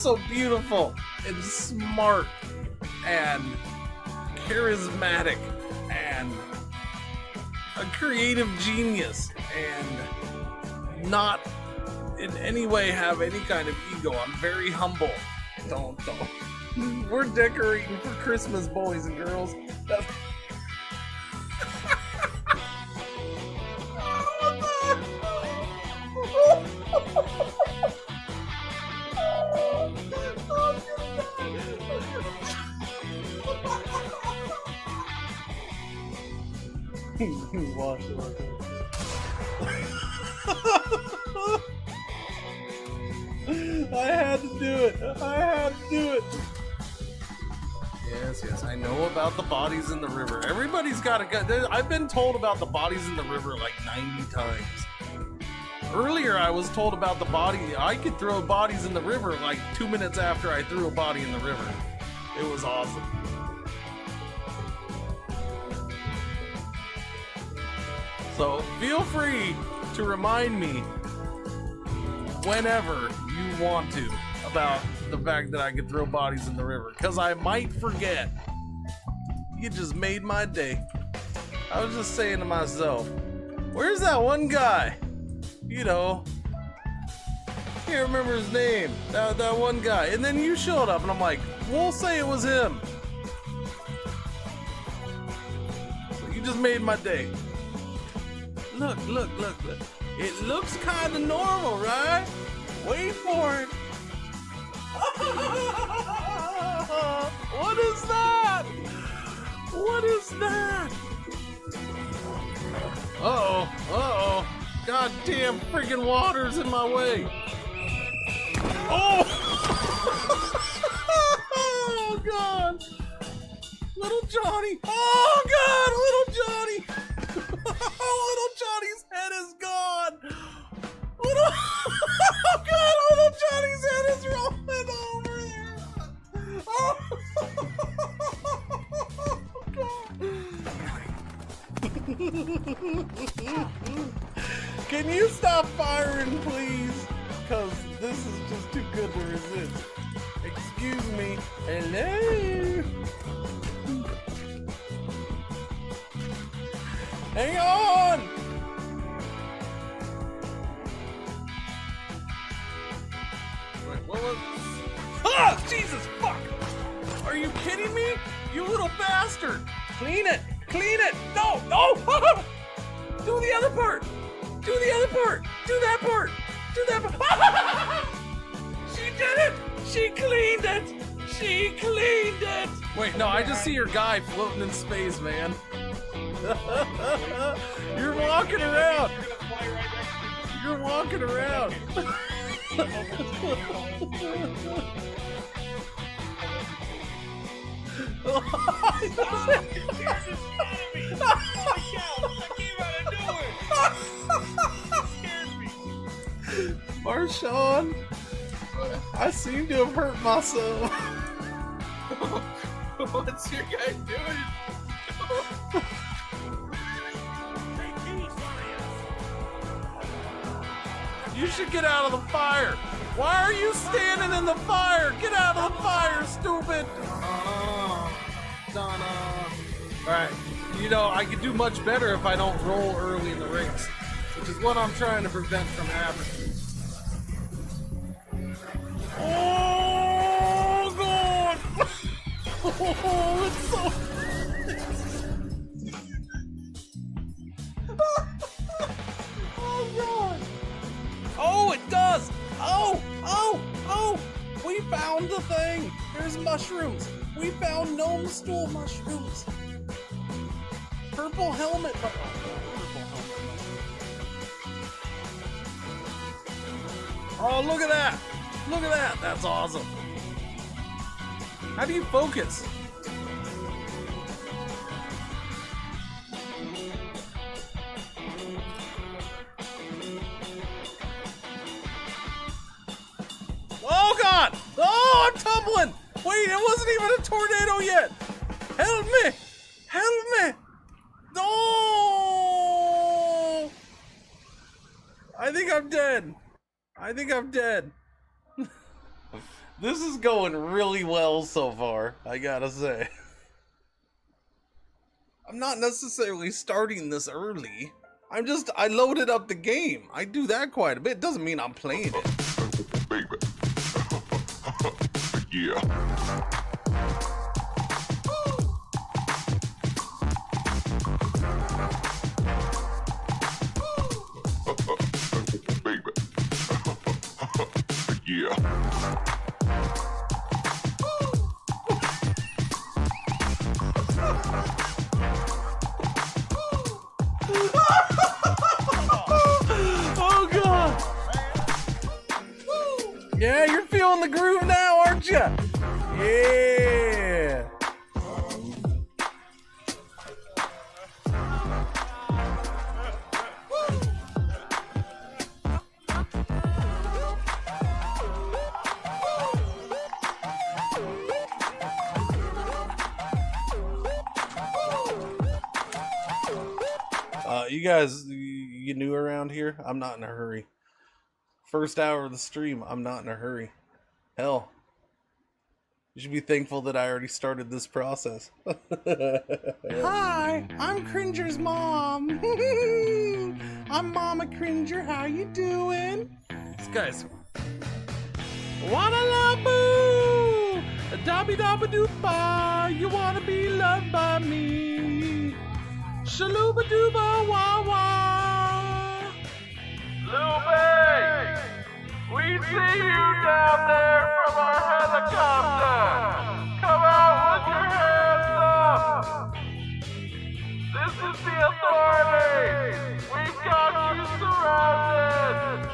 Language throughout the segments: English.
So beautiful and smart and charismatic and a creative genius and not in any way have any kind of ego. I'm very humble. Don't. We're decorating for Christmas, boys and girls. Wash it like I had to do it. Yes, I know about the bodies in the river. Everybody's got a gun. I've been told about the bodies in the river like 90 times. Earlier, I was told about the body. I could throw bodies in the river like 2 minutes after I threw a body in the river. It was awesome. So feel free to remind me whenever you want to about the fact that I could throw bodies in the river, because I might forget. You just made my day. I was just saying to myself, where's that one guy? You know, can't remember his name. That one guy. And then you showed up and I'm like, we'll say it was him. So you just made my day. Look. It looks kind of normal, right? Wait for it. What is that? Uh-oh. Goddamn freaking water's in my way. Oh! Oh, God. Little Johnny. Oh, God, little Johnny. Little Johnny's head is gone. Oh, God, little Johnny's head is rolling over there. Oh, God. Can you stop firing, please? Because this is just too good to resist. Excuse me. Hello? Hang on! Wait, what was... Ah! Jesus, fuck! Are you kidding me? You little bastard! Clean it! No! Do the other part! Do that part! She did it! She cleaned it! Wait, no, I just see your guy floating in space, man. You're walking around. Marshawn, I seem to have hurt myself. What's your guy doing? You should get out of the fire. Why are you standing in the fire? Get out of the fire, stupid. Donna. Alright, you know, I could do much better if I don't roll early in the race, which is what I'm trying to prevent from happening. Oh, God. Oh, it's so... Oh, God. Oh, it does! Oh! We found the thing! There's mushrooms! We found gnome stool mushrooms! Purple helmet! Oh, look at that! That's awesome! How do you focus? Oh, God! Oh, I'm tumbling! Wait, it wasn't even a tornado yet! Help me! No! I think I'm dead. This This is going really well so far, I gotta say. I'm not necessarily starting this early. I loaded up the game. I do that quite a bit. Doesn't mean I'm playing it. Baby. Yeah. Baby. Yeah. Oh god! Yeah, you're feeling the groove now, aren't you? Yeah! You guys, you new around here? I'm not in a hurry. First hour of the stream, I'm not in a hurry. Hell, you should be thankful that I already started this process. Hi, I'm Cringer's mom. I'm Mama Cringer. How you doing? This guy's. Wanna love boo, a dabby dabba doopa. You wanna be loved by me? Shaluba dooba wah wah. Lupe! We see you down there from our helicopter! Come out with your hands up! This is the authorities! We've got you surrounded!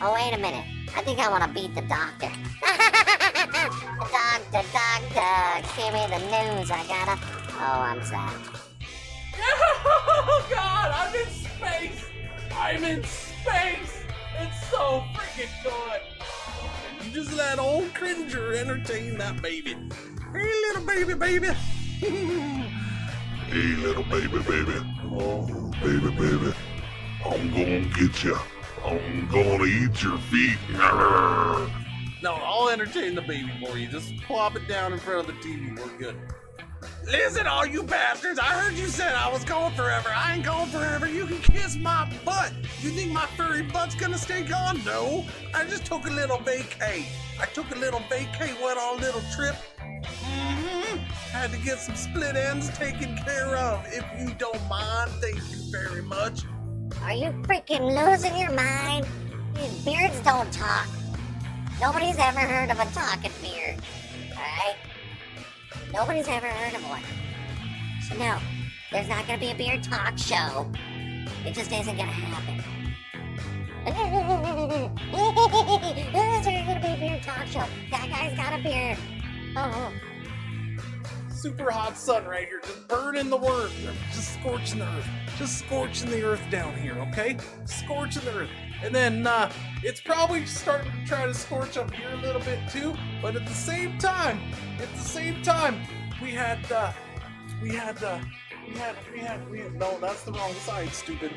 Oh, wait a minute. I think I want to beat the doctor. Doctor, give me the news. I gotta... Oh, I'm sad. Oh god, I'm in space! I'm in space! It's so freaking good! You just let old Cringer entertain that baby. Hey little baby, baby! Hey, little baby. Oh, baby. I'm gonna get you. I'm gonna eat your feet. No, I'll entertain the baby for you. Just plop it down in front of the TV. We're good. Listen, all you bastards, I heard you said I was going forever. I ain't going forever. You can kiss my butt. You think my furry butt's gonna stay gone? No. I just took a little vacay. Went on a little trip. Had to get some split ends taken care of. If you don't mind, thank you very much. Are you freaking losing your mind? These beards don't talk. Nobody's ever heard of a talking beard. Alright? Nobody's ever heard of one. So no, there's not gonna be a beard talk show. It just isn't gonna happen. There's gonna be a beard talk show. That guy's got a beard. Oh. Super hot sun right here, just burning the earth, just scorching the earth, down here, okay? Scorching the earth. And then it's probably starting to try to scorch up here a little bit too, but at the same time, we had no, that's the wrong side, stupid.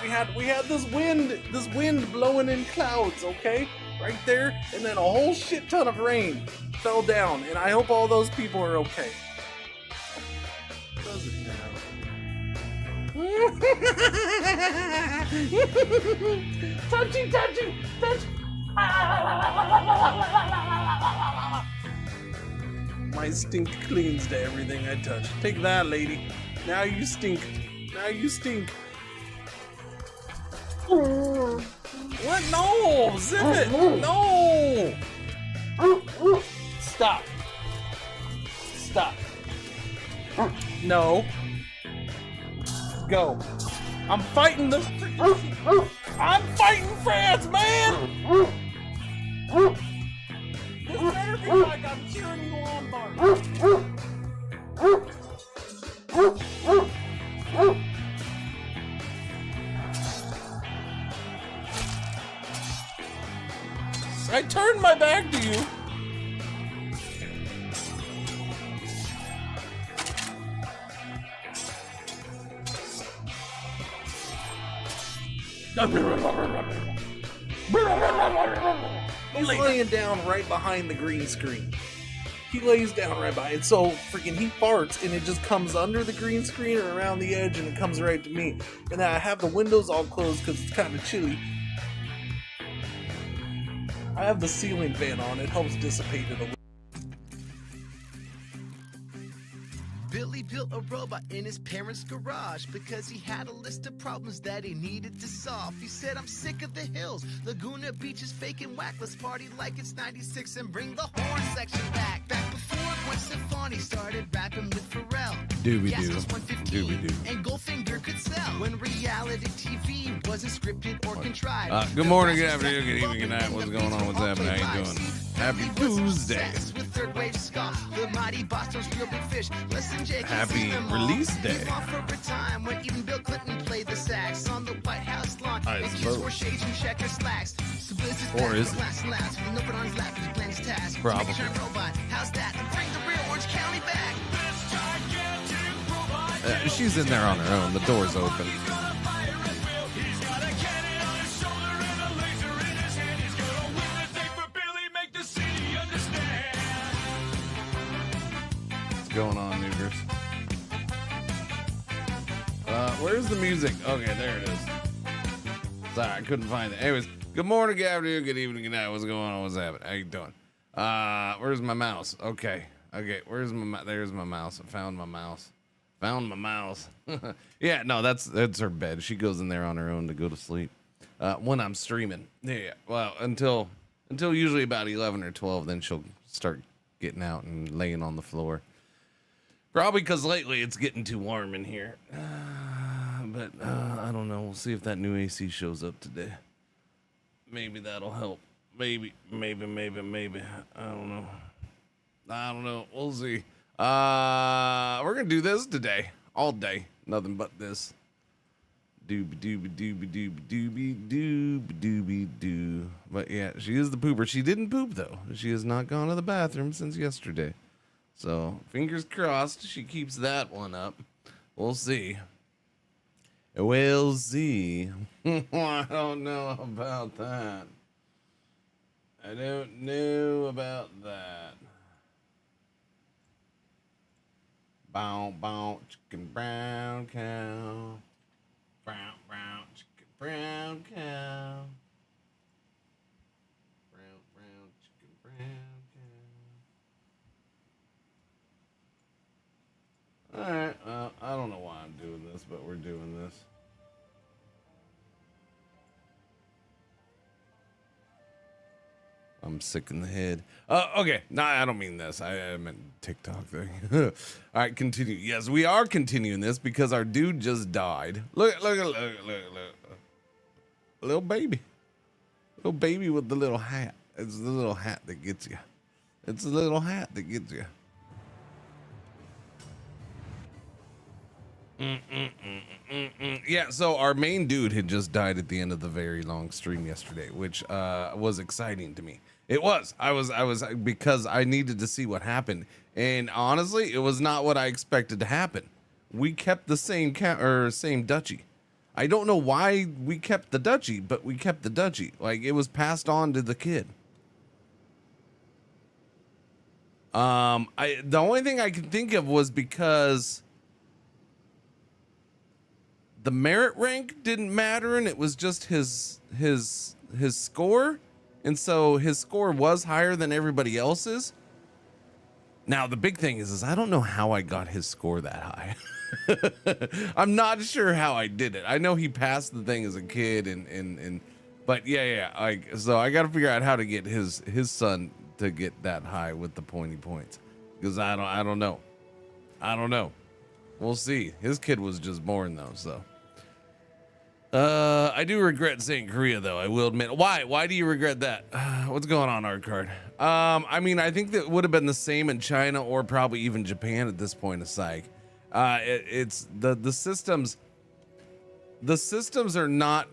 We had this wind blowing in clouds, okay? Right there, and then a whole shit ton of rain fell down, and I hope all those people are okay. Does it now? touchy. My stink cleans to everything I touch. Take that, lady. Now you stink. What? No! Zip it! No! Stop. No. Go. I'm fighting the freaking... I'm fighting France, man! This better be like I'm cheering you on, Bart. I turned my back to you. He's laying down right behind the green screen. He lays down right behind it. So freaking he farts and it just comes under the green screen or around the edge and it comes right to me. And I have the windows all closed because it's kind of chilly. I have the ceiling fan on. It helps dissipate it a little. Billy built a robot in his parents' garage because he had a list of problems that he needed to solve. He said, I'm sick of the hills, Laguna Beach is fake and whack. Let's party like it's 96 and bring the horn section back. Back before Gwen Stefani started rapping with Pharrell. Doobie-doo. Yes, 115 Doobie-doo. and Goldfinger could sell. When reality TV wasn't scripted or contrived. Good morning, good afternoon, good evening, good night. What's going on? What's happening? How you doing? Happy Tuesday. With third wave ska, the mighty Boston's real big fish. Listen, Jake, Happy release day. he fought for a time when even Bill Clinton played the sax on the White House lawn. I And kids suppose. wore shades and checker slacks. So Blizzard's Or back is with it? last and last with an open on his lap as he planned his task. Probably. Make a giant robot, how's that? And bring the real Orange County back. She's in there on her own. The door's open. What's going on, Noogers? Where's the music? Okay, there it is. Sorry, I couldn't find it. Anyways, good morning, good afternoon, good evening, good night. What's going on? What's happening? How you doing? Where's my mouse? Okay, where's my there's my mouse. I found my mouse. Found my mouse. Yeah, no, that's her bed. She goes in there on her own to go to sleep. When I'm streaming. Yeah. Well, until usually about 11 or 12, then she'll start getting out and laying on the floor. Probably because lately it's getting too warm in here. But I don't know. We'll see if that new AC shows up today. Maybe that'll help. Maybe. I don't know. We'll see. We're gonna do this today. All day. Nothing but this. Doobie-doo. But yeah, she is the pooper. She didn't poop though. She has not gone to the bathroom since yesterday. So fingers crossed she keeps that one up. We'll see. We'll see. I don't know about that. I don't know about that. Bow, bow, chicken brown cow. Brown, chicken brown cow. Brown, chicken brown cow. Alright, well, I don't know why I'm doing this, but we're doing this. I'm sick in the head. Okay. No, I don't mean this. I meant TikTok thing. All right, continue. Yes, we are continuing this because our dude just died. Look. Little baby. Little baby with the little hat. It's the little hat that gets you. It's the little hat that gets you. Yeah, so our main dude had just died at the end of the very long stream yesterday, which was exciting to me. It was. I was because I needed to see what happened, and honestly, it was not what I expected to happen. We kept the same same duchy. I don't know why we kept the duchy, but we kept the duchy. Like it was passed on to the kid. The only thing I could think of was because the merit rank didn't matter, and it was just his score, and so his score was higher than everybody else's. Now the big thing is I don't know how I got his score that high. I'm not sure how I did it. I know he passed the thing as a kid, but yeah. So I got to figure out how to get his son to get that high with the pointy points, because I don't know. We'll see. His kid was just born though, so. I do regret saying Korea though, I will admit. Why do you regret that? What's going on, Art Card? I mean, I think that would have been the same in China or probably even Japan at this point of psych. It's the systems. The systems are not.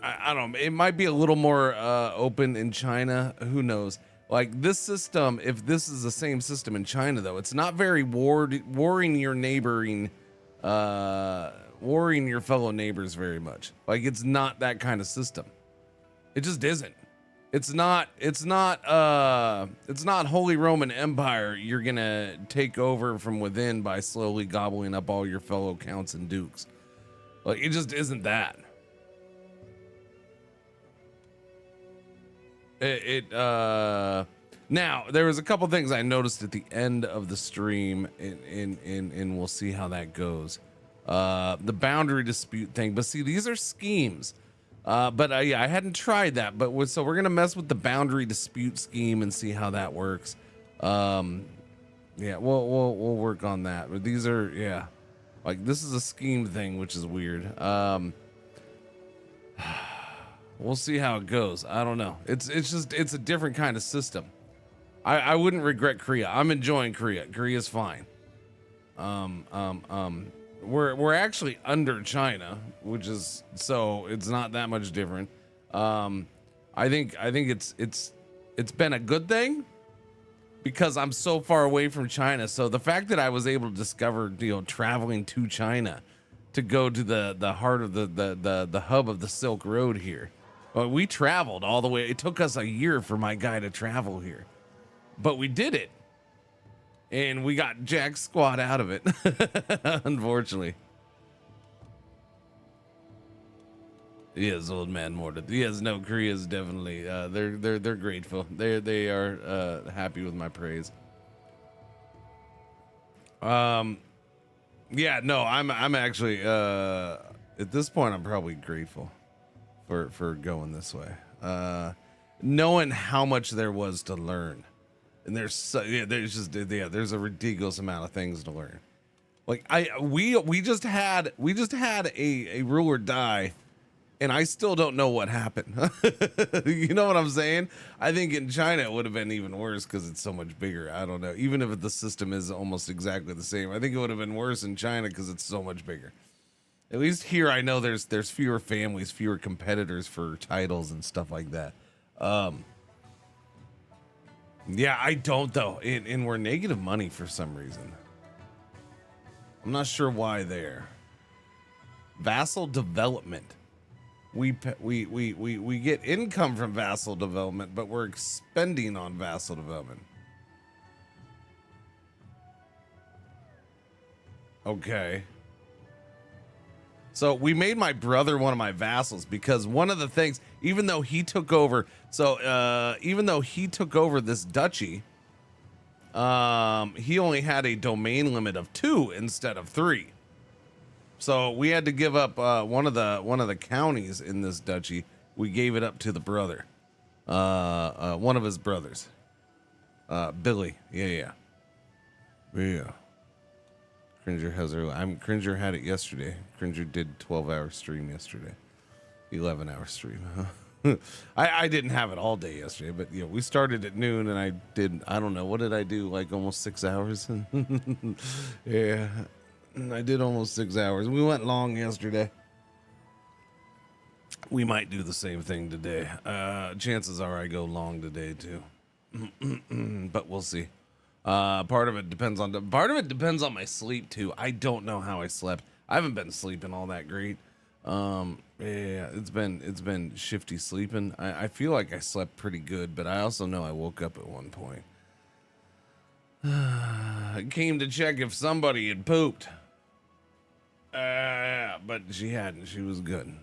I don't know. It might be a little more open in China. Who knows? Like this system, if this is the same system in China though, it's not very warring your neighboring. Warring your fellow neighbors very much. Like it's not that kind of system. It just isn't. It's not Holy Roman Empire you're gonna take over from within by slowly gobbling up all your fellow counts and dukes. Like, it just isn't that. Now there was a couple things I noticed at the end of the stream, and we'll see how that goes. The boundary dispute thing, but see, these are schemes. But yeah, I hadn't tried that, but so we're gonna mess with the boundary dispute scheme and see how that works. Yeah, we'll work on that. But these are, yeah, like, this is a scheme thing, which is weird. We'll see how it goes. I don't know. It's a different kind of system. I wouldn't regret Korea. I'm enjoying Korea. Korea's fine. We're actually under China, which is, so it's not that much different. I think it's been a good thing because I'm so far away from China. So the fact that I was able to discover, traveling to China to go to the heart of the hub of the Silk Road here. Well, we traveled all the way. It took us a year for my guy to travel here, but we did it. And we got jack squat out of it, unfortunately. Yes, old man Mordred. Yes, no, Korea's definitely they're grateful. They are happy with my praise. Yeah, no, I'm actually at this point I'm probably grateful for going this way. Knowing how much there was to learn. And there's a ridiculous amount of things to learn. Like, we just had a ruler die, and I still don't know what happened. You know what I'm saying? I think in China it would have been even worse because it's so much bigger. I don't know. Even if the system is almost exactly the same, I think it would have been worse in China because it's so much bigger. At least here, I know there's fewer families, fewer competitors for titles and stuff like that. Yeah, I don't though, and we're negative money for some reason. I'm not sure why there. Vassal development. We get income from vassal development, but we're expending on vassal development. Okay. So we made my brother one of my vassals because one of the things, even though he took over, even though he took over this duchy, he only had a domain limit of 2 instead of 3. So we had to give up one of the counties in this duchy. We gave it up to the brother, one of his brothers, Billy. Yeah. Cringer has Cringer had it yesterday. Cringer did 12-hour stream yesterday. 11-hour stream. I didn't have it all day yesterday, but we started at noon and I don't know, what did I do? Like almost 6 hours. Yeah. I did almost 6 hours. We went long yesterday. We might do the same thing today. Chances are I go long today too. But we'll see. Part of it depends on my sleep too. I don't know how I slept. I haven't been sleeping all that great. Yeah, it's been shifty sleeping. I feel like I slept pretty good, but I also know I woke up at one point. I came to check if somebody had pooped. But she hadn't. She was good.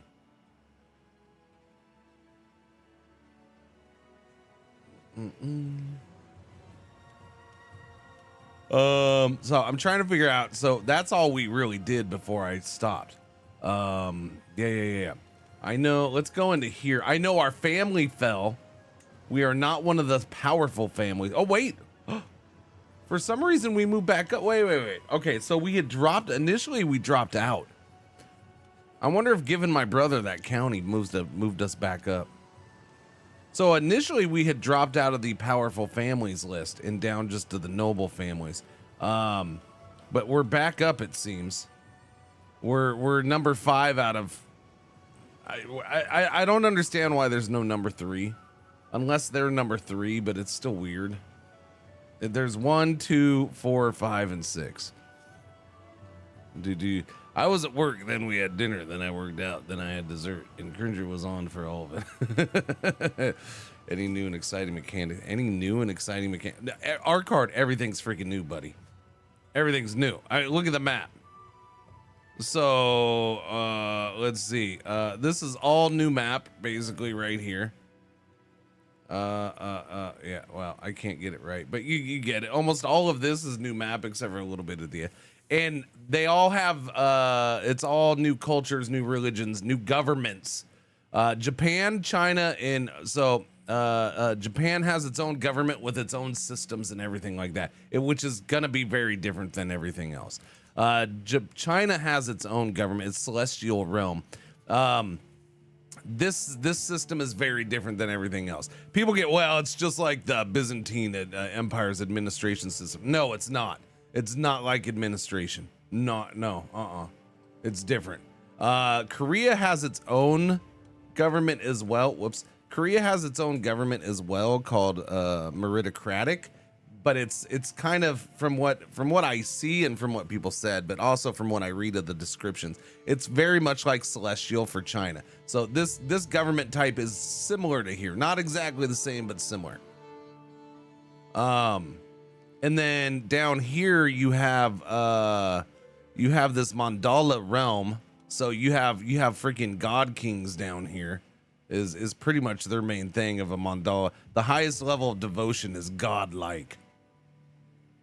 So I'm trying to figure out. So that's all we really did before I stopped. Yeah. I know. Let's go into here. I know our family fell. We are not one of the powerful families. Oh, wait. For some reason, we moved back up. Wait. Okay, so we had dropped. Initially, we dropped out. I wonder if giving my brother that county moved us back up. So initially, we had dropped out of the powerful families list and down just to the noble families. But we're back up, it seems. We're number 5 out of. I don't understand why there's no number 3, unless they're number 3, but it's still weird. There's 1, 2, 4, 5, and 6. I was at work, then we had dinner, then I worked out, then I had dessert, and Cringer was on for all of it. Any new and exciting mechanic? Any new and exciting mechanic? Our card, everything's freaking new, buddy. Everything's new. Look at the map. So let's see. This is all new map, basically right here. Yeah. Well, I can't get it right, but you get it. Almost all of this is new map, except for a little bit at the end. And they all have, it's all new cultures, new religions, new governments. Japan, China, and so Japan has its own government with its own systems and everything like that, which is going to be very different than everything else. China has its own government, its celestial realm. This system is very different than everything else. People get, well, it's just like the Byzantine Empire's administration system. No, it's not. It's not like administration. It's different. Korea has its own government as well. Korea has its own government as well called meritocratic, but it's kind of from what I see and from what people said, but also from what I read of the descriptions, it's very much like celestial for China. So this government type is similar to here, not exactly the same, but similar. And then down here you have this mandala realm. So you have freaking god kings down here is pretty much their main thing of a mandala. The highest level of devotion is godlike.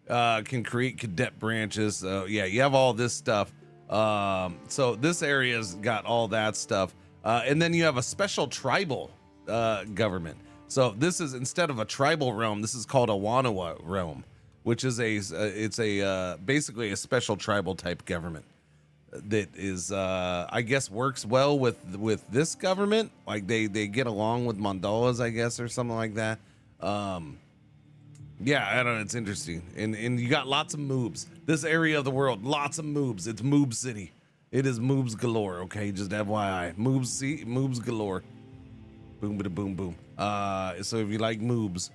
Can create cadet branches. Yeah, you have all this stuff. So this area's got all that stuff. And then you have a special tribal government. So this is, instead of a tribal realm, this is called a Wanawa realm, which is basically a special tribal type government that is, I guess, works well with this government. Like they get along with mandalas, I guess, or something like that. Yeah, I don't know. It's interesting. And you got lots of moobs. This area of the world, lots of moobs. It's Moob City. It is moobs galore, okay? Just FYI. Moobs galore. Boom, bada, boom, boom. So if you like moobs,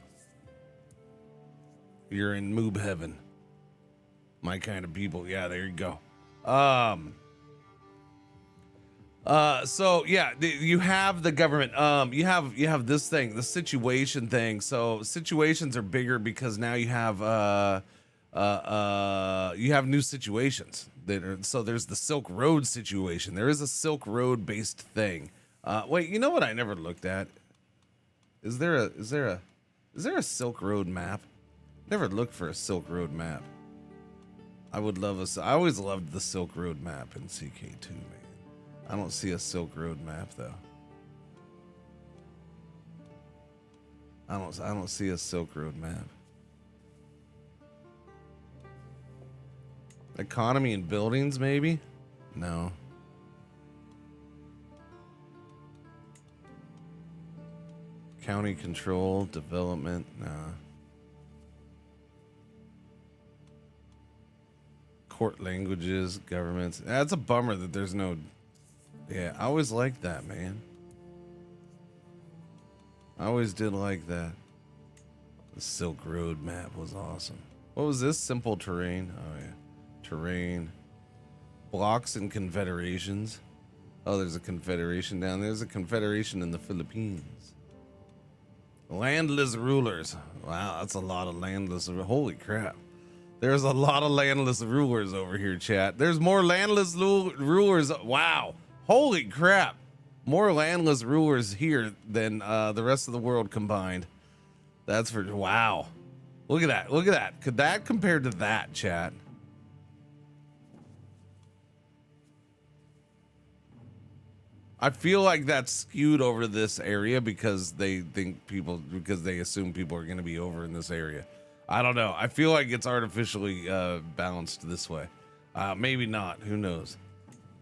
you're in moob heaven. My kind of people. Yeah, there you go. So yeah, you have the government. You have this thing, the situation thing. So situations are bigger because now you have new situations that are. So there's the Silk Road situation. There is a Silk Road based thing. Wait, you know what I never looked at? Is there a Silk Road map? Never looked for a Silk Road map. I always loved the Silk Road map in CK2, man. I don't see a Silk Road map though. I don't see a Silk Road map. Economy and buildings, maybe? No. County control, development, nah. Court languages, governments. That's a bummer that there's no. Yeah, I always liked that, man. I always did like that. The Silk Road map was awesome. What was this? Simple terrain. Oh yeah, terrain. Blocks and confederations. Oh, there's a confederation down there. There's a confederation in the Philippines. Landless rulers. Wow, that's a lot of landless. Holy crap. There's a lot of landless rulers over here, chat. There's more landless rulers. Wow. Holy crap. More landless rulers here than the rest of the world combined. That's for, wow. Look at that. Look at that. Could that compare to that, chat? I feel like that's skewed over this area because they assume people are going to be over in this area. I don't know. I feel like it's artificially balanced this way. Maybe not. Who knows?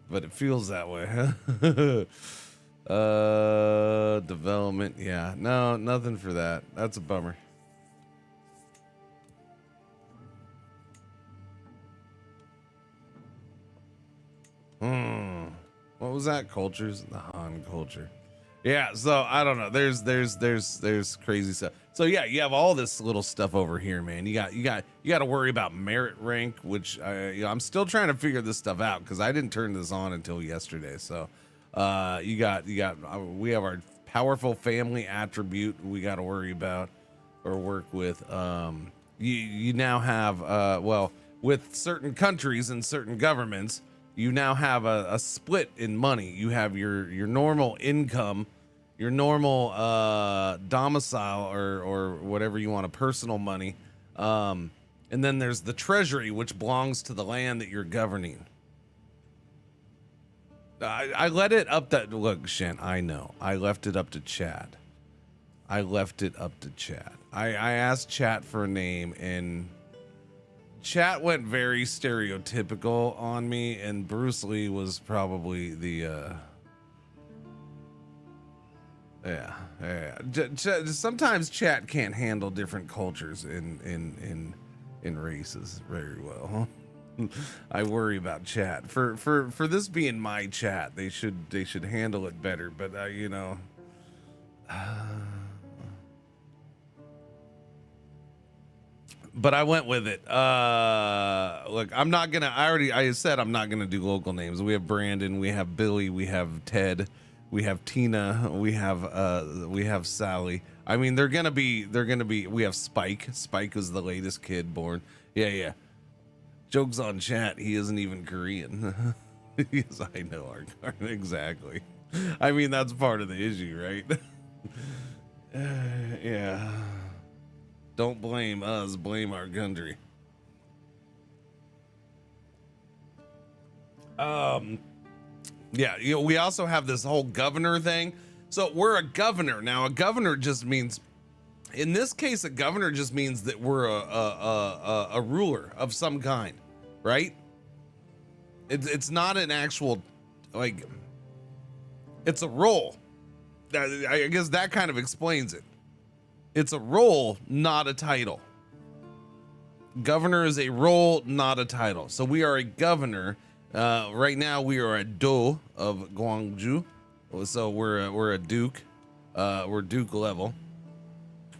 But it feels that way. Development. Yeah. No, nothing for that. That's a bummer. What was that? Cultures? The Han culture. Yeah, so I don't know. There's crazy stuff. So yeah, you have all this little stuff over here, man. You got to worry about merit rank, which I'm still trying to figure this stuff out because I didn't turn this on until yesterday. So we have our powerful family attribute we got to worry about or work with. You now have with certain countries and certain governments, you now have a split in money. You have your normal income, your normal domicile or whatever you want, a personal money. And then there's the treasury, which belongs to the land that you're governing. I let it up that look, Shen, I know. I left it up to Chad. I asked Chat for a name and Chat went very stereotypical on me, and Bruce Lee was probably the sometimes Chat can't handle different cultures in races very well. I worry about Chat. For this being my chat, they should handle it better, but but I went with it. Look, I'm not gonna. I said I'm not gonna do local names. We have Brandon, we have Billy, we have Ted, we have Tina, we have Sally. I mean, they're gonna be. We have Spike. Spike was the latest kid born. Yeah. Jokes on Chat. He isn't even Korean. Yes, I know, Arcar. Exactly. I mean, that's part of the issue, right? Yeah. Don't blame us, blame our country. Yeah, we also have this whole governor thing. So we're a governor. Now, a governor just means, in this case, a governor just means that we're a ruler of some kind, right? It's not an actual, like, it's a role. I guess that kind of explains it. It's a role, not a title. Governor is a role, not a title. So we are a governor. Right now we are a do of Gwangju. So we're a duke. We're duke level.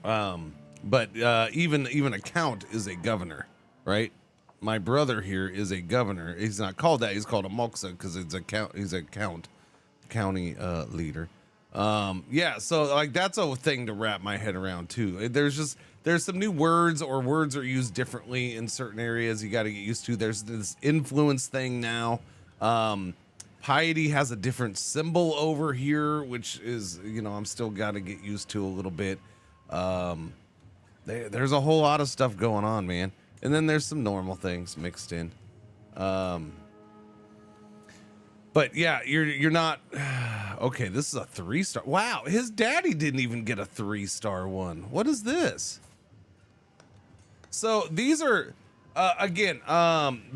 But even a count is a governor, right? My brother here is a governor. He's not called that. He's called a moksa because it's a count. He's a county leader. Yeah, so like that's a thing to wrap my head around too. There's some new words, or words are used differently in certain areas you got to get used to. There's this influence thing now. Piety has a different symbol over here, which is, I'm still got to get used to a little bit. There's a whole lot of stuff going on, man. And then there's some normal things mixed in. But yeah, you're not okay. This is a 3-star. Wow, his daddy didn't even get a 3-star one. What is this? So these are again,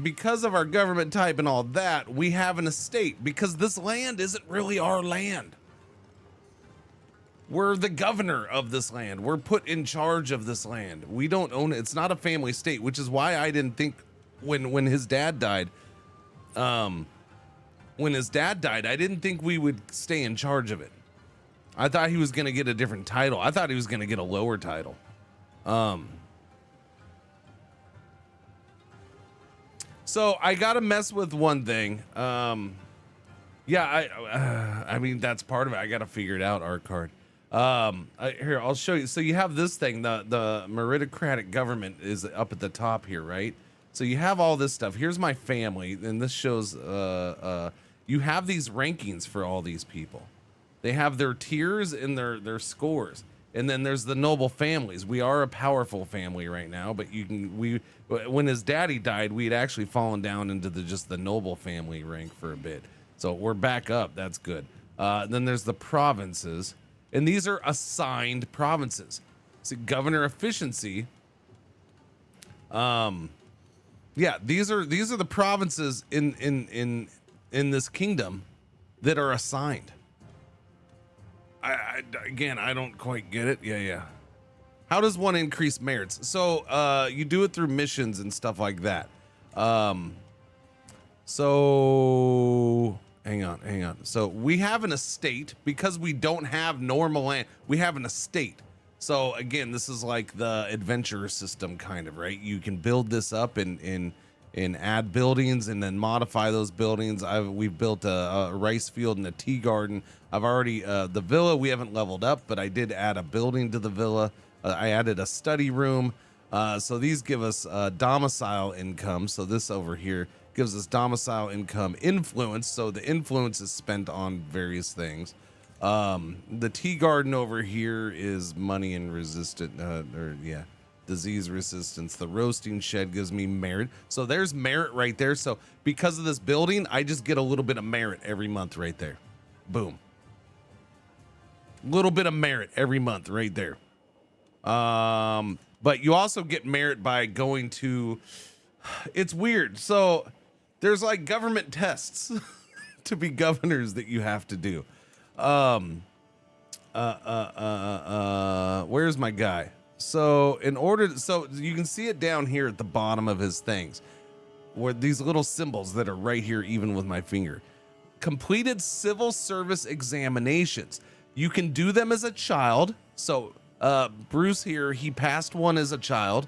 because of our government type and all that, we have an estate because this land isn't really our land. We're the governor of this land. We're put in charge of this land. We don't own it. It's not a family estate, which is why I didn't think when his dad died, when his dad died, I didn't think we would stay in charge of it. I thought he was going to get a different title. I thought he was going to get a lower title. So I got to mess with one thing. Yeah, I mean, that's part of it. I got to figure it out, art card. Here, I'll show you. So you have this thing, the meritocratic government is up at the top here, right? So you have all this stuff. Here's my family, and this shows, you have these rankings for all these people. They have their tiers and their scores. And then there's the noble families. We are a powerful family right now, but when his daddy died, we had actually fallen down into just the noble family rank for a bit. So we're back up. That's good. Then there's the provinces, and these are assigned provinces. So governor efficiency. Yeah, these are the provinces in this kingdom that are assigned. Again, I don't quite get it. Yeah. How does one increase merits? So you do it through missions and stuff like that. So hang on. So we have an estate because we don't have normal land. We have an estate. So again, this is like the adventure system kind of, right? You can build this up and add buildings and then modify those buildings. We've built a rice field and a tea garden. I've already, the villa we haven't leveled up, but I did add a building to the villa. I added a study room. So these give us domicile income. So this over here gives us domicile income influence. So the influence is spent on various things. The tea garden over here is money and disease resistance. The roasting shed gives me merit. So there's merit right there. So because of this building, I just get a little bit of merit every month right there. Boom. Little bit of merit every month right there. But you also get merit by going to, it's weird. So there's like government tests to be governors that you have to do. Where's my guy? So so you can see it down here at the bottom of his things, where these little symbols that are right here, even with my finger. Completed civil service examinations. You can do them as a child. So Bruce here, he passed one as a child.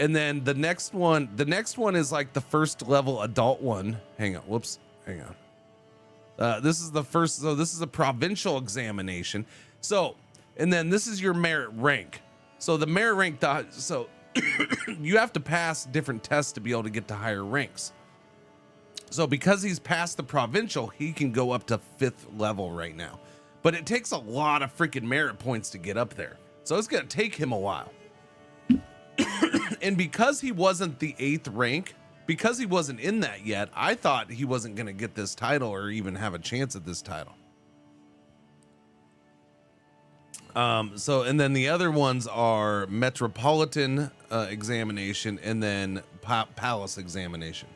And then the next one is like the first level adult one. Hang on. This is the first. So this is a provincial examination. So, and then this is your merit rank. So the merit rank, so you have to pass different tests to be able to get to higher ranks. So because he's passed the provincial, he can go up to 5th level right now. But it takes a lot of freaking merit points to get up there. So it's going to take him a while. And because he wasn't the 8th rank, because he wasn't in that yet, I thought he wasn't going to get this title or even have a chance at this title. So, and then the other ones are metropolitan examination and then palace examination.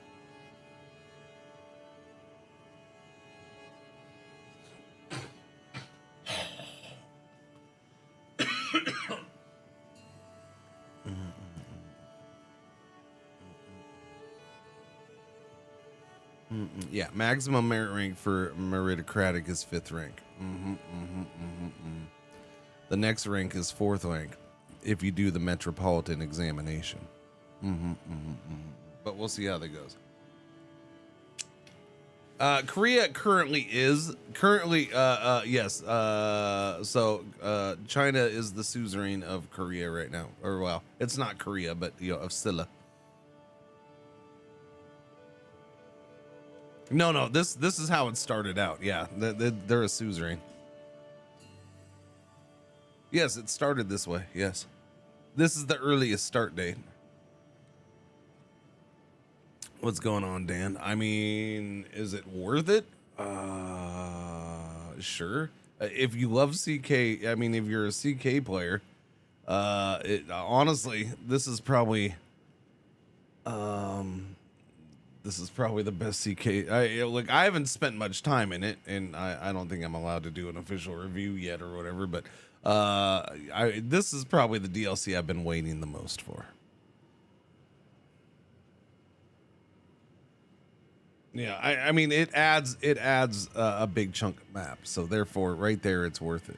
Yeah, maximum merit rank for meritocratic is 5th rank. The next rank is 4th rank if you do the metropolitan examination. But we'll see how that goes. Korea yes. So China is the suzerain of Korea right now. Or well, it's not Korea, but of Silla. No, this is how it started out. Yeah, they're a suzerain. Yes, it started this way. Yes, this is the earliest start date. What's going on, Dan? I mean, is it worth it? Sure. If you love CK, I mean, if you're a CK player, honestly, this is probably the best CK. I haven't spent much time in it, and I don't think I'm allowed to do an official review yet or whatever, but this is probably the DLC I've been waiting the most for. Yeah, I mean, it adds a big chunk of map, so therefore right there it's worth it.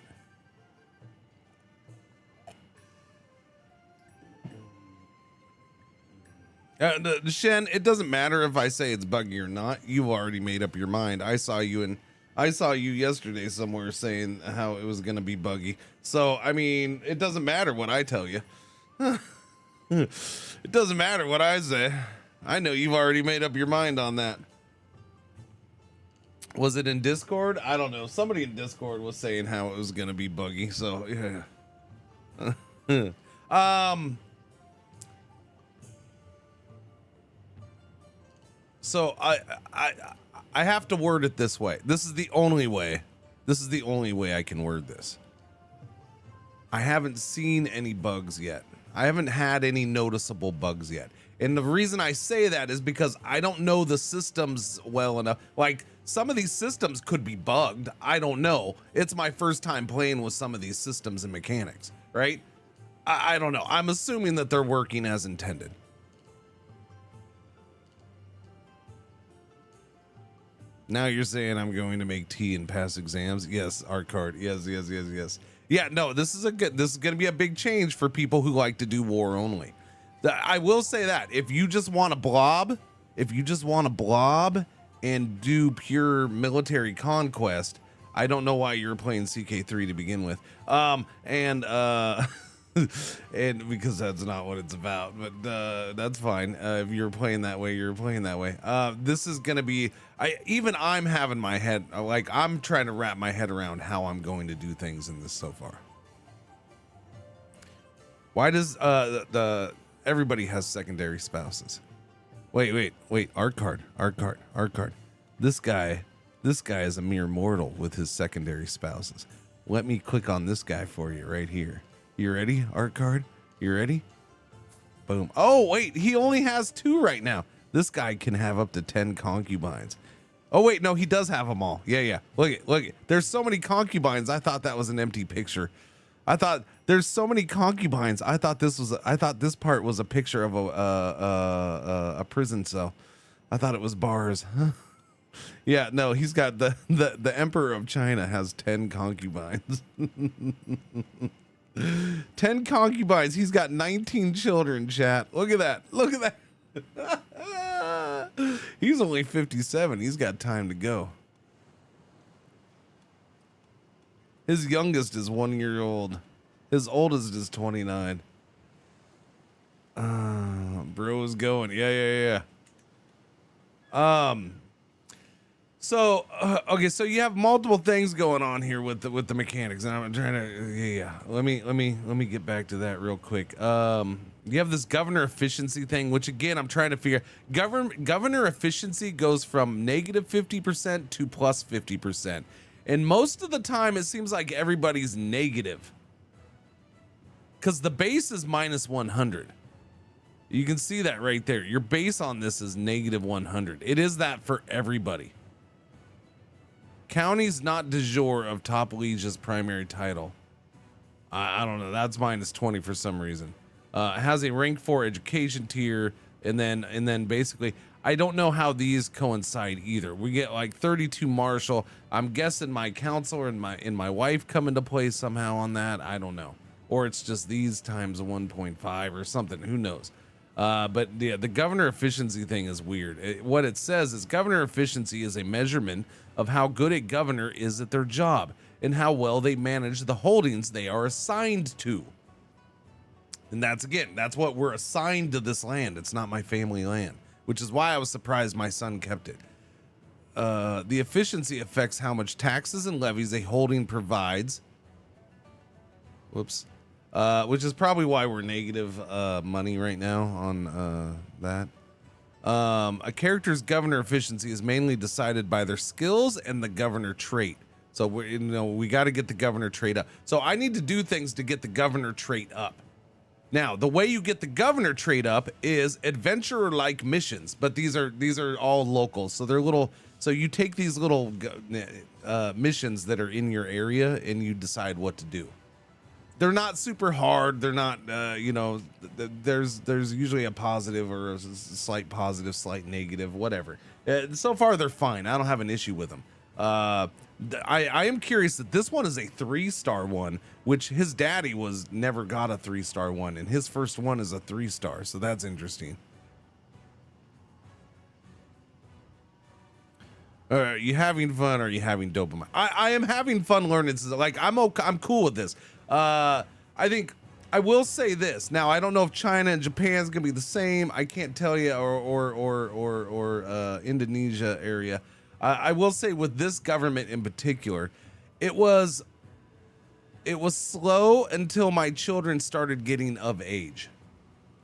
Shen, it doesn't matter if I say it's buggy or not. You've already made up your mind. I saw you yesterday somewhere saying how it was going to be buggy. So, I mean, it doesn't matter what I tell you. It doesn't matter what I say. I know you've already made up your mind on that. Was it in Discord? I don't know. Somebody in Discord was saying how it was going to be buggy. So, yeah. So I have to word it this way. This is the only way I can word this. I haven't seen any bugs yet. I haven't had any noticeable bugs yet. And the reason I say that is because I don't know the systems well enough. Like, some of these systems could be bugged. I don't know. It's my first time playing with some of these systems and mechanics, right? I don't know. I'm assuming that they're working as intended. Now you're saying I'm going to make tea and pass exams. Yes, art card. Yes. Yeah, no, this is going to be a big change for people who like to do war only. I will say that if you just want to blob and do pure military conquest, I don't know why you're playing CK3 to begin with. And because that's not what it's about, but that's fine. If you're playing that way, you're playing that way. This is gonna be, I'm having my head, like I'm trying to wrap my head around how I'm going to do things in this so far. Why does everybody has secondary spouses? Wait, art card. This guy is a mere mortal with his secondary spouses. Let me click on this guy for you right here. You ready, art card? You ready? Boom. Oh, wait, he only has 2 right now. This guy can have up to 10 concubines. Oh, wait, no, he does have them all. Yeah. Look it. There's so many concubines. I thought that was an empty picture. I thought there's so many concubines. I thought this part was a picture of a prison cell. I thought it was bars. Yeah, no, he's got the Emperor of China has 10 concubines. 10 concubines. He's got 19 children, chat. Look at that. He's only 57. He's got time to go. His youngest is 1 year old. His oldest is 29. Bro is going. Yeah. So okay, so you have multiple things going on here with the mechanics, and I'm trying to Let me get back to that real quick. You have this governor efficiency thing, which again I'm trying to figure. Governor efficiency goes from -50% to +50%, and most of the time it seems like everybody's negative, because the base is -100. You can see that right there. Your base on this is -100. It is that for everybody. County's not de jure of top liege's primary title. I don't know. That's -20 for some reason. It has a rank 4 education tier, and then basically I don't know how these coincide either. We get like 32 martial. I'm guessing my counselor and my wife come into play somehow on that. I don't know, or it's just these times 1.5 or something. Who knows? But yeah, the governor efficiency thing is weird. What it says is governor efficiency is a measurement of how good a governor is at their job and how well they manage the holdings they are assigned to. And that's what we're assigned to this land. It's not my family land, which is why I was surprised my son kept it. The efficiency affects how much taxes and levies a holding provides. Whoops. Which is probably why we're negative money right now on that. A character's governor efficiency is mainly decided by their skills and the governor trait. So we got to get the governor trait up. So I need to do things to get the governor trait up. Now, the way you get the governor trait up is adventurer-like missions, but these are all local. So they're little. So you take these little missions that are in your area and you decide what to do. They're not super hard. They're not, there's usually a positive or a slight positive, slight negative, whatever. So far, they're fine. I don't have an issue with them. I am curious that this one is a 3-star one, which his daddy never got a 3-star one, and his first one is a 3-star. So that's interesting. Are you having fun or are you having dopamine? I am having fun learning. Like, I'm cool with this. I think I will say this. Now, I don't know if China and Japan is gonna be the same. I can't tell you, or Indonesia area. I will say with this government in particular, it was slow until my children started getting of age.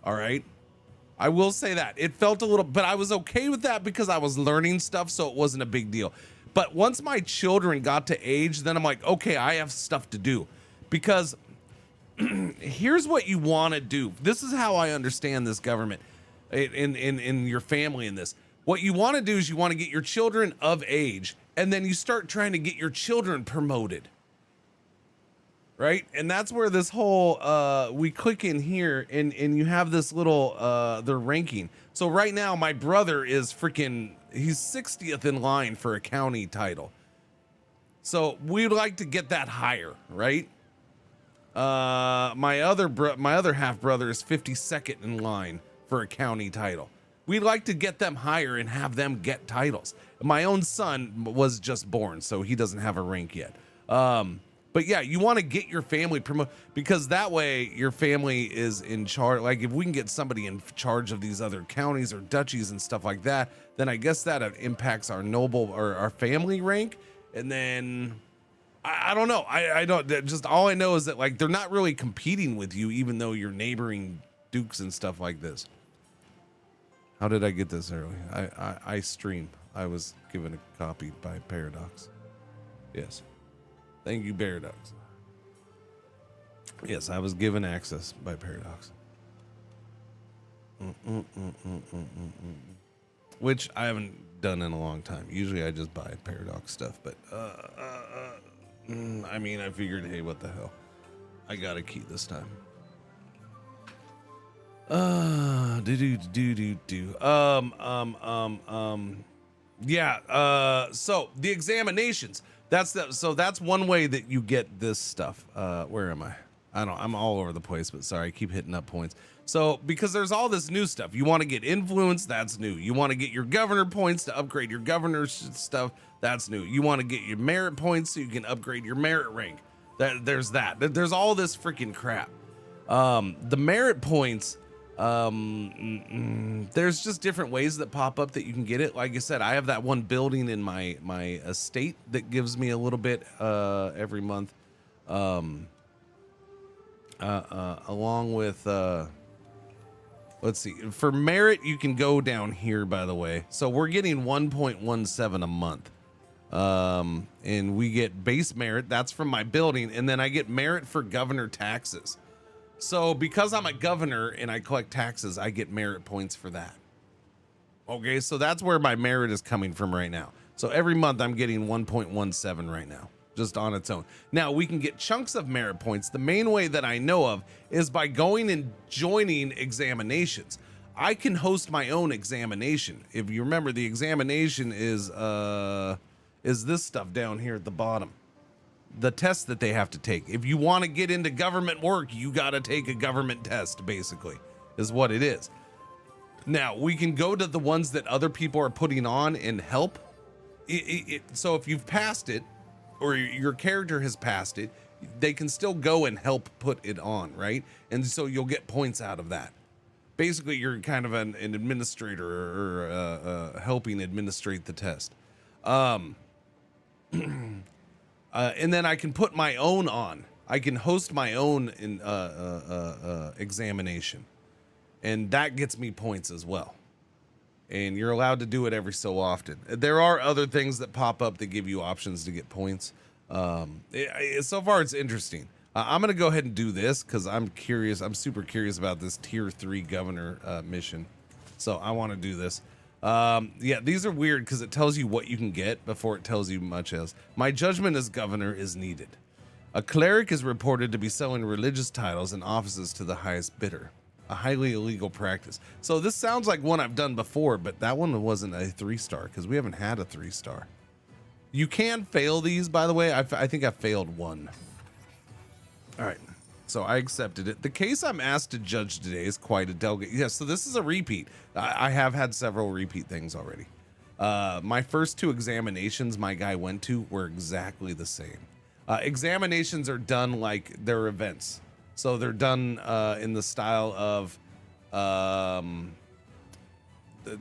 All right. I will say that it felt a little, but I was okay with that because I was learning stuff, so it wasn't a big deal. But once my children got to age, then I'm like, okay, I have stuff to do. Because here's what you want to do. This is how I understand this government in your family in this. What you want to do is you want to get your children of age, and then you start trying to get your children promoted. Right? And that's where this whole, we click in here and you have this little, their ranking. So right now my brother is freaking, he's 60th in line for a county title. So we'd like to get that higher, right? My other half brother is 52nd in line for a county title. We'd like to get them higher and have them get titles. My own son was just born, so he doesn't have a rank yet. But yeah, you want to get your family promoted, because that way your family is in charge. Like if we can get somebody in charge of these other counties or duchies and stuff like that, then I guess that impacts our noble or our family rank. And then I don't know. I don't, just all I know is that like they're not really competing with you, even though you're neighboring dukes and stuff like this. How did I get this early? I stream. I was given a copy by Paradox. Yes. Thank you, Paradox. Yes, I was given access by Paradox. Which I haven't done in a long time. Usually I just buy Paradox stuff, but I mean, I figured, hey, what the hell? I got a key this time. So the examinations, that's one way that you get this stuff. Where am I? I'm all over the place, but sorry, I keep hitting up points. So because there's all this new stuff, you want to get influence, that's new. You want to get your governor points to upgrade your governor stuff, that's new. You want to get your merit points so you can upgrade your merit rank. There's all this freaking crap. The merit points, there's just different ways that pop up that you can get it. Like I said, I have that one building in my estate that gives me a little bit every month, along with let's see, for merit you can go down here, by the way. So we're getting 1.17 a month, and we get base merit, that's from my building, and then I get merit for governor taxes. So because I'm a governor and I collect taxes, I get merit points for that. Okay, so that's where my merit is coming from right now. So every month I'm getting 1.17 right now, just on its own. Now we can get chunks of merit points. The main way that I know of is by going and joining examinations. I can host my own examination. If you remember, the examination is this stuff down here at the bottom. The test that they have to take. If you want to get into government work, you got to take a government test, basically, is what it is. Now, we can go to the ones that other people are putting on and help. So if you've passed it, or your character has passed it, they can still go and help put it on, right? And so you'll get points out of that. Basically, you're kind of an administrator or helping administrate the test. And then I can put my own on. I can host my own examination, and that gets me points as well. And you're allowed to do it every so often. There are other things that pop up that give you options to get points. So far, it's interesting. I'm gonna go ahead and do this because I'm curious. I'm super curious about this tier 3 governor mission, so I want to do this. Yeah, these are weird because it tells you what you can get before it tells you much else. My judgment as governor is needed. A cleric is reported to be selling religious titles and offices to the highest bidder. A highly illegal practice. So this sounds like one I've done before, but that one wasn't a 3-star because we haven't had a 3-star. You can fail these, by the way. I think I failed one. All right. So I accepted it. The case I'm asked to judge today is quite a delicate. Yeah, so this is a repeat. I have had several repeat things already. My first 2 examinations my guy went to were exactly the same. Examinations are done like they're events. So they're done in the style of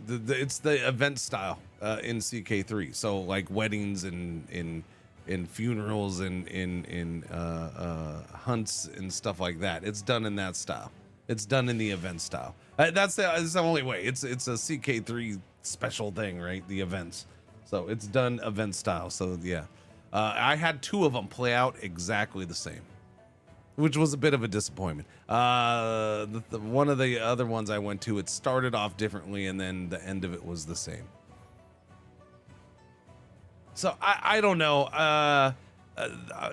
it's the event style in CK3. So like weddings and funerals and in hunts and stuff like that. It's done in that style. It's done in the event style. That's the only way. It's a CK3 special thing, right? The events. So it's done event style. So yeah, I had 2 of them play out exactly the same, which was a bit of a disappointment. One of the other ones I went to, it started off differently and then the end of it was the same. So I don't know.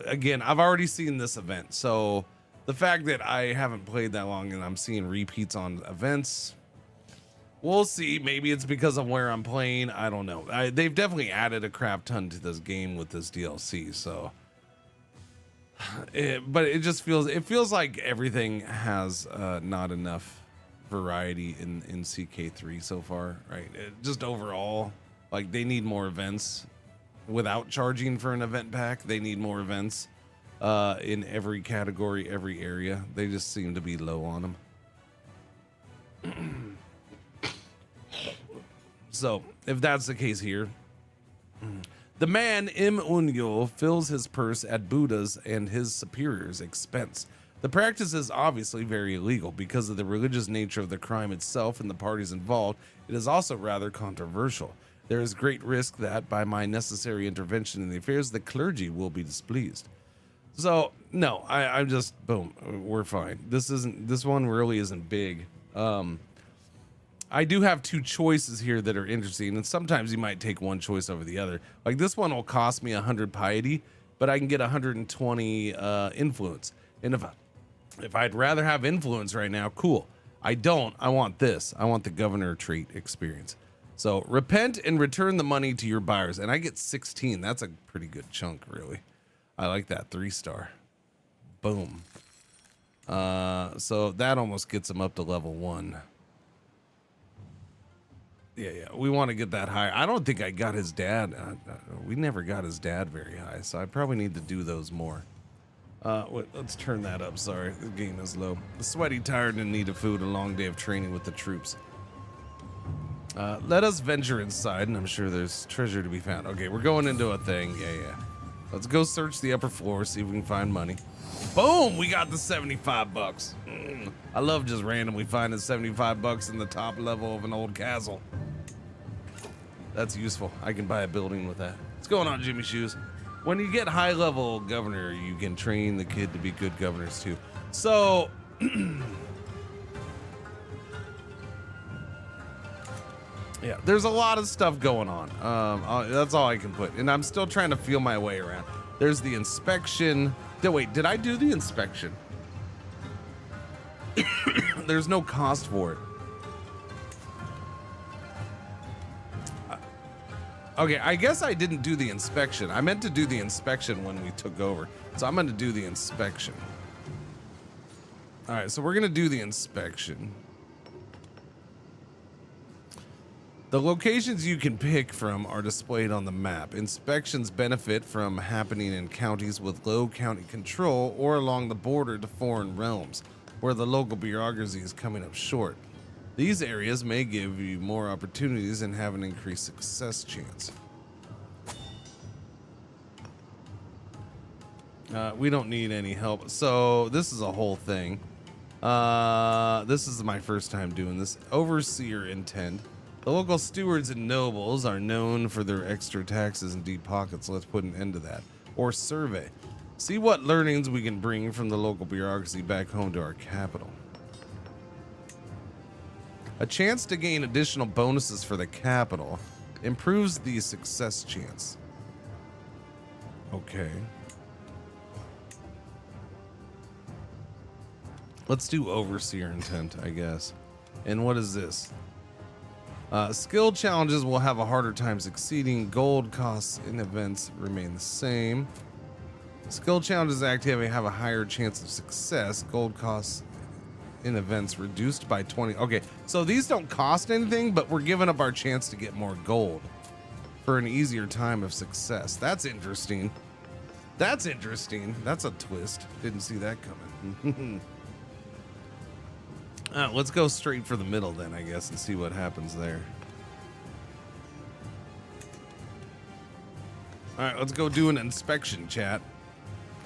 Again, I've already seen this event. So the fact that I haven't played that long and I'm seeing repeats on events, We'll see. Maybe it's because of where I'm playing. I don't know. They've definitely added a crap ton to this game with this DLC. So, but it just feels like everything has not enough variety in CK3 so far, right? Just overall, like they need more events without charging for an event pack. They need more events in every category, every area. They just seem to be low on them. So, if that's the case here, the man M. Unyo fills his purse at Buddha's and his superior's expense. The practice is obviously very illegal because of the religious nature of the crime itself and the parties involved. It is also rather controversial. There is great risk that by my necessary intervention in the affairs, the clergy will be displeased. So, no, I'm just, boom, we're fine. This one really isn't big. I do have two choices here that are interesting, and sometimes you might take one choice over the other. Like this one will cost me 100 piety, but I can get 120 influence. And if I'd rather have influence right now, cool. I don't. I want this. I want the governor trait experience. So repent and return the money to your buyers, and I get 16. That's a pretty good chunk, really. I like that 3-star. Boom. So that almost gets him up to level 1. Yeah, we want to get that high. I don't think I got his dad. We never got his dad very high, so I probably need to do those more. Wait, let's turn that up. Sorry, the game is low. Sweaty, tired, and in need of food. A long day of training with the troops. Let us venture inside, and I'm sure there's treasure to be found. Okay, we're going into a thing. Yeah. Let's go search the upper floor, see if we can find money. Boom! We got the 75 bucks. I love just randomly finding 75 bucks in the top level of an old castle. That's useful. I can buy a building with that. What's going on, Jimmy Shoes? When you get high level governor, you can train the kid to be good governors too. So, yeah, there's a lot of stuff going on. That's all I can put. And I'm still trying to feel my way around. There's the inspection. Wait, did I do the inspection? There's no cost for it. Okay, I guess I didn't do the inspection. I meant to do the inspection when we took over. So I'm going to do the inspection. All right, so we're going to do the inspection. The locations you can pick from are displayed on the map. Inspections benefit from happening in counties with low county control or along the border to foreign realms, where the local bureaucracy is coming up short. These areas may give you more opportunities and have an increased success chance. We don't need any help. So this is a whole thing. This is my first time doing this. Overseer intent. The local stewards and nobles are known for their extra taxes and deep pockets. Let's put an end to that. Or survey. See what learnings we can bring from the local bureaucracy back home to our capital. A chance to gain additional bonuses for the capital improves the success chance. Okay. Let's do overseer intent, I guess. And what is this? Skill challenges will have a harder time succeeding. Gold costs in events remain the same. Skill challenges actively have a higher chance of success. Gold costs in events reduced by 20. Okay, so these don't cost anything, but we're giving up our chance to get more gold for an easier time of success. That's interesting. That's interesting. That's a twist. Didn't see that coming. Let's go straight for the middle then, I guess, and see what happens there. All right, let's go do an inspection, chat.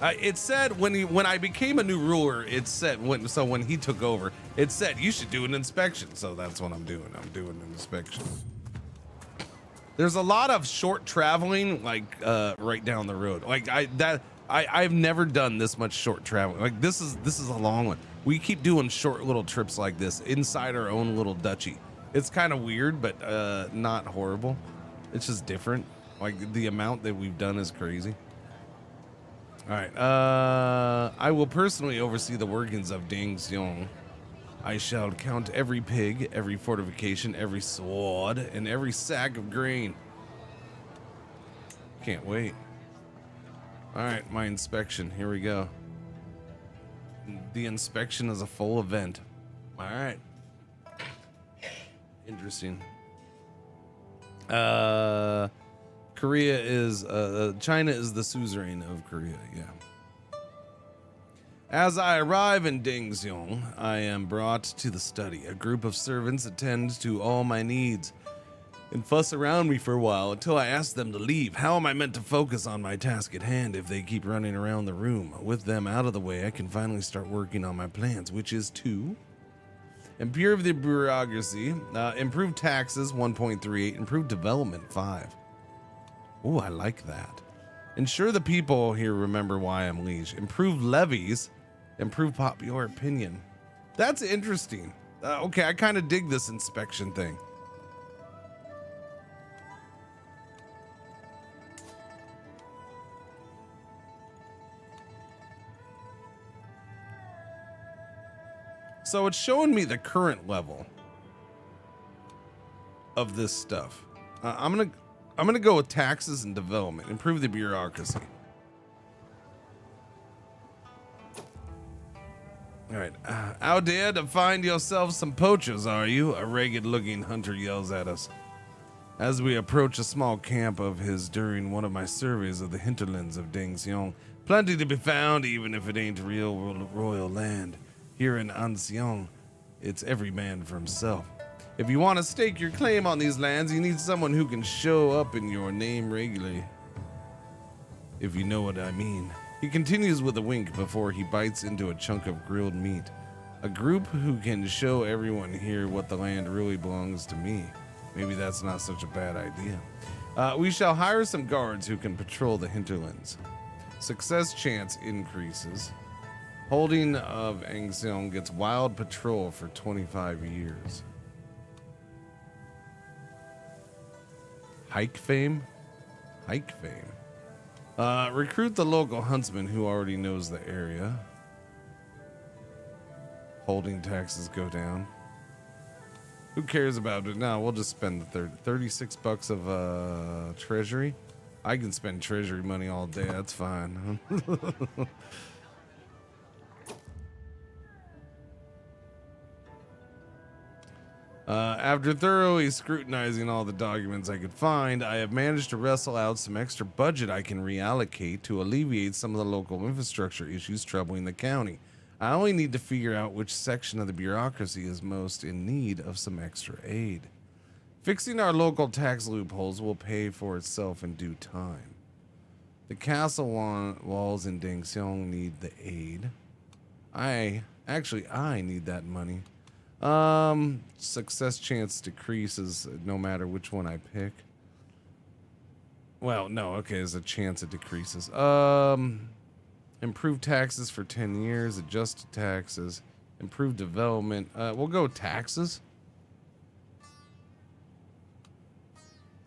It said when I became a new ruler, it said when he took over, it said you should do an inspection. So that's what I'm doing. I'm doing an inspection. There's a lot of short traveling, like right down the road. Like I've never done this much short traveling. Like this is a long one. We keep doing short little trips like this inside our own little duchy. It's kind of weird, but not horrible. It's just different. Like the amount that we've done is crazy. All right. I will personally oversee the workings of Ding Xiong. I shall count every pig, every fortification, every sword, and every sack of grain. Can't wait. Alright, my inspection. Here we go. The inspection is a full event. Alright. Interesting. Korea is, China is the suzerain of Korea, yeah. As I arrive in Dingxiong, I am brought to the study. A group of servants attend to all my needs and fuss around me for a while until I ask them to leave. How am I meant to focus on my task at hand if they keep running around the room? With them out of the way, I can finally start working on my plans, which is to improve the bureaucracy, improve taxes 1.38, improve development 5. Ooh, I like that. Ensure the people here remember why I'm liege. Improve levies, improve popular opinion. That's interesting. Okay, I kind of dig this inspection thing. So it's showing me the current level of this stuff. I'm gonna go with taxes and development. Improve the bureaucracy. All right, out there to find yourself some poachers, are you? A ragged-looking hunter yells at us as we approach a small camp of his during one of my surveys of the hinterlands of Dingxiong. Plenty to be found, even if it ain't real royal land. Here in Anxiong, it's every man for himself. If you want to stake your claim on these lands, you need someone who can show up in your name regularly. If you know what I mean. He continues with a wink before he bites into a chunk of grilled meat. A group who can show everyone here what the land really belongs to me. Maybe that's not such a bad idea. We shall hire some guards who can patrol the hinterlands. Success chance increases. Holding of Anxiong gets wild patrol for 25 years. Hike fame? Hike fame. Recruit the local huntsman who already knows the area. Holding taxes go down. Who cares about it? No, we'll just spend the 36 bucks of treasury. I can spend treasury money all day. That's fine. After thoroughly scrutinizing all the documents I could find, I have managed to wrestle out some extra budget I can reallocate to alleviate some of the local infrastructure issues troubling the county. I only need to figure out which section of the bureaucracy is most in need of some extra aid. Fixing our local tax loopholes will pay for itself in due time. The castle walls in Dingxiong need the aid. I need that money. Success chance decreases no matter which one I pick. Well, no, okay, there's a chance it decreases. Improve taxes for 10 years, adjust taxes, improve development. We'll go with taxes.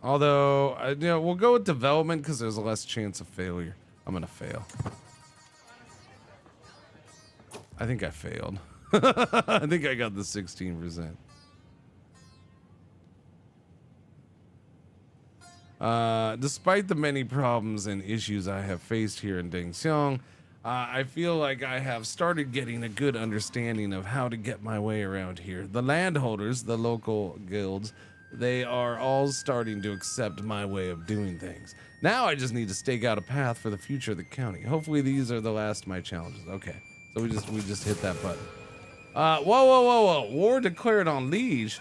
Although, we'll go with development because there's a less chance of failure. I'm gonna fail. I think I failed. I think I got the 16%. Despite the many problems and issues I have faced here in Dingxiong, I feel like I have started getting a good understanding of how to get my way around here. The landholders, the local guilds, they are all starting to accept my way of doing things. Now I just need to stake out a path for the future of the county. Hopefully these are the last of my challenges. Okay, so we just hit that button. Whoa. War declared on liege.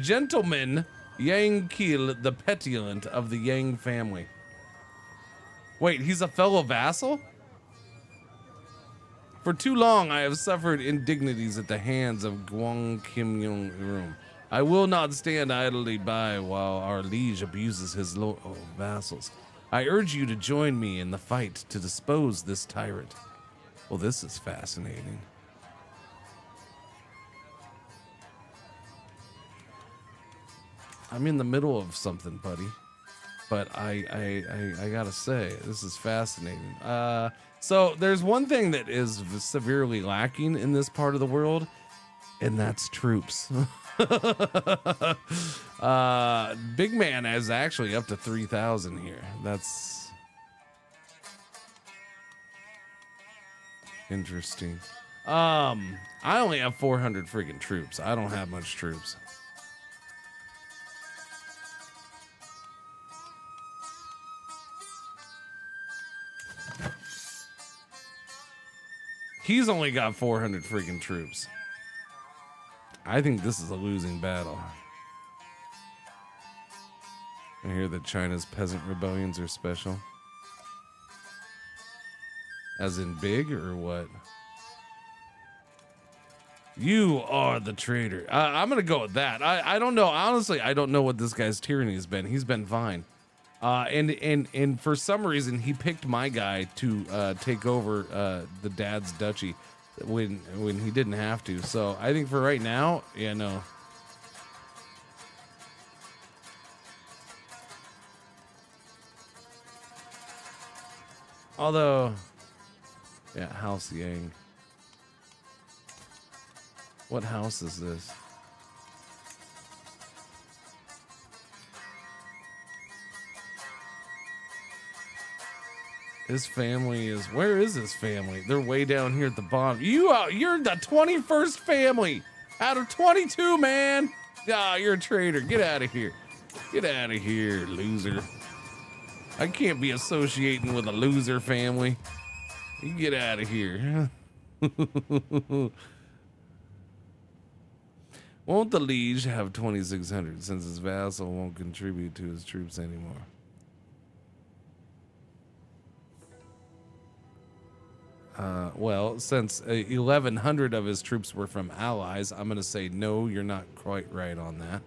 Gentleman Yang Kil, the petulant of the Yang family. Wait, he's a fellow vassal? For too long, I have suffered indignities at the hands of Guang Kim Yong Rum. I will not stand idly by while our liege abuses his loyal vassals. I urge you to join me in the fight to dispose this tyrant. Well, this is fascinating. I'm in the middle of something, buddy. but I gotta say, this is fascinating. So there's one thing that is severely lacking in this part of the world, and that's troops. Big man is actually up to 3,000 here. That's interesting. I only have 400 freaking troops. I don't have much troops. He's only got 400 freaking troops. I think this is a losing battle. I hear that China's peasant rebellions are special. As in big or what? You are the traitor. I'm going to go with that. I don't know. Honestly, I don't know what this guy's tyranny has been. He's been fine. And for some reason, he picked my guy to take over the dad's duchy when he didn't have to. So I think for right now, yeah, no. Although, yeah, House Yang. What house is this? His family is, where is his family? They're way down here at the bottom. You're the 21st family out of 22, man. Ah, you're a traitor. Get out of here. Get out of here, loser. I can't be associating with a loser family. You get out of here. Won't the liege have 2,600 since his vassal won't contribute to his troops anymore? Well, since 1,100 of his troops were from allies, I'm going to say no, you're not quite right on that.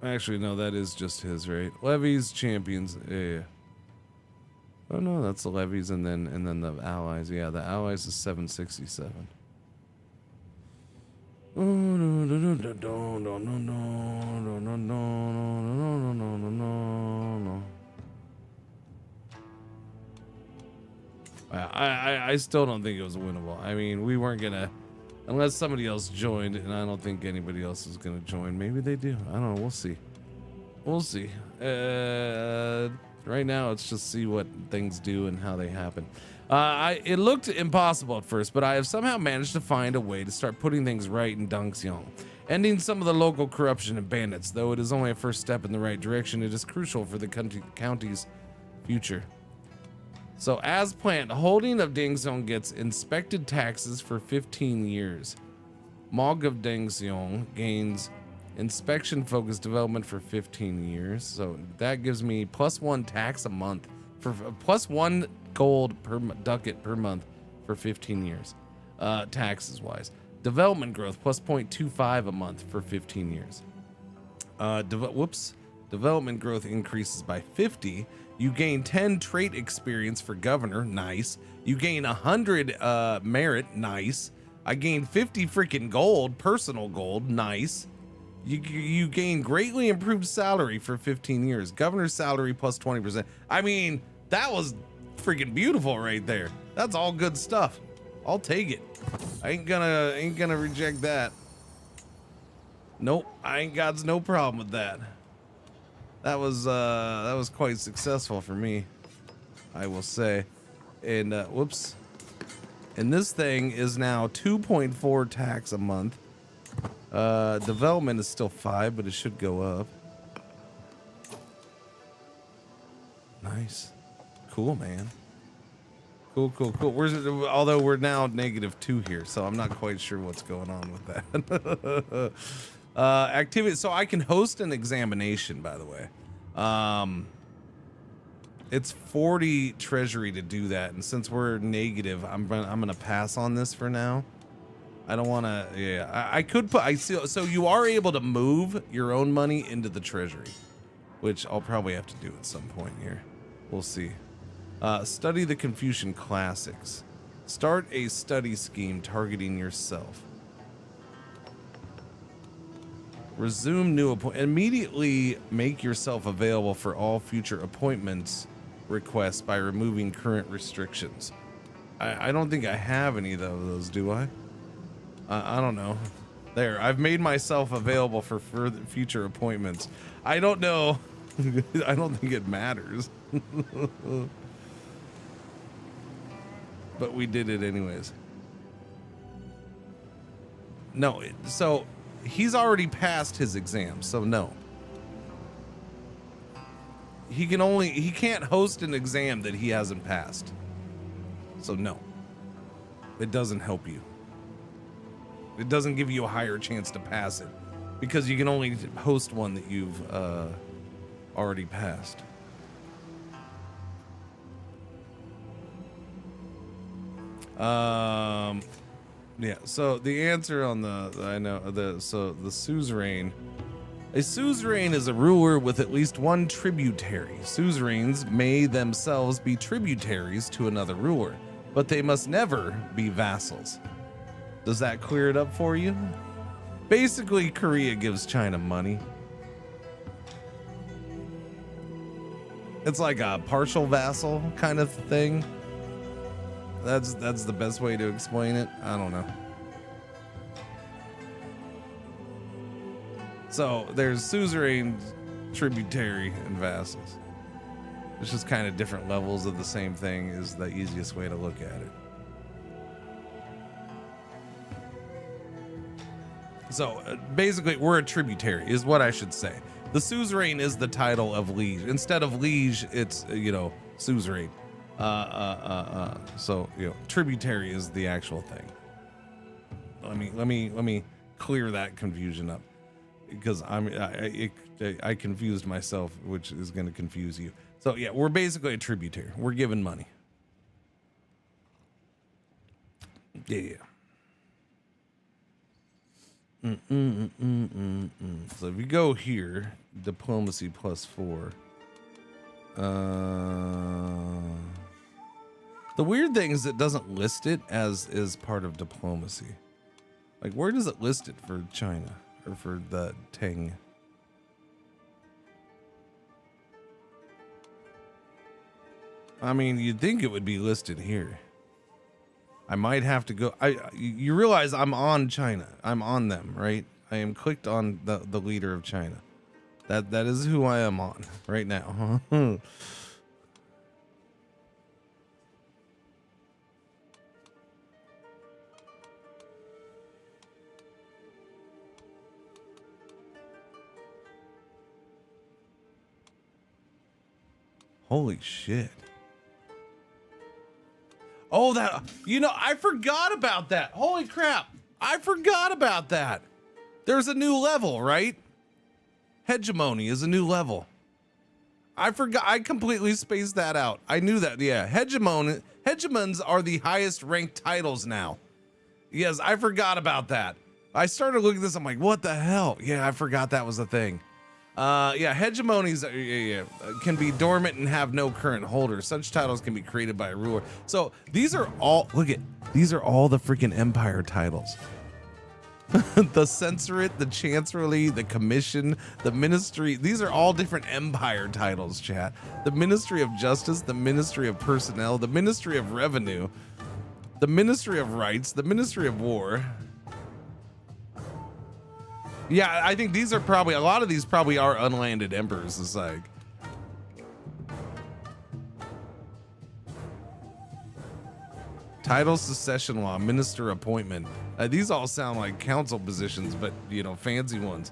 Actually, no, that is just his, right? Levies, champions, yeah. Oh no, that's the levies and then the allies. Yeah, the allies is 767. Oh, no. I still don't think it was winnable. I mean, we weren't gonna, unless somebody else joined, and I don't think anybody else is gonna join. Maybe they do. I don't know. We'll see. We'll see. Right now, it's just see what things do and how they happen. It looked impossible at first, but I have somehow managed to find a way to start putting things right in Dongxiang, ending some of the local corruption and bandits. Though it is only a first step in the right direction, it is crucial for the county's future. So, as planned, holding of Dongxiang gets inspected taxes for 15 years. Mog of Dongxiang gains inspection-focused development for 15 years. So that gives me +1 tax a month for +1 gold per ducat per month for 15 years. Taxes wise, development growth +0.25 a month for 15 years. Development growth increases by 50. You gain 10 trait experience for governor. Nice. You gain 100 merit. Nice. I gain 50 freaking gold, personal gold. Nice. You gain greatly improved salary for 15 years. Governor's salary +20%. I mean, that was freaking beautiful right there. That's all good stuff. I'll take it. I ain't gonna reject that. Nope, I ain't got no problem with that. That was quite successful for me, I will say. And whoops. And this thing is now 2.4 tax a month. Development is still 5, but it should go up. Nice. Cool, man. Cool. Although we're now -2 here, so I'm not quite sure what's going on with that. Activity. So I can host an examination, by the way. It's 40 treasury to do that, and since we're negative, I'm gonna pass on this for now. I don't want to. Yeah, I could put. I see. So you are able to move your own money into the treasury, which I'll probably have to do at some point here. We'll see. Study the Confucian classics. Start a study scheme targeting yourself. Resume new appointment. Immediately make yourself available for all future appointments requests by removing current restrictions. I don't think I have any of those, do I? I don't know. There, I've made myself available for further future appointments. I don't know. I don't think it matters. But we did it anyways. No, so he's already passed his exam, so no. He can't host an exam that he hasn't passed. So no. It doesn't help you. It doesn't give you a higher chance to pass it because you can only host one that you've already passed. Yeah, so the answer on the suzerain. A suzerain is a ruler with at least one tributary. Suzerains may themselves be tributaries to another ruler, but they must never be vassals. Does that clear it up for you? Basically, Korea gives China money. It's like a partial vassal kind of thing. That's the best way to explain it. I don't know. So there's suzerain, tributary, and vassals. It's just kind of different levels of the same thing is the easiest way to look at it. So basically, we're a tributary, is what I should say. The suzerain is the title of liege. Instead of liege, it's suzerain. So tributary is the actual thing. Let me clear that confusion up because I confused myself, which is going to confuse you. So yeah, we're basically a tributary. We're given money. Yeah. So if you go here, diplomacy +4. The weird thing is it doesn't list it as part of diplomacy. Like, where does it list it for China or for the Tang? I mean, you'd think it would be listed here. I might have to go. You realize I'm on China. I'm on them, right? I am clicked on the leader of China. That is who I am on right now. Holy shit. Oh, I forgot about that. Holy crap. I forgot about that. There's a new level, right? Hegemony is a new level. I forgot. I completely spaced that out. I knew that. Yeah. Hegemons are the highest ranked titles now. Yes, I forgot about that. I started looking at this. I'm like, what the hell? Yeah, I forgot that was a thing. Yeah, hegemonies can be dormant and have no current holders. Such titles can be created by a ruler. So these are all, these are all the freaking empire titles. The censorate, the chancellery, the commission, the ministry. These are all different empire titles, chat. The Ministry of Justice, the Ministry of Personnel, the Ministry of Revenue, the Ministry of Rights, the Ministry of War. Yeah, I think these are probably, a lot of these probably are unlanded emperors. It's like, title, succession law, minister appointment. These all sound like council positions, but fancy ones.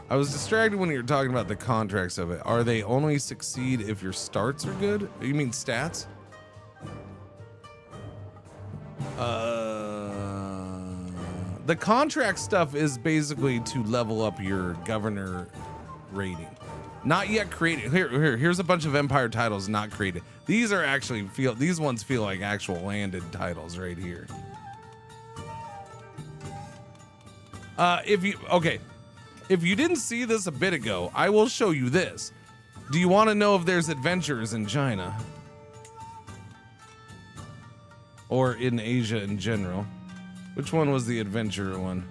I was distracted when you were talking about the contracts of it. Are they only succeed if your starts are good? You mean stats? The contract stuff is basically to level up your governor rating. Not yet created. Here's a bunch of empire titles not created. These are actually these ones feel like actual landed titles right here. If you didn't see this a bit ago, I will show you this. Do you want to know if there's adventures in China? Or in Asia in general? Which one was the adventure one?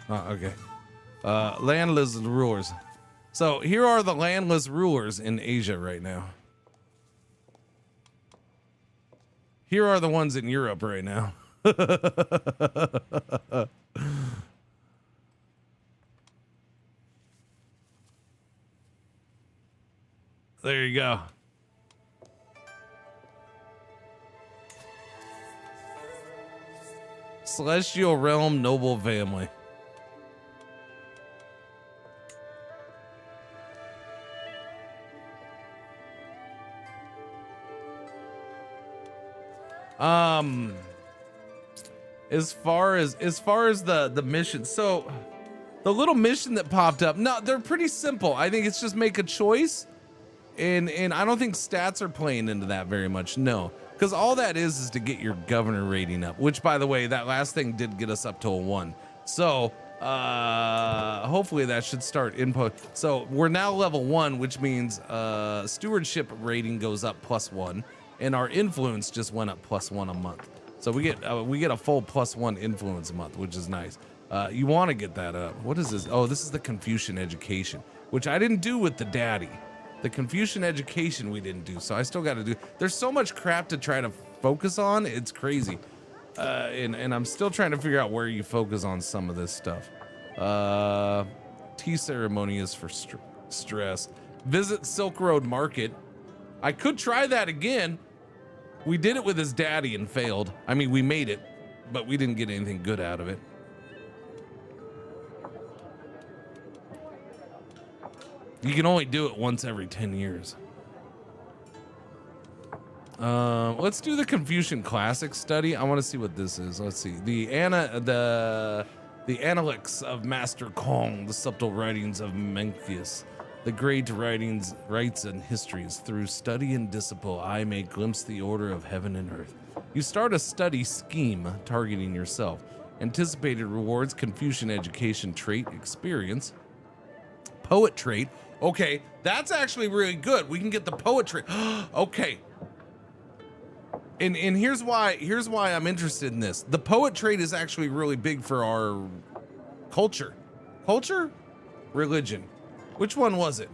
Oh, okay. Landless rulers. So here are the landless rulers in Asia right now. Here are the ones in Europe right now. There you go. Celestial Realm Noble Family. As far as the mission, so the little mission that popped up, no, they're pretty simple. I think it's just make a choice, and I don't think stats are playing into that very much. No, because all that is to get your governor rating up, which, by the way, that last thing did get us up to a 1. So hopefully that should start input. So we're now level 1, which means stewardship rating goes up +1, and our influence just went up +1 a month. So we get a full +1 influence a month, which is nice. You want to get that up. What is this? Oh, this is the Confucian education, which I didn't do with the daddy. The Confucian education we didn't do, so I still got to do. There's so much crap to try to focus on. It's crazy. And I'm still trying to figure out where you focus on some of this stuff. Tea ceremony is for stress. Visit Silk Road Market. I could try that again. We did it with his daddy and failed. I mean, we made it, but we didn't get anything good out of it. You can only do it once every 10 years. Let's do the Confucian Classic study. I want to see what this is. Let's see. The Analects of Master Kong, the subtle writings of Mencius. The great writings, rites, and histories. Through study and disciple, I may glimpse the order of heaven and earth. You start a study scheme targeting yourself. Anticipated rewards, Confucian education trait, experience. Poet trait. Okay, that's actually really good. We can get the poet trait. Okay. And here's why I'm interested in this. The poet trait is actually really big for our culture. Culture? Religion. Which one was it?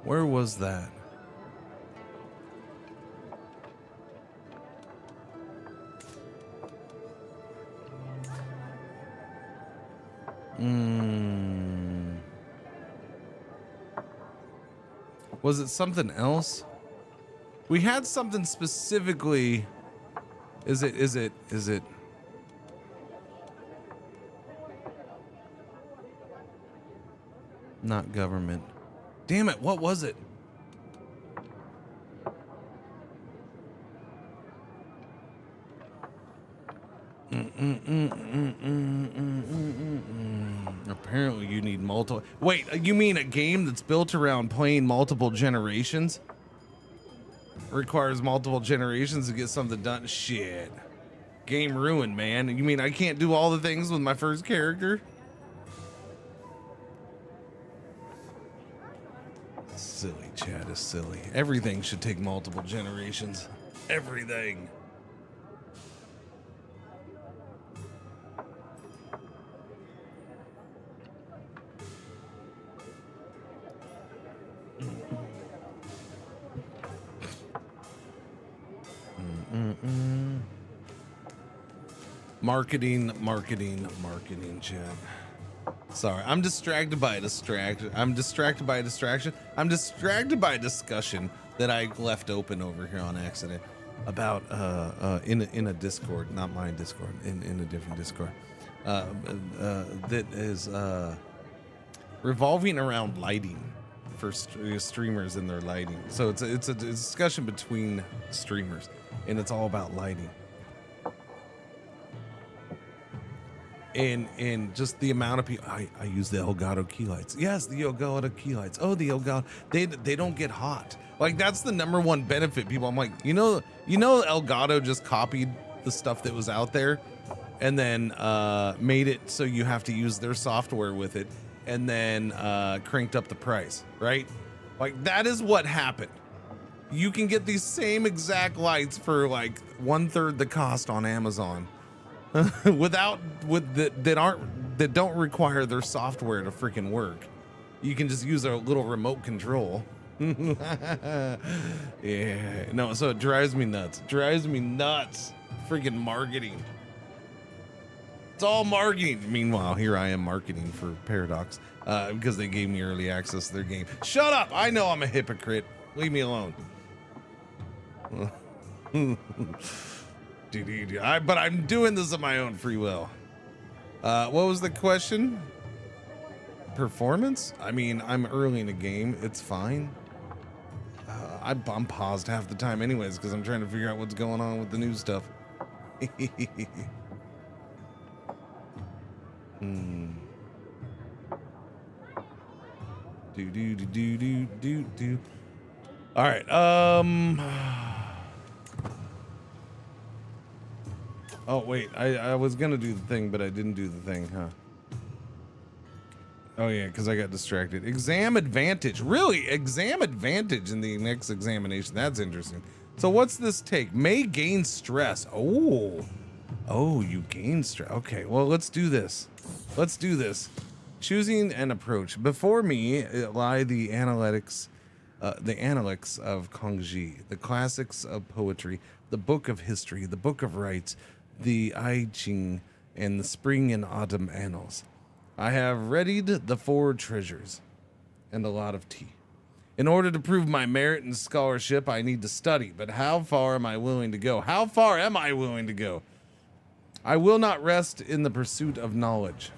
Where was that? Was it something else? We had something specifically. Is it? Not government. Damn it, what was it? Apparently you need multiple. Wait, you mean a game that's built around playing multiple generations? Requires multiple generations to get something done? Shit. Game ruined, man. You mean I can't do all the things with my first character? Silly, chat is silly. Everything should take multiple generations. Everything. Marketing, chat. Sorry, I'm distracted by a distraction. I'm distracted by a discussion that I left open over here on accident. about in a Discord, not my Discord, in a different Discord, that is revolving around lighting for streamers and their lighting. So it's a discussion between streamers, and it's all about lighting. And just the amount of people, I use the Elgato key lights. Yes, the Elgato key lights. Oh, the Elgato, they don't get hot. Like, that's the number one benefit, people. I'm like, you know, Elgato just copied the stuff that was out there and then made it so you have to use their software with it, and then cranked up the price, right? Like, that is what happened. You can get these same exact lights for like 1/3 the cost on Amazon. that don't require their software to freaking work. You can just use a little remote control. Yeah, no, so it drives me nuts. Freaking marketing. It's all marketing. Meanwhile, here I am marketing for Paradox because they gave me early access to their game. Shut up! I know I'm a hypocrite. Leave me alone. But I'm doing this of my own free will. What was the question? Performance? I mean, I'm early in the game. It's fine. I'm paused half the time anyways because I'm trying to figure out what's going on with the new stuff. All right. Oh, wait, I was gonna do the thing, but I didn't do the thing, huh? Oh, yeah, because I got distracted. Exam advantage. Really? Exam advantage in the next examination. That's interesting. So what's this take? May gain stress. Oh. Oh, you gain stress. Okay, well, let's do this. Let's do this. Choosing an approach. Before me lie the analytics of Kongji, the classics of poetry, the book of history, the book of rites, the I Ching, and the spring and autumn annals. I have readied the 4 treasures and a lot of tea. In order to prove my merit and scholarship, I need to study, but how far am I willing to go? How far am I willing to go? I will not rest in the pursuit of knowledge.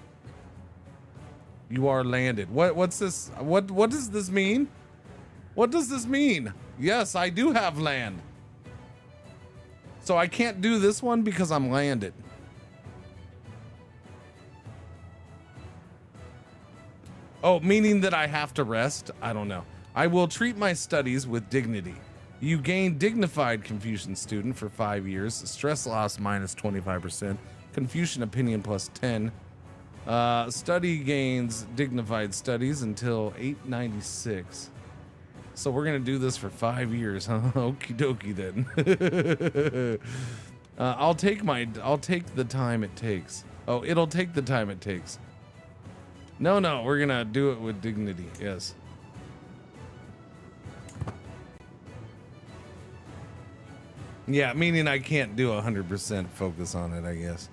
You are landed. What's this? What does this mean? What does this mean? Yes, I do have land. So I can't do this one because I'm landed. Oh, meaning that I have to rest? I don't know. I will treat my studies with dignity. You gain dignified Confucian student for 5 years. Stress loss minus 25%. Confucian opinion plus 10. Study gains dignified studies until 896. So we're gonna do this for 5 years, huh? Okie dokie then. I'll take the time it takes. Oh, it'll take the time it takes. No, we're gonna do it with dignity. Yes. Yeah, meaning I can't do 100% focus on it, I guess.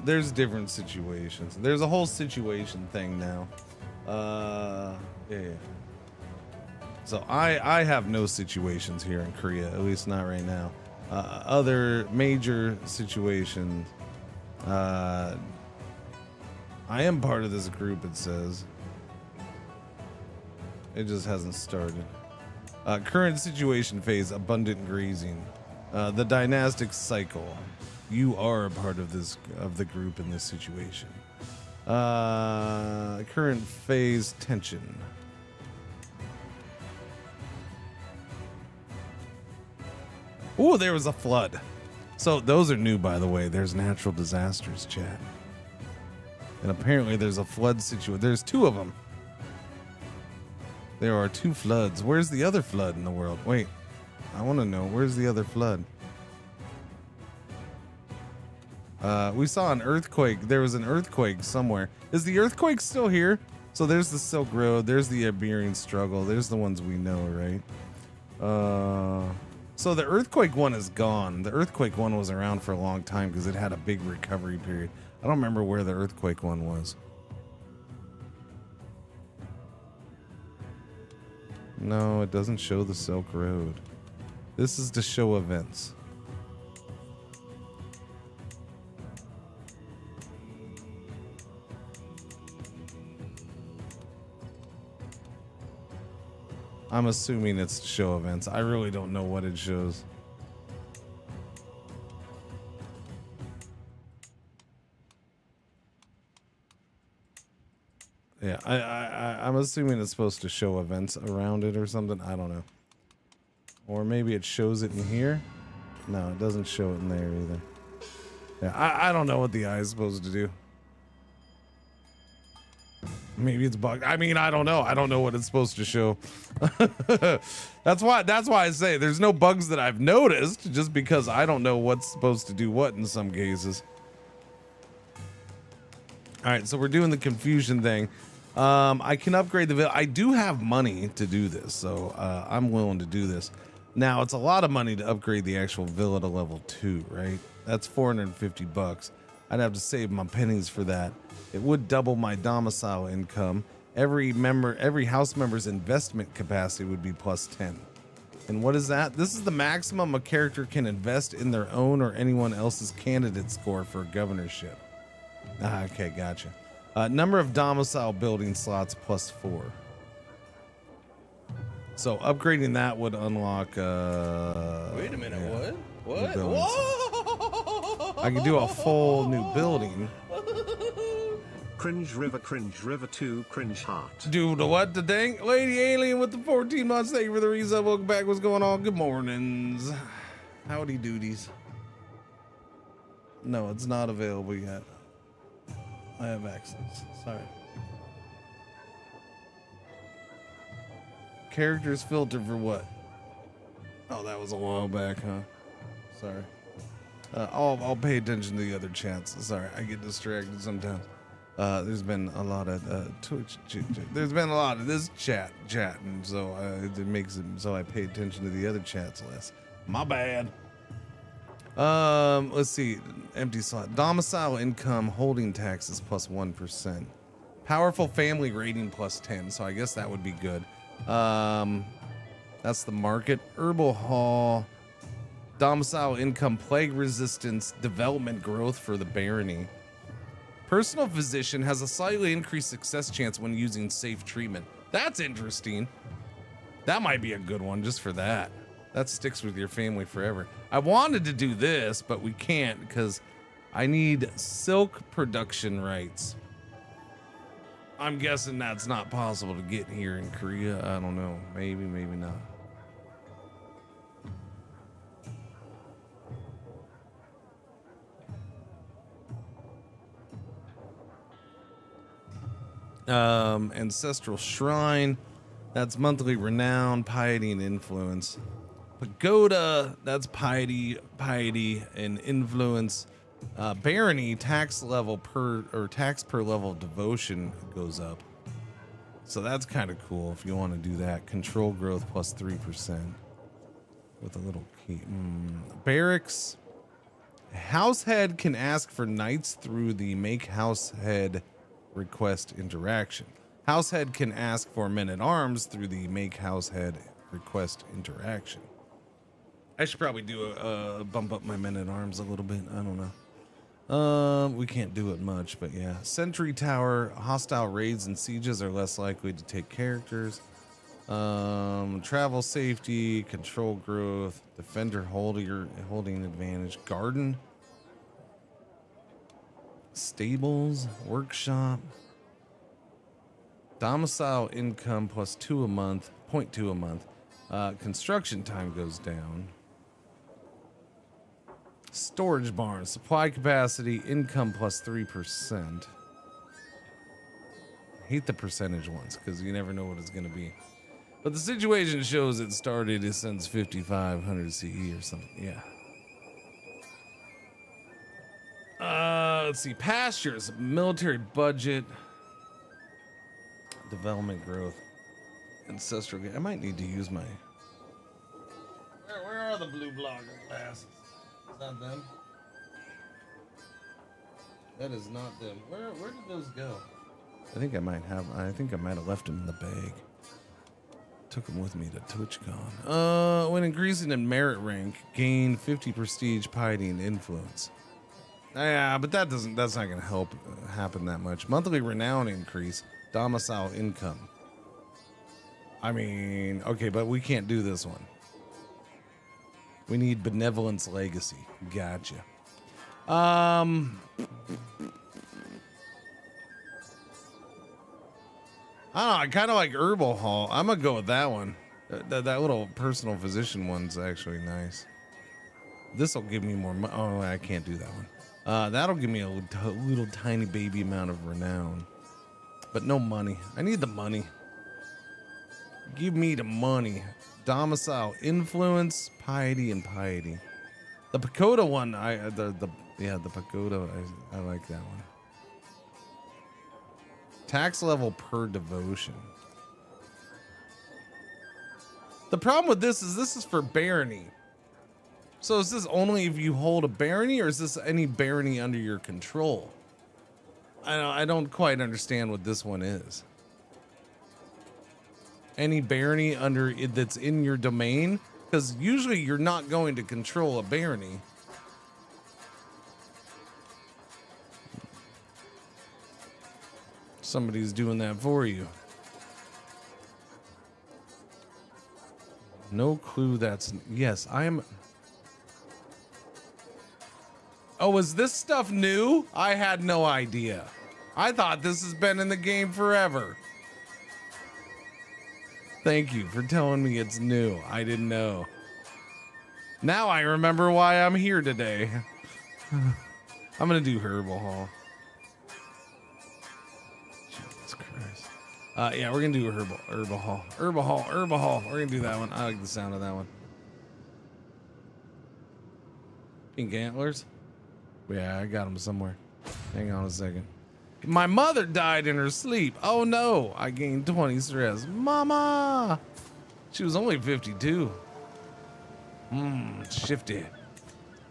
There's different situations. There's a whole situation thing now. Yeah. So I have no situations here in Korea, at least not right now. Other major situations. I am part of this group, it says. It just hasn't started. Current situation phase, abundant grazing. The dynastic cycle. You are a part of the group in this situation. Current phase, tension. Oh, there was a flood. So those are new, by the way. There's natural disasters, chat. And apparently there's a flood situation. There's 2 of them. There are 2 floods. Where's the other flood in the world? Wait, I want to know. Where's the other flood? We saw an earthquake. There was an earthquake somewhere. Is the earthquake still here? So there's the Silk Road. There's the Iberian struggle. There's the ones we know, right? So the earthquake one is gone. The earthquake one was around for a long time because it had a big recovery period. I don't remember where the earthquake one was. No, it doesn't show the Silk Road. This is to show events. I'm assuming it's to show events. I really don't know what it shows. Yeah, I'm assuming it's supposed to show events around it or something. I don't know. Or maybe it shows it in here. No, it doesn't show it in there either. Yeah, I don't know what the eye is supposed to do. Maybe it's bugged. I mean, I don't know. I don't know what it's supposed to show. That's why I say there's no bugs that I've noticed, just because I don't know what's supposed to do what in some cases. All right, so we're doing the confusion thing. I can upgrade the villa. I do have money to do this, so I'm willing to do this. Now, it's a lot of money to upgrade the actual villa to level 2, right? That's 450 bucks. I'd have to save my pennies for that. It would double my domicile income. Every house member's investment capacity would be plus 10. And what is that? This is the maximum a character can invest in their own or anyone else's candidate score for a governorship. Ah, okay, gotcha. Number of domicile building slots plus 4. So upgrading that would unlock. Wait a minute, yeah, what? Whoa! I could do a full new building. Cringe River 2, Cringe Heart. Dude, what the dang? Lady Alien with the 14 months. Thank you for the resub. Welcome back. What's going on? Good mornings. Howdy doodies. No, it's not available yet. I have access. Sorry. Characters filter for what? Oh, that was a while back, huh? Sorry. I'll pay attention to the other chats. Sorry, I get distracted sometimes. There's been a lot of Twitch. There's been a lot of this chatting, so it makes it so I pay attention to the other chats less. My bad. Let's see. Empty slot. Domicile income holding taxes plus 1%. Powerful family rating plus 10. So I guess that would be good. That's the market. Herbal hall. Domicile income, plague resistance, development growth for the barony. Personal physician has a slightly increased success chance when using safe treatment. That's interesting. That might be a good one just for that. That sticks with your family forever. I wanted to do this, but we can't because I need silk production rights. I'm guessing that's not possible to get here in Korea. I don't know. Maybe, maybe not. Ancestral shrine, that's monthly renown, piety, and influence. Pagoda, that's piety and influence. Barony, tax per level of devotion goes up. So that's kind of cool if you want to do that. Control growth plus 3% with a little key. Barracks. Househead can ask for knights through the make househead request interaction. Househead can ask for men-at-arms through the make househead request interaction. I should probably do a bump up my men-at-arms a little bit. I don't know. We can't do it much, but yeah. Sentry tower, hostile raids and sieges are less likely to take characters. Travel safety, control growth, defender holding advantage, garden, stables, workshop, domicile income plus 2 a month, 0.2 a month. Construction time goes down. Storage barn, supply capacity, income plus 3%. I hate the percentage ones because you never know what it's going to be. But the situation shows it started since 5500 CE or something. Yeah. Let's see. Pastures, military budget, development growth, ancestral. I might need to use my. Where are the blue blogger glasses? Is that them? That is not them. Where did those go? I think I might have left them in the bag. Took them with me to TwitchCon. When increasing in merit rank, gain 50 prestige, piety, and influence. Yeah, but that's not gonna help happen that much. Monthly renown increase, domicile income. I mean, okay, but we can't do this one. We need benevolence legacy. Gotcha. I don't know, I kind of like Herbal Hall. I'm gonna go with that one. That little personal physician one's actually nice. This will give me more money. Oh, I can't do that one. That'll give me a little tiny baby amount of renown, but no money. I need the money. Give me the money. Domicile, influence, piety, and piety. The pagoda one, the pagoda. I like that one. Tax level per devotion. The problem with this is for barony. So is this only if you hold a barony, or is this any barony under your control? I don't quite understand what this one is. Any barony under it that's in your domain, because usually you're not going to control a barony. Somebody's doing that for you. No clue that's... Yes, I am... Oh, is this stuff new? I had no idea. I thought this has been in the game forever. Thank you for telling me it's new. I didn't know. Now I remember why I'm here today. I'm gonna do Herbal Hall. Jesus Christ. Yeah, we're gonna do Herbal Hall. Herbal Hall. We're gonna do that one. I like the sound of that one. Pink antlers? Yeah, I got them somewhere. Hang on a second. My mother died in her sleep. Oh no, I gained 20 stress. Mama! She was only 52. Shifty.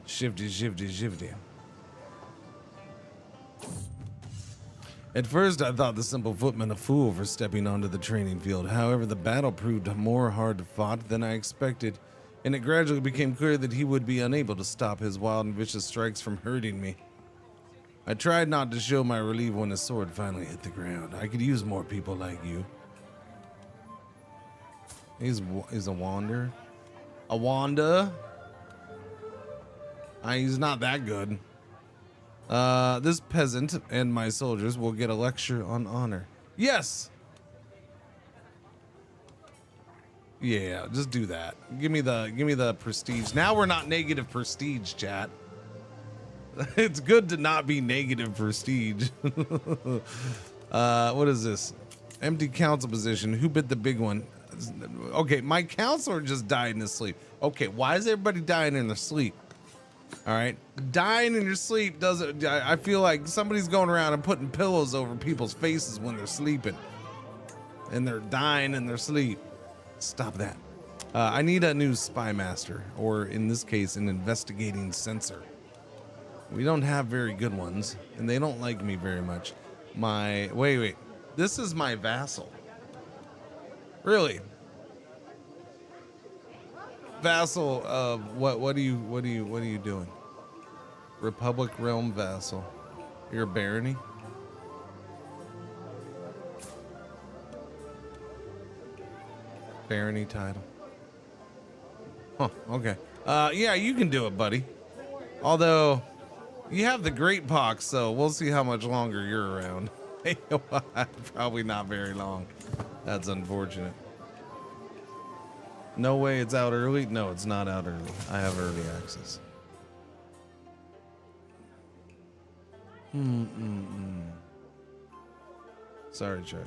Shifty. At first, I thought the simple footman a fool for stepping onto the training field. However, the battle proved more hard fought than I expected, and it gradually became clear that he would be unable to stop his wild and vicious strikes from hurting me. I tried not to show my relief when his sword finally hit the ground. I could use more people like you. He's a wander. A Wanda? He's not that good. This peasant and my soldiers will get a lecture on honor. Yes! Yeah, just do that. Give me the prestige. Now we're not negative prestige, chat. It's good to not be negative prestige. What is this? Empty council position. Who bit the big one? Okay, my counselor just died in his sleep. Okay, why is everybody dying in their sleep? All right, dying in your sleep doesn't. I feel like somebody's going around and putting pillows over people's faces when they're sleeping, and they're dying in their sleep. Stop that. I need a new spy master, or in this case, an investigating censor. We don't have very good ones, and they don't like me very much. Wait. This is my vassal. Really? Vassal of what are you doing? Republic realm vassal. You're a barony? Barony title. Huh, okay. Yeah, you can do it, buddy. Although you have the great pox, so we'll see how much longer you're around. Probably not very long. That's unfortunate. No way it's out early? No, it's not out early. I have early access. Sorry, Charles.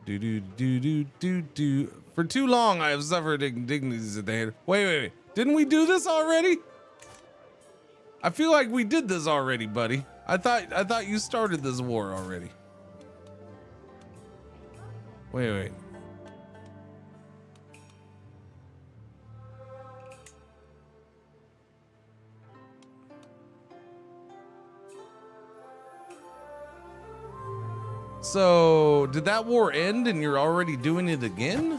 Do. For too long, I have suffered indignities at the hand. Wait. Didn't we do this already? I feel like we did this already, buddy. I thought you started this war already. Wait. So, did that war end and you're already doing it again?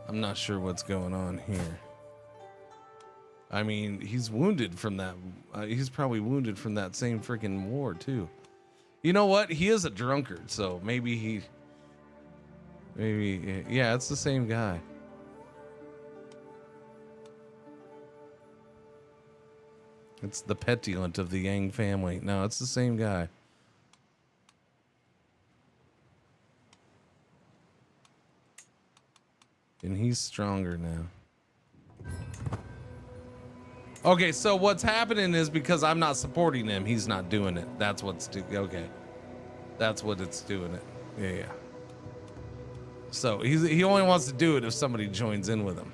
I'm not sure what's going on here. I mean, he's wounded from that. He's probably wounded from that same freaking war, too. You know what? He is a drunkard, so maybe yeah, it's the same guy. It's the petulant of the Yang family. No, it's the same guy. And he's stronger now. Okay, so what's happening is because I'm not supporting him, he's not doing it. That's what's okay. That's what it's doing it. Yeah. So he only wants to do it if somebody joins in with him,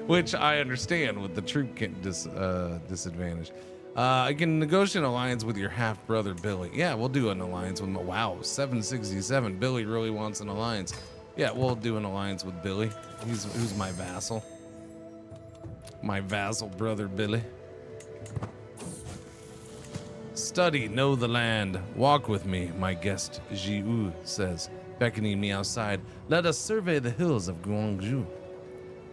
which I understand with the troop disadvantage. I can negotiate an alliance with your half brother Billy. Yeah, we'll do an alliance with him. Wow, 767. Billy really wants an alliance. Yeah, we'll do an alliance with Billy. Who's my vassal. My vassal brother Billy. Study, know the land. Walk with me, my guest Jiu says, beckoning me outside. Let us survey the hills of Guangzhou.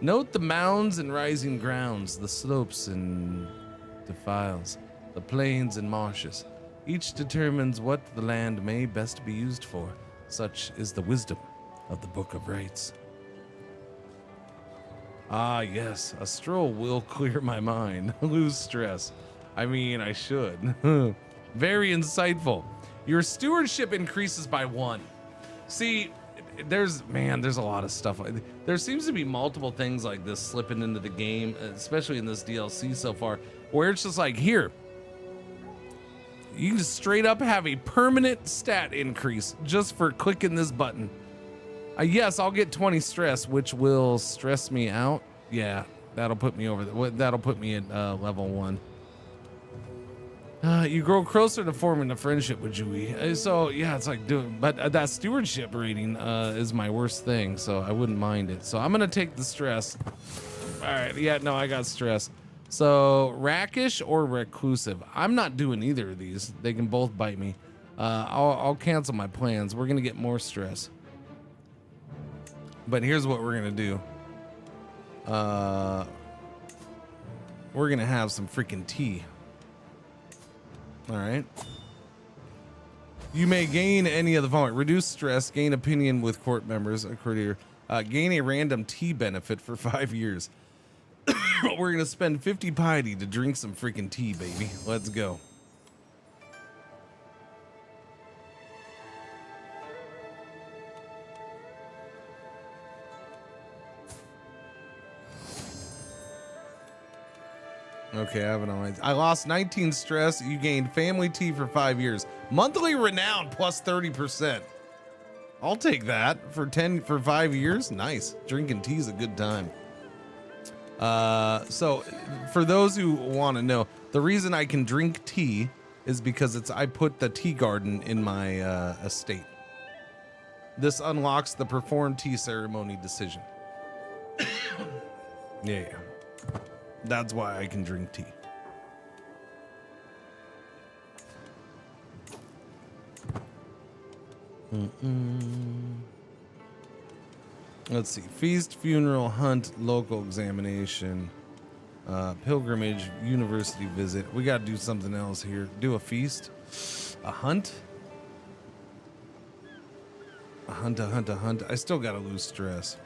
Note the mounds and rising grounds, the slopes and defiles, the plains and marshes. Each determines what the land may best be used for. Such is the wisdom of the Book of Rites. Ah, yes, a stroll will clear my mind. Lose stress. I mean, I should. Very insightful. Your stewardship increases by 1. See, there's a lot of stuff. There seems to be multiple things like this slipping into the game, especially in this DLC so far, where it's just like, here, you can just straight up have a permanent stat increase just for clicking this button. Yes, I'll get 20 stress, which will stress me out. Yeah, that'll put me over. That'll put me at level 1. You grow closer to forming a friendship with Jui. So yeah, it's like but that stewardship rating is my worst thing, so I wouldn't mind it. So I'm gonna take the stress. All right, yeah, no, I got stress. So rakish or reclusive. I'm not doing either of these. They can both bite me. I'll cancel my plans. We're gonna get more stress. But here's what we're gonna do. We're gonna have some freaking tea. All right. You may gain any of the following: reduce stress, gain opinion with court members, a courtier, gain a random tea benefit for 5 years. We're gonna spend 50 piety to drink some freaking tea, baby. Let's go. Okay, I have an alliance. I lost 19 stress. You gained family tea for 5 years. Monthly renown plus 30%. I'll take that for 5 years. Nice. Drinking tea is a good time. So for those who want to know, the reason I can drink tea is because I put the tea garden in my estate. This unlocks the perform tea ceremony decision. Yeah. That's why I can drink tea. Let's see. Feast, funeral, hunt, local examination, pilgrimage, university visit. We got to do something else here. Do a feast, a hunt, a hunt. I still got to lose stress.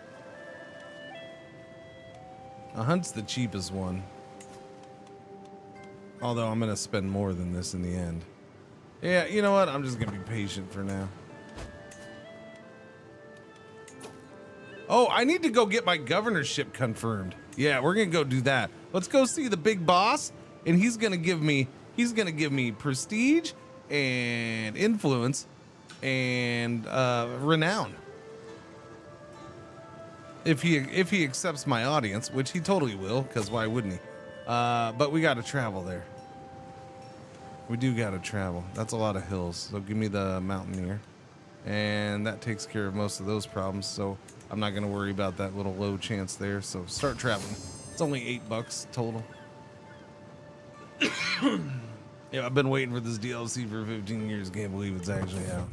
A hunt's the cheapest one. Although I'm going to spend more than this in the end. Yeah, you know what? I'm just going to be patient for now. Oh, I need to go get my governorship confirmed. Yeah, we're going to go do that. Let's go see the big boss, and he's going to give me prestige and influence and renown. If he accepts my audience, which he totally will, because why wouldn't he? But we got to travel there. We do got to travel. That's a lot of hills. So give me the mountaineer, and that takes care of most of those problems. So I'm not going to worry about that little low chance there. So start traveling. It's only $8 total. Yeah, I've been waiting for this DLC for 15 years. Can't believe it's actually out.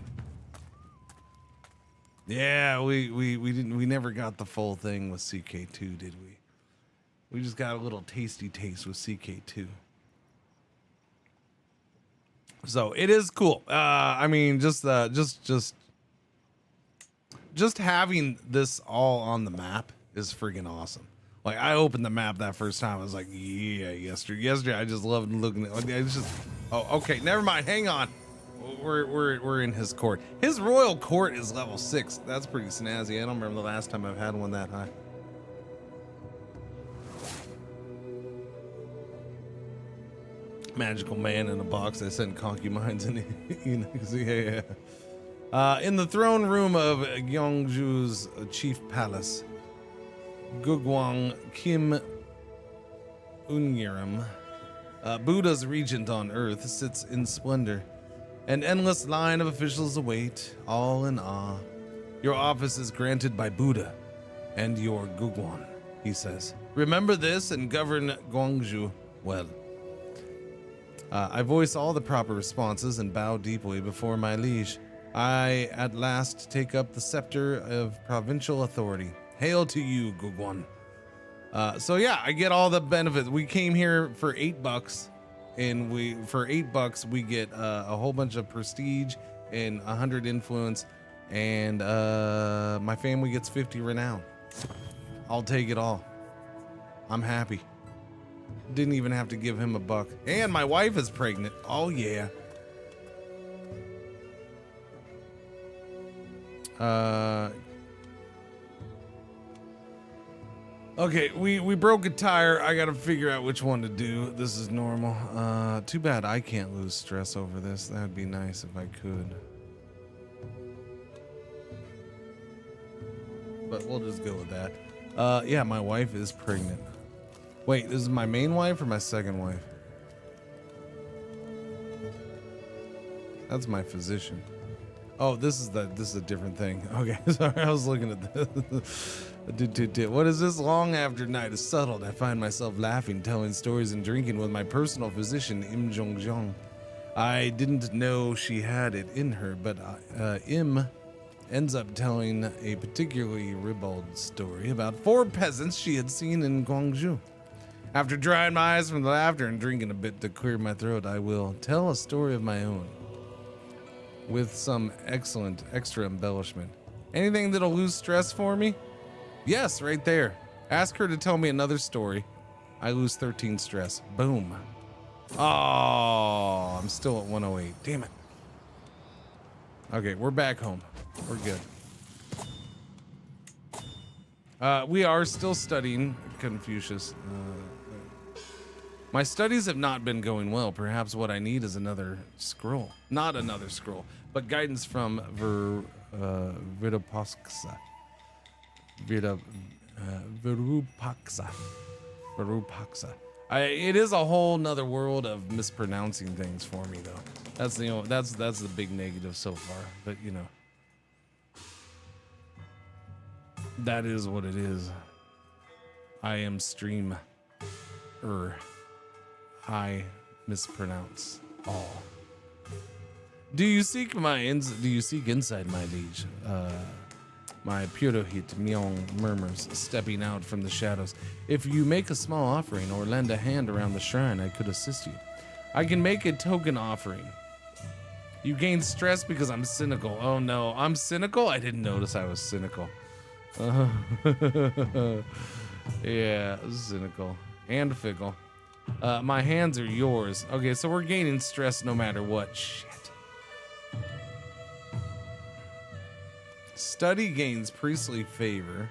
Yeah, we never got the full thing with CK2, did we? We just got a little tasty taste with CK2. So it is cool. I mean, just having this all on the map is freaking awesome. Like, I opened the map that first time. I was like, yeah, yesterday I just loved looking at it. It's just, oh, okay, never mind. Hang on. We're in his court. His royal court is level 6. That's pretty snazzy. I don't remember the last time I've had one that high. Magical man in a box. I sent concubines in. Yeah. In the throne room of Gyeongju's chief palace, Gugwang Kim Unyeram, Buddha's regent on earth, sits in splendor. An endless line of officials await, all in awe. Your office is granted by Buddha and your Gugwang, he says. Remember this and govern Gwangju well. I voice all the proper responses and bow deeply before my liege. I at last take up the scepter of provincial authority. Hail to you, Gugwang. So yeah, I get all the benefits. We came here for $8, and for $8 we get a whole bunch of prestige and 100 influence, and my family gets 50 renown. I'll take it all. I'm happy. Didn't even have to give him $1. And my wife is pregnant. Oh yeah. Okay, we broke a tire. I gotta figure out which one to do. This is normal. Too bad I can't lose stress over this. That'd be nice if I could. But we'll just go with that. Yeah, my wife is pregnant. Wait, this is my main wife or my second wife? That's my physician. Oh, this is a different thing. Okay, sorry, I was looking at this. What is this? Long after night is settled, I find myself laughing, telling stories and drinking with my personal physician, Im Jong-jong. I didn't know she had it in her, but Im ends up telling a particularly ribald story about 4 peasants she had seen in Gwangju. After drying my eyes from the laughter and drinking a bit to clear my throat, I will tell a story of my own, with some excellent extra embellishment. Anything that'll lose stress for me? Yes, right there. Ask her to tell me another story. I lose 13 stress. Boom. Oh, I'm still at 108. Damn it. Okay, we're back home. We're good. We are still studying Confucius. My studies have not been going well. Perhaps what I need is another scroll. Not another scroll, but guidance from Virupaksha. Virupaksha. It is a whole nother world of mispronouncing things for me, though. That's the big negative so far. But you know, that is what it is. I am stream. I mispronounce all. Do you seek insight, my liege? My Purohit Myong murmurs, stepping out from the shadows. If you make a small offering or lend a hand around the shrine, I could assist you. I can make a token offering. You gain stress because I'm cynical. Oh no, I'm cynical? I didn't notice I was cynical. Yeah, cynical and fickle. My hands are yours. Okay, so we're gaining stress no matter what. Shit. Study gains priestly favor.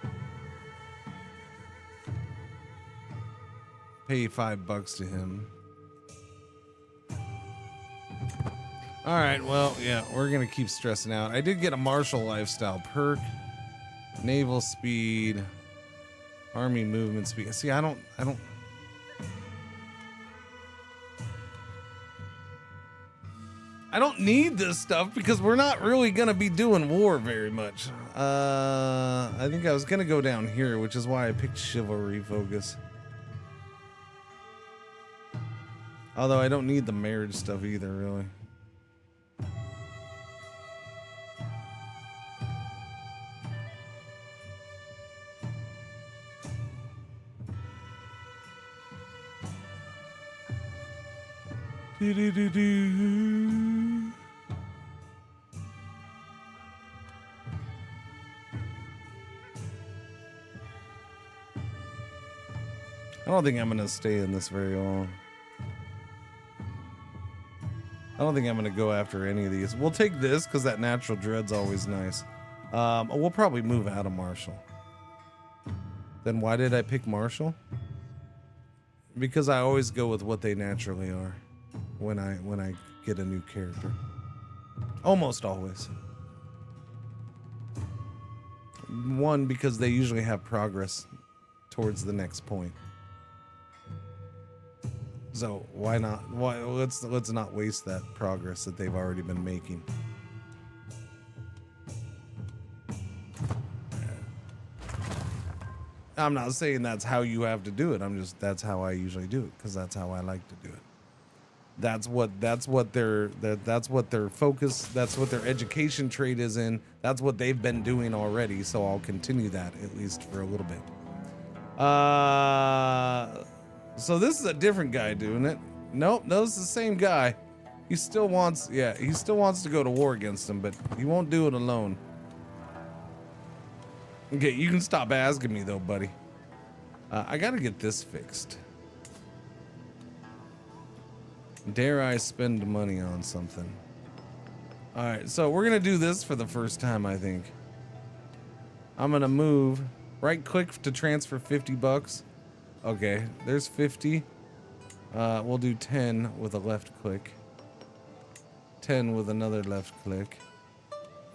Pay $5 to him. All right, well, yeah, we're gonna keep stressing out. I did get a martial lifestyle perk, naval speed, army movement speed. See, I don't need this stuff because we're not really gonna be doing war very much. I think I was gonna go down here, which is why I picked chivalry focus. Although I don't need the marriage stuff either, really. Do-do-do-do. I don't think I'm gonna stay in this very long. I don't think I'm gonna go after any of these. We'll take this because that natural dread's always nice. We'll probably move out of Marshall. Then why did I pick Marshall? Because I always go with what they naturally are when I get a new character. Almost always. One, because they usually have progress towards the next point. So why not? Let's not waste that progress that they've already been making. I'm not saying that's how you have to do it. That's how I usually do it because that's how I like to do it. That's what their focus, that's what their education trait is in. That's what they've been doing already. So I'll continue that at least for a little bit. So this is a different guy doing it. Nope, no, it's the same guy. He still wants to go to war against him, but he won't do it alone. Okay, you can stop asking me though, buddy. I gotta get this fixed. Dare I spend money on something? All right, so we're gonna do this for the first time, I think. I'm gonna move, right click to transfer 50 bucks. Okay, there's 50. We'll do 10 with a left click. 10 with another left click.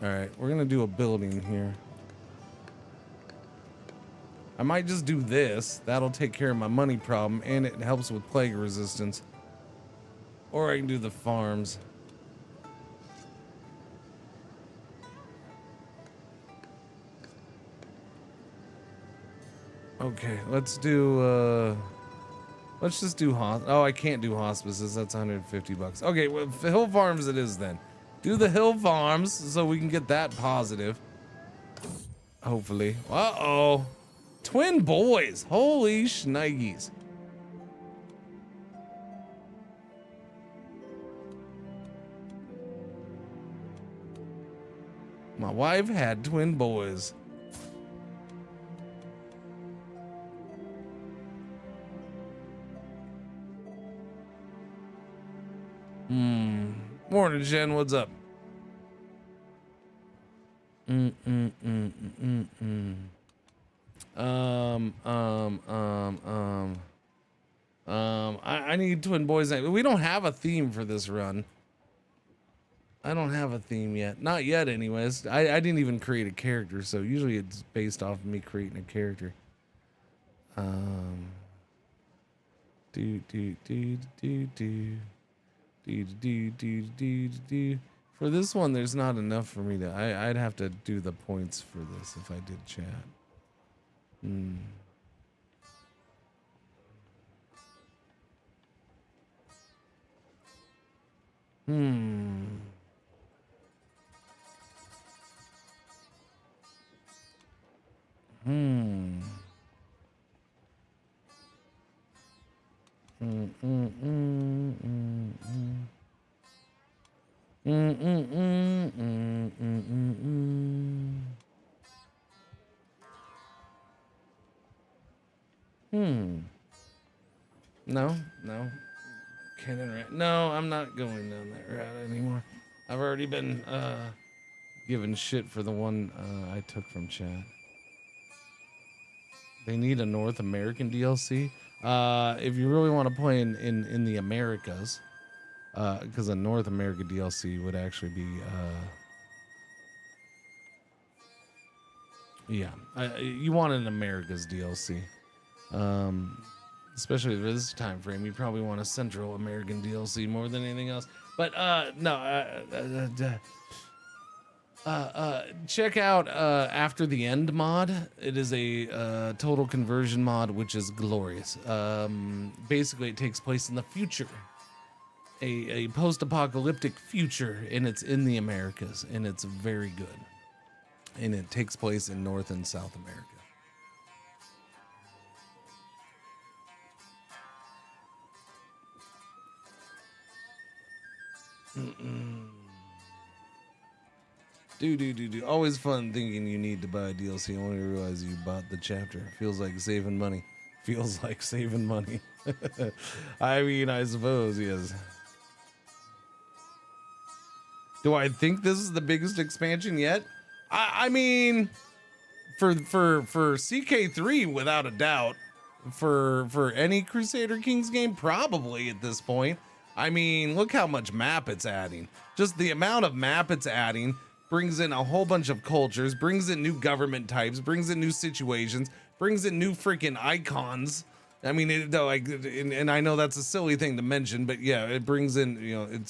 All right, we're gonna do a building here. I might just do this. That'll take care of my money problem, and it helps with plague resistance. Or I can do the farms. Okay, let's do, let's just do oh, I can't do hospices. That's 150 bucks. Okay, well, hill farms it is then. Do the hill farms so we can get that positive. Hopefully. Uh-oh. Twin boys. Holy shnikes. My wife had twin boys. Morning, Jen. What's up? I need twin boys. We don't have a theme for this run. I don't have a theme yet. Not yet, anyways. I didn't even create a character, so usually it's based off of me creating a character. For this one, there's not enough for me to. I'd have to do the points for this if I did chat. No. No, I'm not going down that route anymore. I've already been given shit for the one I took from chat. They need a North American DLC. If you really want to play in the Americas, because a North America DLC would actually be you want an Americas DLC. Especially for this time frame, you probably want a Central American DLC more than anything else. But check out After the End mod. It is a total conversion mod, which is glorious. Basically, it takes place in the future, a post-apocalyptic future, and it's in the Americas, and it's very good. And it takes place in North and South America. Do. Always fun thinking you need to buy DLC only to realize you bought the chapter. Feels like saving money. Feels like saving money. I mean, I suppose, yes. Do I think this is the biggest expansion yet? I mean, for CK3, without a doubt. For any Crusader Kings game, probably at this point. I mean, look how much map it's adding. Just the amount of map it's adding brings in a whole bunch of cultures, brings in new government types, brings in new situations, brings in new freaking icons. I mean, and I know that's a silly thing to mention, but yeah, it brings in, you know, it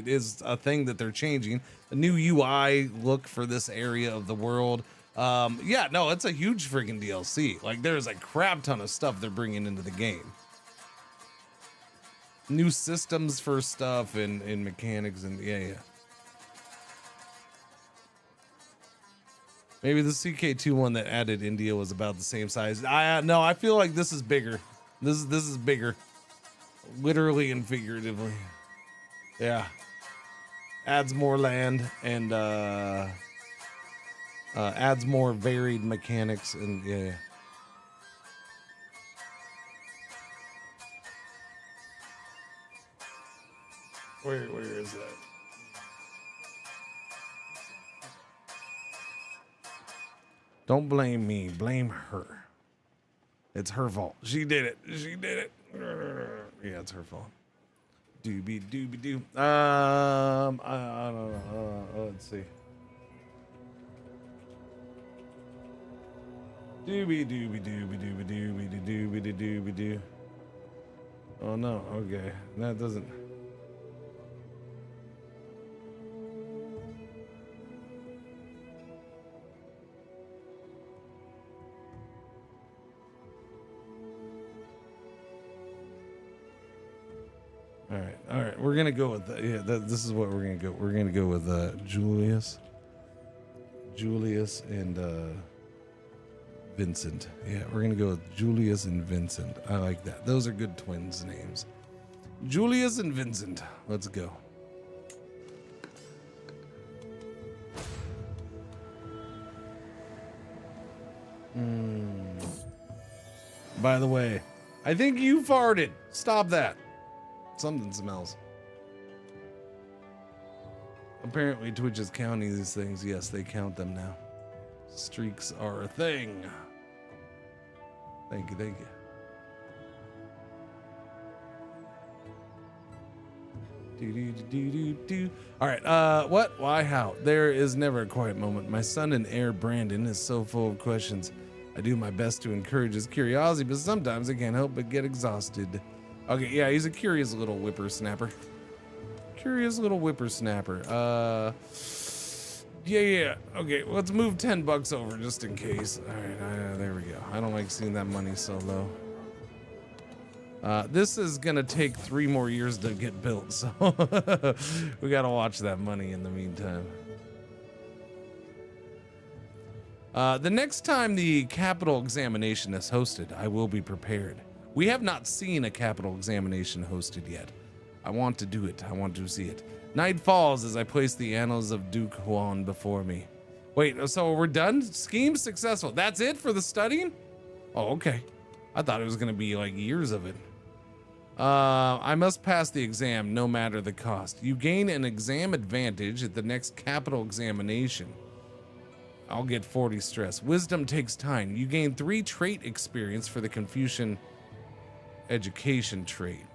is a thing that they're changing. A new UI look for this area of the world. Yeah, no, it's a huge freaking DLC. Like, there's a crap ton of stuff they're bringing into the game. New systems for stuff and mechanics and yeah. Maybe the CK2 one that added India was about the same size. No, I feel like this is bigger. This is bigger, literally and figuratively. Yeah, adds more land and adds more varied mechanics and yeah. Where is that? Don't blame me, blame her. It's her fault. She did it. Yeah, it's her fault. Doobie doo. I don't know. Let's see. Doobie doo. Oh no, okay. That doesn't. All right. We're gonna go with this is what we're gonna go. We're gonna go with Julius, and Vincent. Yeah, we're gonna go with Julius and Vincent. I like that. Those are good twins names. Julius and Vincent. Let's go. By the way, I think you farted. Stop that. Something smells. Apparently Twitch is counting these things. Yes, they count them now. Streaks are a thing. Thank you. All right, what? Why? How? There is never a quiet moment. My son and heir Brandon is so full of questions. I do my best to encourage his curiosity, but sometimes I can't help but get exhausted. Okay, yeah, he's a curious little whippersnapper. Yeah. Okay, let's move $10 over just in case. All right, there we go. I don't like seeing that money so low. This is gonna take 3 more years to get built, so we gotta watch that money in the meantime. The next time the capital examination is hosted, I will be prepared. We have not seen a capital examination hosted yet. I want to do it. I want to see it. Night falls as I place the annals of Duke Huan before me. Wait, so we're done? Scheme successful. That's it for the studying? Oh, okay. I thought it was gonna be like years of it. I must pass the exam no matter the cost. You gain an exam advantage at the next capital examination. I'll get 40 stress. Wisdom takes time. You gain 3 trait experience for the Confucian education trait.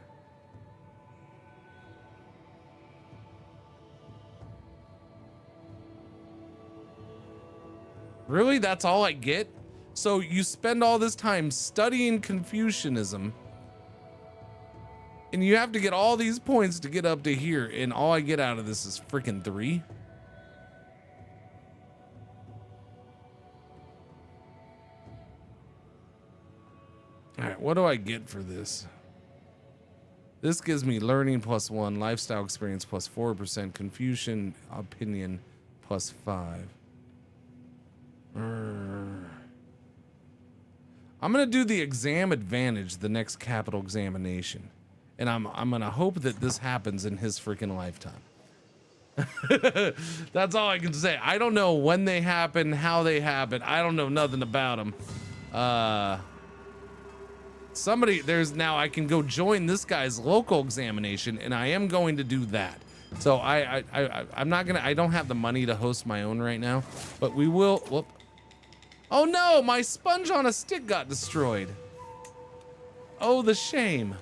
Really? That's all I get? So you spend all this time studying Confucianism and you have to get all these points to get up to here, and all I get out of this is freaking 3? All right, what do I get for this? This gives me learning +1, lifestyle experience +4%, confusion opinion +5. I'm gonna do the exam advantage the next capital examination, and I'm gonna hope that this happens in his freaking lifetime. That's all I can say. I don't know when they happen, how they happen. I don't know nothing about them. There's now I can go join this guy's local examination, and I am going to do that. So I'm not gonna. I don't have the money to host my own right now, but we will. Whoop. Oh no, my sponge on a stick got destroyed. Oh, the shame.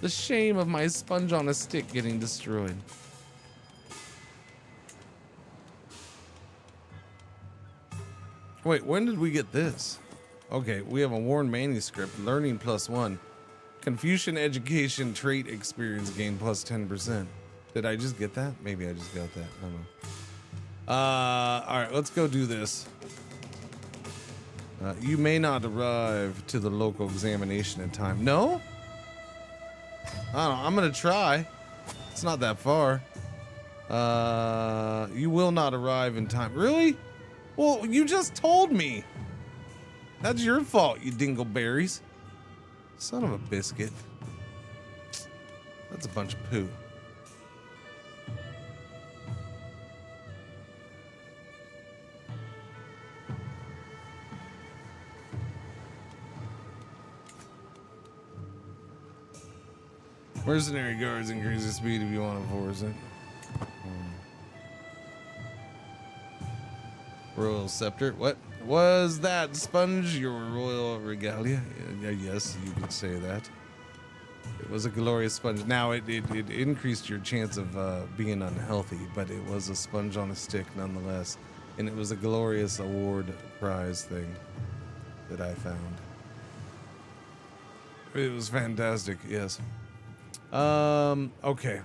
The shame of my sponge on a stick getting destroyed. Wait, when did we get this? Okay, we have a worn manuscript, learning +1. Confucian education trait experience gain +10%. Did I just get that? Maybe I just got that. I don't know. All right, let's go do this. You may not arrive to the local examination in time. No? I don't know. I'm gonna try. It's not that far. You will not arrive in time. Really? Well, you just told me. That's your fault, you dingleberries. Son of a biscuit. That's a bunch of poo. Mercenary guards increase the speed if you want to force it. Royal scepter. What was that, Sponge? Your royal regalia? Yes, you could say that. It was a glorious sponge. Now it increased your chance of being unhealthy, but it was a sponge on a stick nonetheless, and it was a glorious award prize thing that I found. It was fantastic. Yes. Okay.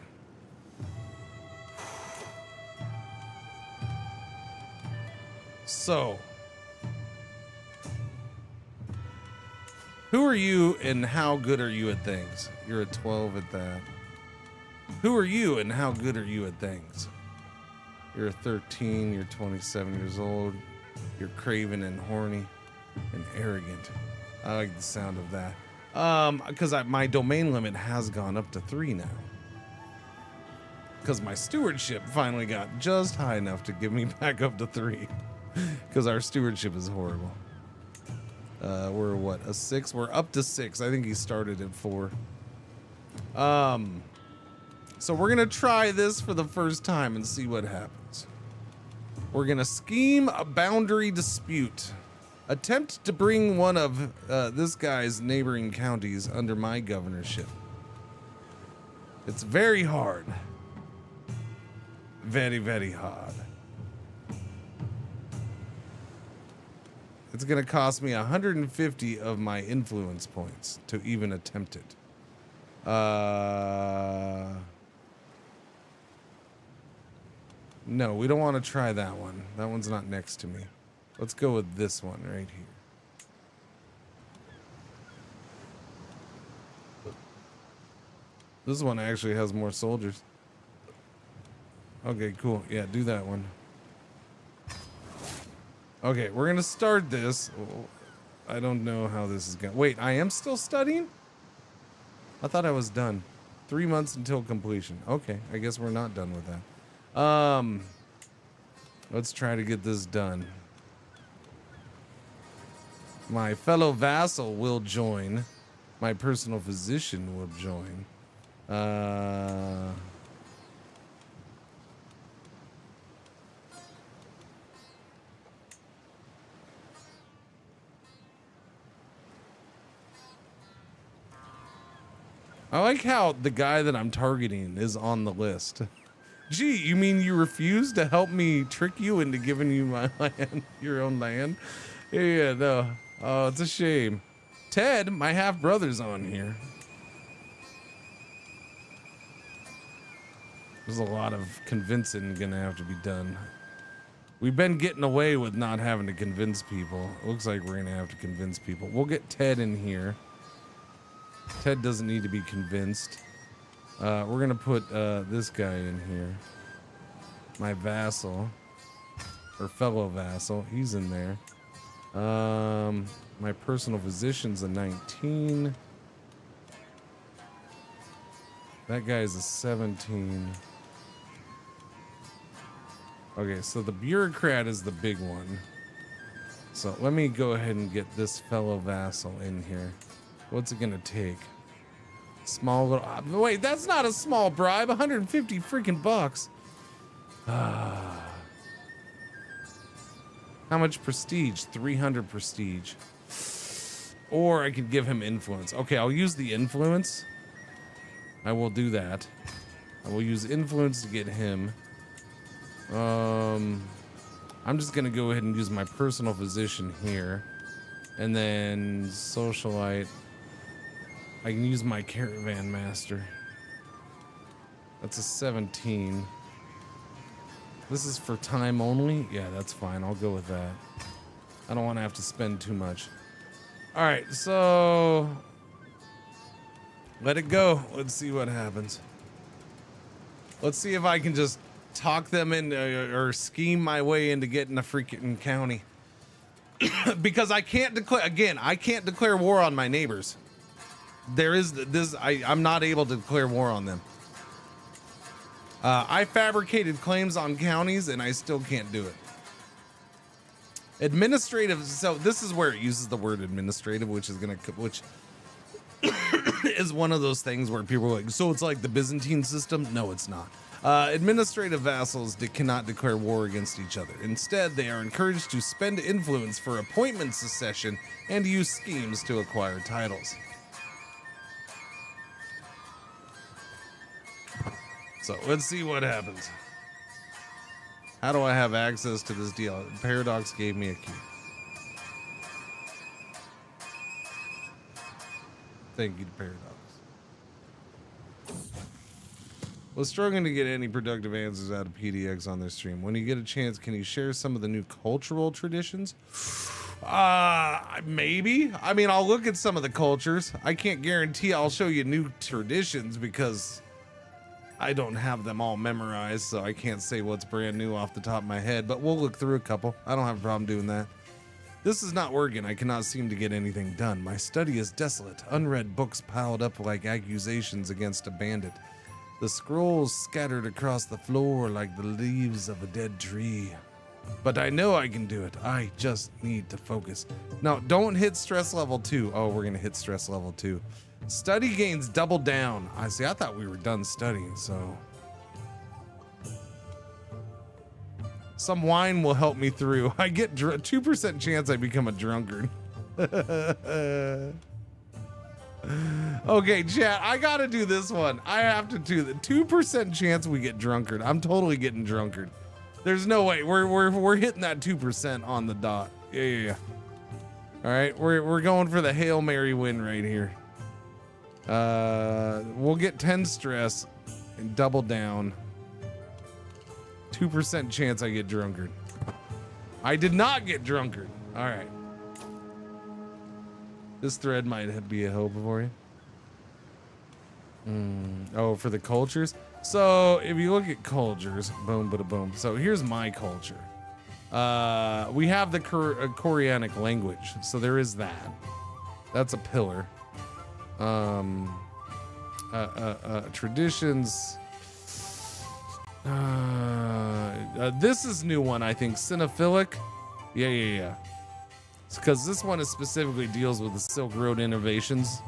So, who are you and how good are you at things? You're a 12 at that. Who are you and how good are you at things? You're a 13, you're 27 years old, you're craven and horny and arrogant. I like the sound of that. Because my domain limit has gone up to 3 now. Because my stewardship finally got just high enough to give me back up to 3. Because our stewardship is horrible. We're what, a 6? We're up to 6. I think he started at 4. So we're gonna try this for the first time and see what happens. We're gonna scheme a boundary dispute. Attempt to bring one of this guy's neighboring counties under my governorship. It's very hard. Very, very hard. It's gonna cost me 150 of my influence points to even attempt it. No, we don't want to try that one. That one's not next to me. Let's go with this one right here. This one actually has more soldiers. Okay, cool. Yeah, do that one. Okay, we're gonna start this. I don't know how this is going. Wait, I am still studying? I thought I was done. 3 months until completion. Okay, I guess we're not done with that. Let's try to get this done. My fellow vassal will join. My personal physician will join. I like how the guy that I'm targeting is on the list. Gee, you mean you refuse to help me trick you into giving you my land, your own land? Yeah, no. Oh, it's a shame. Ted, my half-brother's on here. There's a lot of convincing gonna have to be done. We've been getting away with not having to convince people. It looks like we're gonna have to convince people. We'll get Ted in here. Ted doesn't need to be convinced. We're gonna put this guy in here. My vassal, or fellow vassal, he's in there. My personal physician's a 19. That guy's a 17. Okay, so the bureaucrat is the big one. So let me go ahead and get this fellow vassal in here. What's it gonna take? Small little. Wait, that's not a small bribe. 150 freaking bucks. How much prestige? 300 prestige. Or I could give him influence. Okay, I'll use the influence. I will do that. I will use influence to get him. I'm just gonna go ahead and use my personal physician here, and then socialite. I can use my caravan master. That's a 17. This is for time only. Yeah, that's fine. I'll go with that. I don't want to have to spend too much. All right, so let it go. Let's see what happens. Let's see if I can just talk them in or scheme my way into getting a freaking county. Because I can't declare, again, I can't declare war on my neighbors. There is this, I'm not able to declare war on them. I fabricated claims on counties and I still can't do it. Administrative, so this is where it uses the word administrative, which is is one of those things where people are like, so it's like the Byzantine system? No, it's not. Administrative vassals cannot declare war against each other. Instead, they are encouraged to spend influence for appointment succession and use schemes to acquire titles. So let's see what happens. How do I have access to this deal? Paradox gave me a key. Thank you to Paradox. Was struggling to get any productive answers out of PDX on their stream. When you get a chance, can you share some of the new cultural traditions? Maybe. I mean, I'll look at some of the cultures. I can't guarantee I'll show you new traditions because I don't have them all memorized, so I can't say what's brand new off the top of my head, but we'll look through a couple. I don't have a problem doing that. This is not working. I cannot seem to get anything done. My study is desolate. Unread books piled up like accusations against a bandit. The scrolls scattered across the floor like the leaves of a dead tree. But I know I can do it. I just need to focus. Now, don't hit stress level 2. Oh, we're going to hit stress level 2. Study gains double down. I see. I thought we were done studying, so some wine will help me through. I get 2% chance I become a drunkard. Okay, chat. I gotta do this one. I have to do the 2% chance we get drunkard. I'm totally getting drunkard. There's no way. We're hitting that 2% on the dot. Yeah. All right, we're going for the Hail Mary win right here. We'll get 10 stress and double down. 2% chance I get drunkard. I did not get drunkard. All right. This thread might be a hope for you. Oh, for the cultures. So if you look at cultures, boom, bada boom. So here's my culture. We have the Koreanic language. So there is that. That's a pillar. Traditions. This is new one, I think. Cinephilic. Yeah. It's because this one is specifically deals with the Silk Road innovations.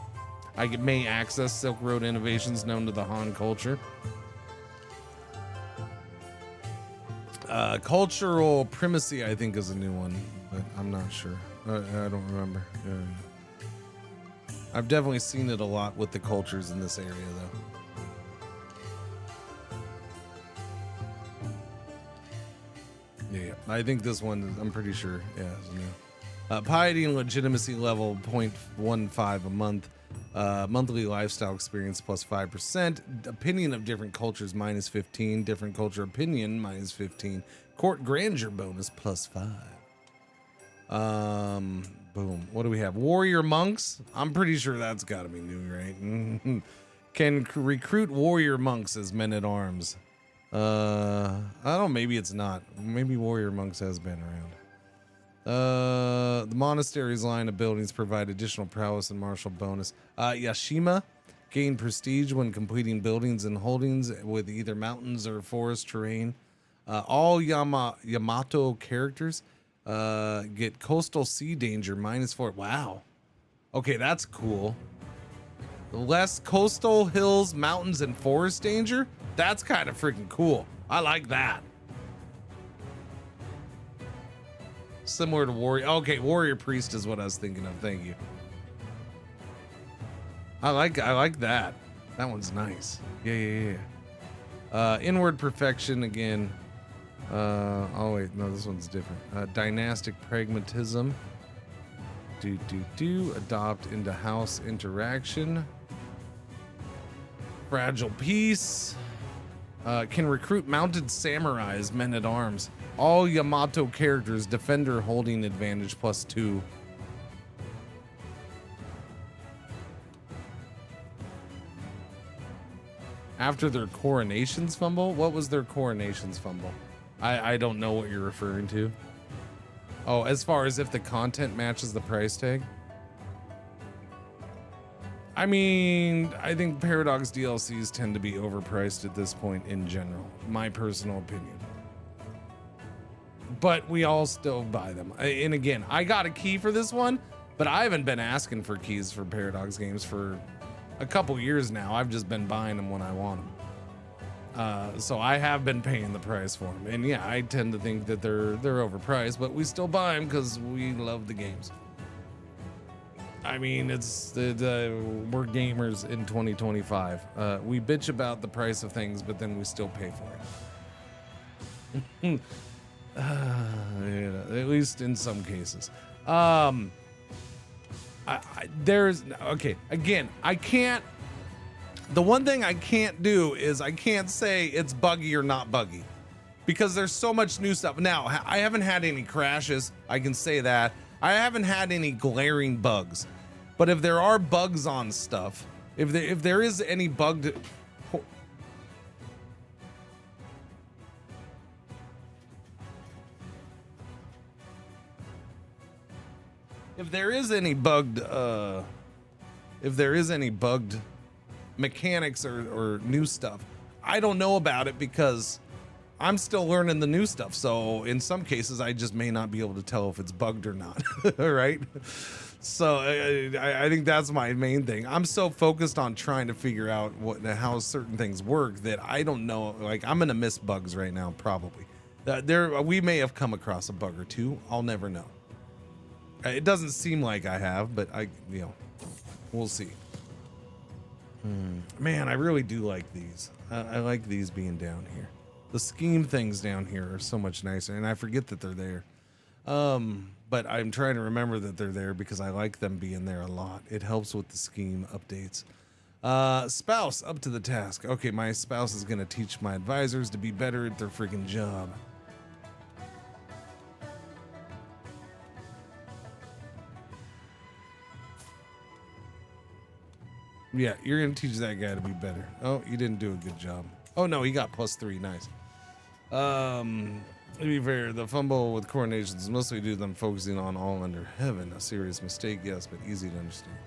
I may access Silk Road innovations known to the Han culture. Cultural primacy, I think, is a new one, but I'm not sure. I don't remember. I've definitely seen it a lot with the cultures in this area, though. Yeah, I think this one, I'm pretty sure, yeah, is new. Piety and legitimacy level 0.15 a month. Monthly lifestyle experience plus 5%. Opinion of different cultures minus 15. Different culture opinion minus 15. Court grandeur bonus plus 5. Boom. What do we have? Warrior monks. I'm pretty sure that's got to be new, right? Can recruit warrior monks as men at arms. I don't know. Maybe it's not. Maybe warrior monks has been around. The monastery's line of buildings provide additional prowess and martial bonus. Yashima gain prestige when completing buildings and holdings with either mountains or forest terrain. All Yamato characters get coastal sea danger -4. Wow. Okay, that's cool. Less coastal hills, mountains, and forest danger. That's kind of freaking cool. I like that. Similar to warrior. Okay, warrior priest is what I was thinking of. Thank you. I like that. That one's nice. Yeah. Inward perfection again. Oh wait, no, this one's different. Dynastic pragmatism. Adopt into house interaction. Fragile peace. Can recruit mounted samurais, men at arms. All Yamato characters, defender holding advantage +2. After their coronations fumble? What was their coronations fumble? I don't know what you're referring to. Oh, as far as if the content matches the price tag? I mean, I think Paradox DLCs tend to be overpriced at this point in general. My personal opinion. But we all still buy them. And again, I got a key for this one, but I haven't been asking for keys for Paradox games for a couple years now. I've just been buying them when I want them. So I have been paying the price for them. And yeah, I tend to think that they're overpriced, but we still buy them because we love the games. I mean, it's we're gamers in 2025. We bitch about the price of things, but then we still pay for it. At least in some cases. Okay, again, I can't. The one thing I can't do is I can't say it's buggy or not buggy because there's so much new stuff. Now, I haven't had any crashes. I can say that. I haven't had any glaring bugs. But if there are bugs on stuff, if there is any bugged... If there is any bugged mechanics or new stuff, I don't know about it because I'm still learning the new stuff. So in some cases, I just may not be able to tell if it's bugged or not. Right? So I think that's my main thing. I'm so focused on trying to figure out how certain things work that I don't know. Like, I'm gonna miss bugs right now, probably. We may have come across a bug or two. I'll never know. It doesn't seem like I have, but we'll see. Man, I really do like these. I like these being down here. The scheme things down here are so much nicer, and I forget that they're there. But I'm trying to remember that they're there because I like them being there a lot. It helps with the scheme updates. Spouse, up to the task. Okay, my spouse is going to teach my advisors to be better at their freaking job. Yeah, you're going to teach that guy to be better. Oh, you didn't do a good job. Oh, no, he got +3. Nice. To be fair, the fumble with coronations is mostly due to them focusing on all under heaven. A serious mistake, yes, but easy to understand.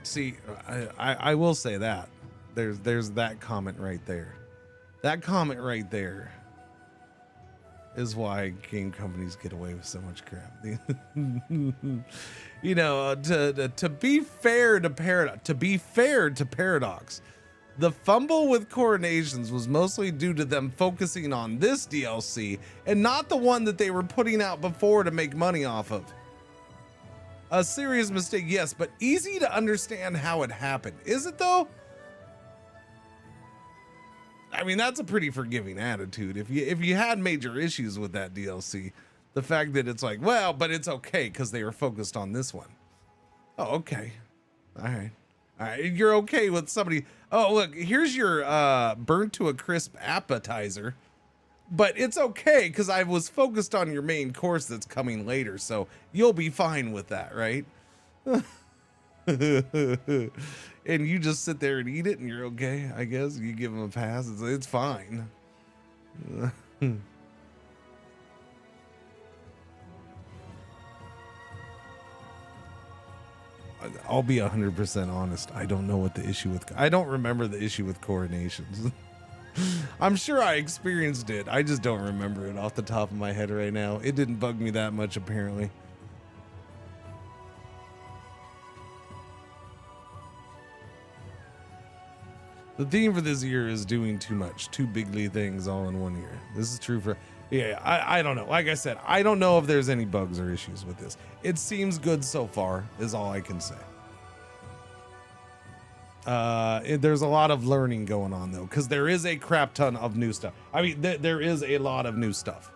See, I will say that. There's that comment right there. That comment right there is why game companies get away with so much crap. You know, to be fair to Paradox, the fumble with coronations was mostly due to them focusing on this DLC and not the one that they were putting out before to make money off of. A serious mistake, yes, but easy to understand how it happened. Is it though? I mean, that's a pretty forgiving attitude. If you had major issues with that DLC, the fact that it's like, well, but it's okay because they were focused on this one. Oh, okay. All right. All right, you're okay with somebody. Oh, look, here's your burnt to a crisp appetizer. But it's okay because I was focused on your main course that's coming later, so you'll be fine with that, right? And you just sit there and eat it and you're okay, I guess. You give them a pass. It's fine. I'll be 100% honest. I don't know what the issue with... I don't remember the issue with coronations. I'm sure I experienced it. I just don't remember it off the top of my head right now. It didn't bug me that much, apparently. The theme for this year is doing too much, two bigly things all in one year. This is true for, yeah, I don't know. Like I said, I don't know if there's any bugs or issues with this. It seems good so far, is all I can say. There's a lot of learning going on though, because there is a crap ton of new stuff. I mean, there is a lot of new stuff.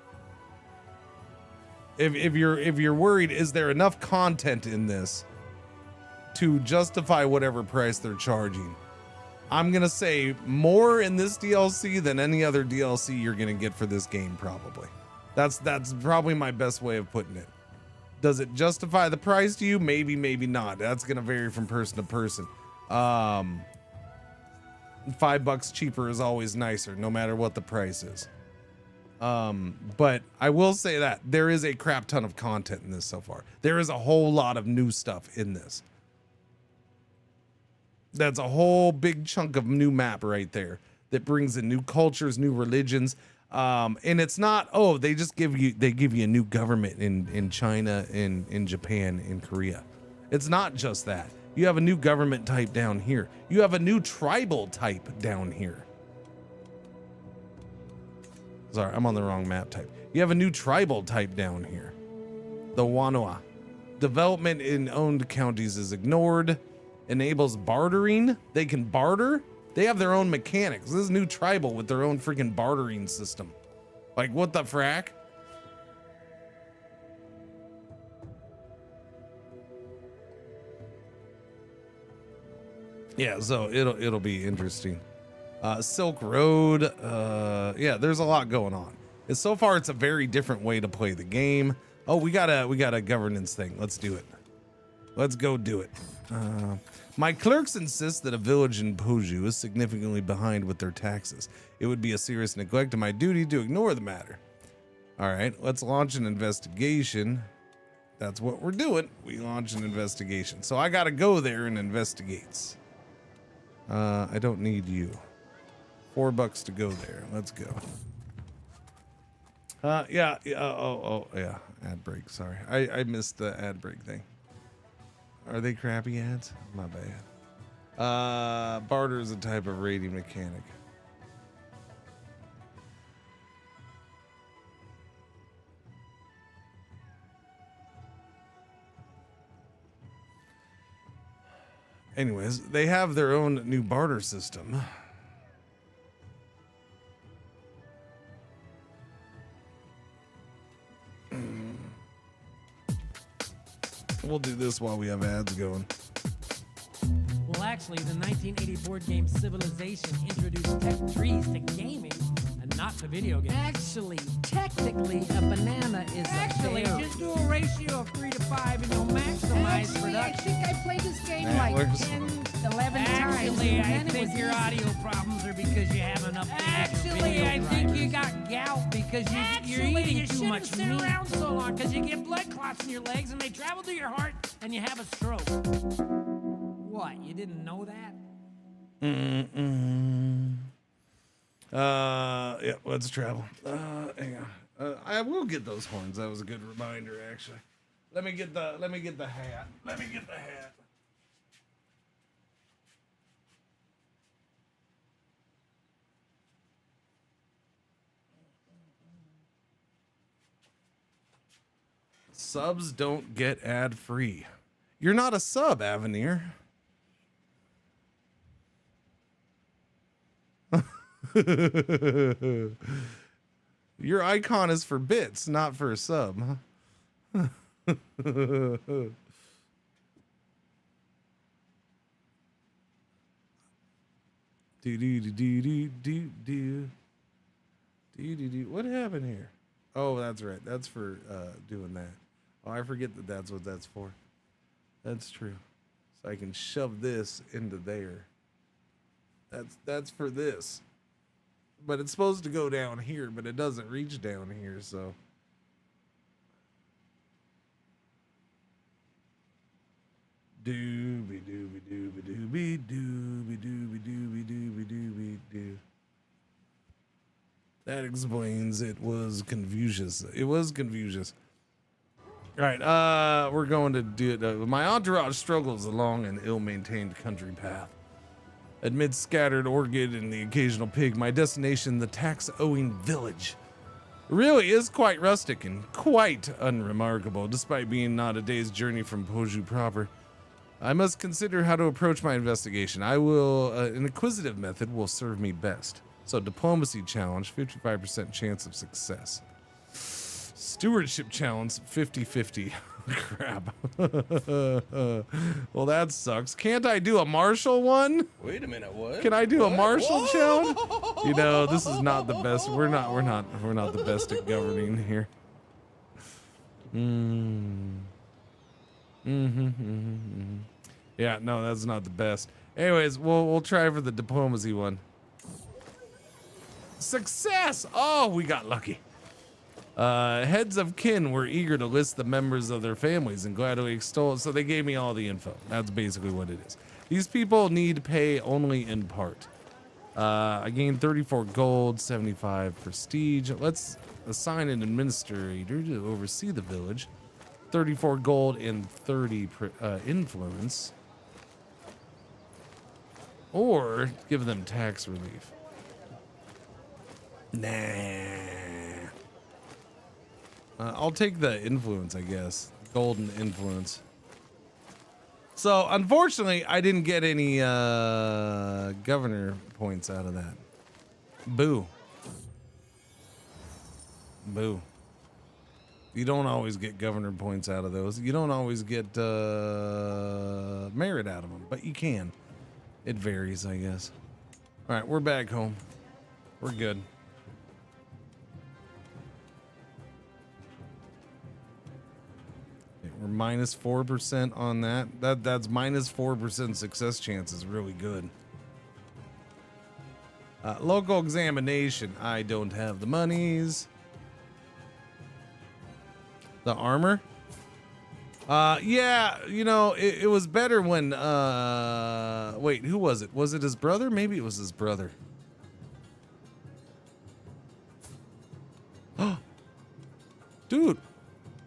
If you're worried, is there enough content in this to justify whatever price they're charging? I'm gonna say more in this DLC than any other DLC you're gonna get for this game, probably. That's probably my best way of putting it. Does it justify the price to you? Maybe, maybe not. That's gonna vary from person to person. $5 cheaper is always nicer, no matter what the price is. But I will say that there is a crap ton of content in this so far. There is a whole lot of new stuff in this. That's a whole big chunk of new map right there that brings in new cultures, new religions. And it's not, oh, they give you a new government in China, in Japan, in Korea. It's not just that. You have a new government type down here. You have a new tribal type down here. Sorry, I'm on the wrong map type. You have a new tribal type down here. The Wanua. Development in owned counties is ignored. Enables bartering. They can barter. They have their own mechanics. This is new tribal with their own freaking bartering system. Like, what the frack? Yeah, so it'll be interesting. Silk Road, yeah, there's a lot going on. And so far, it's a very different way to play the game. Oh, we got a governance thing. Let's do it. Let's go do it. My clerks insist that a village in Poju is significantly behind with their taxes. It would be a serious neglect of my duty to ignore the matter. All right, let's launch an investigation. That's what we're doing. We launch an investigation. So I got to go there and investigate. I don't need you. $4 to go there. Let's go. Yeah. Yeah. Ad break. Sorry. I missed the ad break thing. Are they crappy ads? My bad. Barter is a type of raiding mechanic. Anyways, they have their own new barter system. We'll do this while we have ads going. Well, actually, the 1980 board game Civilization introduced tech trees to gaming and not to video games. Actually, technically, a banana is a berry. Just do a ratio of 3 to 5 and you'll maximize production. I think I played this game like 10, 11 times. Actually, I think your audio problems are because you haven't updated. Actually, I think you got gout because you're eating too much meat. You shouldn't sit around so long because you get blood clots in your legs and they travel to your heart and you have a stroke. What? You didn't know that? Yeah, let's travel. Hang on. I will get those horns. That was a good reminder, actually. Let me get the hat. Let me get the hat. Subs don't get ad free. You're not a sub, Avenir. Your icon is for bits, not for a sub, huh? What happened here? Oh, that's right. That's for doing that. Oh, I forget that that's what that's for. That's true. So I can shove this into there. That's for this. But it's supposed to go down here, but it doesn't reach down here, so. Dooby dooby dooby dooby dooby dooby dooby dooby dooby doo. That explains it was Confucius. It was Confucius. All right, we're going to do it. My entourage struggles along an ill-maintained country path. Amid scattered orchid and the occasional pig, my destination, the tax-owing village, really is quite rustic and quite unremarkable, despite being not a day's journey from Poju proper. I must consider how to approach my investigation. I will, an inquisitive method will serve me best. So diplomacy challenge, 55% chance of success. Stewardship challenge, 50-50. Crap. Well, that sucks. Can't I do a martial one? Wait a minute, what? Can I do a martial Whoa! challenge? You know, this is not the best. We're not the best at governing here. Yeah, no, that's not the best. Anyways, we'll try for the diplomacy one. Success! Oh, we got lucky. Heads of kin were eager to list the members of their families and gladly extol, so they gave me all the info. That's basically what it is. These people need pay only in part. I gained 34 gold, 75 prestige. Let's assign an administrator to oversee the village. 34 gold and 30 influence. Or give them tax relief. Nah. I'll take the influence, I guess. Golden influence. So, unfortunately, I didn't get any governor points out of that. Boo. Boo. You don't always get governor points out of those. You don't always get merit out of them, but you can. It varies, I guess. All right, we're back home. We're good. We're minus 4% on that. That's minus 4% success chance is really good. Local examination. I don't have the monies. The armor? Yeah, you know, it was better when, wait, who was it? Was it his brother? Maybe it was his brother. Dude,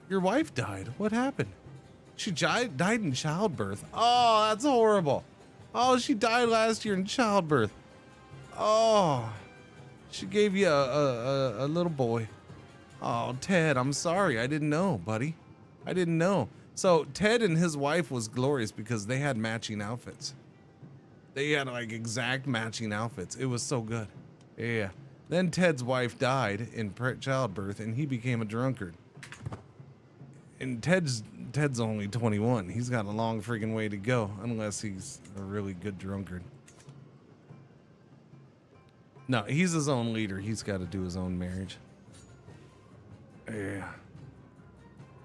your wife died. What happened? She died in childbirth. Oh, that's horrible. Oh, she died last year in childbirth. Oh, she gave you a little boy. Oh, Ted, I'm sorry. I didn't know, buddy. I didn't know. So Ted and his wife was glorious because they had matching outfits. They had like exact matching outfits. It was so good. Yeah. Then Ted's wife died in childbirth and he became a drunkard. And Ted's only 21. He's got a long freaking way to go unless he's a really good drunkard. No, he's his own leader. He's got to do his own marriage. Yeah.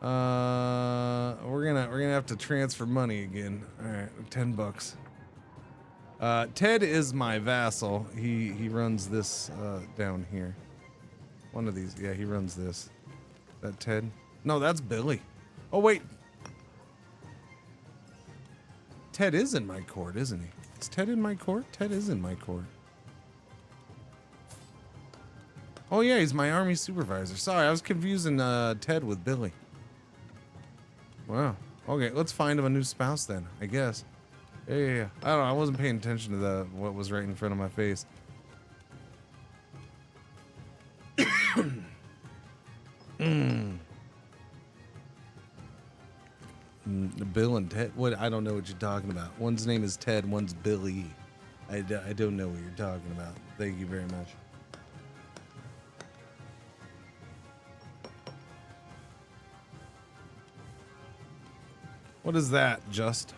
We're gonna have to transfer money again. All right, $10. Ted is my vassal. He runs this down here. One of these. Yeah, he runs this. That Ted? No, that's Billy. Oh wait. Ted is in my court, isn't he? Is Ted in my court? Ted is in my court. Oh yeah, he's my army supervisor. Sorry, I was confusing Ted with Billy. Wow. Okay, let's find him a new spouse then, I guess. Yeah. I don't know, I wasn't paying attention to what was right in front of my face. Bill and Ted. What? I don't know what you're talking about. One's name is Ted, one's Billy. I don't know what you're talking about. Thank you very much. What is that, just?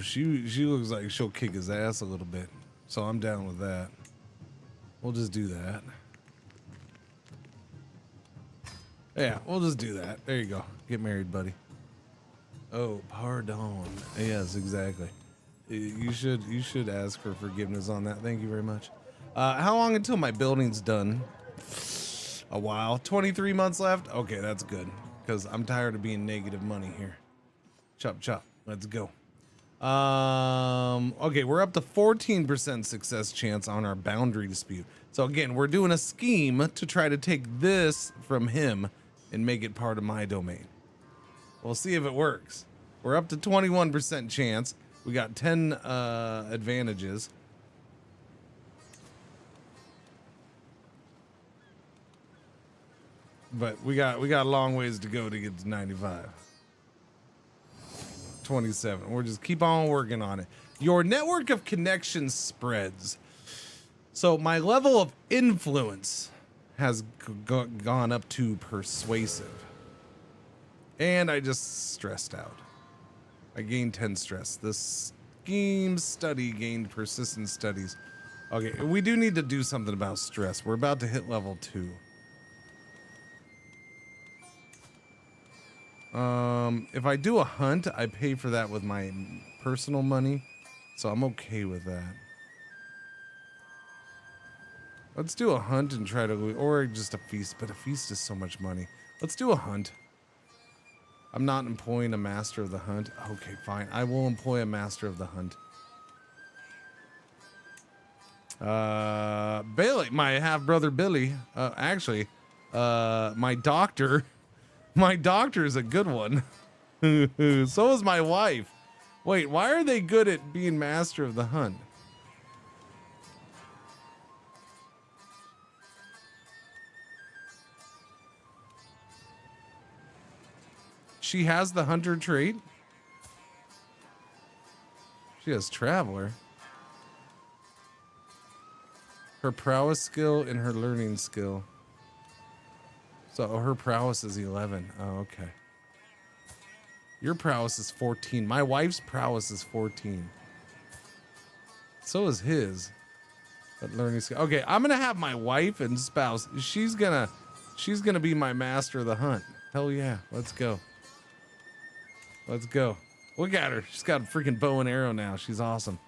She looks like she'll kick his ass a little bit, so I'm down with that. We'll just do that. Yeah, we'll just do that. There you go. Get married, buddy. Oh, pardon. Yes, exactly. You should ask for forgiveness on that. Thank you very much. How long until my building's done? A while. 23 months left? Okay, that's good. Because I'm tired of being negative money here. Chop, chop. Let's go. Okay, we're up to 14% success chance on our boundary dispute. So again, we're doing a scheme to try to take this from him and make it part of my domain. We'll see if it works. We're up to 21% chance. We got 10 advantages. But we got a long ways to go to get to 95. 27. We'll just keep on working on it. Your network of connections spreads. So my level of influence has gone up to persuasive. And I just stressed out. I gained 10 stress. The scheme study gained persistent studies. Okay, we do need to do something about stress. We're about to hit level 2. If I do a hunt, I pay for that with my personal money, so I'm okay with that. Let's do a hunt and try to, or just a feast, but a feast is so much money. Let's do a hunt. I'm not employing a master of the hunt. Okay, fine. I will employ a master of the hunt. Billy, my half-brother Billy, actually, my doctor is a good one. So is my wife. Wait, why are they good at being master of the hunt? She has the hunter trait. She has traveler. Her prowess skill and her learning skill. So her prowess is 11. Oh, okay. Your prowess is 14. My wife's prowess is 14. So is his. But learning skill. Okay, I'm gonna have my wife and spouse. She's gonna be my master of the hunt. Hell yeah, let's go. Let's go. Look at her. She's got a freaking bow and arrow now. She's awesome.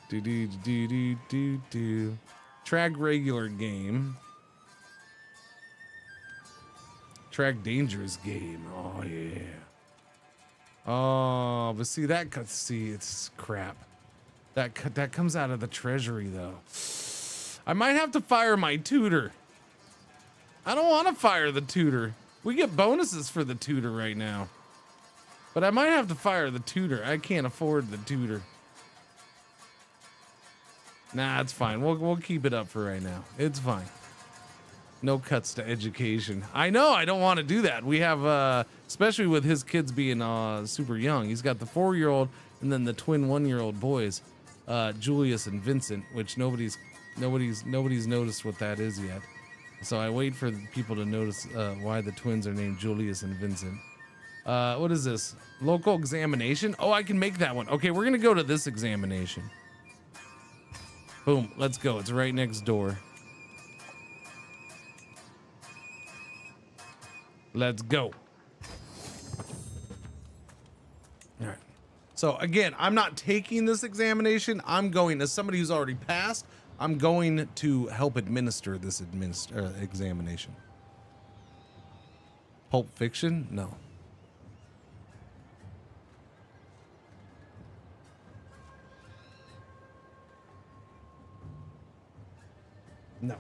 Do. Track regular game. Track dangerous game. Oh yeah. Oh, but see that cuts. See, it's crap. That comes out of the treasury though. I might have to fire my tutor. I don't want to fire the tutor. We get bonuses for the tutor right now. But I might have to fire the tutor. I can't afford the tutor. Nah, it's fine. We'll keep it up for right now. It's fine. No cuts to education. I know, I don't want to do that. We have, especially with his kids being super young. He's got the 4-year-old and then the twin 1-year-old boys, Julius and Vincent, which nobody's noticed what that is yet. So I wait for people to notice why the twins are named Julius and Vincent. What is this? Local examination? Oh, I can make that one. Okay, we're going to go to this examination. Boom, let's go. It's right next door. Let's go. All right. So again, I'm not taking this examination. I'm going, as somebody who's already passed, I'm going to help administer this examination. Pulp Fiction? No. No.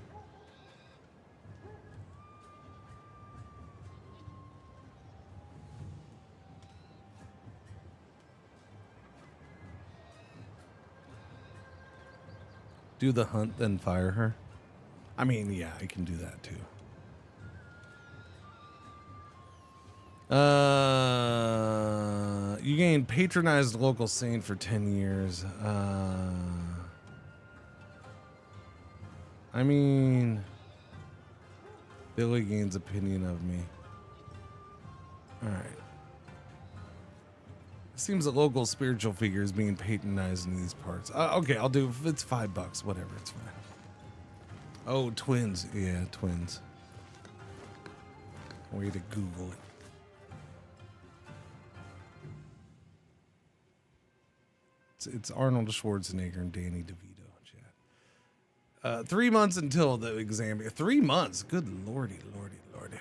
Do the hunt, then fire her. I mean, yeah, I can do that too. You gain patronized local saint for 10 years. I mean, Billy gains opinion of me. All right. Seems a local spiritual figure is being patronized in these parts. Okay, I'll do. It's $5. Whatever, it's fine. Oh, twins. Yeah, twins. Way to Google it. It's Arnold Schwarzenegger and Danny DeVito in chat. 3 months until the exam. 3 months. Good lordy, lordy, lordy.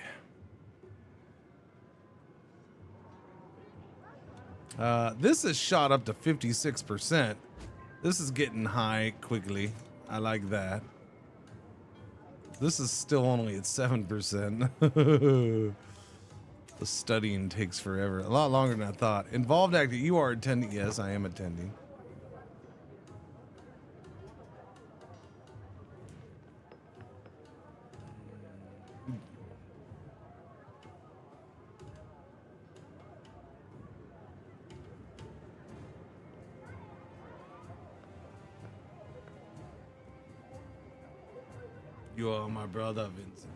This is shot up to 56%. This is getting high quickly. I like that. This is still only at 7%. The studying takes forever. A lot longer than I thought. Involved acting. You are attending. Yes, I am attending. You are my brother, Vincent.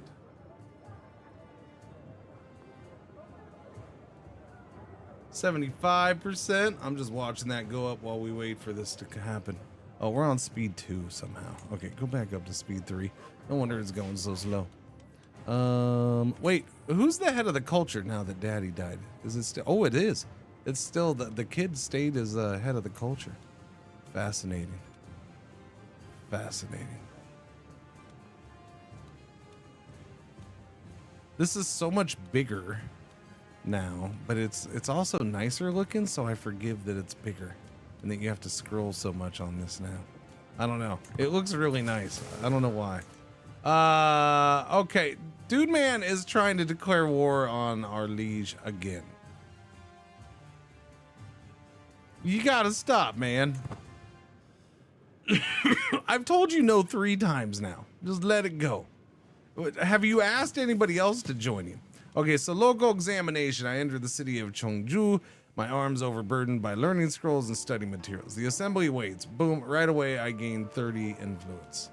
$75%. I'm just watching that go up while we wait for this to happen. Oh, we're on speed 2 somehow. Okay, go back up to speed 3. No wonder it's going so slow. Wait, who's the head of the culture now that Daddy died? Is it still? Oh, it is. It's still the kid stayed as head of the culture. Fascinating. Fascinating. This is so much bigger now, but it's also nicer looking, so I forgive that it's bigger and that you have to scroll so much on this now. I don't know. It looks really nice. I don't know why. Okay. Dude Man is trying to declare war on our liege again. You gotta stop, man. I've told you no 3 times now. Just let it go. Have you asked anybody else to join you? Okay, so local examination. I entered the city of Cheongju. My arms overburdened by learning scrolls and study materials. The assembly waits. Boom, right away I gained 30 influence.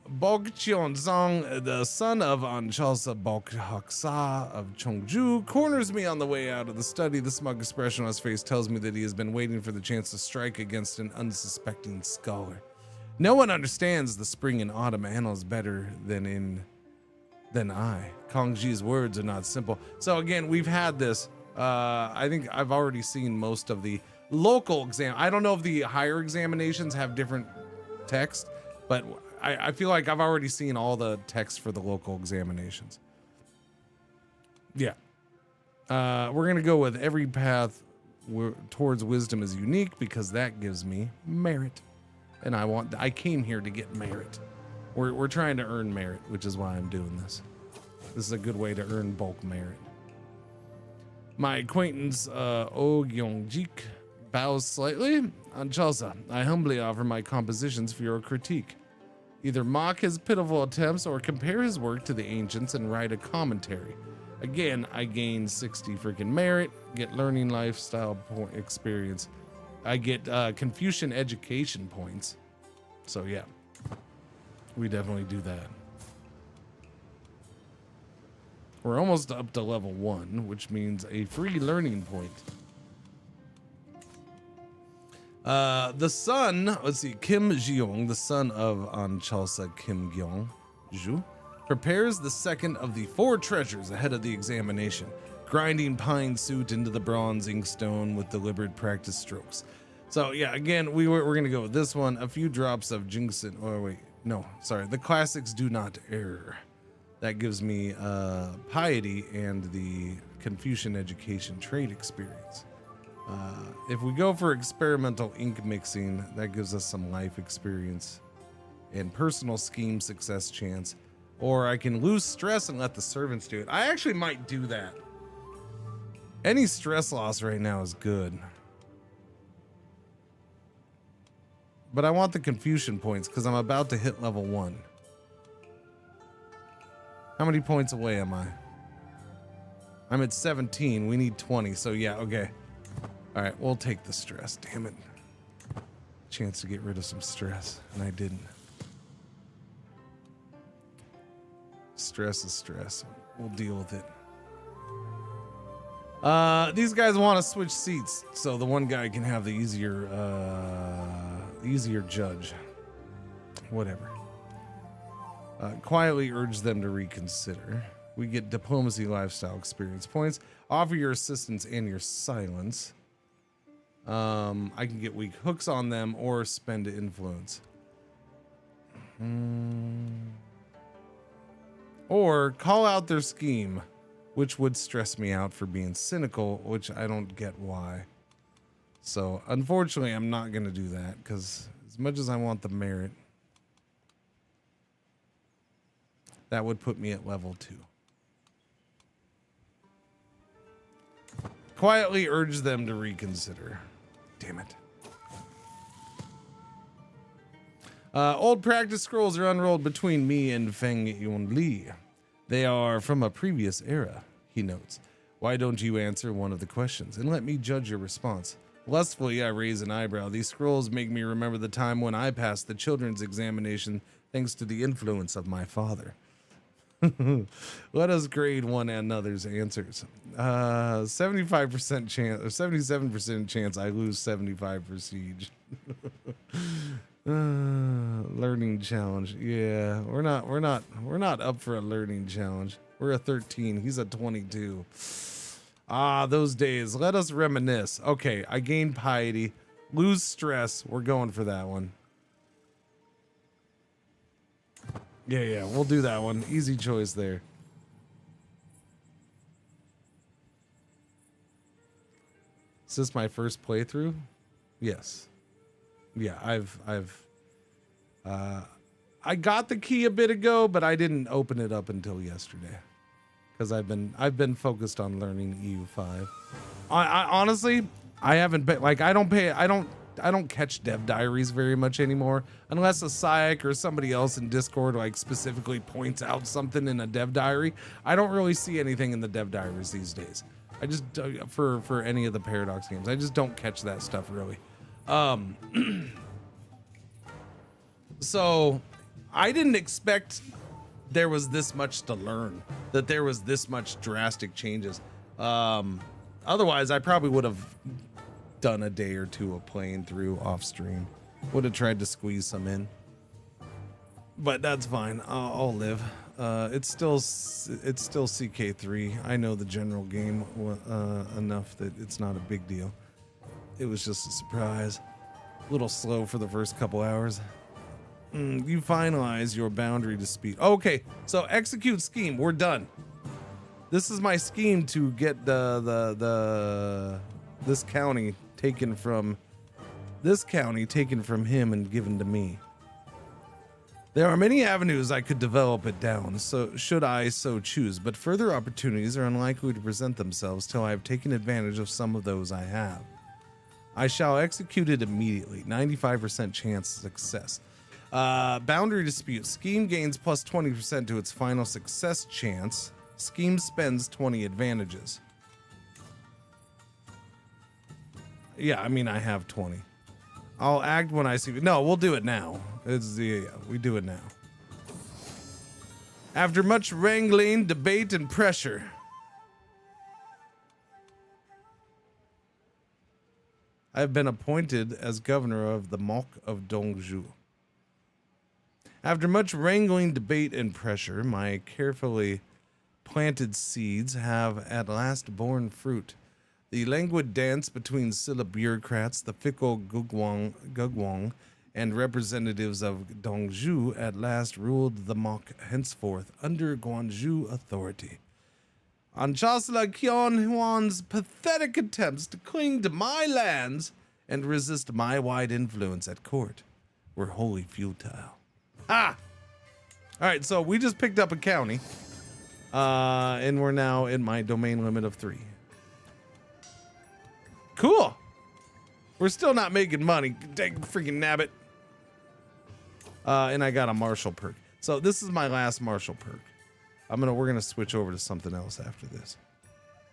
Bok Cheon-song, the son of Anchalsa Bok-haksa of Cheongju, corners me on the way out of the study. The smug expression on his face tells me that he has been waiting for the chance to strike against an unsuspecting scholar. No one understands the spring and autumn annals better than I. Kongji's words are not simple. So again, we've had this. I think I've already seen most of the local exam. I don't know if the higher examinations have different text, but I feel like I've already seen all the text for the local examinations. Yeah. We're going to go with every path towards wisdom is unique because that gives me merit. And I came here to get merit. We're trying to earn merit, which is why I'm doing this. This is a good way to earn bulk merit. My acquaintance, Oh Gyeongjik, bows slightly. Anchalsa, I humbly offer my compositions for your critique. Either mock his pitiful attempts or compare his work to the ancients and write a commentary. Again, I gain 60 freaking merit, get learning lifestyle point experience. I get Confucian education points. So yeah, we definitely do that. We're almost up to level 1, which means a free learning point. The son, let's see, Kim Jeong, the son of Anchalsa Kim Gyeong-ju, prepares the second of the 4 treasures ahead of the examination, grinding pine suit into the bronze inkstone with deliberate practice strokes. So yeah, again, we're gonna go with this one. A few drops of Jingsen. Oh wait, no, sorry. The classics do not err. That gives me piety and the Confucian education trade experience. If we go for experimental ink mixing, that gives us some life experience and personal scheme success chance. Or I can lose stress and let the servants do it. I actually might do that. Any stress loss right now is good. But I want the Confucian points because I'm about to hit level 1. How many points away am I? I'm at 17. We need 20. So yeah, okay. All right, we'll take the stress. Damn it. Chance to get rid of some stress, and I didn't. Stress is stress. We'll deal with it. These guys want to switch seats, so the one guy can have the easier judge. Whatever. Quietly urge them to reconsider. We get diplomacy lifestyle experience points. Offer your assistance and your silence. I can get weak hooks on them or spend to influence. Or call out their scheme, which would stress me out for being cynical, which I don't get why. So unfortunately, I'm not going to do that because as much as I want the merit, that would put me at level 2. Quietly urge them to reconsider. Damn it. Old practice scrolls are unrolled between me and Feng Yun Li. They are from a previous era, he notes. Why don't you answer one of the questions and let me judge your response? Lustfully, I raise an eyebrow. These scrolls make me remember the time when I passed the children's examination thanks to the influence of my father. Let us grade one another's answers. 75% chance, or 77% chance I lose 75 for siege. Learning challenge. Yeah, we're not up for a learning challenge. We're a 13. He's a 22. Ah, those days. Let us reminisce. Okay, I gain piety. Lose stress. We're going for that one. Yeah, we'll do that one. Easy choice there. Is this my first playthrough? Yes. Yeah, I got the key a bit ago, but I didn't open it up until yesterday because I've been focused on learning EU5. I honestly, I haven't been like I don't catch dev diaries very much anymore unless a psych or somebody else in Discord like specifically points out something in a dev diary. I don't really see anything in the dev diaries these days. I just for any of the Paradox games, I just don't catch that stuff really. So I didn't expect there was this much to learn, that there was this much drastic changes. Otherwise I probably would have done a day or two of playing through off stream. Would have tried to squeeze some in, but that's fine. I'll live. It's still CK3. I know the general game enough that it's not a big deal. It was just a surprise. A little slow for the first couple hours. You finalize your boundary dispute. Okay, so execute scheme. We're done. This is my scheme to get this county taken from him and given to me. There are many avenues I could develop it down, so should I so choose, but further opportunities are unlikely to present themselves till I have taken advantage of some of those I have. I shall execute it immediately. 95% chance success. Boundary dispute. Scheme gains plus 20% to its final success chance. Scheme spends 20 advantages. Yeah, I mean, I have 20. I'll act when I see. No, we'll do it now. We do it now. After much wrangling, debate, and pressure, I have been appointed as governor of the Mok of Dongzhou. After much wrangling, debate, and pressure, my carefully planted seeds have at last borne fruit. The languid dance between Silla bureaucrats, the fickle Gugwang, and representatives of Dongzhou at last ruled the Mok henceforth under Guangzhou authority. On Chancellor Qian Huan's pathetic attempts to cling to my lands and resist my wide influence at court were wholly futile. Ah! All right, so we just picked up a county, and we're now in my domain limit of 3. Cool. We're still not making money. Dang freaking nabbit. And I got a martial perk. So this is my last martial perk. We're gonna switch over to something else after this.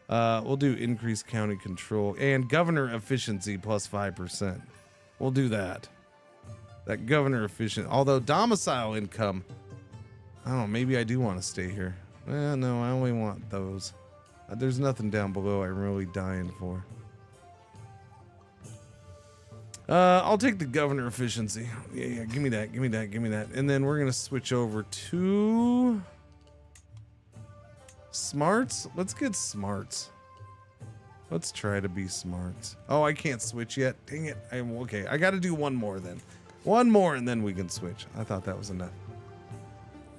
We'll do increased county control and governor efficiency plus 5%. We'll do that. That governor efficient. Although domicile income, I don't know. Maybe I do want to stay here. No, I only want those. There's nothing down below I'm really dying for. I'll take the governor efficiency. Yeah, give me that, give me that, give me that. And then we're gonna switch over to smarts. Let's get smarts. Let's try to be smarts. Oh, I can't switch yet. Dang it. I'm okay. I gotta do one more then. One more and then we can switch. I thought that was enough.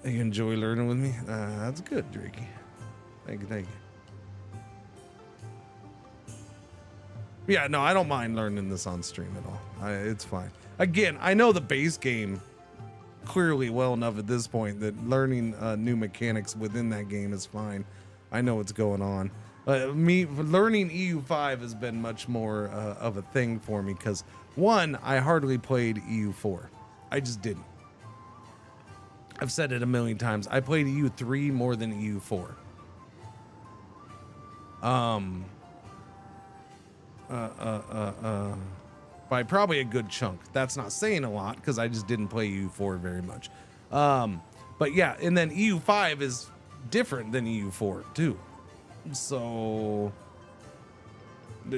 You enjoy learning with me? That's good, Drakey. Thank you, thank you. Yeah, no, I don't mind learning this on stream at all. It's fine. Again, I know the base game clearly well enough at this point that learning new mechanics within that game is fine. I know what's going on. Me learning EU5 has been much more of a thing for me because, one, I hardly played EU4. I just didn't. I've said it a million times. I played EU3 more than EU4. By probably a good chunk. That's not saying a lot because I just didn't play EU4 very much. But yeah, and then EU5 is different than EU4 too. So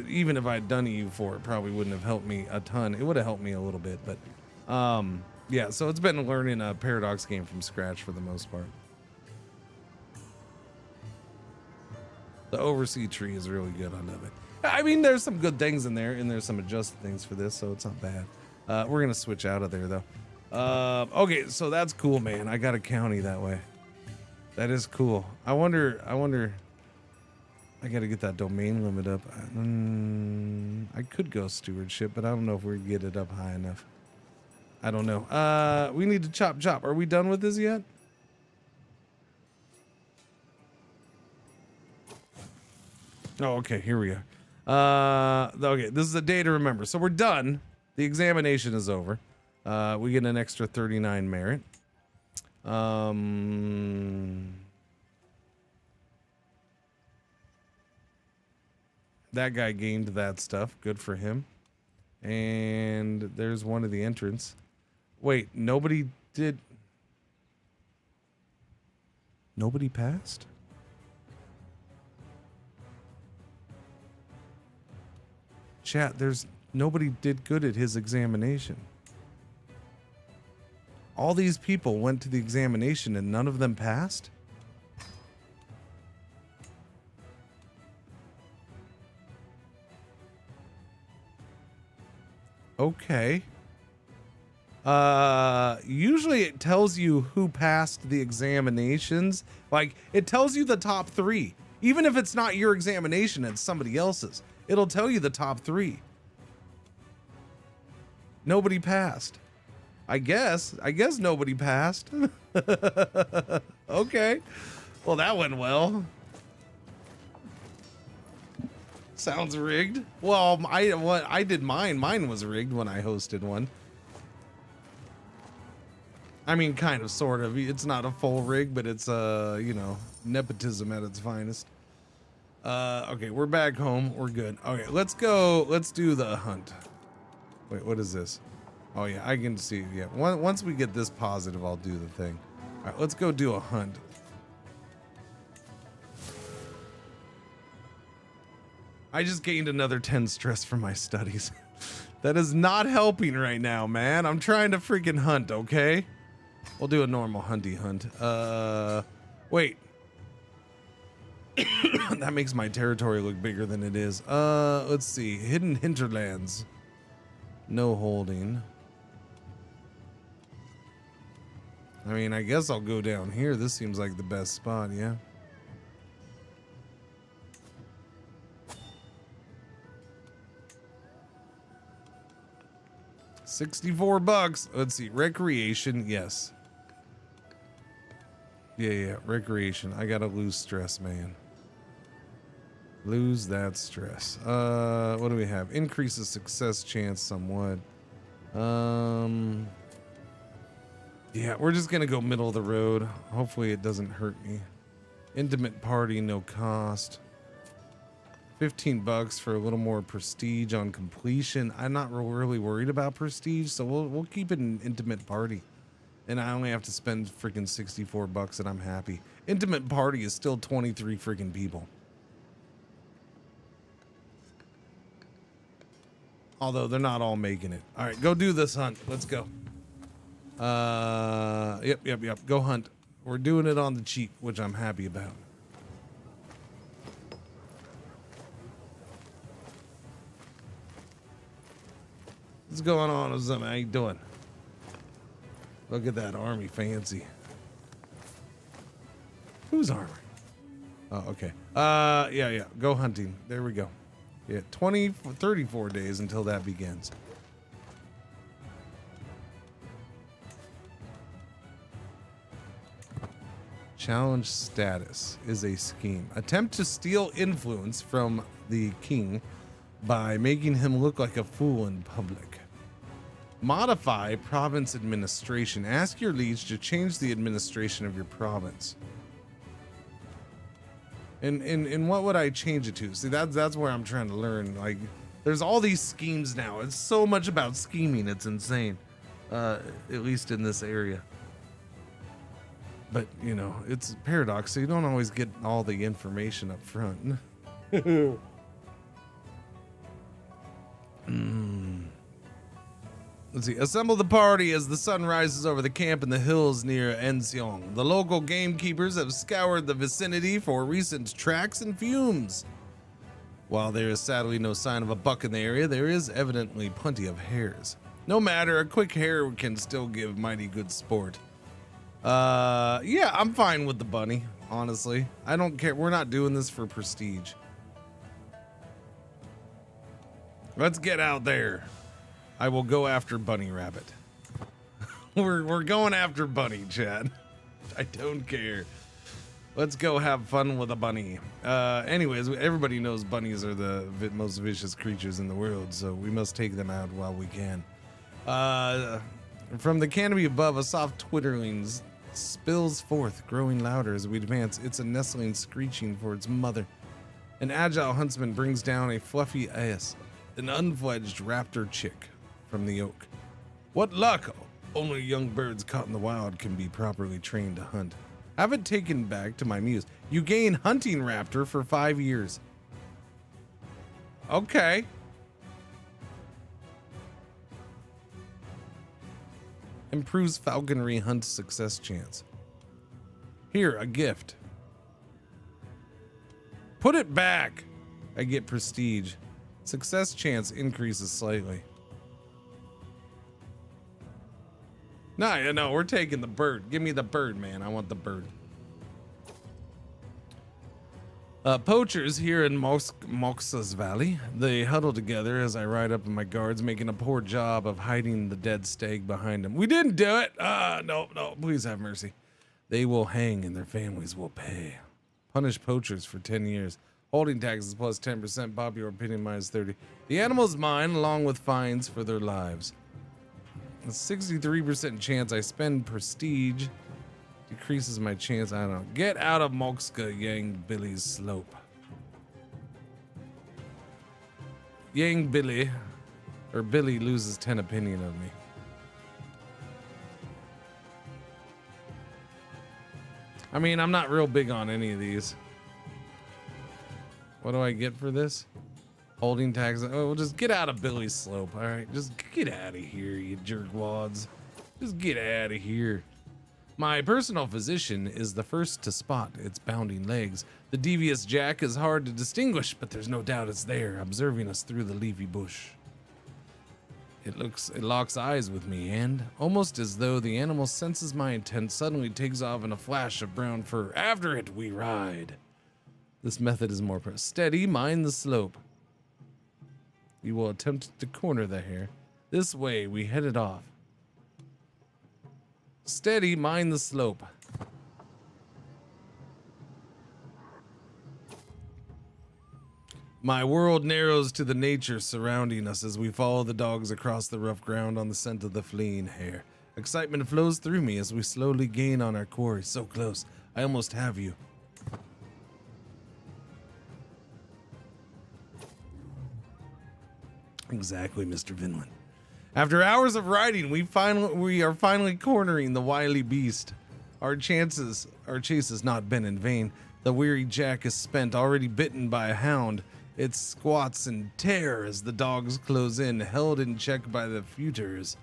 even if I'd done EU4, it probably wouldn't have helped me a ton. It would have helped me a little bit, but yeah, so it's been learning a Paradox game from scratch for the most part. The oversea tree is really good. I love it. I mean, there's some good things in there, and there's some adjusted things for this, so it's not bad. We're gonna switch out of there though. Okay, so that's cool, man. I got a county that way. That is cool. I wonder. I gotta get that domain limit up. I could go stewardship, but I don't know if we get it up high enough. I don't know. We need to chop. Are we done with this yet? Oh, okay. Here we are. Okay, this is a day to remember. So we're done. The examination is over. We get an extra 39 merit. That guy gained that stuff. Good for him. And there's one of the entrants. Wait, nobody did. Nobody passed? Chat, nobody did good at his examination. All these people went to the examination and none of them passed? Okay. Usually it tells you who passed the examinations. Like, it tells you the top 3. Even if it's not your examination, it's somebody else's. It'll tell you the top 3. Nobody passed. I guess nobody passed. Okay. Well, that went well. Sounds rigged. Well, I did mine. Mine was rigged when I hosted one. I mean, kind of, sort of. It's not a full rig, but it's you know, nepotism at its finest. Okay, we're back home. We're good. Okay, let's go. Let's do the hunt. Wait, what is this? Oh yeah, I can see. Yeah, once we get this positive, I'll do the thing. All right, let's go do a hunt. I just gained another 10 stress from my studies. That is not helping right now, man. I'm trying to freaking hunt, okay? We'll do a normal hunty hunt. Wait. That makes my territory look bigger than it is. Let's see. Hidden hinterlands. No holding. I mean, I guess I'll go down here. This seems like the best spot, yeah. $64. Let's see. Recreation, yes. Yeah, recreation. I gotta lose stress, man. Lose that stress. What do we have? Increases success chance somewhat. Yeah, we're just gonna go middle of the road. Hopefully it doesn't hurt me. Intimate party, no cost. $15 for a little more prestige on completion. I'm not really worried about prestige, so we'll keep it an intimate party. And I only have to spend freaking $64 and I'm happy. Intimate party is still 23 freaking people. Although they're not all making it. All right, go do this hunt. Let's go. Yep. Go hunt. We're doing it on the cheap, which I'm happy about. What's going on with something? How you doing? Look at that army, fancy. Whose armor? Oh, okay. Yeah. Go hunting. There we go. Yeah, 34 days until that begins. Challenge status is a scheme. Attempt to steal influence from the king by making him look like a fool in public. Modify province administration. Ask your liege to change the administration of your province. And what would I change it to? See, that's where I'm trying to learn. Like, there's all these schemes now. It's so much about scheming. It's insane. At least in this area. But, you know, it's a paradox, so you don't always get all the information up front. Let's see. Assemble the party as the sun rises over the camp in the hills near Enseong. The local gamekeepers have scoured the vicinity for recent tracks and fumes. While there is sadly no sign of a buck in the area, there is evidently plenty of hares. No matter, a quick hare can still give mighty good sport. Yeah, I'm fine with the bunny, honestly. I don't care. We're not doing this for prestige. Let's get out there. I will go after Bunny Rabbit. We're going after Bunny, Chad. I don't care. Let's go have fun with a bunny. Anyways, everybody knows bunnies are the most vicious creatures in the world, so we must take them out while we can. From the canopy above, a soft twittering spills forth, growing louder as we advance. It's a nestling screeching for its mother. An agile huntsman brings down a fluffy ass, an unfledged raptor chick from the oak. What luck! Only young birds caught in the wild can be properly trained to hunt. Have it taken back to my muse. You gain hunting raptor for 5 years. Okay. Improves falconry hunt success chance. Here, a gift. Put it back. I get prestige. Success chance increases slightly. No, we're taking the bird. Give me the bird, man. I want the bird. Poachers here in Moxa's Valley. They huddle together as I ride up in my guards, making a poor job of hiding the dead stag behind them. We didn't do it. No, please have mercy. They will hang and their families will pay. Punish poachers for 10 years. Holding taxes plus 10%, popular opinion minus 30. The animal's mine along with fines for their lives. A 63% chance I spend prestige. Decreases my chance. I don't know. Get out of Moxka, Yang Billy's slope. Yang Billy, or Billy loses 10 opinion of me. I mean, I'm not real big on any of these. What do I get for this? Holding tags. Oh, well, just get out of Billy's slope. All right, just get out of here, you jerkwads. Just get out of here. My personal physician is the first to spot its bounding legs. The devious jack is hard to distinguish, but there's no doubt it's there, observing us through the leafy bush. It locks eyes with me, and almost as though the animal senses my intent, suddenly takes off in a flash of brown fur. After it, we ride. This method is more steady. Mind the slope. You will attempt to corner the hare. This way, we headed off. Steady, mind the slope. My world narrows to the nature surrounding us as we follow the dogs across the rough ground on the scent of the fleeing hare. Excitement flows through me as we slowly gain on our quarry. So close, I almost have you. Exactly, Mr. Vinland. After hours of riding, we are finally cornering the wily beast. Our chase has not been in vain. The weary jack is spent, already bitten by a hound, It squats in terror as the dogs close in, held in check by the futures.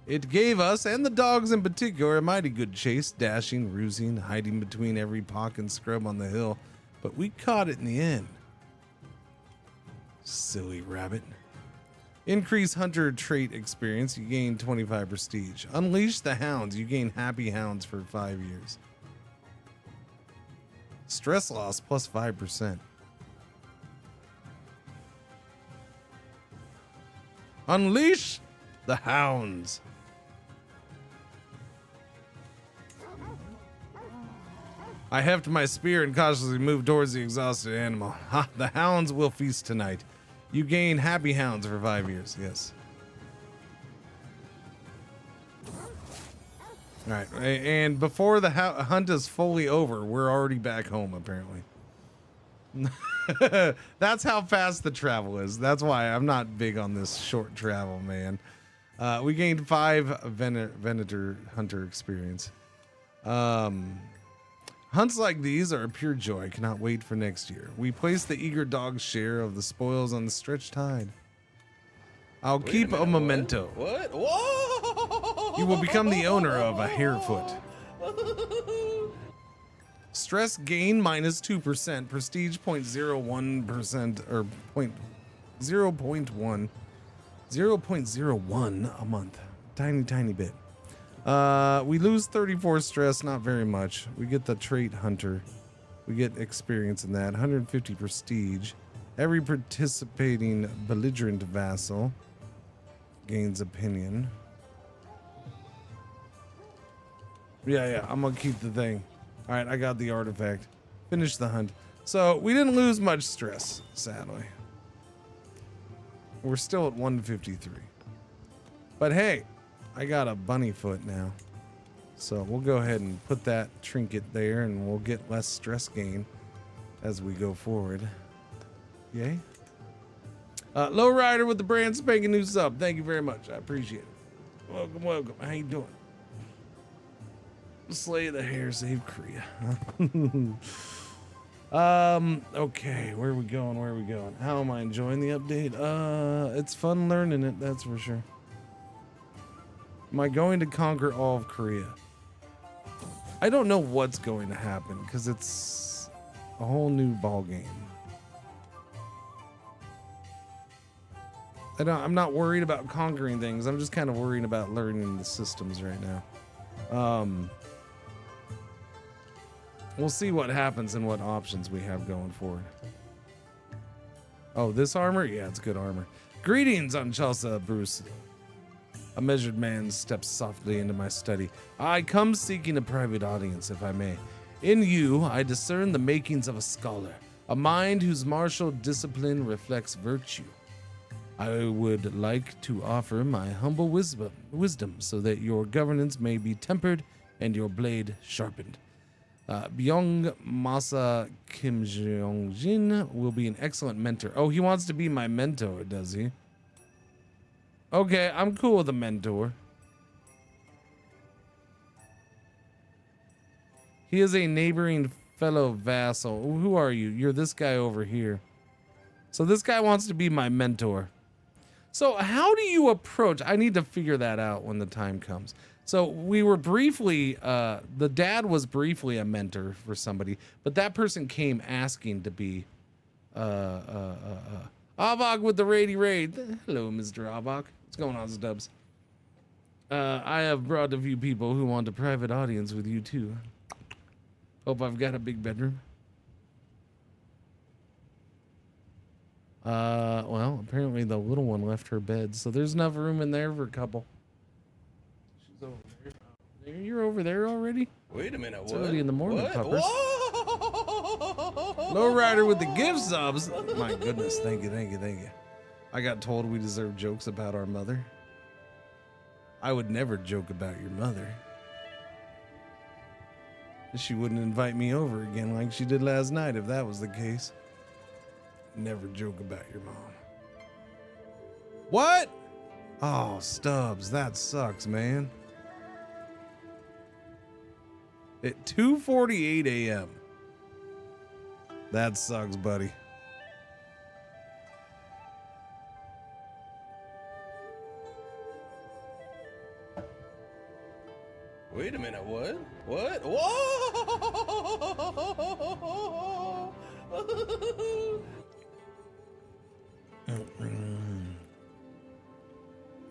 It gave us, and the dogs in particular, a mighty good chase, dashing, rusing, hiding between every pock and scrub on the hill, but we caught it in the end. Silly rabbit. Increase hunter trait experience, you gain 25 prestige. Unleash the hounds, you gain happy hounds for 5 years. Stress loss plus 5%. Unleash the hounds. I heft my spear and cautiously move towards the exhausted animal. Ha, the hounds will feast tonight. You gain happy hounds for 5 years, yes. All right, and before the hunt is fully over, we're already back home, apparently. That's how fast the travel is. That's why I'm not big on this short travel, man. We gained 5 Venator Hunter experience. Hunts like these are a pure joy. I cannot wait for next year. We place the eager dog's share of the spoils on the stretched tide. I'll keep a memento. What? Whoa! You will become the owner of a harefoot. Stress gain minus 2%, prestige 0.01% or 0.1 a month. Tiny bit. We lose 34 stress, not very much. We get the trait hunter. We get experience in that. 150 prestige. Every participating belligerent vassal gains opinion. Yeah, I'm gonna keep the thing. All right, I got the artifact. Finish the hunt. So we didn't lose much stress, sadly. We're still at 153. But hey, I got a bunny foot now. So we'll go ahead and put that trinket there and we'll get less stress gain as we go forward. Yay. Lowrider with the brand spanking new sub. Thank you very much. I appreciate it. Welcome. How you doing? Slay the hare, save Korea. Okay, where are we going? How am I enjoying the update? It's fun learning it, that's for sure. Am I going to conquer all of Korea? I don't know what's going to happen because it's a whole new ball game. I'm not worried about conquering things. I'm just kind of worried about learning the systems right now. We'll see what happens and what options we have going forward. Oh, this armor? Yeah, it's good armor. Greetings, Anchasa Bruce. A measured man steps softly into my study. I come seeking a private audience, if I may. In you, I discern the makings of a scholar, a mind whose martial discipline reflects virtue. I would like to offer my humble wisdom so that your governance may be tempered and your blade sharpened. Byung Masa Kim Jong-jin will be an excellent mentor. Oh, he wants to be my mentor, does he? Okay, I'm cool with a mentor. He is a neighboring fellow vassal. Who are you? You're this guy over here. So this guy wants to be my mentor. So how do you approach? I need to figure that out when the time comes. So we were briefly, the dad was briefly a mentor for somebody, but that person came asking to be, Avok with the raid. Hello, Mr. Avok. What's going on, Stubbs? I have brought a few people who want a private audience with you too. Hope I've got a big bedroom. Well, apparently the little one left her bed, so there's enough room in there for a couple. She's over there. You're over there already? Wait a minute. It's early in the morning, What? puppers. Whoa! Lowrider with the gift subs. My goodness, thank you. I got told we deserve jokes about our mother. I would never joke about your mother. She wouldn't invite me over again like she did last night if that was the case. Never joke about your mom. What? Oh, Stubbs, that sucks, man. At 2:48 a.m. That sucks, buddy. Wait a minute, what? What? Whoa!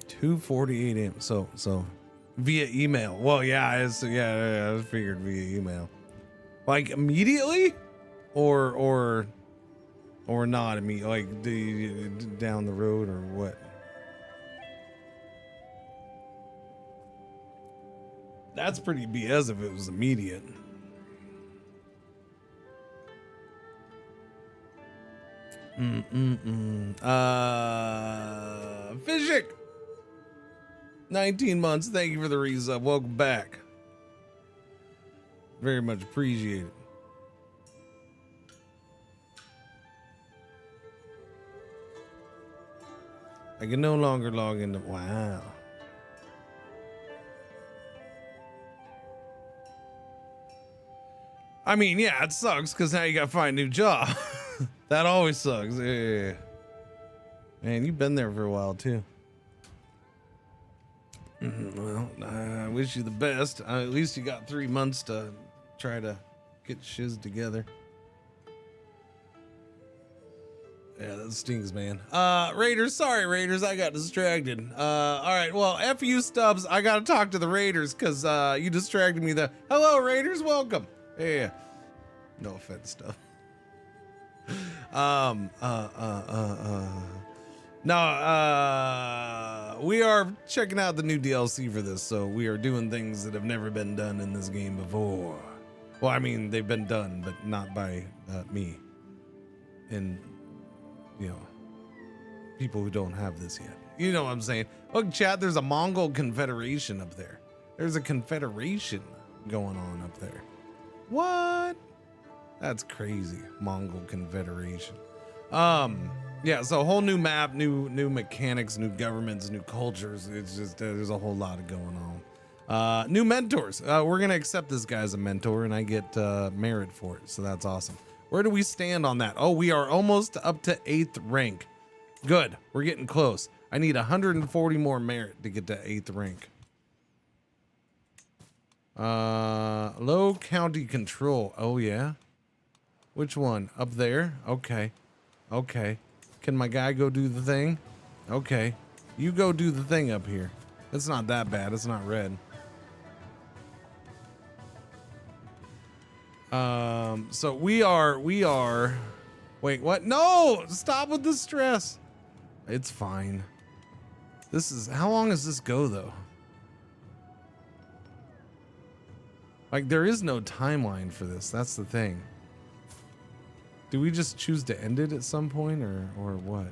2:48 a.m. So via email. Well, yeah, I figured via email. Like immediately, or not immediately, like down the road or what? That's pretty BS if it was immediate. Fishik, 19 months. Thank you for the resub. Welcome back. Very much appreciated. I can no longer log into. Wow. I mean, yeah, it sucks because now you gotta find a new job. That always sucks. Yeah. Man, you've been there for a while too. Well, I wish you the best. At least you got 3 months to try to get shiz together. Yeah, that stings, man. Raiders, sorry, Raiders, I got distracted. All right, well, F you, Stubbs. I gotta talk to the Raiders because you distracted me there. Hello, Raiders, welcome. Yeah. No offense, stuff. No, we are checking out the new DLC for this, so we are doing things that have never been done in this game before. Well, I mean, they've been done, but not by me. And, you know, people who don't have this yet. You know what I'm saying? Look, chat, there's a Mongol Confederation up there. There's a confederation going on up there. What? That's crazy. Mongol Confederation. Yeah, so a whole new map, new mechanics, new governments, new cultures. It's just there's a whole lot of going on. New mentors. We're gonna accept this guy as a mentor, and I get merit for it. So that's awesome. Where do we stand on that? Oh, we are almost up to 8th rank. Good. We're getting close. I need 140 more merit to get to 8th rank. Low county control. Oh yeah. Which one? Up there? Okay. Okay. Can my guy go do the thing? Okay. You go do the thing up here. It's not that bad. It's not red. So we are, wait, what? No, stop with the stress. It's fine. This is, how long does this go though? Like there is no timeline for this. That's the thing. Do we just choose to end it at some point or what?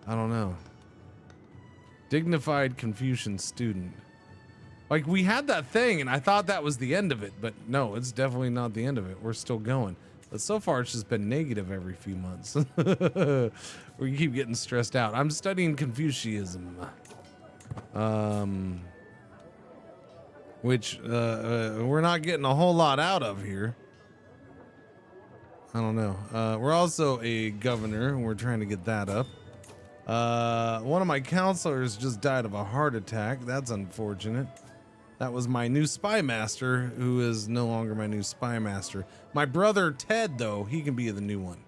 I don't know. Dignified Confucian student. Like we had that thing and I thought that was the end of it, but no, it's definitely not the end of it. We're still going. But so far it's just been negative every few months. We keep getting stressed out. I'm studying Confucianism. Which we're not getting a whole lot out of here. I don't know. We're also a governor and we're trying to get that up. One of my counselors just died of a heart attack. That's unfortunate. That was my new spy master, who is no longer my new spy master. My brother Ted, though, he can be the new one.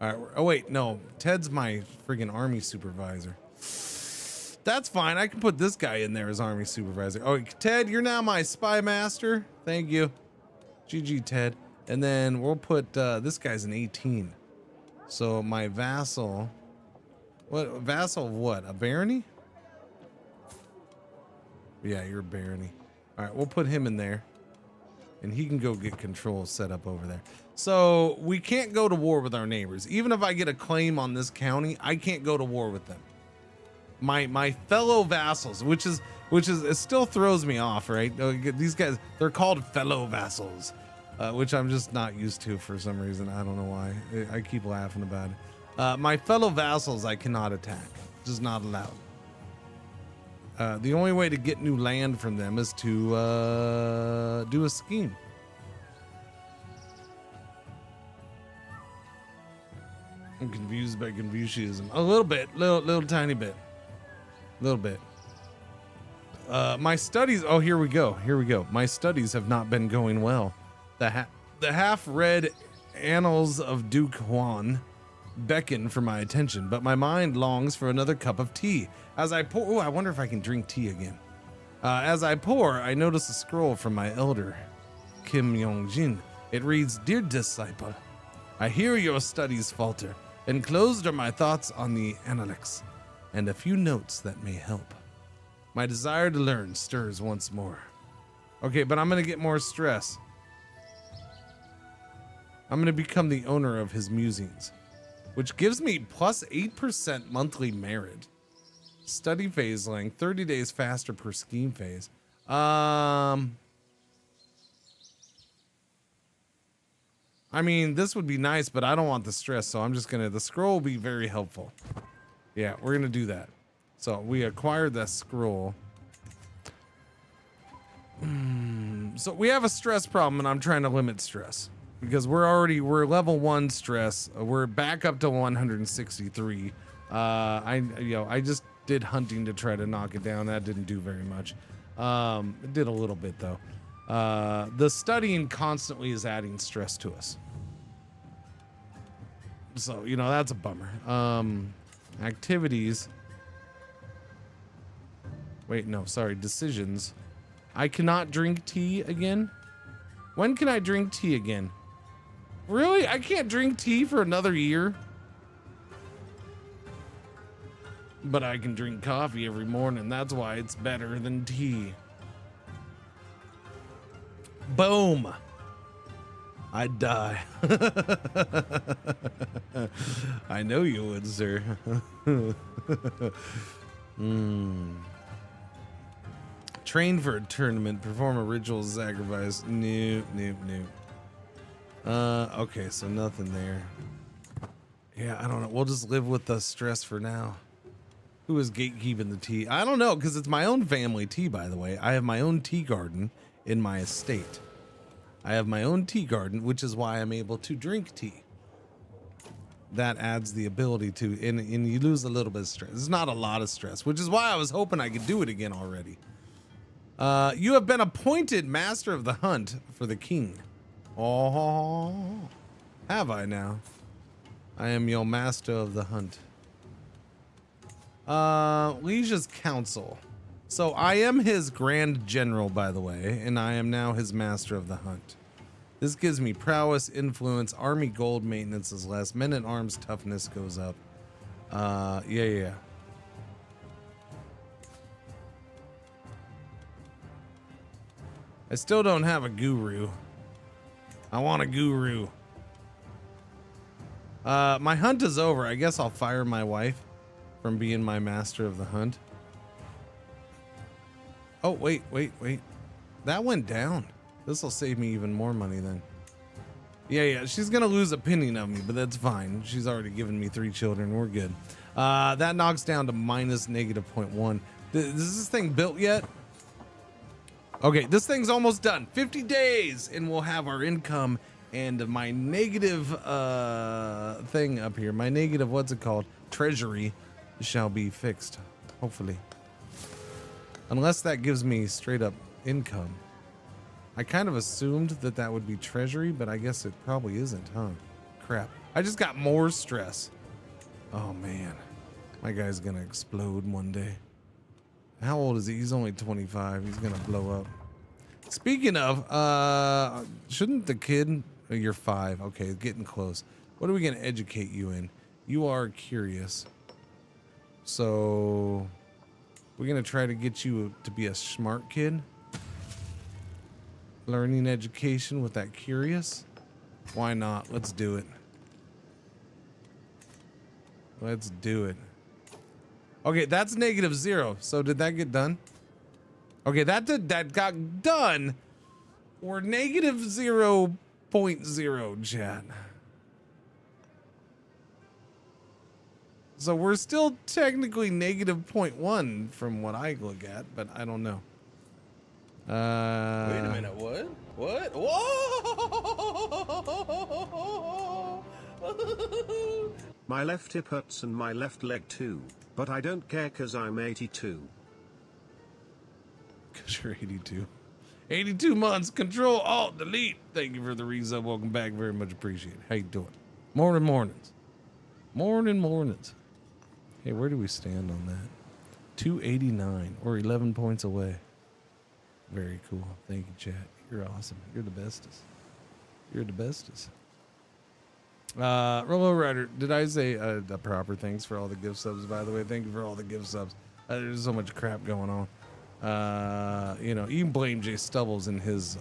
All right. Oh wait, no, Ted's my friggin' army supervisor. That's fine. I can put this guy in there as army supervisor. Oh, Ted, you're now my spy master. Thank you. GG, Ted. And then we'll put this guy's an 18. So my vassal. What vassal? Of what? A barony? Yeah, you're a barony. All right, we'll put him in there, and he can go get control set up over there. So we can't go to war with our neighbors. Even if I get a claim on this county, I can't go to war with them. My fellow vassals, which is it still throws me off, right? These guys, they're called fellow vassals, which I'm just not used to for some reason. I don't know why. I keep laughing about it. My fellow vassals, I cannot attack. Just not allowed. The only way to get new land from them is to do a scheme. I'm confused by Confucianism. A little bit, little tiny bit. Little bit. My studies. Oh, here we go. Here we go. My studies have not been going well. The half-read annals of Duke Huan beckon for my attention, but my mind longs for another cup of tea. As I pour, oh, I wonder if I can drink tea again. As I pour, I notice a scroll from my elder, Kim Yong-jin. It reads, "Dear disciple, I hear your studies falter. Enclosed are my thoughts on the analects, and a few notes that may help. My desire to learn stirs once more." Okay, but I'm gonna get more stress. I'm gonna become the owner of his musings, which gives me plus 8% monthly merit. Study phase length, 30 days faster per scheme phase. I mean, this would be nice, but I don't want the stress, so I'm just gonna, the scroll will be very helpful. Yeah, we're gonna do that. So we acquired that scroll. So we have a stress problem, and I'm trying to limit stress because we're level 1 stress. We're back up to 163. I just did hunting to try to knock it down. That didn't do very much. It did a little bit though. The studying constantly is adding stress to us. So, that's a bummer. Activities. Wait, no, sorry. Decisions. I cannot drink tea again? When can I drink tea again? Really? I can't drink tea for another year? But I can drink coffee every morning. That's why it's better than tea. Boom. I'd die. I know you would, sir. Train for a tournament. Perform a ritual sacrifice. Nope. Okay, so nothing there. Yeah, I don't know. We'll just live with the stress for now. Who is gatekeeping the tea? I don't know, because it's my own family tea, by the way. I have my own tea garden in my estate. I have my own tea garden, which is why I'm able to drink tea. That adds the ability to, and you lose a little bit of stress. It's not a lot of stress, which is why I was hoping I could do it again already. You have been appointed master of the hunt for the king. Oh, have I now? I am your master of the hunt. Liege's council. So I am his grand general, by the way, and I am now his master of the hunt. This gives me prowess, influence, army gold maintenance is less, men at arms toughness goes up. Yeah. I still don't have a guru. I want a guru. My hunt is over. I guess I'll fire my wife from being my master of the hunt. Oh, wait. That went down. This will save me even more money then. Yeah. She's going to lose opinion of me, but that's fine. She's already given me 3 children. We're good. That knocks down to minus negative 0.1. Is this thing built yet? Okay, this thing's almost done. 50 days, and we'll have our income and my negative thing up here. My negative, what's it called? Treasury shall be fixed, hopefully. Unless that gives me straight up income. I kind of assumed that would be treasury, but I guess it probably isn't, huh? Crap. I just got more stress. Oh, man. My guy's gonna explode one day. How old is he? He's only 25. He's gonna blow up. Speaking of, shouldn't the kid... Oh, you're 5. Okay, getting close. What are we gonna educate you in? You are curious. So... we're gonna try to get you to be a smart kid. Learning education with that curious. Why not? Let's do it. Let's do it. Okay, that's -0. So did that get done? Okay, that got done. We're -0.0, chat. So we're still technically -0.1 from what I look at, but I don't know. Wait a minute, what? Whoa! My left hip hurts and my left leg too, but I don't care cause I'm 82. Because you're 82. 82 months. Control, Alt, Delete. Thank you for the resub. Welcome back. Very much appreciated. How you doing? Mornings. Mornings. Hey, where do we stand on that? 289 or 11 points away. Very cool. Thank you, chat. You're awesome. You're the bestest. Rolo Rider, did I say the proper thanks for all the gift subs, by the way? Thank you for all the gift subs. There's so much crap going on. You know, you can blame Jay Stubbles and his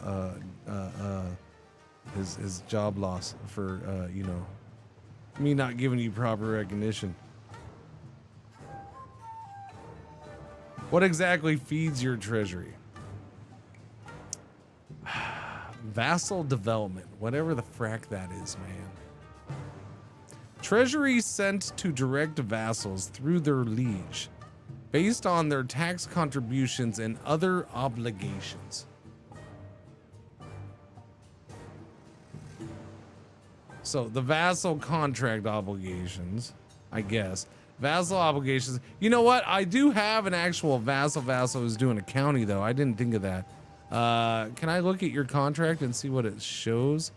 job loss for, you know, me not giving you proper recognition. What exactly feeds your treasury? Vassal development, whatever the frack that is, man. Treasury sent to direct vassals through their liege, based on their tax contributions and other obligations. So the vassal contract obligations, I guess. Vassal obligations. You know what? I do have an actual vassal who's doing a county, though. I didn't think of that. Can I look at your contract and see what it shows?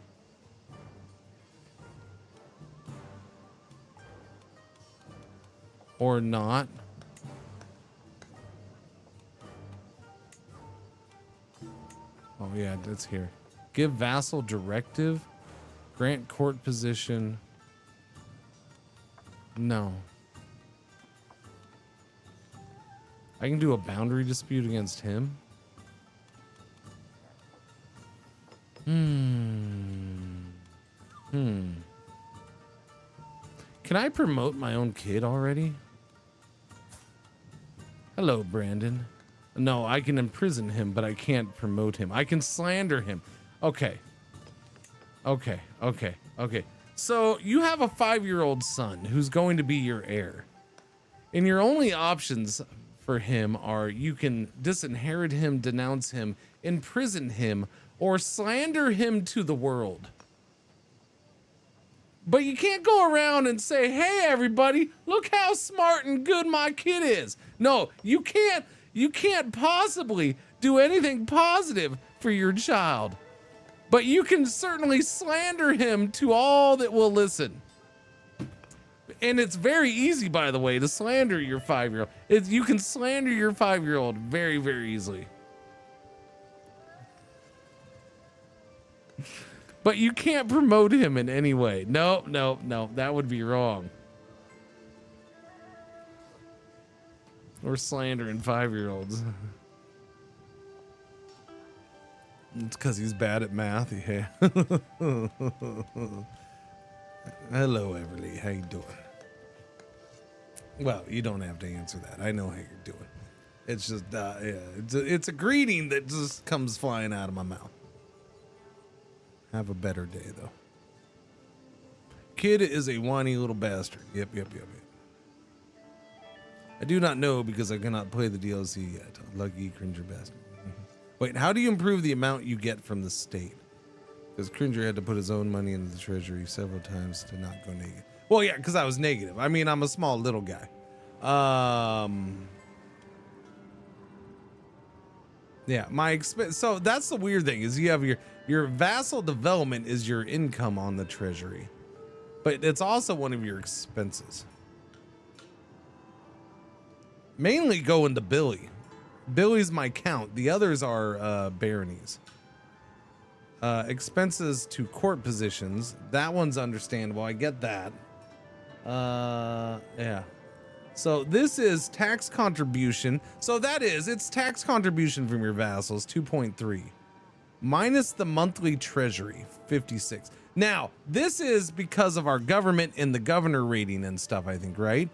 Or not? Oh yeah, it's here. Give vassal directive. Grant court position. No. I can do a boundary dispute against him. Can I promote my own kid already? Hello, Brandon. No, I can imprison him, but I can't promote him. I can slander him. Okay. So you have a 5-year-old son who's going to be your heir. And your only options for him are you can disinherit him, denounce him, imprison him, or slander him to the world. But you can't go around and say, hey, everybody, look how smart and good my kid is. No, you can't possibly do anything positive for your child. But you can certainly slander him to all that will listen. And it's very easy, by the way, to slander your 5-year-old. You can slander your 5-year-old very, very easily. But you can't promote him in any way. No, that would be wrong. We're slandering 5-year-olds. It's because he's bad at math. Yeah. Hello, Everly. How you doing? Well, you don't have to answer that. I know how you're doing. It's just, it's a greeting that just comes flying out of my mouth. Have a better day, though. Kid is a whiny little bastard. Yep. I do not know because I cannot play the DLC yet. Lucky Cringer bastard. Wait, how do you improve the amount you get from the state? Because Cringer had to put his own money into the treasury several times to not go negative. Well, yeah, because I was negative. I mean, I'm a small little guy. Yeah, my expense. So that's the weird thing is you have your vassal development is your income on the treasury, but it's also one of your expenses. Mainly go into Billy. Billy's my count. The others are baronies. Expenses to court positions. That one's understandable. I get that. Yeah. So this is tax contribution. So that is, it's tax contribution from your vassals, 2.3. Minus the monthly treasury, 56. Now, this is because of our government and the governor rating and stuff, I think, right?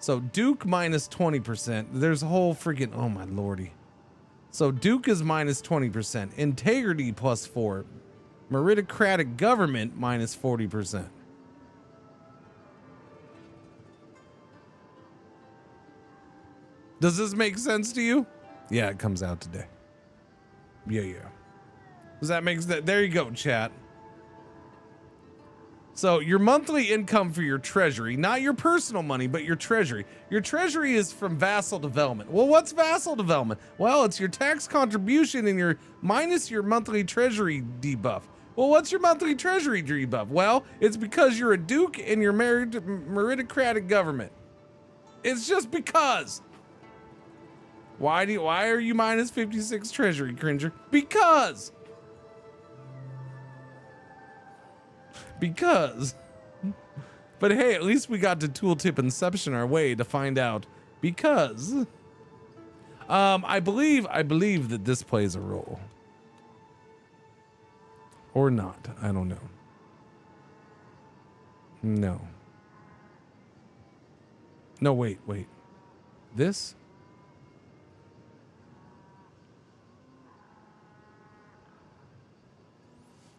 So Duke minus 20%. There's a whole freaking, oh my lordy. So Duke is minus 20%. Integrity plus 4. Meritocratic government minus 40%. Does this make sense to you? Yeah, it comes out today. Yeah. Does that make sense? There you go, chat. So your monthly income for your treasury, not your personal money, but your treasury. Your treasury is from vassal development. Well, what's vassal development? Well, it's your tax contribution and your minus your monthly treasury debuff. Well, what's your monthly treasury debuff? Well, it's because you're a duke and you're married to meritocratic government. It's just because. Why are you minus 56 treasury, Cringer? Because. But hey, at least we got to tooltip Inception our way to find out because. I believe that this plays a role. Or not. I don't know. No, wait. This?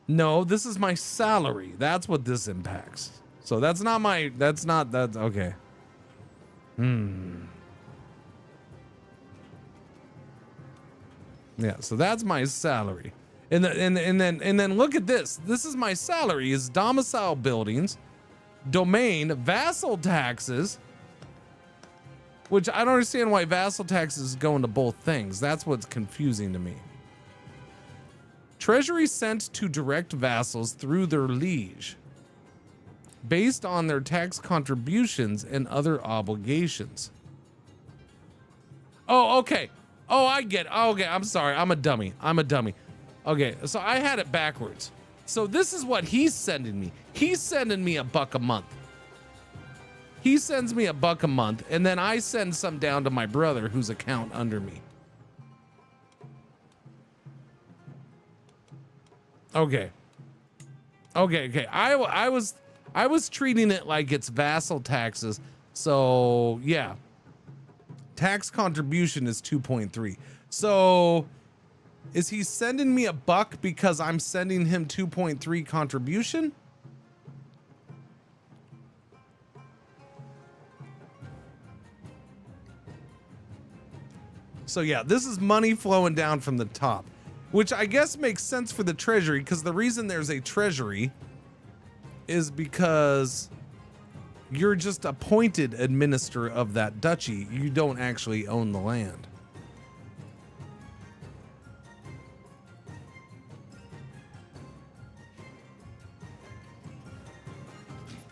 No, this is my salary. That's what this impacts. So that's okay. Yeah, so that's my salary. And then look at this. This is my salary is domicile buildings, domain, vassal taxes, which I don't understand why vassal taxes go into both things. That's what's confusing to me. Treasury sent to direct vassals through their liege, based on their tax contributions and other obligations. Oh, okay. Oh, I get it. Oh, okay, I'm sorry. I'm a dummy. Okay, so I had it backwards. So this is what he's sending me. He's sending me $1 a month. He sends me $1 a month, and then I send some down to my brother whose account under me. Okay. I was treating it like it's vassal taxes. So yeah, tax contribution is 2.3. So is he sending me $1 because I'm sending him 2.3 contribution? So yeah, this is money flowing down from the top. Which I guess makes sense for the treasury, because the reason there's a treasury is because you're just appointed administrator of that duchy. You don't actually own the land.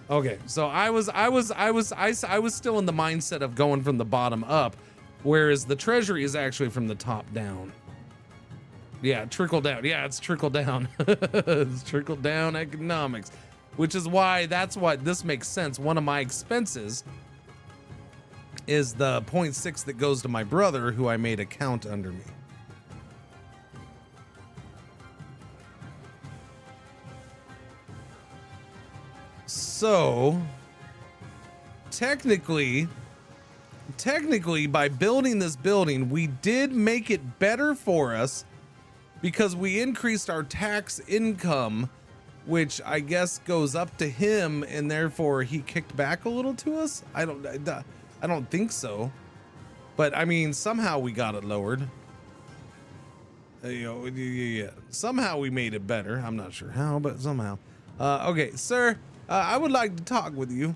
Okay, so I was still in the mindset of going from the bottom up, whereas the treasury is actually from the top down. Yeah, trickle down. Yeah, it's trickle down. It's trickle down economics, which is why that's why this makes sense. One of my expenses is the 0.6 that goes to my brother, who I made account under me. So technically by building this building, we did make it better for us, because we increased our tax income, which I guess goes up to him, and therefore he kicked back a little to us. I don't think so, but I mean, somehow we got it lowered. Yeah, somehow we made it better. I'm not sure how, but somehow. Okay, sir, I would like to talk with you.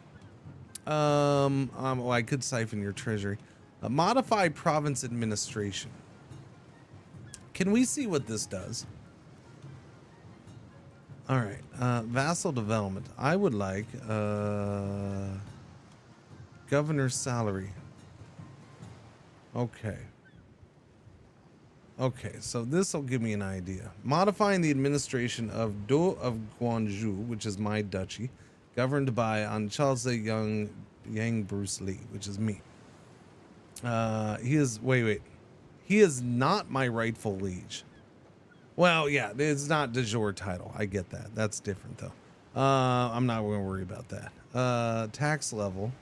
Well, I could siphon your treasury. Modify province administration. Can we see what this does? All right, vassal development. I would like governor's salary. Okay, so this will give me an idea. Modifying the administration of Do of Guangzhou, which is my duchy, governed by Anchalse Yang Bruce Lee, which is me. He is not my rightful liege. Well, yeah, it's not de jure title. I get that. That's different, though. I'm not going to worry about that. Tax level.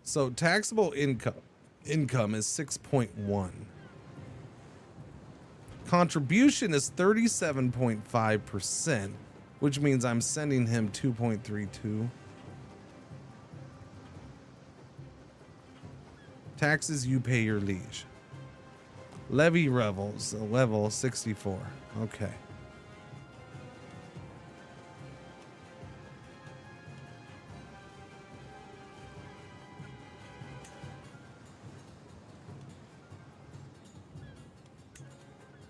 So taxable income is 6.1. Contribution is 37.5%, which means I'm sending him 2.32. Taxes you pay your liege. Levy levels, level 64. Okay.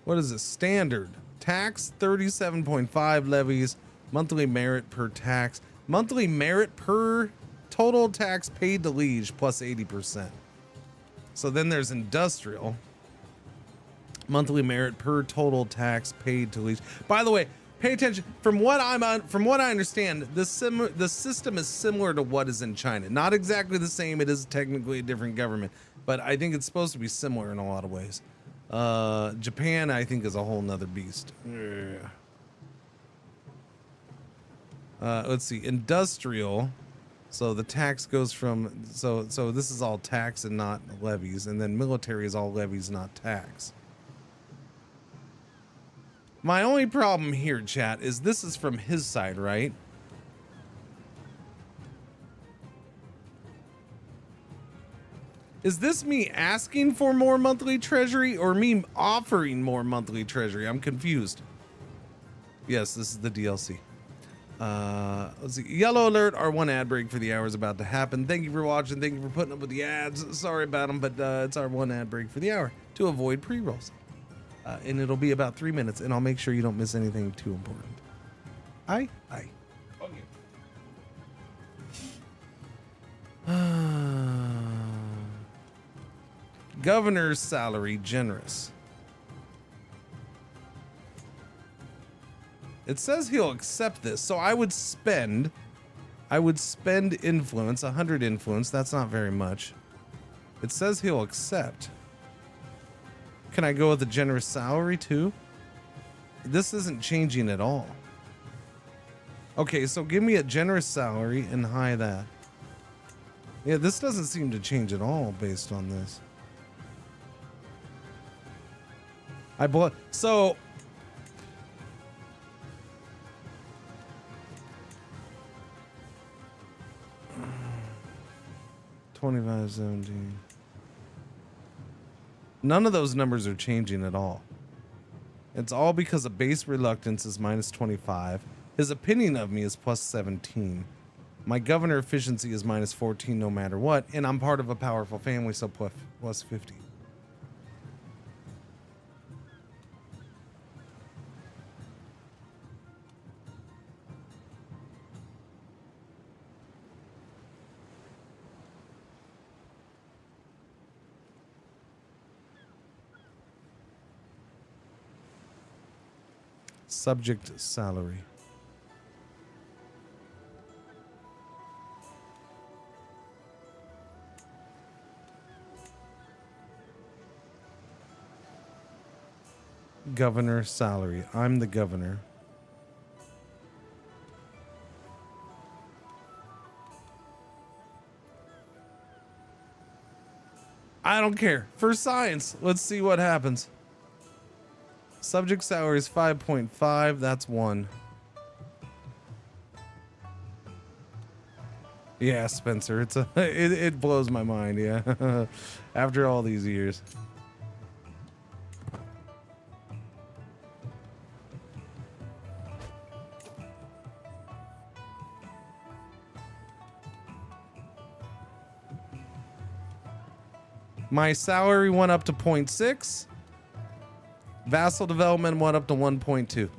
What is it? Standard tax 37.5 levies, monthly merit per tax, monthly merit per total tax paid to Liege plus 80%. So then there's industrial, monthly merit per total tax paid to Liege. By the way, pay attention. From what I understand, the system is similar to what is in China. Not exactly the same. It is technically a different government, but I think it's supposed to be similar in a lot of ways. Japan, I think, is a whole nother beast. Let's see, industrial. So the tax goes from, so this is all tax and not levies, and then military is all levies, not tax. My only problem here, chat, is this is from his side, right? Is this me asking for more monthly treasury or me offering more monthly treasury? I'm confused. Yes, this is the DLC. Let's see. Yellow alert, our one ad break for the hour is about to happen. Thank you for watching. Thank you for putting up with the ads. Sorry about them, but it's our one ad break for the hour to avoid pre-rolls. And it'll be about 3 minutes, and I'll make sure you don't miss anything too important. Aye. Governor's salary generous. It says he'll accept this, so I would spend influence, 100 influence. That's not very much. It says he'll accept. Can I go with a generous salary too? This isn't changing at all. Okay, so give me a generous salary and high that. Yeah, this doesn't seem to change at all based on this. So 25.17. None of those numbers are changing at all. It's all because of base reluctance is minus 25. His opinion of me is plus 17. My governor efficiency is minus 14 no matter what, and I'm part of a powerful family, so plus 50. Subject salary. Governor salary. I'm the governor. I don't care. For science, let's see what happens. Subject salary is 5.5. That's 1. Yeah, Spencer. It blows my mind. Yeah, after all these years. My salary went up to 0.6. Vassal development went up to 1.2.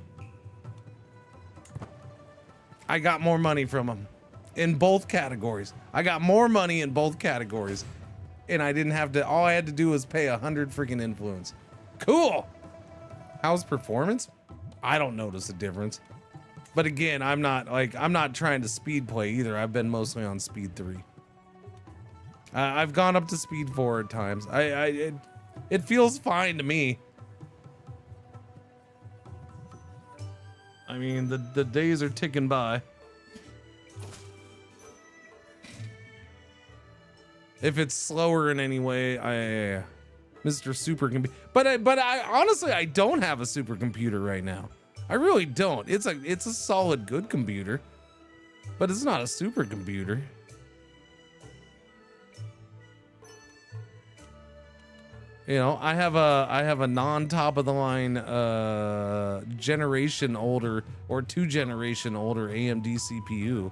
I got more money from him in both categories. I got more money in both categories, and I didn't have to. All I had to do was pay 100 freaking influence. Cool. How's performance? I don't notice a difference. But again, I'm not trying to speed play either. I've been mostly on speed 3. I've gone up to speed 4 at times. It feels fine to me. I mean, the days are ticking by. If it's slower in any way, Mr. Supercomputer. But I honestly, I don't have a supercomputer right now. I really don't. It's a solid good computer, but it's not a supercomputer. You know, I have a non top of the line generation older or 2 generation older AMD CPU,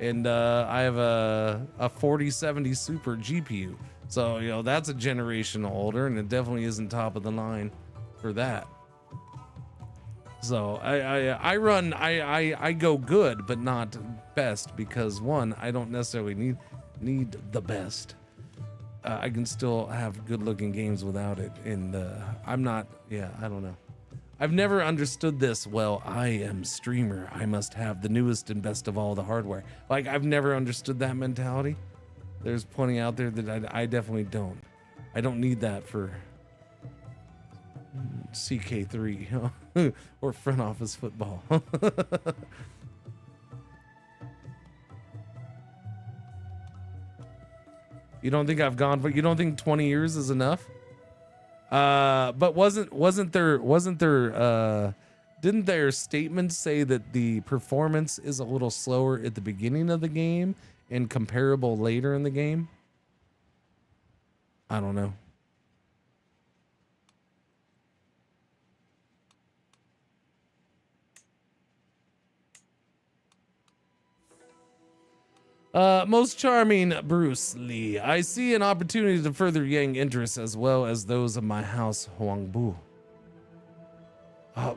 and I have a 4070 Super GPU. So, you know, that's a generation older, and it definitely isn't top of the line for that. So I go good, but not best, because one, I don't necessarily need the best. I can still have good looking games without it. And I'm not, yeah, I don't know. I've never understood this. Well, I am streamer. I must have the newest and best of all the hardware. Like, I've never understood that mentality. There's plenty out there that I definitely don't. I don't need that for CK3 or front office football. You don't think I've gone, but you don't think 20 years is enough? But wasn't there didn't their statement say that the performance is a little slower at the beginning of the game and comparable later in the game? I don't know. Most charming Bruce Lee. I see an opportunity to further Yang interests as well as those of my house Huangbu.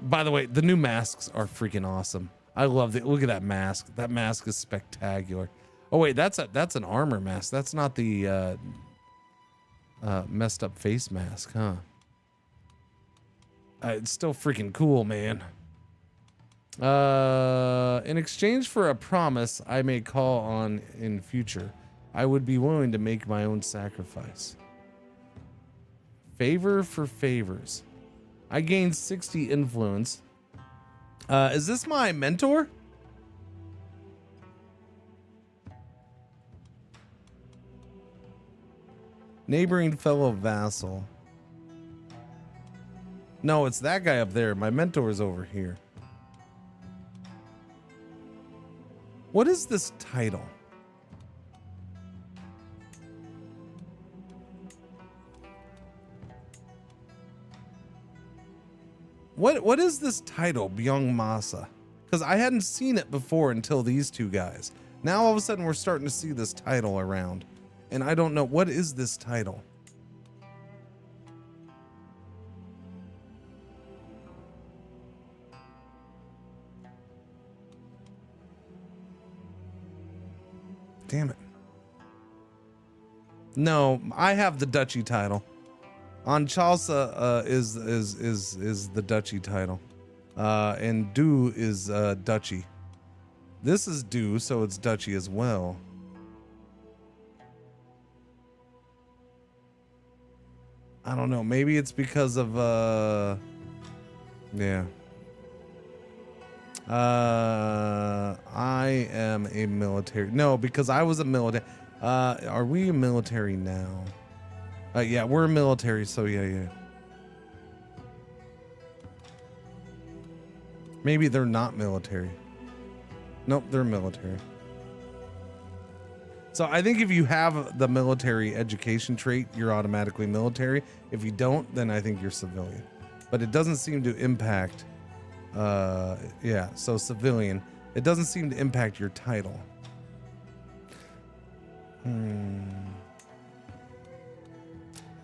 By the way, the new masks are freaking awesome. I love it. Look at that mask. That mask is spectacular. Oh wait, that's an armor mask. That's not the messed up face mask, huh? It's still freaking cool, man. In exchange for a promise I may call on in future, I would be willing to make my own sacrifice. Favor for favors. I gained 60 influence. Is this my mentor? Neighboring fellow vassal. No, it's that guy up there. My mentor is over here. What is this title? What is this title, Byung Masa? Because I hadn't seen it before until these two guys. Now all of a sudden we're starting to see this title around. And I don't know, what is this title? Damn it. No, I have the duchy title. On Chalsa is the duchy title. And Du is duchy. This is Du, so it's duchy as well. I don't know, maybe it's because of yeah. I am a military. No, because I was a military. Are we a military now? Yeah, we're a military, so yeah. Maybe they're not military. Nope, they're military. So I think if you have the military education trait, you're automatically military. If you don't, then I think you're civilian. But it doesn't seem to impact yeah, so civilian. It doesn't seem to impact your title.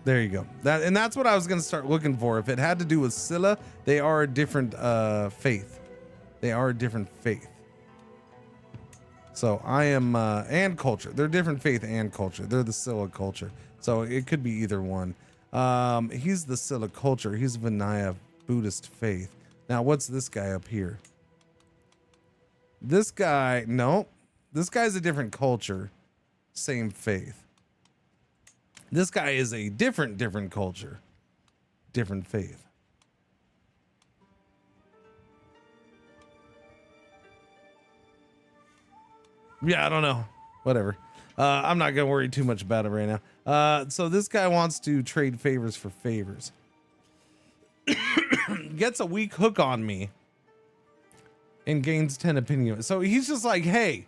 There you go. That's what I was going to start looking for. If it had to do with Scylla, they are a different faith. They are a different faith. So I am and culture. They're different faith and culture. They're the Scylla culture. So it could be either one. He's the Scylla culture. He's Vinaya Buddhist faith. Now, what's this guy up here? This guy, no. This guy's a different culture. Same faith. This guy is a different culture. Different faith. Yeah, I don't know. Whatever. I'm not going to worry too much about it right now. So this guy wants to trade favors for favors. Gets a weak hook on me and gains 10 opinion. So he's just like, hey,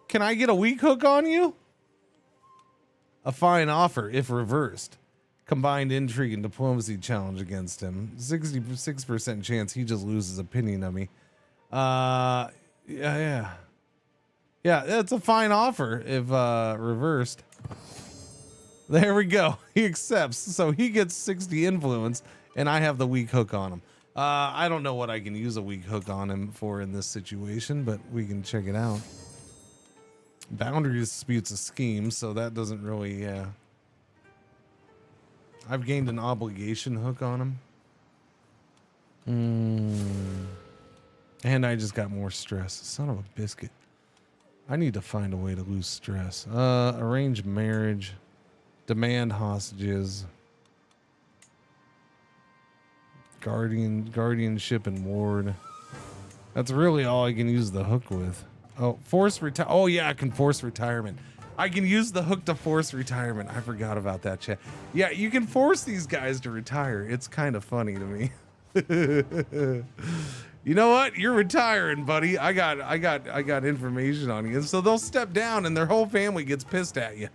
can I get a weak hook on you? A fine offer if reversed. Combined intrigue and diplomacy challenge against him. 66% chance he just loses opinion of me. Yeah, it's a fine offer if reversed. There we go. He accepts. So he gets 60 influence and I have the weak hook on him. I don't know what I can use a weak hook on him for in this situation, but we can check it out. Boundary disputes a scheme, so that doesn't really, I've gained an obligation hook on him. And I just got more stress. Son of a biscuit. I need to find a way to lose stress. Arrange marriage. Demand hostages. Guardianship and ward. That's really all I can use the hook with. Oh, oh yeah, I can force retirement. I can use the hook to force retirement. I forgot about that, chat. Yeah, you can force these guys to retire. It's kind of funny to me. You know what? You're retiring, buddy. I got information on you. And so they'll step down and their whole family gets pissed at you.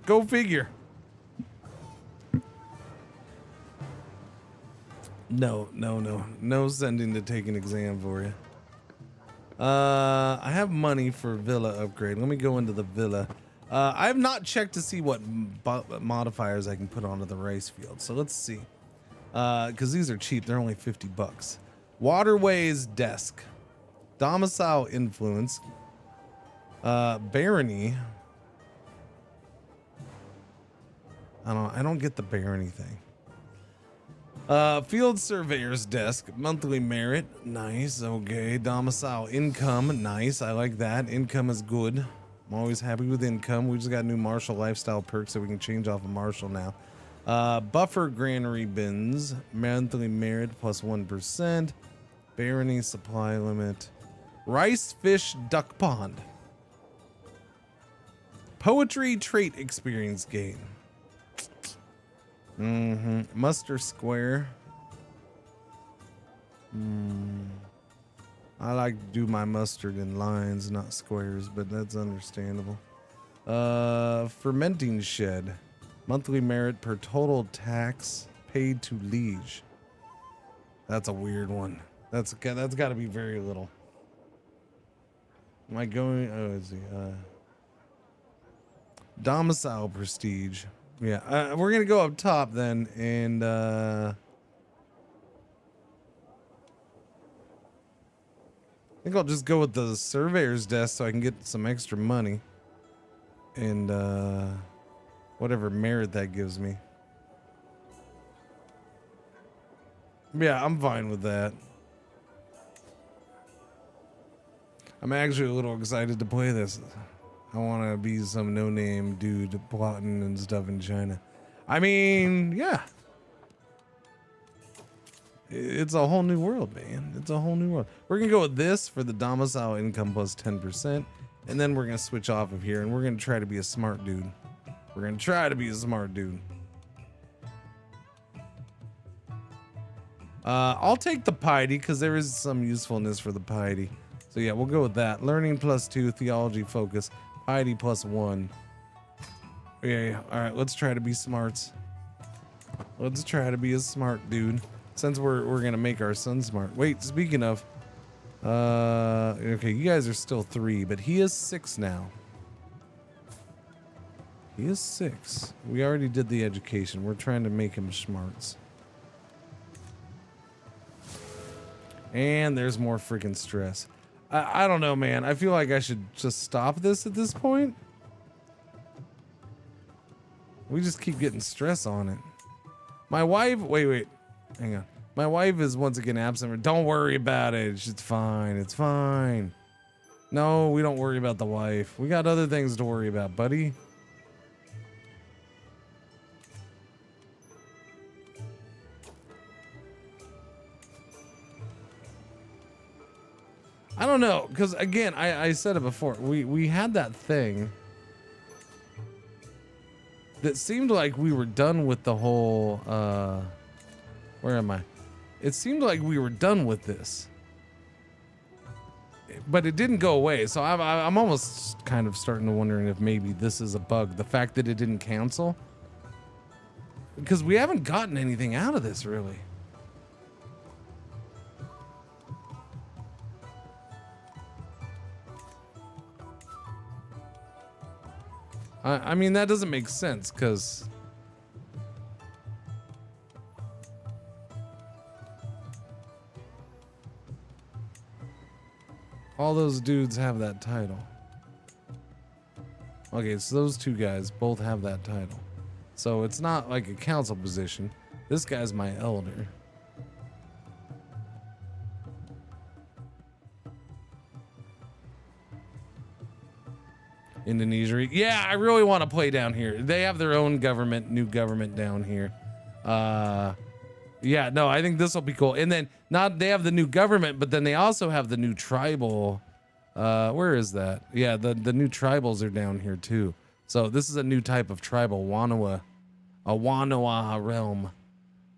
Go figure. No sending to take an exam for you. I have money for villa upgrade. Let me go into the villa. I have not checked to see what modifiers I can put onto the rice field. So let's see. Because these are cheap. They're only $50. Waterways desk. Domicile influence. Barony. I don't get the barony thing. Field surveyor's desk, monthly merit, nice, okay. Domicile income, nice, I like that. Income is good. I'm always happy with income. We just got new Marshall lifestyle perks, so we can change off of Marshall now. Buffer granary bins, monthly merit plus 1%. Barony supply limit. Rice fish duck pond. Poetry trait experience gain. Muster square. I like to do my mustard in lines, not squares, but that's understandable. Fermenting shed. Monthly merit per total tax paid to liege. That's a weird one. That's got to be very little. Am I going? Oh, is he? Domicile prestige. Yeah, we're gonna go up top then, and I think I'll just go with the surveyor's desk so I can get some extra money, and whatever merit that gives me. Yeah, I'm fine with that. I'm actually a little excited to play this. I want to be some no-name dude plotting and stuff in China. I mean, yeah. It's a whole new world, man. It's a whole new world. We're going to go with this for the domicile income plus 10%. And then we're going to switch off of here. And we're going to try to be a smart dude. We're going to try to be a smart dude. I'll take the piety because there is some usefulness for the piety. So yeah, we'll go with that. Learning plus 2, theology focus. Piety plus 1. Yeah. All right, let's try to be smarts. Let's try to be a smart dude. Since we're gonna make our son smart. Wait, speaking of, okay, you guys are still 3, but he is 6 now. He is 6. We already did the education. We're trying to make him smarts. And there's more freaking stress. I don't know, man. I feel like I should just stop this at this point. We just keep getting stress on it. My wife, wait, hang on. My wife is once again absent. Don't worry about it. It's fine. It's fine. No, we don't worry about the wife. We got other things to worry about, buddy. I don't know, because again, I said it before. We had that thing that seemed like we were done with the whole. Where am I? It seemed like we were done with this, but it didn't go away. So I'm almost kind of starting to wondering if maybe this is a bug. The fact that it didn't cancel, because we haven't gotten anything out of this really. I mean, that doesn't make sense, because All those dudes have that title. Okay, so those two guys both have that title. So it's not like a council position. This guy's my elder. Indonesia. Yeah, I really want to play down here. They have their own government, new government down here. Yeah, no, I think this will be cool. And then not they have the new government, but then they also have the new tribal. Where is that? Yeah, the new tribals are down here too. So this is a new type of tribal, Wanawa, a Wanawa realm.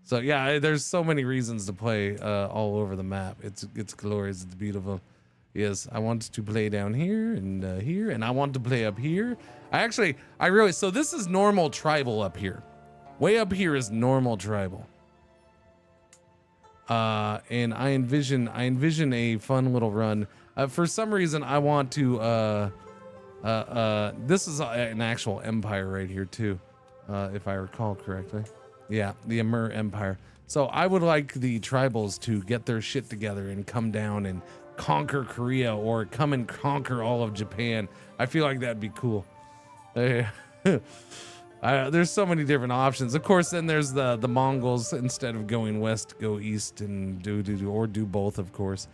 So yeah, there's so many reasons to play all over the map. It's glorious. It's beautiful. Yes, I want to play down here, and I want to play up here. I really, so this is normal tribal up here. Way up here is normal tribal. And I envision a fun little run. For some reason, I want to, this is an actual empire right here too, if I recall correctly. Yeah, the Amur Empire. So I would like the tribals to get their shit together and come down and conquer Korea or come and conquer all of Japan. I feel like that'd be cool. There's so many different options. Of course, then there's the Mongols. Instead of going west, go east and do both, of course.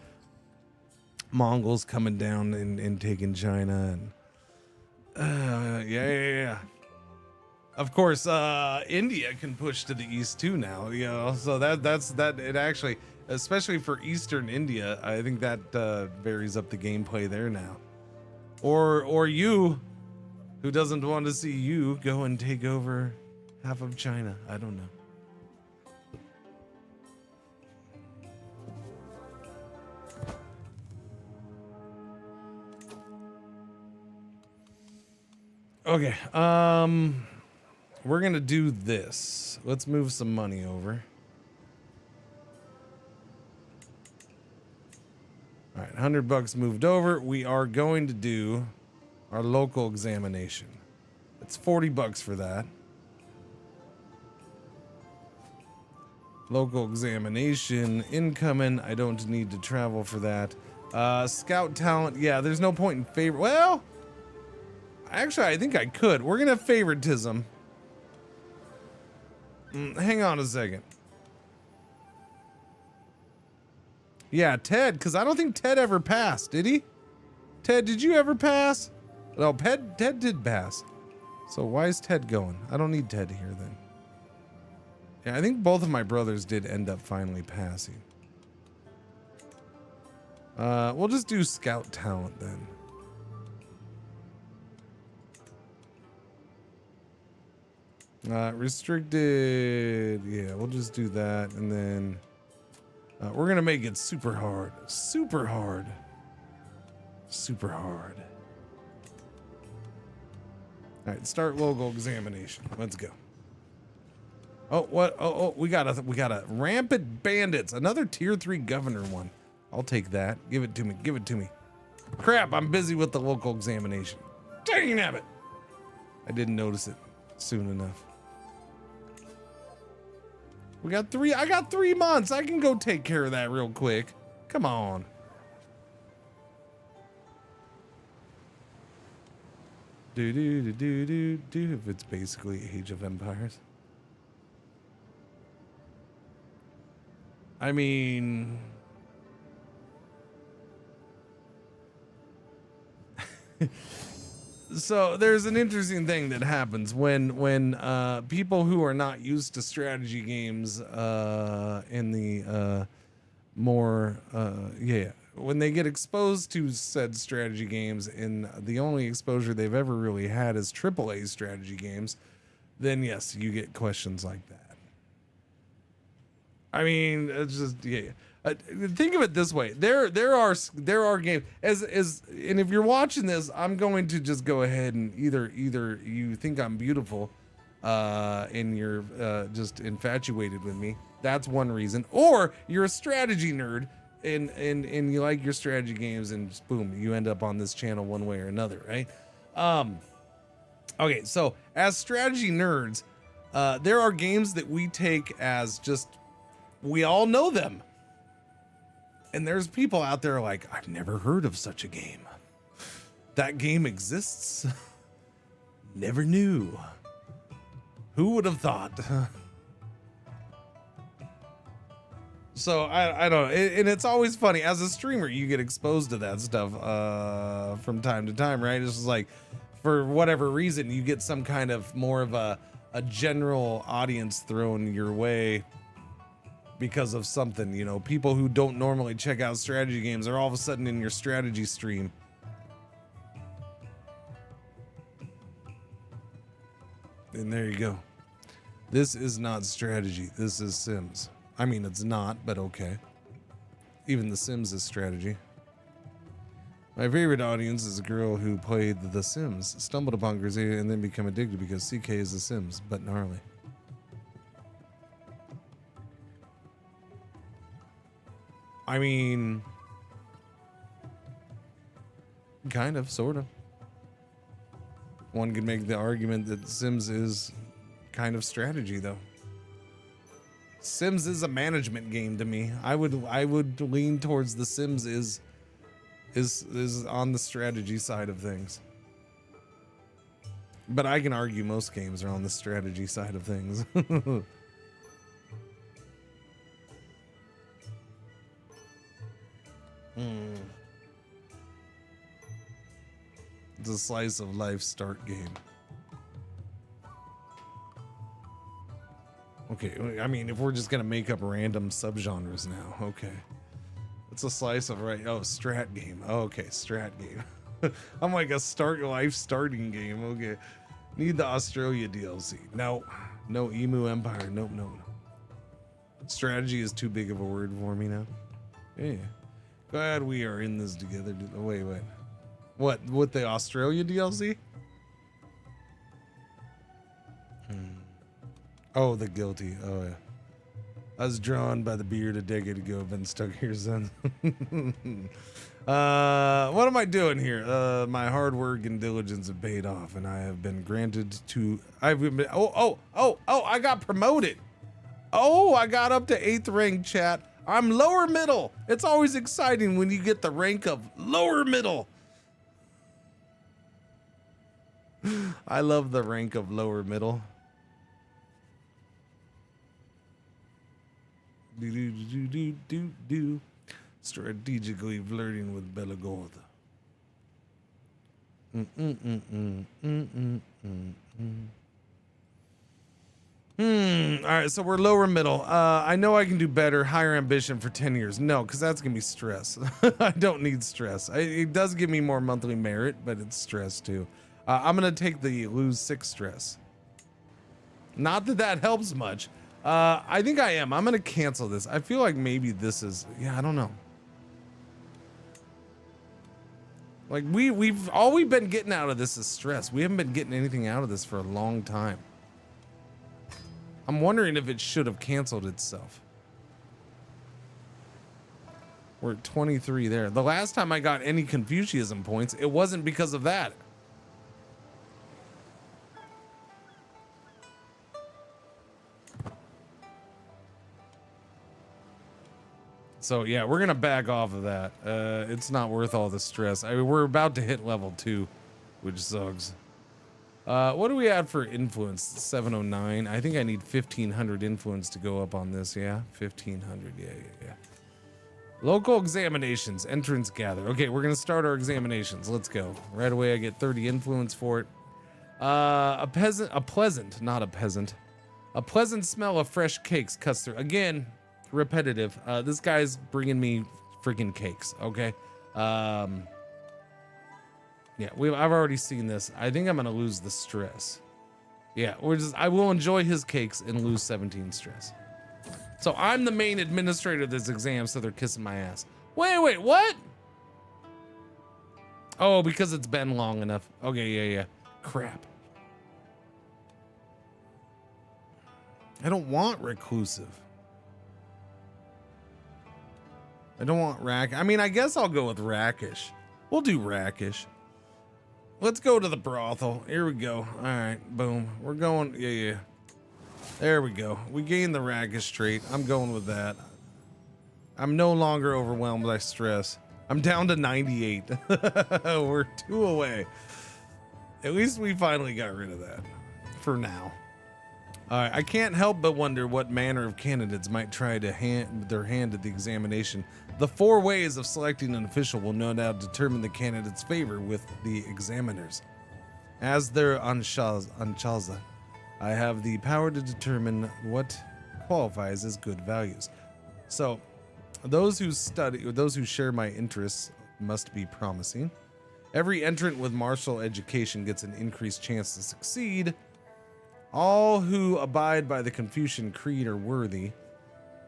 Mongols coming down and taking China and yeah. Of course, India can push to the east too now, you know. So that's it actually, especially for Eastern India, I think that varies up the gameplay there now. Or you, who doesn't want to see you go and take over half of China? I don't know. Okay, we're gonna do this. Let's move some money over. All right, $100 moved over. We are going to do our local examination. It's $40 for that. Local examination incoming. I don't need to travel for that. Scout talent. Yeah, there's no point in favor. Well, actually, I think I could. We're gonna have favoritism. Hang on a second. Yeah, Ted, because I don't think Ted ever passed, did he? Ted, did you ever pass? No, Ted did pass. So why is Ted going? I don't need Ted here then. Yeah, I think both of my brothers did end up finally passing. We'll just do scout talent then. Restricted. Yeah, we'll just do that. And then we're going to make it super hard. Super hard. Super hard. All right, start local examination. Let's go. Oh, what? Oh, we got a rampant bandits. Another tier 3 governor one. I'll take that. Give it to me. Give it to me. Crap, I'm busy with the local examination. Dang it. I didn't notice it soon enough. We got I got 3 months. I can go take care of that real quick. Come on. If it's basically Age of Empires. I mean, so there's an interesting thing that happens when people who are not used to strategy games in the when they get exposed to said strategy games and the only exposure they've ever really had is AAA strategy games, then yes, you get questions like that. I mean, it's just think of it this way: there are games and if you're watching this, I'm going to just go ahead and either you think I'm beautiful, and you're just infatuated with me. That's one reason, or you're a strategy nerd and you like your strategy games, and just boom, you end up on this channel one way or another, right? Okay, so as strategy nerds, there are games that we take as just. We all know them. And there's people out there like, I've never heard of such a game. That game exists. Never knew. Who would have thought? So I don't know. And it's always funny. As a streamer, you get exposed to that stuff from time to time, right? It's just like, for whatever reason, you get some kind of more of a general audience thrown your way because of something, you know. People who don't normally check out strategy games are all of a sudden in your strategy stream. And there you go. This is not strategy. This is Sims. I mean, it's not, but okay. Even The Sims is strategy. My favorite audience is a girl who played The Sims, stumbled upon Crusader, and then became addicted because CK is The Sims, but gnarly. I mean, kind of, sort of. One could make the argument that Sims is kind of strategy, though. Sims is a management game to me. I would lean towards The Sims is on the strategy side of things. But I can argue most games are on the strategy side of things. It's a slice of life start game. Okay, I mean, if we're just gonna make up random subgenres now, okay. It's a slice of strat game. Oh, okay, strat game. I'm like a start life starting game. Okay, need the Australia DLC. No, no Emu Empire. Nope, no. Strategy is too big of a word for me now. Yeah, glad we are in this together. Wait. What? With the Australia DLC? Oh, the guilty. Oh, yeah. I was drawn by the beard a decade ago. Been stuck here since. What am I doing here? My hard work and diligence have paid off, and I have been granted to. I got promoted. Oh, I got up to 8th rank, chat. I'm lower middle. It's always exciting when you get the rank of lower middle. I love the rank of lower middle. Do. Strategically flirting with Belagorda. All right, so we're lower middle. I know I can do better. Higher ambition for 10 years. No, because that's gonna be stress. I don't need stress. It does give me more monthly merit, but it's stress too. I'm gonna take the lose 6 stress. Not that that helps much. I think I am. I'm gonna cancel this. I feel like maybe this is, yeah, I don't know. Like all we've been getting out of this is stress. We haven't been getting anything out of this for a long time. I'm wondering if it should have canceled itself. We're at 23 there. The last time I got any Confucianism points, it wasn't because of that. So yeah, we're gonna back off of that. It's not worth all the stress. I mean, we're about to hit level 2, which sucks. What do we add for influence? 709. I think I need 1500 influence to go up on this. Yeah, 1500. Yeah. Local examinations, entrance gather. Okay, we're gonna start our examinations. Let's go. Right away, I get 30 influence for it. A pleasant smell of fresh cakes cuts through. Again, repetitive. This guy's bringing me freaking cakes. Okay. Yeah, I've already seen this. I think I'm gonna lose the stress. Yeah, I will enjoy his cakes and lose 17 stress. So I'm the main administrator of this exam, so they're kissing my ass. Wait, what? Oh, because it's been long enough. Okay, yeah. Crap. I don't want reclusive. I don't want rack. I mean, I guess I'll go with rackish. We'll do rackish. Let's go to the brothel. Here we go. All right, boom. We're going. Yeah. There we go. We gained the rackish trait. I'm going with that. I'm no longer overwhelmed by stress. I'm down to 98. We're 2 away. At least we finally got rid of that for now. All right, I can't help but wonder what manner of candidates might try to their hand at the examination. The 4 ways of selecting an official will no doubt determine the candidate's favor with the examiners. As their Anshalza, I have the power to determine what qualifies as good values. So, those who share my interests must be promising. Every entrant with martial education gets an increased chance to succeed. All who abide by the Confucian Creed are worthy.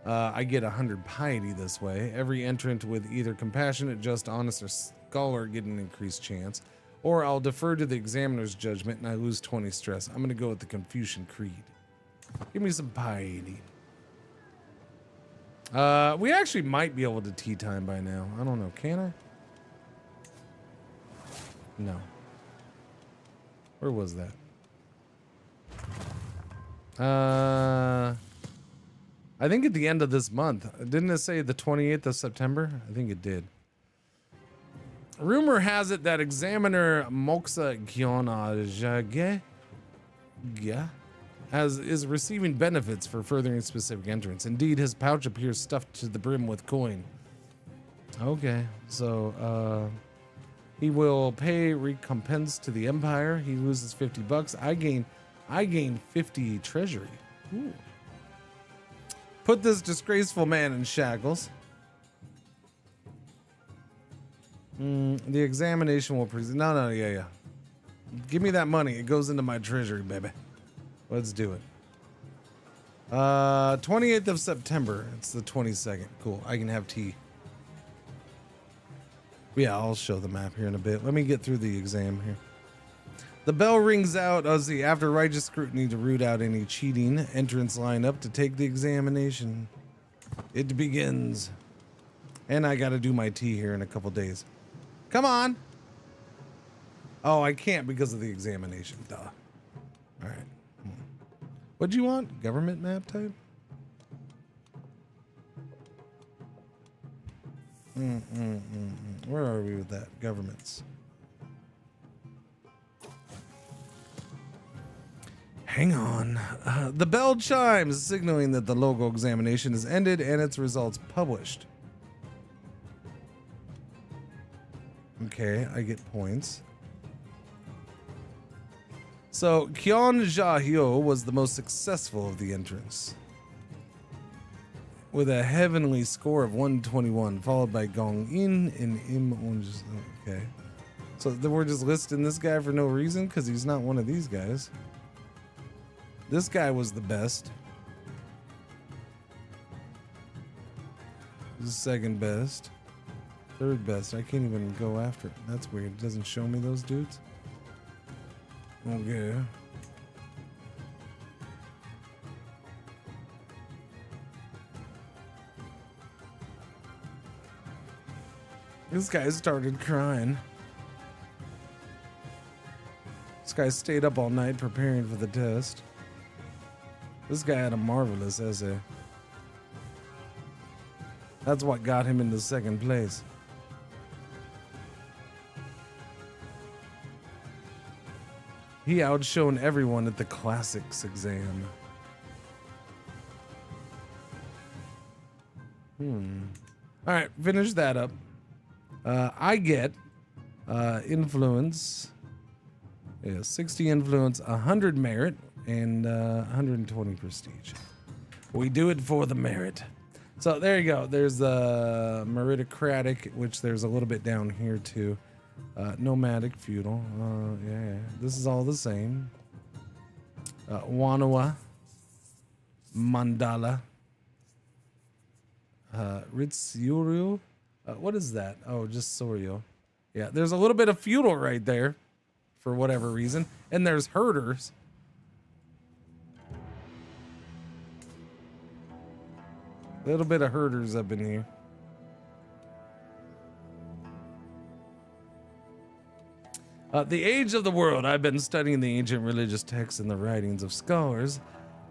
I get 100 piety this way. Every entrant with either compassionate, just, honest, or scholar get an increased chance. Or I'll defer to the examiner's judgment and I lose 20 stress. I'm going to go with the Confucian Creed. Give me some piety. We actually might be able to tea time by now. I don't know. Can I? No. Where was that? I think at the end of this month. Didn't it say the 28th of September? I think it did. Rumor has it that examiner Moksa Gyeonajage is receiving benefits for furthering specific entrants. Indeed, his pouch appears stuffed to the brim with coin. Okay, so he will pay recompense to the Empire. He loses 50 bucks. I gain 50 treasury. Ooh. Put this disgraceful man in shackles. The examination will present. No, yeah. Give me that money. It goes into my treasury, baby. Let's do it. 28th of September. It's the 22nd. Cool. I can have tea. Yeah, I'll show the map here in a bit. Let me get through the exam here. The bell rings out as the after righteous scrutiny to root out any cheating. Entrants line up to take the examination. It begins. And I gotta do my tea here in a couple days. Come on. Oh, I can't because of the examination. Duh. All right. What do you want? Government map type? Where are we with that? Governments. Hang on. The bell chimes, signaling that the logo examination is ended and its results published. Okay, I get points. So, Kyeon Ja-hyo was the most successful of the entrants, with a heavenly score of 121, followed by Gong-in and Im Eun. Okay. So we're just listing this guy for no reason because he's not one of these guys. This guy was the best. This is second best. Third best. I can't even go after it. That's weird. It doesn't show me those dudes. Okay. This guy started crying. This guy stayed up all night preparing for the test. This guy had a marvelous essay. That's what got him into second place. He outshone everyone at the classics exam. All right, finish that up. I get influence. Yeah, 60 influence, 100 merit, and 120 prestige. We do it for the merit. So there you go. There's meritocratic, which there's a little bit down here too. Nomadic, feudal. Yeah, this is all the same. Wanawa, Mandala, Ritsuryu. What is that? Oh, just Soryo. Yeah, there's a little bit of feudal right there, for whatever reason, and there's herders. A little bit of herders up in here. The age of the world. I've been studying the ancient religious texts and the writings of scholars.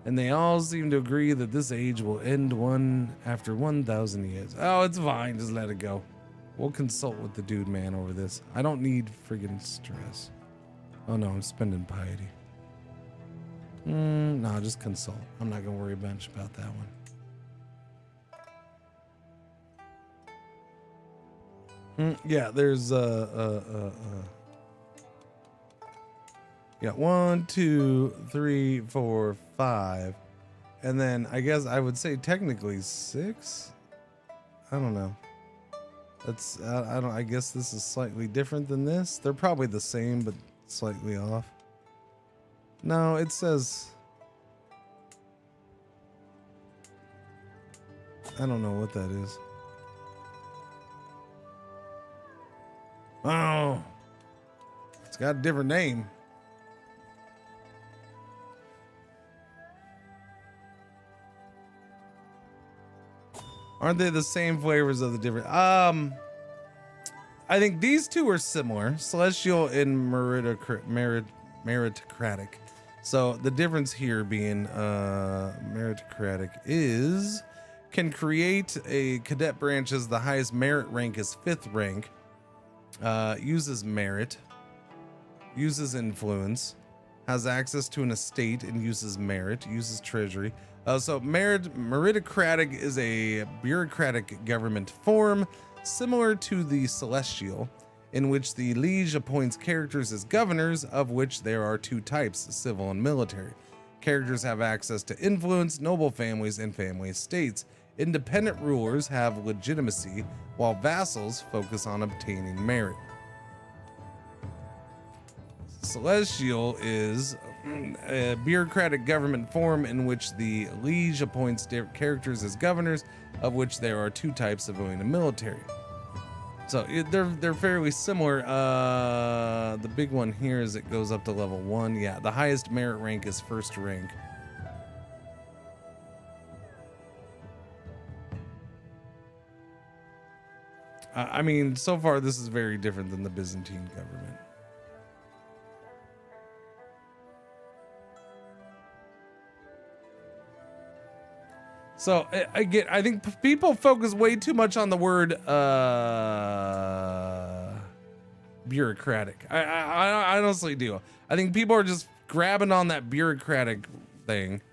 And they all seem to agree that this age will end after 1,000 years. Oh, it's fine. Just let it go. We'll consult with the dude man over this. I don't need friggin' stress. Oh no, I'm spending piety. No, just consult. I'm not gonna worry much about that one. Yeah, there's yeah, 1, 2, 3, 4, 5, and then I guess I would say technically 6. I don't know. That's I guess this is slightly different than this. They're probably the same, but slightly off. No, it says. I don't know what that is. Oh, it's got a different name. Aren't they the same flavors of the different? I think these two are similar, celestial and meritocratic. So the difference here being meritocratic is can create a cadet branch as the highest merit rank is 5th rank, uses merit, uses influence, has access to an estate and uses merit, uses treasury. So meritocratic is a bureaucratic government form similar to the celestial, in which the liege appoints characters as governors, of which there are 2 types, civil and military. Characters have access to influence, noble families, and family estates. Independent rulers have legitimacy, while vassals focus on obtaining merit. Celestial is a bureaucratic government form in which the liege appoints characters as governors, of which there are 2 types, civilian and military. So they're fairly similar. The big one here is it goes up to level 1. Yeah, the highest merit rank is 1st rank. I mean, so far this is very different than the Byzantine government. So again, I think people focus way too much on the word bureaucratic. I honestly do. I think people are just grabbing on that bureaucratic thing.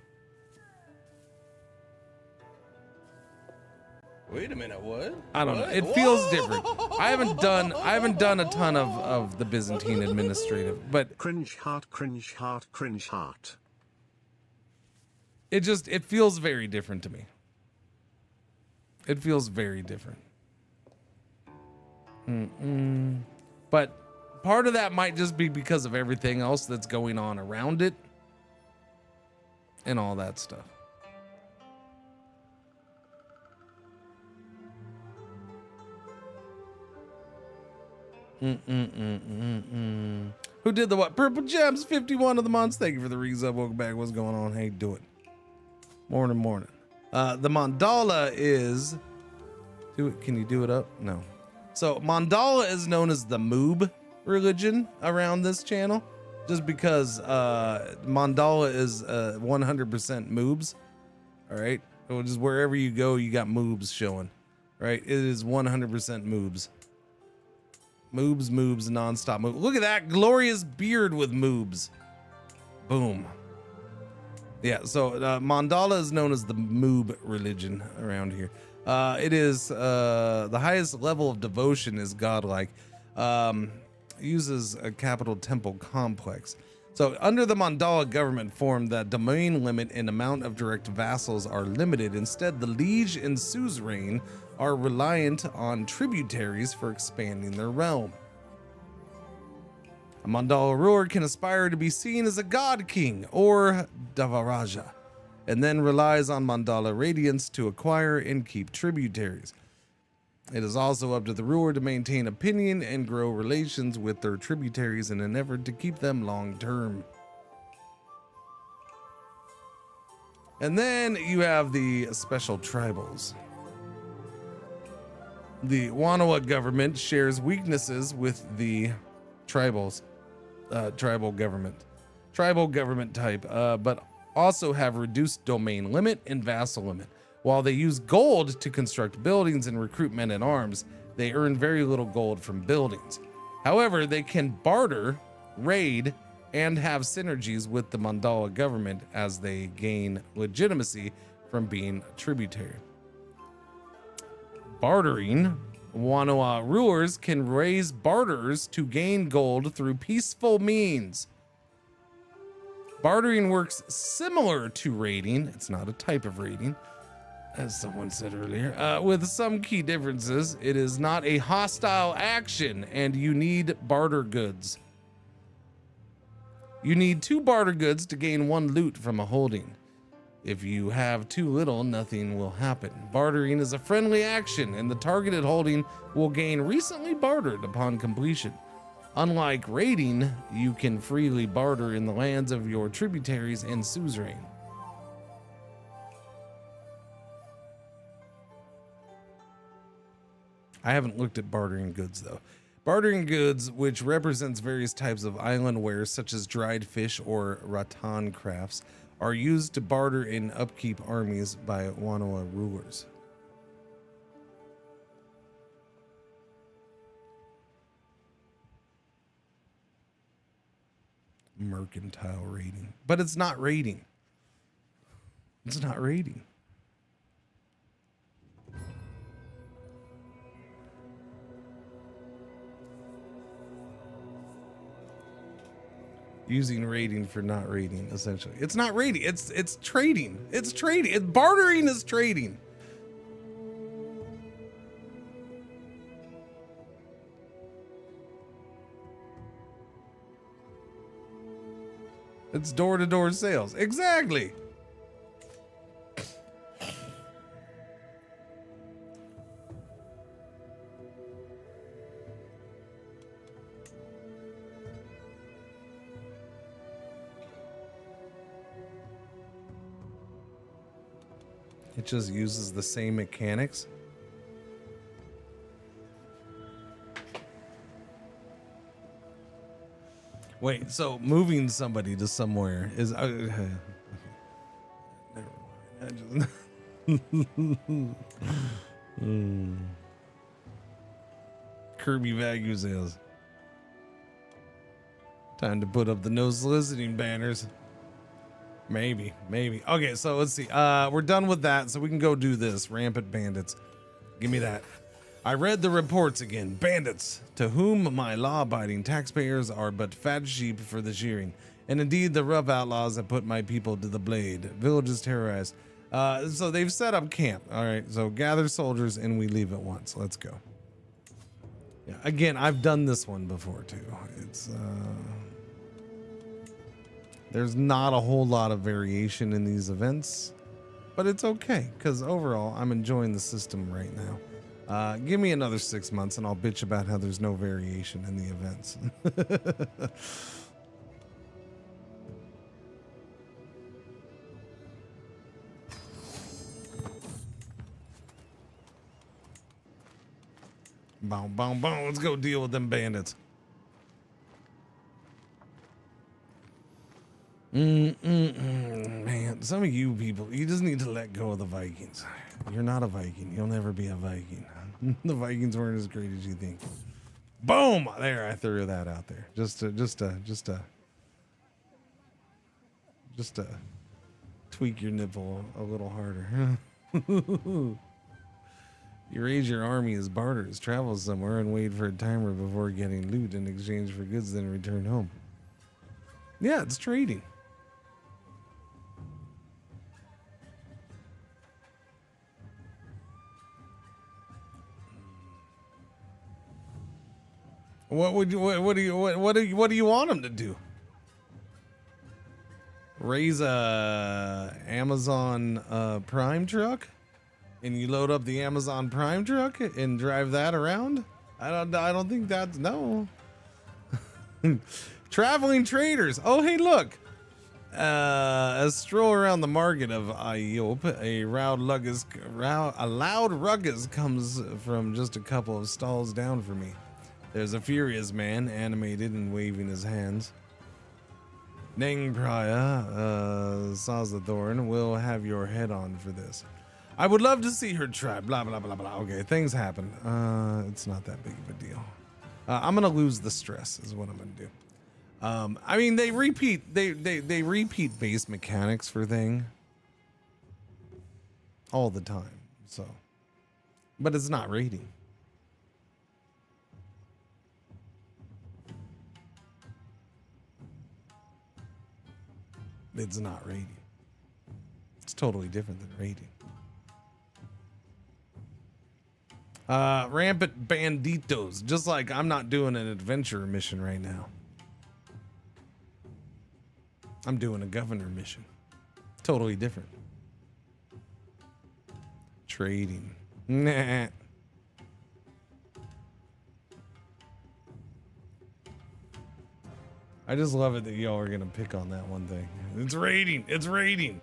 Wait a minute, what? I don't know. It feels different. I haven't done a ton of the Byzantine administrative, but Cringe heart, cringe heart, cringe heart. it feels very different to me. It feels very different. But part of that might just be because of everything else that's going on around it and all that stuff. Who did the what? Purple Gems, 51 of the months. Thank you for the resub. Welcome back. What's going on? Hey, do it. Morning. The mandala is. Do it. Can you do it up? No. So mandala is known as the Moob religion around this channel, just because mandala is 100% moobs. All right. So just wherever you go, you got moobs showing. Right. It is 100% moobs. Moobs, nonstop move. Look at that glorious beard with moobs. Boom. Yeah, so mandala is known as the Moob religion around here. It is the highest level of devotion is godlike. Uses a capital temple complex. So under the mandala government form, the domain limit and amount of direct vassals are limited. Instead, the liege and suzerain are reliant on tributaries for expanding their realm. A mandala ruler can aspire to be seen as a god king or Davaraja, and then relies on mandala radiance to acquire and keep tributaries. It is also up to the ruler to maintain opinion and grow relations with their tributaries in an effort to keep them long term. And then you have the special tribals. The Wanawa government shares weaknesses with the tribal government type, but also have reduced domain limit and vassal limit. While they use gold to construct buildings and recruit men at arms, they earn very little gold from buildings. However, they can barter, raid, and have synergies with the Mandala government as they gain legitimacy from being a tributary. Bartering. Wanoa rulers can raise barterers to gain gold through peaceful means. Bartering works similar to raiding. It's not a type of raiding, as someone said earlier, with some key differences. It is not a hostile action, and you need barter goods. You need 2 barter goods to gain 1 loot from a holding. If you have too little, nothing will happen. Bartering is a friendly action, and the targeted holding will gain recently bartered upon completion. Unlike raiding, you can freely barter in the lands of your tributaries and suzerain. I haven't looked at bartering goods though. Bartering goods, which represents various types of island wares such as dried fish or rattan crafts, are used to barter in upkeep armies by Wanoa rulers. Mercantile raiding. But it's not raiding. It's not raiding. Using raiding for not raiding, essentially. It's not raiding, it's trading. It's trading. Bartering is trading. It's door-to-door sales. Exactly. It just uses the same mechanics. Wait, so moving somebody to somewhere is never mind. Kirby value sales. Time to put up the no soliciting banners. Maybe. Okay, so let's see. We're done with that, so we can go do this. Rampant bandits. Give me that. I read the reports again. Bandits, to whom my law-abiding taxpayers are but fat sheep for the shearing. And indeed, the rough outlaws have put my people to the blade. Villages terrorized. So they've set up camp. All right, so gather soldiers and we leave at once. Let's go. Yeah, again, I've done this one before too. It's there's not a whole lot of variation in these events, but it's okay because overall I'm enjoying the system right now. Give me another 6 months and I'll bitch about how there's no variation in the events. Boom, boom, boom. Let's go deal with them bandits. Man, some of you people, you just need to let go of the Vikings. You're not a Viking. You'll never be a Viking. The Vikings weren't as great as you think. Boom! There, I threw that out there. Just to tweak your nipple a little harder. You raise your army as barters, travel somewhere, and wait for a timer before getting loot in exchange for goods, then return home. Yeah, it's trading. What do you want them to do? Raise a Amazon Prime truck, and you load up the Amazon Prime truck and drive that around? I don't think that's no. Traveling traders. Oh, hey, look. A stroll around the market of Ayop, a loud ruckus comes from just a couple of stalls down from me. There's a furious man, animated and waving his hands. Nang Priya, Sazadorn will have your head on for this. I would love to see her try. Blah, blah, blah, blah. Okay, things happen. It's not that big of a deal. I'm going to lose the stress is what I'm going to do. I mean, they repeat base mechanics for thing all the time. So, but it's not raiding. It's not raiding. It's totally different than raiding. Rampant banditos. Just like I'm not doing an adventure mission right now. I'm doing a governor mission. Totally different. Trading. Nah. I just love it that y'all are gonna pick on that one thing. It's raiding. It's raiding.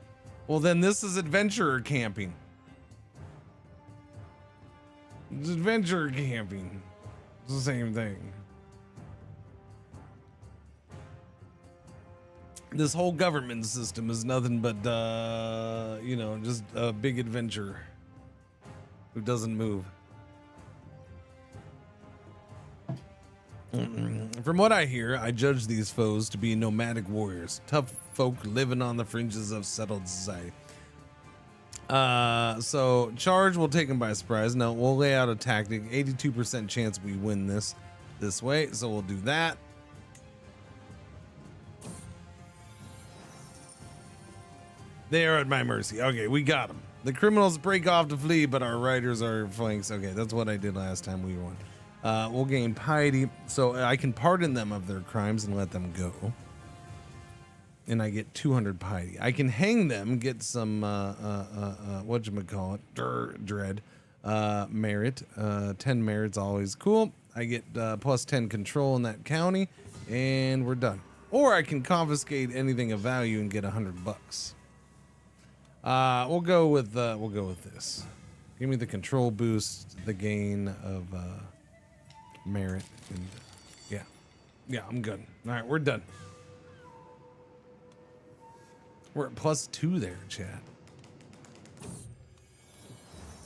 Well, then this is adventurer camping. It's adventurer camping. It's the same thing. This whole government system is nothing but, you know, just a big adventurer who doesn't move. From what I hear, I judge these foes to be nomadic warriors, tough folk living on the fringes of settled society. So charge will take them by surprise. No, we'll lay out a tactic. 82% chance we win this way, so we'll do that. They are at my mercy. Okay, we got them. The criminals break off to flee, but our riders are flanks. Okay, that's what I did last time we won. We'll gain piety, so I can pardon them of their crimes and let them go. And I get 200 piety. I can hang them, get some, whatchamacallit, dread, merit. 10 merit's always cool. I get plus 10 control in that county, and we're done. Or I can confiscate anything of value and get $100 bucks. We'll go with this. Give me the control boost, the gain of merit, and yeah, I'm good. All right, we're done. We're at +2 there, chat.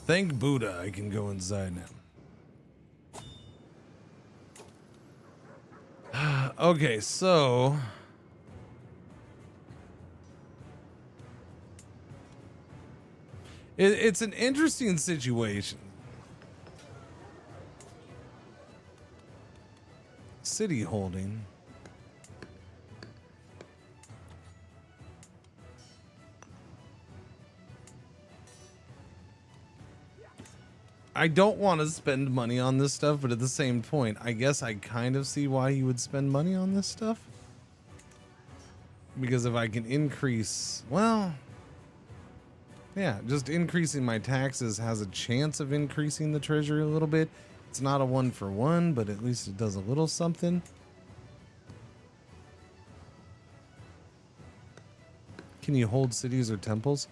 Thank Buddha, I can go inside now. Okay, so it's an interesting situation. City holding. I don't want to spend money on this stuff, but at the same point, I guess I kind of see why you would spend money on this stuff. Because if I can increase, well, yeah, just increasing my taxes has a chance of increasing the treasury a little bit. It's not a 1-for-1, but at least it does a little something. Can you hold cities or temples?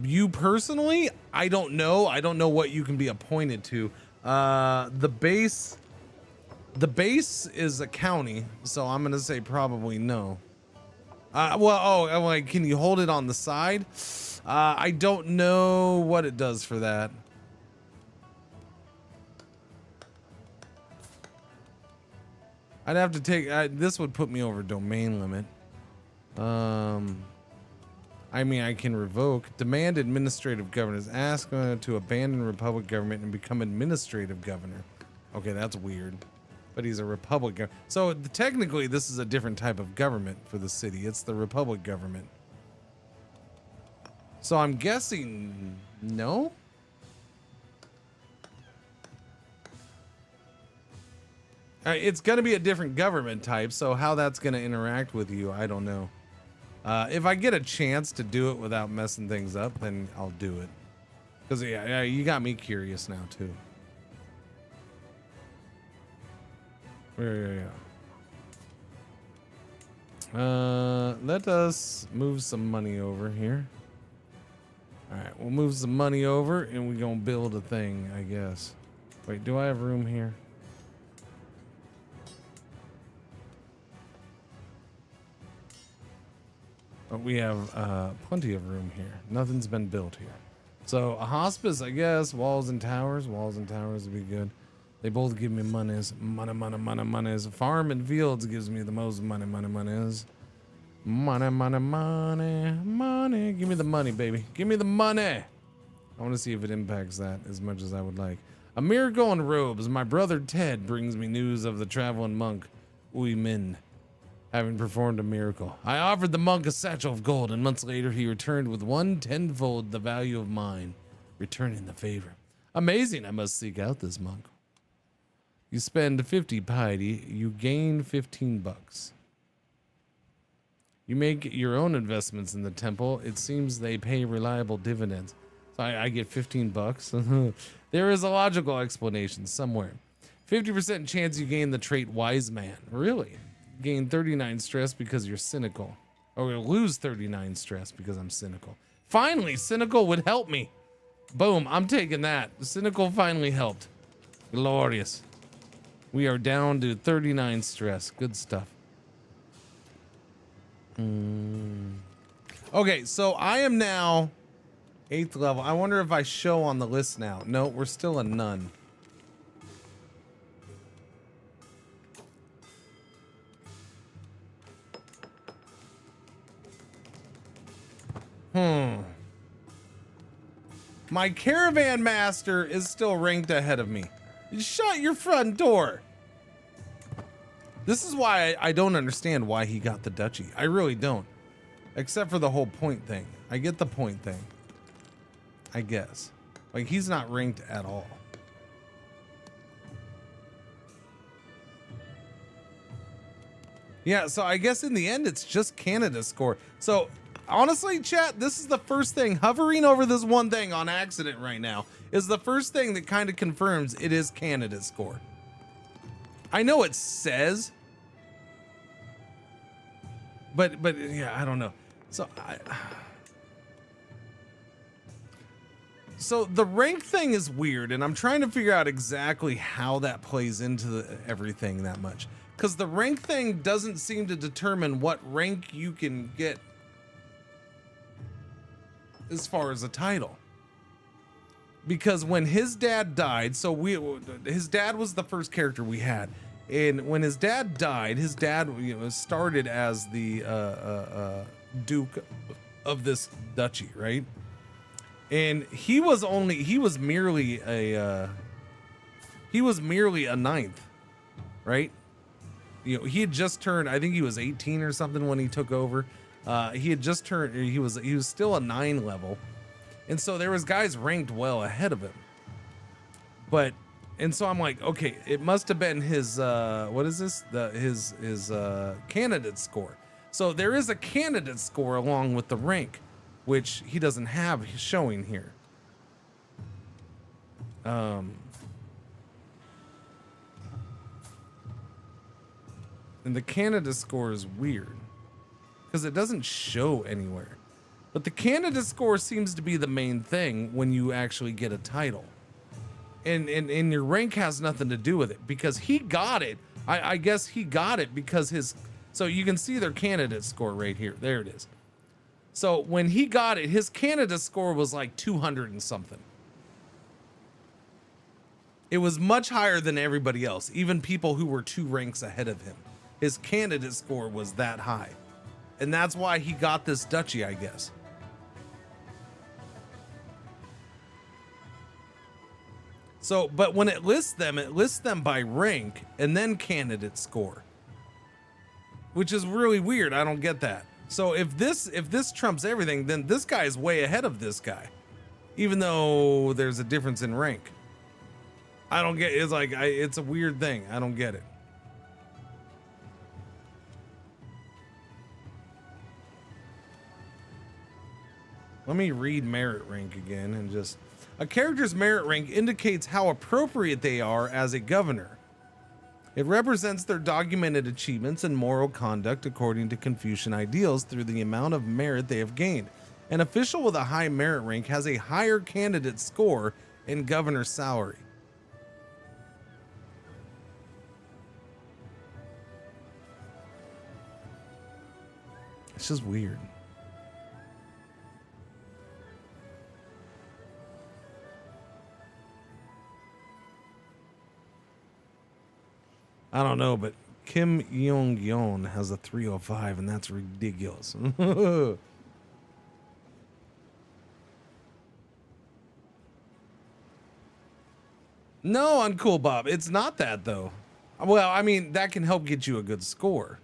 You personally, I don't know. I don't know what you can be appointed to. The base is a county, so I'm gonna say probably no. Like, can you hold it on the side? I don't know what it does for that. I'd have to take. This would put me over domain limit. I mean, I can revoke. Demand administrative governors. Ask to abandon republic government and become administrative governor. Okay, that's weird. But he's a republic governor. So technically, this is a different type of government for the city. It's the republic government. So I'm guessing no. It's going to be a different government type. So how that's going to interact with you, I don't know. If I get a chance to do it without messing things up, then I'll do it. Because, yeah, you got me curious now, too. Yeah. Let us move some money over here. Alright, we'll move some money over, and we're going to build a thing, I guess. Wait, do I have room here? We have plenty of room here. Nothing's been built here. So a hospice, I guess. Walls and towers. Walls and towers would be good. They both give me monies. Monies. Farm and fields gives me the most monies. Money. Give me the money, baby. Give me the money. I want to see if it impacts that as much as I would like. A miracle in robes. My brother Ted brings me news of the traveling monk, Ui Min, having performed a miracle. I offered the monk a satchel of gold, and months later he returned with 1 tenfold the value of mine, returning the favor. Amazing. I must seek out this monk. You spend 50 piety, you gain 15 bucks. You make your own investments in the temple. It seems they pay reliable dividends. So I get 15 bucks. There is a logical explanation somewhere. 50% chance you gain the trait wise man. Really? Gain 39 stress because you're cynical. Or you'll lose 39 stress because I'm cynical. Finally, cynical would help me. Boom, I'm taking that. Cynical finally helped. Glorious. We are down to 39 stress. Good stuff. Okay, so I am now 8th level. I wonder if I show on the list now. No, we're still a none. My caravan master is still ranked ahead of me. Shut your front door. This is why I don't understand why he got the duchy. I really don't. Except for the whole point thing. I get the point thing. I guess. Like, he's not ranked at all. Yeah, so I guess in the end, it's just Canada's score. So, honestly, chat, this is the first thing. Hovering over this one thing on accident right now is the first thing that kind of confirms it is Canada's score. I know it says, but yeah, I don't know. So the rank thing is weird, and I'm trying to figure out exactly how that plays into everything that much. Because the rank thing doesn't seem to determine what rank you can get as far as a title. Because when his dad died, his dad was the first character we had. And when his dad died, his dad started as the Duke of this duchy, right? And he was merely a 9th, right? He had just turned, I think he was 18 or something when he took over. He had just turned, he was still a 9 level. And so there was guys ranked well ahead of him. And so I'm like, okay, it must have been his, what is this? His candidate score. So there is a candidate score along with the rank, which he doesn't have showing here. And the candidate score is weird because it doesn't show anywhere. But the candidate score seems to be the main thing when you actually get a title. And your rank has nothing to do with it because he got it. I guess he got it because so you can see their candidate score right here. There it is. So when he got it, his candidate score was like 200 and something. It was much higher than everybody else, even people who were 2 ranks ahead of him. His candidate score was that high. And that's why he got this duchy, I guess. So, but when it lists them by rank and then candidate score, which is really weird. I don't get that. So if this trumps everything, then this guy is way ahead of this guy, even though there's a difference in rank. I don't get. It's like it's a weird thing. I don't get it. Let me read merit rank again and just. A character's merit rank indicates how appropriate they are as a governor. It represents their documented achievements and moral conduct according to Confucian ideals through the amount of merit they have gained. An official with a high merit rank has a higher candidate score and governor's salary. It's just weird. I don't know, but Kim Young-yeon has a 305, and that's ridiculous. No, Uncool Bob, it's not that though. Well, I mean, that can help get you a good score.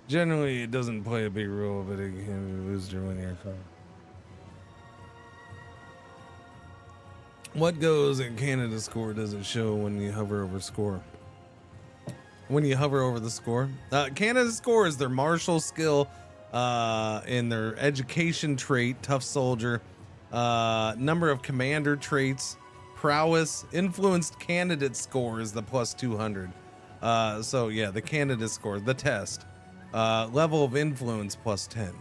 Generally, it doesn't play a big role, but it can be a booster when you're fine. What goes in Canada score does it show when you hover over score? When you hover over the score, Canada score is their martial skill, in their education trait, tough soldier, number of commander traits, prowess, influenced candidate score is the plus 200. So yeah, the candidate score, the test, level of influence plus 10.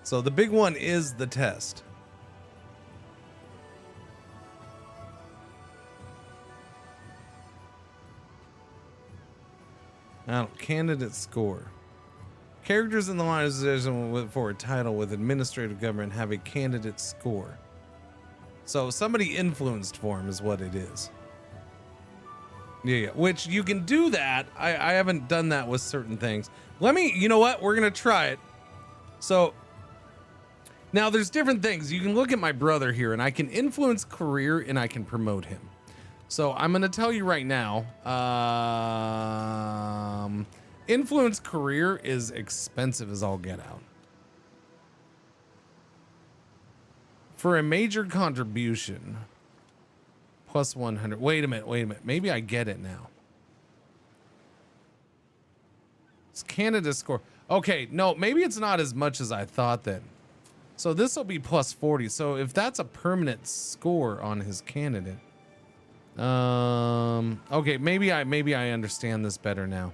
So the big one is the test. Now, candidate score. Characters in the line of succession for a title with administrative government have a candidate score. So somebody influenced for him is what it is. Yeah, which you can do that. I haven't done that with certain things. You know what? We're going to try it. So now there's different things. You can look at my brother here, and I can influence career and I can promote him. So I'm going to tell you right now, influence career is expensive as all get out. For a major contribution, plus 100. Wait a minute. Maybe I get it now. It's Canada score. Okay, no, maybe it's not as much as I thought then. So this will be plus 40. So if that's a permanent score on his candidate. Okay, maybe I understand this better now.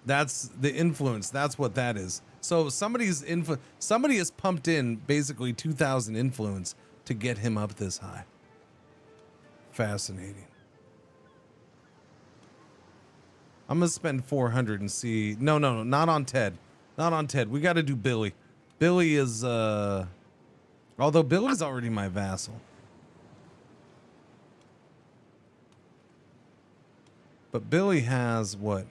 That's the influence. That's what that is. So somebody has pumped in basically 2,000 influence to get him up this high. Fascinating. I'm gonna spend 400 and see. No, not on Ted. Not on Ted. We got to do Billy. Billy is although Billy's already my vassal. But Billy has what?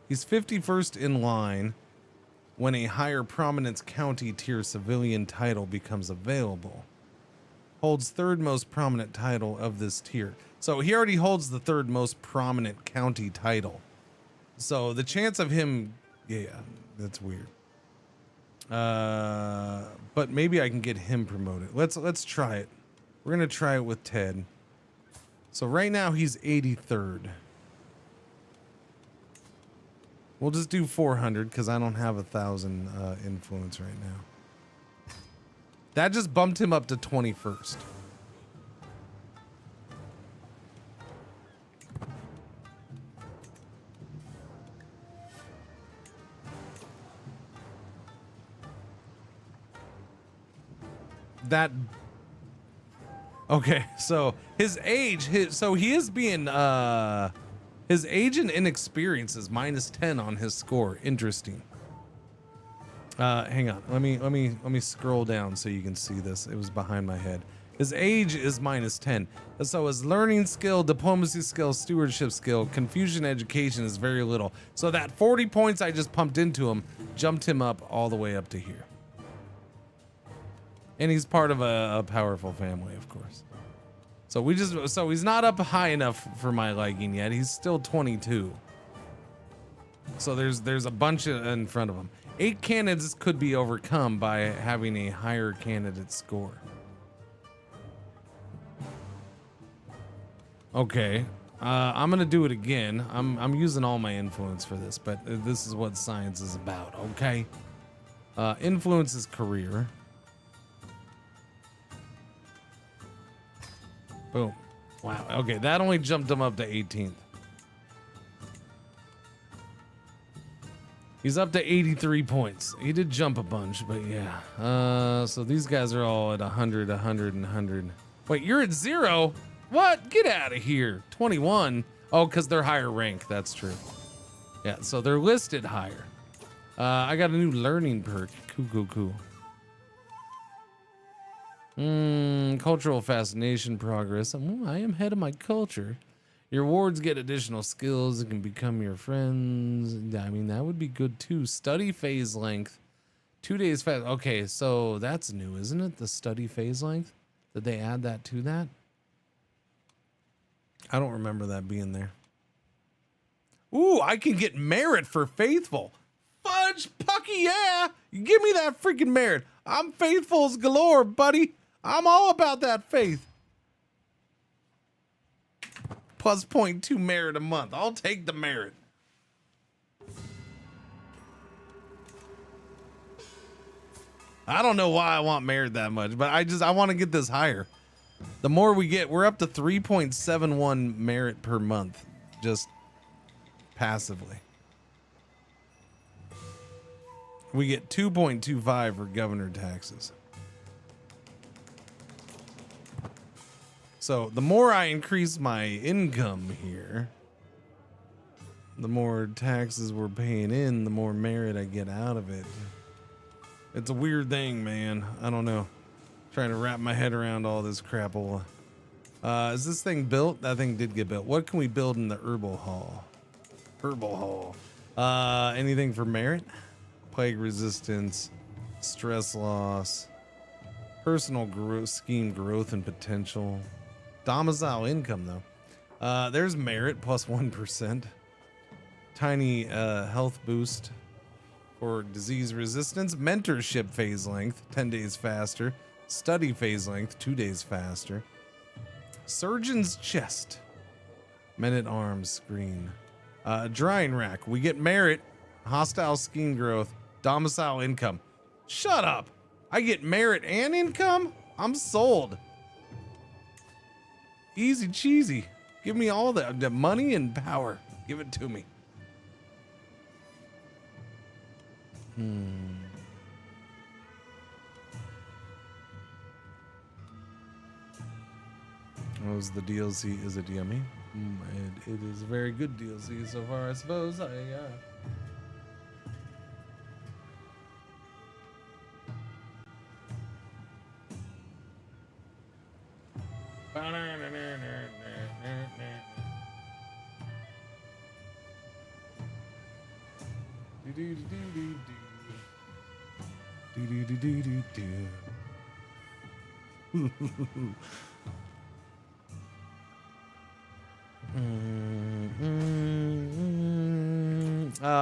He's 51st in line when a higher prominence county tier civilian title becomes available. Holds third most prominent title of this tier. So he already holds the third most prominent county title. So the chance of him, yeah, that's weird. But maybe I can get him promoted. Let's try it. We're gonna try it with Ted. So right now he's 83rd. We'll just do 400 because I don't have 1,000 influence right now. That just bumped him up to 21st. Okay, so his age, he is being his age and inexperience is minus 10 on his score. Interesting. Hang on. Let me scroll down so you can see this. It was behind my head. His age is minus 10. So his learning skill, diplomacy skill, stewardship skill, confusion education is very little. So that 40 points I just pumped into him jumped him up all the way up to here. And he's part of a powerful family, of course. So he's not up high enough for my liking yet. He's still 22. So there's a bunch in front of him. 8 candidates could be overcome by having a higher candidate score. Okay, I'm gonna do it again. I'm using all my influence for this, but this is what science is about. Okay, influence is career. Boom. Wow. Okay, that only jumped him up to 18th. He's up to 83 points. He did jump a bunch, but yeah. So these guys are all at 100, 100, and 100. Wait, you're at 0? What? Get out of here. 21. Oh, because they're higher rank. That's true. Yeah, so they're listed higher. I got a new learning perk. Cool. Cultural fascination progress. I am head of my culture. Your wards get additional skills and can become your friends. I mean, that would be good too. Study phase length. 2 days fast. Okay, so that's new, isn't it? The study phase length? Did they add that to that? I don't remember that being there. Ooh, I can get merit for faithful. Fudge Pucky, yeah. Give me that freaking merit. I'm faithfuls galore, buddy. I'm all about that faith. Plus 0.2 merit a month. I'll take the merit. I don't know why I want merit that much, but I want to get this higher. The more we get, we're up to 3.71 merit per month, just passively. We get 2.25 for governor taxes. So the more I increase my income here, the more taxes we're paying in, the more merit I get out of it. It's a weird thing, man. I don't know. Trying to wrap my head around all this crapola. Is this thing built? That thing did get built. What can we build in the herbal hall? Anything for merit? Plague resistance, stress loss, personal growth, scheme growth and potential. Domicile income, though. There's merit plus 1%. Tiny health boost for disease resistance. Mentorship phase length, 10 days faster. Study phase length, 2 days faster. Surgeon's chest. Men at arms, green. Drying rack. We get merit, hostile scheme growth, domicile income. Shut up. I get merit and income? I'm sold. Easy cheesy. Give me all the money and power. Give it to me. What was the DLC? Is it yummy? It is a very good DLC so far, I suppose.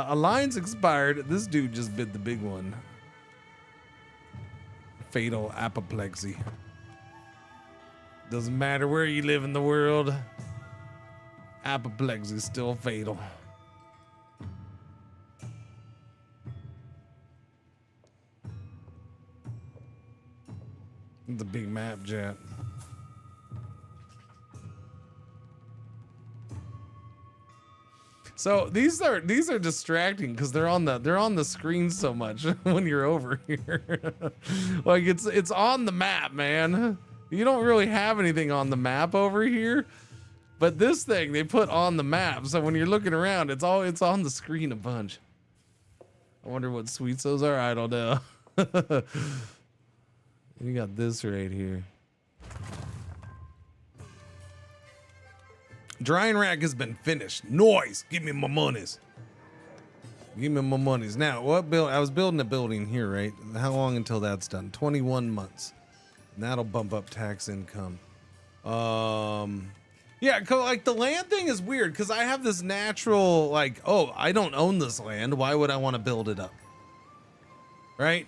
Alliance expired. This dude just bid the big one. Fatal apoplexy. Doesn't matter where you live in the world. Apoplexy is still fatal. The big map, Jet. So these are distracting because they're on the screen so much when you're over here. Like it's on the map, man. You don't really have anything on the map over here, but this thing they put on the map. So when you're looking around, it's on the screen a bunch. I wonder what sweets those are. I don't know. You got this right here. Drying rack has been finished. Noise. Give me my monies. Give me my monies. Now, what build? I was building a building here, right? How long until that's done? 21 months. And that'll bump up tax income. Yeah, like the land thing is weird because I have this natural, like, oh, I don't own this land. Why would I want to build it up? Right?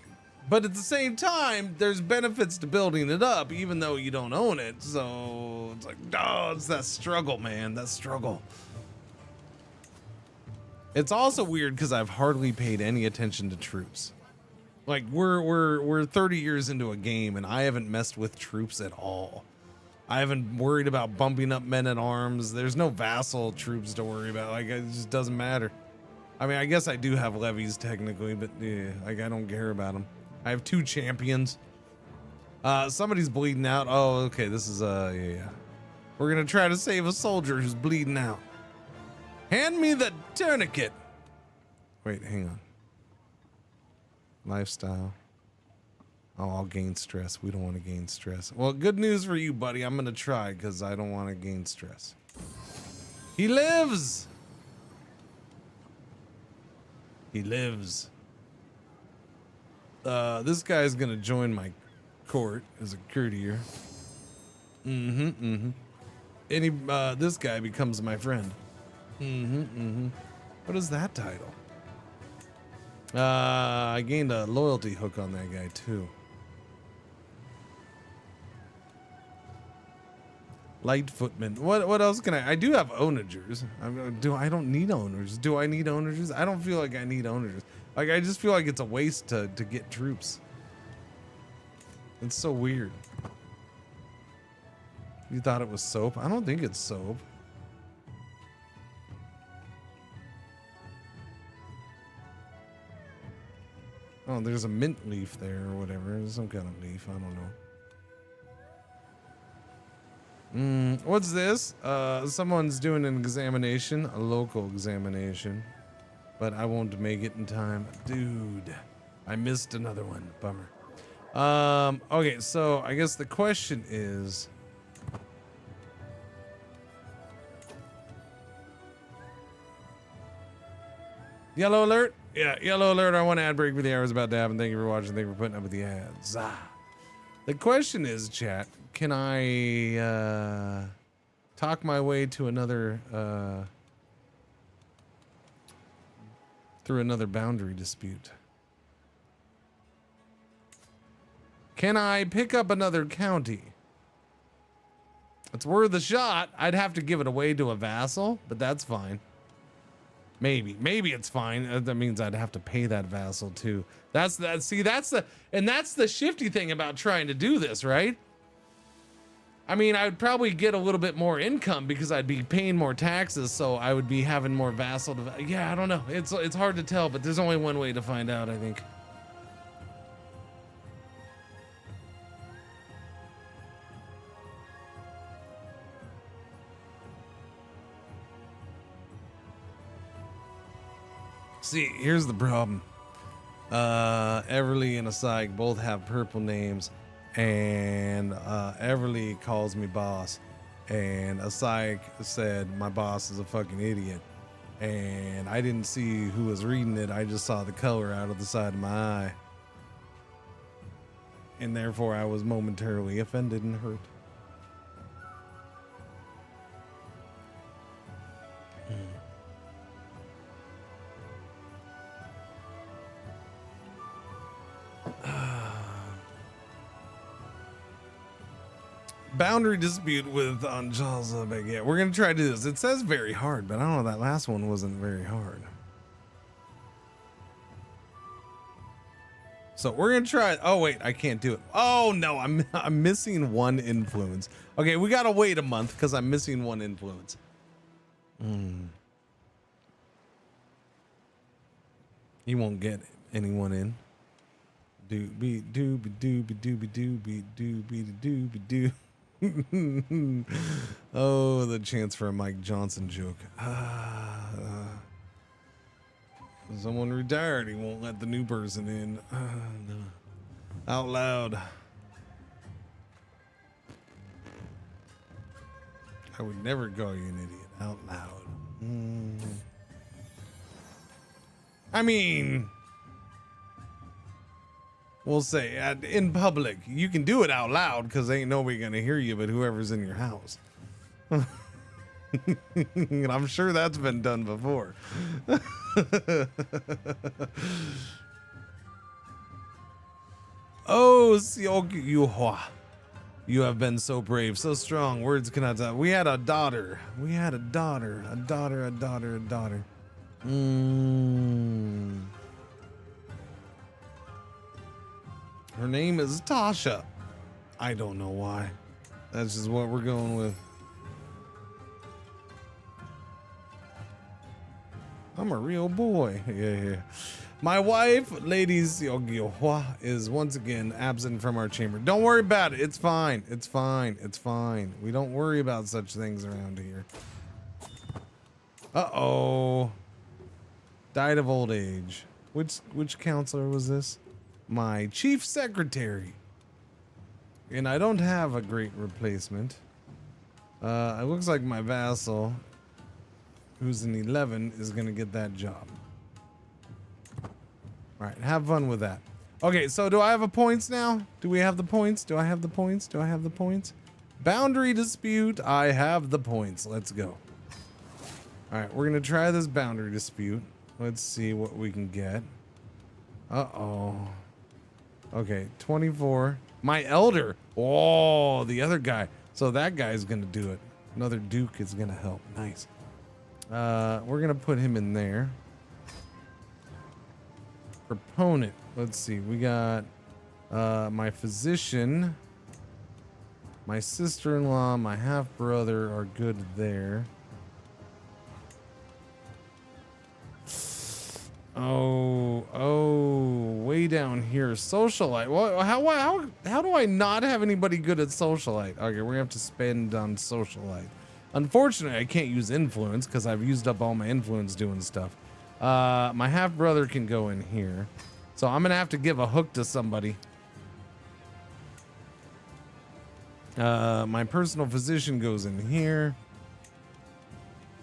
But at the same time, there's benefits to building it up, even though you don't own it. So it's like, oh, it's that struggle, man. That struggle. It's also weird because I've hardly paid any attention to troops. Like we're 30 years into a game, and I haven't messed with troops at all. I haven't worried about bumping up men at arms. There's no vassal troops to worry about. Like it just doesn't matter. I mean, I guess I do have levies technically, but yeah, like I don't care about them. I have 2 champions. Somebody's bleeding out. Oh, okay. This is yeah. We're gonna try to save a soldier who's bleeding out. Hand me the tourniquet. Wait, hang on. Lifestyle. Oh, I'll gain stress. We don't want to gain stress. Well, good news for you, buddy. I'm going to try because I don't want to gain stress. He lives! He lives. This guy's going to join my court as a courtier. This guy becomes my friend. What is that title? I gained a loyalty hook on that guy too. Light footman. What else can I do have onagers. I don't need onagers. Do I need onagers? I don't feel like I need onagers. Like I just feel like it's a waste to get troops. It's so weird. You thought it was soap? I don't think it's soap. Oh, there's a mint leaf there or whatever. There's some kind of leaf. I don't know. What's this? Someone's doing an examination, a local examination, but I won't make it in time. Dude, I missed another one. Bummer. Okay, so I guess the question is, yellow alert? Yeah, yellow alert. I want an ad break with the hours about to happen. Thank you for watching. Thank you for putting up with the ads. The question is, chat, can I talk my way to another through another boundary dispute? Can I pick up another county? It's worth a shot. I'd have to give it away to a vassal, but that's fine. Maybe it's fine. That means I'd have to pay that vassal too. That's the shifty thing about trying to do this, right? I mean, I would probably get a little bit more income because I'd be paying more taxes, so I would be having more vassal. Yeah, I don't know. It's hard to tell, but there's only one way to find out, I think. See, here's the problem. Everly and Asaic both have purple names, and Everly calls me boss, and Asaic said my boss is a fucking idiot, and I didn't see who was reading it. I just saw the color out of the side of my eye, and therefore I was momentarily offended and hurt. Boundary dispute with Anjalza. Yeah, we're gonna try to do this. It says very hard, but I don't know. That last one wasn't very hard. So we're gonna try it. Oh wait, I can't do it. Oh no, I'm missing one influence. Okay, we gotta wait a month because I'm missing one influence. He won't get anyone in. Doobie doobie doobie doobie doobie doobie doobie doo. Oh, the chance for a Mike Johnson joke. Someone retired. He won't let the new person in. No. Out loud. I would never call you an idiot. Out loud. I mean, we'll say in public. You can do it out loud because ain't nobody gonna hear you but whoever's in your house. And I'm sure that's been done before. Oh, Siogyuhua. You have been so brave, so strong. Words cannot tell. We had a daughter. We had a daughter. A daughter, a daughter, a daughter. Her name is Tasha. I don't know why. That's just what we're going with. I'm a real boy. Yeah. My wife, ladies, is once again absent from our chamber. Don't worry about it. It's fine. It's fine. It's fine. We don't worry about such things around here. Uh-oh. Died of old age. Which counselor was this? my chief secretary. And I don't have a great replacement. It looks like my vassal, who's an 11, is going to get that job. All right, have fun with that. Okay, so do I have a points now? Do we have the points? Do I have the points? Do I have the points? Boundary dispute. I have the points. Let's go. All right, we're going to try this boundary dispute. Let's see what we can get. Uh-oh. Okay, 24. My elder. Oh, the other guy. So that guy's going to do it. Another duke is going to help. Nice. We're going to put him in there. Proponent. Let's see. We got my physician, my sister-in-law, my half-brother are good there. Oh, way down here. Socialite. Well, how do I not have anybody good at socialite? Okay, we're gonna have to spend on socialite. Unfortunately, I can't use influence because I've used up all my influence doing stuff. My half brother can go in here, so I'm gonna have to give a hook to somebody. My personal physician goes in here.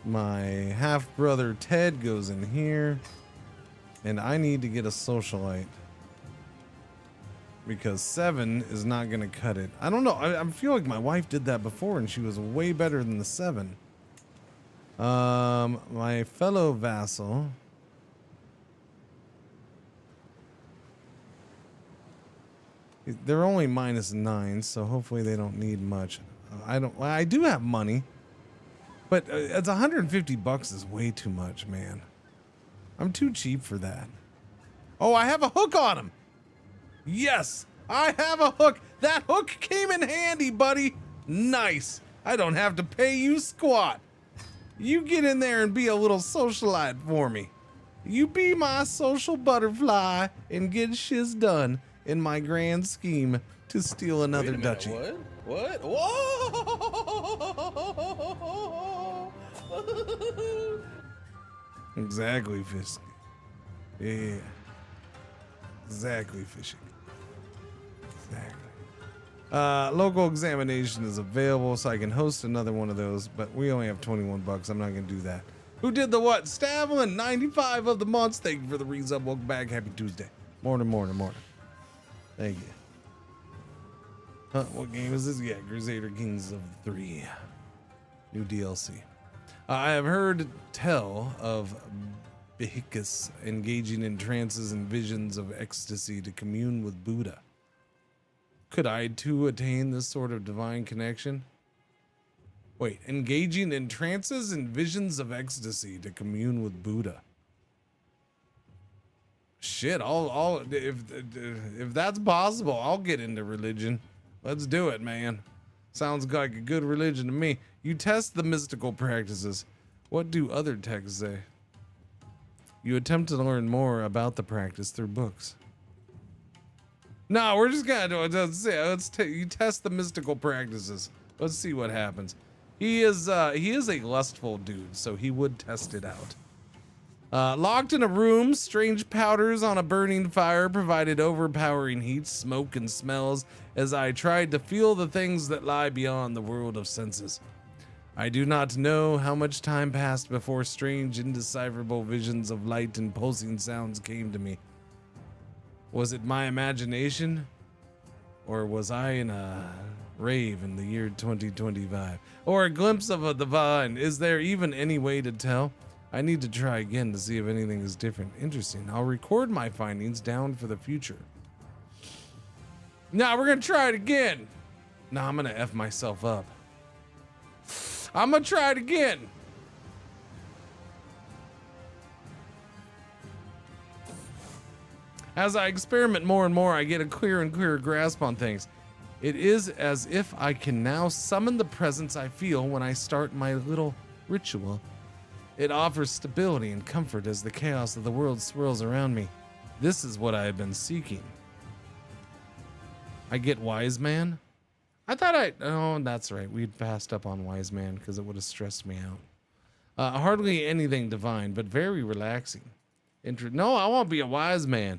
My half brother Ted goes in here. And I need to get a socialite because 7 is not going to cut it. I don't know. I feel like my wife did that before and she was way better than the 7. My fellow vassal. They're only -9, so hopefully they don't need much. I do have money, but it's $150 is way too much, man. I'm too cheap for that. Oh, I have a hook on him. Yes, I have a hook. That hook came in handy, buddy. Nice. I don't have to pay you squat. You get in there and be a little socialite for me. You be my social butterfly and get shiz done in my grand scheme to steal another duchy. What? Whoa! Exactly, fishing. Yeah. Exactly, fishing. Exactly. Local examination is available, so I can host another one of those, but we only have $21. I'm not going to do that. Who did the what? Stavlin, 95 of the months. Thank you for the resub. Welcome back. Happy Tuesday. Morning. Thank you. What game is this? Yeah, Crusader Kings of 3. New DLC. I have heard tell of Behicus engaging in trances and visions of ecstasy to commune with Buddha. Could I too attain this sort of divine connection? Wait, engaging in trances and visions of ecstasy to commune with Buddha. Shit, if that's possible, I'll get into religion. Let's do it, man. Sounds like a good religion to me. You test the mystical practices. What do other texts say? You attempt to learn more about the practice through books. No, we're just gonna do it. You test the mystical practices. Let's see what happens. He is a lustful dude, so he would test it out. Locked in a room, strange powders on a burning fire provided overpowering heat, smoke, and smells as I tried to feel the things that lie beyond the world of senses. I do not know how much time passed before strange, indecipherable visions of light and pulsing sounds came to me. Was it my imagination? Or was I in a rave in the year 2025? Or a glimpse of a divine? Is there even any way to tell? I need to try again to see if anything is different. Interesting. I'll record my findings down for the future. Now we're gonna try it again. No, I'm gonna F myself up. I'm gonna try it again. As I experiment more and more, I get a clearer and clearer grasp on things. It is as if I can now summon the presence I feel when I start my little ritual. It offers stability and comfort as the chaos of the world swirls around me. This is what I have been seeking. I get Wise Man? Oh, that's right. We'd passed up on Wise Man because it would have stressed me out. Hardly anything divine, but very relaxing. No, I won't be a wise man.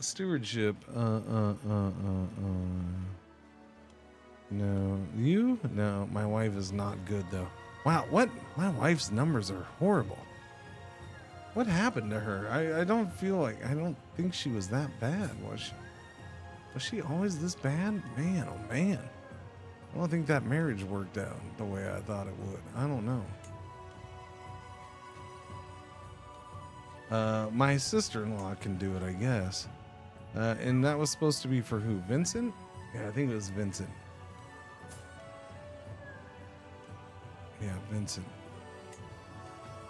Stewardship. No, you? No, my wife is not good though. Wow, what? My wife's numbers are horrible. What happened to her? I don't feel like, I don't think she was that bad, was she? Was she always this bad? Man, oh man. I don't think that marriage worked out the way I thought it would. I don't know. My sister-in-law can do it, I guess. And that was supposed to be for who? Vincent? Yeah, I think it was Vincent. Yeah, Vincent.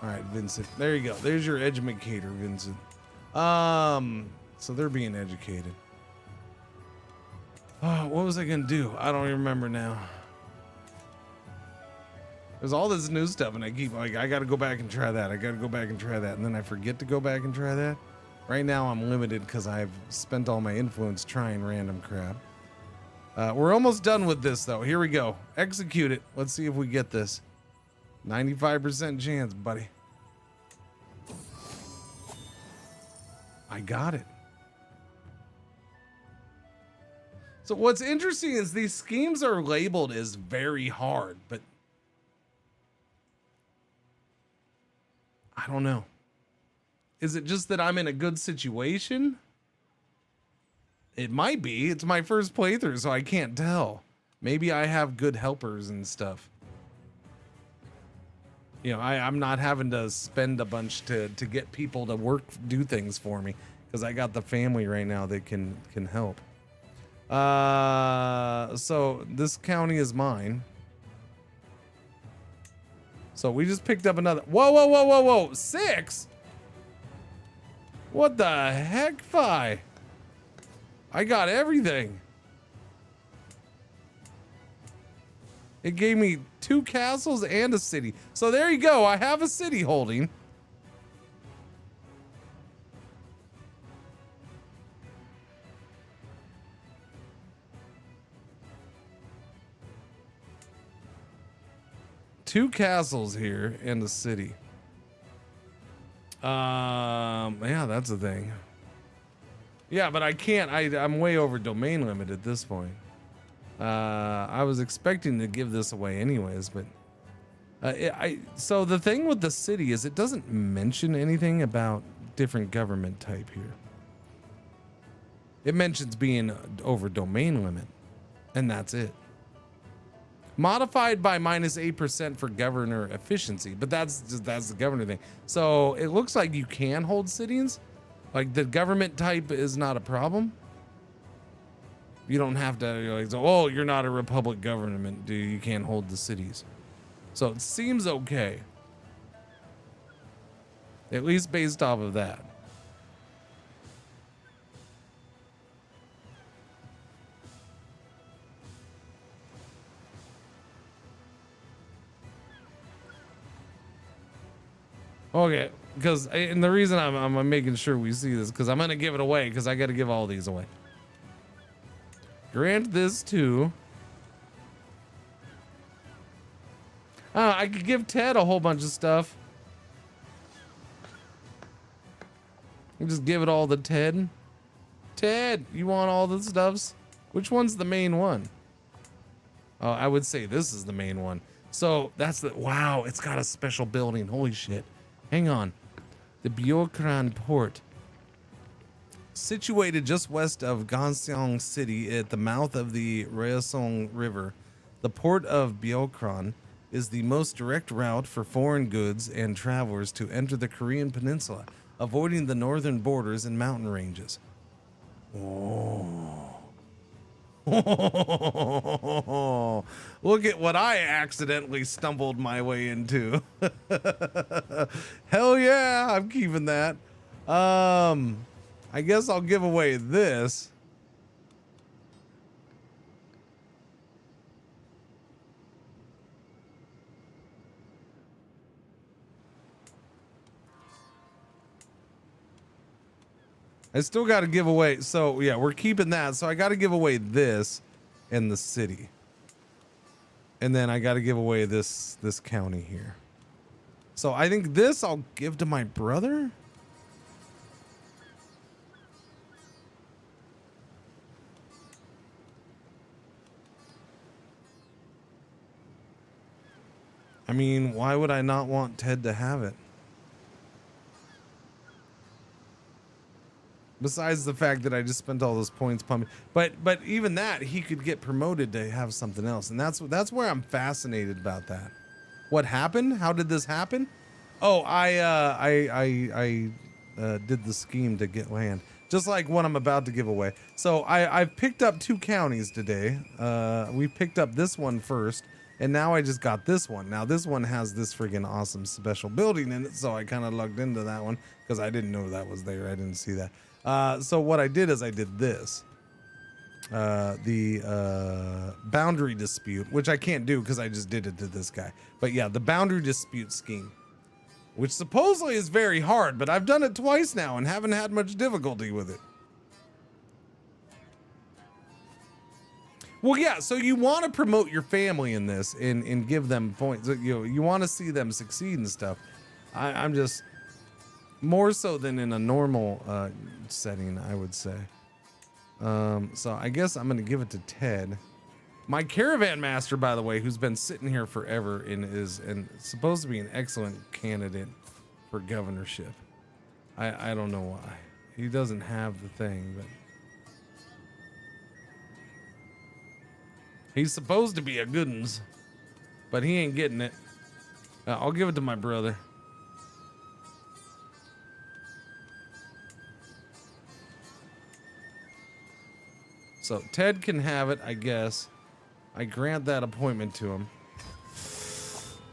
All right, Vincent. There you go. There's your educator, Vincent. So they're being educated. Oh, what was I gonna do? I don't even remember now. There's all this new stuff, and I keep like, I gotta go back and try that. I gotta go back and try that, and then I forget to go back and try that. Right now, I'm limited because I've spent all my influence trying random crap. We're almost done with this, though. Here we go. Execute it. Let's see if we get this. 95% chance, buddy. I got it. So what's interesting is these schemes are labeled as very hard, but I don't know. Is it just that I'm in a good situation? It might be. It's my first playthrough, so I can't tell. Maybe I have good helpers and stuff. You know, I'm not having to spend a bunch to get people to do things for me, because I got the family right now that can help. So this county is mine. So we just picked up another. Whoa. 6? What the heck, Fi? I got everything. It gave me 2 castles and a city. So there you go. I have a city holding. Two castles here and a city. Yeah, that's a thing. Yeah, but I can't. I'm way over domain limit at this point. I was expecting to give this away anyways, but so the thing with the city is it doesn't mention anything about different government type here. It mentions being over domain limit, and that's it. Modified by -8% for governor efficiency, but that's the governor thing. So it looks like you can hold cities. Like the government type is not a problem. You don't have to, like, oh, you're not a republic government, dude. You can't hold the cities. So it seems okay. At least based off of that. Okay, because, and the reason I'm making sure we see this, because I'm going to give it away, because I got to give all these away. Grant this to... I could give Ted a whole bunch of stuff. You just give it all to Ted. Ted, you want all the stuffs? Which one's the main one? Oh, I would say this is the main one. So that's the... Wow, it's got a special building. Holy shit. Hang on. The Biokran Port. Situated just west of Gangseong City at the mouth of the Ryeosong River, the port of Biokran is the most direct route for foreign goods and travelers to enter the Korean peninsula, avoiding the northern borders and mountain ranges. Oh. Look at what I accidentally stumbled my way into. Hell yeah, I'm keeping that. I guess I'll give away this. I still got to give away. So yeah, we're keeping that. So I got to give away this and the city. And then I got to give away this county here. So I think this I'll give to my brother. mean, why would I not want Ted to have it? Besides the fact that I just spent all those points pumping, but even that, he could get promoted to have something else, and that's where I'm fascinated about that. What happened? How did this happen? Oh, I did the scheme to get land, just like what I'm about to give away. So I've picked up 2 counties today. We picked up this one first, and now I just got this one. Now this one has this friggin' awesome special building in it, so I kind of lugged into that one because I didn't know that was there. I didn't see that. So what I did is I did this. The boundary dispute, which I can't do because I just did it to this guy. But yeah, the boundary dispute scheme, which supposedly is very hard, but I've done it twice now and haven't had much difficulty with it. Well, yeah, so you want to promote your family in this and give them points. You want to see them succeed and stuff. I'm just more so than in a normal setting, I would say. So I guess I'm going to give it to Ted. My caravan master, by the way, who's been sitting here forever and is supposed to be an excellent candidate for governorship. I don't know why. He doesn't have the thing, but he's supposed to be a good uns, but he ain't getting it. I'll give it to my brother. So Ted can have it, I guess. I grant that appointment to him.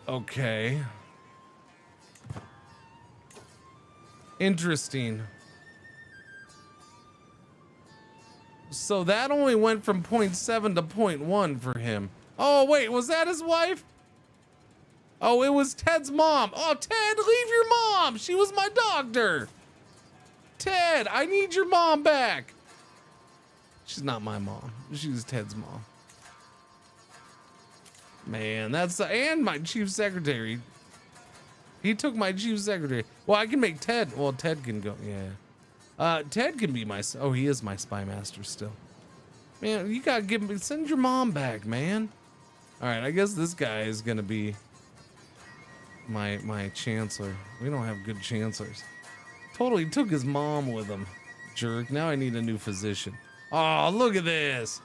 Okay. Interesting. So that only went from 0.7 to 0.1 for him. Oh, wait, was that his wife? Oh, it was Ted's mom. Oh, Ted, leave your mom. She was my doctor. Ted, I need your mom back. She's not my mom. She's Ted's mom. Man, that's and my chief secretary. He took my chief secretary. Well, I can make Ted. Well, Ted can go. Yeah. Ted can be my. Oh, he is my spy master still. Man, you gotta give me. Send your mom back, man. All right, I guess this guy is gonna be my chancellor. We don't have good chancellors. Totally took his mom with him. Jerk. Now I need a new physician. Oh, look at this.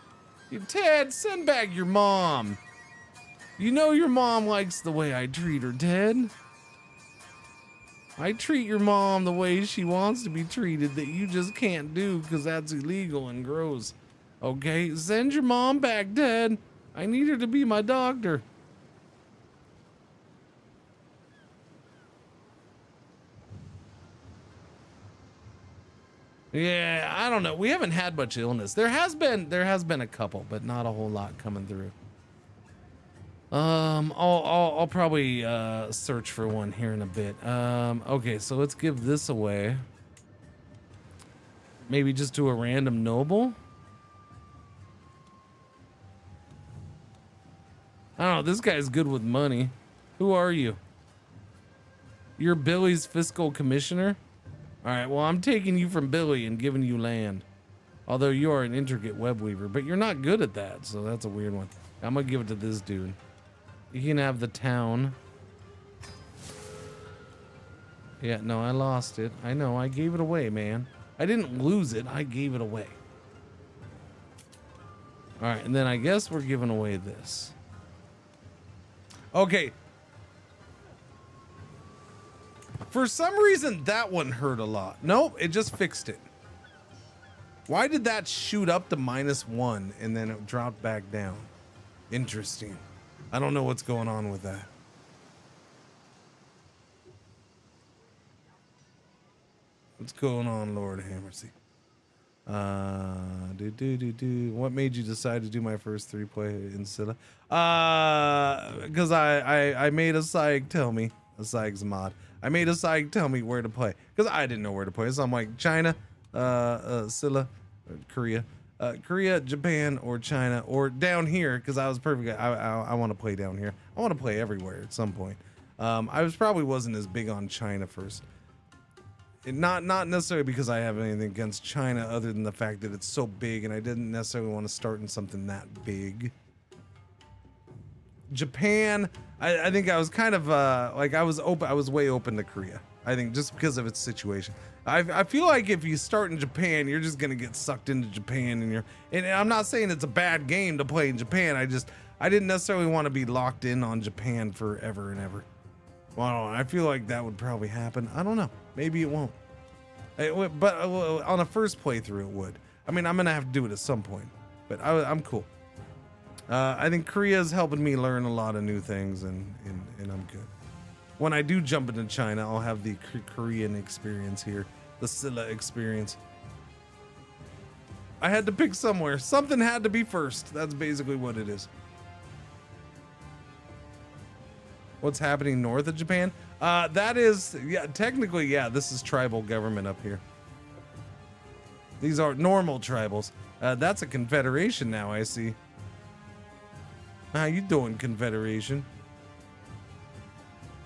Ted, send back your mom. You know your mom likes the way I treat her, Ted. I treat your mom the way she wants to be treated that you just can't do because that's illegal and gross. Okay, send your mom back, Ted. I need her to be my doctor. Yeah, I don't know. We haven't had much illness. There has been a couple, but not a whole lot coming through. I'll probably search for one here in a bit. Okay, so let's give this away. Maybe just to a random noble. I don't know. This guy's good with money. Who are you? You're Billy's fiscal commissioner? All right, well, I'm taking you from Billy and giving you land. Although you are an intricate web weaver, but you're not good at that, so that's a weird one. I'm gonna give it to this dude. You can have the town. Yeah, no, I lost it. I know, I gave it away, man. I didn't lose it, I gave it away. All right, and then I guess we're giving away this. Okay. For some reason, that one hurt a lot. Nope, it just fixed it. Why did that shoot up to -1 and then it dropped back down? Interesting. I don't know what's going on with that. What's going on, Lord Hammersey? What made you decide to do my first 3 play in Scylla? Because I made a psych tell me, a psych's mod. I made a psych tell me where to play because I didn't know where to play. So I'm like China, Scylla, Korea, Japan, or China, or down here because I was perfect. I want to play down here. I want to play everywhere at some point. I probably wasn't as big on China first. Not necessarily because I have anything against China other than the fact that it's so big and I didn't necessarily want to start in something that big. Japan, I think I was kind of like I was way open to Korea. I think just because of its situation. I feel like if you start in Japan, you're just gonna get sucked into Japan, and I'm not saying it's a bad game to play in Japan. I didn't necessarily want to be locked in on Japan forever and ever. Well, I don't know. I feel like that would probably happen. I don't know. Maybe it won't. But on a first playthrough, it would. I mean, I'm gonna have to do it at some point, but I'm cool. I think Korea's helping me learn a lot of new things, and I'm good. When I do jump into China, I'll have the Korean experience here, the Silla experience. I had to pick somewhere. Something had to be first. That's basically what it is. What's happening north of Japan? That is, yeah, technically, yeah, this is tribal government up here. These are normal tribals. That's a confederation now, I see. How you doing, confederation?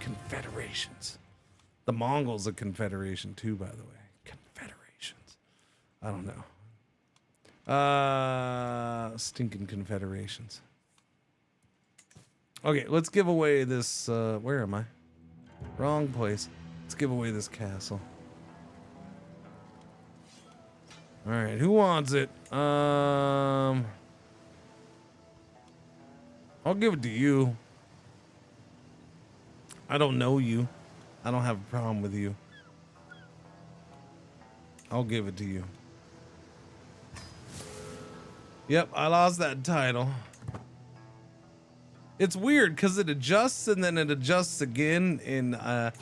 Confederations. The Mongols a confederation too, by the way. Confederations. I don't know. Stinking confederations. Okay, let's give away this. Where am I? Wrong place. Let's give away this castle. All right, who wants it? I'll give it to you. I don't know you. I don't have a problem with you. I'll give it to you. Yep, I lost that title. It's weird because it adjusts and then it adjusts again, and I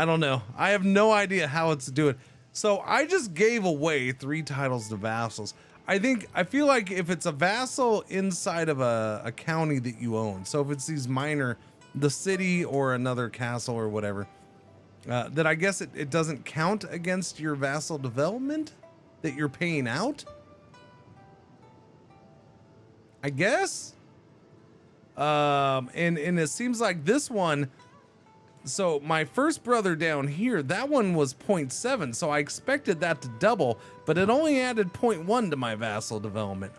don't know. I have no idea how it's doing. So I just gave away 3 titles to vassals. I feel like if it's a vassal inside of a county that you own, so if it's these minor, the city or another castle or whatever, that I guess it doesn't count against your vassal development that you're paying out, I guess. And it seems like this one, so my first brother down here, that one was 0.7, so I expected that to double, but it only added 0.1 to my vassal development.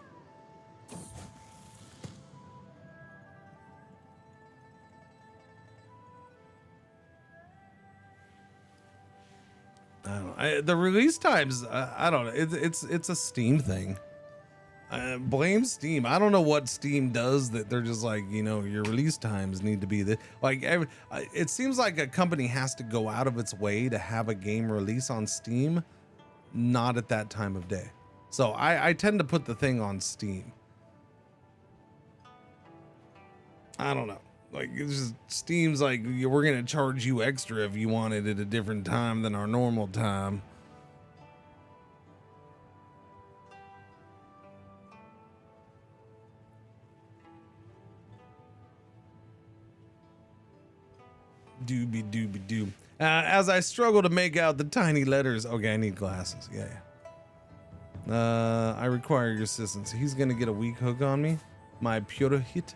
I don't know. The release times, I don't know. It's a Steam thing. Blame Steam. I don't know what Steam does that they're just like, you know, your release times need to be the like. It seems like a company has to go out of its way to have a game release on Steam, not at that time of day. So I tend to put the thing on Steam. I don't know. Like, it's just Steam's like, we're gonna charge you extra if you want it at a different time than our normal time. Doobie doobie doo. As I struggle to make out the tiny letters. Okay, I need glasses. Yeah. I require your assistance. He's gonna get a weak hook on me. My Purohit.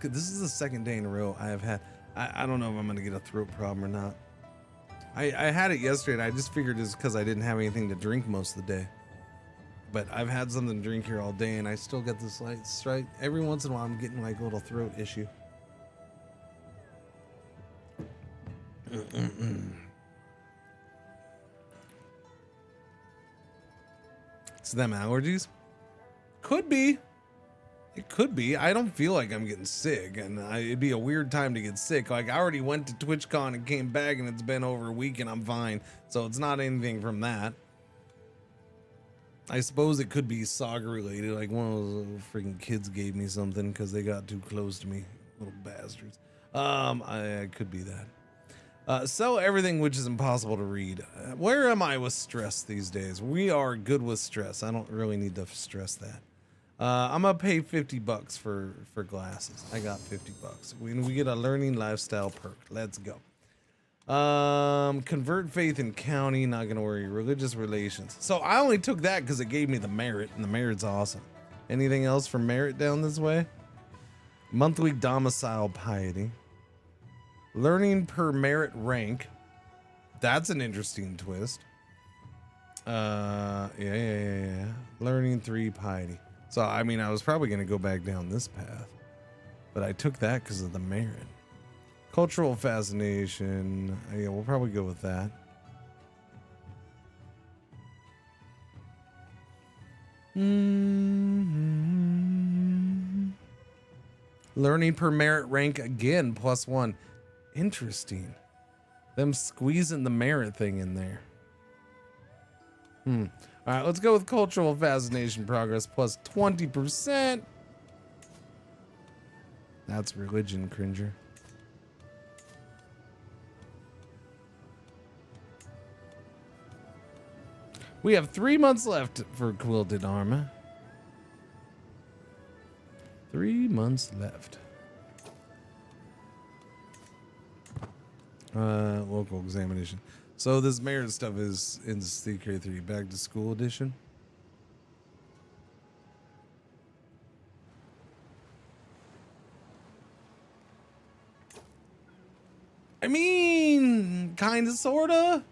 This is the second day in a row I have had. I don't know if I'm gonna get a throat problem or not. I had it yesterday and I just figured it's because I didn't have anything to drink most of the day. But I've had something to drink here all day and I still get this slight strike. Every once in a while I'm getting like a little throat issue. It's them allergies? Could be. It could be. I don't feel like I'm getting sick, and it'd be a weird time to get sick. Like, I already went to TwitchCon and came back, and it's been over a week, and I'm fine. So it's not anything from that. I suppose it could be saga related. Like, one of those little freaking kids gave me something because they got too close to me. Little bastards. I could be that. Sell everything which is impossible to read. Where am I with stress these days? We are good with stress. I don't really need to stress that. I'm gonna pay $50 for glasses. I got $50. We get a learning lifestyle perk. Let's go. Convert faith in county. Not gonna worry. Religious relations. So I only took that because it gave me the merit, and the merit's awesome. Anything else for merit down this way? Monthly domicile piety. Learning per merit rank. That's an interesting twist. Yeah. Learning 3 piety. So, I mean, I was probably going to go back down this path, but I took that because of the merit. Cultural fascination. Yeah, we'll probably go with that. Learning per merit rank again, +1. Interesting. Them squeezing the merit thing in there. All right, let's go with cultural fascination progress +20%. That's religion, Cringer. We have 3 months left for quilted armor. 3 months left. Local examination. So this merit stuff is in CK3 back to school edition. I mean, kind of, sorta.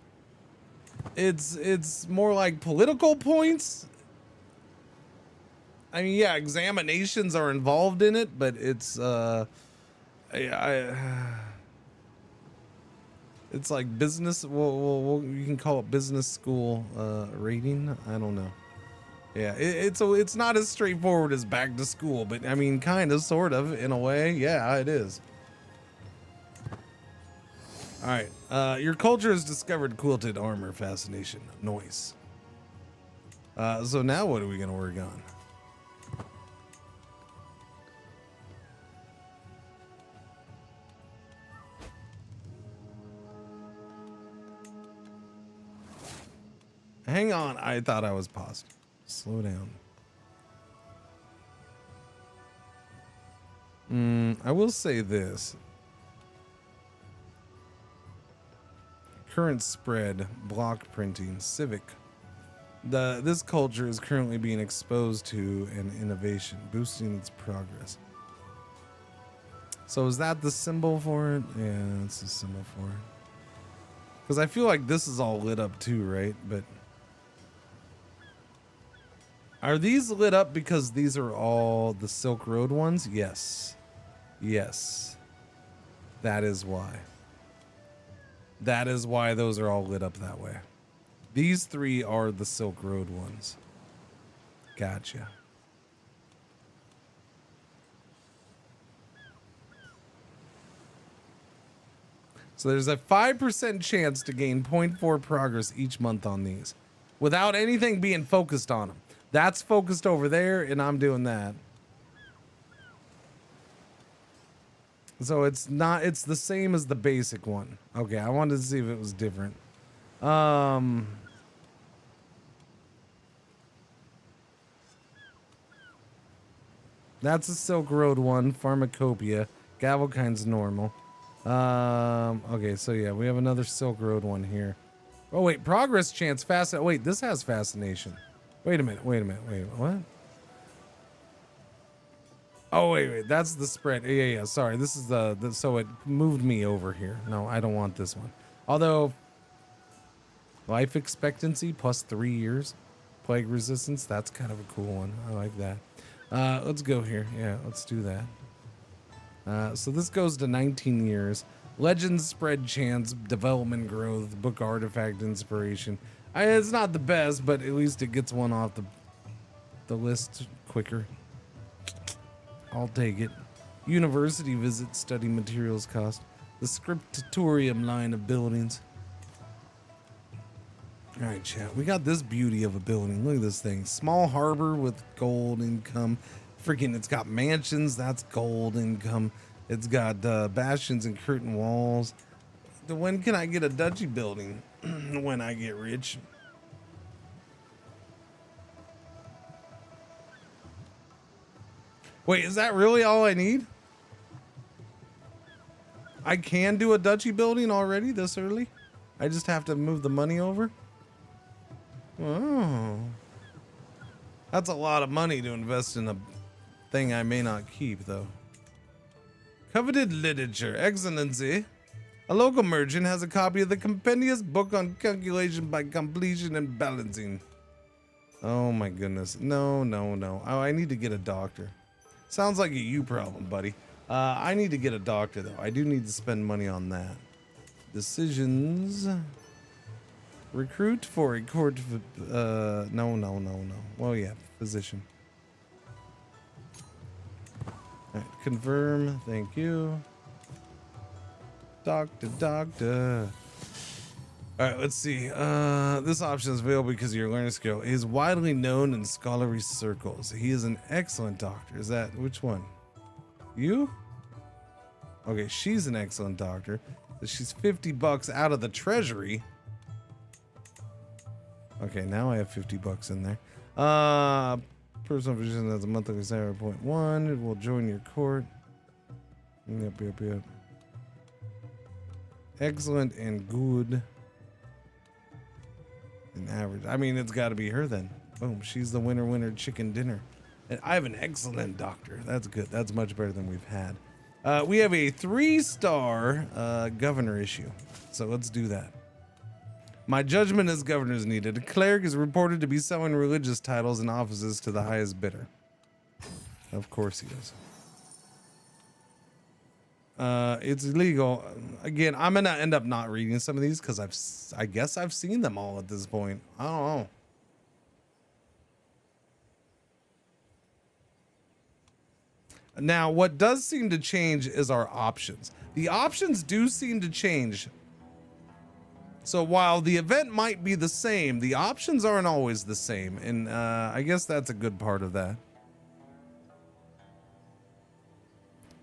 It's more like political points. I mean, yeah, examinations are involved in it, but it's it's like business. Well, you can call it business school rating. I don't know. Yeah, it's not as straightforward as back to school, but I mean, kind of, sort of, in a way. Yeah, it is. All right, your culture has discovered quilted armor fascination. Noise. So now what are we gonna work on? Hang on, I thought I was paused. Slow down. I will say this. Current spread, block printing, civic. This culture is currently being exposed to an innovation, boosting its progress. So is that the symbol for it? Yeah, that's the symbol for it. Because I feel like this is all lit up too, right? But are these lit up because these are all the Silk Road ones? Yes. Yes. That is why. That is why those are all lit up that way. These three are the Silk Road ones. Gotcha. So there's a 5% chance to gain 0.4 progress each month on these without anything being focused on them. That's focused over there, and I'm doing that. So it's not, it's the same as the basic one. Okay, I wanted to see if it was different. That's a Silk Road one, Pharmacopoeia. Gavelkine's normal. Okay, so yeah, we have another Silk Road one here. Oh wait, progress chance, wait, this has fascination. Wait a minute, what? Oh, wait, that's the spread. Yeah, sorry. This is the so it moved me over here. No, I don't want this one. Although, life expectancy +3 years. Plague resistance, that's kind of a cool one. I like that. Let's go here. Yeah, let's do that. So this goes to 19 years. Legends spread chance, development growth, book artifact inspiration. It's not the best, but at least it gets one off the list quicker. I'll take it. University visit, study materials cost. The scriptorium line of buildings. All right, chat. We got this beauty of a building. Look at this thing. Small harbor with gold income. Freaking, it's got mansions. That's gold income. It's got bastions and curtain walls. When can I get a duchy building? When I get rich. Wait, is that really all I need? I can do a duchy building already this early? I just have to move the money over? Oh. That's a lot of money to invest in a thing I may not keep, though. Coveted literature. Excellency. A local merchant has a copy of the compendious book on calculation by completion and balancing. Oh my goodness. No, no, no. Oh, I need to get a doctor. Sounds like a you problem, buddy. I need to get a doctor though. I do need to spend money on that. Decisions. Recruit for a court. No. Well, yeah, physician. All right, confirm. Thank you. Doctor. All right, let's see. This option is available because your learning skill is widely known in scholarly circles. He is an excellent doctor. Is that which one? You? Okay, she's an excellent doctor. She's $50 out of the treasury. Okay, now I have $50 in there. Personal physician has a monthly salary 0.1. It will join your court. Yep. Excellent and good. And average. I mean, it's got to be her then. Boom. She's the winner chicken dinner. And I have an excellent doctor. That's good. That's much better than we've had. We have a 3-star governor issue. So let's do that. My judgment as governor is needed. A cleric is reported to be selling religious titles and offices to the highest bidder. Of course he is. It's illegal. Again, I'm gonna end up not reading some of these because I guess I've seen them all at this point. I don't know. Now, what does seem to change is our options. The options do seem to change. So while the event might be the same, the options aren't always the same, and I guess that's a good part of that.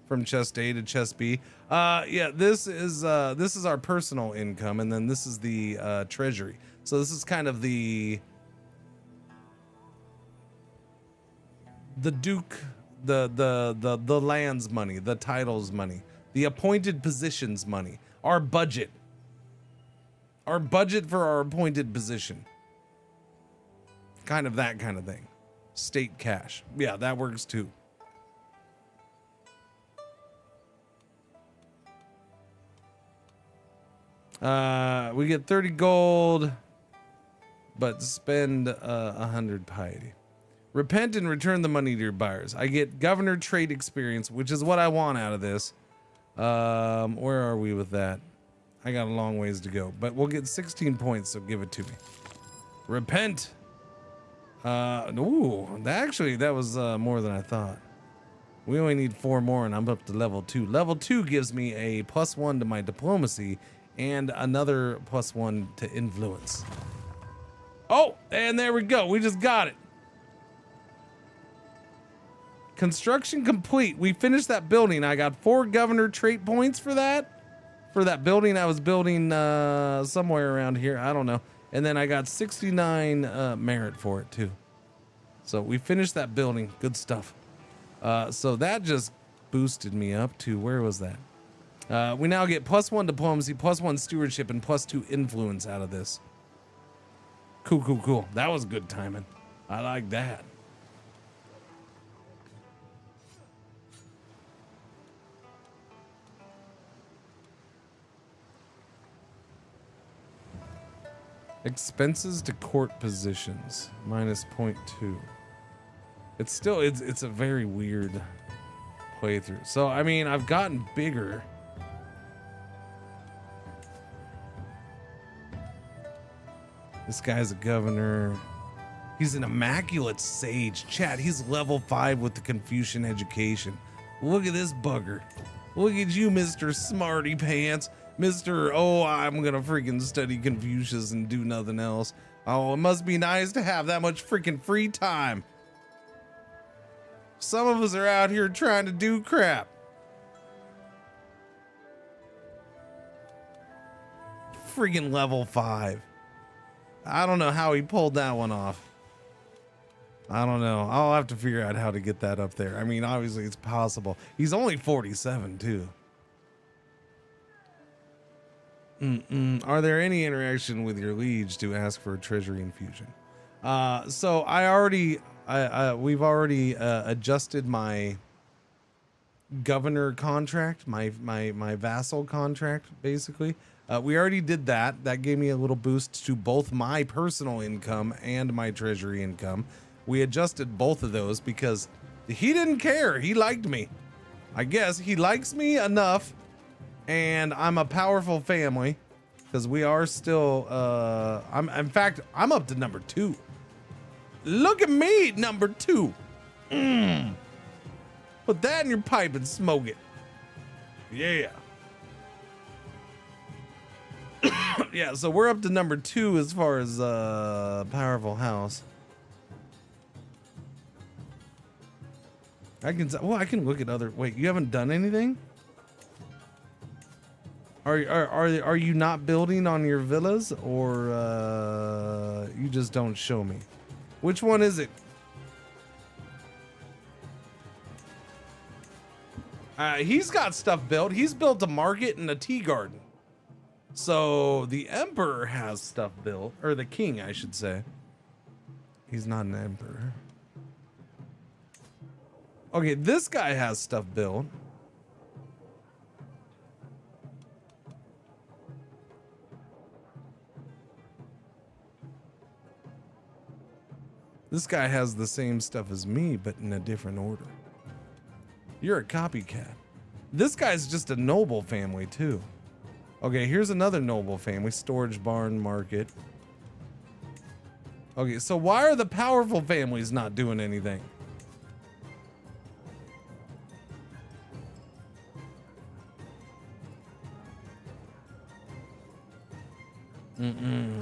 From chest A to chest B. Yeah, this is our personal income, and then this is the treasury. So this is kind of the duke, the land's money, the titles money, the appointed positions money, our budget. Our budget for our appointed position. Kind of that kind of thing. State cash. Yeah, that works too. We get 30 gold, but spend 100 piety. Repent and return the money to your buyers. I get governor trade experience, which is what I want out of this. Where are we with that? I got a long ways to go, but we'll get 16 points, so give it to me. Repent. Ooh, that was more than I thought. We only need 4 more, and I'm up to level 2. Level 2 gives me a +1 to my diplomacy and another +1 to influence. Oh, and there we go. We just got it. Construction complete. We finished that building. I got 4 governor trait points for that. For that building I was building somewhere around here. I don't know. And then I got 69 merit for it too. So we finished that building. Good stuff. So that just boosted me up to, where was that? We now get +1 diplomacy, +1 stewardship, and +2 influence out of this. Cool. That was good timing. I like that. Expenses to court positions, -0.2. It's still, it's a very weird playthrough. So, I mean, I've gotten bigger. This guy's a governor. He's an immaculate sage. Chat, he's level 5 with the Confucian education. Look at this bugger. Look at you, Mr. Smarty Pants. Mr. Oh, I'm gonna freaking study Confucius and do nothing else. Oh, it must be nice to have that much freaking free time. Some of us are out here trying to do crap. Freaking level 5. I don't know how he pulled that one off. I don't know. I'll have to figure out how to get that up there. I mean, obviously it's possible. He's only 47 too. Are there any interaction with your liege to ask for a treasury infusion? So we've already adjusted my governor contract, my vassal contract, basically. We already did that. That gave me a little boost to both my personal income and my treasury income. We adjusted both of those because he didn't care. He liked me. I guess he likes me enough, and I'm a powerful family because we are still, in fact, I'm up to number 2. Look at me, number 2. Put that in your pipe and smoke it. Yeah. Yeah, so we're up to number 2 as far as powerful house. I can look at other. Wait, you haven't done anything? Are you not building on your villas, or you just don't show me? Which one is it? He's got stuff built. He's built a market and a tea garden. So the emperor has stuff built, or the king, I should say. He's not an emperor. Okay, this guy has stuff built. This guy has the same stuff as me, but in a different order. You're a copycat. This guy's just a noble family too. Okay, here's another noble family. Storage barn, market. Okay, so why are the powerful families not doing anything?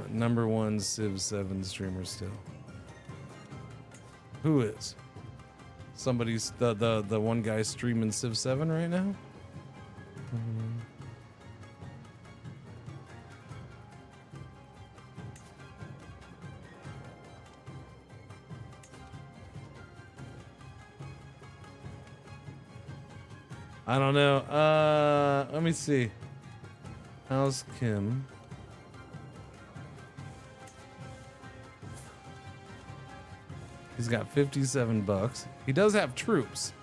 Number 1 Civ 7 streamer still. Who is? Somebody's the one guy streaming Civ 7 right now? I don't know. Let me see. How's Kim? He's got 57 bucks. He does have troops,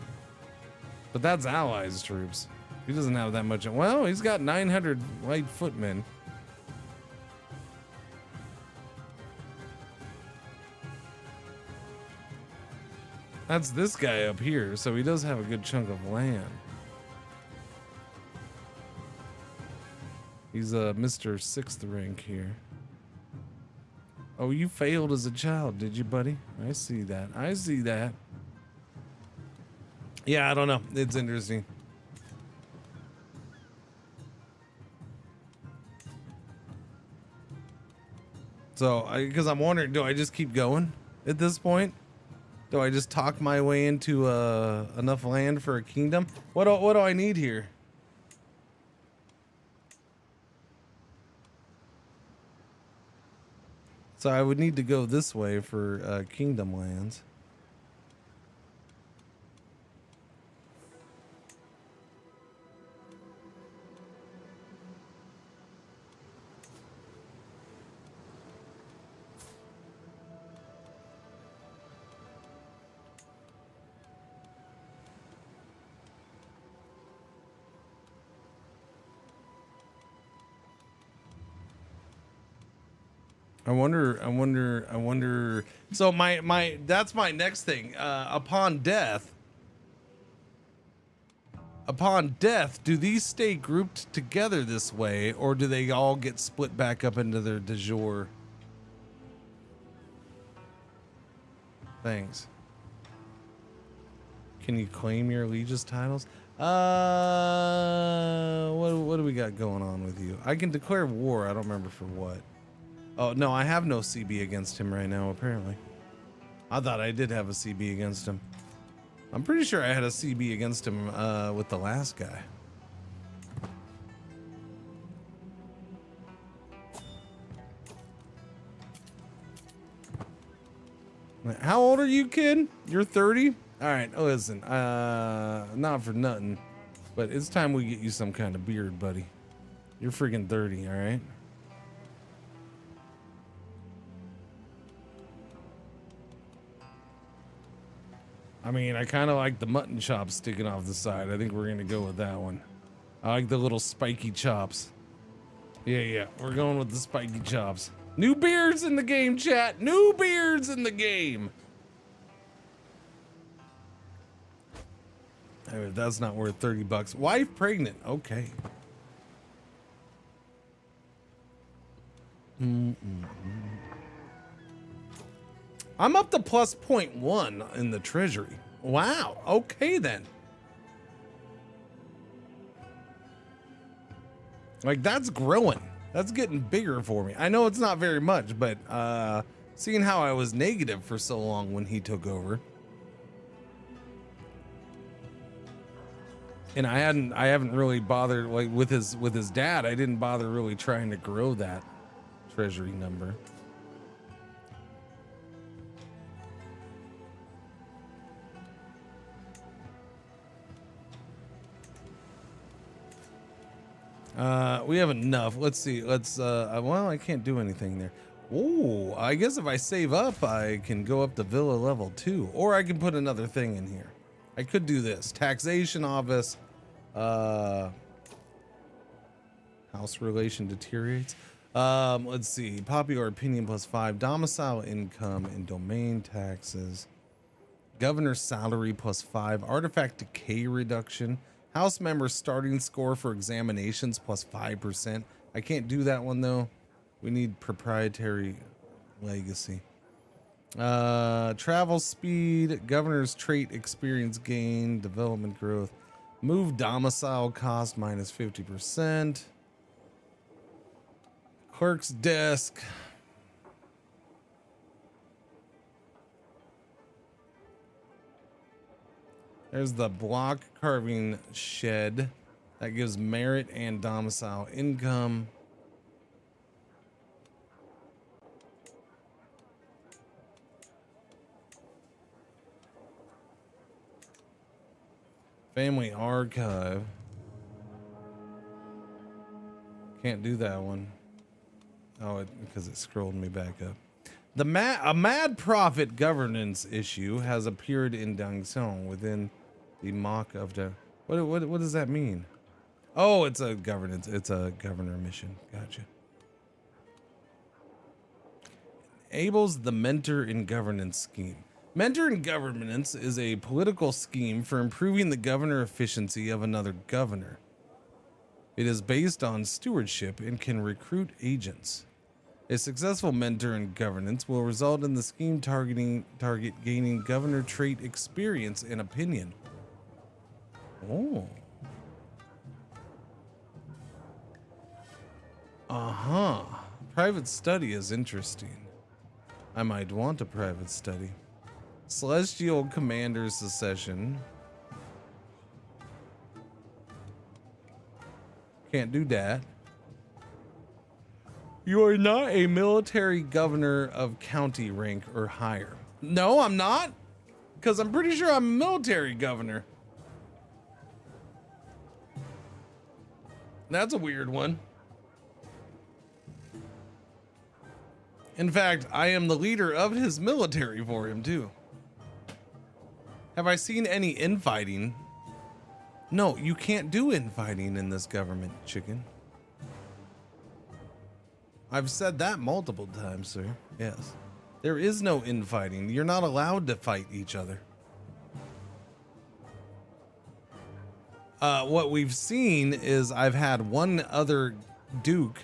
but that's allies troops. He doesn't have that much. Well, he's got 900 light footmen. That's this guy up here, so he does have a good chunk of land. He's Mr. 6th rank here. Oh, you failed as a child, did you, buddy? I see that. I see that. Yeah, I don't know. It's interesting. So, because I'm wondering, do I just keep going at this point? Do I just talk my way into enough land for a kingdom? What do I need here? So I would need to go this way for kingdom lands. I wonder. So that's my next thing. Upon death, do these stay grouped together this way, or do they all get split back up into their de jure? Thanks. Can you claim your allegiance titles? What do we got going on with you? I can declare war. I don't remember for what. Oh, no, I have no CB against him right now, apparently. I thought I did have a CB against him. I'm pretty sure I had a CB against him with the last guy. How old are you, kid? You're 30? All right, listen, not for nothing, but it's time we get you some kind of beard, buddy. You're freaking 30, all right? I mean, I kind of like the mutton chops sticking off the side. I think we're going to go with that one. I like the little spiky chops. Yeah, we're going with the spiky chops. New beards in the game, chat. New beards in the game. Anyway, that's not worth 30 bucks. Wife pregnant. Okay. I'm up to plus 0.1 in the treasury. Wow. Okay, then. Like, that's growing. That's getting bigger for me. I know it's not very much, but seeing how I was negative for so long when he took over. And I haven't really bothered, like, with his dad, I didn't bother really trying to grow that treasury number. We have enough. Let's see. Well, I can't do anything there. Oh, I guess if I save up, I can go up to Villa level 2, or I can put another thing in here. I could do this. Taxation office. House relation deteriorates. Let's see. Popular opinion +5. Domicile income and domain taxes. Governor's salary +5. Artifact decay reduction. House member starting score for examinations +5%. I can't do that one though. We need proprietary legacy. Travel speed, governor's trait experience gain, development growth, move domicile cost -50%. Clerk's desk. There's the block carving shed that gives merit and domicile income. Family archive. Can't do that one. Oh, because it scrolled me back up. A mad prophet governance issue has appeared in Dangsong within the mock of the. What does that mean? Oh, it's a governance. It's a governor mission. Gotcha. Enables the mentor in governance scheme. Mentor in governance is a political scheme for improving the governor efficiency of another governor. It is based on stewardship and can recruit agents. A successful mentor in governance will result in the scheme target gaining governor trait experience and opinion. Oh. Private study is interesting. I might want a private study. Celestial Commander's Secession. Can't do that. You are not a military governor of county rank or higher. No, I'm not. Because I'm pretty sure I'm a military governor. That's a weird one. In fact, I am the leader of his military for him, too. Have I seen any infighting? No, you can't do infighting in this government, chicken. I've said that multiple times, sir. Yes. There is no infighting. You're not allowed to fight each other. What we've seen is I've had one other duke.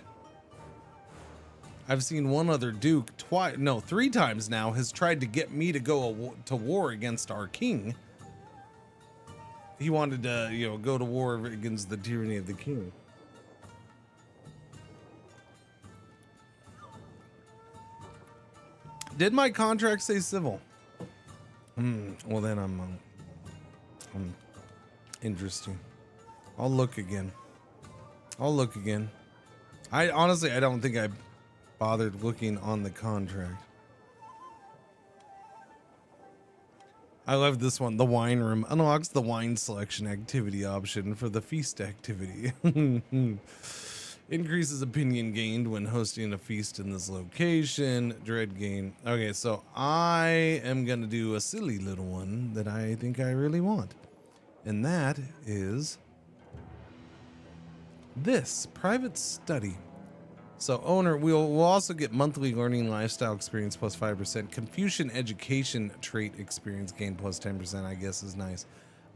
I've seen one other duke three times now has tried to get me to go to war against our king. He wanted to, go to war against the tyranny of the king. Did my contract say civil? Well, then I'm interesting. I'll look again. I honestly don't think I bothered looking on the contract. I love this one. The wine room unlocks the wine selection activity option for the feast activity. Increases opinion gained when hosting a feast in this location. Dread gain. Okay, so I am gonna do a silly little one that I think I really want. And that is this private study. So owner, we'll also get monthly learning lifestyle experience plus 5%. Confucian education trait experience gain plus 10%, I guess is nice.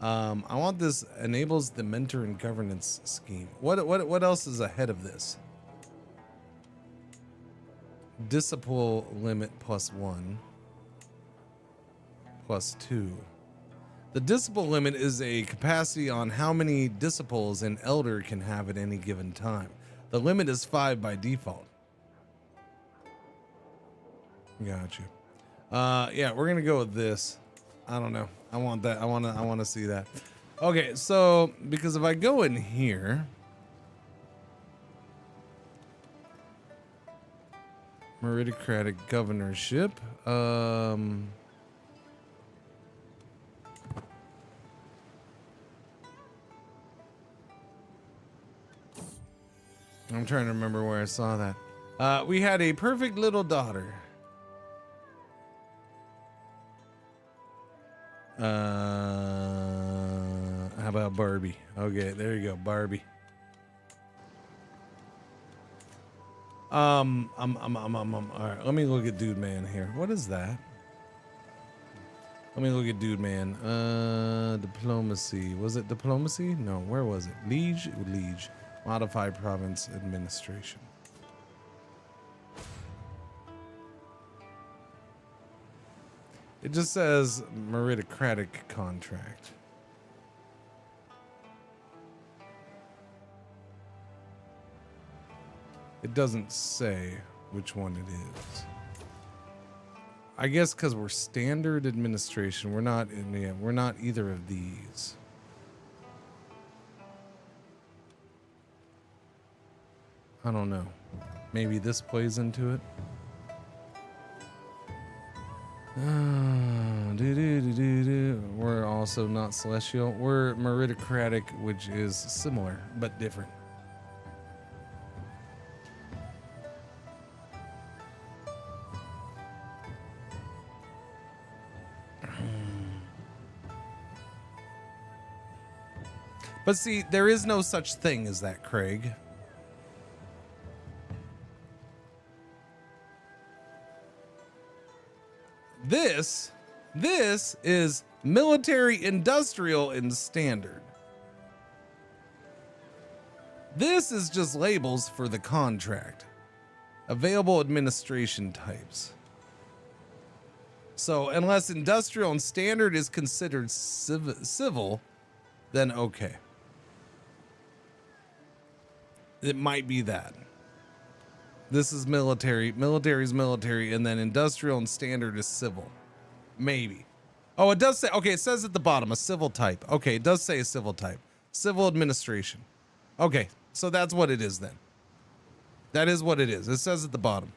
I want this enables the mentor and governance scheme. What else is ahead of this? Disciple limit plus 1 plus 2. The disciple limit is a capacity on how many disciples an elder can have at any given time. The limit is 5 by default. Gotcha. Yeah, we're gonna go with this. I don't know. I want that. I want to see that. Okay, so because if I go in here, meritocratic governorship. I'm trying to remember where I saw that. We had a perfect little daughter. How about Barbie? Okay, there you go, Barbie. All right, let me look at Dude Man here. What is that? Let me look at Dude Man. Diplomacy. Was it diplomacy? No, where was it? Liege? Liege. Modify province administration. It just says meritocratic contract. It doesn't say which one it is. I guess because we're standard administration, we're not in. Yeah, we're not either of these. I don't know. Maybe this plays into it. We're also not celestial. We're meritocratic, which is similar but different. But see, there is no such thing as that, Craig. This is military, industrial, and standard. This is just labels for the contract. Available administration types. So unless industrial and standard is considered civil, then okay. It might be that. This is military. Military is military, and then industrial and standard is civil. Maybe. Oh, it does say, okay, it says at the bottom, a civil type. Okay, it does say a civil type. Civil administration. Okay, so that's what it is then. That is what it is. It says at the bottom.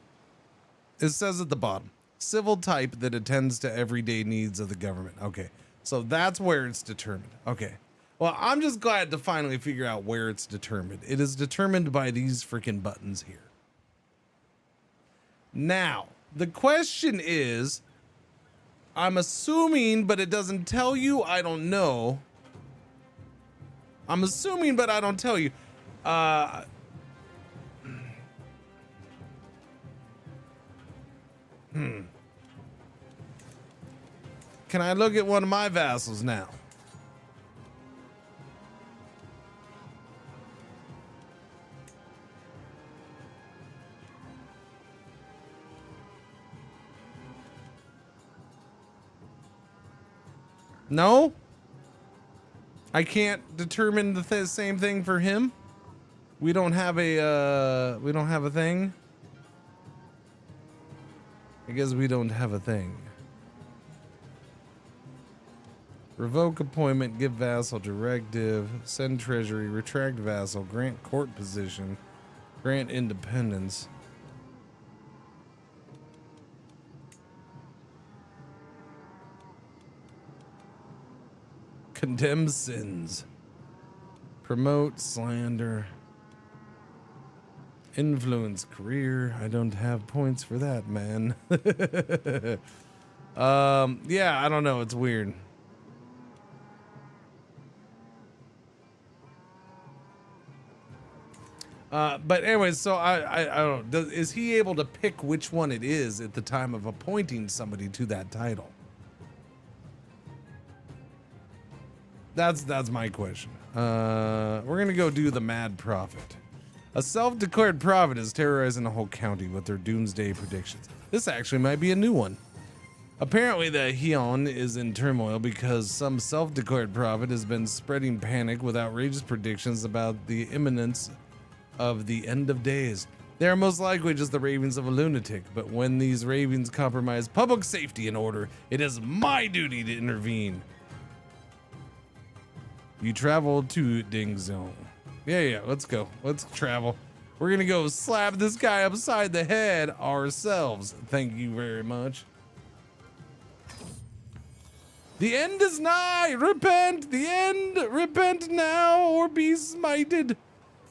It says at the bottom. Civil type that attends to everyday needs of the government. Okay, so that's where it's determined. Okay. Well, I'm just glad to finally figure out where it's determined. It is determined by these freaking buttons here. Now, the question is, I'm assuming, but it doesn't tell you. I don't know. I'm assuming, but I don't tell you. Can I look at one of my vassals now? No? I can't determine the same thing for him? We don't have a thing? I guess we don't have a thing. Revoke appointment, give vassal directive, send treasury, retract vassal, grant court position, grant independence. Condemn sins. Promote slander. Influence career. I don't have points for that, man. Yeah, I don't know. It's weird. But anyways, so I don't know. Is he able to pick which one it is at the time of appointing somebody to that title? That's my question. We're gonna go do the Mad Prophet. A self-declared prophet is terrorizing the whole county with their doomsday predictions. This actually might be a new one. Apparently the Heian is in turmoil because some self-declared prophet has been spreading panic with outrageous predictions about the imminence of the end of days. They are most likely just the ravings of a lunatic, but when these ravings compromise public safety and order, it is my duty to intervene. You travel to Ding Zone. Yeah, let's go. Let's travel. We're gonna go slap this guy upside the head ourselves. Thank you very much. The end is nigh. Repent. The end. Repent now or be smited.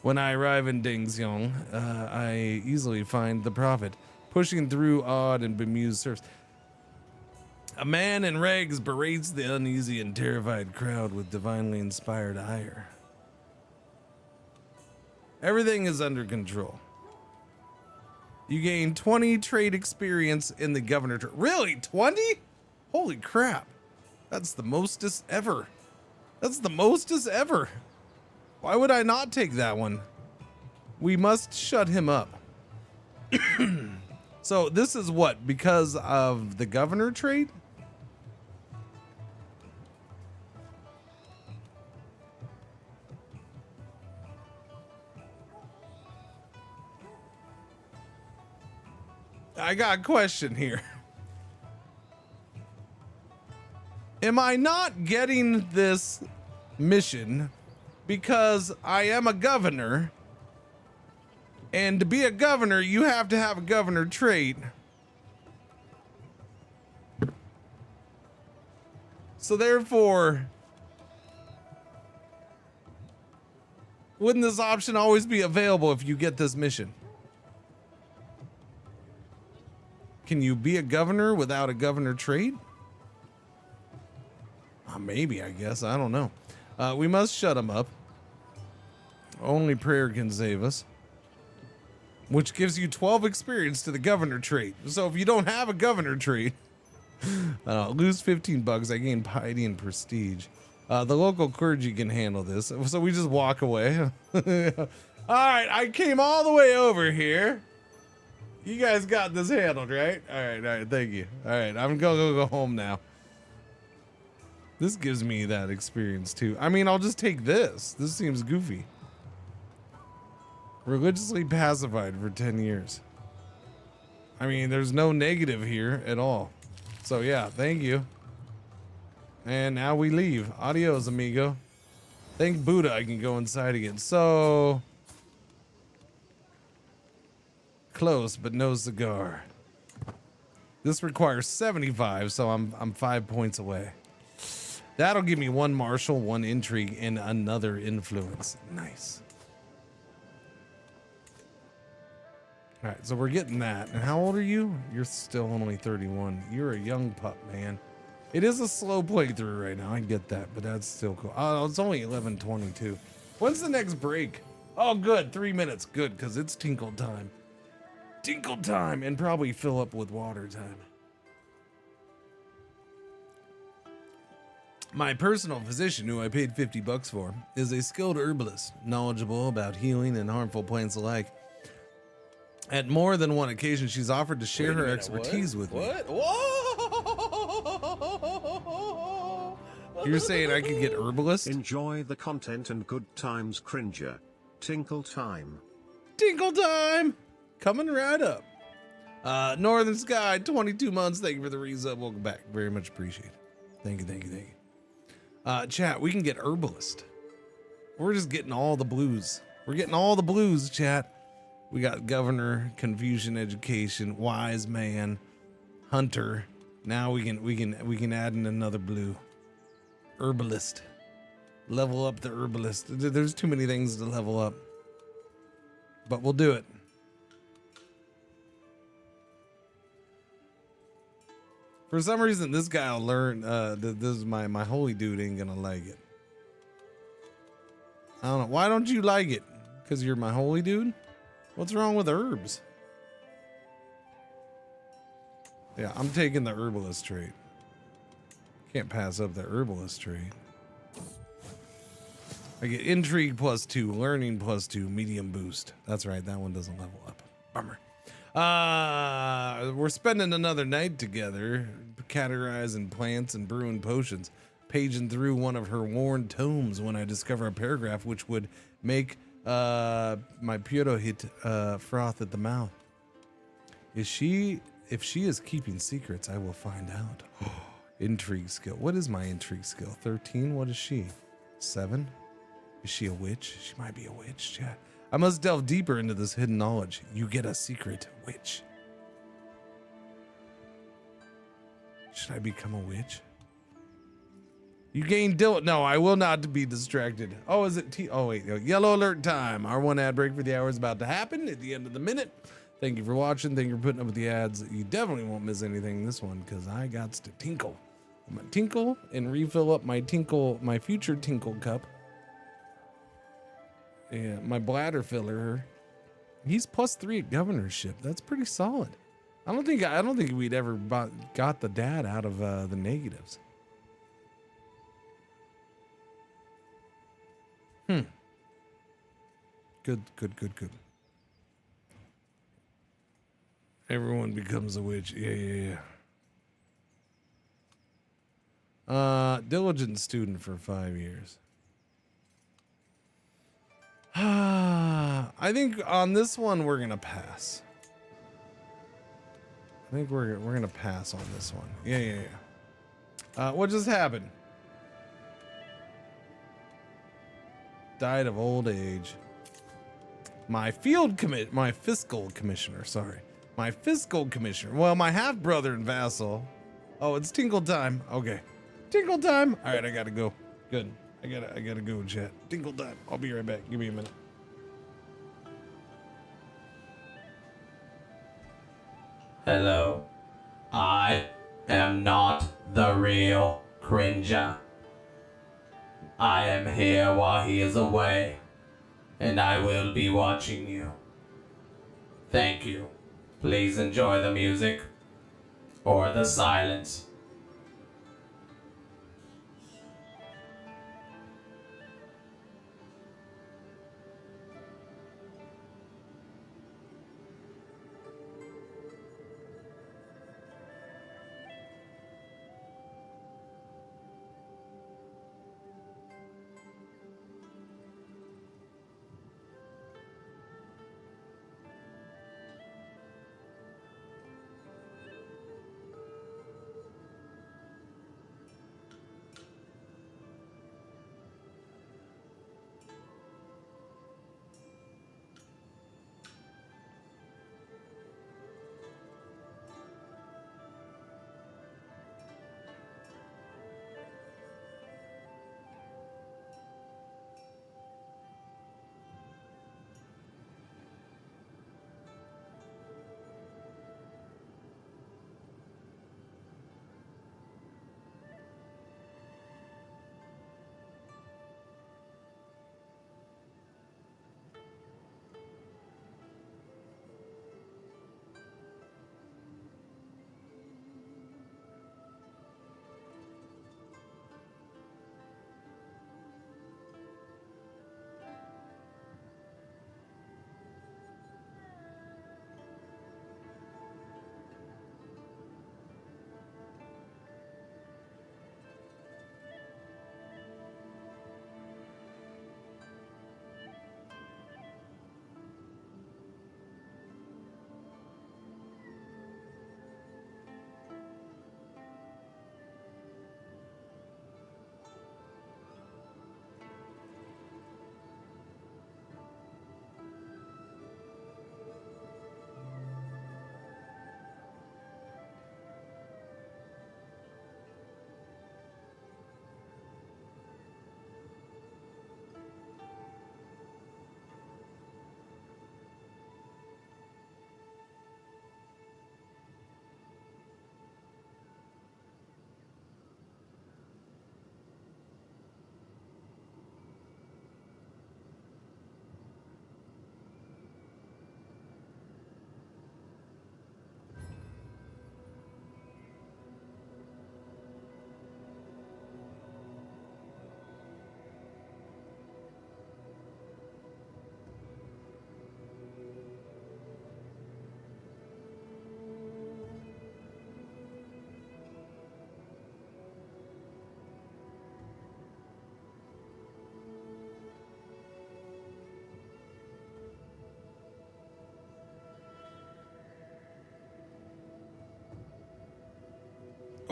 When I arrive in Dingxiong, I easily find the prophet pushing through awed and bemused serfs. A man in rags berates the uneasy and terrified crowd with divinely inspired ire. Everything is under control. You gain 20 trade experience in the governor. Really? 20? Holy crap. That's the mostest ever. That's the mostest ever. Why would I not take that one? We must shut him up. So this is what? Because of the governor trait? I got a question here. Am I not getting this mission because I am a governor, and to be a governor, you have to have a governor trait? So therefore, wouldn't this option always be available if you get this mission? Can you be a governor without a governor trait? Maybe, I guess. I don't know. We must shut him up. Only prayer can save us. Which gives you 12 experience to the governor trait. So if you don't have a governor trait, lose 15 bucks. I gain piety and prestige. The local clergy can handle this. So we just walk away. All right, I came all the way over here. You guys got this handled, right? All right, thank you. All right, I'm gonna go home now. This gives me that experience too. I mean, I'll just take this. This seems goofy. Religiously pacified for 10 years. I mean, there's no negative here at all. So yeah, thank you. And now we leave. Adios, amigo. Thank Buddha I can go inside again. So close, but no cigar. This requires 75, so I'm 5 points away. That'll give me 1 martial, 1 intrigue, and another influence. Nice. All right, so we're getting that. And how old are you? You're still only 31. You're a young pup, man. It is a slow playthrough right now. I get that, but that's still cool. Oh, it's only 11:22. When's the next break? Oh, good. 3 minutes. Good, because it's tinkle time. Tinkle time, and probably fill up with water time. My personal physician, who I paid 50 bucks for, is a skilled herbalist, knowledgeable about healing and harmful plants alike. At more than one occasion, she's offered to share her expertise with me. What? Whoa! You're saying I could get herbalist? Enjoy the content and good times, Cringer. Tinkle time. Tinkle time! Coming right up. Northern Sky, 22 months. Thank you for the resub. Welcome back. Very much appreciated. Thank you. Chat, we can get herbalist. We're just getting all the blues. We're getting all the blues, chat. We got governor, confusion, education, wise man, hunter. Now we can add in another blue. Herbalist. Level up the herbalist. There's too many things to level up. But we'll do it. For some reason, this guy will learn. This is my holy dude ain't gonna like it. I don't know. Why don't you like it? Because you're my holy dude? What's wrong with herbs? Yeah, I'm taking the herbalist trait. Can't pass up the herbalist trait. I get intrigue +2, learning +2, medium boost. That's right, that one doesn't level up. Bummer. We're spending another night together, categorizing plants and brewing potions, paging through one of her worn tomes when I discover a paragraph which would make my Purohit froth at the mouth. If she is keeping secrets, I will find out. Intrigue skill. What is my intrigue skill? 13? What is she? 7? Is she a witch? She might be a witch, chat. I must delve deeper into this hidden knowledge. You get a secret witch. Should I become a witch? You gain No, I will not be distracted. Oh, is it oh, wait. Yellow alert time. Our one ad break for the hour is about to happen at the end of the minute. Thank you for watching. Thank you for putting up with the ads. You definitely won't miss anything in this one because I got to tinkle. I'm gonna tinkle and refill up my future tinkle cup. Yeah, my bladder filler. He's +3 at governorship. That's pretty solid. I don't think we'd ever got the dad out of the negatives. Good. Everyone becomes a witch. Yeah. Diligent student for 5 years. I think on this one we're gonna pass. I think we're gonna pass on this one. Yeah. What just happened? Died of old age. My fiscal commissioner. Well, my half brother and vassal. Oh, it's tinkle time. Okay, tinkle time. All right, I gotta go. Good. I gotta go, chat. Tinkle time. I'll be right back. Give me a minute. Hello. I am not the real Cringer. I am here while he is away, and I will be watching you. Thank you. Please enjoy the music or the silence.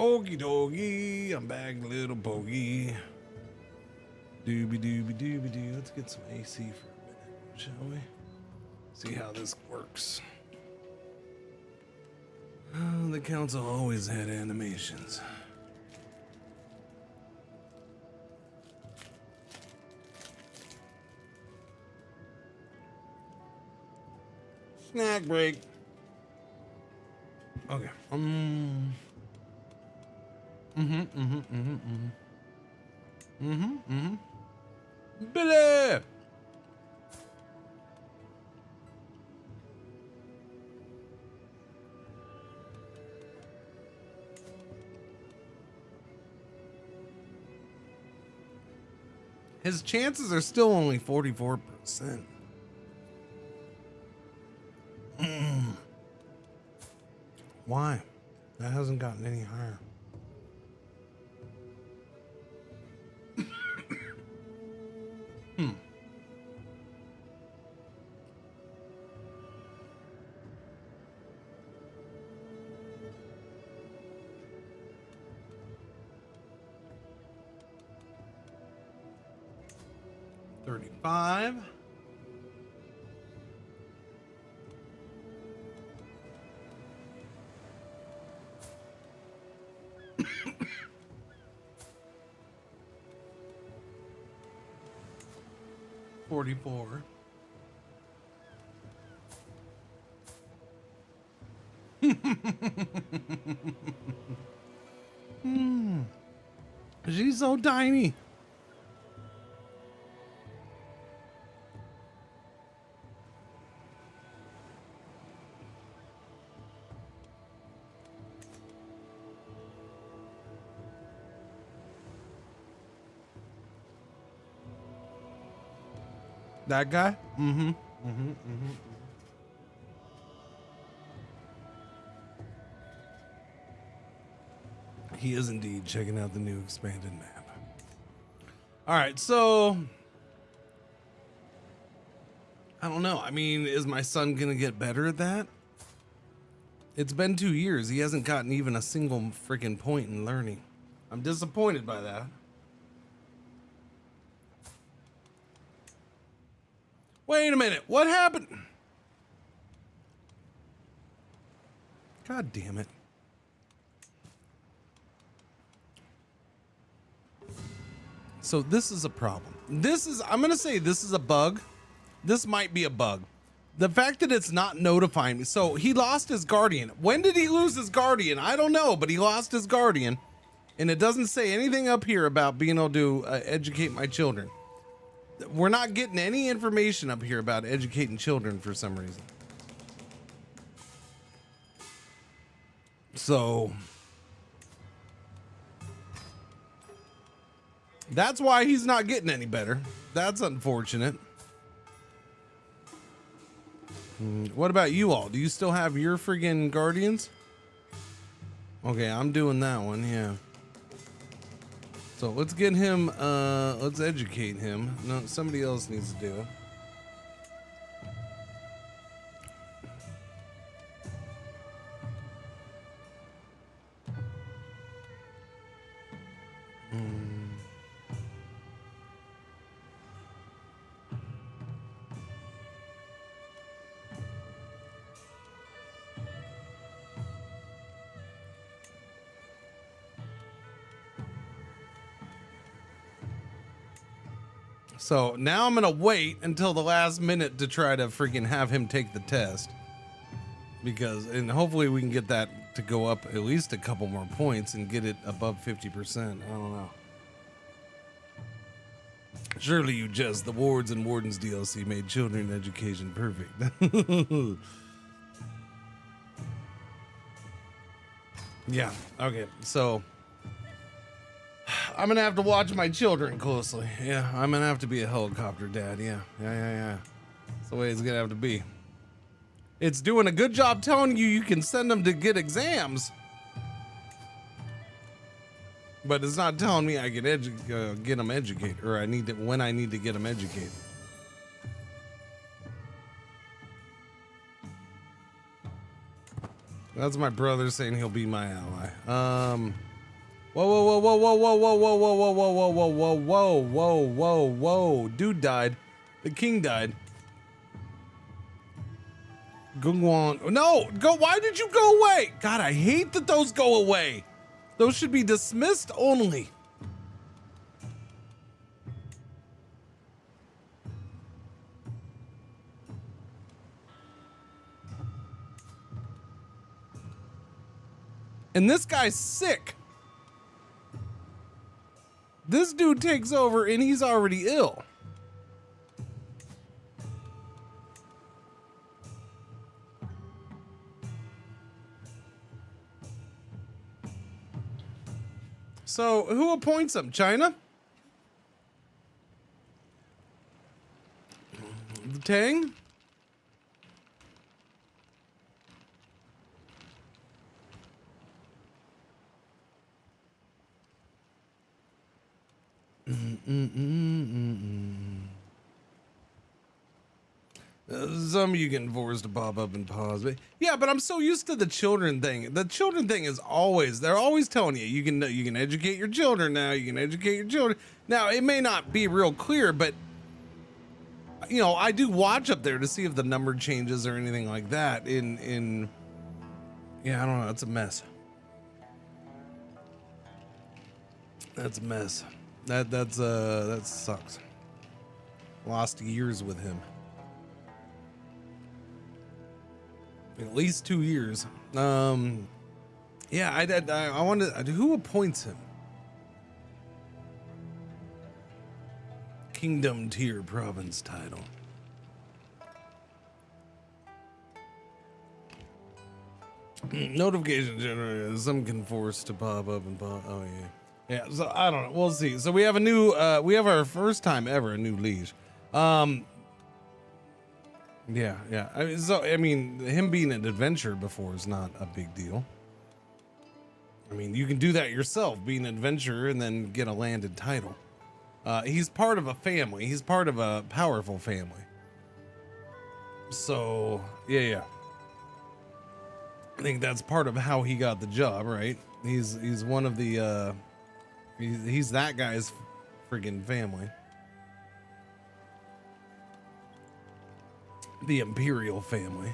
Okie dokie, I'm back, little bogey. Doobie doobie doobie doo. Let's get some AC for a minute, shall we? See how this works. The council always had animations. Snack break. Okay. Billy. His chances are still only 44%. Why? That hasn't gotten any higher. $35. $44. She's so tiny. That guy? He is indeed checking out the new expanded map. All right, so I don't know. I mean, is my son gonna get better at that? It's been 2 years. He hasn't gotten even a single freaking point in learning. I'm disappointed by that. Wait a minute. What happened? God damn it. So this is a problem. I'm going to say this is a bug. This might be a bug. The fact that it's not notifying me. So he lost his guardian. When did he lose his guardian? I don't know, but he lost his guardian. And it doesn't say anything up here about being able to educate my children. We're not getting any information up here about educating children for some reason. So that's why he's not getting any better. That's unfortunate. What about you all? Do you still have your friggin' guardians? Okay, I'm doing that one, yeah. So let's get him, let's educate him. No, somebody else needs to do it. So now I'm gonna wait until the last minute to try to freaking have him take the test, and hopefully we can get that to go up at least a couple more points and get it above 50%. I don't know. Surely you just, the Wards and Wardens DLC made children education perfect. Yeah, okay, so I'm gonna have to watch my children closely. Yeah, I'm gonna have to be a helicopter dad. Yeah. That's the way it's gonna have to be. It's doing a good job telling you can send them to get exams, but it's not telling me I can get them educated, or when I need to get them educated. That's my brother saying he'll be my ally. Whoa, whoa, whoa, whoa, whoa, whoa, whoa, whoa, whoa, whoa, whoa, whoa, whoa, whoa, whoa, whoa, whoa. Dude died. The king died. Gungwon. No, go. Why did you go away? God, I hate that those go away. Those should be dismissed only. And this guy's sick. This dude takes over and he's already ill. So who appoints him? China? The Tang? Some of you getting forced to pop up and pause, but yeah, but I'm so used to the children thing. The children thing is always, they're always telling you, you can educate your children now, you can educate your children. Now, it may not be real clear, but you know, I do watch up there to see if the number changes or anything like that yeah, I don't know, it's a mess. That's a mess. That sucks. Lost years with him. At least 2 years. Yeah, I wanted. Who appoints him? Kingdom tier province title. Notification generated. Some can force to pop up and pop. Oh yeah. Yeah, so I don't know. We'll see. So we have a new, we have our first time ever a new liege. Yeah. I mean, him being an adventurer before is not a big deal. I mean, you can do that yourself, be an adventurer and then get a landed title. He's part of a family. He's part of a powerful family. So, yeah. I think that's part of how he got the job, right? He's one of the, he's that guy's friggin' family. The imperial family.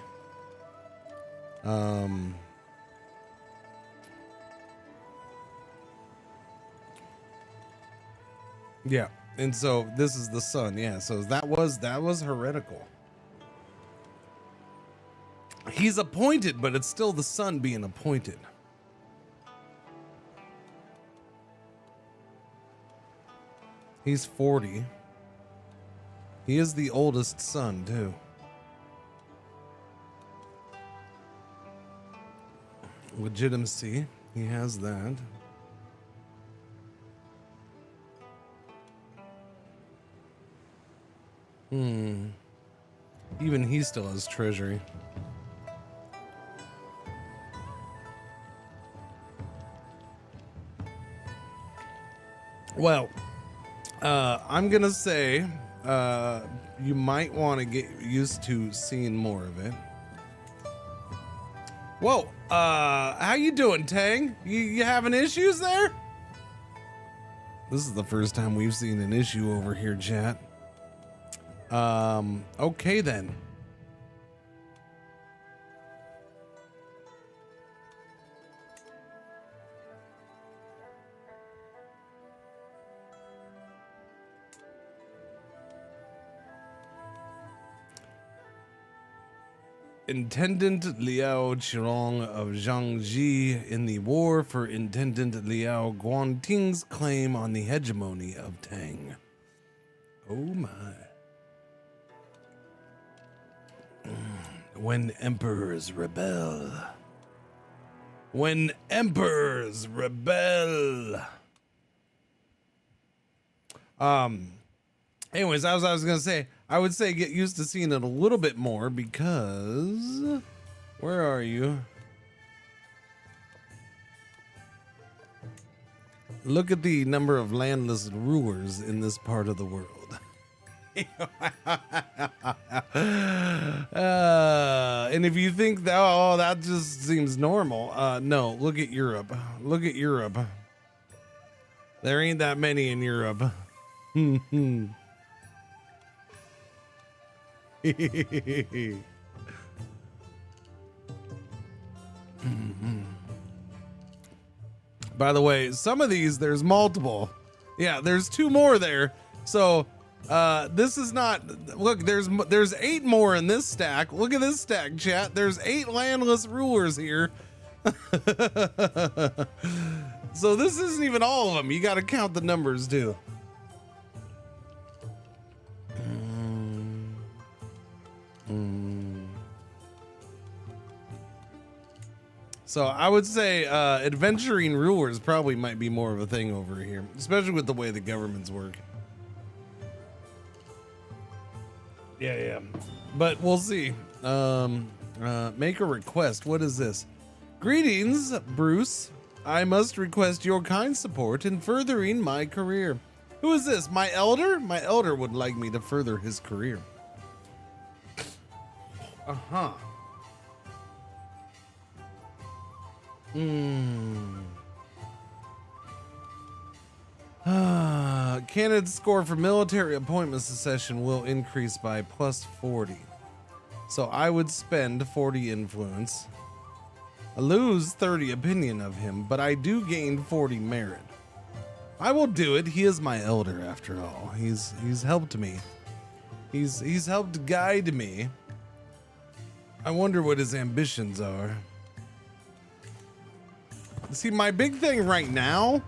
Yeah, and so this is the son. Yeah, so that was heretical. He's appointed, but it's still the son being appointed. He's 40. He is the oldest son, too. Legitimacy. He has that. Even he still has treasury. Well, I'm gonna say you might want to get used to seeing more of it. Whoa, how you doing, Tang? You having issues there? This is the first time we've seen an issue over here, chat. Okay then. Intendant Liao Qirong of Zhangji in the war for Intendant Liao Guanting's claim on the hegemony of Tang. Oh my. When emperors rebel. When emperors rebel. Anyways, as I was gonna say, I would say get used to seeing it a little bit more because where are you? Look at the number of landless rulers in this part of the world. And if you think that, oh, that just seems normal. No, look at Europe. Look at Europe. There ain't that many in Europe. By the way, some of these, there's multiple. Yeah, there's 2 more there. So, this is not, look, there's 8 more in this stack. Look at this stack, chat. There's 8 landless rulers here. So this isn't even all of them. You got to count the numbers too. So I would say adventuring rulers probably might be more of a thing over here, especially with the way the governments work. Yeah. But we'll see. Make a request. What is this? Greetings, Bruce. I must request your kind support in furthering my career. Who is this? My elder? My elder would like me to further his career. Uh-huh. Candidate score for military appointment succession will increase by +40. So I would spend 40 influence. I lose 30 opinion of him, but I do gain 40 merit. I will do it. He is my elder after all. He's helped me. He's helped guide me. I wonder what his ambitions are. See, my big thing right now.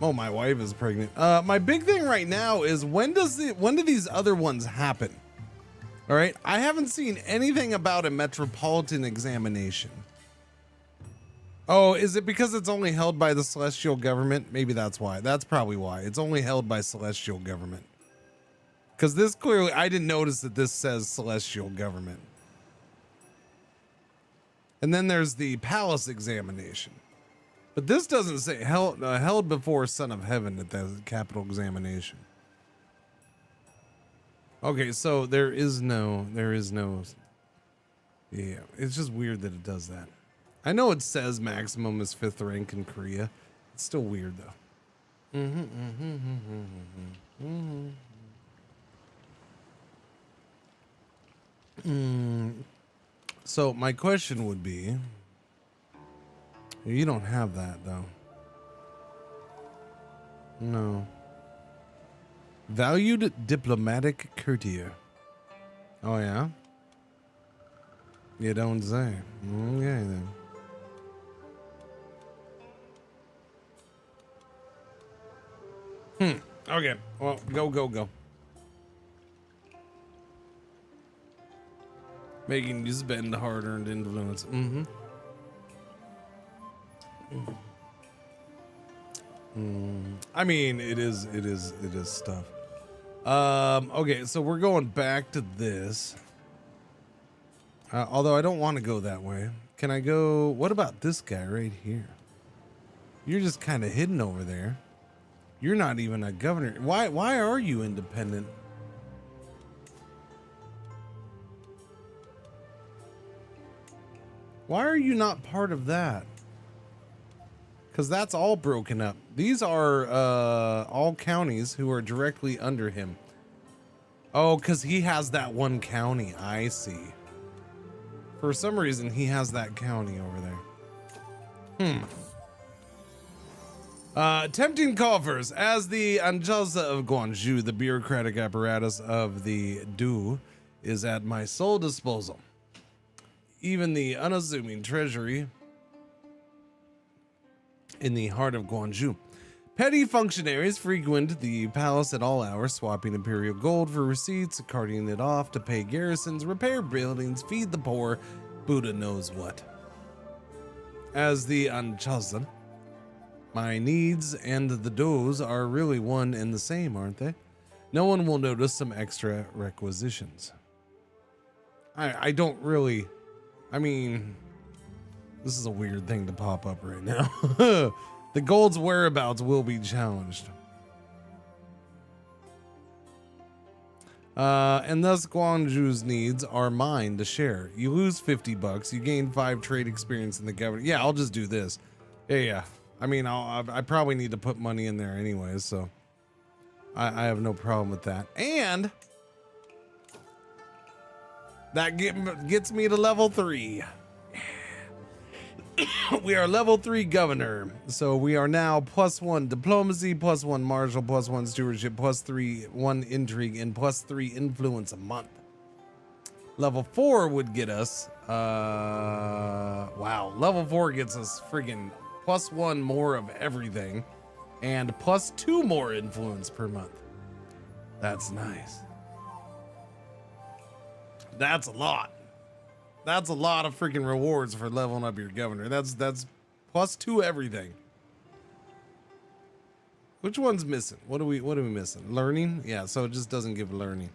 Oh, my wife is pregnant. My big thing right now is when do these other ones happen? All right, I haven't seen anything about a metropolitan examination. Oh, is it because it's only held by the celestial government? Maybe that's why. That's probably why. It's only held by celestial government. Because this clearly, I didn't notice that this says celestial government. And then there's the palace examination. But this doesn't say held before Son of Heaven at the capital examination. Okay, so there is no, yeah, it's just weird that it does that. I know it says maximum is 5th rank in Korea. It's still weird though. So my question would be, you don't have that though. No. Valued diplomatic courtier. Oh yeah? You don't say. Okay then. Okay. Well, go. Making you spend hard-earned influence. I mean, it is stuff. Okay, so we're going back to this. Although I don't want to go that way. Can I go? What about this guy right here? You're just kind of hidden over there. You're not even a governor. Why are you independent? Why are you not part of that? Because that's all broken up. These are all counties who are directly under him. Oh, because he has that one county. I see. For some reason, he has that county over there. Tempting coffers. As the Anjalsa of Guangzhou, the bureaucratic apparatus of the Du is at my sole disposal. Even the unassuming treasury in the heart of Guangzhou. Petty functionaries frequent the palace at all hours, swapping imperial gold for receipts, carting it off to pay garrisons, repair buildings, feed the poor, Buddha knows what. As the Anjalsa, my needs and the Do's are really one and the same, aren't they? No one will notice some extra requisitions. I don't really, I mean, this is a weird thing to pop up right now. The gold's whereabouts will be challenged. And thus Guangzhou's needs are mine to share. You lose $50, you gain 5 trade experience in the government. Yeah, I'll just do this. Yeah. I mean, I probably need to put money in there anyways, so I have no problem with that. And that gets me to level 3. We are level 3 governor. So we are now +1 diplomacy, +1 martial, +1 stewardship, +1 intrigue, and +3 influence a month. Level 4 would get us, wow, level 4 gets us friggin' +1 more of everything and +2 more influence per month. That's nice. That's a lot. That's a lot of freaking rewards for leveling up your governor. That's +2 everything. Which one's missing? What are we missing? Learning? Yeah, so it just doesn't give learning.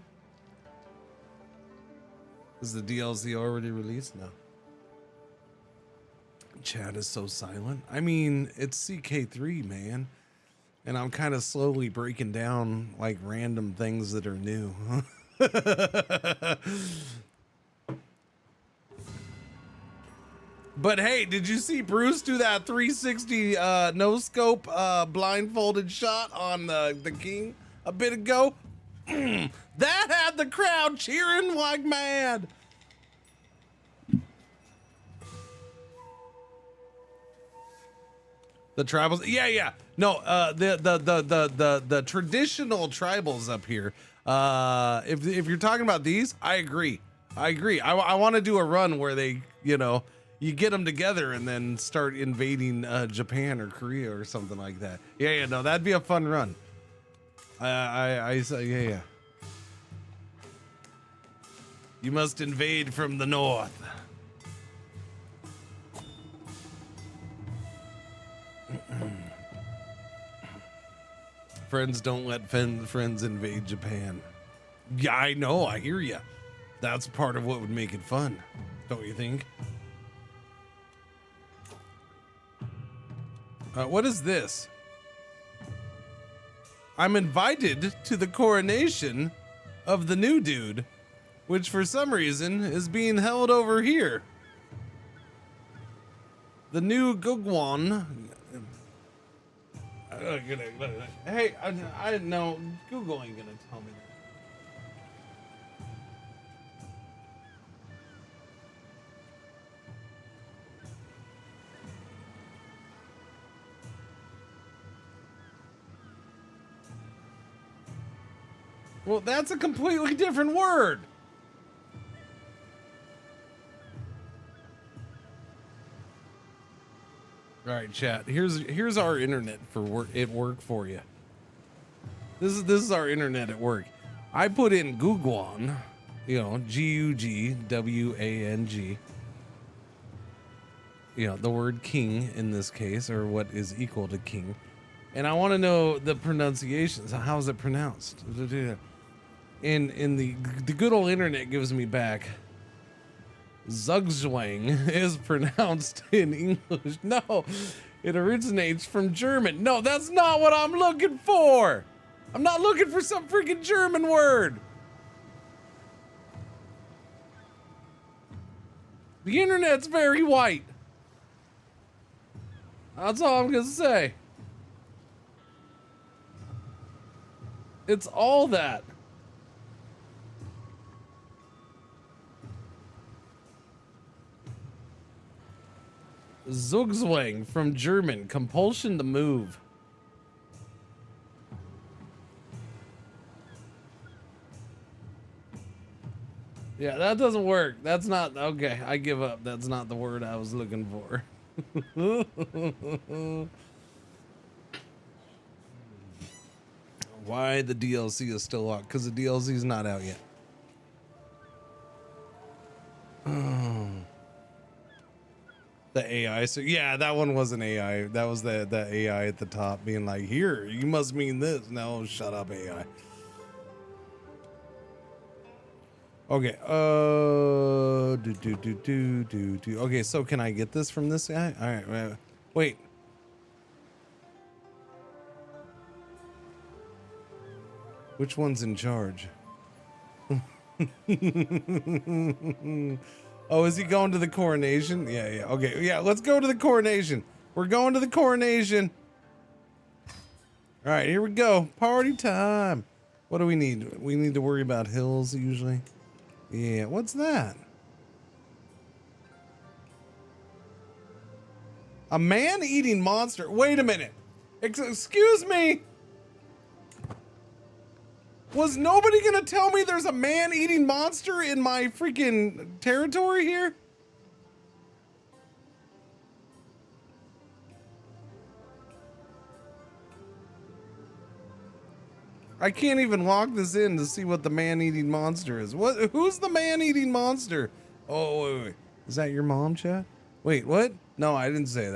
Is the DLC already released? No. Chat is so silent. I mean, it's CK3, man. And I'm kind of slowly breaking down like random things that are new. But hey, did you see Bruce do that 360 no scope blindfolded shot on the king a bit ago? That had the crowd cheering like mad. The tribals, yeah. No, the traditional tribals up here. If you're talking about these, I agree. I want to do a run where they, you get them together and then start invading Japan or Korea or something like that. Yeah, no, that'd be a fun run. Yeah. You must invade from the north. Friends don't let friends invade Japan. Yeah, I know. I hear ya. That's part of what would make it fun, don't you think? What is this? I'm invited to the coronation of the new dude, which for some reason is being held over here. The new Gugwan. Hey, I didn't know. Google ain't gonna tell me that. Well, that's a completely different word. All right, chat. Here's our internet for work for you. This is our internet at work. I put in Gugwan, Gugwang. The word king in this case, or what is equal to king, and I want to know the pronunciations. How is it pronounced? In the good old internet gives me back. Zugzwang is pronounced in English. No, it originates from German. No, that's not what I'm looking for. I'm not looking for some freaking German word. The internet's very white. That's all I'm gonna say. It's all that. Zugzwang from German, compulsion to move. Yeah, that doesn't work. That's not, okay, I give up. That's not the word I was looking for. Why the DLC is still out? Because the DLC is not out yet. Oh. The AI, so yeah, that one wasn't AI. That was the AI at the top being like, here, you must mean this. No, shut up, AI. Okay, okay, so can I get this from this guy? All right, wait. Which one's in charge? Oh, is he going to the coronation? Yeah. Okay, yeah, let's go to the coronation. We're going to the coronation. All right, here we go. Party time. What do we need? We need to worry about hills usually. Yeah, what's that? A man-eating monster. Wait a minute. Excuse me. Was nobody gonna tell me there's a man-eating monster in my freaking territory here? I can't even log this in to see what the man-eating monster is. What? Who's the man-eating monster? Oh, wait. Is that your mom, chat? Wait, what? No, I didn't say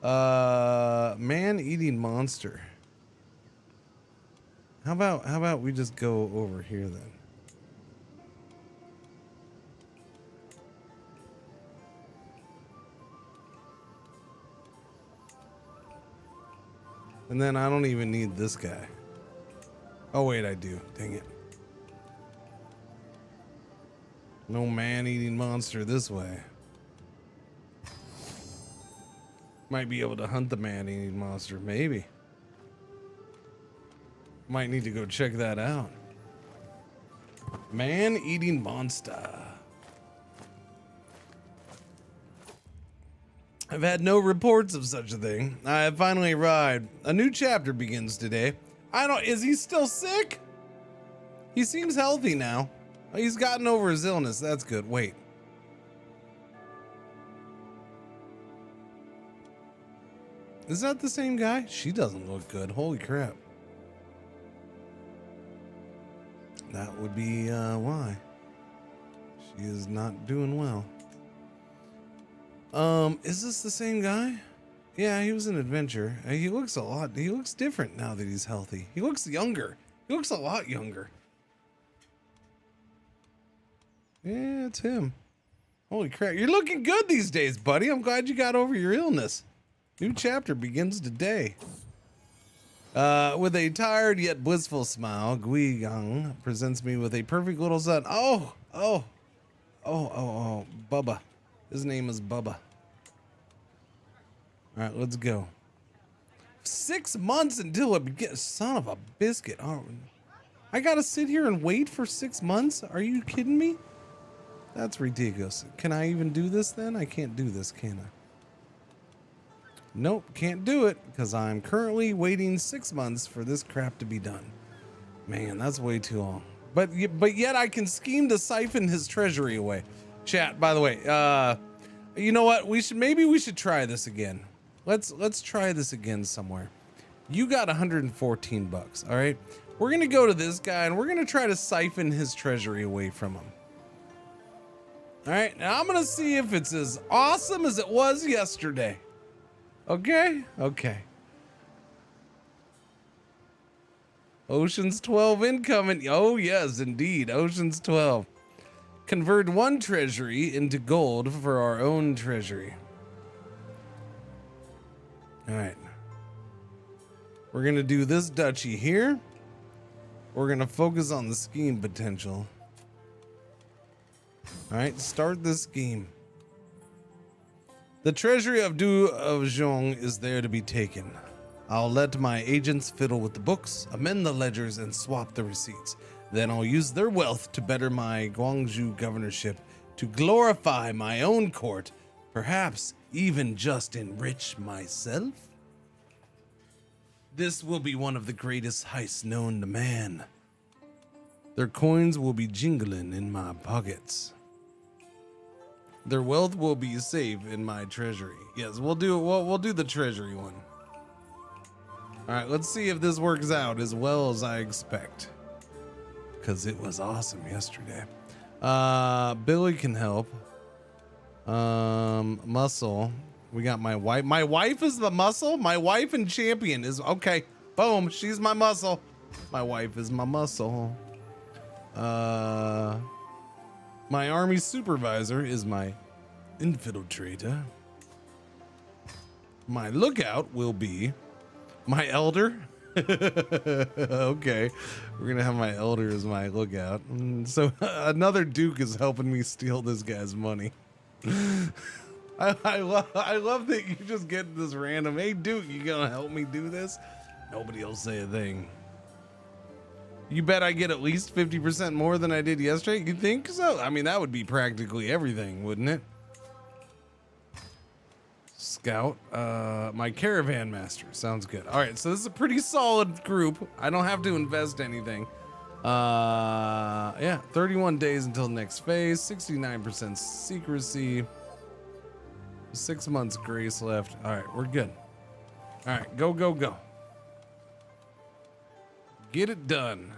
that. Man-eating monster. How about we just go over here then? And then I don't even need this guy. Oh wait, I do. Dang it. No man-eating monster this way. Might be able to hunt the man-eating monster, maybe. Might need to go check that out. Man-eating monster. I've had no reports of such a thing. I have finally arrived. A new chapter begins today. Is he still sick? He seems healthy now. He's gotten over his illness. That's good. Wait. Is that the same guy? She doesn't look good. Holy crap. That would be why. She is not doing well. Is this the same guy? Yeah, he was an adventure. He looks different now that he's healthy. He looks younger. He looks a lot younger. Yeah, it's him. Holy crap. You're looking good these days, buddy. I'm glad you got over your illness. New chapter begins today. With a tired yet blissful smile, Gui Yang presents me with a perfect little son. Oh, Bubba. His name is Bubba. All right, let's go. 6 months until it begins. Son of a biscuit. Oh, I gotta sit here and wait for 6 months? Are you kidding me? That's ridiculous. Can I even do this then? I can't do this, can I? Nope, can't do it because I'm currently waiting 6 months for this crap to be done. Man, that's way too long. But yet I can scheme to siphon his treasury away. Chat, by the way, you know what? Maybe we should try this again. Let's try this again somewhere. You got 114 bucks, all right? We're gonna go to this guy and we're gonna try to siphon his treasury away from him. All right, now I'm gonna see if it's as awesome as it was yesterday. Okay, okay. Ocean's 12 incoming. Oh yes, indeed, Ocean's 12. Convert 1 treasury into gold for our own treasury. All right. We're gonna do this duchy here. We're gonna focus on the scheme potential. All right, start this scheme. The treasury of Du of Zhong is there to be taken. I'll let my agents fiddle with the books, amend the ledgers, and swap the receipts. Then I'll use their wealth to better my Guangzhou governorship, to glorify my own court, perhaps even just enrich myself. This will be one of the greatest heists known to man. Their coins will be jingling in my pockets. Their wealth will be safe in my treasury. Yes, we'll do the treasury one. All right, let's see if this works out as well as I expect. Because it was awesome yesterday. Billy can help. Muscle. We got my wife. My wife is the muscle. My wife and champion is okay. Boom. She's my muscle. My wife is my muscle. My army supervisor is my infiltrator. My lookout will be my elder. Okay, we're gonna have my elder as my lookout. So another duke is helping me steal this guy's money. I love that you just get this random, hey Duke, you gonna help me do this? Nobody will say a thing. You bet I get at least 50% more than I did yesterday? You think so? I mean, that would be practically everything, wouldn't it? Scout, my caravan master. Sounds good. All right, so this is a pretty solid group. I don't have to invest anything. Yeah, 31 days until next phase, 69% secrecy, 6 months grace left. All right, we're good. All right, go, go, go. Get it done.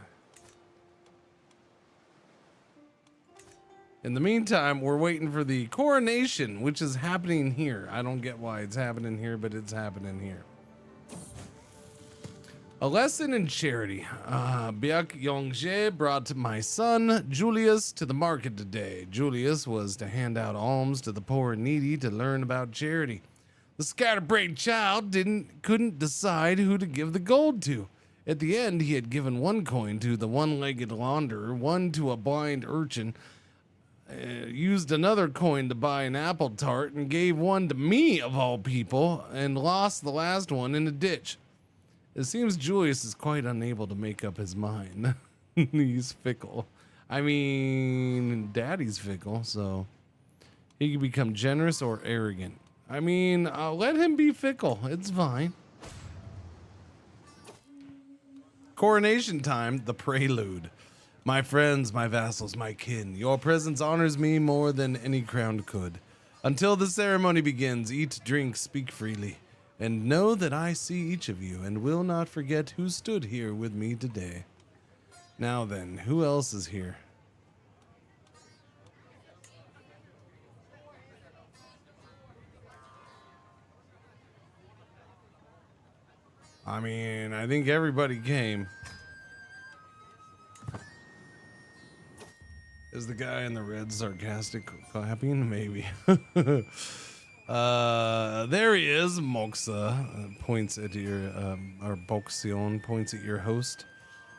In the meantime, we're waiting for the coronation, which is happening here. I don't get why it's happening here, but it's happening here. A lesson in charity. Byuk Yongje brought my son Julius to the market today. Julius was to hand out alms to the poor and needy to learn about charity. The scatterbrained child couldn't decide who to give the gold to. At the end, he had given one coin to the one-legged launderer, one to a blind urchin, used another coin to buy an apple tart, and gave one to me, of all people, and lost the last one in a ditch. It seems Julius is quite unable to make up his mind. He's fickle. I mean, Daddy's fickle, so he can become generous or arrogant. I mean, let him be fickle. It's fine. Coronation time, the prelude. My friends, my vassals, my kin, your presence honors me more than any crown could. Until the ceremony begins, eat, drink, speak freely, and know that I see each of you and will not forget who stood here with me today. Now then, who else is here? I mean, I think everybody came. Is the guy in the red sarcastic clapping? Maybe. There he is. Moxa points at your, or Boxion points at your host,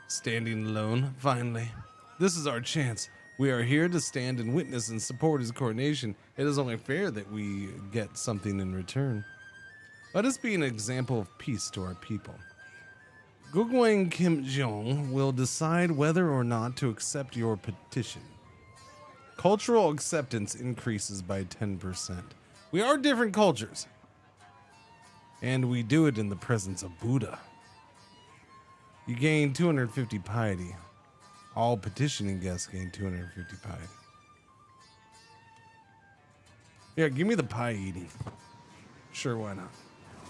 standing alone. Finally, this is our chance. We are here to stand and witness and support his coronation. It is only fair that we get something in return. Let us be an example of peace to our people. Gugwang Kim Jong will decide whether or not to accept your petition. Cultural acceptance increases by 10%. We are different cultures. And we do it in the presence of Buddha. You gain 250 piety. All petitioning guests gain 250 piety. Yeah, give me the pie eating. Sure, why not?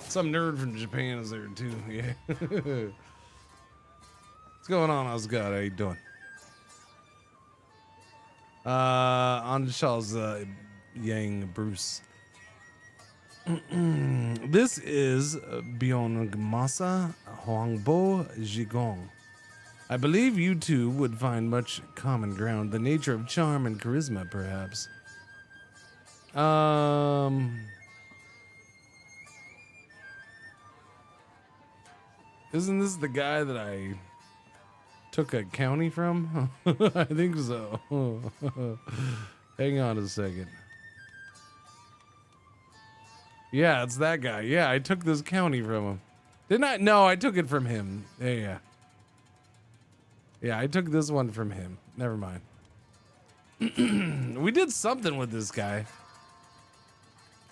Some nerd from Japan is there too. Yeah. What's going on, Osgod? How you doing? On Charles Yang Bruce. This is Byongmasa Huangbo Jigong. I believe you two would find much common ground. The nature of charm and charisma, perhaps. Isn't this the guy that I took a county from? I think so. Hang on a second. Yeah, it's that guy. Yeah, I took this county from him. Didn't I? No, I took it from him. Yeah. Yeah, I took this one from him. Never mind. We did something with this guy.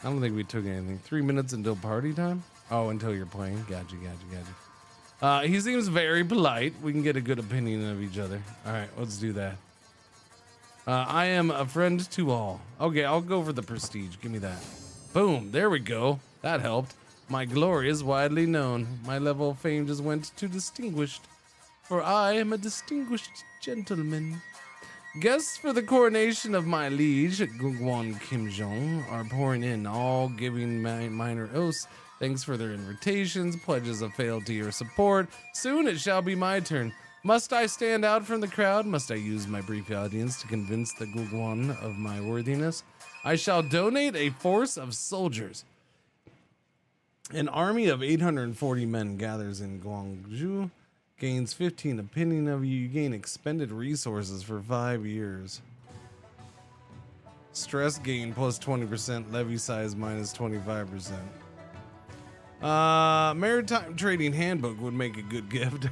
I don't think we took anything. 3 minutes until party time? Oh, until you're playing. Gotcha. He seems very polite. We can get a good opinion of each other. All right, let's do that. I am a friend to all. Okay, I'll go for the prestige. Give me that. Boom, there we go. That helped. My glory is widely known. My level of fame just went to distinguished. For I am a distinguished gentleman. Guests for the coronation of my liege, Gugwon Kim Jong, are pouring in, all giving minor oaths. Thanks for their invitations, pledges of fealty or support. Soon it shall be my turn. Must I stand out from the crowd? Must I use my brief audience to convince the Gugwon of my worthiness? I shall donate a force of soldiers. An army of 840 men gathers in Gwangju, gains 15 opinion of you. You gain expended resources for 5 years. Stress gain plus 20%, levy size minus 25%. Maritime trading handbook would make a good gift.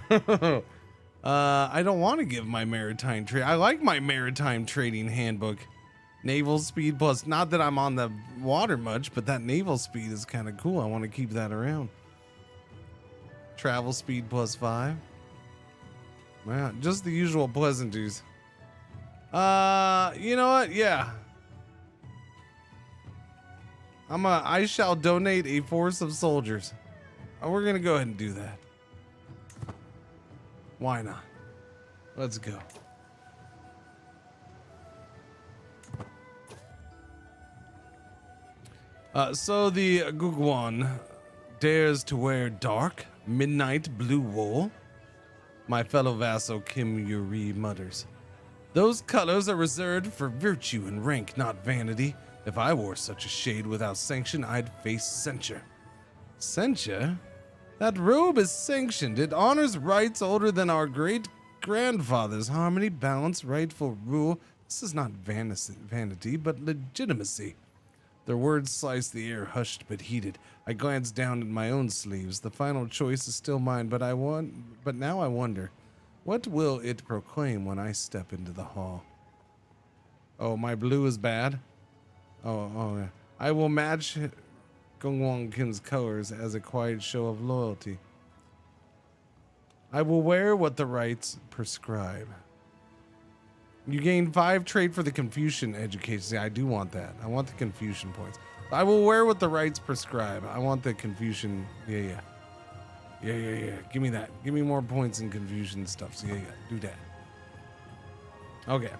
I don't want to give my maritime trade. I like my maritime trading handbook. Naval speed plus, not that I'm on the water much, but that naval speed is kind of cool. I want to keep that around. Travel speed plus 5. Man, just the usual pleasantries. You know what? Yeah. I shall donate a force of soldiers. We're gonna go ahead and do that. Why not? Let's go. So the Gugwan dares to wear dark midnight blue wool. My fellow vassal Kim Yuri mutters, "Those colors are reserved for virtue and rank, not vanity. If I wore such a shade without sanction, I'd face censure." Censure? That robe is sanctioned. It honors rights older than our great-grandfathers. Harmony, balance, rightful rule. This is not vanity, but legitimacy. Their words sliced the air, hushed but heated. I glanced down at my own sleeves. The final choice is still mine, but now I wonder, what will it proclaim when I step into the hall? Oh, my blue is bad? Oh, yeah. I will match Gongwon Kim's colors as a quiet show of loyalty. I will wear what the rites prescribe. You gain 5 trade for the Confucian education. See, I do want that. I want the Confucian points. I will wear what the rites prescribe. I want the Confucian. Yeah. Give me that. Give me more points in Confucian stuff. So yeah. Do that. Okay.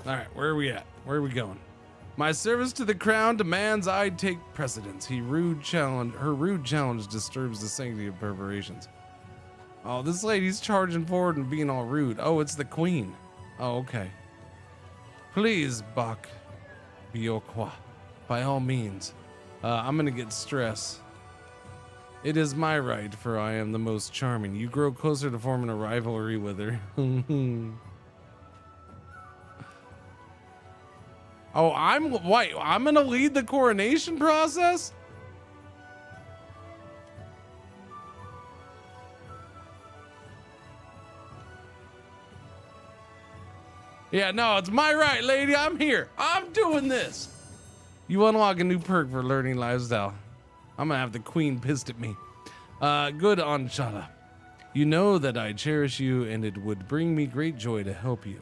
All right. Where are we at? Where are we going? My service to the crown demands I take precedence. Her rude challenge disturbs the sanctity of preparations. Oh, this lady's charging forward and being all rude. Oh, it's the queen. Oh, okay. Please, Bak Biokwa, by all means. I'm gonna get stress. It is my right, for I am the most charming. You grow closer to forming a rivalry with her. Oh, I'm gonna lead the coronation process? Yeah, no, it's my right, lady. I'm here. I'm doing this. You unlock a new perk for learning lifestyle. I'm gonna have the queen pissed at me. Good Anchala. You know that I cherish you and it would bring me great joy to help you.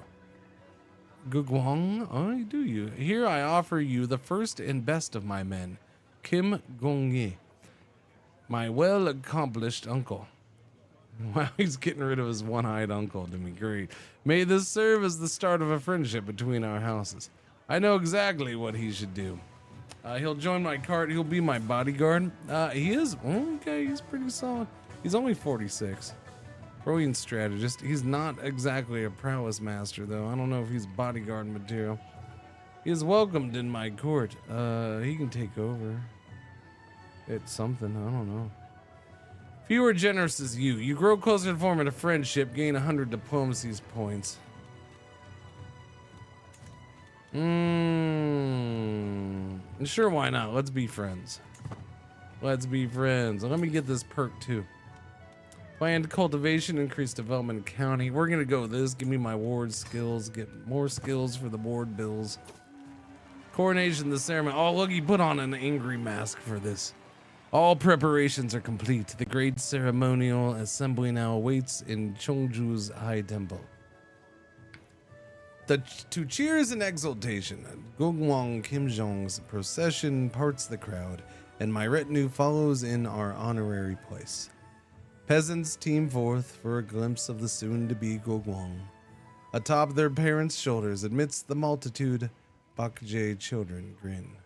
Gugwang, oh, do you? Here I offer you the first and best of my men, Kim Gongyi, my well-accomplished uncle. Wow, he's getting rid of his one-eyed uncle to me. Great. May this serve as the start of a friendship between our houses. I know exactly what he should do. He'll join my cart. He'll be my bodyguard. He is okay. He's pretty solid. He's only 46. Brilliant strategist. He's not exactly a prowess master, though. I don't know if he's bodyguard material. He is welcomed in my court. He can take over. It's something. I don't know. If you were generous as you grow closer to forming a friendship, gain 100 diplomacy points. Sure, why not? Let's be friends. Let's be friends. Let me get this perk too. Planned cultivation, increased development county. We're gonna go with this. Give me my ward skills. Get more skills for the board bills. Coronation, the ceremony. Oh, look, he put on an angry mask for this. All preparations are complete. The great ceremonial assembly now awaits in Cheongju's High Temple. To cheers and exultation, Gugwang Kimjong's procession parts the crowd, and my retinue follows in our honorary place. Peasants teem forth for a glimpse of the soon-to-be Gugwang. Atop their parents' shoulders, amidst the multitude, Bakje children grin.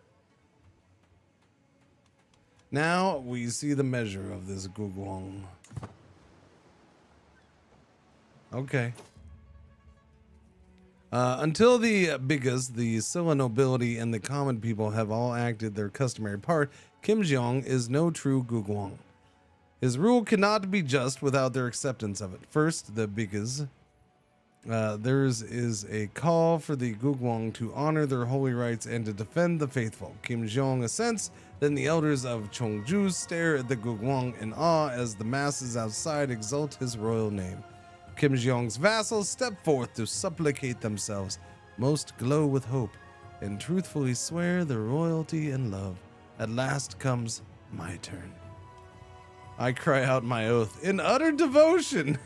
Now we see the measure of this Gugwang. Okay. Until the Bigas, the Silla nobility, and the common people have all acted their customary part, Kim Jeong is no true Gugwang. His rule cannot be just without their acceptance of it. First, the Bigas Theirs is a call for the Gugwang to honor their holy rites and to defend the faithful. Kim Jong assents. Then the elders of Chongju stare at the Gugwang in awe as the masses outside exalt his royal name. Kim Jong's vassals step forth to supplicate themselves. Most glow with hope and truthfully swear their royalty and love. At last comes my turn. I cry out my oath in utter devotion.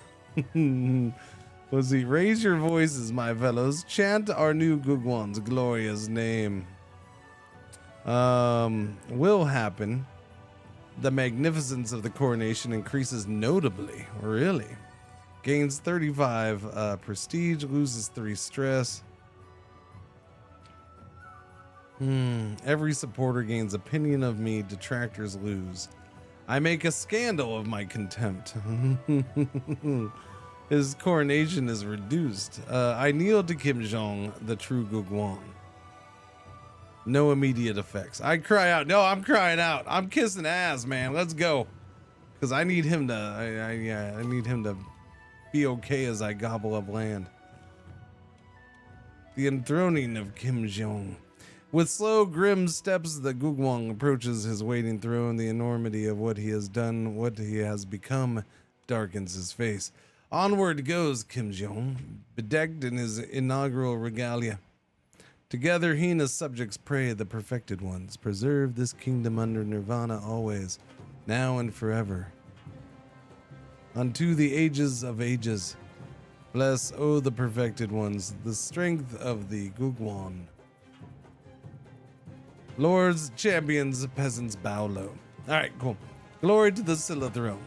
Was he raise your voices, my fellows? Chant our new Gugwan's glorious name. Will happen. The magnificence of the coronation increases notably. Really? Gains 35 prestige, loses 3 stress. Every supporter gains opinion of me, detractors lose. I make a scandal of my contempt. His coronation is reduced. I kneel to Kim Jong, the true Gugwan. No immediate effects. I cry out. No, I'm crying out. I'm kissing ass, man. Let's go. Because I need him to. I need him to be okay as I gobble up land. The enthroning of Kim Jong. With slow, grim steps, the Gugwang approaches his waiting throne. The enormity of what he has done, what he has become, darkens his face. Onward goes Kim Jong, bedecked in his inaugural regalia. Together he and his subjects pray, the perfected ones, preserve this kingdom under nirvana always, now and forever. Unto the ages of ages, bless, O the perfected ones, the strength of the Gugwan. Lords, champions, peasants bow low. All right, cool. Glory to the Scylla throne.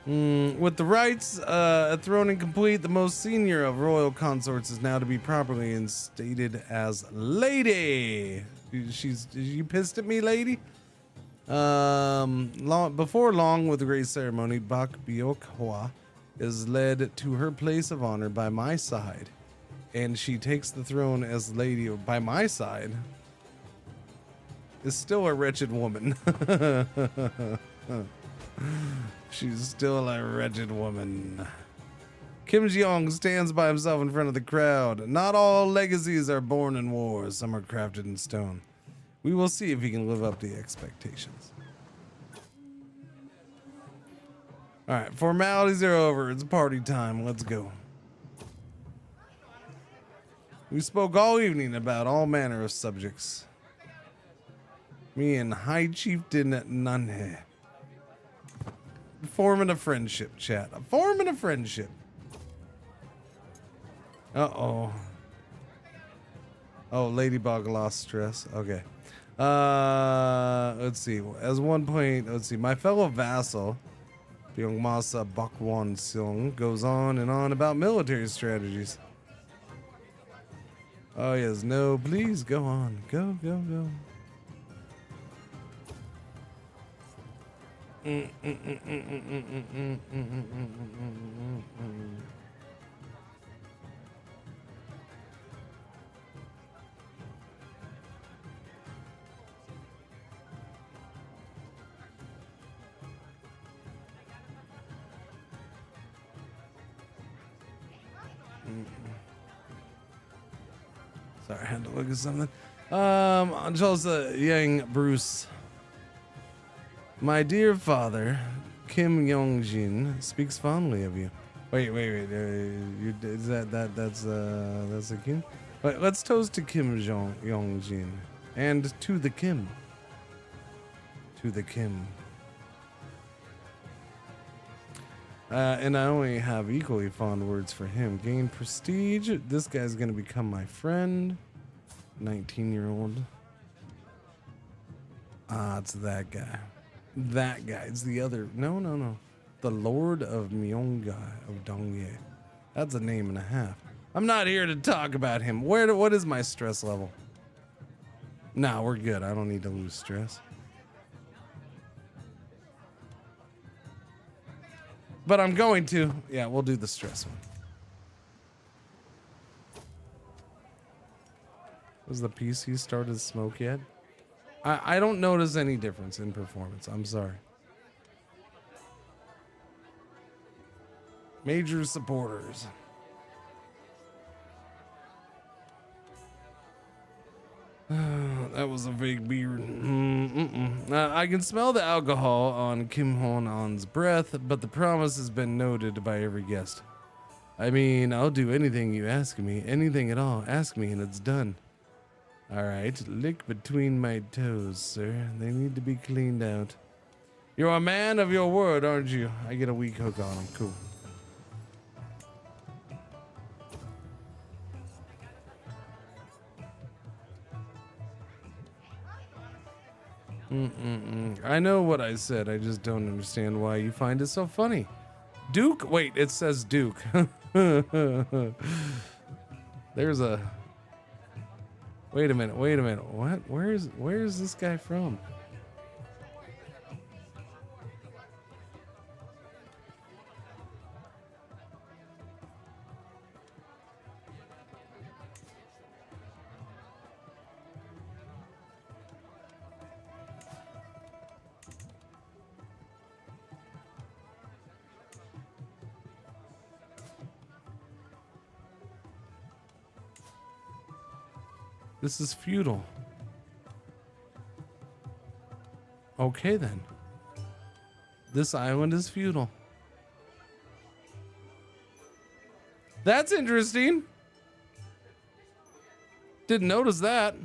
With the rites enthroning complete, the most senior of royal consorts is now to be properly instated as lady. You pissed at me, lady? Before long, with a great ceremony, Bak Byok-hwa is led to her place of honor by my side, and she takes the throne as lady by my side. Is still a wretched woman. She's still a wretched woman. Kim Jong stands by himself in front of the crowd. Not all legacies are born in wars. Some are crafted in stone. We will see if he can live up to the expectations. All right, formalities are over. It's party time. Let's go. We spoke all evening about all manner of subjects. Me and High Chieftain Nanhe. Forming a friendship, chat. Forming a friendship. Uh-oh. Oh, Ladybug lost stress. Okay. Let's see. As one point, let's see. My fellow vassal, Byungmasa Bakwan Seong, goes on and on about military strategies. Oh, yes. No, please go on. Go, go, go. Sorry, I had to look at something. Angelsa Yang Bruce. My dear father, Kim Yong-jin, speaks fondly of you. Wait. Is that's a Kim? Wait, let's toast to Kim Yong-jin and to the Kim. To the Kim. And I only have equally fond words for him. Gain prestige. This guy's gonna become my friend. 19-year-old. It's that guy. That guy. It's the other. No. The Lord of Myonga of Dongye. That's a name and a half. I'm not here to talk about him. What is my stress level? Nah, we're good. I don't need to lose stress. But I'm going to. Yeah, we'll do the stress one. Was the PC started to smoke yet? I don't notice any difference in performance. I'm sorry. Major supporters. That was a fake beard. I can smell the alcohol on Kim Hon-on's breath, but the promise has been noted by every guest. I mean, I'll do anything you ask me. Anything at all. Ask me and it's done. Alright, lick between my toes, sir. They need to be cleaned out. You're a man of your word, aren't you? I get a weak hook on him. Cool. I know what I said. I just don't understand why you find it so funny. Duke? Wait, it says Duke. There's a... Wait a minute. What? Where is this guy from? This is feudal. Okay then. This island is feudal. That's interesting. Didn't notice that.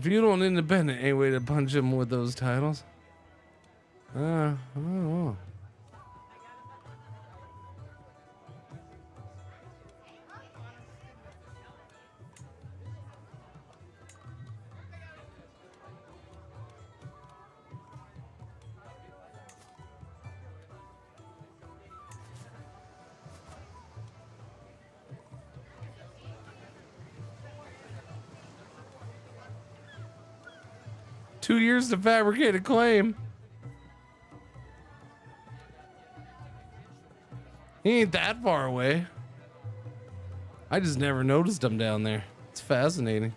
Feudal and independent ain't way to punch him with those titles. I don't know. Two years to fabricate a claim. He ain't that far away. I just never noticed him down there. It's fascinating.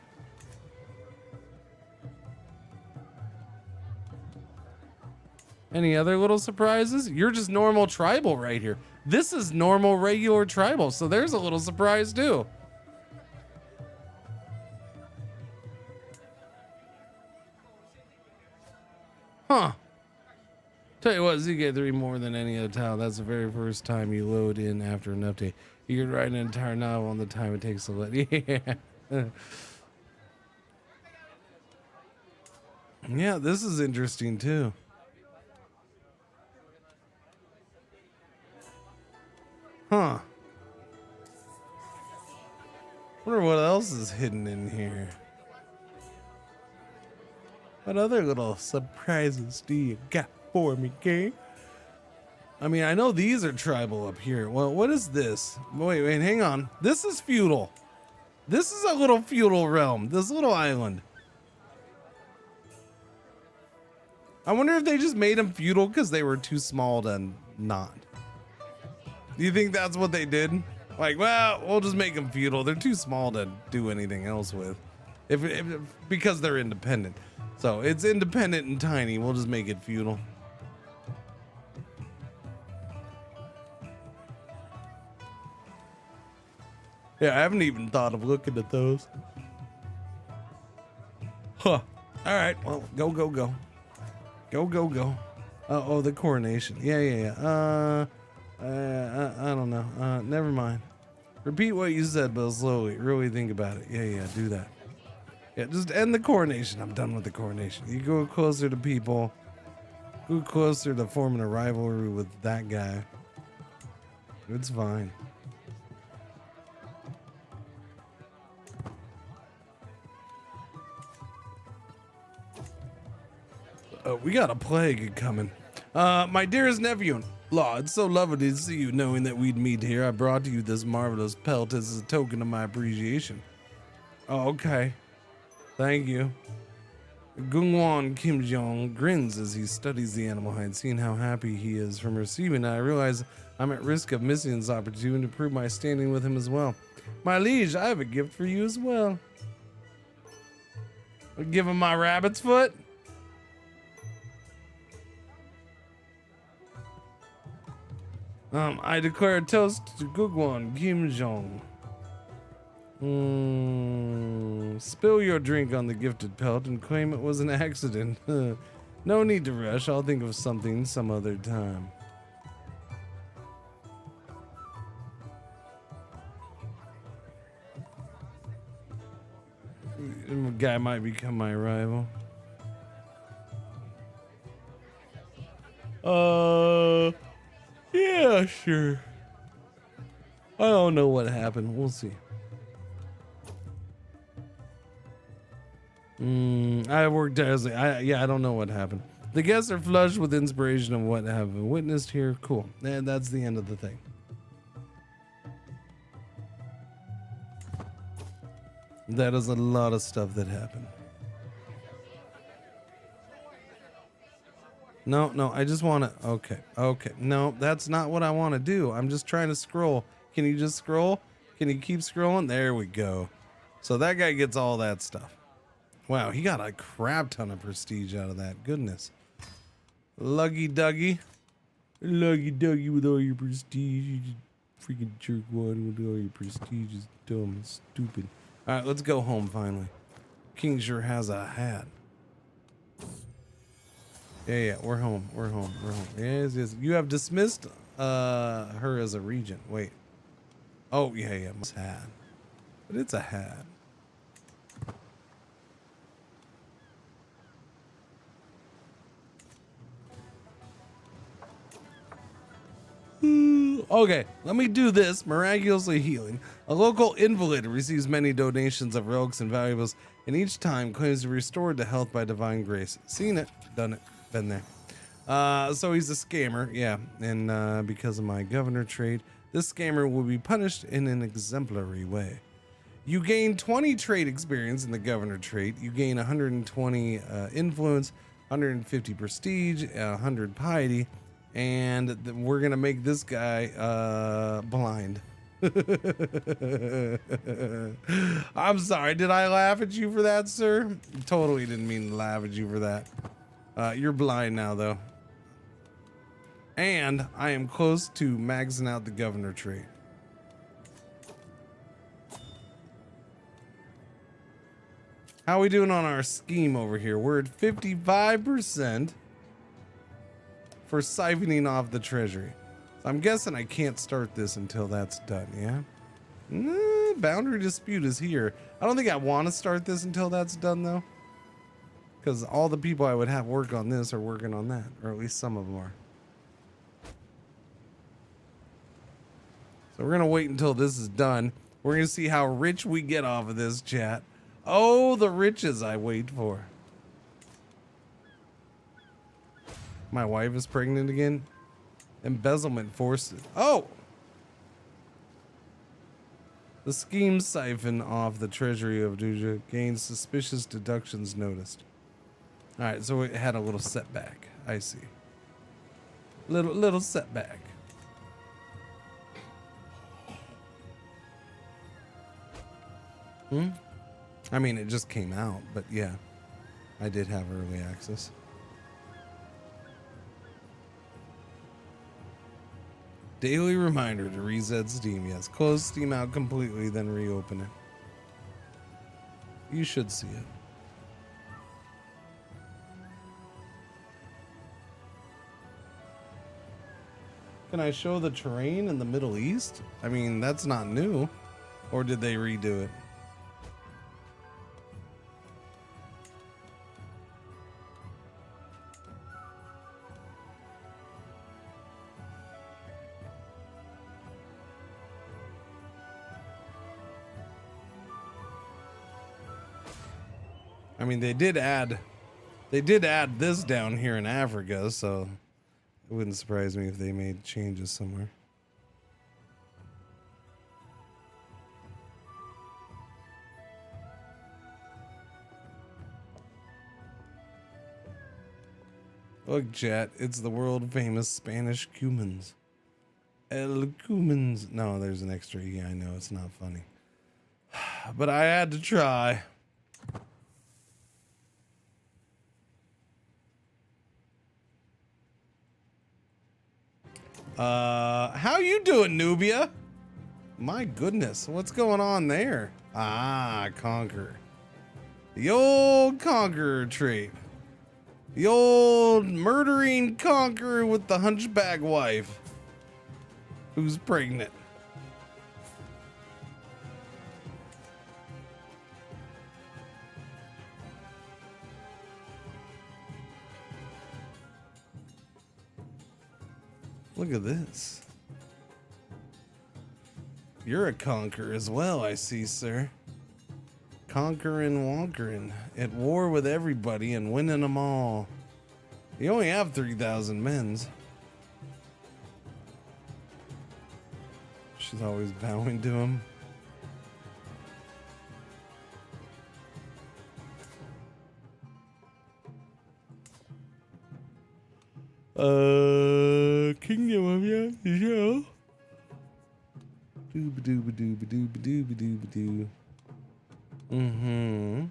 Any other little surprises? You're just normal tribal right here. This is normal regular tribal, so there's a little surprise too. Huh. Tell you what, CK3 more than any other tile. That's the very first time you load in after an update. You can write an entire novel on the time it takes to load. Yeah. Yeah, this is interesting too. Huh. Wonder what else is hidden in here. What other little surprises do you got for me, gang? I mean, I know these are tribal up here. Well, what is this? Wait, hang on. This is feudal. This is a little feudal realm. This little island. I wonder if they just made them feudal because they were too small to not. Do you think that's what they did? Like, well, we'll just make them feudal. They're too small to do anything else with. Because they're independent. So it's independent and tiny. We'll just make it feudal. Yeah, I haven't even thought of looking at those. Huh. All right. Well, go. Go. Oh, the coronation. Yeah. I don't know. Never mind. Repeat what you said, but slowly. Really think about it. Yeah. Do that. Yeah, just end the coronation. I'm done with the coronation. You go closer to people. Go closer to forming a rivalry with that guy. It's fine. We got a plague coming. My dearest nephew, Law, it's so lovely to see you, knowing that we'd meet here. I brought you this marvelous pelt as a token of my appreciation. Oh, okay. Thank you. Gungwon Kim Jong grins as he studies the animal hide. Seeing how happy he is from receiving it, I realize I'm at risk of missing this opportunity to prove my standing with him as well. My liege, I have a gift for you as well. I'll give him my rabbit's foot. I declare a toast to Gugwon Kim Jong. Spill your drink on the gifted pelt and claim it was an accident. No need to rush. I'll think of something some other time. Guy might become my rival. Yeah, sure. I don't know what happened. We'll see. I worked as I don't know what happened. The guests are flushed with inspiration of what have witnessed here. Cool. And that's the end of the thing. That is a lot of stuff that happened. No, I just want to. Okay. No, that's not what I want to do. I'm just trying to scroll. Can you just scroll? Can you keep scrolling? There we go. So that guy gets all that stuff. Wow, he got a crap ton of prestige out of that. Goodness. Luggy Duggy. Luggy Duggy with all your prestige. You just freaking jerkwad with all your prestige is dumb and stupid. All right, let's go home finally. Cringer has a hat. Yeah, we're home. We're home. Yes. You have dismissed her as a regent. Wait. Oh, yeah, it's a hat. But it's a hat. Okay, let me do this. Miraculously healing. A local invalid receives many donations of relics and valuables, and each time claims to be restored to health by divine grace. Seen it, done it, been there. So he's a scammer, yeah, and because of my governor trait, this scammer will be punished in an exemplary way. You gain 20 trait experience in the governor trait. You gain 120 influence, 150 prestige, 100 piety, and we're gonna make this guy blind. I'm sorry, did I laugh at you for that, sir? Totally didn't mean to laugh at you for that. You're blind now, though. And I am close to maxing out the governor trait. How are we doing on our scheme over here? We're at 55% for siphoning off the treasury. So I'm guessing I can't start this until that's done, yeah? Boundary dispute is here. I don't think I want to start this until that's done, though. Because all the people I would have work on this are working on that. Or at least some of them are. So we're going to wait until this is done. We're going to see how rich we get off of this, chat. Oh, the riches I wait for. My wife is pregnant again. Embezzlement forced. Oh! The scheme siphon off the treasury of Duja gains suspicious deductions noticed. Alright, so it had a little setback. I see. Little setback. I mean, it just came out, but yeah. I did have early access. Daily reminder to reset Steam. Yes, close Steam out completely, then reopen it. You should see it. Can I show the terrain in the Middle East? I mean, that's not new. Or did they redo it? I mean, they did add this down here in Africa, so it wouldn't surprise me if they made changes somewhere. Look, chat, it's the world famous Spanish cumins. El cumins. No, there's an extra E. I know it's not funny. But I had to try. How you doing, Nubia? My goodness, what's going on there? Ah, Conqueror. The old Conqueror trait. The old murdering Conqueror with the hunchback wife who's pregnant. Look at this. You're a conqueror as well, I see, sir. Conquering, wonkering, at war with everybody and winning them all. You only have 3,000 men's. She's always bowing to him. Kingdom of ya, yeah. Dooba dooba dooba dooba dooba dooba doo. Mm-hmm.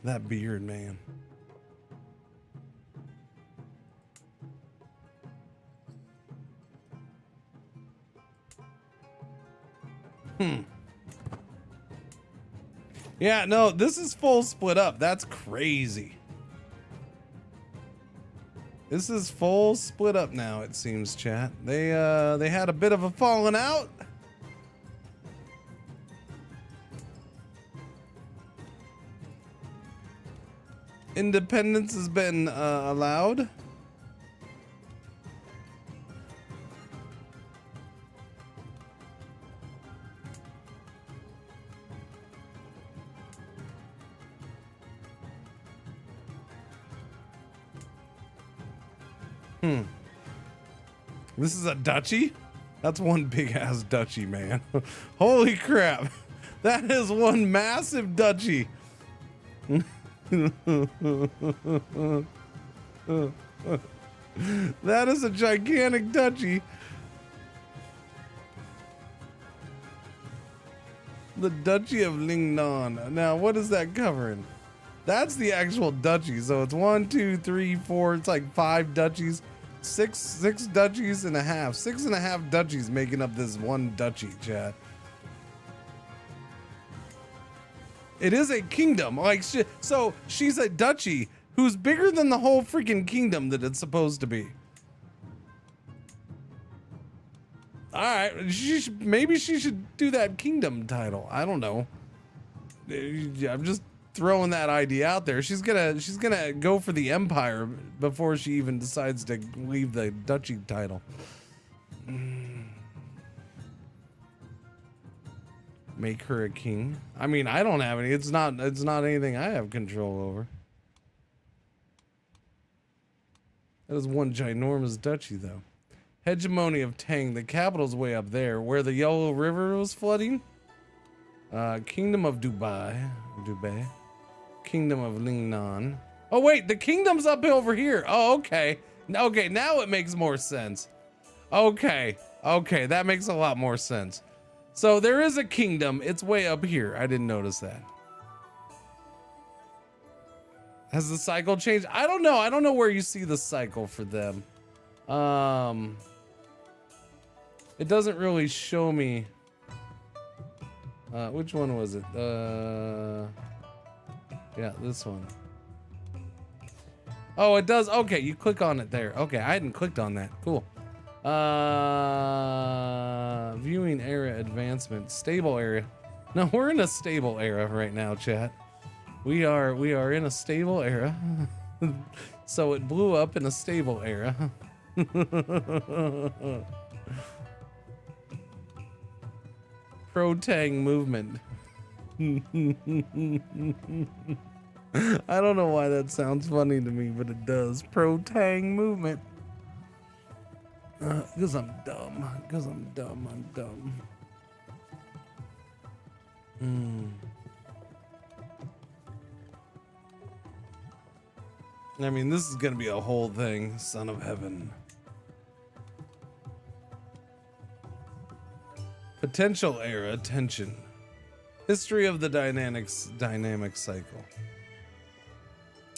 That beard, man. Yeah, no, this is full split up. That's crazy. This is full split up now, it seems, chat. They had a bit of a falling out. Independence has been allowed. This is a duchy? That's one big ass duchy, man. Holy crap. That is one massive duchy. That is a gigantic duchy. The Duchy of Lingnan. Now, what is that covering? That's the actual duchy. So it's 1, 2, 3, 4. It's like 5 duchies. Six duchies and a half. 6.5 duchies making up this one duchy, chat. It is a kingdom. Like, so she's a duchy who's bigger than the whole freaking kingdom that it's supposed to be. All right, maybe she should do that kingdom title. I don't know. I'm just throwing that idea out there. She's gonna go for the empire before she even decides to leave the duchy title. Make her a king. I mean, I don't have any. It's not anything I have control over. That is one ginormous duchy, though. Hegemony of Tang. The capital's way up there, where the Yellow River was flooding. Kingdom of Dubai. Kingdom of Lingnan. Oh wait, the kingdom's up over here. Oh, okay. Okay, now it makes more sense. Okay, that makes a lot more sense. So there is a kingdom. It's way up here. I didn't notice that. Has the cycle changed? I don't know. I don't know where you see the cycle for them. It doesn't really show me. Which one was it? Yeah, this one. Oh, it does. Okay, you click on it there. Okay, I hadn't clicked on that. Cool. Viewing area advancement. Stable area. No, we're in a stable era right now, chat. We are in a stable era. So it blew up in a stable era. Pro-Tang movement. I don't know why that sounds funny to me, but it does. Pro-Tang movement. Because I'm dumb. I'm dumb. I mean, this is gonna be a whole thing. Son of Heaven. Potential era tension. History of the dynamic cycle.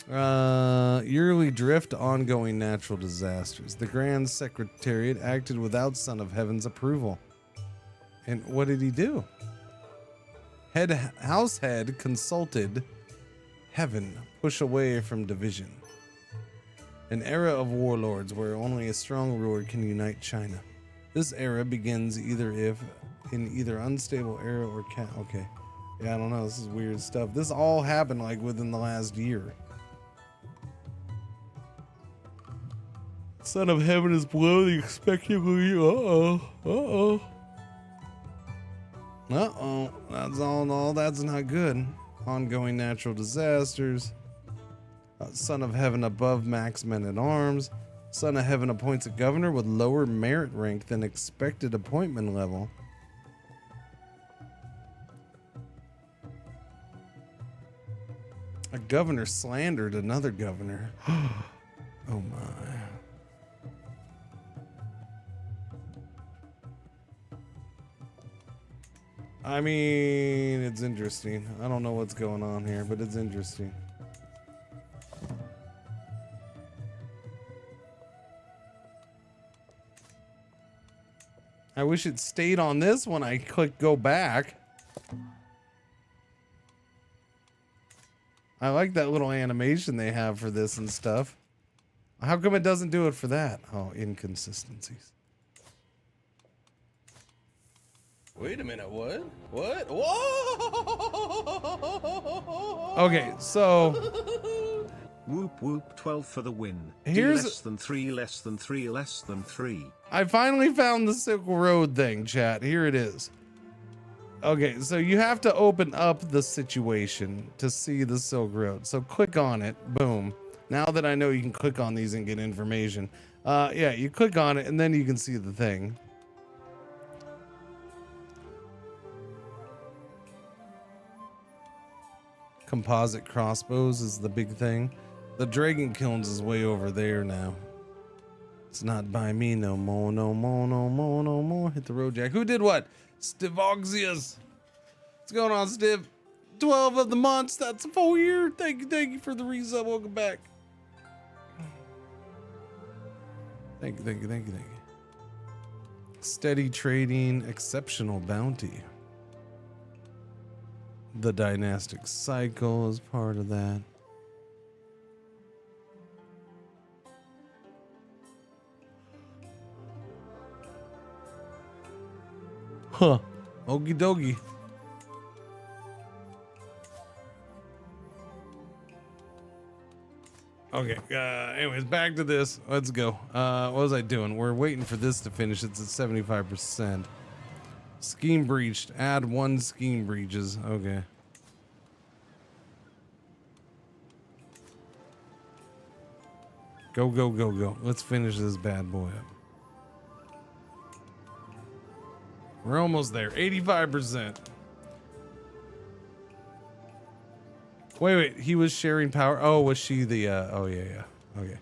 Yearly drift, ongoing natural disasters. The Grand Secretariat acted without Son of Heaven's approval. And what did he do? House head consulted Heaven, push away from division. An era of warlords where only a strong ruler can unite China. This era begins in either unstable era or okay. Yeah, I don't know. This is weird stuff. This all happened like within the last year. Son of Heaven is below the expectedly. Uh-oh. That's all. That's not good. Ongoing natural disasters. Son of Heaven above max men at arms. Son of Heaven appoints a governor with lower merit rank than expected appointment level. A governor slandered another governor. Oh my. I mean, it's interesting. I don't know what's going on here, but it's interesting. I wish it stayed on this when I click go back. I like that little animation they have for this and stuff. How come it doesn't do it for that? Oh, inconsistencies. Wait a minute, what? What? Whoa! Okay, so Whoop whoop 12 for the win. Here's- D less than 3 less than 3 less than 3. I finally found the Silk Road thing, chat. Here it is. Okay, so you have to open up the situation to see the Silk Road. So click on it. Boom. Now that I know you can click on these and get information. Yeah, you click on it and then you can see the thing. Composite crossbows is the big thing. The Dragon Kilns is way over there now. It's not by me no more, no more, no more, no more. Hit the road, Jack. Who did what? Stivoxius. What's going on, Stiv? 12 of the months. That's a full year. Thank you for the resub. Welcome back. Thank you. Steady trading, exceptional bounty. The dynastic cycle is part of that. Huh. Okie dokie. Okay, anyways, back to this. Let's go. What was I doing? We're waiting for this to finish. It's at 75%. Scheme breached. Add 1 scheme breaches. Okay. Go. Let's finish this bad boy up. We're almost there. 85%. Wait. He was sharing power. Oh, was she the... oh, yeah. Okay.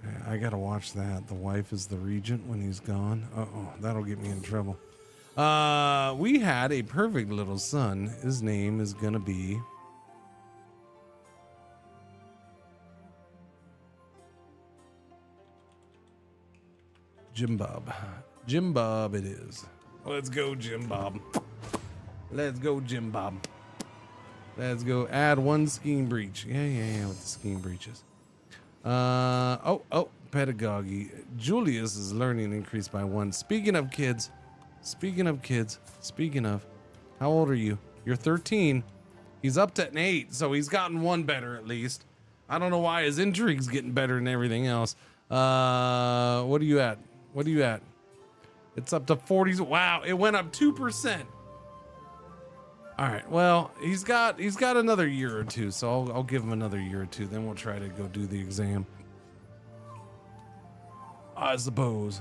Yeah, I gotta watch that. The wife is the regent when he's gone. Uh-oh, that'll get me in trouble. We had a perfect little son. His name is gonna be... Jim Bob. Jim Bob it is. Let's go, Jim Bob. Let's go, Jim Bob. Let's go. Add 1 scheme breach. Yeah, with the scheme breaches. Pedagogy. Julius's learning increased by 1. Speaking of, how old are you? You're 13. He's up to an 8, so he's gotten 1 better at least. I don't know why his intrigue's getting better than everything else. What are you at? It's up to 40. Wow, it went up 2%. All right, well, he's got another year or two, so I'll give him another year or two. Then we'll try to go do the exam, I suppose.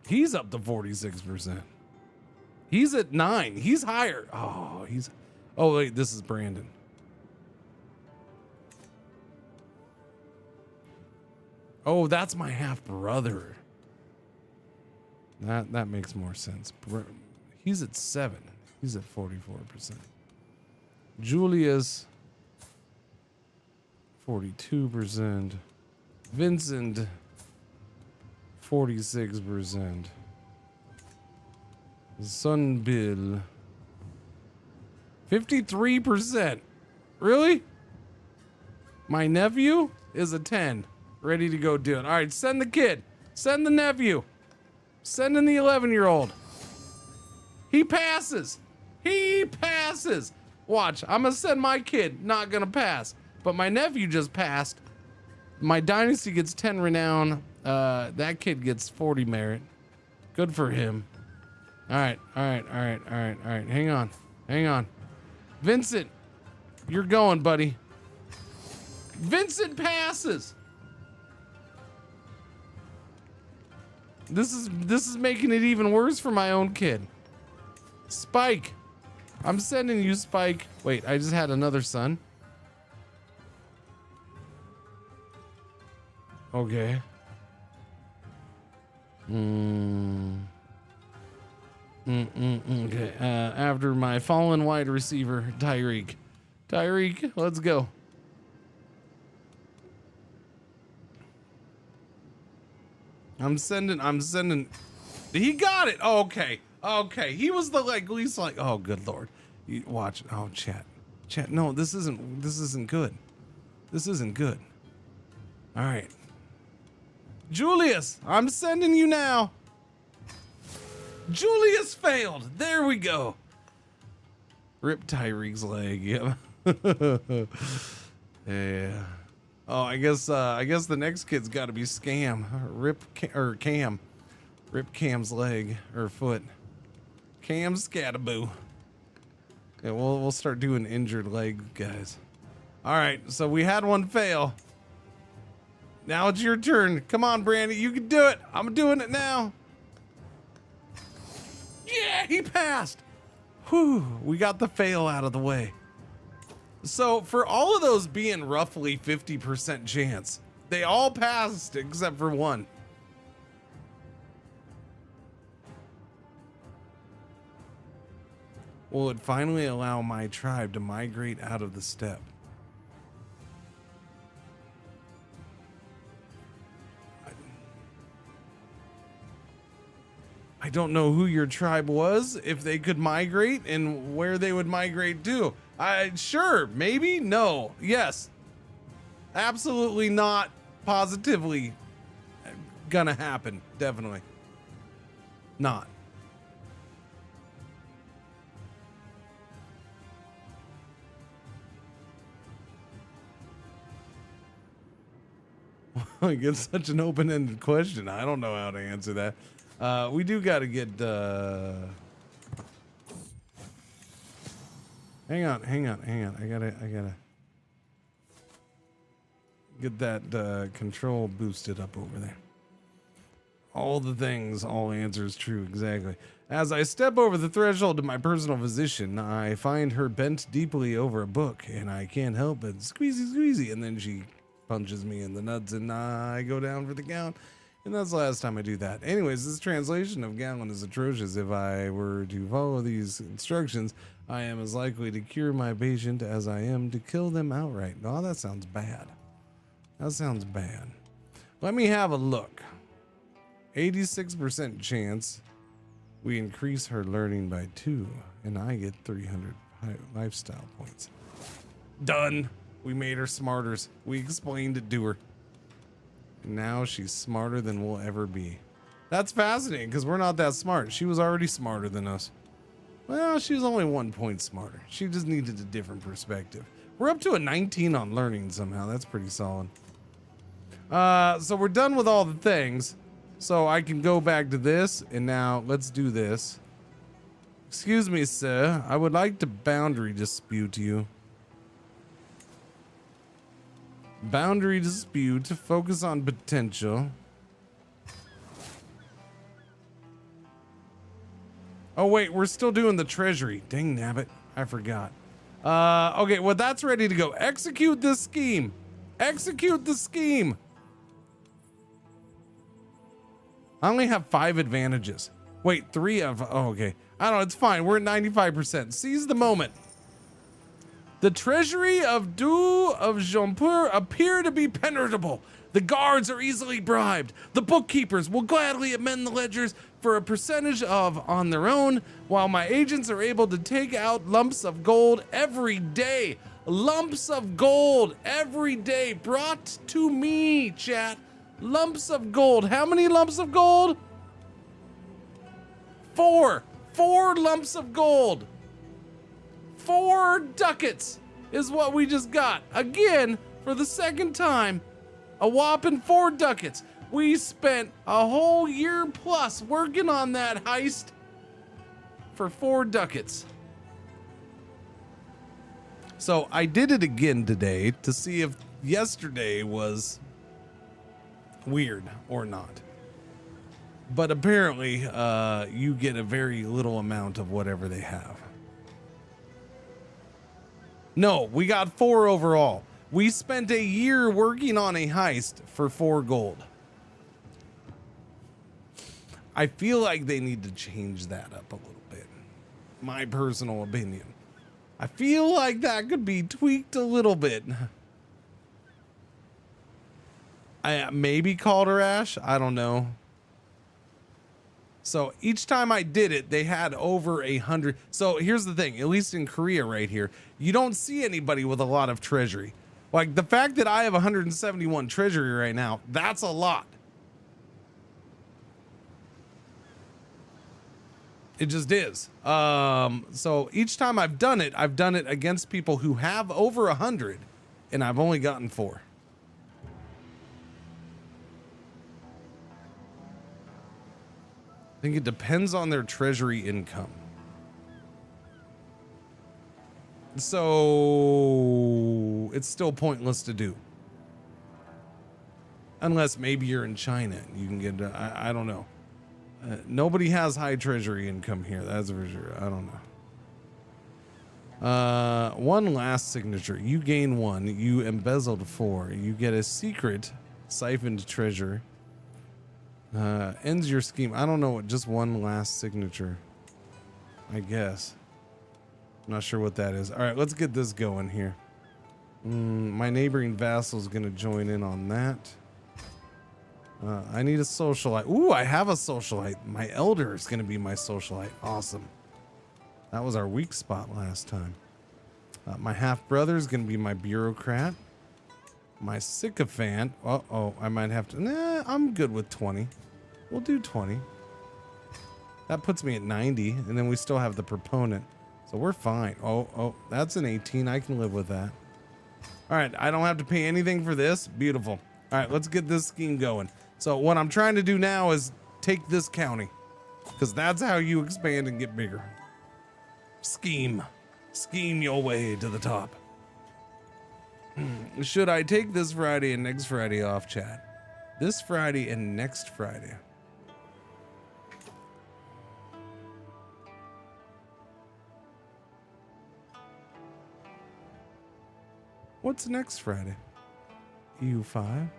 He's up to 46%. He's at 9. He's higher. Oh, wait, this is Brandon. Oh, that's my half brother. That makes more sense. He's at 7. He's at 44%. Julius, 42%. Vincent, 46%. Son Bill, 53%. Really? My nephew is a 10. Ready to go do it. All right, send the kid. Send the nephew. Send in the 11-year-old. He passes. He passes. Watch, I'm gonna send my kid. Not gonna pass. But my nephew just passed. My dynasty gets 10 renown. That kid gets 40 merit. Good for him. All right. Hang on. Vincent, you're going, buddy. Vincent passes. This is making it even worse for my own kid. Spike, I'm sending you Spike. Wait, I just had another son. Okay. Okay. After my fallen wide receiver, Tyreek. Tyreek, let's go. I'm sending. He got it. Oh, okay. Okay. He was the least oh, good Lord. Watch. Oh, chat. No, this isn't good. This isn't good. All right. Julius, I'm sending you now. Julius failed. There we go. Rip Tyreek's leg. Yep. Yeah. Oh, I guess the next kid's got to be Cam. Cam. Rip Cam's leg or foot. Cam Scataboo. Yeah, we'll start doing injured leg guys. All right, so we had one fail. Now it's your turn. Come on, Brandy, you can do it. I'm doing it now. Yeah, he passed. Whew, we got the fail out of the way. So for all of those being roughly 50% chance, they all passed except for one. Will it finally allow my tribe to migrate out of the steppe? I don't know who your tribe was, if they could migrate and where they would migrate to. Sure, maybe, no, yes. Absolutely not positively gonna happen, definitely. Not. Like, it's such an open-ended question. I don't know how to answer that. We do got to get. Hang on. I gotta get that control boosted up over there. All the things, all answers true, exactly. As I step over the threshold of my personal physician, I find her bent deeply over a book, and I can't help but squeezy, and then she punches me in the nuts, and I go down for the count. And that's the last time I do that. Anyways, this translation of Gallon is atrocious. If I were to follow these instructions, I am as likely to cure my patient as I am to kill them outright. Oh, that sounds bad. That sounds bad. Let me have a look. 86% chance we increase her learning by 2, and I get 300 lifestyle points. Done. We made her smarters. We explained it to her. Now she's smarter than we'll ever be. That's fascinating because we're not that smart. She was already smarter than us. Well, she was only 1 point smarter. She just needed a different perspective. We're up to a 19 on learning somehow. That's pretty solid. So we're done with all the things. So I can go back to this, and now let's do this. Excuse me, sir. I would like to boundary dispute you. Boundary dispute to focus on potential. Oh wait, we're still doing the treasury. Dang nabbit, I forgot. Okay, well that's ready to go. Execute this scheme. Execute the scheme. I only have 5 advantages. Wait, 3 of, oh, okay. I don't know, it's fine. We're at 95%. Seize the moment. The treasury of Jonpur appear to be penetrable. The guards are easily bribed. The bookkeepers will gladly amend the ledgers for a percentage of on their own, while my agents are able to take out lumps of gold every day. Lumps of gold every day brought to me, chat. Lumps of gold. How many lumps of gold? 4. 4 lumps of gold. 4 ducats is what we just got. Again, for the second time, a whopping 4 ducats. We spent a whole year plus working on that heist for 4 ducats. So I did it again today to see if yesterday was weird or not. But apparently, you get a very little amount of whatever they have. No, we got 4 overall. We spent a year working on a heist for 4 gold. I feel like they need to change that up a little bit. My personal opinion. I feel like that could be tweaked a little bit. Maybe Calder Ash? I don't know. So each time I did it, they had over 100. So here's the thing, at least in Korea right here, you don't see anybody with a lot of treasury. Like the fact that I have 171 treasury right now, that's a lot. It just is. So each time I've done it against people who have over 100, and I've only gotten 4. I think it depends on their treasury income. So it's still pointless to do. Unless maybe you're in China and you can get, I don't know. Nobody has high treasury income here, that's for sure. I don't know. One last signature. You gain 1. You embezzled 4. You get a secret siphoned treasure. Ends your scheme. I don't know what, just one last signature, I guess. I'm not sure what that is. All right, let's get this going here. My neighboring vassal is going to join in on that. I need a socialite. Ooh, I have a socialite. My elder is going to be my socialite. Awesome. That was our weak spot last time. My half brother is going to be my bureaucrat. My sycophant. Uh-oh, I might have to. Nah, I'm good with 20. We'll do 20. That puts me at 90, and then we still have the proponent. So we're fine. Oh, that's an 18. I can live with that. All right, I don't have to pay anything for this. Beautiful. All right, let's get this scheme going. So what I'm trying to do now is take this county, because that's how you expand and get bigger. Scheme your way to the top. Should I take this Friday and next Friday off, chat? This Friday and next Friday. What's next Friday? EU5?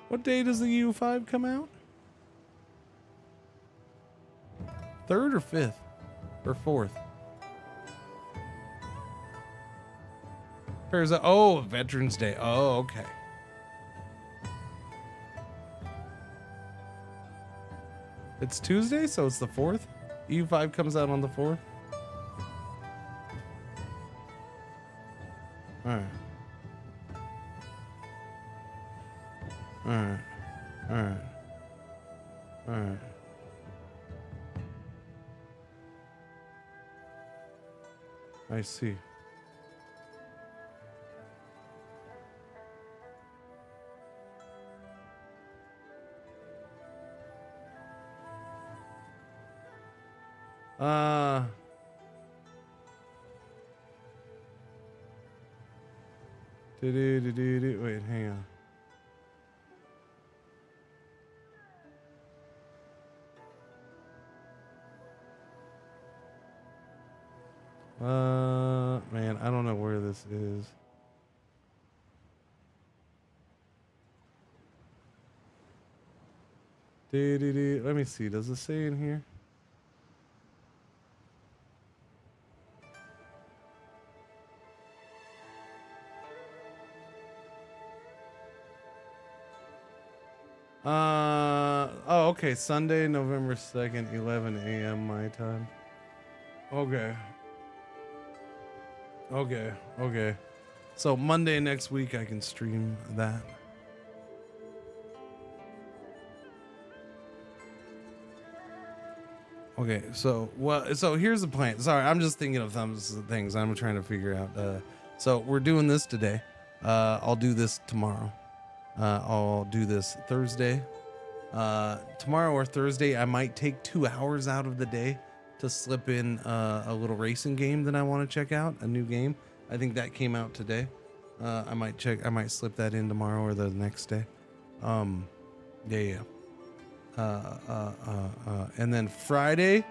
What day does the EU5 come out? 3rd or 5th? Or 4th? Oh, Veterans Day. Oh, okay. It's Tuesday, so it's the 4th? EU5 comes out on the 4th? Alright. Alright. Alright. Alright. I see. Wait, hang on. Man, I don't know where this is. Let me see. Does it say in here? Oh, okay. Sunday, November 2nd, 11 a.m. my time. Okay. Okay. So Monday next week I can stream that. Okay, so here's the plan. Sorry, I'm just thinking of things I'm trying to figure out. So we're doing this today. I'll do this tomorrow. I'll do this Thursday. Tomorrow or Thursday, I might take 2 hours out of the day to slip in a little racing game that I want to check out, a new game. I think that came out today. I might slip that in tomorrow or the next day. Yeah. And then Friday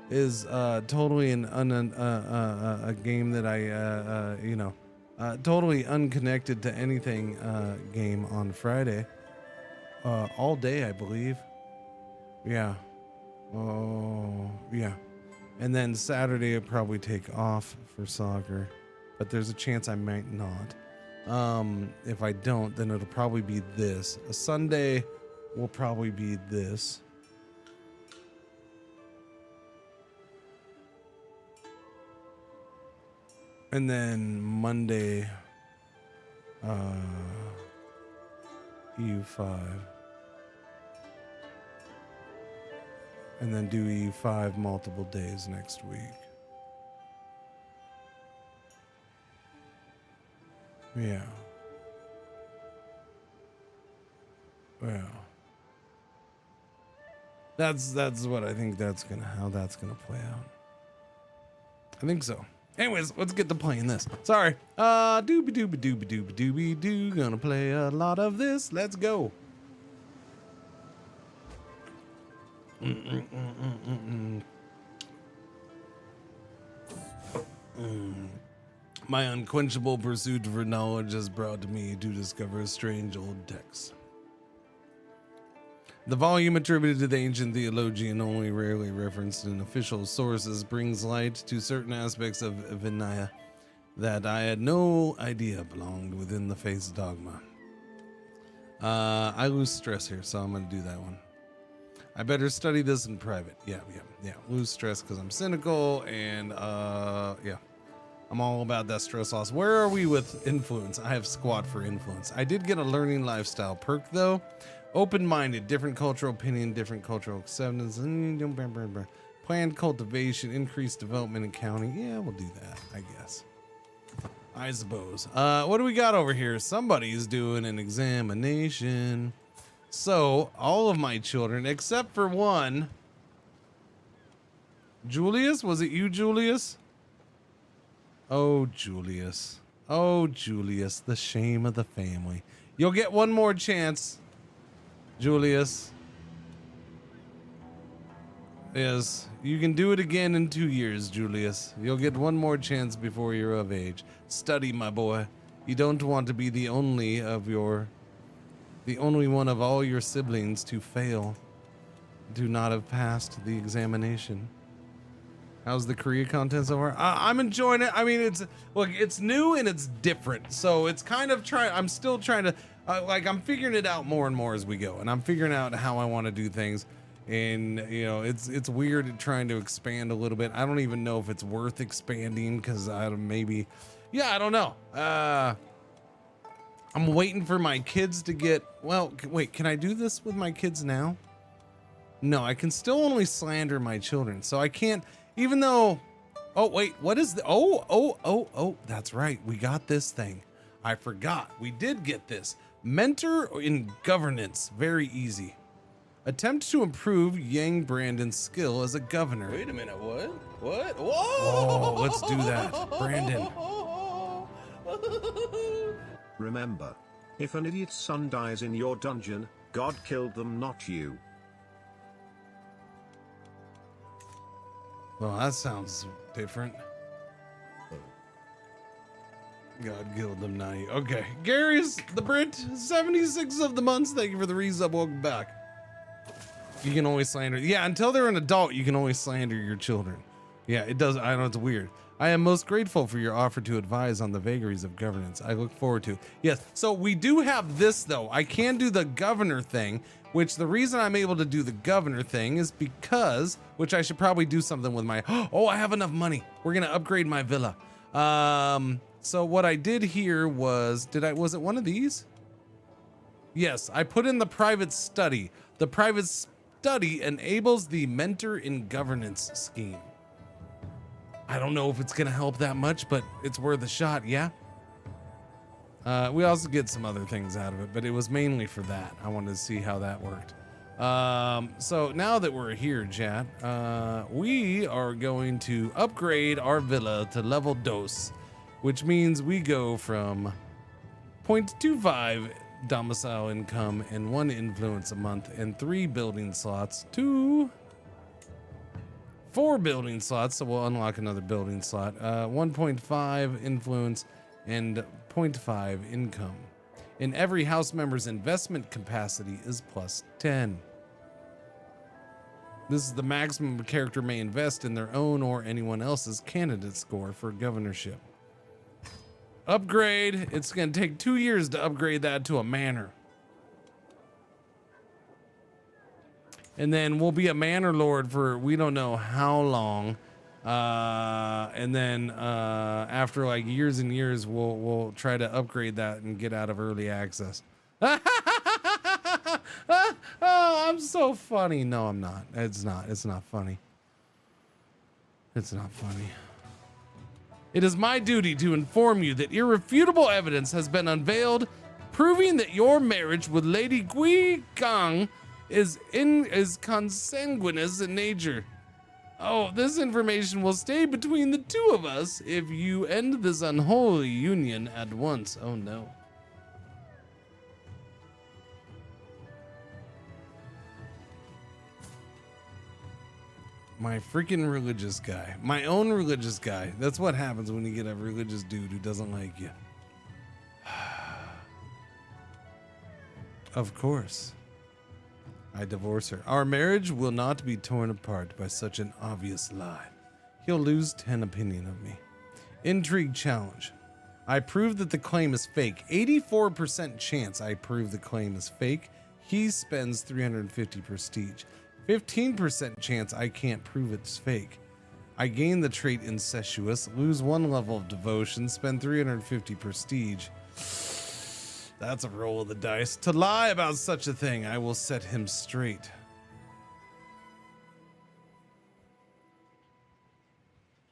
is totally a game that I totally unconnected to anything game on Friday. All day, I believe. Yeah. Oh, yeah. And then Saturday I'll probably take off for soccer, but there's a chance I might not. If I don't, then it'll probably be this. A Sunday will probably be this. And then Monday, EU5. And then do EU5 multiple days next week. Yeah. Well. That's what I think how that's gonna play out. I think so. Anyways, let's get to playing this. Sorry. Doobie. Gonna play a lot of this. Let's go. My unquenchable pursuit for knowledge has brought me to discover strange old texts. The volume attributed to the ancient theologian, only rarely referenced in official sources, brings light to certain aspects of Vinaya that I had no idea belonged within the faith's dogma. I lose stress here, so I'm going to do that one. I better study this in private. Yeah. Lose stress because I'm cynical, and yeah. I'm all about that stress loss. Where are we with influence? I have squat for influence. I did get a learning lifestyle perk, though. Open-minded, different cultural opinion, different cultural acceptance, planned cultivation, increased development and counting. Yeah, we'll do that, I guess. I suppose. What do we got over here? Somebody's doing an examination. So, all of my children, except for one. Julius? Was it you, Julius? Oh, Julius. Oh, Julius, the shame of the family. You'll get one more chance. Julius. Yes, you can do it again in 2 years, Julius. You'll get one more chance before you're of age. Study, my boy. You don't want to be the only one of all your siblings to fail, to not have passed the examination. How's the Korea content so far? I'm enjoying it. I mean, it's new and it's different. So it's kind of I'm still trying to, I'm figuring it out more and more as we go. And I'm figuring out how I want to do things. And, it's weird trying to expand a little bit. I don't even know if it's worth expanding because I don't know. I'm waiting for my kids to get, wait, can I do this with my kids now? No, I can still only slander my children. So I can't, even though, oh, wait, what is the, oh, that's right. We got this thing. I forgot. We did get this. Mentor in governance. Very easy. Attempt to improve Yang Brandon's skill as a governor. Wait a minute, what? Whoa! Oh, let's do that. Brandon. Remember, if an idiot's son dies in your dungeon, God killed them, not you. Well, that sounds different. God killed them, not you. Okay. Gary's the Brit, 76 of the months. Thank you for the resub. Welcome back. You can always slander. Yeah, until they're an adult, you can always slander your children. Yeah, it does. I know it's weird. I am most grateful for your offer to advise on the vagaries of governance. I look forward to it. Yes, so we do have this, though. I can do the governor thing, which the reason I'm able to do the governor thing is because, which I should probably do something with my, oh, I have enough money. We're going to upgrade my villa. So what I did here was, was it one of these? Yes, I put in the private study. The private study enables the mentor in governance scheme. I don't know if it's gonna help that much, but it's worth a shot, yeah? We also get some other things out of it, but it was mainly for that. I wanted to see how that worked. So now that we're here, chat, we are going to upgrade our villa to level dos, which means we go from 0.25 domicile income and 1 influence a month and 3 building slots to 4 building slots. So we'll unlock another building slot, 1.5 influence and 0.5 income. And every house member's investment capacity is plus 10. This is the maximum a character may invest in their own or anyone else's candidate score for governorship. Upgrade. It's going to take 2 years to upgrade that to a manor. And then we'll be a manor lord for we don't know how long. And then after like years and years, we'll try to upgrade that and get out of early access. Oh, I'm so funny. No, I'm not. It's not. It's not funny. It's not funny. It is my duty to inform you that irrefutable evidence has been unveiled proving that your marriage with Lady Gui Gang is consanguineous in nature. Oh, this information will stay between the two of us if you end this unholy union at once. Oh no. My freaking religious guy. My own religious guy. That's what happens when you get a religious dude who doesn't like you. Of course. I divorce her. Our marriage will not be torn apart by such an obvious lie. He'll lose 10 opinion of me. Intrigue challenge. I prove that the claim is fake. 84% chance I prove the claim is fake. He spends 350 prestige. 15% chance I can't prove it's fake. I gain the trait incestuous, lose 1 level of devotion, spend 350 prestige. That's a roll of the dice. To lie about such a thing, I will set him straight.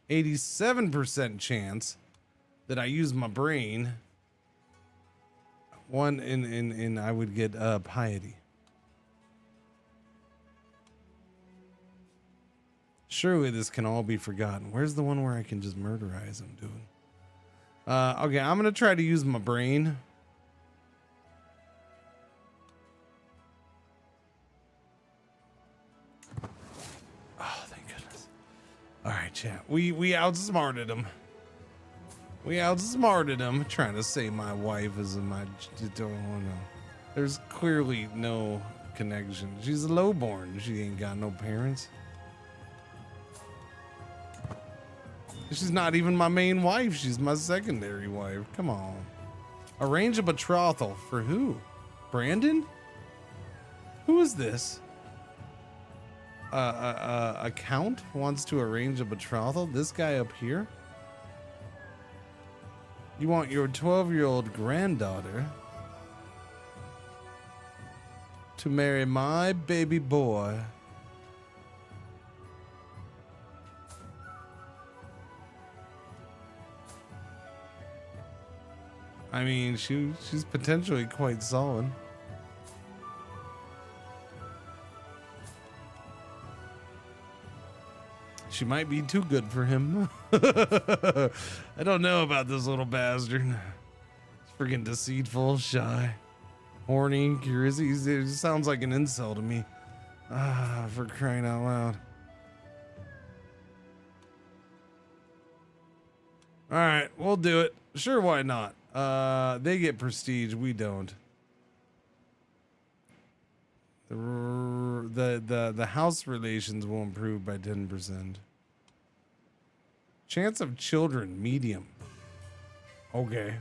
%87% chance that I use my brain. 1 in I would get piety. Surely this can all be forgotten. Where's the one where I can just murderize him, dude? Okay, I'm gonna try to use my brain. Oh, thank goodness. All right, chat. We outsmarted him. We outsmarted him. Trying to say my wife is my. Don't know. There's clearly no connection. She's a lowborn. She ain't got no parents. She's not even my main wife. She's my secondary wife. Come on. Arrange a betrothal for who? Brandon? Who is this? A count wants to arrange a betrothal? This guy up here? You want your 12-year-old granddaughter to marry my baby boy. I mean, she's potentially quite solid. She might be too good for him. I don't know about this little bastard. He's Friggin' deceitful, shy, horny, curious. It sounds like an insult to me. Ah, for crying out loud. All right, we'll do it. Sure, why not? They get prestige, we don't. The house relations will improve by 10%. Chance of children, medium. Okay.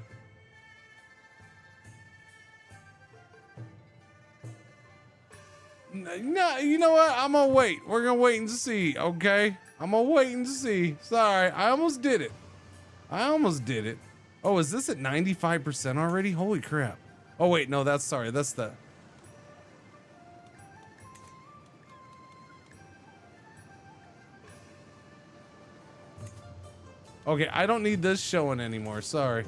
No, you know what? I'm gonna wait. We're gonna wait and see, okay? I'm gonna wait and see. Sorry, I almost did it. Oh, is this at 95% already? Holy crap. Oh, wait, no, that's the... Okay, I don't need this showing anymore. Sorry.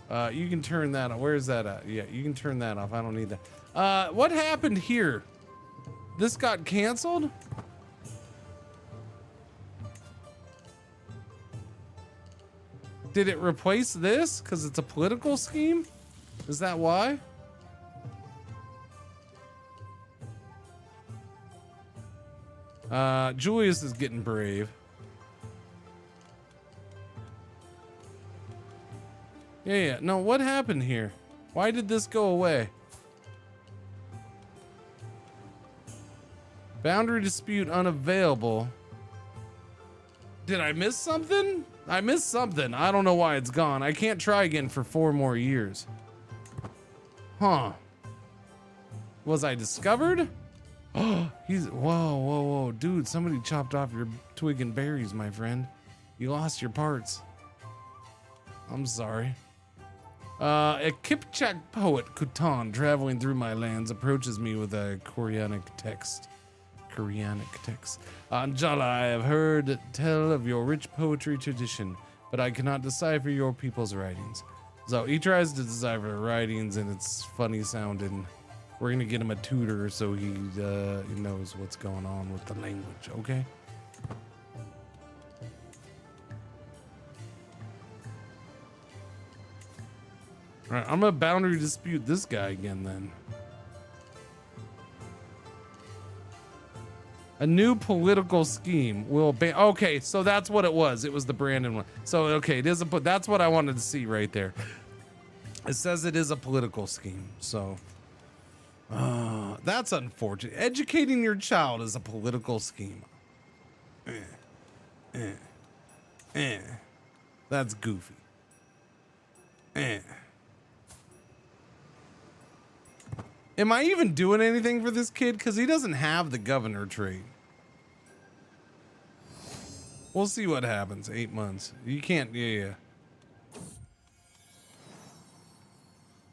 You can turn that off. Where is that at? Yeah, you can turn that off. I don't need that. What happened here? This got canceled? Did it replace this? Because it's a political scheme? Is that why? Julius is getting brave. Yeah. No, what happened here? Why did this go away? Boundary dispute unavailable. Did I miss something? I missed something. I don't know why it's gone. I can't try again for 4 more years. Huh. Was I discovered? Oh, whoa. Dude, somebody chopped off your twig and berries, my friend. You lost your parts. I'm sorry. A Kipchak poet, Kutan, traveling through my lands, approaches me with a Koreanic text. Anjala, I have heard tell of your rich poetry tradition, but I cannot decipher your people's writings. So he tries to decipher writings, and it's funny sounding. We're gonna get him a tutor so he knows what's going on with the language, okay? All right, I'm gonna boundary dispute this guy again then. A new political scheme will ban. Okay, so that's what it was. It was the Brandon one. So okay, it is a. That's what I wanted to see right there. It says it is a political scheme. So that's unfortunate. Educating your child is a political scheme. That's goofy. Am I even doing anything for this kid? Because he doesn't have the governor trait. We'll see what happens. 8 months. You can't, yeah.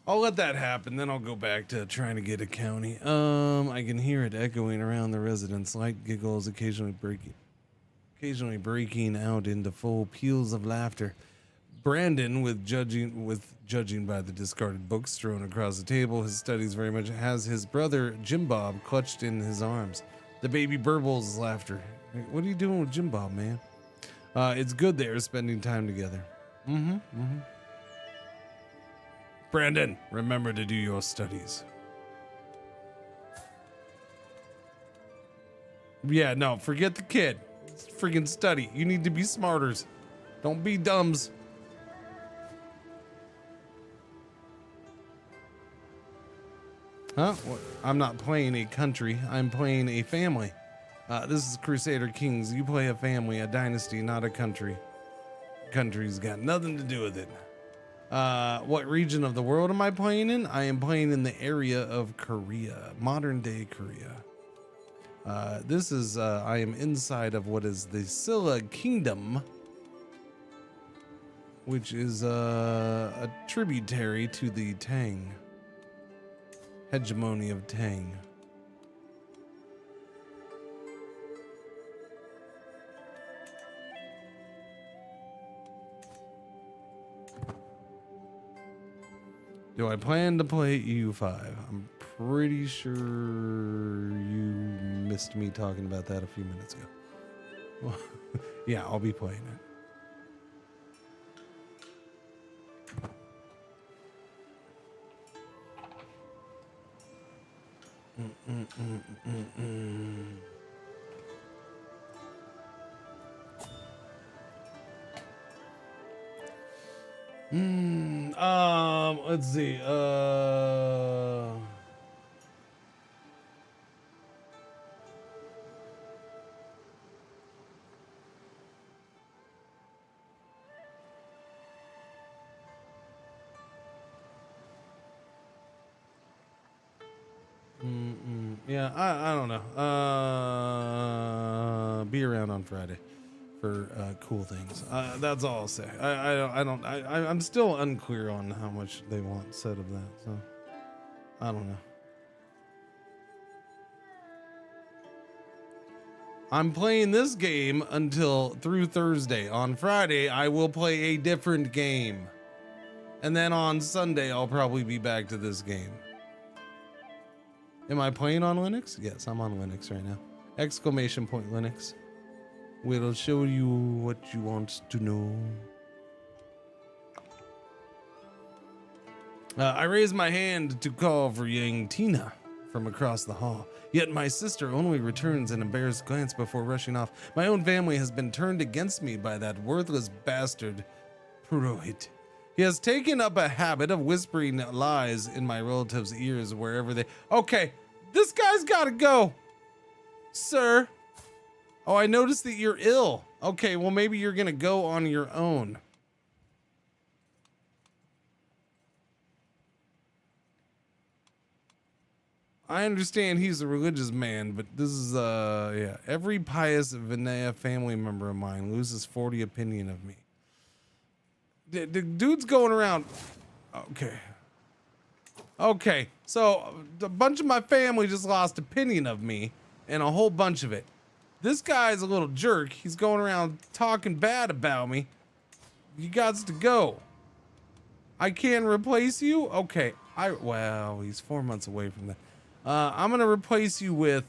I'll let that happen, then I'll go back to trying to get a county. I can hear it echoing around the residence. Light giggles occasionally breaking out into full peals of laughter. Brandon, judging by the discarded books thrown across the table, his studies very much has his brother Jim Bob clutched in his arms. The baby burbles laughter. What are you doing with Jim Bob, man? It's good they are spending time together. Brandon, remember to do your studies. Yeah, no, forget the kid. Freaking study. You need to be smarters. Don't be dumbs. Huh? What? I'm not playing a country. I'm playing a family. This is Crusader Kings. You play a family, a dynasty, not a country. Country's got nothing to do with it. What region of the world am I playing in? I am playing in the area of Korea, modern day Korea. This is, I am inside of what is the Silla Kingdom, which is a tributary to the Tang. Hegemony of Tang. Do I plan to play EU5? I'm pretty sure you missed me talking about that a few minutes ago. Well, yeah, I'll be playing it. Let's see. Yeah, I don't know. Be around on Friday for cool things. That's all I'll say. I'm still unclear on how much they want said of that. So I don't know. I'm playing this game until through Thursday. On Friday, I will play a different game. And then on Sunday, I'll probably be back to this game. Am I playing on Linux? Yes, I'm on Linux right now. Exclamation point Linux. We'll show you what you want to know. I raised my hand to call for young Tina from across the hall. Yet my sister only returns an embarrassed glance before rushing off. My own family has been turned against me by that worthless bastard, Purohit. He has taken up a habit of whispering lies in my relatives' ears wherever they... Okay, this guy's gotta go, sir. Oh, I noticed that you're ill. Okay, well, maybe you're gonna go on your own. I understand he's a religious man, but this is, yeah. Every pious Vinaya family member of mine loses 40 opinion of me. The dude's going around. Okay. Okay, so a bunch of my family just lost opinion of me, and a whole bunch of it. This guy's a little jerk. He's going around talking bad about me. You got to go. I can't replace you? Okay. Well, he's 4 months away from that. I'm gonna replace you with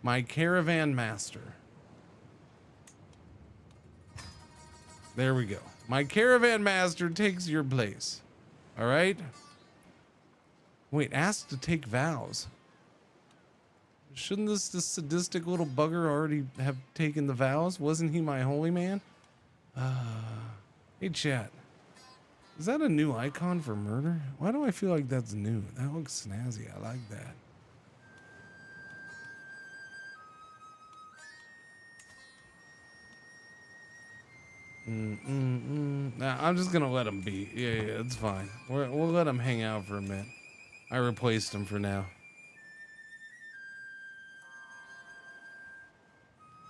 my caravan master. There we go. My caravan master takes your place. All right. Wait, ask to take vows. Shouldn't this sadistic little bugger already have taken the vows? Wasn't he my holy man? Hey, chat. Is that a new icon for murder? Why do I feel like that's new? That looks snazzy. I like that. Nah, I'm just gonna let him be. Yeah, it's fine. We'll let him hang out for a minute. I replaced him for now.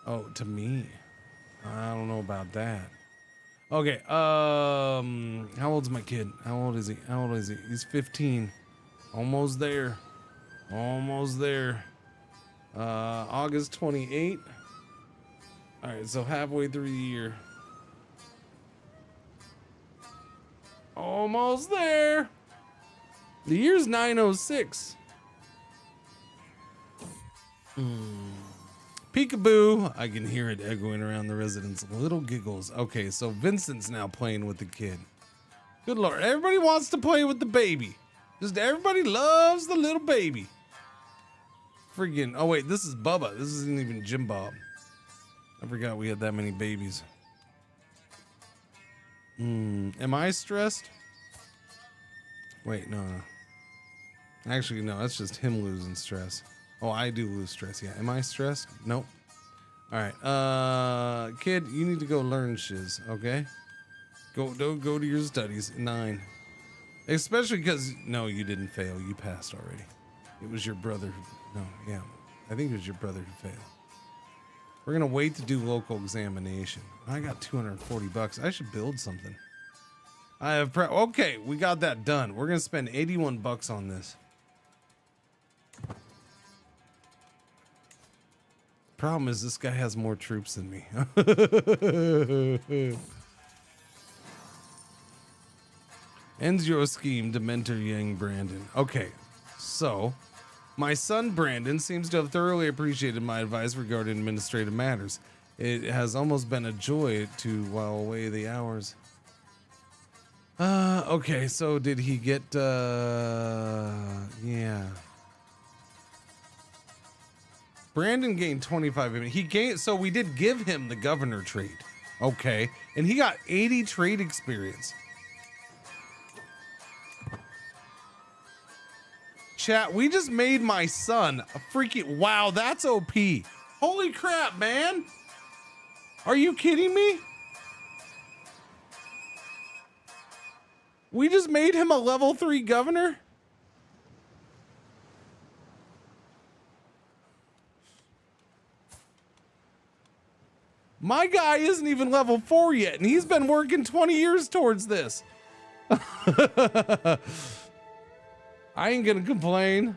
Oh, to me? I don't know about that. Okay, how old's my kid? How old is he? How old is he? He's 15. Almost there. Almost there. August 28. All right, so halfway through the year. Almost there. The year's 906. Peekaboo. I can hear it echoing around the residence. Little giggles. Okay, so Vincent's now playing with the kid. Good Lord. Everybody wants to play with the baby. Just everybody loves the little baby. Friggin'. Oh, wait. This is Bubba. This isn't even Jim Bob. I forgot we had that many babies. Am I stressed? Wait, no. Actually, no. That's just him losing stress. Oh, I do lose stress. Yeah. Am I stressed? Nope. All right. Kid, you need to go learn shiz. Okay. Go to your studies. 9. Especially because no, you didn't fail. You passed already. It was your brother. No, yeah. I think it was your brother who failed. We're gonna wait to do local examination. I got $240. I should build something. I have okay, we got that done. We're gonna spend $81 on this. Problem is, this guy has more troops than me. Ends your scheme to mentor young Brandon. Okay, so my son Brandon seems to have thoroughly appreciated my advice regarding administrative matters. It has almost been a joy to while away the hours. Okay, so did he get, yeah. Brandon gained 25. He gained, so we did give him the governor trait. Okay, and he got 80 trade experience. Chat, we just made my son a freaking, wow, that's OP. Holy crap, man. Are you kidding me? We just made him a level 3 governor? My guy isn't even level 4 yet, and he's been working 20 years towards this. I ain't gonna complain.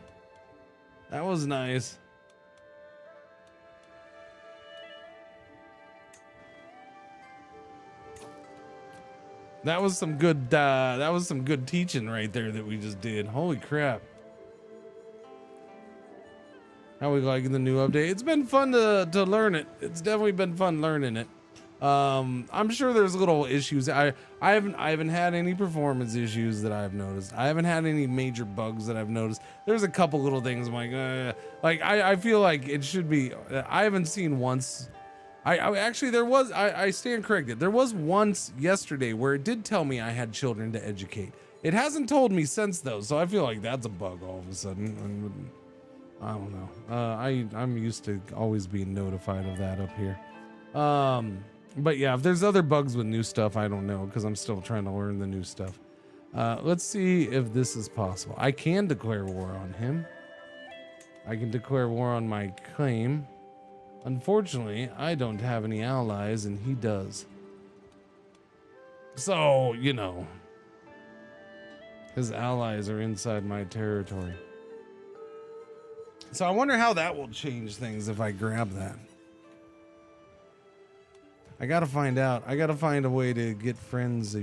That was nice. That was some good teaching right there that we just did. Holy crap. How we liking the new update? It's been fun to learn it. It's definitely been fun learning it. I'm sure there's little issues. I haven't had any performance issues that I've noticed. I haven't had any major bugs that I've noticed. There's a couple little things I'm like I feel like it should be. I haven't seen once. Actually there was. I stand corrected. There was once yesterday where it did tell me I had children to educate. It hasn't told me since though, so I feel like that's a bug all of a sudden. I don't know. I'm used to always being notified of that up here. But yeah, if there's other bugs with new stuff, I don't know because I'm still trying to learn the new stuff. Let's see if this is possible. I can declare war on him. I can declare war on my claim. Unfortunately, I don't have any allies and he does. So, you know, his allies are inside my territory. So I wonder how that will change things if I grab that. I gotta find out. I gotta find a way to get friends.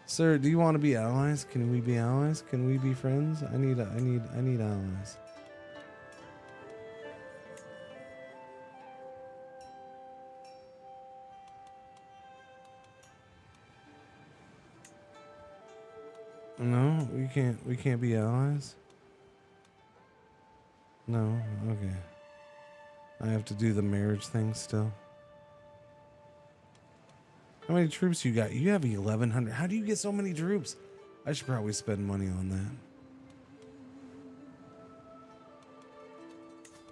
Sir, do you want to be allies? Can we be allies? Can we be friends? I need allies. No, we can't be allies. No, okay. I have to do the marriage thing still. How many troops you got? You have 1,100. How do you get so many troops? I should probably spend money on that.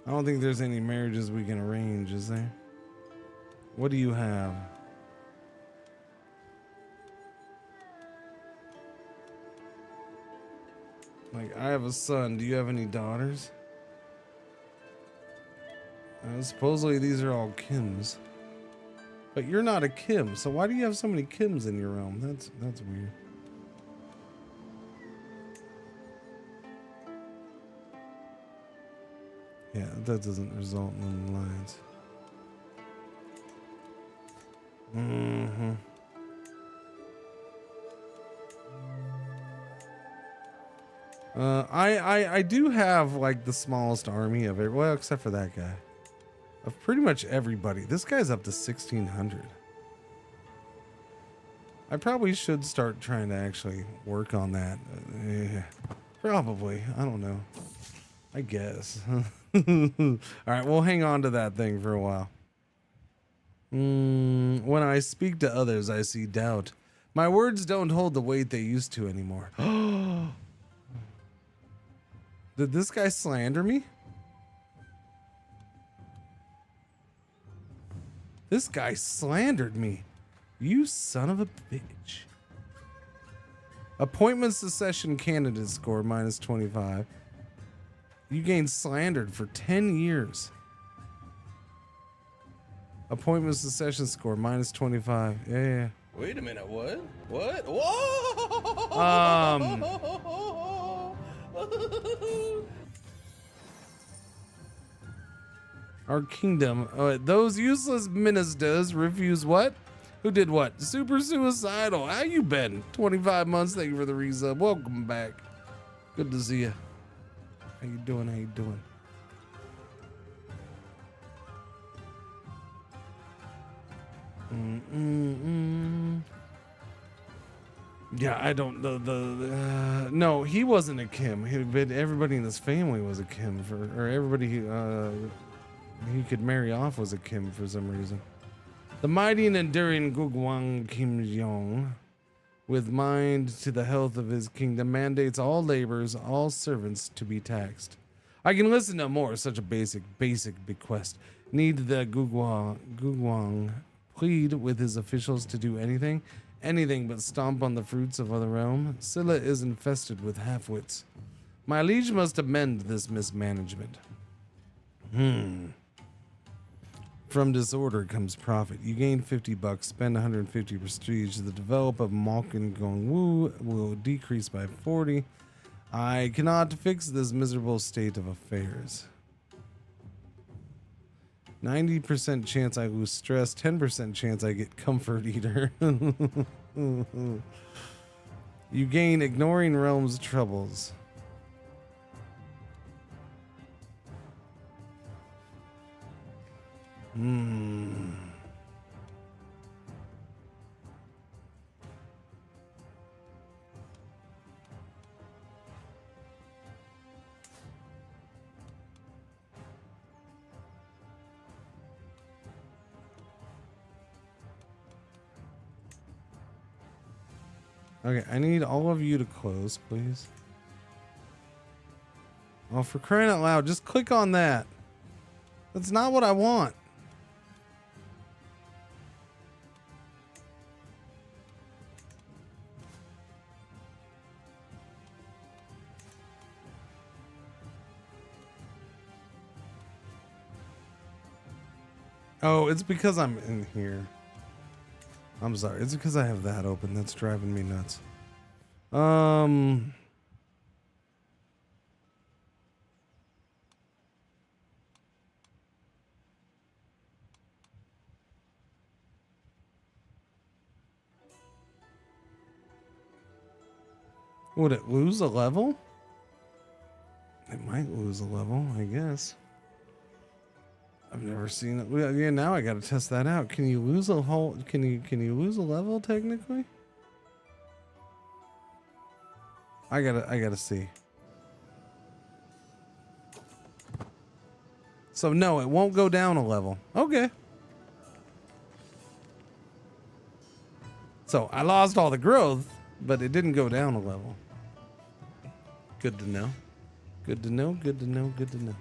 I don't think there's any marriages we can arrange, is there? What do you have? Like, I have a son. Do you have any daughters? Supposedly these are all Kims. But you're not a Kim, so why do you have so many Kims in your realm? That's weird. Yeah, that doesn't result in alliance. I do have like the smallest army of it. Well, except for that guy. Of pretty much everybody. This guy's up to 1,600. I probably should start trying to actually work on that. Probably. I don't know. I guess. All right, we'll hang on to that thing for a while. When I speak to others, I see doubt. My words don't hold the weight they used to anymore. Did this guy slander me? This guy slandered me. You son of a bitch. Appointments to session candidate score -25. You gained slandered for 10 years. Appointments to session score -25. Yeah. Wait a minute, what? What? Whoa! Our kingdom. Those useless ministers refuse what? Who did what? Super suicidal. How you been? 25 months. Thank you for the resub. Welcome back. Good to see you. How you doing? How you doing? Yeah, I don't. No, he wasn't a Kim. But everybody in his family was a Kim, or everybody he could marry off was a Kim for some reason. The mighty and enduring Gugwang Kim Jong, with mind to the health of his kingdom, mandates all laborers, all servants to be taxed. I can listen no more. Such a basic bequest. Need the Gugwang plead with his officials to do anything but stomp on the fruits of the realm? Silla is infested with half-wits. My liege must amend this mismanagement. From disorder comes profit. You gain $50, spend 150 prestige. The develop of Malkin Gong Wu will decrease by 40. I cannot fix this miserable state of affairs. 90% chance I lose stress, 10% chance I get comfort eater. You gain ignoring realm's troubles. Okay, I need all of you to close, please. Oh, for crying out loud, just click on that. That's not what I want. Oh, it's because I'm in here. I'm sorry. It's because I have that open. That's driving me nuts. Would it lose a level? It might lose a level, I guess. I've never seen it. Yeah, now I got to test that out. Can you lose a whole? Can you lose a level technically? I gotta see. So no, it won't go down a level. Okay. So I lost all the growth, but it didn't go down a level. Good to know. Good to know. Good to know. Good to know.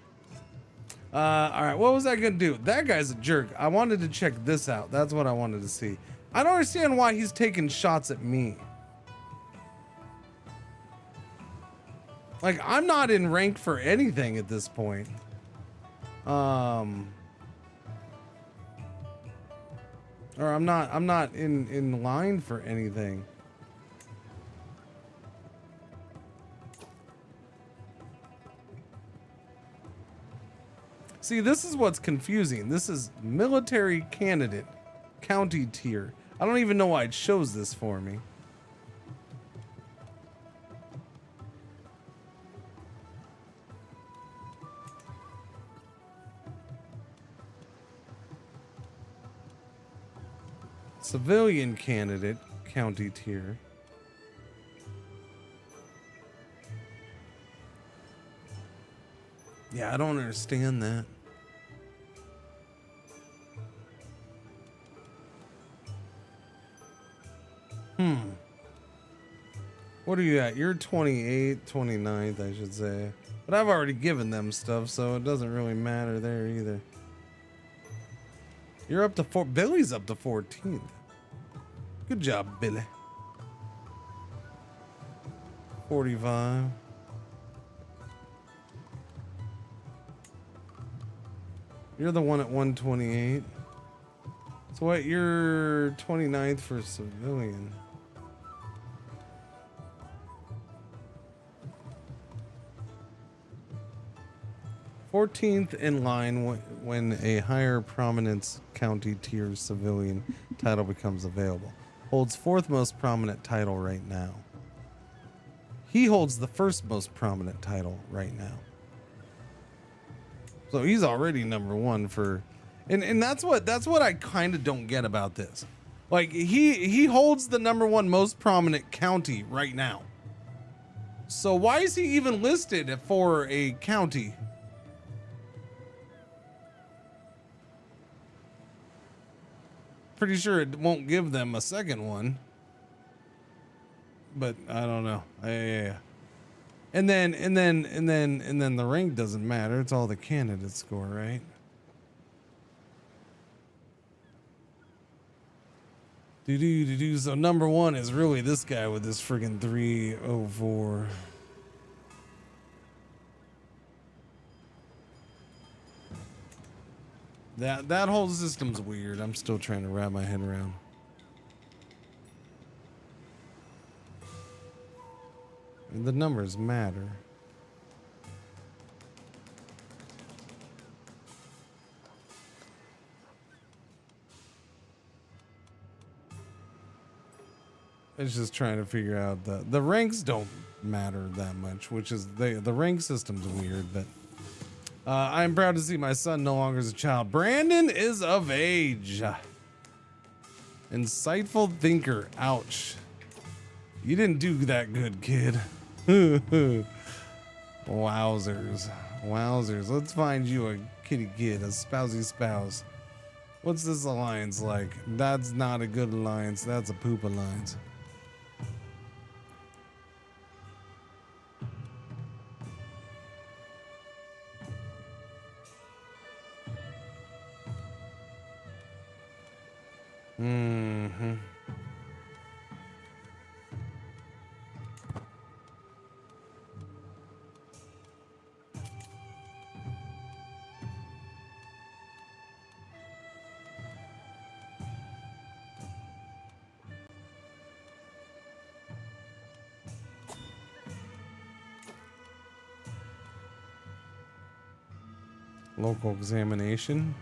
All right, what was I gonna do? That guy's a jerk. I wanted to check this out. That's what I wanted to see. I don't understand why he's taking shots at me. Like, I'm not in rank for anything at this point. Or I'm not in line for anything. See, this is what's confusing. This is military candidate, county tier. I don't even know why it shows this for me. Civilian candidate, county tier. Yeah, I don't understand that. What are you at? You're 28th, 29th, I should say. But I've already given them stuff, so it doesn't really matter there either. You're up to Billy's up to 14th. Good job, Billy. 45. You're the one at 128. So what, you're 29th for civilian. Fourteenth in line when a higher prominence county tier civilian title becomes available. Holds fourth most prominent title right now. He holds the first most prominent title right now. So he's already number one for, and that's what I kind of don't get about this. Like he holds the #1 most prominent county right now. So why is he even listed for a county? Pretty sure it won't give them a second one. But I don't know. Yeah. And then the rank doesn't matter. It's all the candidate score, right? So #1 is really this guy with this friggin' 304. That whole system's weird. I'm still trying to wrap my head around. And the numbers matter. It's just trying to figure out the ranks don't matter that much, which is the rank system's weird, but I'm proud to see my son no longer is a child. Brandon is of age. Insightful thinker. Ouch. You didn't do that good, kid. Wowzers. Let's find you a kitty kid, a spousey spouse. What's this alliance like? That's not a good alliance. That's a poop alliance. Mm-hmm. Local examination.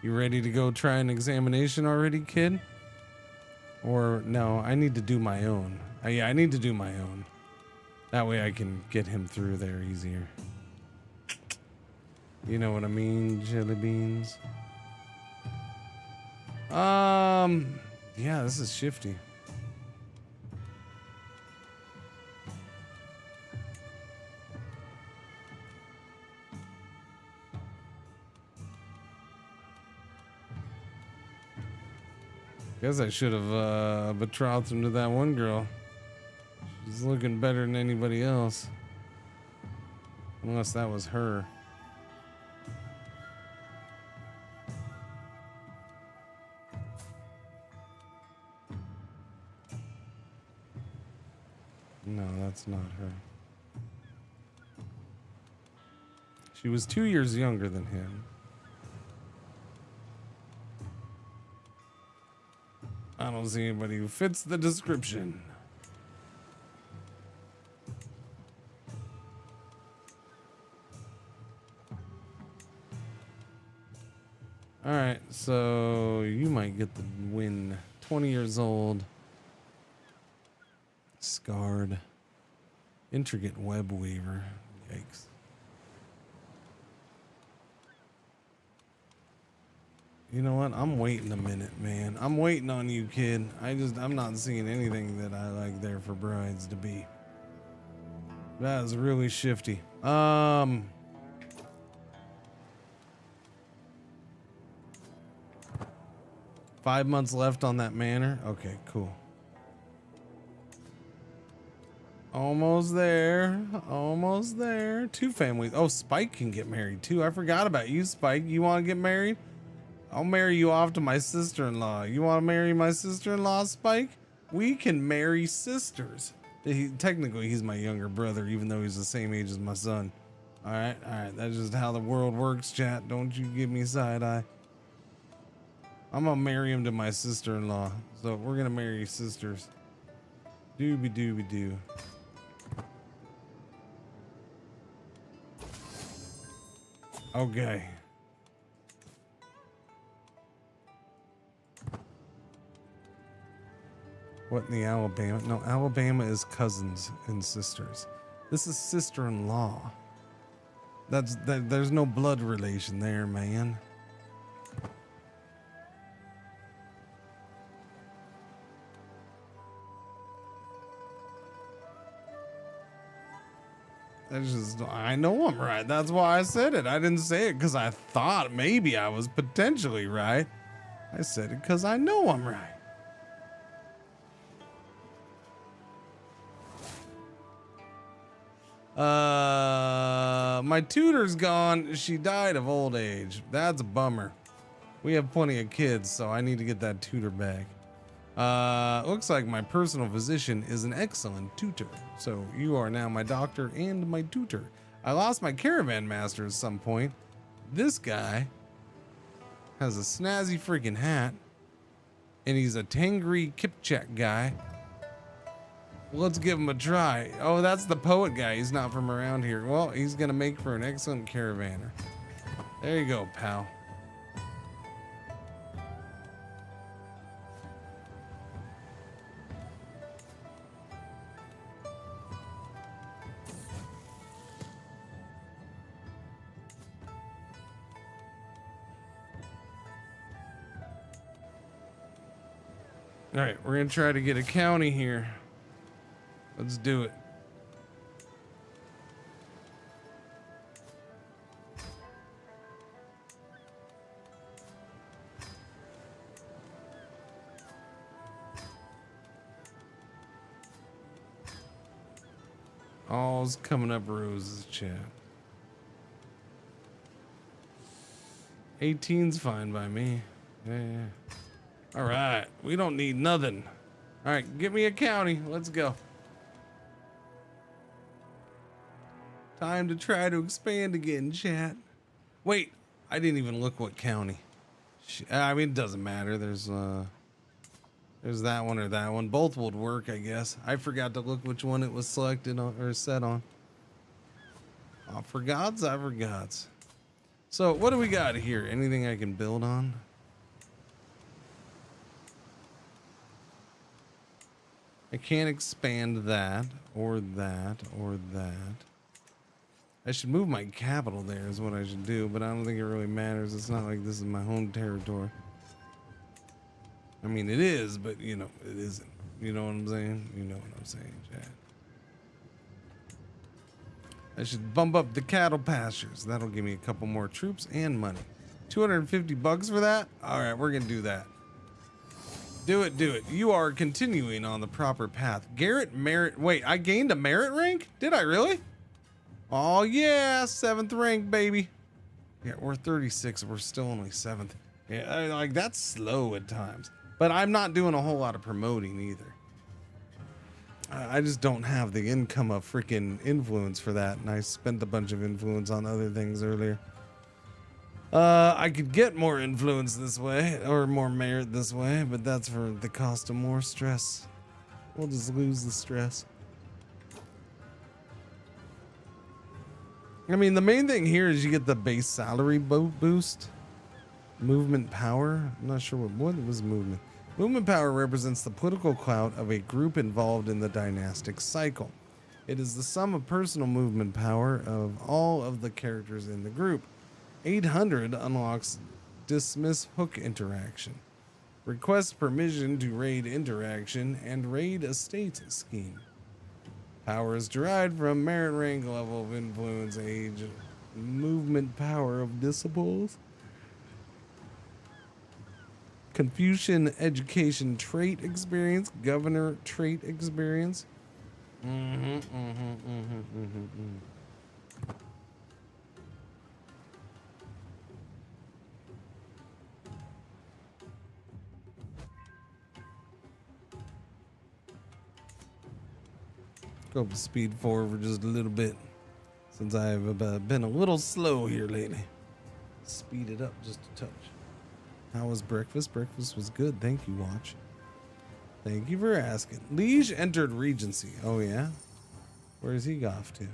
You ready to go try an examination already, kid? Or no, I need to do my own. Yeah, I need to do my own. That way I can get him through there easier. You know what I mean, jelly beans? Yeah, this is shifty. Guess I should have betrothed him to that one girl. She's looking better than anybody else. Unless that was her. No, that's not her. She was 2 years younger than him. I don't see anybody who fits the description. All right, so you might get the win. 20 years old. Scarred. Intricate web weaver. Yikes. You know what? I'm waiting a minute, man. I'm waiting on you, kid. I'm not seeing anything that I like there for brides to be. That is really shifty. 5 months left on that manor. Okay, cool. Almost there. Almost there. 2 families. Oh, Spike can get married too. I forgot about you, Spike. You want to get married? I'll marry you off to my sister-in-law. You want to marry my sister-in-law, Spike? We can marry sisters. Technically, he's my younger brother, even though he's the same age as my son. All right. That's just how the world works, chat. Don't you give me side eye. I'm gonna marry him to my sister-in-law. So we're gonna marry sisters. Doobie doobie doo. Okay. What in the Alabama? No, Alabama is cousins and sisters. This is sister-in-law. There's no blood relation there, man. I know I'm right. That's why I said it. I didn't say it because I thought maybe I was potentially right. I said it because I know I'm right. My tutor's gone. She died of old age. That's a bummer. We have plenty of kids, so I need to get that tutor back. Looks like my personal physician is an excellent tutor. So you are now my doctor and my tutor. I lost my caravan master at some point. This guy has a snazzy freaking hat, and he's a Tangri Kipchak guy. Let's give him a try. Oh, that's the poet guy. He's not from around here. Well, he's gonna make for an excellent caravaner. There you go, pal. All right, we're gonna try to get a county here. Let's do it. All's coming up roses, chat. 18's fine by me. Yeah. All right, we don't need nothing. All right, give me a county. Let's go. Time to try to expand again, chat. Wait, I didn't even look what county. I mean, it doesn't matter. There's that one or that one. Both would work, I guess. I forgot to look which one it was selected on or set on. Oh, for gods, I forgot. So what do we got here? Anything I can build on? I can't expand that or that or that. I should move my capital there is what I should do, but I don't think it really matters. It's not like this is my home territory. I mean, it is, but you know, it isn't. You know what I'm saying? You know what I'm saying, Chad. I should bump up the cattle pastures. That'll give me a couple more troops and money. 250 bucks for that? All right, we're gonna do that. Do it, do it. You are continuing on the proper path. Garrett merit. Wait, I gained a merit rank? Did I really? Oh yeah, 7th rank, baby. Yeah, we're 36. We're still only 7th. Yeah, like that's slow at times. But I'm not doing a whole lot of promoting either. I just don't have the income of freaking influence for that, and I spent a bunch of influence on other things earlier. I could get more influence this way, or more merit this way, but that's for the cost of more stress. We'll just lose the stress. I mean, the main thing here is you get the base salary boost. Movement power. I'm not sure what was movement. Movement power represents the political clout of a group involved in the dynastic cycle. It is the sum of personal movement power of all of the characters in the group. 800 unlocks dismiss hook interaction. Request permission to raid interaction and raid estate scheme. Power is derived from merit rank, level of influence, age, movement power of disciples. Confucian education trait experience, governor trait experience. Go up to speed 4 for just a little bit, since I've been a little slow here lately. Speed it up just a touch. How was breakfast? Breakfast was good. Thank you, Watch. Thank you for asking. Liege entered Regency. Oh, yeah? Where is he off to?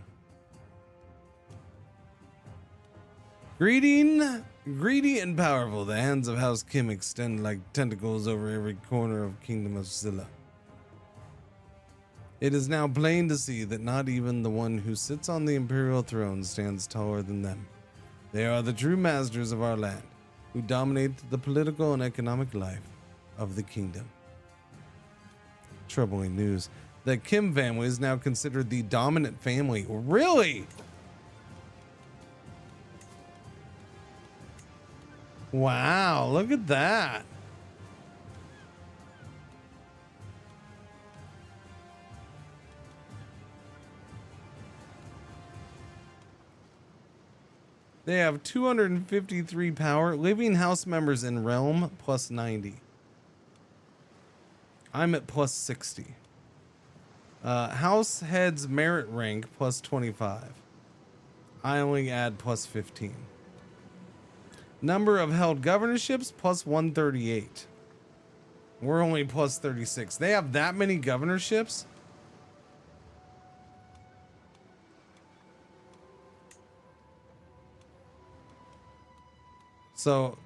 Greedy and powerful, the hands of House Kim extend like tentacles over every corner of Kingdom of Scylla. It is now plain to see that not even the one who sits on the imperial throne stands taller than them. They are the true masters of our land, who dominate the political and economic life of the kingdom. Troubling news. The Kim family is now considered the dominant family. Really? Wow, look at that. They have 253 power. Living house members in realm plus 90. I'm at plus 60. House heads merit rank plus 25. I only add plus 15. Number of held governorships plus 138. We're only plus 36. They have that many governorships? So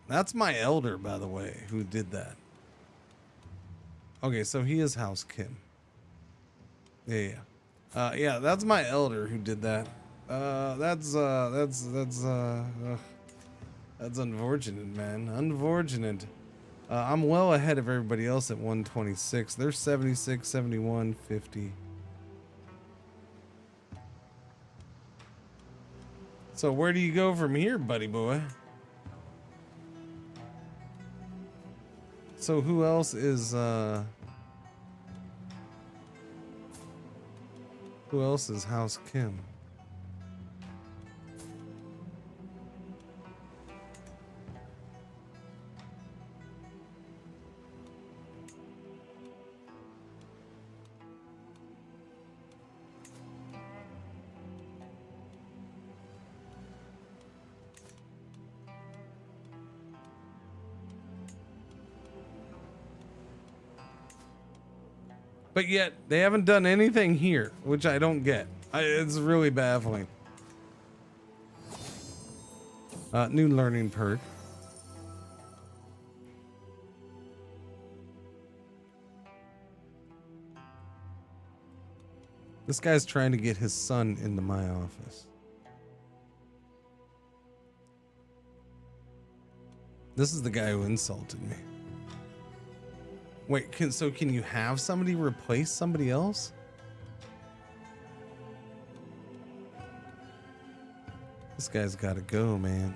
that's my elder, by the way, who did that. Okay, so he is House Kim. Yeah. Yeah, that's my elder who did that. That's unfortunate, man. Unfortunate. I'm well ahead of everybody else at 126. They're 76, 71, 50. So where do you go from here, buddy boy? So who else is House Kim? But yet they haven't done anything here, which I don't get. It's really baffling. New learning perk. This guy's trying to get his son into my office. This is the guy who insulted me. Wait, can you have somebody replace somebody else? This guy's got to go, man.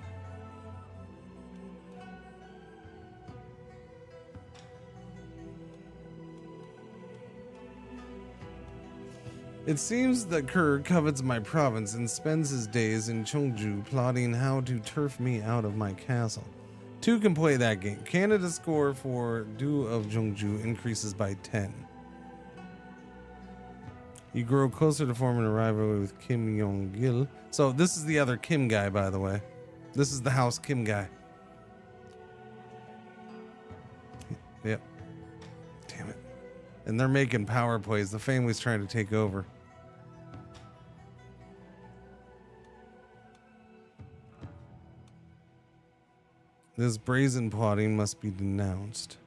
It seems that Kerr covets my province and spends his days in Cheongju plotting how to turf me out of my castle. Two can play that game. Canada's score for Du of Jeongju increases by 10. You grow closer to forming a rivalry with Kim Yong-gil. So this is the other Kim guy, by the way. This is the House Kim guy. Yep. Damn it. And they're making power plays. The family's trying to take over. This brazen plotting must be denounced.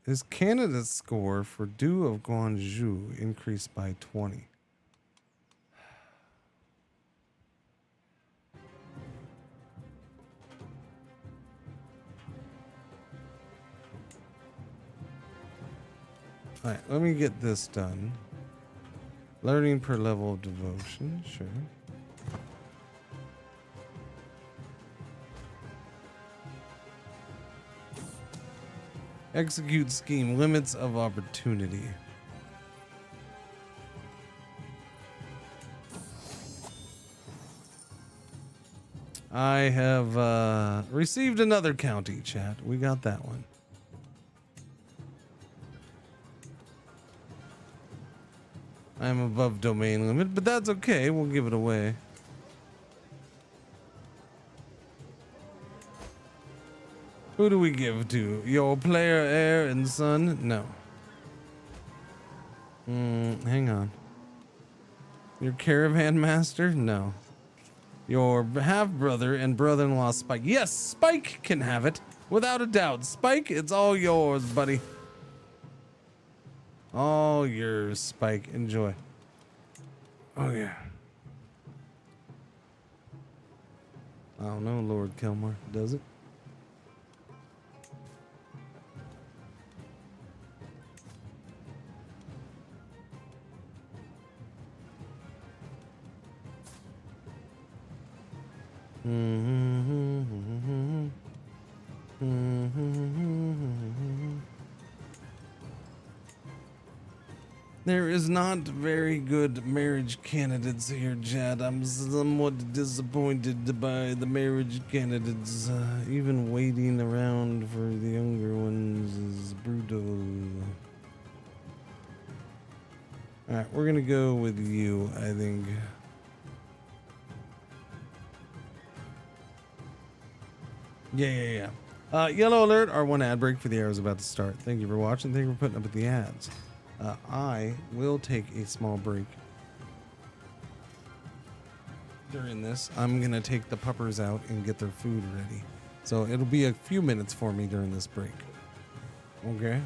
Is Canada's score for Du of Guangzhou increased by 20? Alright, let me get this done. Learning per level of devotion, sure. Execute scheme, limits of opportunity. I have received another county, chat. We got that one. I'm above domain limit, but that's okay. We'll give it away. Who do we give to? Your player, heir, and son? No. Hang on. Your caravan master? No. Your half-brother and brother-in-law, Spike. Yes, Spike can have it. Without a doubt. Spike, it's all yours, buddy. All yours, Spike. Enjoy. Oh, yeah. I don't know, Lord Kelmar. Does it? There is not very good marriage candidates here, Chad. I'm somewhat disappointed by the marriage candidates. Even waiting around for the younger ones is brutal. Alright, we're gonna go with you, I think. Yeah. Yellow alert, our one ad break for the hour is about to start. Thank you for watching. Thank you for putting up with the ads. I will take a small break. During this, I'm going to take the puppers out and get their food ready. So it'll be a few minutes for me during this break. Okay?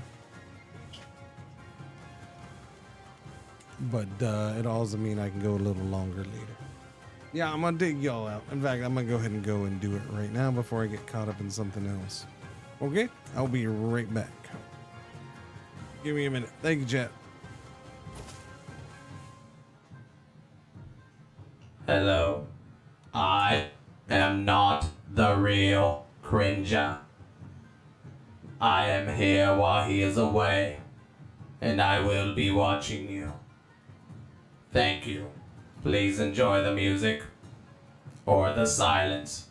But it also means I can go a little longer later. Yeah, I'm going to dig y'all out. In fact, I'm going to go ahead and go and do it right now before I get caught up in something else. Okay? I'll be right back. Give me a minute. Thank you, chat. Hello. I am not the real Cringer. I am here while he is away, and I will be watching you. Thank you. Please enjoy the music or the silence.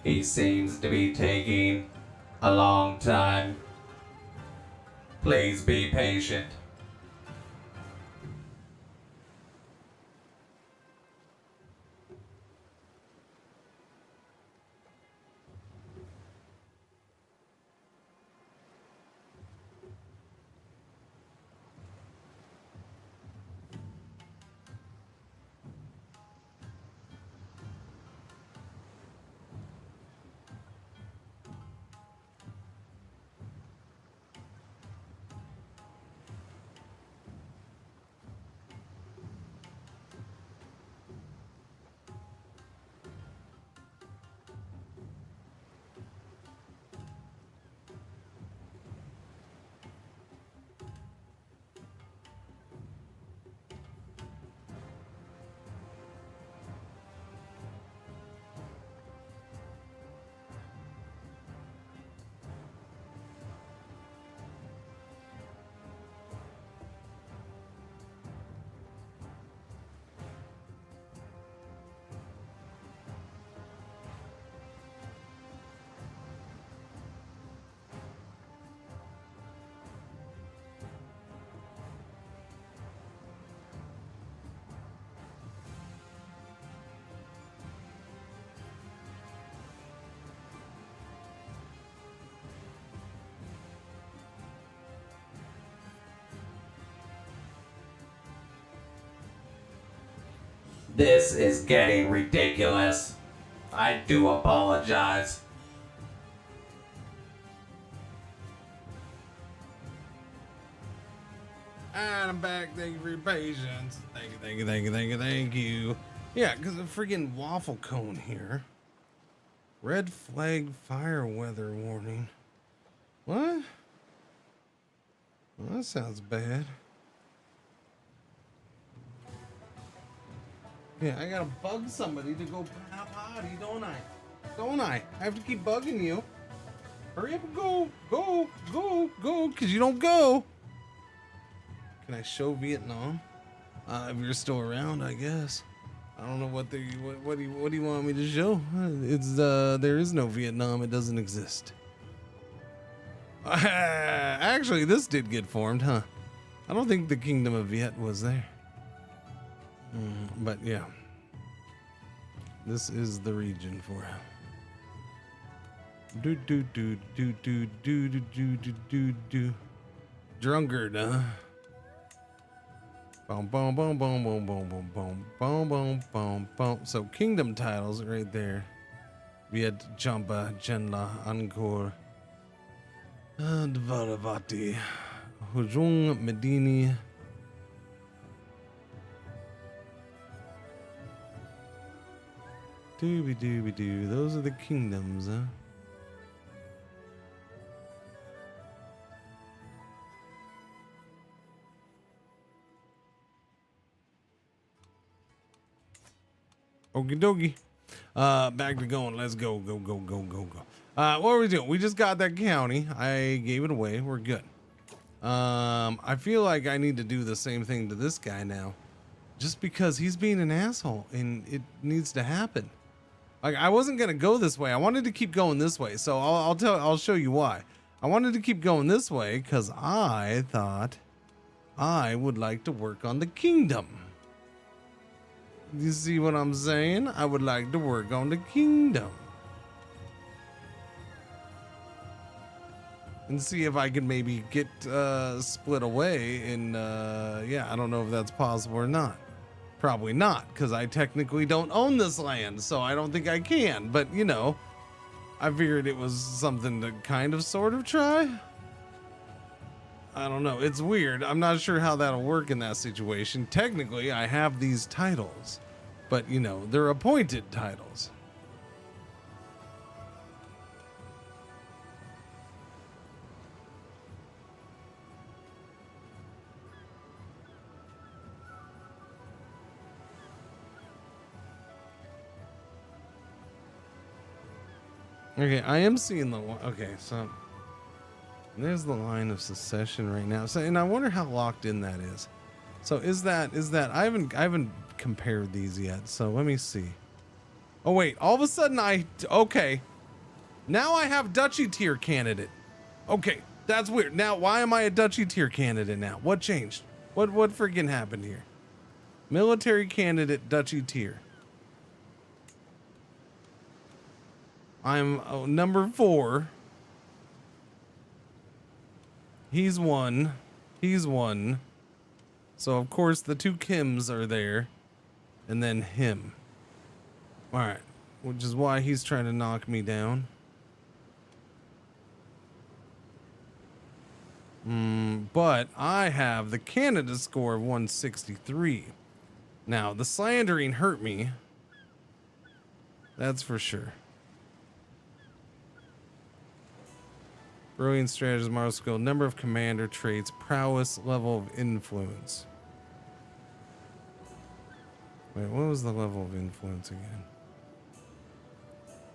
He seems to be taking a long time. Please be patient. This is getting ridiculous. I do apologize. And I'm back. Thank you for your patience. Thank you, thank you, thank you, thank you, thank you. Yeah, because a freaking waffle cone here. Red flag fire weather warning. What? Well, that sounds bad. Yeah, I gotta bug somebody to go potty, don't I? Don't I? I have to keep bugging you. Hurry up and go, go, go, go, because you don't go. Can I show Vietnam? If you're still around, I guess. I don't know what do you want me to show? It's there is no Vietnam. It doesn't exist. Actually, this did get formed, huh? I don't think the Kingdom of Viet was there. But yeah, this is the region for him. Do do do do do do do do do do do. Drunkard, huh? Boom boom boom boom boom boom boom boom boom boom boom boom. So kingdom titles right there. Viet, Champa, Chenla, Angkor, Dvaravati, Hujung, Medini. Dooby dooby doo. Those are the kingdoms, huh? Okie dokie. Back to going. Let's go, go, go, go, go, go. What are we doing? We just got that county. I gave it away. We're good. I feel like I need to do the same thing to this guy now. Just because he's being an asshole and it needs to happen. Like, I wasn't gonna go this way. I wanted to keep going this way. So I'll show you why. I wanted to keep going this way because I thought I would like to work on the kingdom. You see what I'm saying? I would like to work on the kingdom. And see if I can maybe get split away and yeah, I don't know if that's possible or not. Probably not, because I technically don't own this land, so I don't think I can. But, you know, I figured it was something to kind of sort of try. I don't know. It's weird. I'm not sure how that'll work in that situation. Technically, I have these titles, but, you know, they're appointed titles. Okay, I am seeing the okay, so there's the line of secession right now. So, and I wonder how locked in that is. So is that I haven't compared these yet. So let me see. Oh wait, all of a sudden okay, Now I have Duchy tier candidate. Okay, that's weird. Now, why am I a Duchy tier candidate now? What changed? What freaking happened here? Military candidate, Duchy tier. I'm number 4. He's 1. He's 1. So, of course, the 2 Kims are there. And then him. Alright. Which is why he's trying to knock me down. But I have the Canada score of 163. Now, the slandering hurt me. That's for sure. Brilliant strategist, moral skill, number of commander traits, prowess, level of influence. Wait, what was the level of influence again?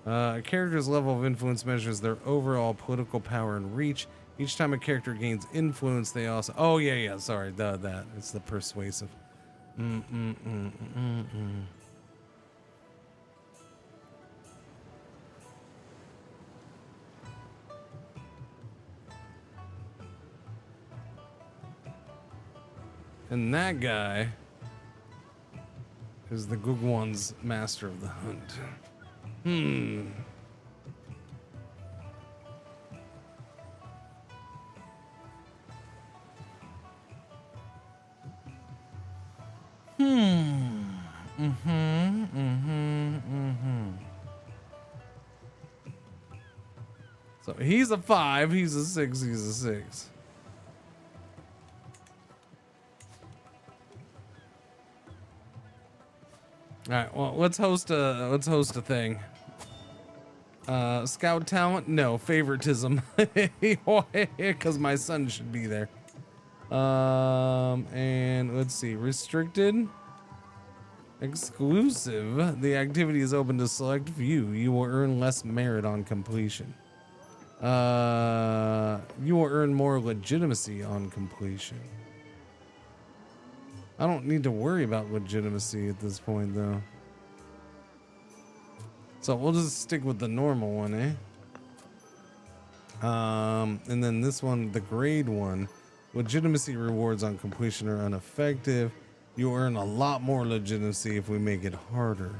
A character's level of influence measures their overall political power and reach. Each time a character gains influence, they also... Oh, yeah, sorry, that. It's the persuasive. And that guy is the Gugwan's master of the hunt. So he's a 5, he's a 6, he's a 6. All right, well, let's host a thing. Scout talent? No, favoritism. Because my son should be there. And let's see, restricted, exclusive. The activity is open to select few. You will earn less merit on completion. You will earn more legitimacy on completion. I don't need to worry about legitimacy at this point, though. So we'll just stick with the normal one, eh? And then this one, the grade one, legitimacy rewards on completion are ineffective. You earn a lot more legitimacy if we make it harder.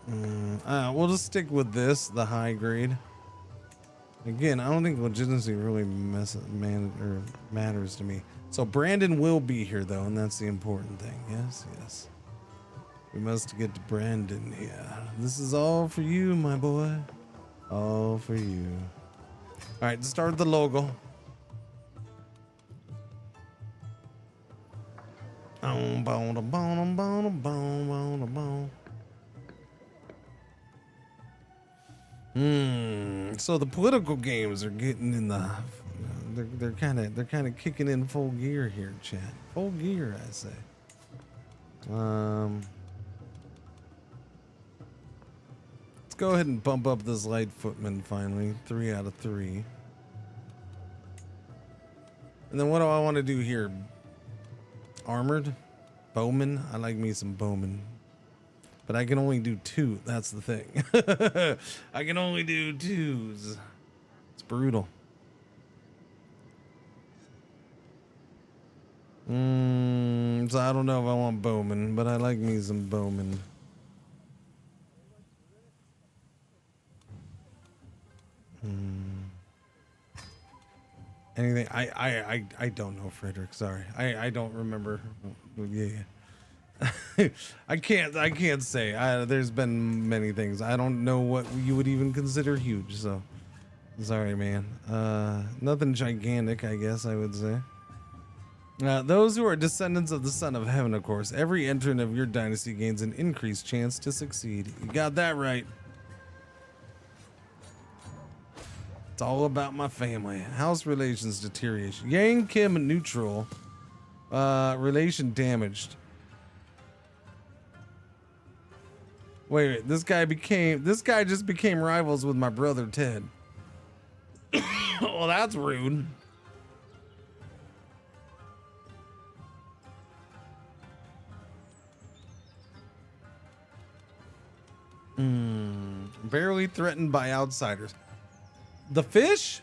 We'll just stick with this, the high grade. Again, I don't think legitimacy really matters to me. So Brandon will be here, though, and that's the important thing. Yes. We must get to Brandon here. This is all for you, my boy. All for you. All right, start the logo. So the political games are getting in the they're kind of kicking in full gear here, chat. Full gear, I say. Let's go ahead and bump up this light footman finally. 3 out of 3. And then what do I want to do here? Armored? Bowman? I like me some bowman. But I can only do 2. That's the thing. I can only do 2s. It's brutal. So I don't know if I want bowman, but I like me some bowman. Anything? I don't know, Frederick. Sorry, I don't remember. Yeah. I can't say. There's been many things. I don't know what you would even consider huge. So sorry, man. Nothing gigantic, I guess I would say. Those who are descendants of the Son of Heaven, of course. Every entrant of your dynasty gains an increased chance to succeed. You got that right. It's all about my family. House relations deterioration. Yang Kim neutral. Relation damaged. Wait, this guy just became rivals with my brother Ted. Well, that's rude. Barely threatened by outsiders. The fish?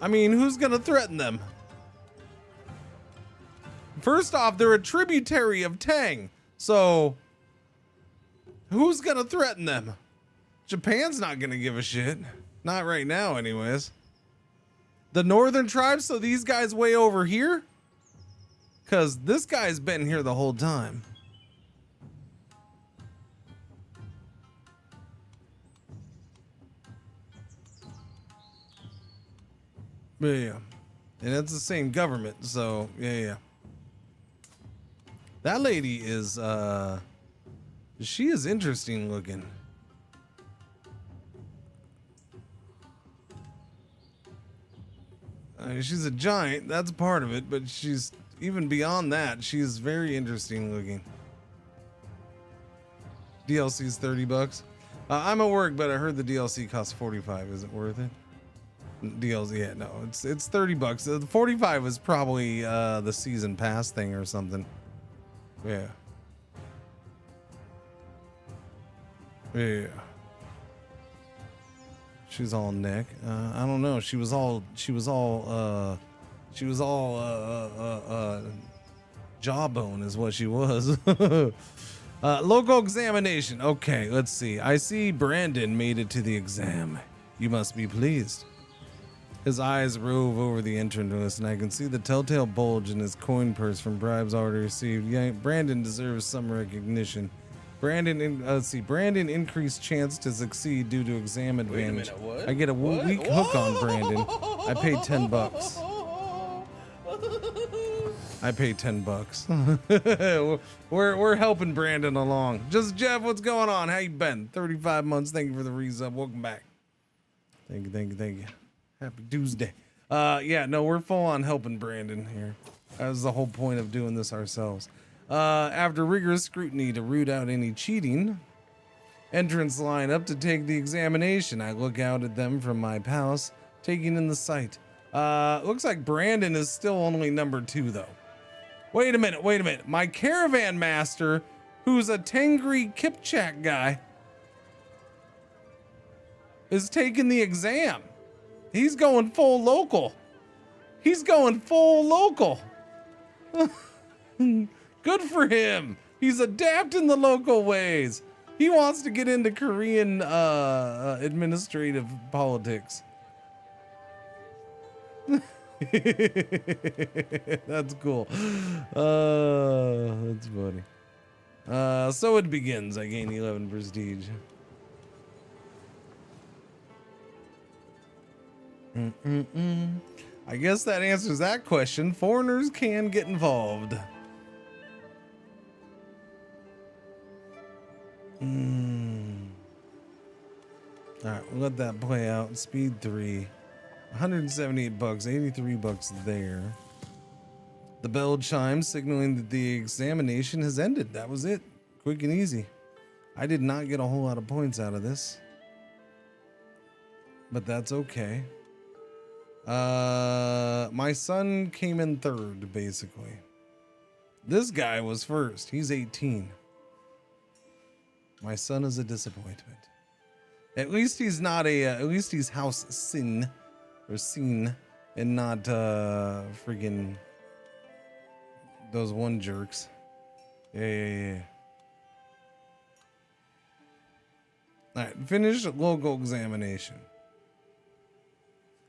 I mean, who's gonna threaten them? First off, they're a tributary of Tang, so who's gonna threaten them? Japan's not gonna give a shit. Not right now, anyways. The northern tribes, so these guys way over here? Because this guy's been here the whole time. Yeah. And it's the same government, so yeah. That lady is, she is interesting looking. She's a giant, that's part of it, but she's even beyond that, she's very interesting looking. DLC's $30. I'm at work, but I heard the DLC costs $45. Is it worth it? DLC, yeah, no, it's $30. The 45 was probably the season pass thing or something. Yeah. Yeah. She's all neck. I don't know. She was all jawbone is what she was. Local examination. Okay, let's see. I see Brandon made it to the exam. You must be pleased. His eyes rove over the entrance list, and I can see the telltale bulge in his coin purse from bribes already received. Yeah, Brandon deserves some recognition. Brandon increased chance to succeed due to exam advantage. Wait a minute, what? I get a weak hook on Brandon. I paid $10. I paid $10. We're helping Brandon along. Just Jeff, what's going on? How you been? 35 months. Thank you for the resub. Welcome back. Thank you. Happy Tuesday. Yeah, no, we're full on helping Brandon here. That was the whole point of doing this ourselves. After rigorous scrutiny to root out any cheating, entrants line up to take the examination. I look out at them from my palace, taking in the sight. Looks like Brandon is still only number 2, though. Wait a minute. My caravan master, who's a Tengri Kipchak guy, is taking the exam. He's going full local. Good for him. He's adapting the local ways. He wants to get into Korean administrative politics. That's cool. That's funny. So it begins. I gain 11 prestige. I guess that answers that question. Foreigners can get involved. Alright, we'll let that play out. Speed 3. $178, $83 there. The bell chimes signaling that the examination has ended. That was it. Quick and easy. I did not get a whole lot of points out of this, but that's okay. My son came in 3rd, basically. This guy was 1st. He's 18. My son is a disappointment. At least he's not at least he's house sin or seen and not friggin' those one jerks. Yeah. All right, finish local examination.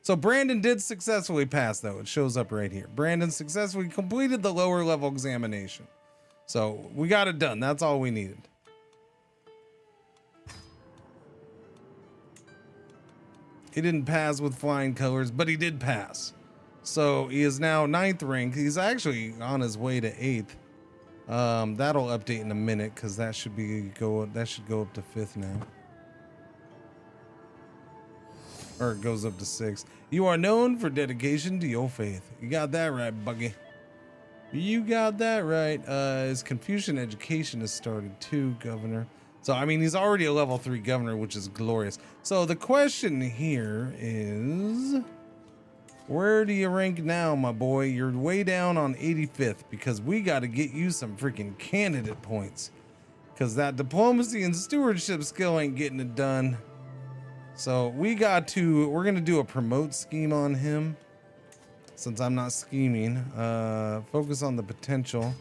So Brandon did successfully pass, though. It shows up right here. Brandon successfully completed the lower level examination. So we got it done. That's all we needed. He didn't pass with flying colors, but he did pass. So he is now 9th rank. He's actually on his way to 8th. That'll update in a minute because that should go up to 5th now. Or it goes up to 6th. You are known for dedication to your faith. You got that right, Buggy. You got that right. His Confucian education has started too, Governor. So, I mean, he's already a level 3 governor, which is glorious. So the question here is, where do you rank now, my boy? You're way down on 85th because we got to get you some freaking candidate points. because that diplomacy and stewardship skill ain't getting it done. So we're gonna do a promote scheme on him. Since I'm not scheming, focus on the potential.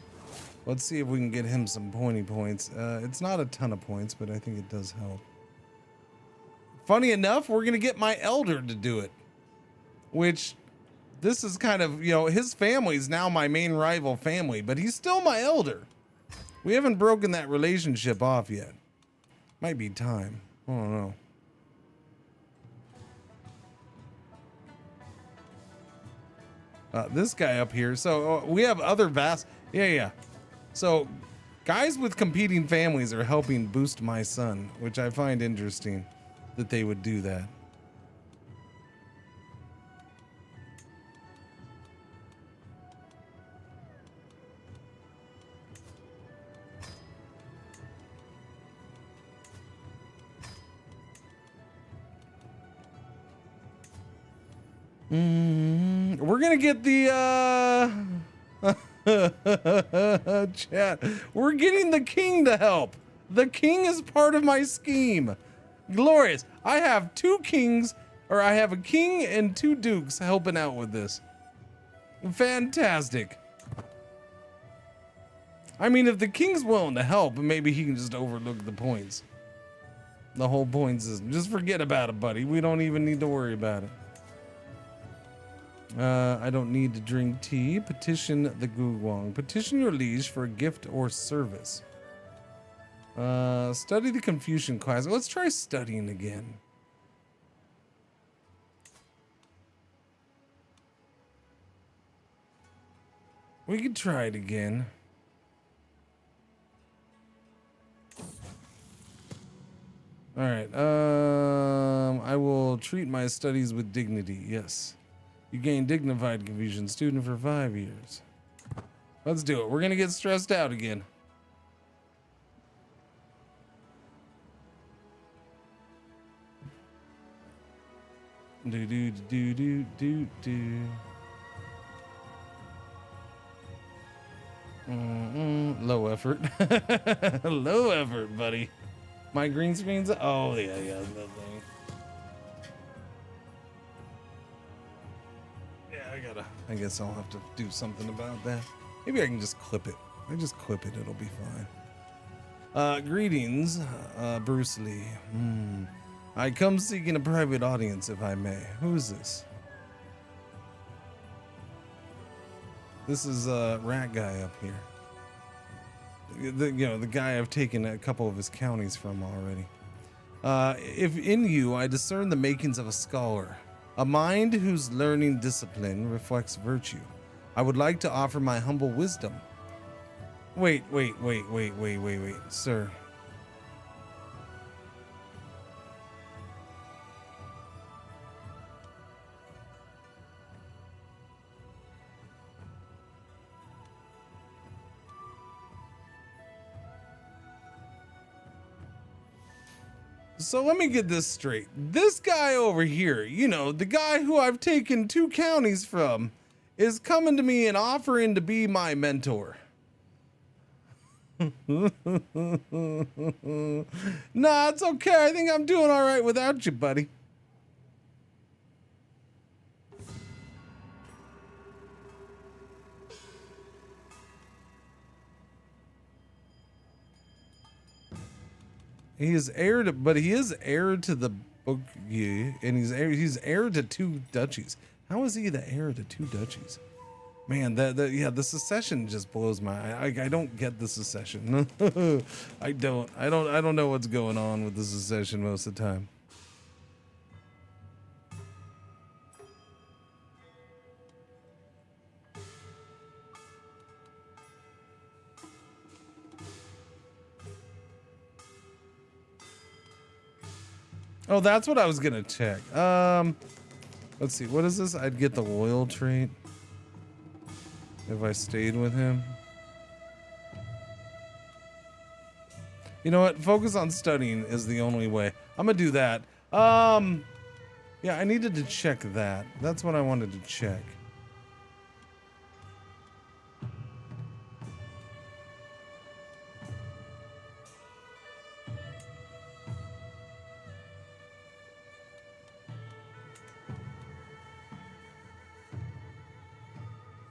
Let's see if we can get him some pointy points. It's not a ton of points, but I think it does help. Funny enough, we're gonna get my elder to do it, which this is kind of, his family's now my main rival family, but he's still my elder. We haven't broken that relationship off yet. Might be time. I don't know. This guy up here. So we have other yeah. So guys with competing families are helping boost my son, which I find interesting that they would do that. We're gonna get the chat. We're getting the king to help. The king is part of my scheme. Glorious. I have two kings, or I have a king and two dukes helping out with this. Fantastic. I mean, if the king's willing to help, maybe he can just overlook the points. The whole point system. Just forget about it, buddy. We don't even need to worry about it. I don't need to drink tea. Petition the Gugwang. Petition your liege for a gift or service. Study the Confucian class. Let's try studying again. We could try it again. All right. I will treat my studies with dignity. Yes. You gain dignified Confucian student for 5 years. Let's do it. We're gonna get stressed out again. Do do do do do do. Low effort. Low effort, buddy. My green screen's. Oh yeah, that thing. I guess I'll have to do something about that. Maybe I can just clip it. I just clip it, it'll be fine. Greetings, Bruce Lee. I come seeking a private audience, if I may. Who's this? This is a rat guy up here. The guy I've taken a couple of his counties from already. If in you I discern the makings of a scholar, a mind whose learning discipline reflects virtue, I would like to offer my humble wisdom. Wait, sir. So let me get this straight. This guy over here, the guy who I've taken 2 counties from, is coming to me and offering to be my mentor. Nah, it's okay. I think I'm doing all right without you, buddy. He is heir to, but he is heir to the book, and he's heir to 2 duchies. How is he the heir to 2 duchies? Man, the secession just blows my. I don't get the secession. I don't know what's going on with the secession most of the time. Oh, that's what I was gonna check. Let's see. What is this? I'd get the loyal trait if I stayed with him. You know what? Focus on studying is the only way. I'm gonna do that. Yeah, I needed to check that. That's what I wanted to check.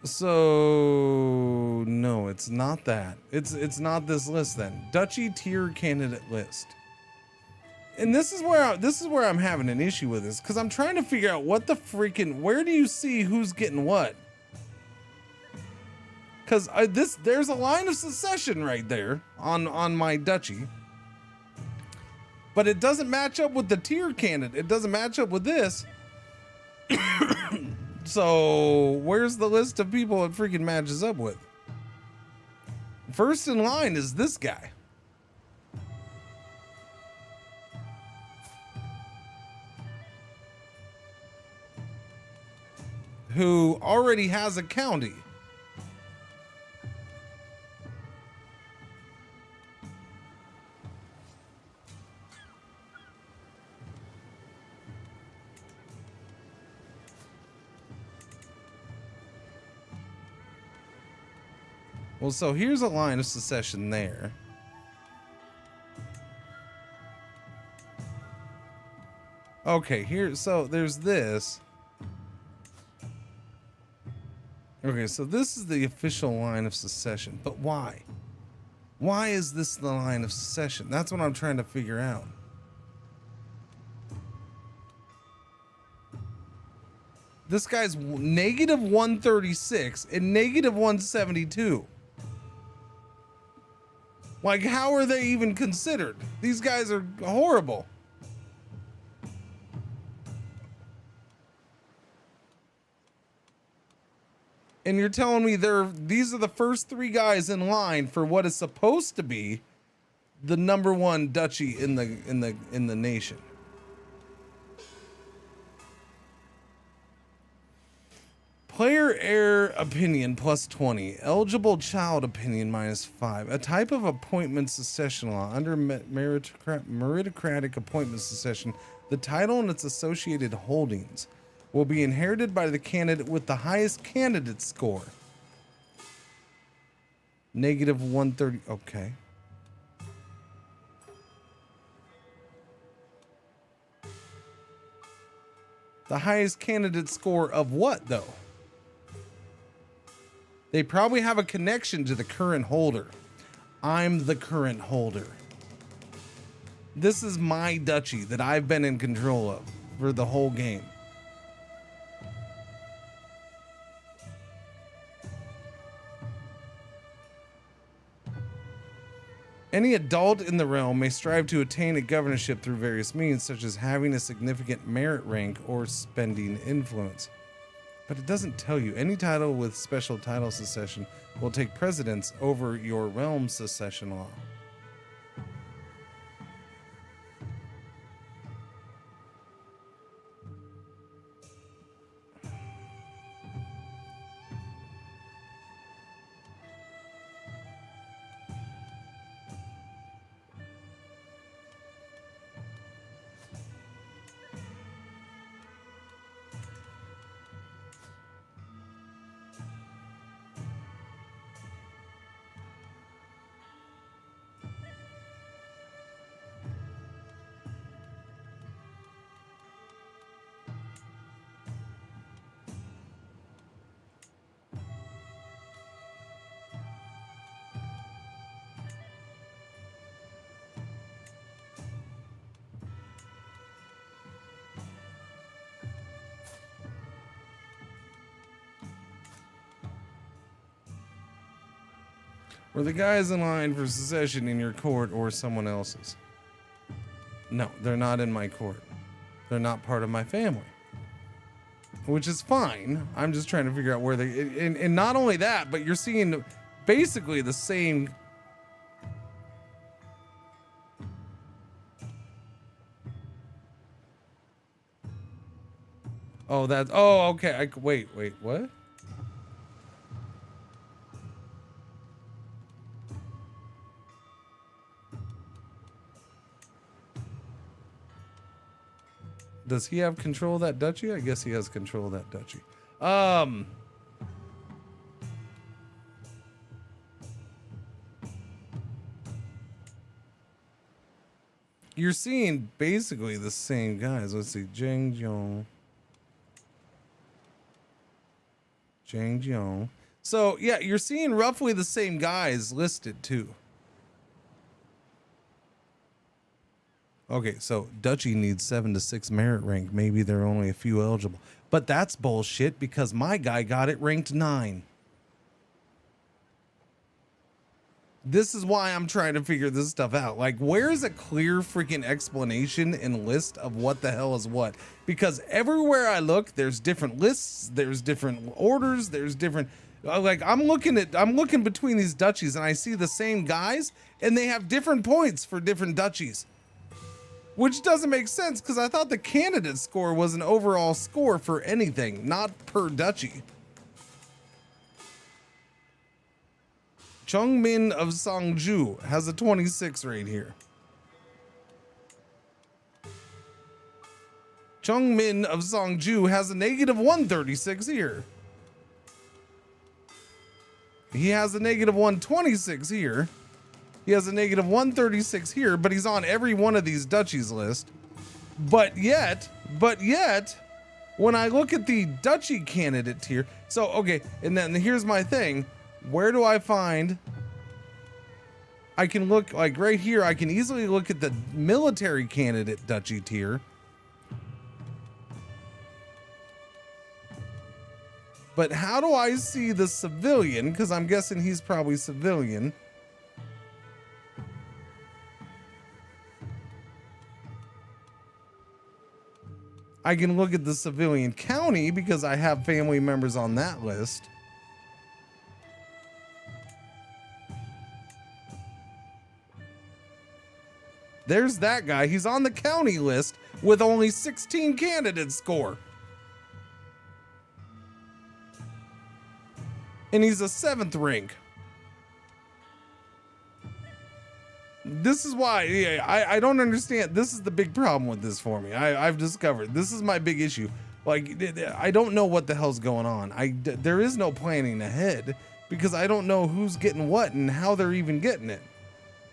So no, it's not that. It's not this list then. Duchy tier candidate list. And this is where I'm having an issue with this, because I'm trying to figure out what the freaking, where do you see who's getting what? Because there's a line of succession right there on my duchy, but it doesn't match up with the tier candidate. It doesn't match up with this. So where's the list of people it freaking matches up with? First in line is this guy, who already has a county. Well, so here's a line of succession there. Okay, here, so there's this. Okay, so this is the official line of succession, but why? Why is this the line of succession? That's what I'm trying to figure out. This guy's negative 136 and negative 172. Like, how are they even considered? These guys are horrible. And you're telling me these are the first three guys in line for what is supposed to be the #1 duchy in the nation. Player heir opinion plus 20. Eligible child opinion minus 5. A type of appointment succession law. Under meritocratic appointment succession, the title and its associated holdings will be inherited by the candidate with the highest candidate score. Negative 130. Okay. The highest candidate score of what, though? They probably have a connection to the current holder. I'm the current holder. This is my duchy that I've been in control of for the whole game. Any adult in the realm may strive to attain a governorship through various means, such as having a significant merit rank or spending influence. But it doesn't tell you. Any title with special title succession will take precedence over your realm succession law. Were the guys in line for succession in your court or someone else's? No, they're not in my court. They're not part of my family. Which is fine. I'm just trying to figure out where they... And not only that, but you're seeing basically the same... Oh, that's... Oh, okay. Wait, what? Does he have control of that duchy? I guess he has control of that duchy. You're seeing basically the same guys. Let's see. Jang Jong. Zhangjiang. So yeah, you're seeing roughly the same guys listed too. Okay, so Duchy needs 7 to 6 merit rank. Maybe there are only a few eligible. But that's bullshit because my guy got it ranked 9. This is why I'm trying to figure this stuff out. Like, where is a clear freaking explanation and list of what the hell is what? Because everywhere I look, there's different lists, there's different orders, there's different... Like, I'm looking between these duchies and I see the same guys and they have different points for different duchies. Which doesn't make sense because I thought the candidate score was an overall score for anything, not per duchy. Chongmin of Sangju has a 26 right here. Chongmin of Sangju has a negative 136 here. He has a negative 126 here. He has a negative 136 here, but he's on every one of these duchies list. But yet, when I look at the duchy candidate tier, so okay, and then here's my thing. Where do I find? I can look like right here. I can easily look at the military candidate duchy tier. But how do I see the civilian? Because I'm guessing he's probably civilian. I can look at the civilian county because I have family members on that list. There's that guy. He's on the county list with only 16 candidate score. And he's a 7th rank. This is why I don't understand. This is the big problem with this for me. I've discovered this is my big issue. Like, I don't know what the hell's going on. There is no planning ahead because I don't know who's getting what and how they're even getting it.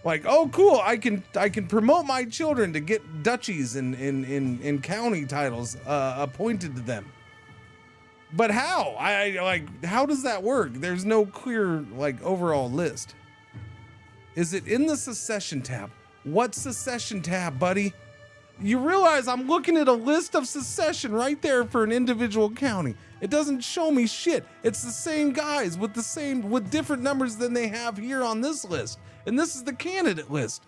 Like, oh, cool. I can promote my children to get duchies in county titles appointed to them. But how? How does that work? There's no clear overall list. Is it in the secession tab? What secession tab, buddy? You realize I'm looking at a list of secession right there for an individual county. It doesn't show me shit. It's the same guys with different numbers than they have here on this list. And this is the candidate list.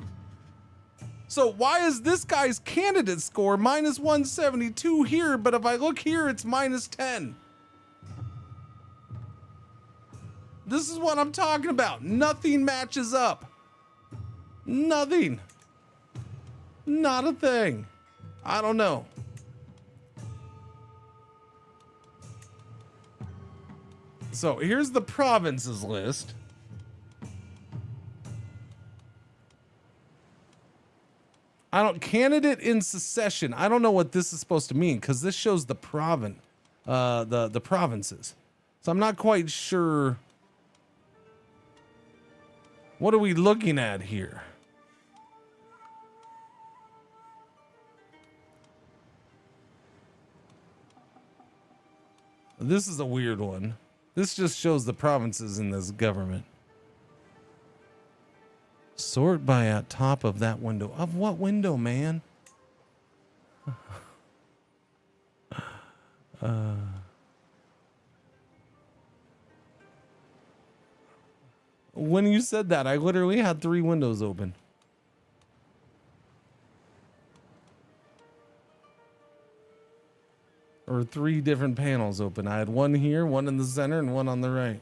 So why is this guy's candidate score minus 172 here, but if I look here, it's minus 10? This is what I'm talking about. Nothing matches up. Nothing. Not a thing. I don't know. So here's the provinces list. Candidate in secession. I don't know what this is supposed to mean because this shows the the provinces. So I'm not quite sure. What are we looking at here? This is a weird one. This just shows the provinces in this government. Sort by at top of that window. Of what window, man? When you said that, I literally had 3 windows open. Or 3 different panels open. I had one here, one in the center, and one on the right.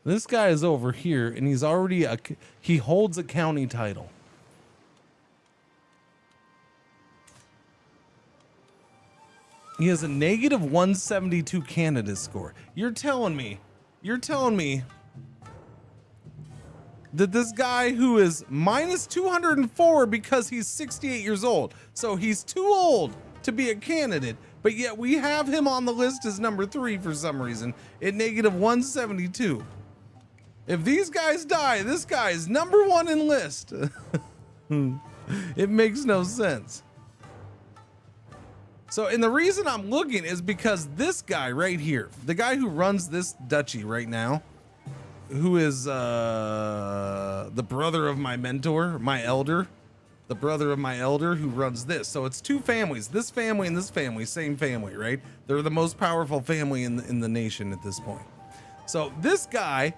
This guy is over here, and he's already he holds a county title. He has a negative 172 candidate score. You're telling me that this guy who is minus 204 because he's 68 years old. So he's too old to be a candidate, but yet we have him on the list as number 3 for some reason at negative 172. If these guys die, this guy is number 1 in list. It makes no sense. So, and the reason I'm looking is because this guy right here, the guy who runs this duchy right now, who is the brother of my mentor, my elder, the brother of my elder who runs this. So it's 2 families, this family and this family, same family, right? They're the most powerful family in the nation at this point. So this guy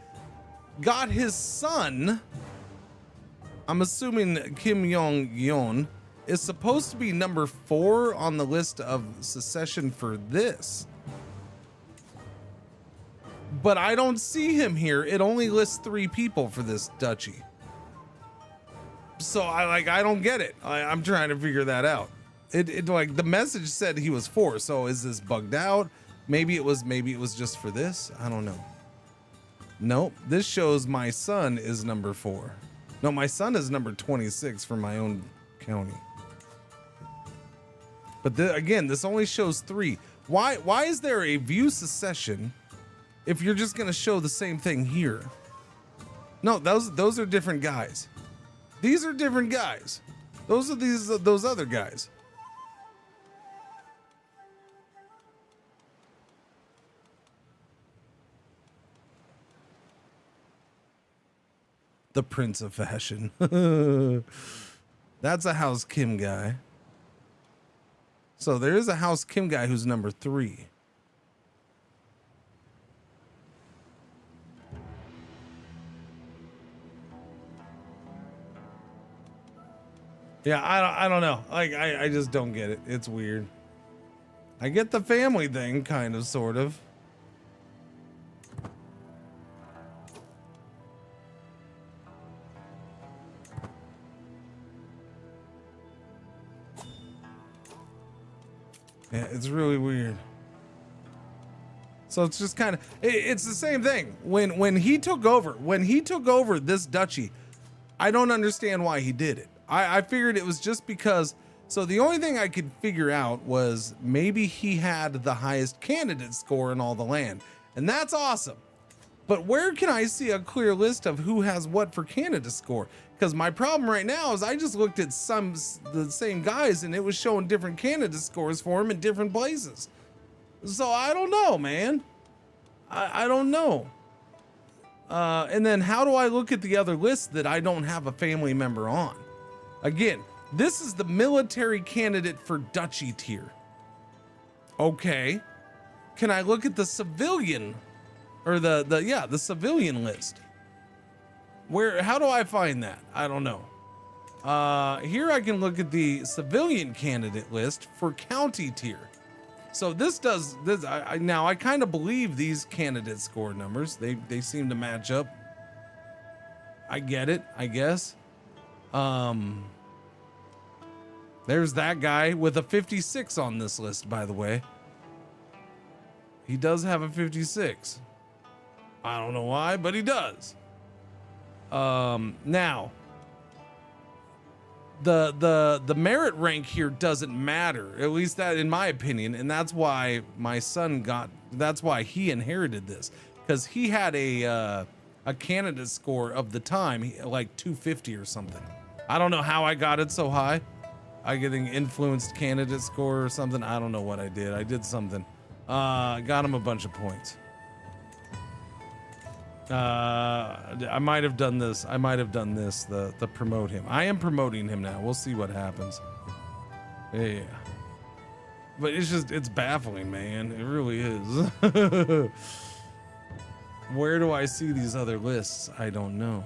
got his son, I'm assuming Kim Jong-un, is supposed to be number 4 on the list of secession for this. But I don't see him here. It only lists 3 people for this duchy. So I don't get it. I'm trying to figure that out. It like the message said he was 4. So is this bugged out? Maybe it was just for this. I don't know. Nope. This shows my son is number 4. No, my son is number 26 for my own county. But again, this only shows 3. Why is there a view secession if you're just gonna show the same thing here? No, those are different guys. These are different guys. Those are those other guys. The Prince of Fashion. That's a House Kim guy. So there is a House Kim guy who's number 3. Yeah, I don't know. Like I just don't get it. It's weird. I get the family thing, kind of, sort of. Yeah, it's really weird. So it's just kind of, it's the same thing. When he took over this duchy, I don't understand why he did it. I figured it was just because, so the only thing I could figure out was maybe he had the highest candidate score in all the land. And that's awesome. But where can I see a clear list of who has what for candidate score? Because my problem right now is I just looked at the same guys and it was showing different candidate scores for him in different places. So I don't know, man. I don't know. And then how do I look at the other lists that I don't have a family member on? Again, this is the military candidate for duchy tier. Okay. Can I look at the civilian or the civilian list? How do I find that? I don't know. Here I can look at the civilian candidate list for county tier. So this does this. Now I kind of believe these candidate score numbers. They seem to match up. I get it, I guess. There's that guy with a 56 on this list, by the way. He does have a 56. I don't know why, but he does. Now the merit rank here doesn't matter, at least that in my opinion, and that's why my son that's why he inherited this, because he had a candidate score of the time, like 250 or something. I don't know how I got it so high. I getting influenced candidate score or something. I don't know what I did. I did something. Got him a bunch of points. I might have done this. The promote him. I am promoting him now. We'll see what happens. Yeah. But it's baffling, man. It really is. Where do I see these other lists? I don't know.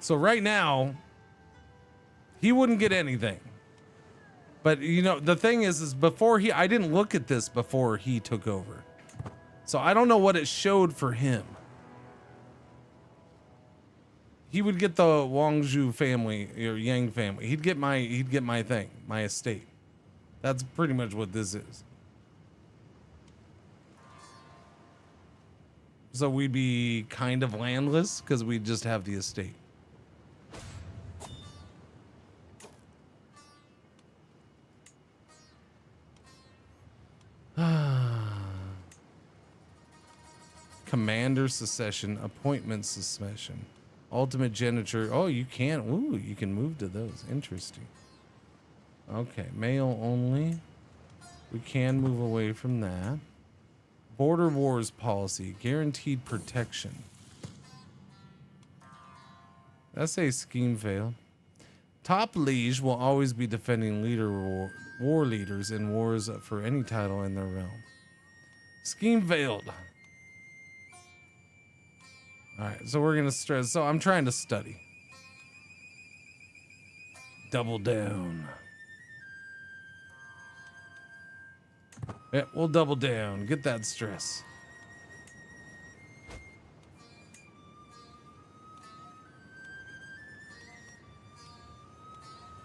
So right now, he wouldn't get anything. But you know, the thing is before I didn't look at this before he took over. So I don't know what it showed for him. He would get the Wangzhou family or Yang family. He'd get my thing, my estate. That's pretty much what this is. So we'd be kind of landless because we'd just have the estate. Commander secession, appointment secession, ultimate geniture. Oh, you can. Ooh, you can move to those. Interesting. Okay, male only. We can move away from that. Border wars policy, guaranteed protection. That's a scheme failed. Top liege will always be defending war leaders in wars for any title in their realm. Scheme failed. All right, so we're gonna stress. So I'm trying to study. Double down. Yeah, we'll double down. Get that stress.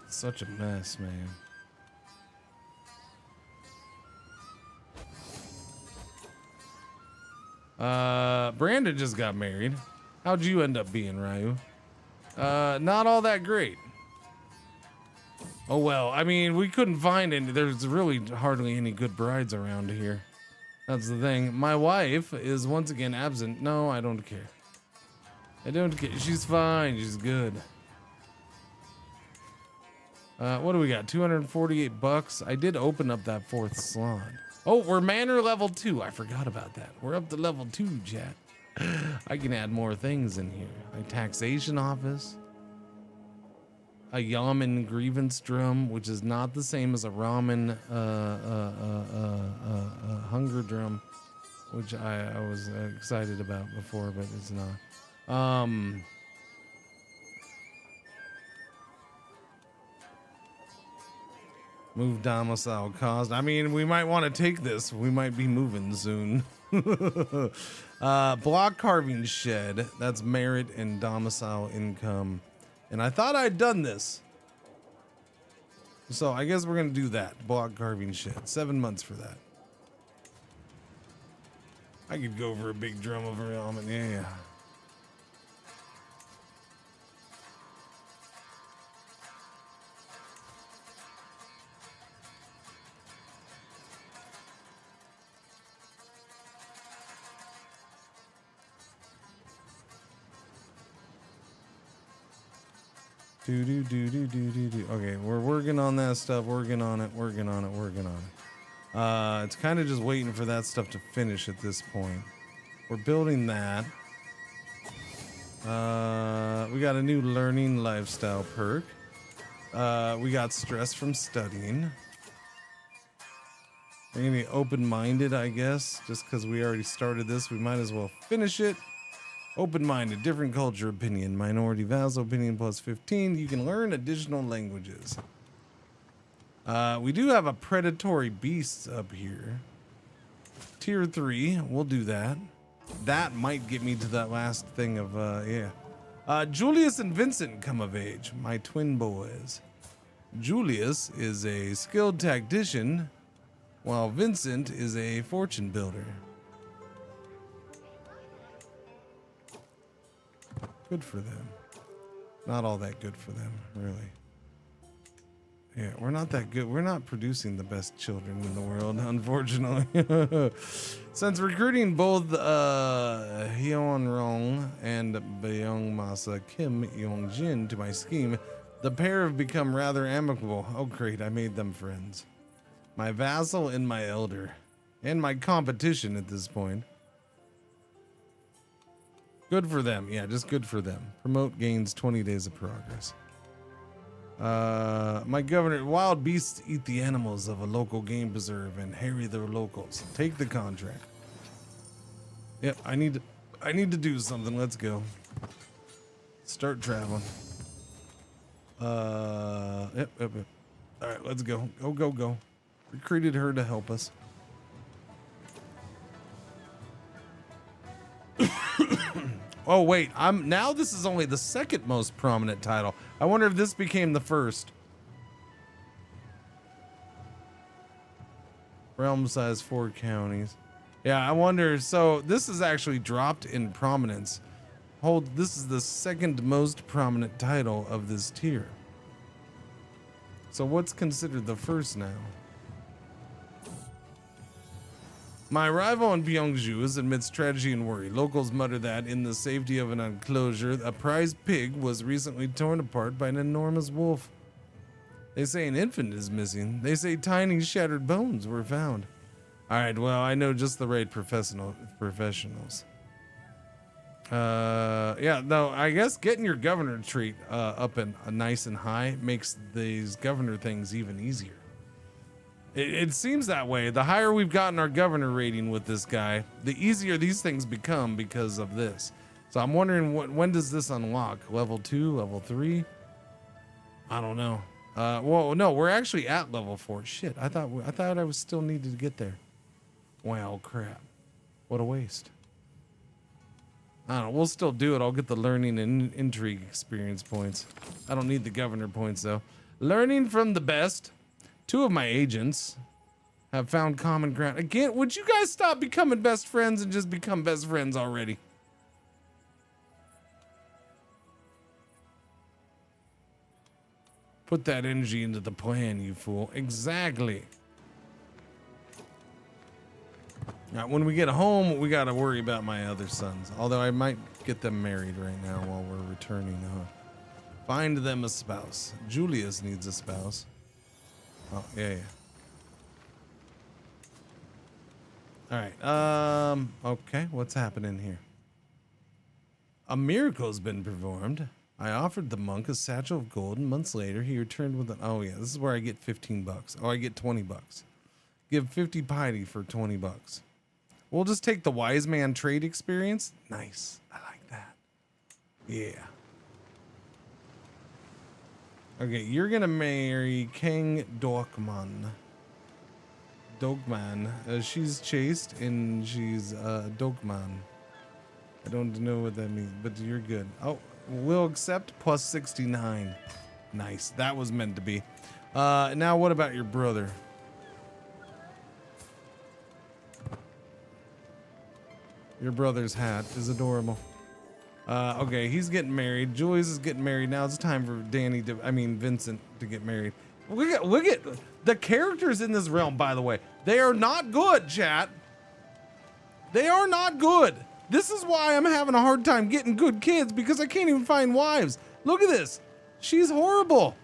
Such a mess, man. Brandon just got married. How'd you end up being, Ryu? Not all that great. Oh well, I mean, we couldn't find any. There's really hardly any good brides around here. That's the thing. My wife is once again absent. No, I don't care. I don't care. She's fine. She's good. What do we got? 248 bucks. I did open up that 4th slot. Oh, we're manor level 2. I forgot about that. We're up to level 2, chat. I can add more things in here. A taxation office. A yamen grievance drum, which is not the same as a ramen hunger drum, which I was excited about before, but it's not. Move domicile cost. I mean, we might want to take this. We might be moving soon. Block carving shed. That's merit and domicile income. And I thought I'd done this. So I guess we're going to do that. Block carving shed. 7 months for that. I could go for a big drum of ramen. Yeah. Okay, we're working on that stuff. Working on it. It's kind of just waiting for that stuff to finish at this point. We're building that. We got a new learning lifestyle perk. We got stress from studying. We're gonna be open-minded, I guess, just because we already started this. We might as well finish it. Open-minded, different culture opinion, minority vassal opinion plus 15. You can learn additional languages. We do have a predatory beast up here. Tier 3, we'll do that. That might get me to that last thing of, Julius and Vincent come of age, my twin boys. Julius is a skilled tactician, while Vincent is a fortune builder. Good for them. Not all that good for them, really. Yeah, we're not that good. We're not producing the best children in the world, unfortunately. Since recruiting both Hyun Rong and Byung-masa Kim Yong-jin to my scheme, the pair have become rather amicable. Oh great, I made them friends. My vassal and my elder. And my competition at this point. Good for them. Yeah, just good for them. Promote gains 20 days of progress. My governor, wild beasts eat the animals of a local game preserve and harry their locals. Take the contract. Yep, I need to do something. Let's go. Start traveling. Yep. All right, let's go. Go, go, go. Recruited her to help us. Oh, wait. Now this is only the second most prominent title. I wonder if this became the first. Realm size 4 counties. Yeah, I wonder. So this is actually dropped in prominence. This is the second most prominent title of this tier. So what's considered the first now? My arrival in Byungju is amidst tragedy and worry. Locals mutter that in the safety of an enclosure, a prized pig was recently torn apart by an enormous wolf. They say an infant is missing. They say tiny shattered bones were found. All right, well, I know just the right professionals. Yeah, though I guess getting your governor trait up and nice and high makes these governor things even easier. It seems that way. The higher we've gotten our governor rating with this guy, the easier these things become because of this. So I'm wondering when does this unlock? Level 2, level 3? I don't know. Well, no, we're actually at level 4. Shit, I thought I was still needed to get there. Wow, crap. What a waste. I don't know. We'll still do it. I'll get the learning and intrigue experience points. I don't need the governor points, though. Learning from the best. 2 of my agents have found common ground. Again, would you guys stop becoming best friends and just become best friends already? Put that energy into the plan, you fool. Exactly. Now, when we get home, we got to worry about my other sons. Although I might get them married right now while we're returning. Find them a spouse. Julius needs a spouse. Oh, yeah. All right. Okay. What's happening here? A miracle's been performed. I offered the monk a satchel of gold, and months later he returned with an... Oh, yeah. This is where I get $15. Oh, I get $20. Give 50 piety for $20. We'll just take the wise man trade experience. Nice. I like that. Yeah. Okay, you're gonna marry King Dokman. She's chaste and she's Dokman. I don't know what that means, but you're good. Oh, we'll accept plus 69. Nice. That was meant to be. Now what about your brother? Your brother's hat is adorable. Okay, he's getting married. Julius is getting married. Now it's time for Vincent to get married. Look at the characters in this realm, by the way. They are not good, chat. They are not good. This is why I'm having a hard time getting good kids, because I can't even find wives. Look at this. She's horrible.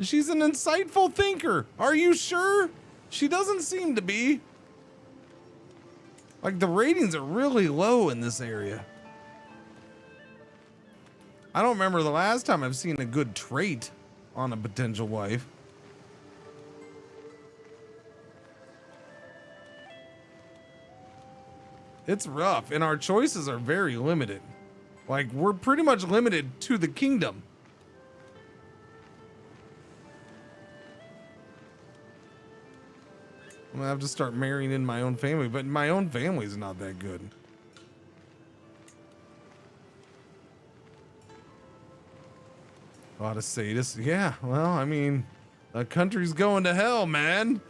She's an insightful thinker. Are you sure? She doesn't seem to be. Like, the ratings are really low in this area. I don't remember the last time I've seen a good trait on a potential wife. It's rough, and our choices are very limited. Like, we're pretty much limited to the kingdom. I'm gonna have to start marrying in my own family, but my own family's not that good. A lot of sadists. Yeah, well, I mean, the country's going to hell, man.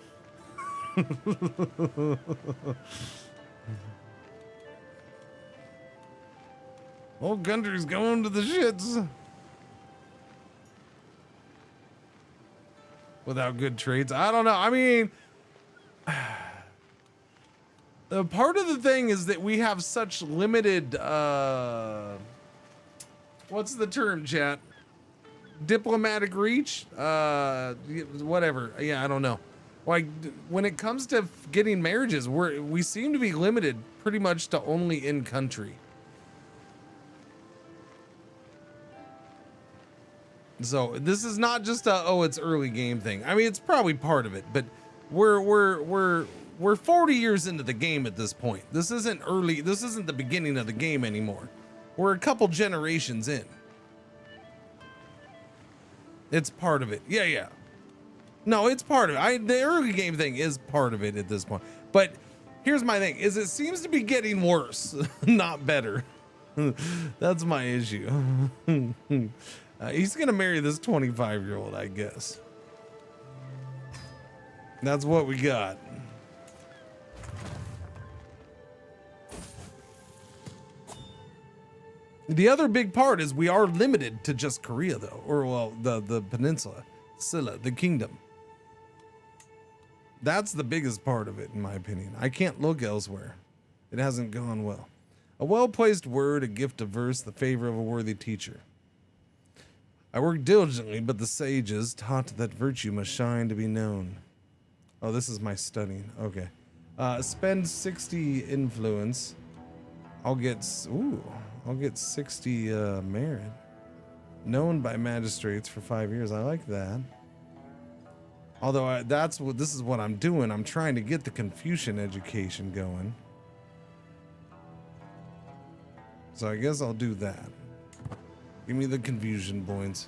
Whole country's going to the shits. Without good traits. I don't know. I mean, part of the thing is that we have such limited, what's the term, chat? Diplomatic reach? Whatever. Yeah, I don't know. Like, when it comes to getting marriages, we seem to be limited pretty much to only in country. So this is not just it's early game thing. I mean, it's probably part of it, but we're 40 years into the game at this point. This isn't early. This isn't the beginning of the game anymore. We're a couple generations in. It's part of it. Yeah, yeah. No, it's part of it. The early game thing is part of it at this point. But here's my thing, is it seems to be getting worse, not better. That's my issue. He's gonna marry this 25-year-old, I guess. That's what we got. The other big part is we are limited to just Korea, though, or well, the peninsula, Silla, the kingdom. That's the biggest part of it, in my opinion. I can't look elsewhere. It hasn't gone well. A well-placed word, a gift of verse, the favor of a worthy teacher. I worked diligently, but the sages taught that virtue must shine to be known. Oh, this is my studying. Okay. Spend 60 influence. I'll get 60 merit. Known by magistrates for 5 years. I like that. Although this is what I'm doing. I'm trying to get the Confucian education going. So I guess I'll do that. Give me the Confucian points.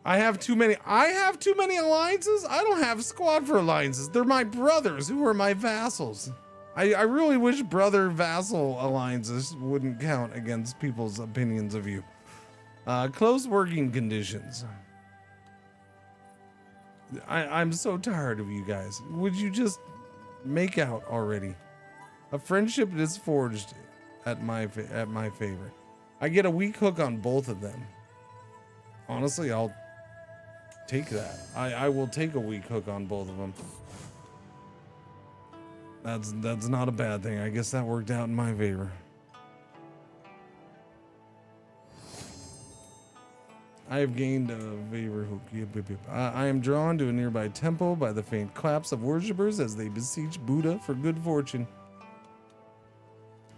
I have too many alliances? I don't have a squad for alliances. They're my brothers who are my vassals. I really wish brother vassal alliances wouldn't count against people's opinions of you. Close working conditions. I'm so tired of you guys. Would you just make out already? A friendship is forged at my favor. I get a weak hook on both of them. Honestly, I'll take that. I will take a weak hook on both of them. That's not a bad thing. I guess that worked out in my favor. I have gained a favor hook. I am drawn to a nearby temple by the faint claps of worshippers as they beseech Buddha for good fortune.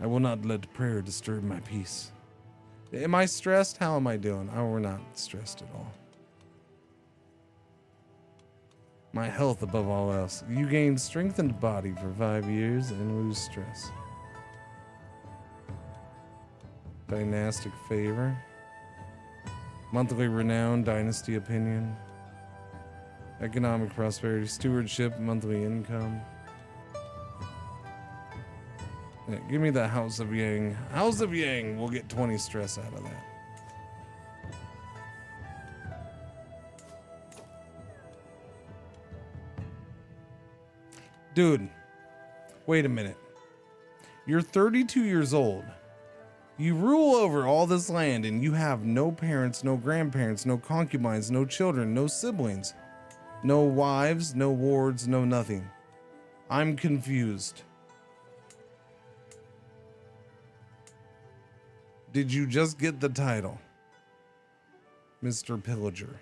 I will not let prayer disturb my peace. Am I stressed? How am I doing? Oh, we're not stressed at all. My health above all else. You gain strengthened body for 5 years and lose stress. Dynastic favor. Monthly renown, dynasty opinion. Economic prosperity, stewardship, monthly income. Yeah, give me the House of Yang. House of Yang, we'll get 20 stress out of that. Dude, wait a minute. You're 32 years old. You rule over all this land and you have no parents, no grandparents, no concubines, no children, no siblings, no wives, no wards, no nothing. I'm confused. Did you just get the title, Mr. Pillager?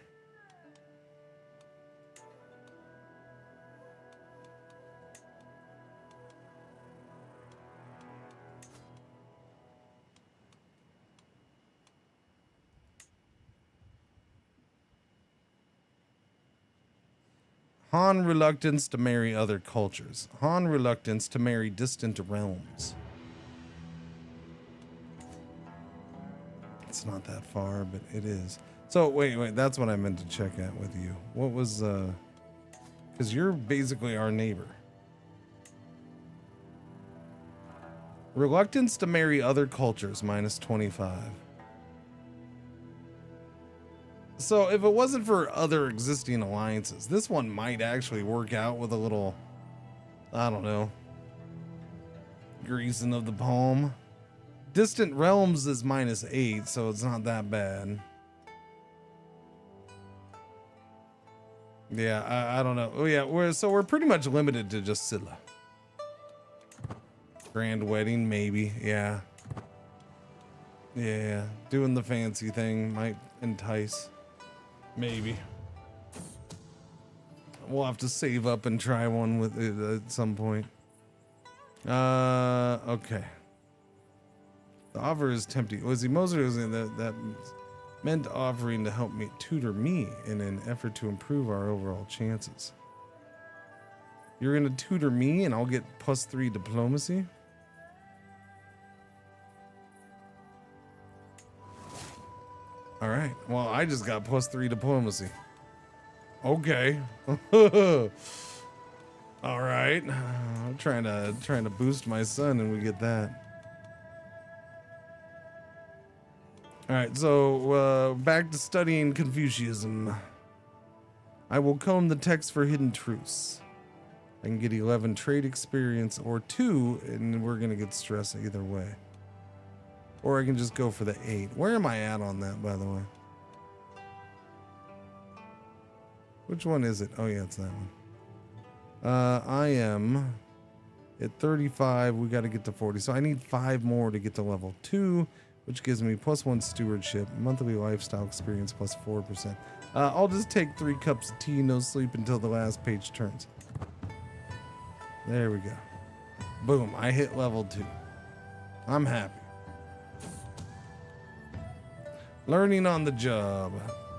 Han reluctance to marry other cultures. Han reluctance to marry distant realms. It's not that far, but it is. So wait, that's what I meant to check out with you. What was, because you're basically our neighbor. Reluctance to marry other cultures, minus 25. So if it wasn't for other existing alliances, this one might actually work out with a little, I don't know, greasing of the palm. Distant realms is minus 8, so it's not that bad. Yeah, I don't know. Oh yeah, we're pretty much limited to just Silla. Grand wedding, maybe. Yeah. Yeah. Doing the fancy thing might entice. Maybe. We'll have to save up and try one with it at some point. Okay. The offer is tempting. Was he Moser? Was that meant offering to help me tutor me in an effort to improve our overall chances? You're gonna tutor me and I'll get +3 diplomacy? All right. Well, I just got +3 diplomacy. Okay. All right. I'm trying to boost my son and we get that. All right. So back to studying Confucianism. I will comb the text for hidden truths. I can get 11 trade experience or 2, and we're gonna get stress either way. Or I can just go for the 8. Where am I at on that, by the way? Which one is it? Oh yeah, it's that one. I am at 35. We got to get to 40. So I need 5 more to get to level 2, which gives me +1 stewardship, monthly lifestyle experience +4%. I'll just take 3 cups of tea, no sleep until the last page turns. There we go. Boom, I hit level 2. I'm happy. Learning on the job.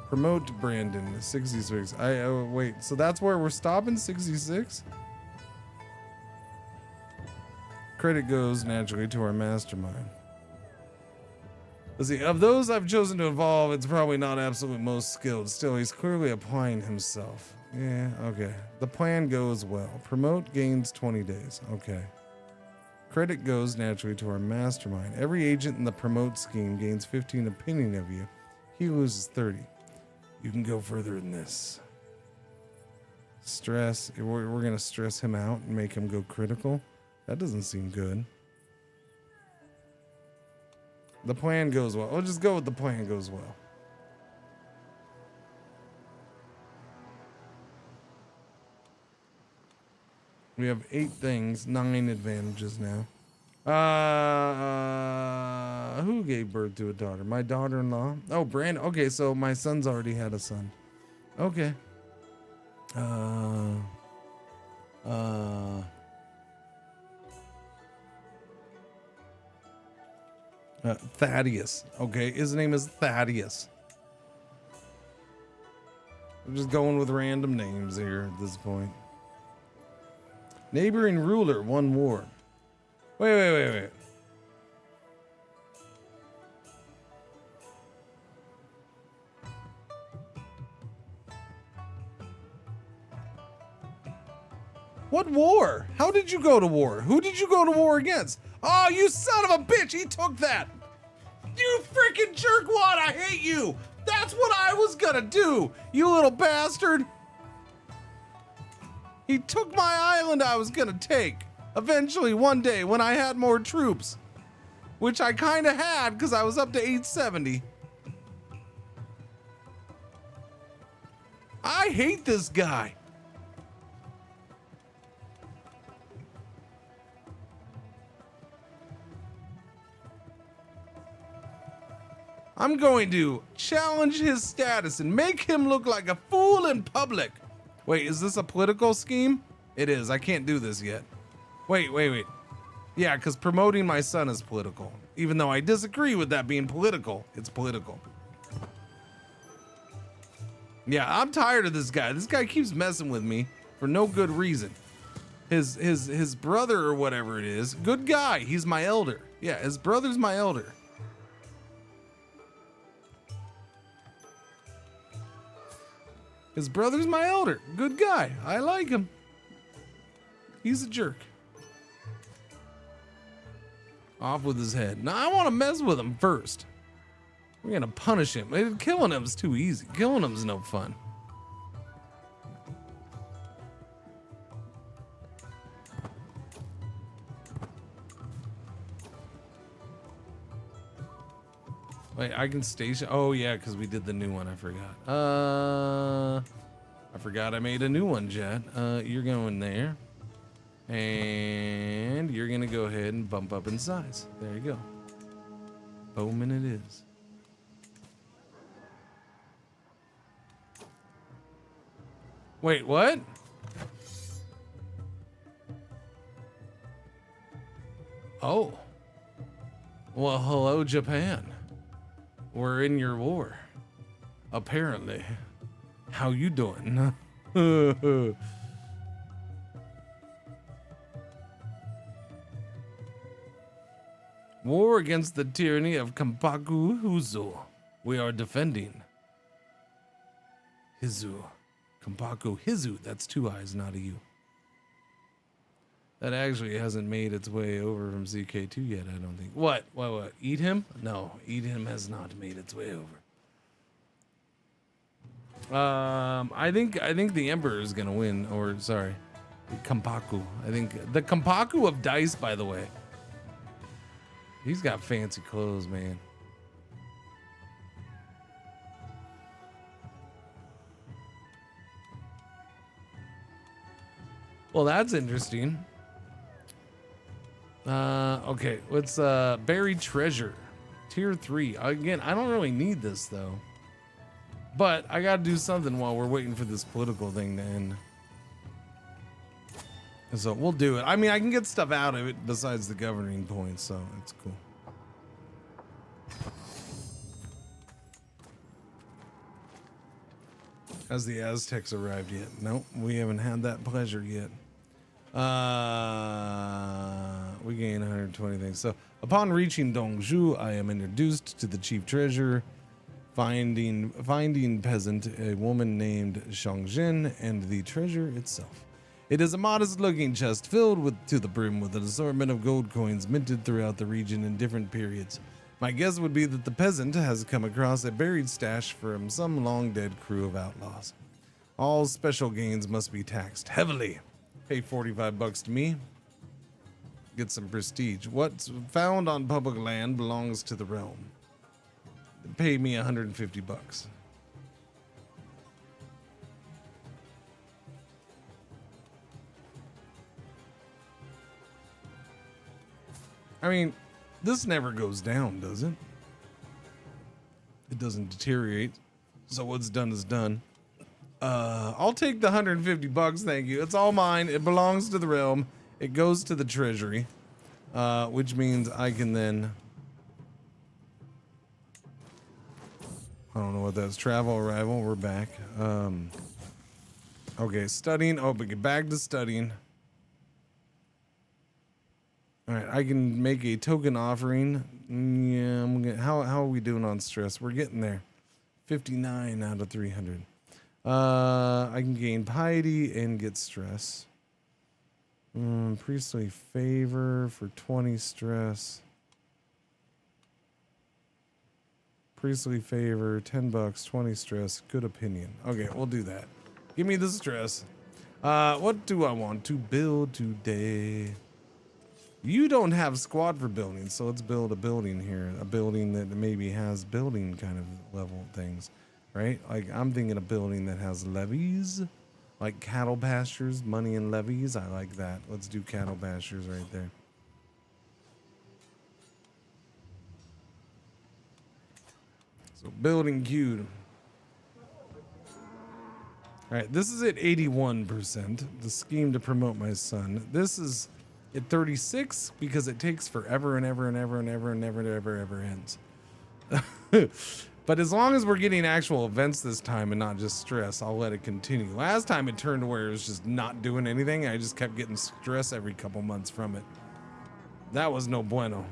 Promote to Brandon, 66. Wait, so that's where we're stopping, 66? Credit goes naturally to our mastermind. Let's see, of those I've chosen to evolve, it's probably not absolute most skilled. Still, he's clearly applying himself. Yeah, okay. The plan goes well. Promote gains 20 days. Okay. Credit goes naturally to our mastermind. Every agent in the promote scheme gains 15 opinion of you. He loses 30. You can go further than this. Stress. We're going to stress him out and make him go critical. That doesn't seem good. The plan goes well. We'll just go with the plan goes well. We have 8 things, 9 advantages now. Who gave birth to a daughter? My daughter-in-law. Oh, Brandon. Okay, so my son's already had a son. Okay. Thaddeus. Okay, his name is Thaddeus. I'm just going with random names here at this point. Neighboring ruler won war. Wait. What war? How did you go to war? Who did you go to war against? Oh, you son of a bitch! He took that! You freaking jerkwad! I hate you! That's what I was gonna do! You little bastard! He took my island I was gonna take. Eventually, one day, when I had more troops. Which I kinda had, because I was up to 870. I hate this guy. I'm going to challenge his status and make him look like a fool in public. Wait, is this a political scheme? It is. I can't do this yet. Wait. Yeah, because promoting my son is political. Even though I disagree with that being political, it's political. Yeah, I'm tired of this guy. This guy keeps messing with me for no good reason. His brother or whatever it is, good guy. He's my elder. Yeah, his brother's my elder. His brother's my elder. Good guy. I like him. He's a jerk. Off with his head. Now I want to mess with him first. We're gonna punish him. Killing him's too easy. Killing him's no fun. Wait, I can station. Oh yeah, because we did the new one. I forgot. I forgot I made a new one, Jet. You're going there. And you're gonna go ahead and bump up in size. There you go. Bowman it is. Wait, what? Oh. Well, hello, Japan. We're in your war. Apparently. How you doing? War against the tyranny of Kampaku Huzu. We are defending. Hizu. Kampaku Hizu. That's 2 I's, not a U. That actually hasn't made its way over from CK2 yet, I don't think. What? What? Eat him? No, eat him has not made its way over. I think the Emperor is gonna win, or sorry, the Kampaku. I think the Kampaku of Dice, by the way. He's got fancy clothes, man. Well, that's interesting. Okay, let's buried treasure, tier 3. Again, I don't really need this though, but I gotta do something while we're waiting for this political thing to end. So we'll do it. I mean, I can get stuff out of it besides the governing points, so it's cool. Has the Aztecs arrived yet? Nope, we haven't had that pleasure yet. We gain 120 things. So upon reaching Dongzhou, I am introduced to the chief treasurer, finding peasant, a woman named Shangzhen, and the treasure itself. It is a modest-looking chest filled to the brim with an assortment of gold coins minted throughout the region in different periods. My guess would be that the peasant has come across a buried stash from some long-dead crew of outlaws. All special gains must be taxed heavily. Pay 45 bucks to me. Get some prestige. What's found on public land belongs to the realm. Pay me 150 bucks. I mean, this never goes down, does it? It doesn't deteriorate. So what's done is done. I'll take the 150 bucks, thank you. It's all mine. It belongs to the realm. It goes to the treasury, which means I can then... I don't know what that's. Travel, arrival, we're back. Okay, studying. Oh, but get back to studying. All right, I can make a token offering. Yeah, how are we doing on stress? We're getting there. 59 out of 300. I can gain piety and get stress. Priestly favor for 20 stress. Priestly favor, 10 bucks, 20 stress. Good opinion. Okay, we'll do that. Give me the stress. What do I want to build today? You don't have squad for building, so let's build a building here. A building that maybe has building kind of level things, right? Like I'm thinking a building that has levees, like cattle pastures, money and levees. I like that. Let's do cattle pastures right there. So building queued. All right, this is at 81%. The scheme to promote my son. This is at 36 because it takes forever and ever and ever and ever and never ever ends. But as long as we're getting actual events this time and not just stress, I'll let it continue. Last time it turned to where it was just not doing anything. I just kept getting stress every couple months from it. That was no bueno.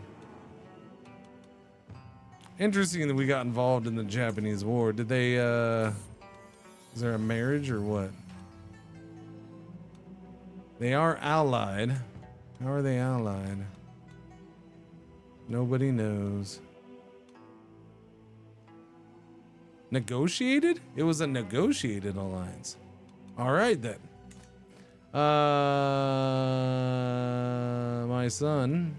Interesting that we got involved in the Japanese war. Did they, is there a marriage or what? They are allied. How are they allied? Nobody knows. Negotiated? It was a negotiated alliance. All right then. My son,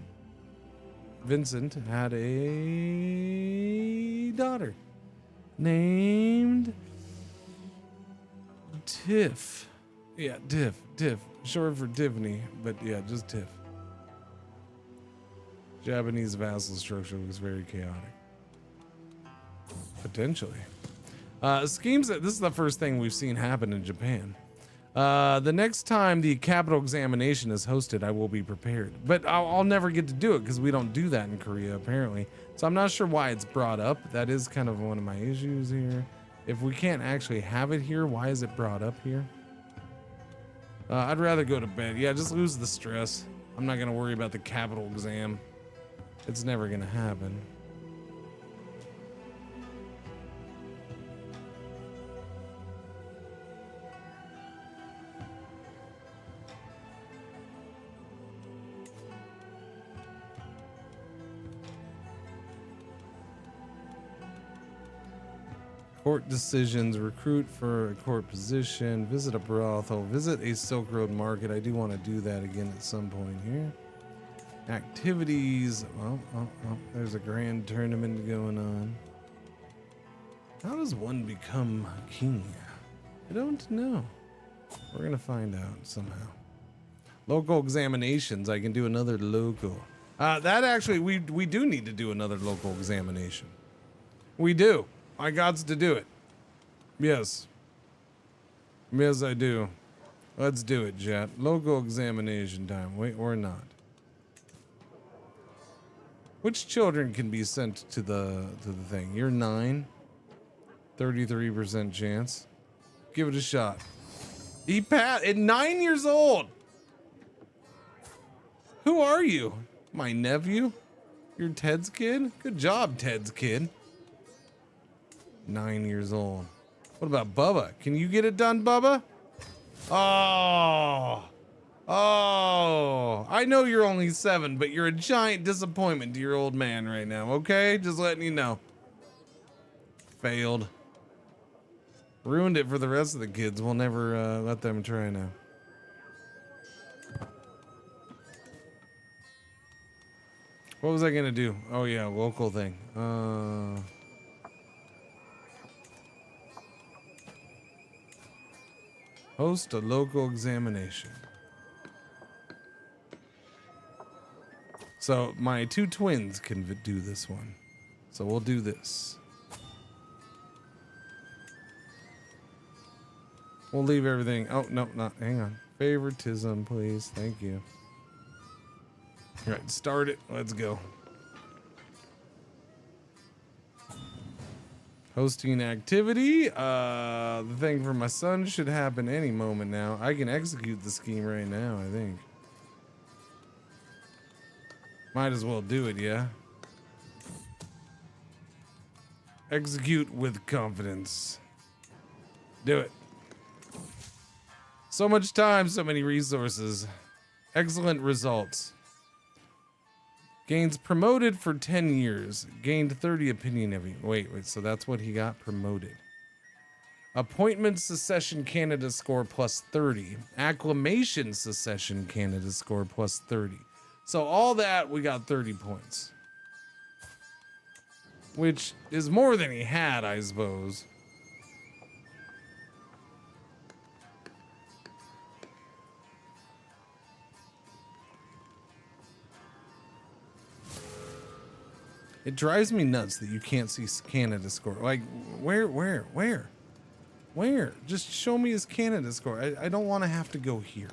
Vincent, had a daughter named Tiff. Yeah, Tiff. Short for Tiffany, but yeah, just Tiff. Japanese vassal structure looks very chaotic. Potentially. Schemes that this is the first thing we've seen happen in Japan. The next time the capital examination is hosted, I will be prepared. But I'll never get to do it because we don't do that in Korea, apparently. So I'm not sure why it's brought up. That is kind of one of my issues here. If we can't actually have it here, why is it brought up here? I'd rather go to bed. Yeah, just lose the stress. I'm not gonna worry about the capital exam. It's never gonna happen. Court decisions, recruit for a court position, visit a brothel, visit a Silk Road market. I do want to do that again at some point here. Activities. Oh, there's a grand tournament going on. How does one become king? I don't know. We're going to find out somehow. Local examinations. I can do another local. That actually, we do need to do another local examination. We do. I got to do it. Yes. Yes, I do. Let's do it, chat. Local examination time. Wait, or not. Which children can be sent to the thing? You're 9. 33% chance. Give it a shot. He passed at 9 years old. Who are you? My nephew? You're Ted's kid? Good job, Ted's kid. 9 years old. What about Bubba? Can you get it done, Bubba? Oh, I know you're only 7, but you're a giant disappointment to your old man right now, okay? Just letting you know. Failed. Ruined it for the rest of the kids. We'll never let them try now. What was I gonna do? Oh yeah, local thing. Host a local examination. So my 2 twins can do this one. So we'll do this. We'll leave everything. Oh, no, not. Hang on. Favoritism, please. Thank you. All right, start it. Let's go. Hosting activity. The thing for my son should happen any moment now. I can execute the scheme right now, I think. Might as well do it, yeah? Execute with confidence. Do it. So much time, so many resources. Excellent results. Gains promoted for 10 years. Gained 30 opinion every. Wait, so that's what he got promoted. Appointment secession Canada score plus 30. Acclamation secession Canada score plus 30. So all that, we got 30 points. Which is more than he had, I suppose. It drives me nuts that you can't see Canada score. Like, where? Just show me his Canada score. I don't want to have to go here.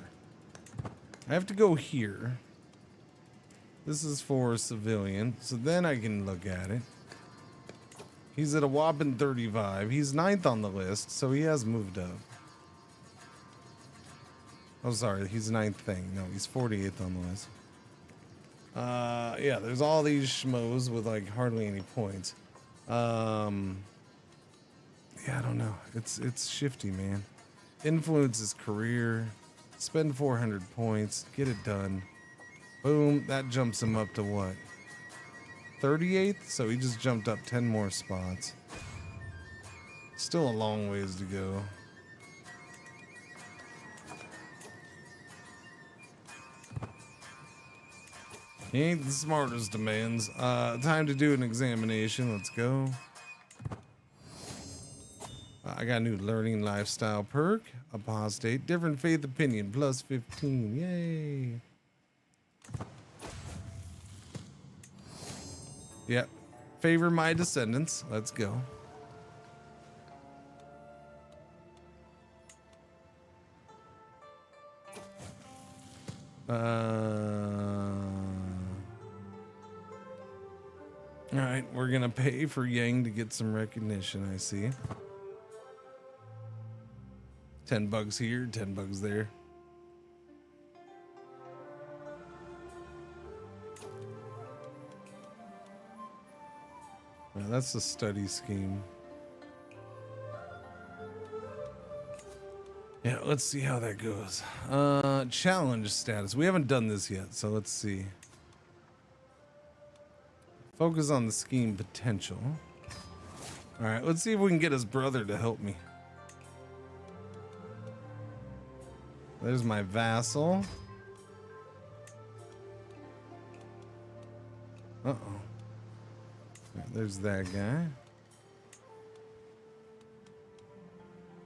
I have to go here. This is for civilian, so then I can look at it. He's at a whopping 35. He's 9th on the list, so he has moved up. Oh, sorry, he's 9th thing. No, he's 48th on the list. Yeah, there's all these schmoes with like hardly any points. Yeah, I don't know. It's shifty, man. Influence his career. Spend 400 points. Get it done. Boom. That jumps him up to what? 38th? So he just jumped up 10 more spots. Still a long ways to go. He ain't the smartest demands. Time to do an examination. Let's go. I got a new learning lifestyle perk, apostate, different faith opinion, plus 15. Yay. Yep. Favor my descendants. Let's go. All right, we're gonna pay for Yang to get some recognition. I see. $10 here, $10 there. Well, that's the study scheme. Yeah, let's see how that goes. Challenge status. We haven't done this yet, so let's see. Focus on the scheme potential. All right, let's see if we can get his brother to help me. There's my vassal. Uh-oh. There's that guy.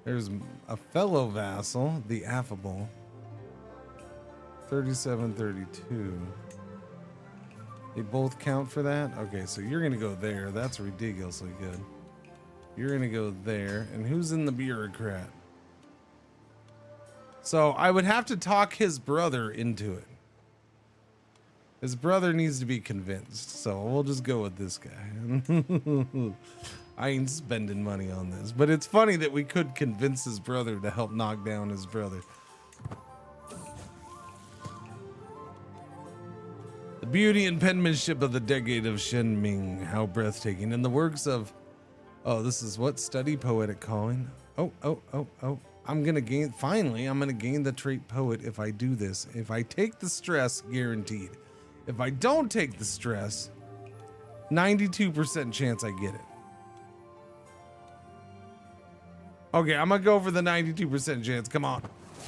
There's a fellow vassal, the affable. 3732. They both count for that? Okay, so you're gonna go there. That's ridiculously good. You're gonna go there. And who's in the bureaucrat? So I would have to talk his brother into it. His brother needs to be convinced. So we'll just go with this guy. I ain't spending money on this. But it's funny that we could convince his brother to help knock down his brother. The beauty and penmanship of the decade of Shen Ming. How breathtaking. In the works of... Oh, this is what? Study poetic calling. Oh. I'm going to gain... Finally, I'm going to gain the trait poet if I do this. If I take the stress, guaranteed. If I don't take the stress, 92% chance I get it. Okay, I'm going to go for the 92% chance. Come on.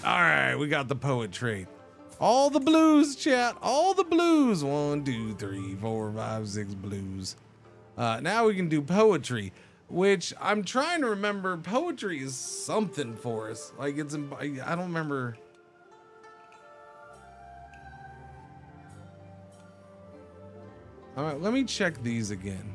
All right, we got the poet trait. All the blues, chat. All the blues. 1, 2, 3, 4, 5, 6 blues. Now we can do poetry, which I'm trying to remember. Poetry is something for us. Like it's, I don't remember. All right, let me check these again.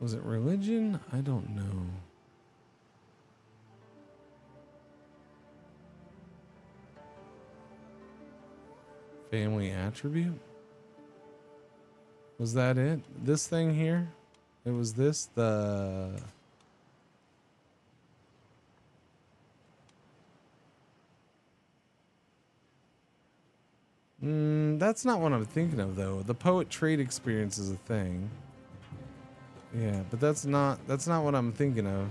Was it religion? I don't know. Family attribute? Was that it? This thing here? It was this? The... That's not what I'm thinking of, though. The poet trait experience is a thing. Yeah, but that's not what I'm thinking of.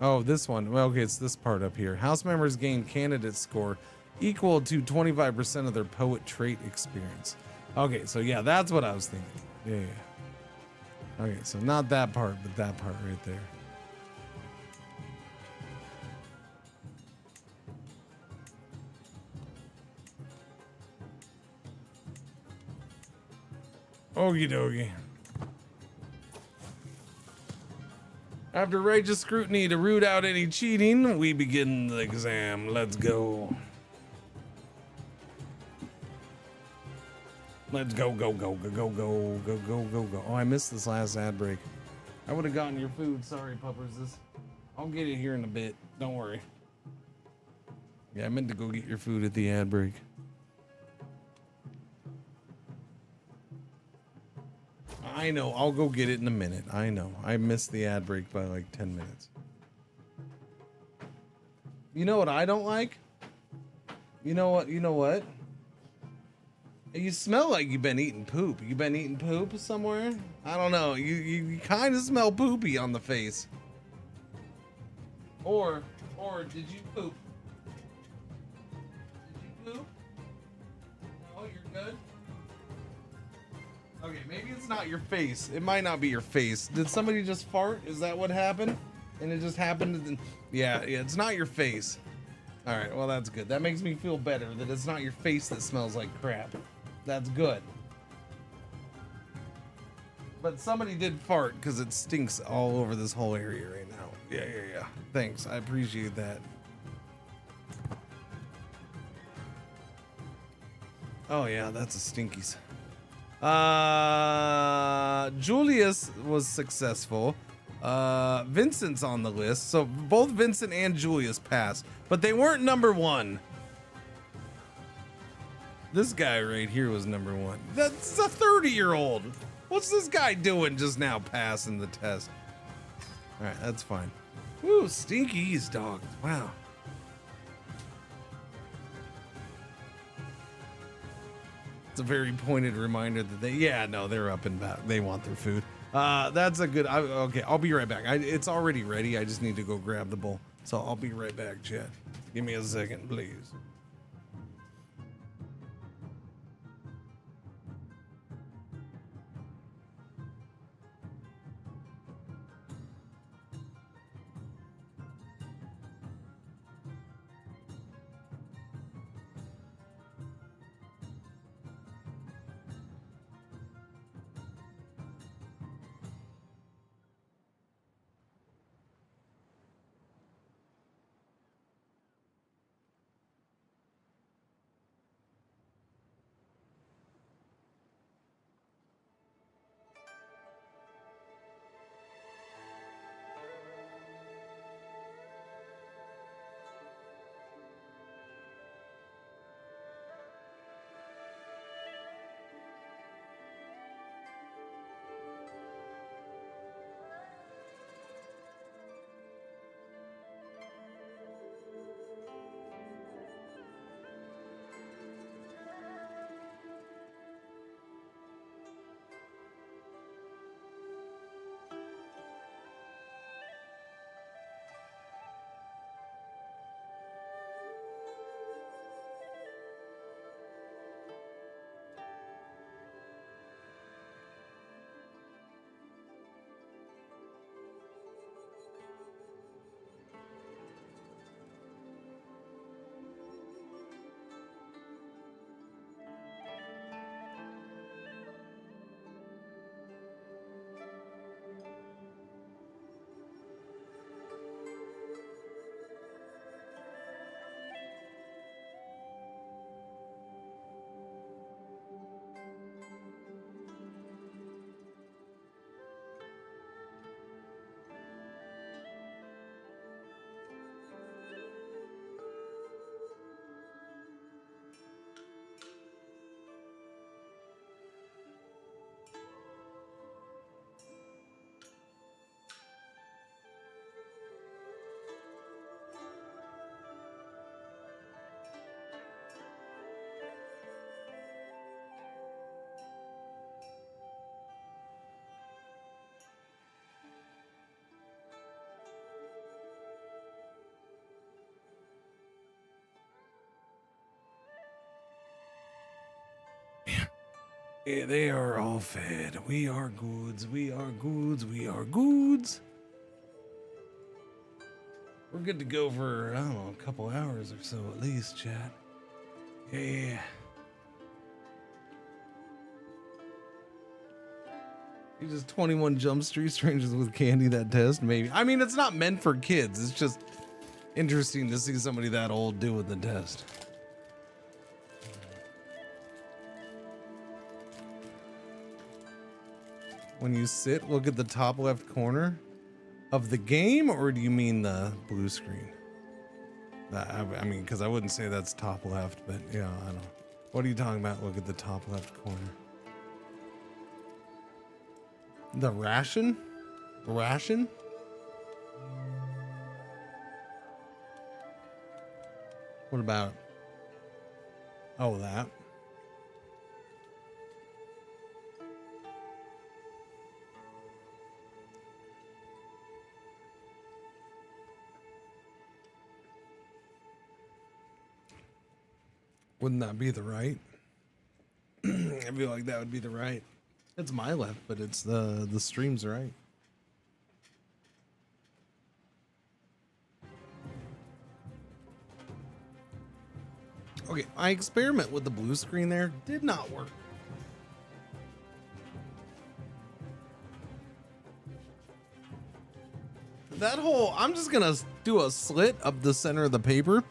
Oh, this one. Well, okay, it's this part up here. House members gain candidate score equal to 25% of their poet trait experience. Okay, so yeah, that's what I was thinking. Yeah. Okay, so not that part, but that part right there. Okie dokie. After righteous scrutiny to root out any cheating, we begin the exam. Let's go. Let's go. Oh, I missed this last ad break. I would have gotten your food. Sorry, puppers. I'll get it here in a bit. Don't worry. Yeah, I meant to go get your food at the ad break. I know. I'll go get it in a minute. I know. I missed the ad break by like 10 minutes. You know what I don't like? You know what? You smell like you've been eating poop. You been eating poop somewhere? I don't know. You kind of smell poopy on the face. Or did you poop? Did you poop? No, you're good. Okay, maybe it's not your face. It might not be your face. Did somebody just fart? Is that what happened? And it just happened to yeah, it's not your face. All right, well, that's good. That makes me feel better that it's not your face that smells like crap. That's good. But somebody did fart because it stinks all over this whole area right now. Yeah. Thanks. I appreciate that. Oh, yeah, that's a stinkies. Julius was successful. Vincent's on the list. So both Vincent and Julius passed, but they weren't number one. This guy right here was number one. That's a 30-year-old. What's this guy doing just now passing the test? All right, that's fine. Woo, stinkies, dog. Wow. It's a very pointed reminder that they're up and back. They want their food. That's a good, okay, I'll be right back. It's already ready. I just need to go grab the bowl. So I'll be right back, chat. Give me a second, please. Yeah, they are all fed. We are goods. We are goods. We are goods. We're good to go for, I don't know, a couple hours or so at least, chat. Yeah. You just 21 Jump Street Strangers with Candy, that test, maybe. I mean, it's not meant for kids. It's just interesting to see somebody that old doing the test. When you sit, look at the top left corner of the game, or do you mean the blue screen? I mean, because I wouldn't say that's top left, but yeah, I don't know. What are you talking about? Look at the top left corner. The ration? Ration? What about? Oh, that. Wouldn't that be the right? I feel like that would be the right. It's my left, but it's the stream's right. Okay, my experiment with the blue screen there did not work. That whole, I'm just gonna do a slit up the center of the paper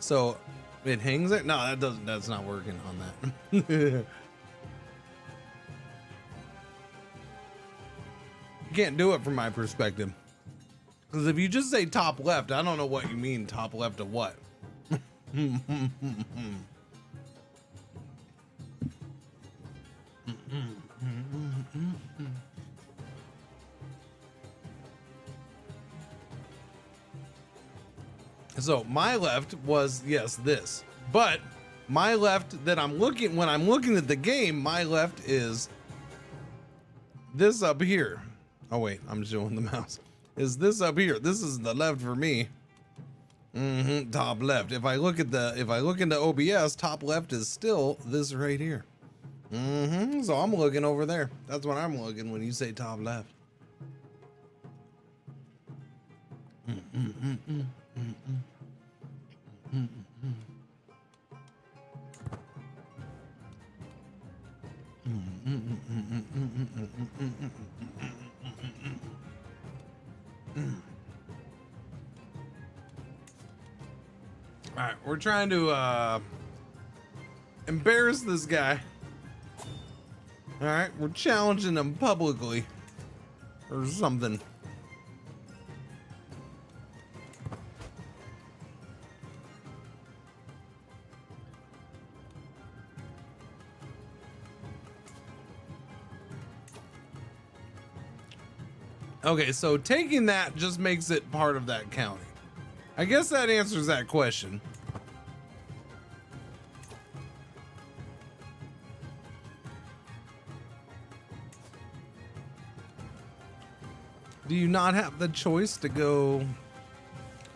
so it hangs there. No, that doesn't, that's not working on that. You can't do it from my perspective. Because if you just say top left, I don't know what you mean top left of what. So my left was, yes, this, but my left that I'm looking, when I'm looking at the game, my left is this up here. Oh wait, I'm showing the mouse. Is this up here? This is the left for me. Top left. If I look into OBS, top left is still this right here. So I'm looking over there. That's what I'm looking when you say top left. All right, we're trying to embarrass this guy. All right, we're challenging him publicly or something. Okay, so taking that just makes it part of that county. I guess that answers that question. Do you not have the choice to go?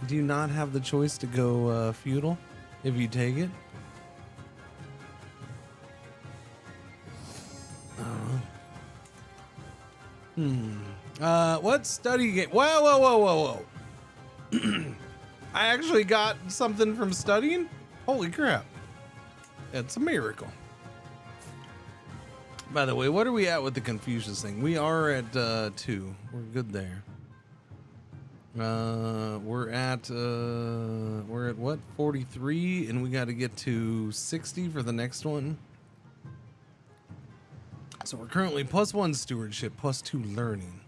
Do you not have the choice to go feudal if you take it? What study game? Whoa. I actually got something from studying? Holy crap. It's a miracle. By the way, what are we at with the Confucius thing? We are at 2. We're good there. We're at what? 43, and we got to get to 60 for the next one. So we're currently +1 stewardship, +2 learning.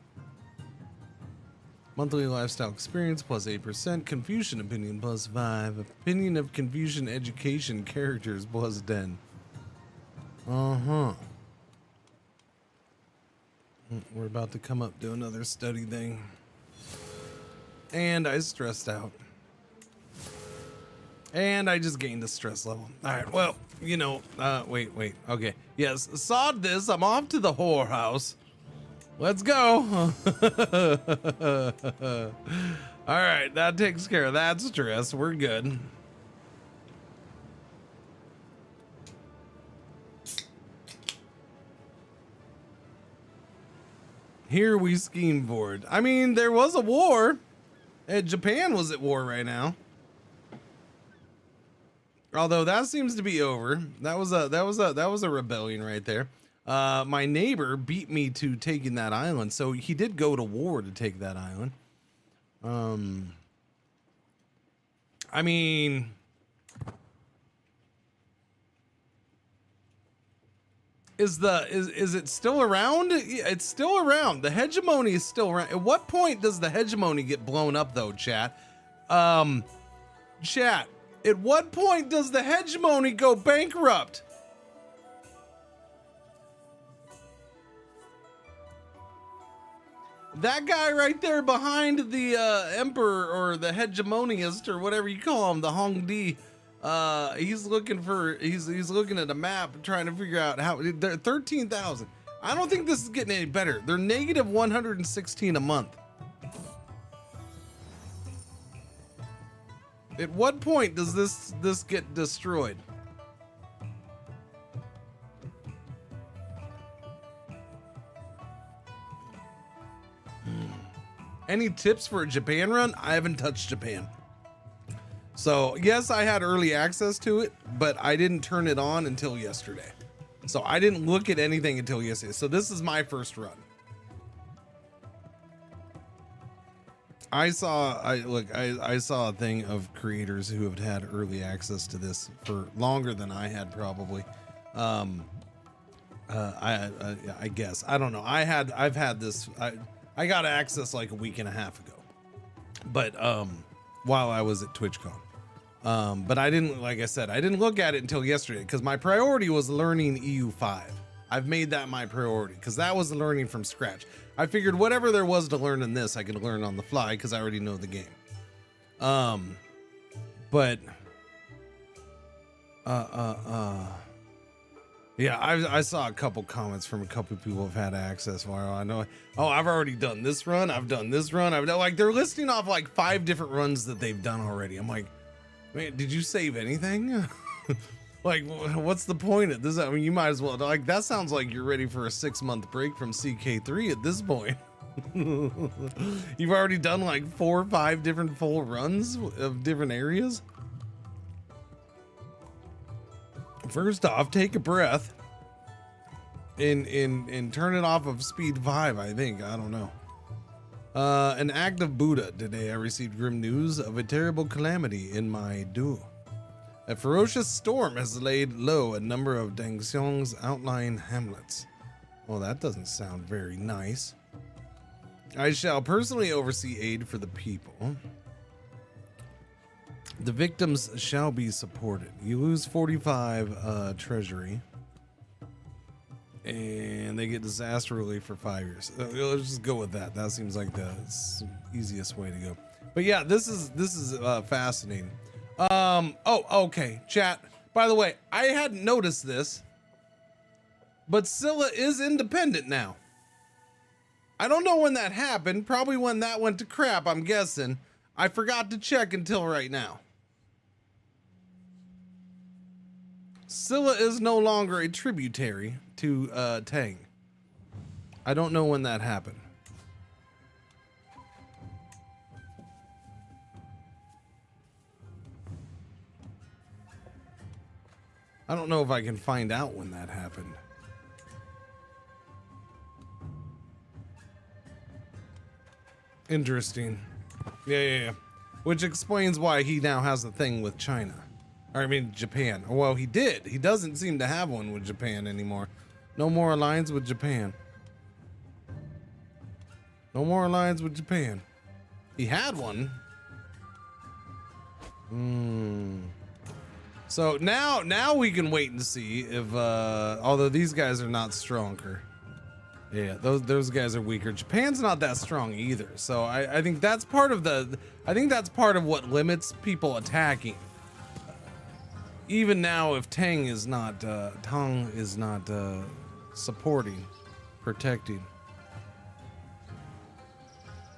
Monthly lifestyle experience +8%. Confucian opinion +5. Opinion of Confucian education characters +10. We're about to come up to another study thing. And I stressed out. And I just gained a stress level. All right, well, you know, wait. Okay, yes, sod this. I'm off to the whorehouse. Let's go. All right, that takes care of that stress. We're good. Here we scheme for it. I mean, there was a war. Japan was at war right now. Although that seems to be over. That was a rebellion right there. My neighbor beat me to taking that island, so he did go to war to take that island. I mean, is it still around? It's still around. The hegemony is still around. At what point does the hegemony get blown up, though, chat? Chat. At what point does the hegemony go bankrupt? That guy right there behind the emperor or the hegemoniast or whatever you call him, the Hongdi, he's looking at a map trying to figure out how. They're 13,000. I don't think this is getting any better. They're negative 116 a month. At what point does this get destroyed? Any tips for a Japan run? I haven't touched Japan. So yes, I had early access to it, but I didn't turn it on until yesterday. So I didn't look at anything until yesterday. So this is my first run. I saw a thing of creators who have had early access to this for longer than I had probably. I guess, I don't know. I've had this, I got access like a week and a half ago, but while I was at TwitchCon. But I didn't, like I said, I didn't look at it until yesterday because my priority was learning EU5. I've made that my priority because that was learning from scratch. I figured whatever there was to learn in this, I could learn on the fly because I already know the game. Yeah, I saw a couple comments from a couple people who've had access. While I know, oh, I've already done this run. I've done this run. I've done, like, they're listing off like 5 different runs that they've done already. I'm like, man, did you save anything? Like, what's the point of this? I mean, you might as well, like, that sounds like you're ready for a 6-month break from CK3 at this point. You've already done like 4 or 5 different full runs of different areas. First off, take a breath and turn it off of speed 5, I think. I don't know. An act of Buddha. Today I received grim news of a terrible calamity in my duo. A ferocious storm has laid low a number of Dangxiong's outlying hamlets. Well, that doesn't sound very nice. I shall personally oversee aid for the people. The victims shall be supported. You lose 45 treasury. And they get disaster relief for 5 years. Let's just go with that. That seems like the easiest way to go. But yeah, this is fascinating. Oh, okay, chat. By the way, I hadn't noticed this, but Scylla is independent now. I don't know when that happened. Probably when that went to crap, I'm guessing. I forgot to check until right now. Scylla is no longer a tributary to Tang. I don't know when that happened. I don't know if I can find out when that happened. Interesting. Yeah. Which explains why he now has a thing with China. Or I mean Japan. Well, he did. He doesn't seem to have one with Japan anymore. No more alliance with Japan. No more alliance with Japan. He had one. So now we can wait and see if although these guys are not stronger. Yeah, those guys are weaker. Japan's not that strong either. So I think that's part of what limits people attacking. Even now, if Tang is not supporting, protecting.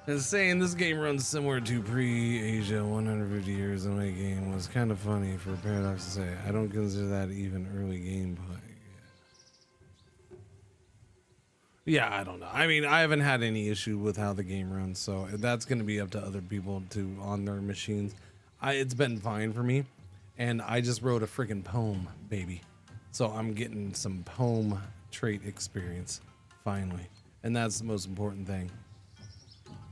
It's saying this game runs similar to pre-Asia 150 years in my game was kind of funny for Paradox to say. I don't consider that even early gameplay. Yeah, I don't know. I mean, I haven't had any issue with how the game runs, so that's going to be up to other people to on their machines. It's been fine for me, and I just wrote a freaking poem, baby. So I'm getting some poem trait experience, finally. And that's the most important thing.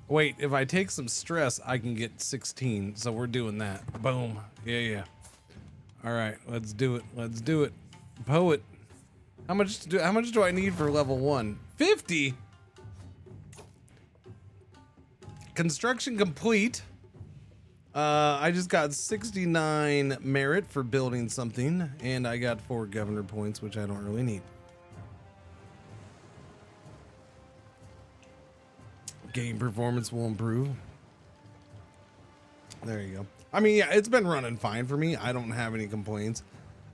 Wait, if I take some stress, I can get 16. So we're doing that. Boom. Yeah. All right, let's do it. Let's do it. Poet. How much do I need for level 1? 50. Construction complete. I just got 69 merit for building something, and I got 4 governor points, which I don't really need. Game performance will improve. There you go. I mean, yeah, it's been running fine for me. I don't have any complaints.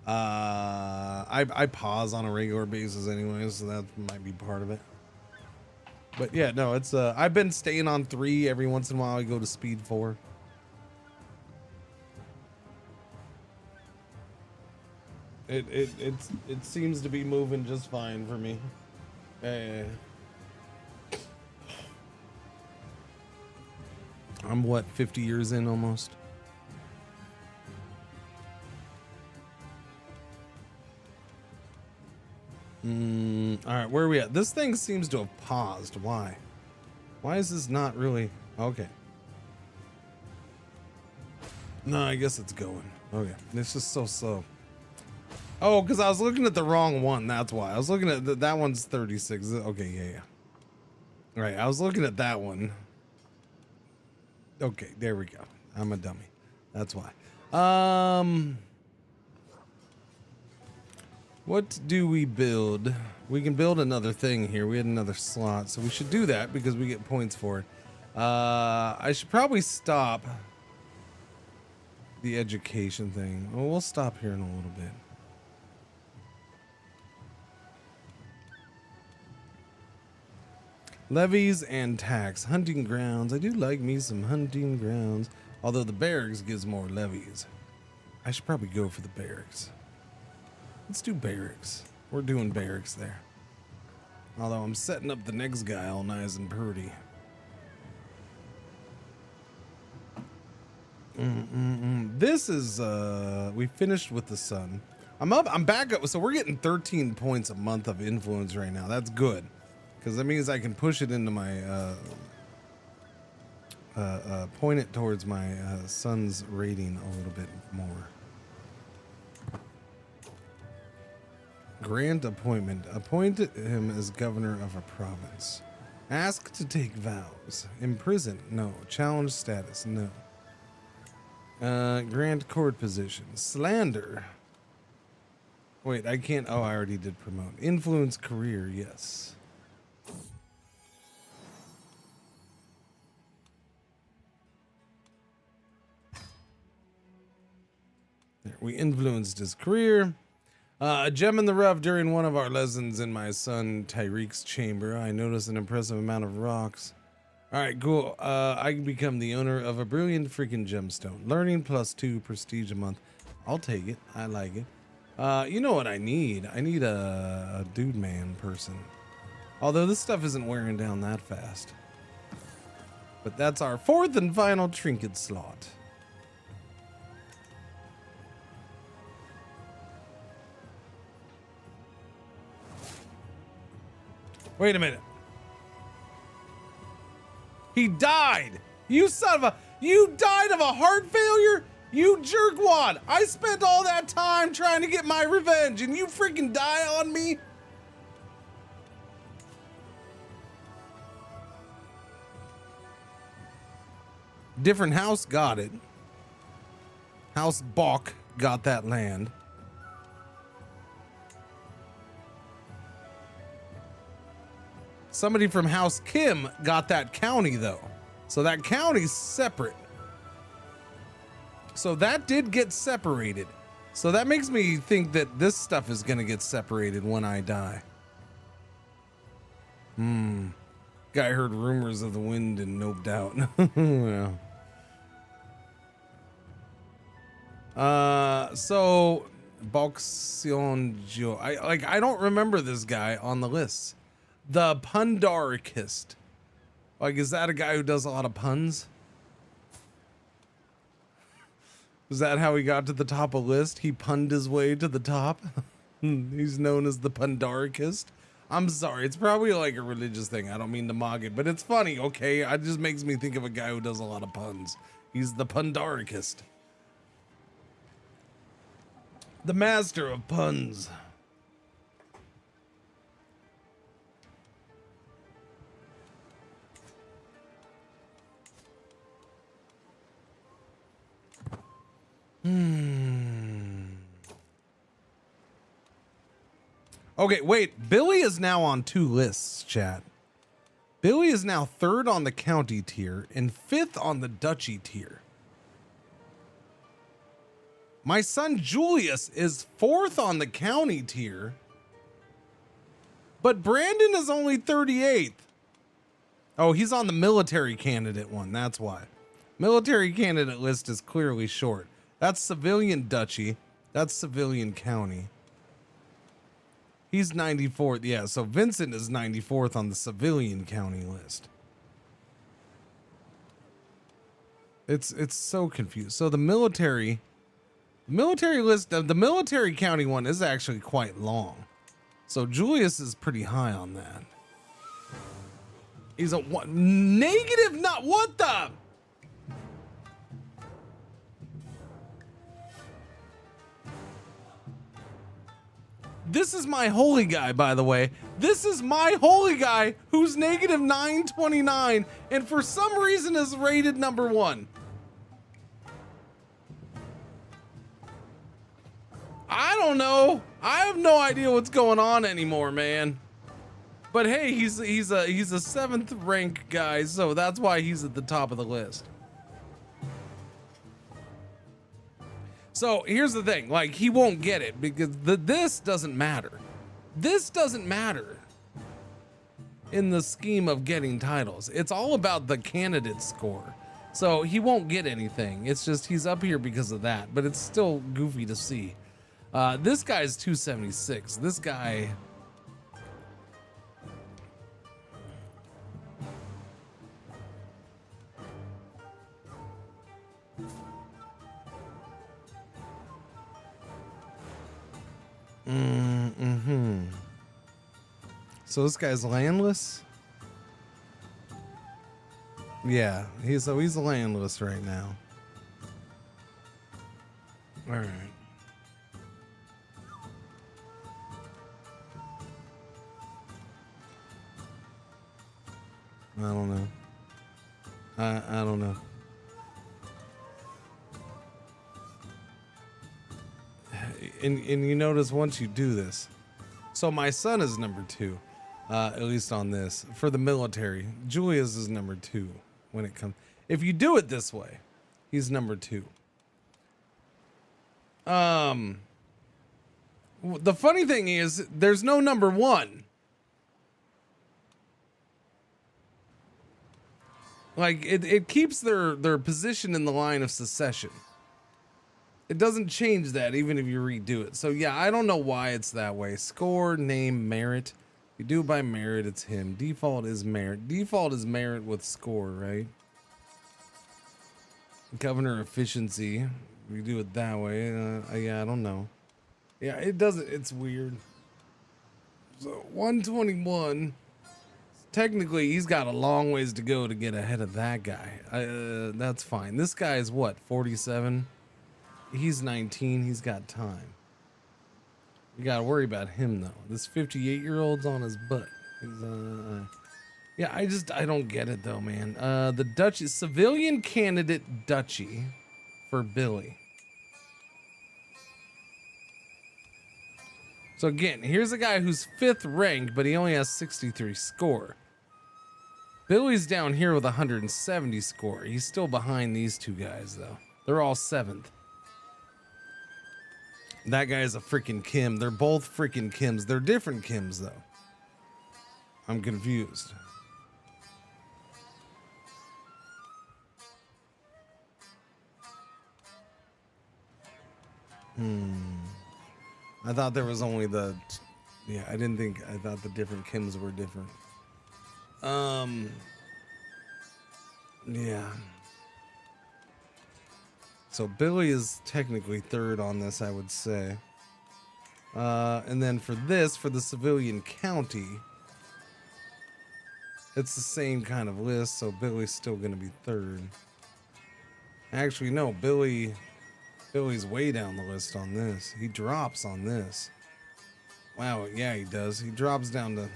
I pause on a regular basis anyway, so that might be part of it. But yeah, no, it's I've been staying on 3 every once in a while. I go to speed 4. It seems to be moving just fine for me. I'm what, 50 years in almost? All right, where are we at? This thing seems to have paused. Why? Why is this not really? Okay. No, I guess it's going. Okay, it's just so slow. Oh, because I was looking at the wrong one. That's why. I was looking at that one's 36. Okay, yeah. All right, I was looking at that one. Okay, there we go. I'm a dummy. That's why. What do we build? We can build another thing here. We had another slot, so we should do that because we get points for it. I should probably stop the education thing. Well, we'll stop here in a little bit. Levies and tax. Hunting grounds. I do like me some hunting grounds. Although the barracks gives more levies. I should probably go for the barracks. Let's do barracks. We're doing barracks there. Although I'm setting up the next guy all nice and pretty. This is, we finished with the sun. I'm back up. So we're getting 13 points a month of influence right now. That's good. Because that means I can push it into my, point it towards my son's rating a little bit more. Grant appointment. Appoint him as governor of a province. Ask to take vows. Imprison. No. Challenge status. No. Grant court position. Slander. Wait, I can't. Oh, I already did promote. Influence career. Yes. There, we influenced his career. A gem in the rough. During one of our lessons in my son Tyreek's chamber, I noticed an impressive amount of rocks. All right, cool. I can become the owner of a brilliant freaking gemstone. Learning +2 prestige a month. I'll take it. I like it. You know what I need? I need a dude man person. Although this stuff isn't wearing down that fast. But that's our 4th and final trinket slot. Wait a minute. He died. You son of a... You died of a heart failure? You jerkwad. I spent all that time trying to get my revenge and you freaking die on me? Different house got it. House Balk got that land. Somebody from House Kim got that county, though. So that county's separate. So that did get separated. So that makes me think that this stuff is going to get separated when I die. Guy heard rumors of the wind and noped out. Well. So Balksionjo. I don't remember this guy on the list. The Pundarikist. Like, is that a guy who does a lot of puns? Is that how he got to the top of list? He punned his way to the top? He's known as the Pundarikist. I'm sorry, it's probably like a religious thing. I don't mean to mock it, but it's funny, okay? It just makes me think of a guy who does a lot of puns. He's the Pundarikist. The master of puns. Okay, wait. Billy is now on 2 lists, chat. Billy is now 3rd on the county tier and 5th on the duchy tier. My son Julius is 4th on the county tier, but Brandon is only 38th. Oh, he's on the military candidate one. That's why. Military candidate list is clearly short. That's civilian duchy. That's civilian county. He's 94th. Yeah, so Vincent is 94th on the civilian county list. It's so confused. So the military list, the military county one is actually quite long. So Julius is pretty high on that. He's a what? Negative, not what the? This is my holy guy, by the way. This is my holy guy who's negative 929 and for some reason is rated number 1. I don't know. I have no idea what's going on anymore, man. But hey, he's a 7th rank guy, so that's why he's at the top of the list. So here's the thing, like he won't get it because this doesn't matter. This doesn't matter in the scheme of getting titles. It's all about the candidate score. So he won't get anything. It's just he's up here because of that, but it's still goofy to see. This guy's 276. This guy. So this guy's landless. Yeah, he's landless right now. All right. I don't know. I don't know. And you notice once you do this, so my son is number 2, at least on this for the military. Julius is number 2 when it comes. If you do it this way, he's number 2. The funny thing is, there's no number 1. Like it keeps their position in the line of succession. It doesn't change that even if you redo it. So yeah, I don't know why it's that way. Score, name, merit. You do it by merit, it's him. Default is merit. Default is merit with score, right? Governor efficiency. We do it that way. Yeah, I don't know. Yeah, it doesn't. It's weird. So 121. Technically, he's got a long ways to go to get ahead of that guy. That's fine. This guy is what, 47? He's 19. He's got time. You gotta worry about him though. This 58-year-old's on his butt. He's, yeah, I don't get it though, man. The duchy, civilian candidate duchy for Billy. So again, here's a guy who's 5th ranked, but he only has 63 score. Billy's down here with 170 score. He's still behind these two guys though. They're all 7th. That guy's a freaking Kim. They're both freaking Kims. They're different Kims though. I'm confused. I thought there was only the, yeah, I thought the different Kims were different. Yeah. So Billy is technically 3rd on this, I would say. And then for this, for the civilian county, it's the same kind of list, so Billy's still going to be 3rd. Actually, no, Billy's way down the list on this. He drops on this. Wow, yeah, he does. He drops down to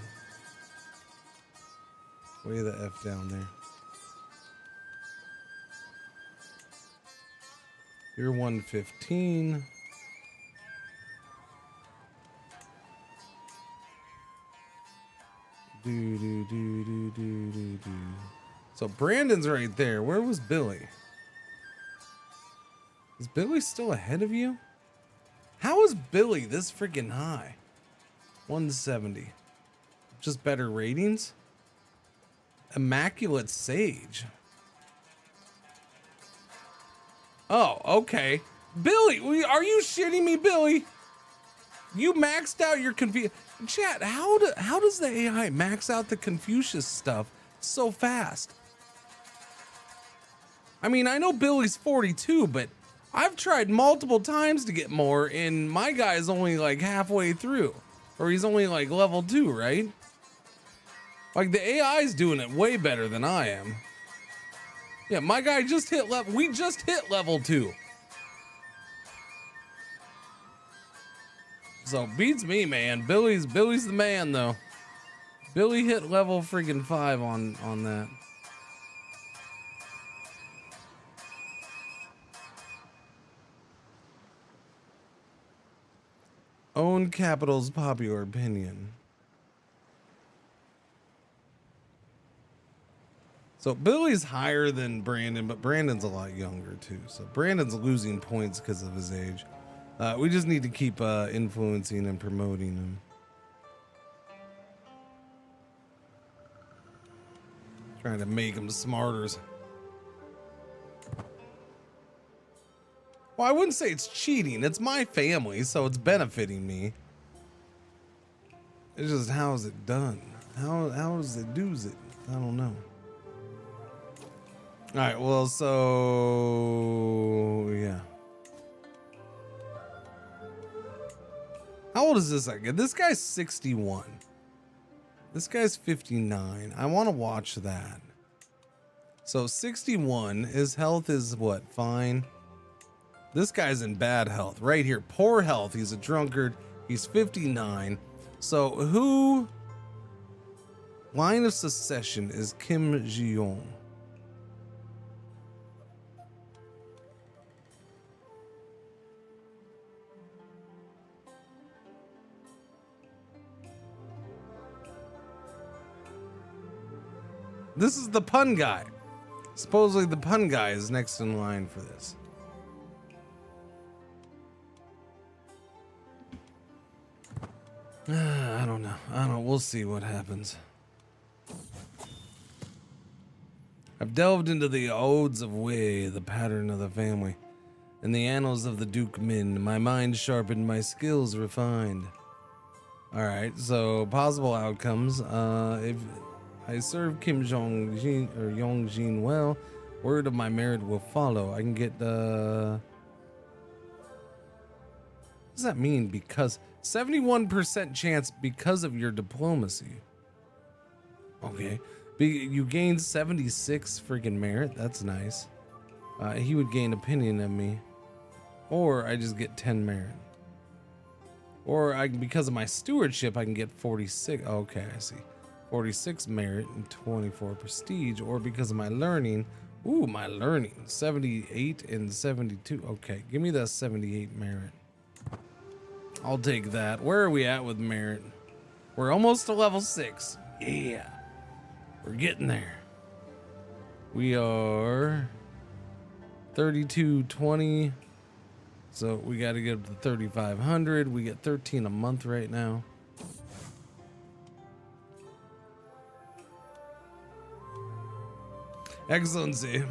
way the F down there. You're 115. So Brandon's right there. Where was Billy? Is Billy still ahead of you? How is Billy this freaking high? 170. Just better ratings? Immaculate Sage. Oh, okay. Billy, are you shitting me, Billy? You maxed out your Confucius. Chat, how does the AI max out the Confucius stuff so fast? I mean, I know Billy's 42, but I've tried multiple times to get more, and my guy's only like halfway through. Or he's only like level 2, right? Like the AI's doing it way better than I am. Yeah, my guy just hit level, we just hit level 2. So beats me, man. Billy's the man though. Billy hit level freaking 5 on that. Own Capital's popular opinion. So Billy's higher than Brandon, but Brandon's a lot younger too. So Brandon's losing points because of his age. We just need to keep influencing and promoting him. Trying to make him smarter. Well, I wouldn't say it's cheating. It's my family, so it's benefiting me. It's just, how is it done? How is it does it? I don't know. All right, well, so yeah. How old is this guy? This guy's 61. This guy's 59. I want to watch that. So 61, his health is what? Fine. This guy's in bad health right here. Poor health. He's a drunkard. He's 59. So who? Line of succession is Kim Ji-young. This is the pun guy. Supposedly the pun guy is next in line for this. I don't know. We'll see what happens. I've delved into the odes of Wei, the pattern of the family, and the annals of the Duke Min. My mind sharpened, my skills refined. All right, so possible outcomes. If I serve Kim Jong-jin or Yong-jin well, word of my merit will follow. I can get what does that mean? Because 71% chance because of your diplomacy. Okay. You gain 76 freaking merit. That's nice. He would gain opinion of me. Or I just get 10 merit. Or because of my stewardship, I can get 46. Okay, I see. 46 merit and 24 prestige. Or because of my learning. Ooh, my learning. 78 and 72. Okay, give me that 78 merit. I'll take that. Where are we at with merit? We're almost to level 6. Yeah. We're getting there. We are 3220. So we got to get up to 3,500. We get 13 a month right now. Excellency.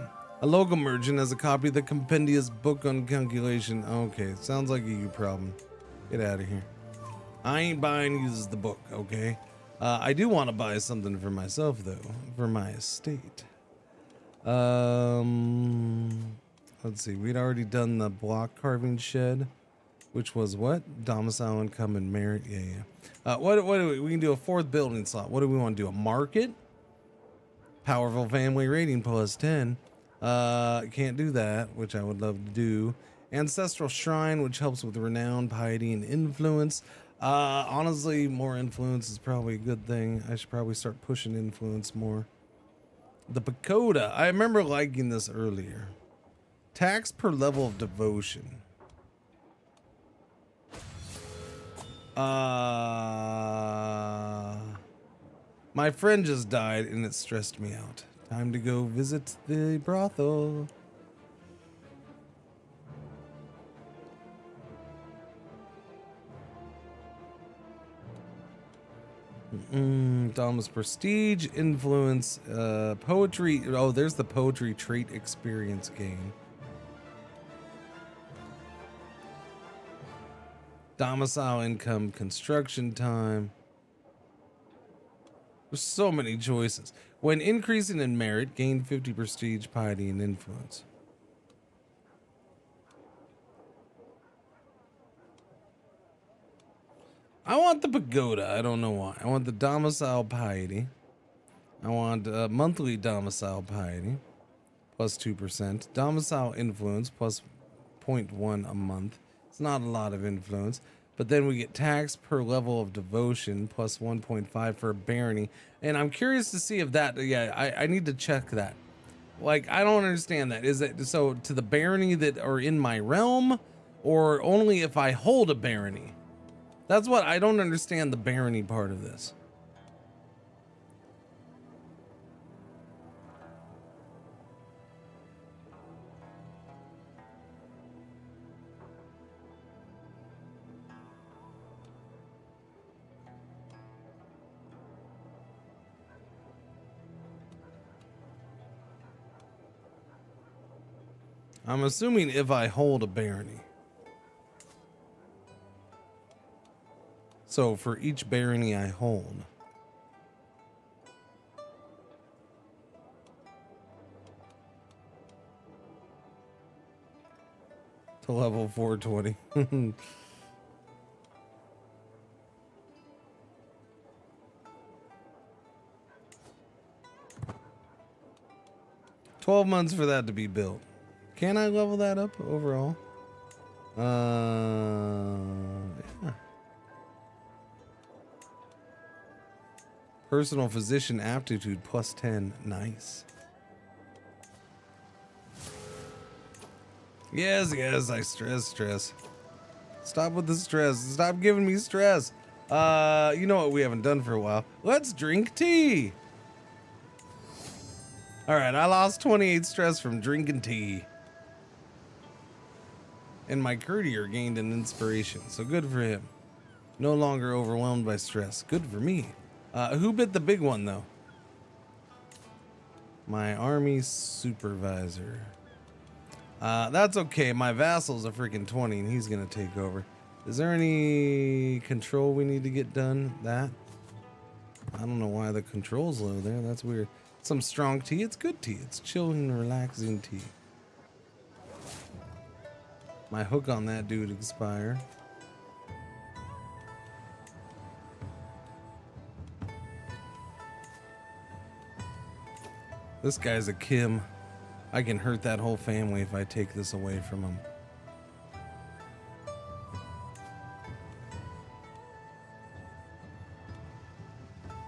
A local merchant has a copy of the compendious book on calculation. Okay, sounds like a you problem. Get out of here. I ain't buying uses the book, okay? I do want to buy something for myself, though, for my estate. Let's see. We'd already done the block carving shed, which was what? Domicile, income, and merit. Yeah. What do we can do a 4th building slot. What do we want to do? A market? Powerful family rating plus 10. Can't do that, which I would love to do. Ancestral shrine, which helps with renown, piety, and influence. Honestly, more influence is probably a good thing. I should probably start pushing influence more. The pagoda. I remember liking this earlier. Tax per level of devotion. My friend just died and it stressed me out. Time to go visit the brothel. Thomas prestige, influence, poetry. Oh, there's the poetry trait experience gain. Domicile, income, construction time. There's so many choices. When increasing in merit, gain 50 prestige, piety, and influence. I want the pagoda. I don't know why. I want the domicile piety. I want monthly domicile piety, plus 2%. Domicile influence, plus 0.1 a month. It's not a lot of influence. But then we get tax per level of devotion, plus 1.5 for a barony. And I'm curious to see if that, I need to check that. Like, I don't understand that. Is it so to the barony that are in my realm, or only if I hold a barony? That's what I don't understand, the barony part of this. I'm assuming if I hold a barony. So for each barony I hold. To level 420. 12 months for that to be built. Can I level that up overall? Yeah. Personal physician aptitude plus 10. Nice. Yes, I stress. Stop with the stress. Stop giving me stress. You know what we haven't done for a while? Let's drink tea. All right, I lost 28 stress from drinking tea. And my courtier gained an inspiration, so good for him. No longer overwhelmed by stress. Good for me. Who bit the big one, though? My army supervisor. That's okay. My vassal's a freaking 20, and he's going to take over. Is there any control we need to get done? That? I don't know why the control's low there. That's weird. Some strong tea. It's good tea. It's chilling, relaxing tea. My hook on that dude expired. This guy's a Kim. I can hurt that whole family if I take this away from him.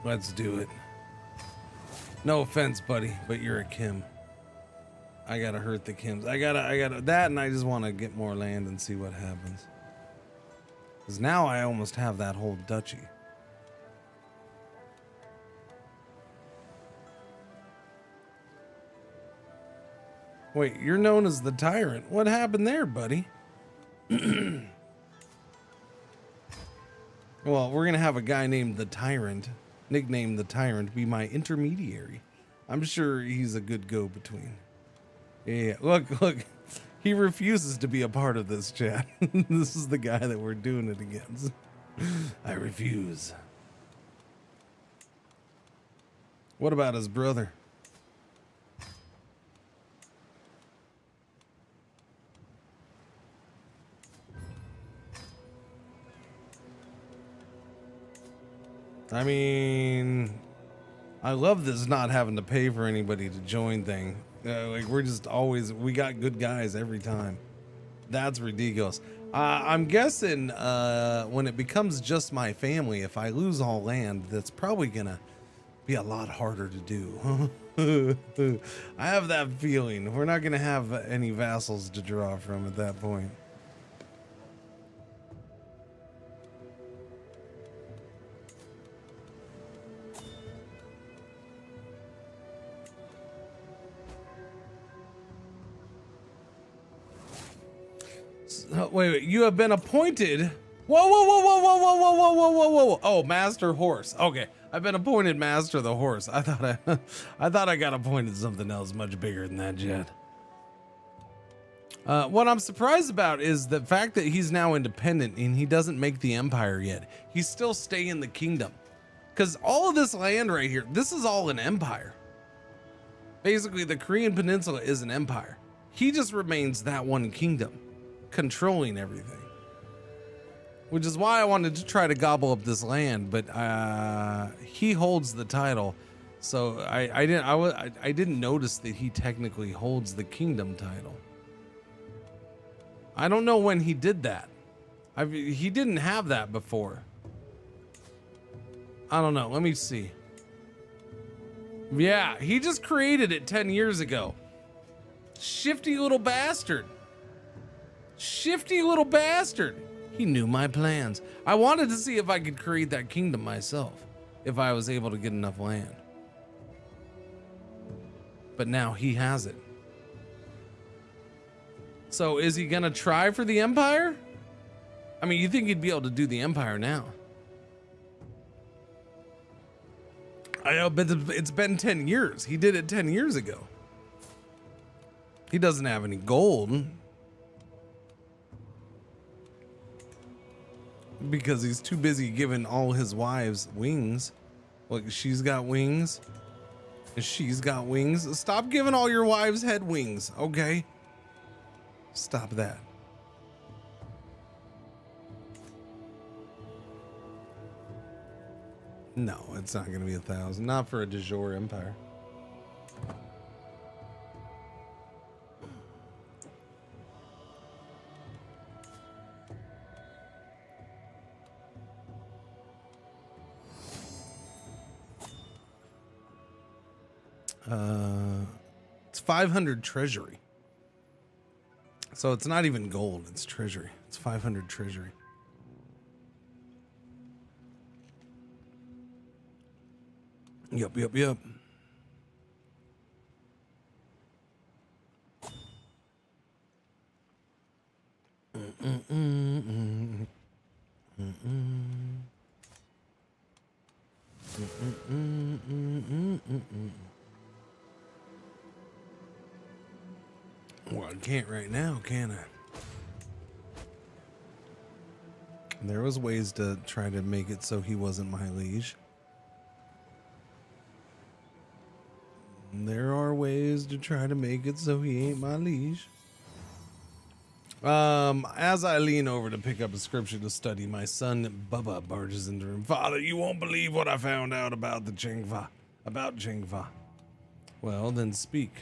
Let's do it. No offense, buddy, but you're a Kim. I gotta hurt the Kims. I gotta that, and I just want to get more land and see what happens. Because now I almost have that whole duchy. Wait, you're known as the Tyrant. What happened there, buddy? Well, we're gonna have a guy named the Tyrant, nicknamed the Tyrant, be my intermediary. I'm sure he's a good go-between. Yeah, look, he refuses to be a part of this chat. This is the guy that we're doing it against. I refuse. What about his brother? I mean, I love this not having to pay for anybody to join thing. Like, we're just always, we got good guys every time. That's ridiculous. I'm guessing when it becomes just my family, if I lose all land, that's probably gonna be a lot harder to do. I have that feeling. We're not gonna have any vassals to draw from at that point. Wait, you have been appointed. Whoa. Oh, Master Horse. Okay, I've been appointed Master the Horse. I thought I got appointed something else much bigger than that, Jet. What I'm surprised about is the fact that he's now independent and he doesn't make the empire yet. He's still staying in the kingdom. Because all of this land right here, this is all an empire. Basically, the Korean Peninsula is an empire. He just remains that one kingdom, controlling everything. Which is why I wanted to try to gobble up this land, but he holds the title, so I didn't notice that he technically holds the kingdom title. I don't know when he did that. He didn't have that before. I don't know. Let me see. Yeah, he just created it 10 years ago. Shifty little bastard. Shifty little bastard. He knew my plans. I wanted to see if I could create that kingdom myself, if I was able to get enough land. But now he has it. So is he gonna try for the empire? I mean, you think he'd be able to do the empire now? I know, but it's been 10 years. He did it 10 years ago. He doesn't have any gold. Because he's too busy giving all his wives wings. Like, she's got wings. And she's got wings. Stop giving all your wives head wings, okay? Stop that. No, it's not going to be 1,000. Not for a de jure empire. It's 500 treasury. So it's not even gold, it's treasury. It's 500 treasury. Yep. Well, I can't right now, can I? There was ways to try to make it so he wasn't my liege. There are ways to try to make it so he ain't my liege. As I lean over to pick up a scripture to study, my son Bubba barges into the room. Father, you won't believe what I found out about the Chengfa. About Chengfa. Well, then speak.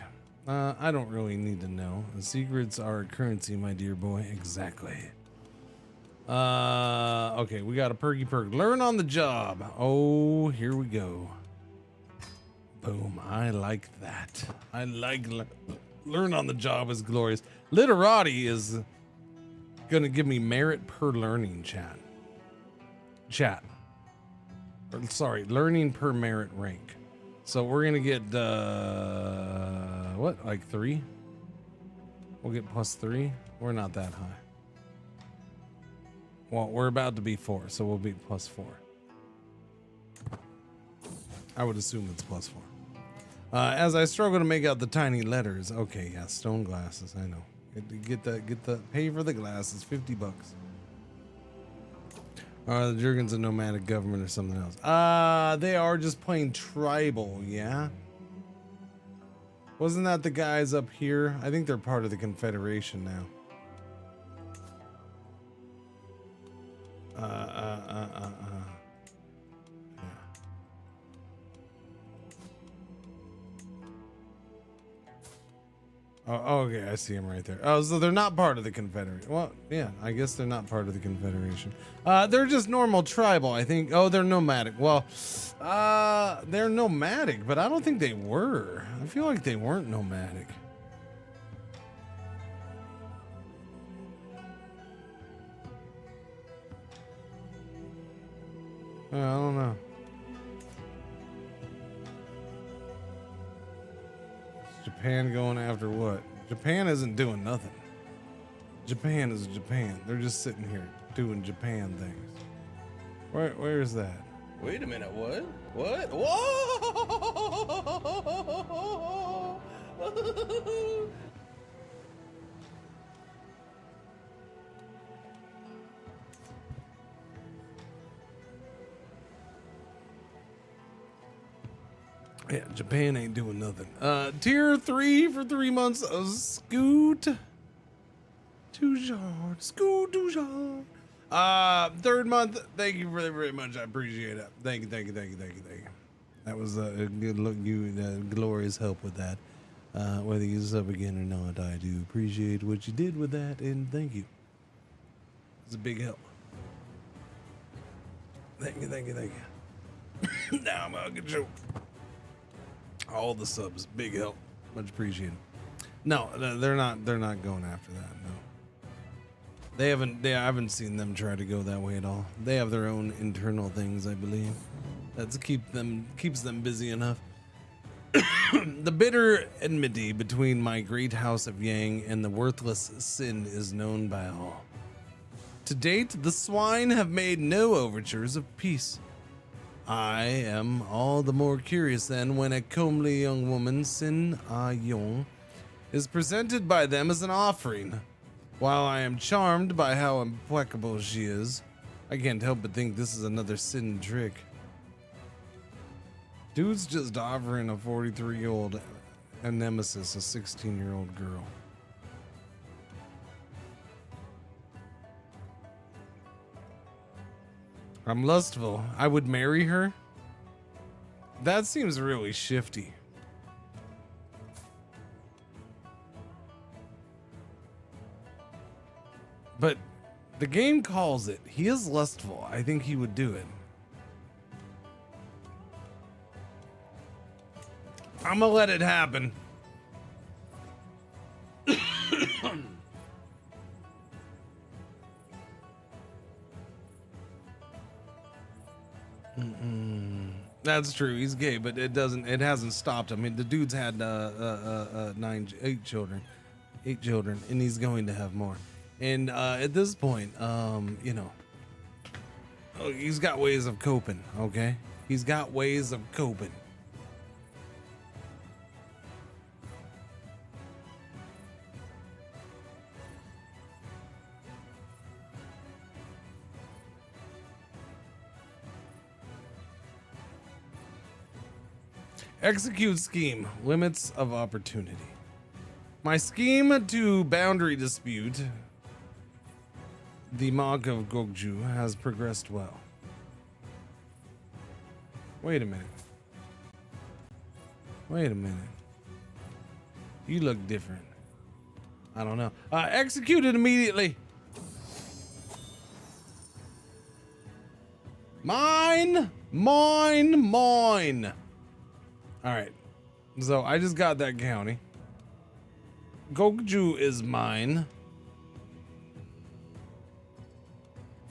I don't really need to know. The secrets are a currency, my dear boy. Exactly. Okay, we got a perky perk. Learn on the job. Oh, here we go. Boom. I like that. I like learn on the job is glorious. Literati is gonna give me merit per learning chat. Or, sorry, learning per merit rank. So we're gonna get what, like 3? We'll get +3. We're not that high. Well, we're about to be 4, so we'll be +4. I would assume it's +4. As I struggle to make out the tiny letters. Okay, yeah, stone glasses. I know. Get the pay for the glasses. $50. The Jurgens a nomadic government or something else? They are just plain tribal. Yeah. Wasn't that the guys up here? I think they're part of the Confederation now. Oh, okay, I see them right there. Oh, so they're not part of the Confederation. Well, yeah, I guess they're not part of the Confederation. They're just normal tribal, I think. Oh, they're nomadic. Well, they're nomadic, but I don't think they were. I feel like they weren't nomadic. I don't know. Japan going after what? Japan isn't doing nothing. Japan is Japan. They're just sitting here doing Japan things. Where is that? Wait a minute, what? What? Whoa! Yeah, Japan ain't doing nothing. Tier 3 for 3 months of Scoot. Scoot. Third month, thank you very, very much. I appreciate it. Thank you. That was a good look, glorious help with that. Whether you sub again or not, I do appreciate what you did with that, and thank you. It's a big help. Thank you. Now I'm gonna get you. All the subs, big help, much appreciated. No, they're not going after that. No, I haven't seen them try to go that way at all. They have their own internal things, I believe. That's keeps them busy enough. The bitter enmity between my great house of Yang and the worthless Sin is known by all. To date, the swine have made no overtures of peace. I am all the more curious then when a comely young woman, Sin Ah-yong, is presented by them as an offering. While I am charmed by how implacable she is, I can't help but think this is another Sin trick. Dude's just offering a 43-year-old a nemesis, a 16-year-old girl. I'm lustful. I would marry her? That seems really shifty. But the game calls it. He is lustful. I think he would do it. I'm gonna let it happen. That's true. He's gay, but it hasn't stopped him. I mean, the dude's had 8 children, and he's going to have more. And at this point, he's got ways of coping. Okay, he's got ways of coping. Execute scheme. Limits of opportunity. My scheme to boundary dispute the Mog of Gokju has progressed well. Wait a minute. You look different. I don't know. Execute it immediately. Mine. All right, so I just got that county. Gokju is mine.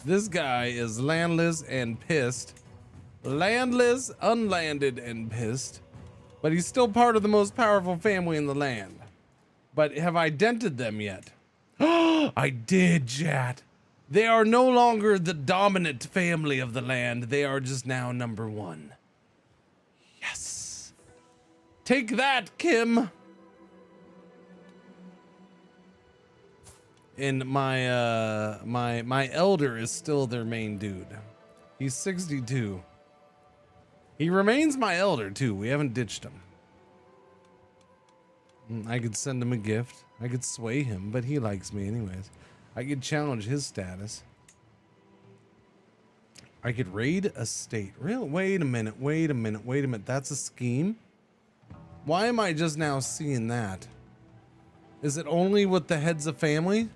This guy is landless and pissed. Landless, unlanded, and pissed. But he's still part of the most powerful family in the land. But have I dented them yet? I did, chat. They are no longer the dominant family of the land. They are just now number 1. Yes. Take that, Kim. And my elder is still their main dude. He's 62. He remains my elder too. We haven't ditched him. I could send him a gift. I could sway him, but he likes me anyways. I could challenge his status. I could raid a state. Real? Wait a minute. That's a scheme? Why am I just now seeing that? Is it only with the heads of family?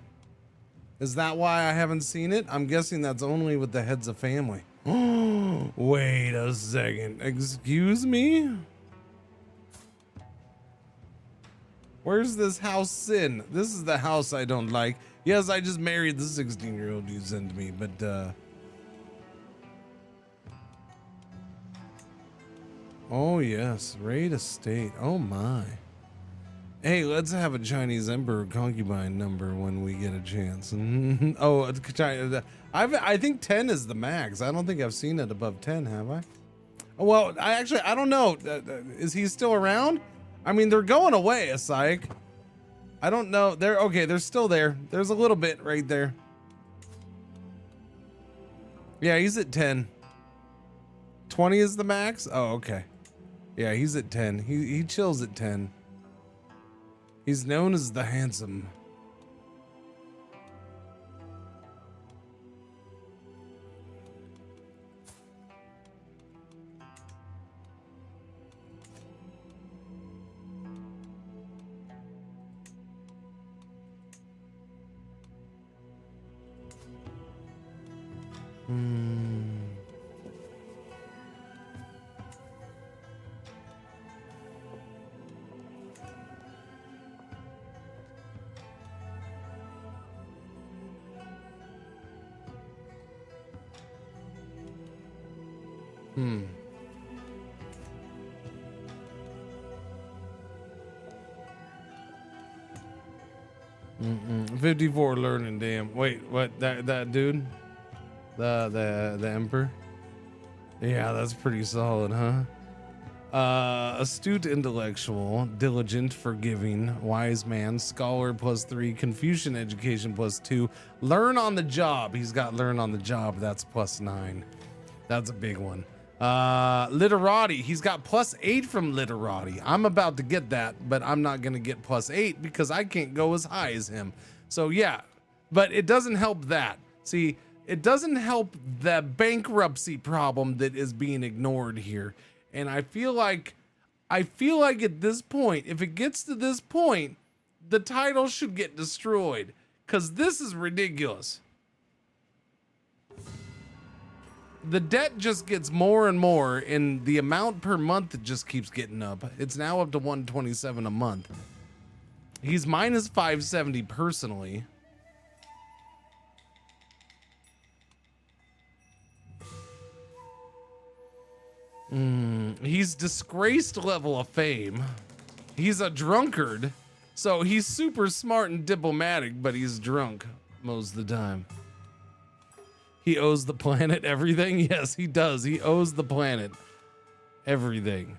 Is that why I haven't seen it? I'm guessing that's only with the heads of family. Wait a second. Excuse me? Where's this house Sin? This is the house I don't like. Yes, I just married the 16-year-old you sent me, but oh yes, raid a state. Oh my. Hey, let's have a Chinese emperor concubine number when we get a chance. Oh, I think 10 is the max. I don't think I've seen it above 10, have I? Well, I don't know. Is he still around? I mean, they're going away, a psych. I don't know. They're still there. There's a little bit right there. Yeah, he's at 10. 20 is the max? Oh, okay. Yeah, he's at 10. He chills at 10. He's known as the handsome. Hmm. 54 learning, damn. Wait, what? That dude? The emperor? Yeah, that's pretty solid, huh? Astute intellectual, diligent, forgiving, wise man, scholar +3, Confucian education +2, learn on the job. He's got learn on the job. That's +9. That's a big one. Literati. He's got +8 from literati. I'm about to get that, but I'm not going to get +8 because I can't go as high as him. So yeah, but it doesn't help that. See, it doesn't help the bankruptcy problem that is being ignored here. And I feel like at this point, if it gets to this point, the title should get destroyed because this is ridiculous. The debt just gets more and more, and the amount per month just keeps getting up. It's now up to 127 a month. He's minus 570 personally. He's disgraced level of fame. He's a drunkard, so he's super smart and diplomatic, but he's drunk most of the time. He owes the planet everything. Yes, he does. He owes the planet everything.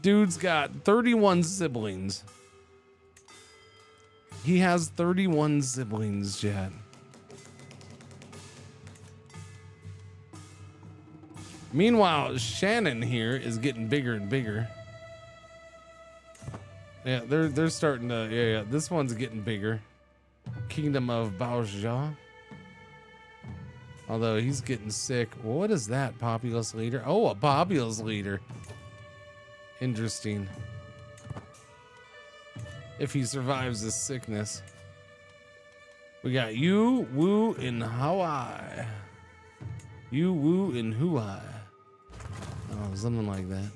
Dude's got 31 siblings. He has 31 siblings, Chad. Meanwhile, Shannon here is getting bigger and bigger. Yeah, they're starting to, yeah, this one's getting bigger. Kingdom of Baoja. Although he's getting sick. What is that? Populous leader? Oh, a populous leader. Interesting. If he survives this sickness. We got Yu Wu in Hawaii. Yu Wu in Hawaii. Oh, something like that.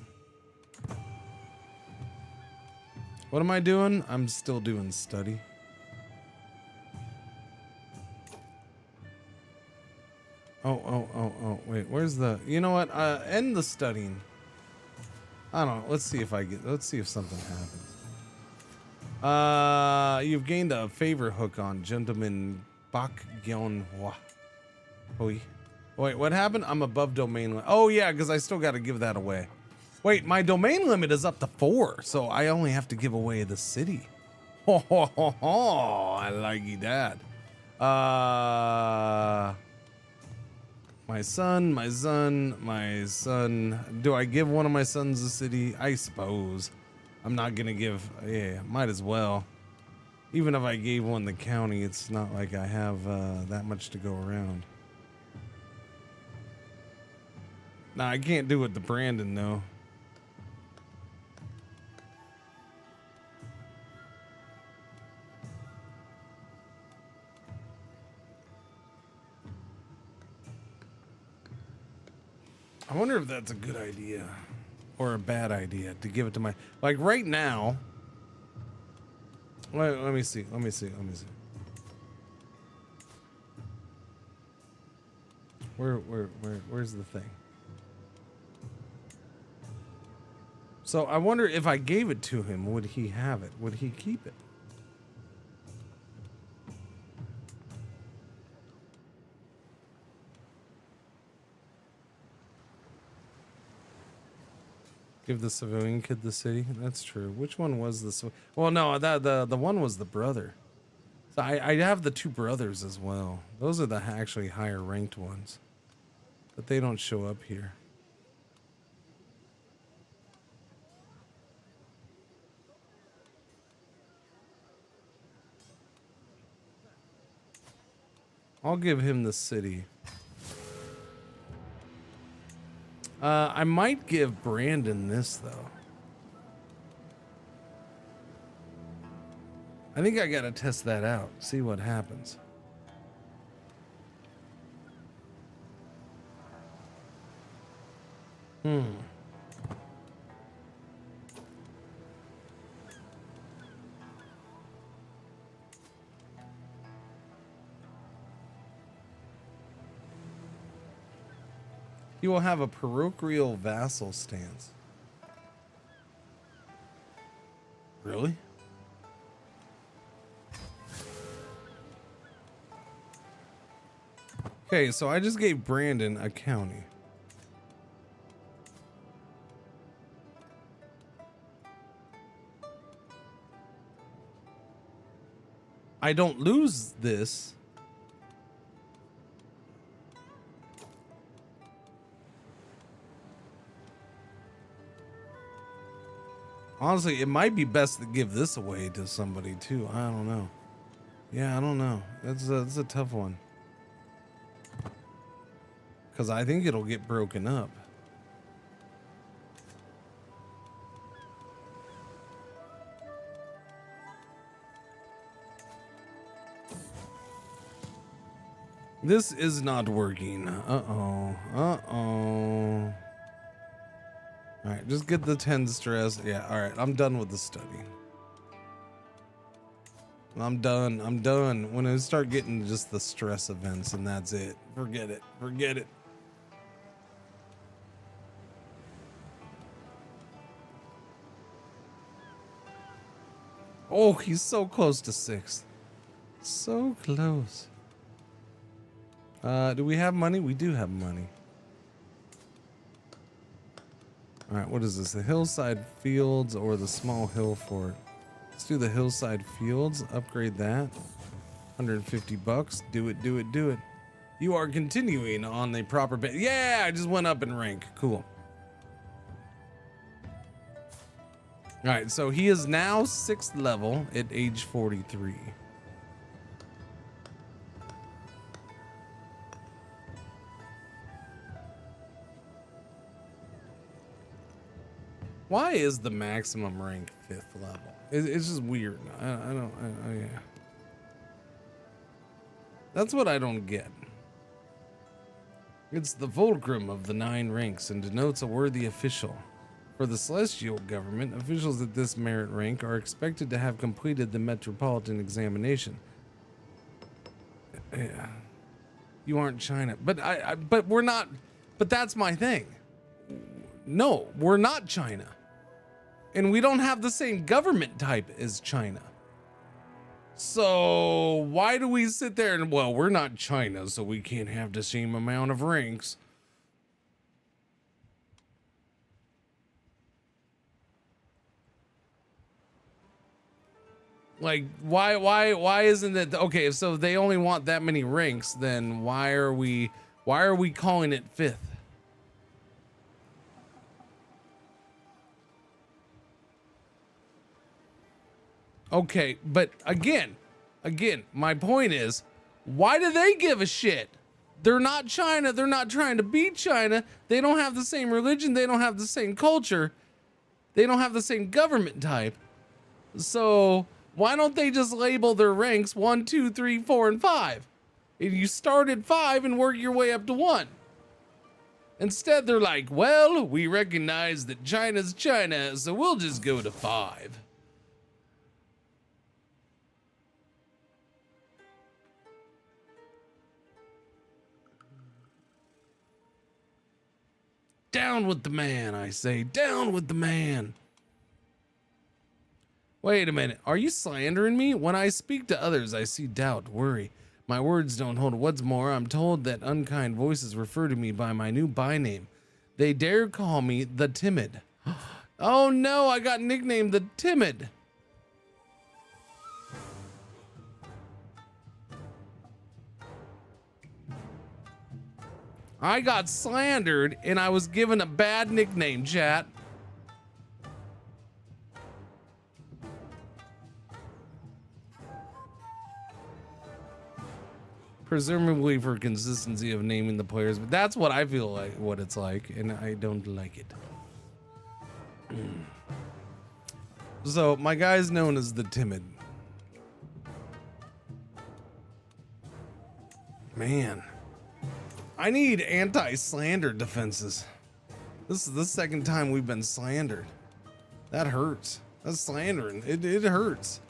What am I doing? I'm still doing study. Oh, wait, where's the, you know what? End the studying. I don't know. Let's see if something happens. You've gained a favor hook on Gentleman Bak Gyeon Hwa. Wait, what happened? I'm above domain limit. Oh yeah, because I still got to give that away. Wait, my domain limit is up to 4, so I only have to give away the city. Ho ho ho ho! I like that. My son. Do I give one of my sons a city? I suppose. I'm not gonna give, yeah, might as well. Even if I gave one the county, it's not like I have that much to go around. Nah, I can't do it to Brandon though. I wonder if that's a good idea or a bad idea to give it to my, like right now. Let me see. Where's the thing? So I wonder if I gave it to him, would he have it? Would he keep it? Give the civilian kid the city. That's true. Which one was this? Well, no, the one was the brother. So I have the 2 brothers as well. Those are the actually higher ranked ones, but they don't show up here. I'll give him the city. I might give Brandon this though. I think I gotta test that out, see what happens. He will have a parochial vassal stance. Really? Okay, so I just gave Brandon a county. I don't lose this. Honestly, it might be best to give this away to somebody too. I don't know. Yeah, I don't know. That's a tough one. Because I think it'll get broken up. This is not working. Uh-oh. Uh-oh. All right, just get the 10 stress. Yeah, all right, I'm done with the study. I'm done. I'm done. When I start getting just the stress events and that's it. Forget it. Forget it. Oh, he's so close to 6. So close. Do we have money? We do have money. All right, what is this? The hillside fields or the small hill fort? Let's do the hillside fields. Upgrade that. 150 bucks. Do it, do it, do it. You are continuing on the proper bit. Yeah, I just went up in rank. Cool. All right, so he is now 6th level at age 43. Why is the maximum rank 5th level? It's just weird. Yeah. That's what I don't get. It's the fulcrum of the 9 ranks and denotes a worthy official. For the celestial government, officials at this merit rank are expected to have completed the metropolitan examination. Yeah. You aren't China, but we're not. But that's my thing. No, we're not China. And we don't have the same government type as China. So why do we sit there and, well, we're not China, so we can't have the same amount of ranks. Like, why isn't it okay? So if they only want that many ranks, then why are we calling it 5th? Okay, but again, my point is, why do they give a shit? They're not China. They're not trying to beat China. They don't have the same religion. They don't have the same culture. They don't have the same government type. So why don't they just label their ranks 1, 2, 3, 4, and 5? And you start at 5 and work your way up to 1. Instead, they're like, well, we recognize that China's China, so we'll just go to 5. Down with the man, I say. Down with the man. Wait a minute. Are you slandering me? When I speak to others, I see doubt, worry. My words don't hold. What's more, I'm told that unkind voices refer to me by my new byname. They dare call me the Timid. Oh no, I got nicknamed the Timid. I got slandered and I was given a bad nickname, chat. presumably for consistency of naming the players, but that's what I feel like what it's like, and I don't like it. So my guy's known as the Timid. Man, I need anti-slander defenses. This is the second time we've been slandered. That hurts. That's slandering. It hurts.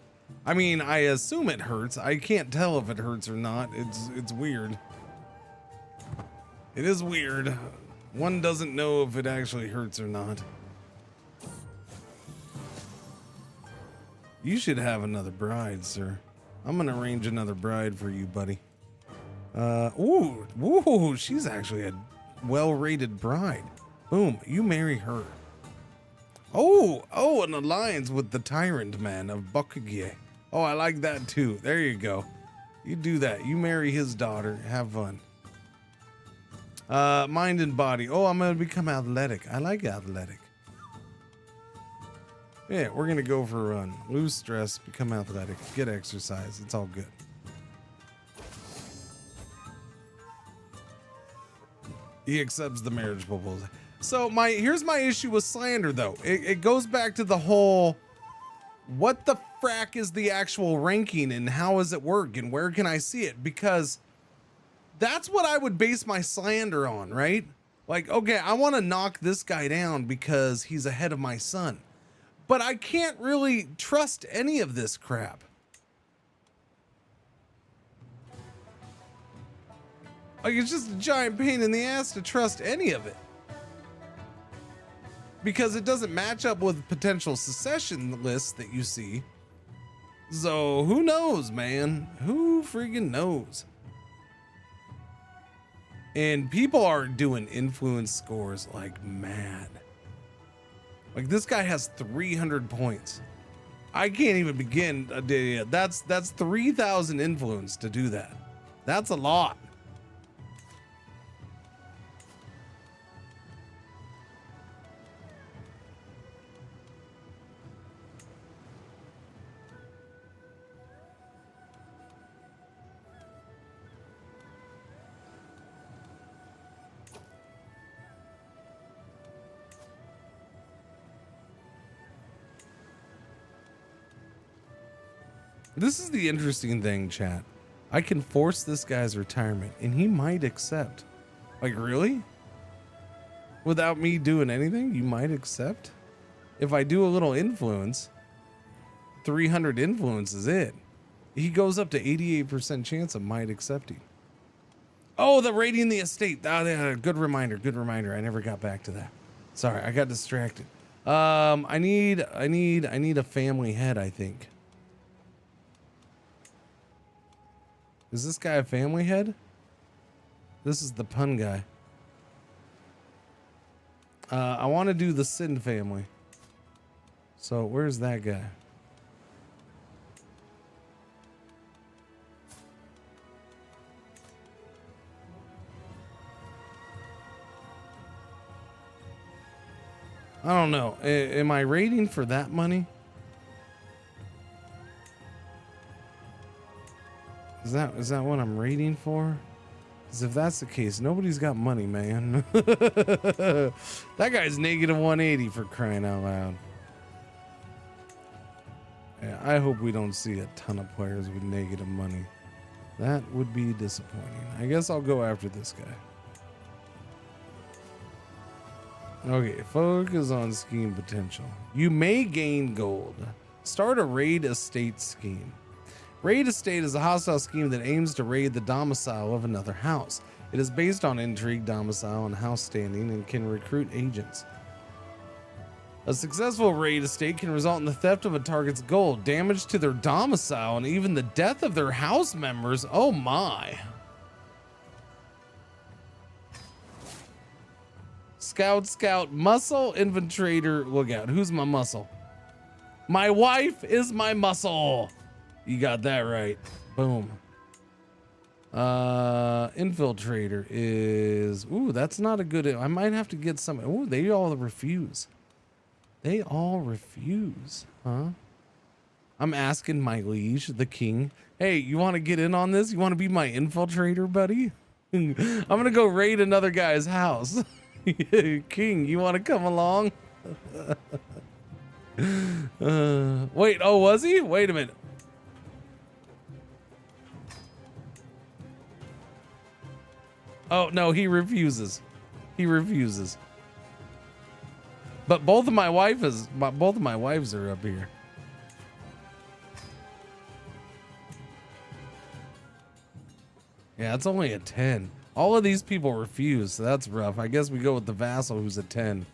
I mean, I assume it hurts. I can't tell if it hurts or not. It's weird. It is weird. One doesn't know if it actually hurts or not. You should have another bride, sir. I'm gonna arrange another bride for you, buddy. Ooh, she's actually a well-rated bride. Boom, you marry her. Oh, an alliance with the tyrant man of Bokugye. Oh, I like that too. There you go. You do that. You marry his daughter. Have fun. Mind and body. Oh, I'm gonna become athletic. I like athletic. Yeah, we're gonna go for a run. Lose stress, become athletic, get exercise. It's all good. He accepts the marriage proposal. So here's my issue with slander though. It goes back to the whole, what the frack is the actual ranking and how does it work and where can I see it? Because that's what I would base my slander on, right? Like, okay, I want to knock this guy down because he's ahead of my son. But I can't really trust any of this crap. Like, it's just a giant pain in the ass to trust any of it. Because it doesn't match up with potential secession lists that you see. So who knows, man? Who freaking knows? And people are doing influence scores like mad. Like, this guy has 300 points. I can't even begin. That's 3,000 influence to do that. That's a lot. This is the interesting thing, chat. I can force this guy's retirement and he might accept. Like, really? Without me doing anything, you might accept? If I do a little influence, 300 influence is it. He goes up to 88% chance of might accepting. Oh, the rating the estate. Oh, yeah, good reminder. Good reminder. I never got back to that. Sorry, I got distracted. I need a family head, I think. Is this guy a family head? This is the pun guy. I want to do the Sin family. So where's that guy? I don't know. Am I rating for that money? Is that what I'm rating for? Because if that's the case, nobody's got money, man. That guy's negative 180 for crying out loud. Yeah, I hope we don't see a ton of players with negative money. That would be disappointing. I guess I'll go after this guy. Okay, focus on scheme potential. You may gain gold. Start a raid estate scheme. Raid estate is a hostile scheme that aims to raid the domicile of another house. It is based on intrigue, domicile, and house standing and can recruit agents. A successful raid estate can result in the theft of a target's gold, damage to their domicile, and even the death of their house members. Oh my. Scout, muscle, infiltrator, look out. Who's my muscle? My wife is my muscle. You got that right. Boom. Infiltrator is, ooh, that's not a good, I might have to get some. Ooh, they all refuse. They all refuse, huh? I'm asking my liege, the king. Hey, you want to get in on this? You want to be my infiltrator, buddy? I'm gonna go raid another guy's house. King, you want to come along? Wait, oh, was he? Wait a minute. Oh no, he refuses. He refuses. But both of my wives are up here. Yeah, it's only a 10. All of these people refuse, so that's rough. I guess we go with the vassal who's a 10.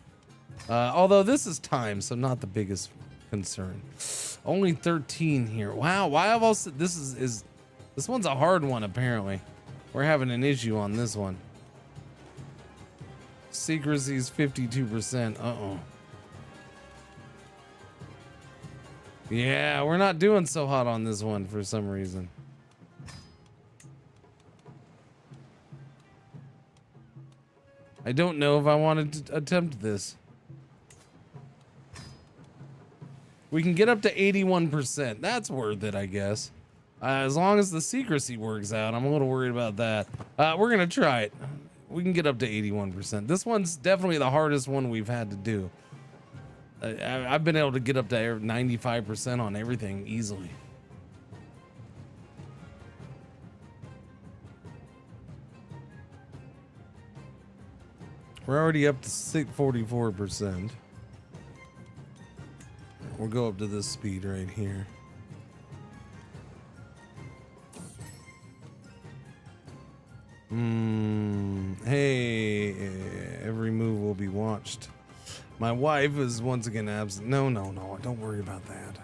Although this is time, so not the biggest concern. Only 13 here. Wow, why have also this one's a hard one apparently. We're having an issue on this one. Secrecy is 52%. Uh-oh. Yeah, we're not doing so hot on this one for some reason. I don't know if I wanted to attempt this. We can get up to 81%. That's worth it, I guess. As long as the secrecy works out. I'm a little worried about that. We're going to try it. We can get up to 81%. This one's definitely the hardest one we've had to do. I've been able to get up to 95% on everything easily. We're already up to 44%. We'll go up to this speed right here. Hey, every move will be watched. My wife is once again absent. No, don't worry about that.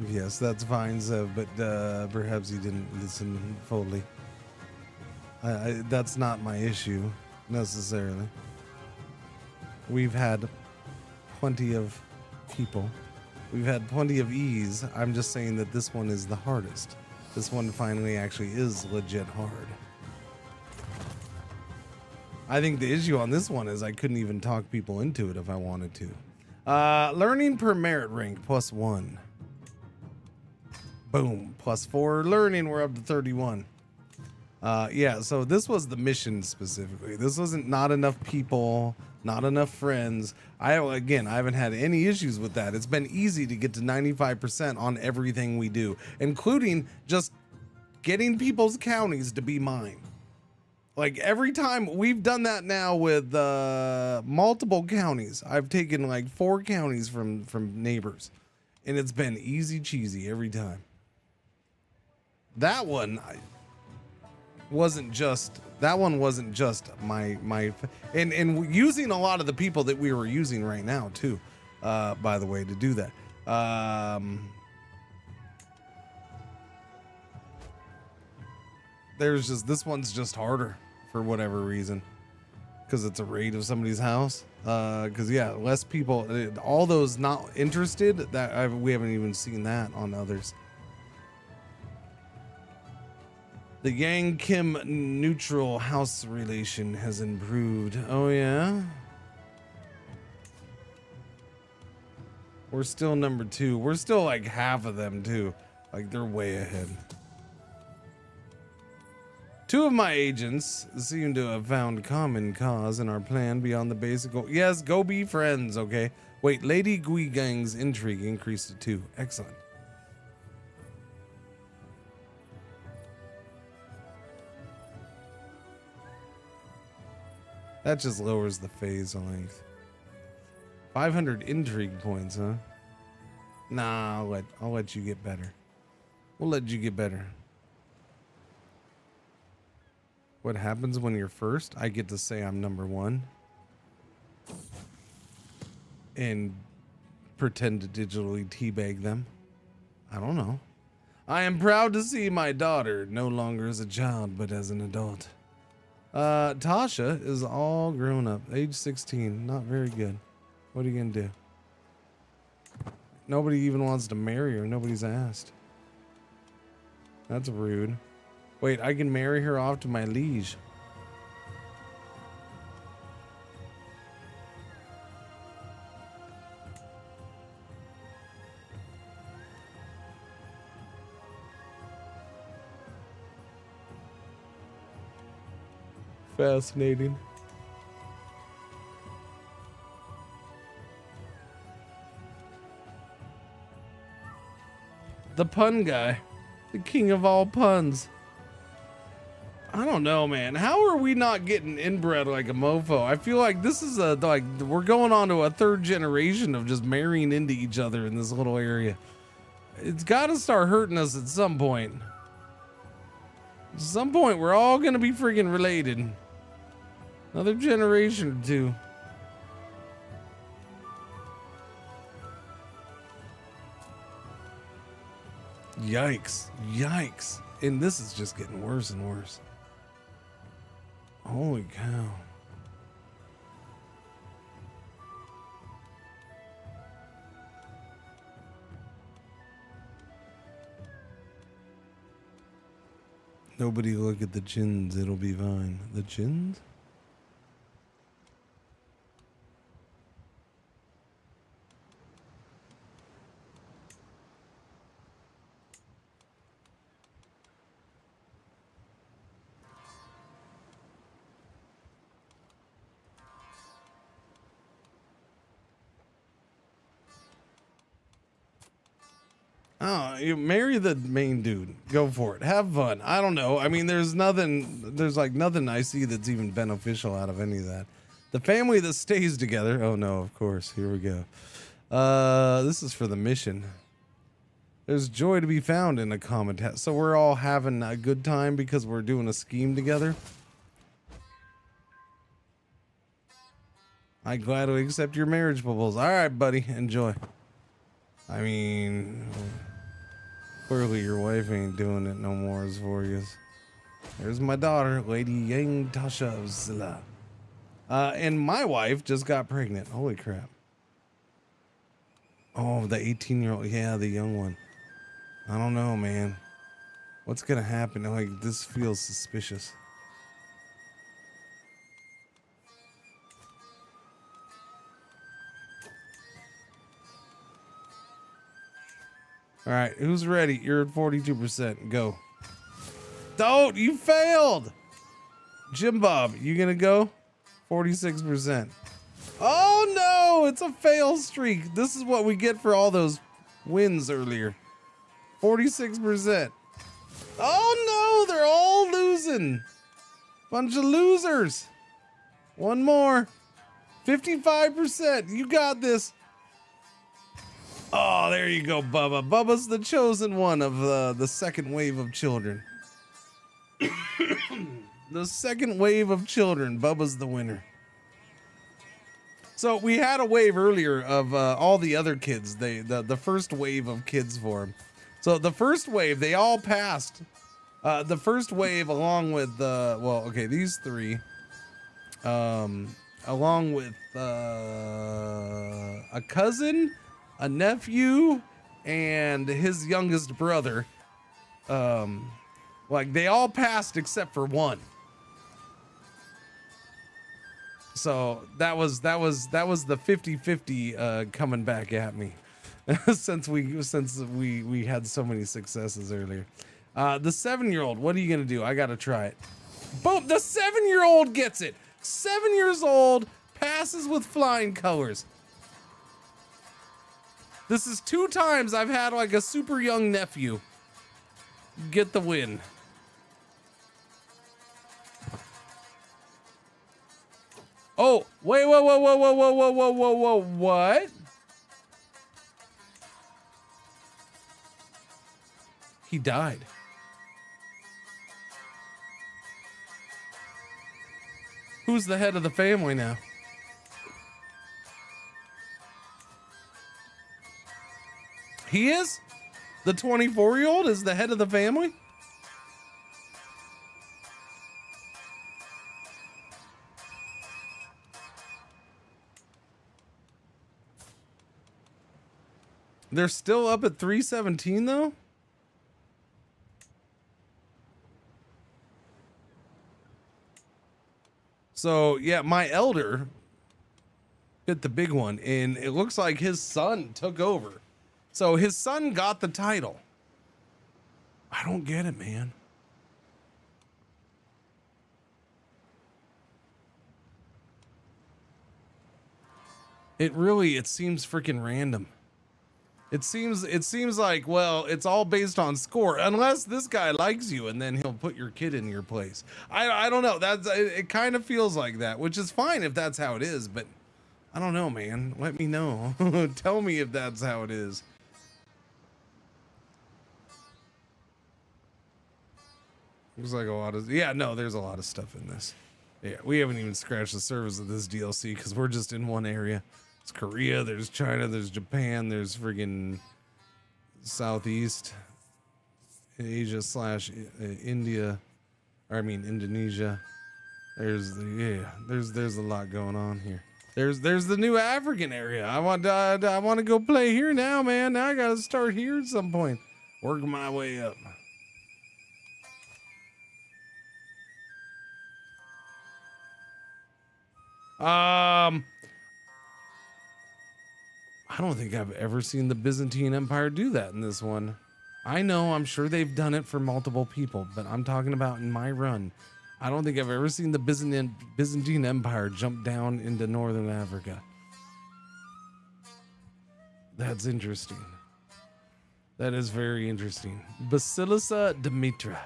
Yes, that's fine, Zev, but perhaps you didn't listen fully. That's not my issue, necessarily. We've had plenty of people. We've had plenty of ease. I'm just saying that this one is the hardest. This one finally actually is legit hard. I think the issue on this one is I couldn't even talk people into it if I wanted to. Learning per merit rank +1. Boom, +4 learning. We're up to 31. Yeah, so this was the mission specifically. This wasn't not enough people, not enough friends. I haven't had any issues with that. It's been easy to get to 95% on everything we do, including just getting people's counties to be mine. Like every time we've done that now with multiple counties. I've taken like 4 counties from neighbors, and it's been easy cheesy every time. That one wasn't just my and using a lot of the people that we were using right now too, by the way, to do that. There's just, this one's just harder for whatever reason, because it's a raid of somebody's house. Because yeah, less people, all those not interested, that we haven't even seen that on others. The Yang Kim neutral house relation has improved. Oh yeah? We're still number 2. We're still like half of them too. Like they're way ahead. 2 of my agents seem to have found common cause in our plan beyond the basic goal. Yes, go be friends, okay? Wait, Lady Gui Gang's intrigue increased to 2. Excellent. That just lowers the phase length. 500 intrigue points, huh? Nah, I'll let you get better. We'll let you get better. What happens when you're first? I get to say I'm number 1. And pretend to digitally teabag them. I don't know. I am proud to see my daughter no longer as a child, but as an adult. Tasha is all grown up, age 16. Not very good. What are you gonna do? Nobody even wants to marry her. Nobody's asked. That's rude. Wait, I can marry her off to my liege. Fascinating. The pun guy. The king of all puns. I don't know, man. How are we not getting inbred like a mofo? I feel like this is like we're going on to a third generation of just marrying into each other in this little area. It's got to start hurting us at some point. At some point, we're all going to be freaking related. Another generation or two. Yikes. Yikes. And this is just getting worse and worse. Holy cow. Nobody look at the chins, it'll be fine. The chins? Oh, you marry the main dude. Go for it. Have fun. I don't know. I mean, there's like nothing I see that's even beneficial out of any of that. The family that stays together. Oh no, of course. Here we go. This is for the mission. There's joy to be found in a common task. So we're all having a good time because we're doing a scheme together. I gladly accept your marriage proposal. All right, buddy. Enjoy. I mean, clearly your wife ain't doing it no more as for you. There's my daughter, Lady Yang Tasha of Zilla. And my wife just got pregnant. Holy crap. Oh, the 18-year-old. Yeah, the young one. I don't know, man. What's gonna happen? Like, this feels suspicious. All right, who's ready? You're at 42%. Go. Don't! You failed! Jim Bob, you gonna go? 46%. Oh no! It's a fail streak. This is what we get for all those wins earlier. 46%. Oh no! They're all losing. Bunch of losers. One more. 55%. You got this. Oh, there you go, Bubba. Bubba's the chosen one of the second wave of children. The second wave of children. Bubba's the winner. So we had a wave earlier of all the other kids. The first wave of kids for him. So the first wave, they all passed. The first wave along with, these three. Along with a cousin, a nephew, and his youngest brother. Like they all passed except for one. So that was the 50-50 coming back at me. since we had so many successes earlier. The 7-year-old, what are you gonna do? I gotta try it. Boom! The 7-year-old gets it. 7 years old, passes with flying colors. This is 2 times I've had like a super young nephew get the win. Oh, wait, whoa, what? He died. Who's the head of the family now? He is? The 24-year-old is the head of the family? They're still up at 317 though? So, yeah, my elder hit the big one, and it looks like his son took over. So his son got the title. I don't get it, man. It seems freaking random. It seems like, well, it's all based on score, unless this guy likes you and then he'll put your kid in your place. I don't know. It kind of feels like that, which is fine if that's how it is, but I don't know, man. Let me know. Tell me if that's how it is. There's like a lot of, yeah, no, there's a lot of stuff in this. Yeah, we haven't even scratched the surface of this DLC because we're just in one area. It's Korea, there's China, there's Japan, there's friggin' Southeast Asia slash India, or I mean Indonesia. There's a lot going on here. There's the new African area. I want to go play here now, man. Now I gotta start here at some point. Work my way up. I don't think I've ever seen the Byzantine Empire do that in this one. I know, I'm sure they've done it for multiple people, but I'm talking about in my run. I don't think I've ever seen the Byzantine Empire jump down into Northern Africa. That's interesting. That is very interesting. Basilissa Dimitra.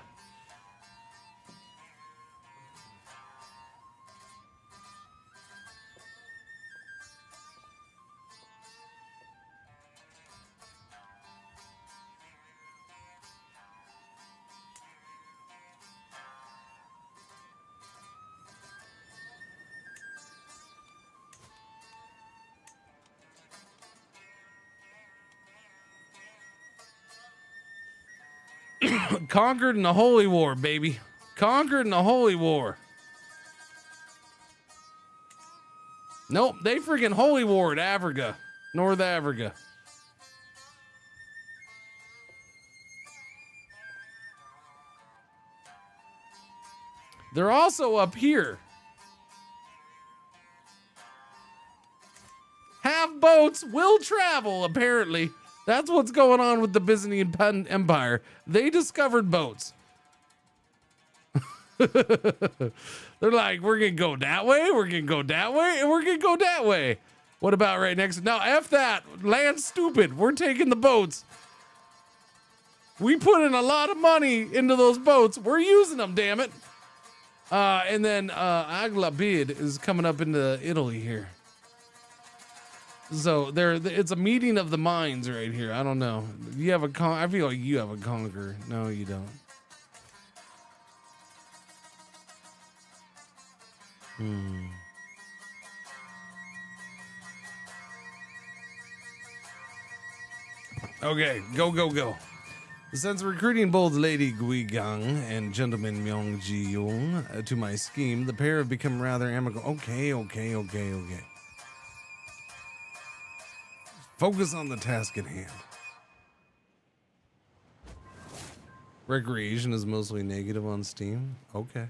Conquered in the Holy War, baby. Conquered in the Holy War. Nope, they freaking Holy War at Africa. North Africa. They're also up here. Have boats will travel, apparently. That's what's going on with the Byzantine Empire. They discovered boats. They're like, we're going to go that way, we're going to go that way, and we're going to go that way. What about right next? No, F that. Land's stupid. We're taking the boats. We put in a lot of money into those boats. We're using them, damn it. And then Aglabid is coming up into Italy here. So it's a meeting of the minds right here. I don't know. You have I feel like you have a conqueror. No, you don't. Okay, go. Since recruiting both Lady Guigang and Gentleman Myung Ji Young to my scheme, the pair have become rather amicable. Okay. Focus on the task at hand. Recreation is mostly negative on Steam. Okay.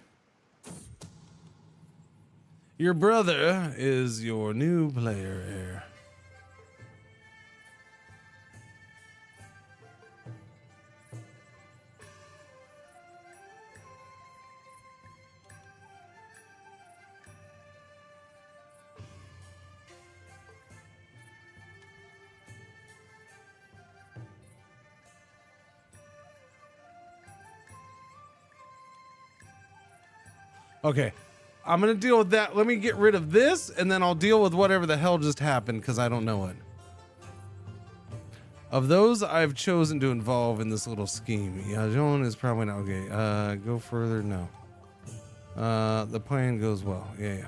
Your brother is your new player heir. Okay, I'm gonna deal with that. Let me get rid of this, and then I'll deal with whatever the hell just happened, because I don't know it. Of those I've chosen to involve in this little scheme, Yajon is probably not okay. Go further, no. The plan goes well. Yeah.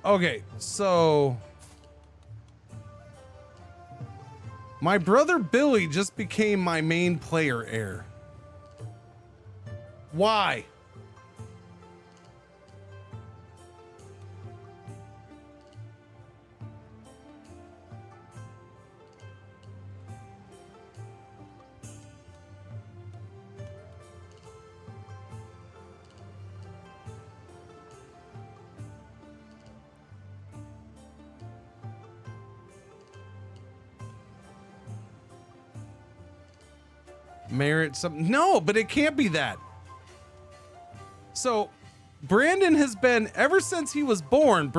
Okay, so my brother Billy just became my main player heir. Why? Merit something. No, but it can't be that. So Brandon has been, ever since he was born,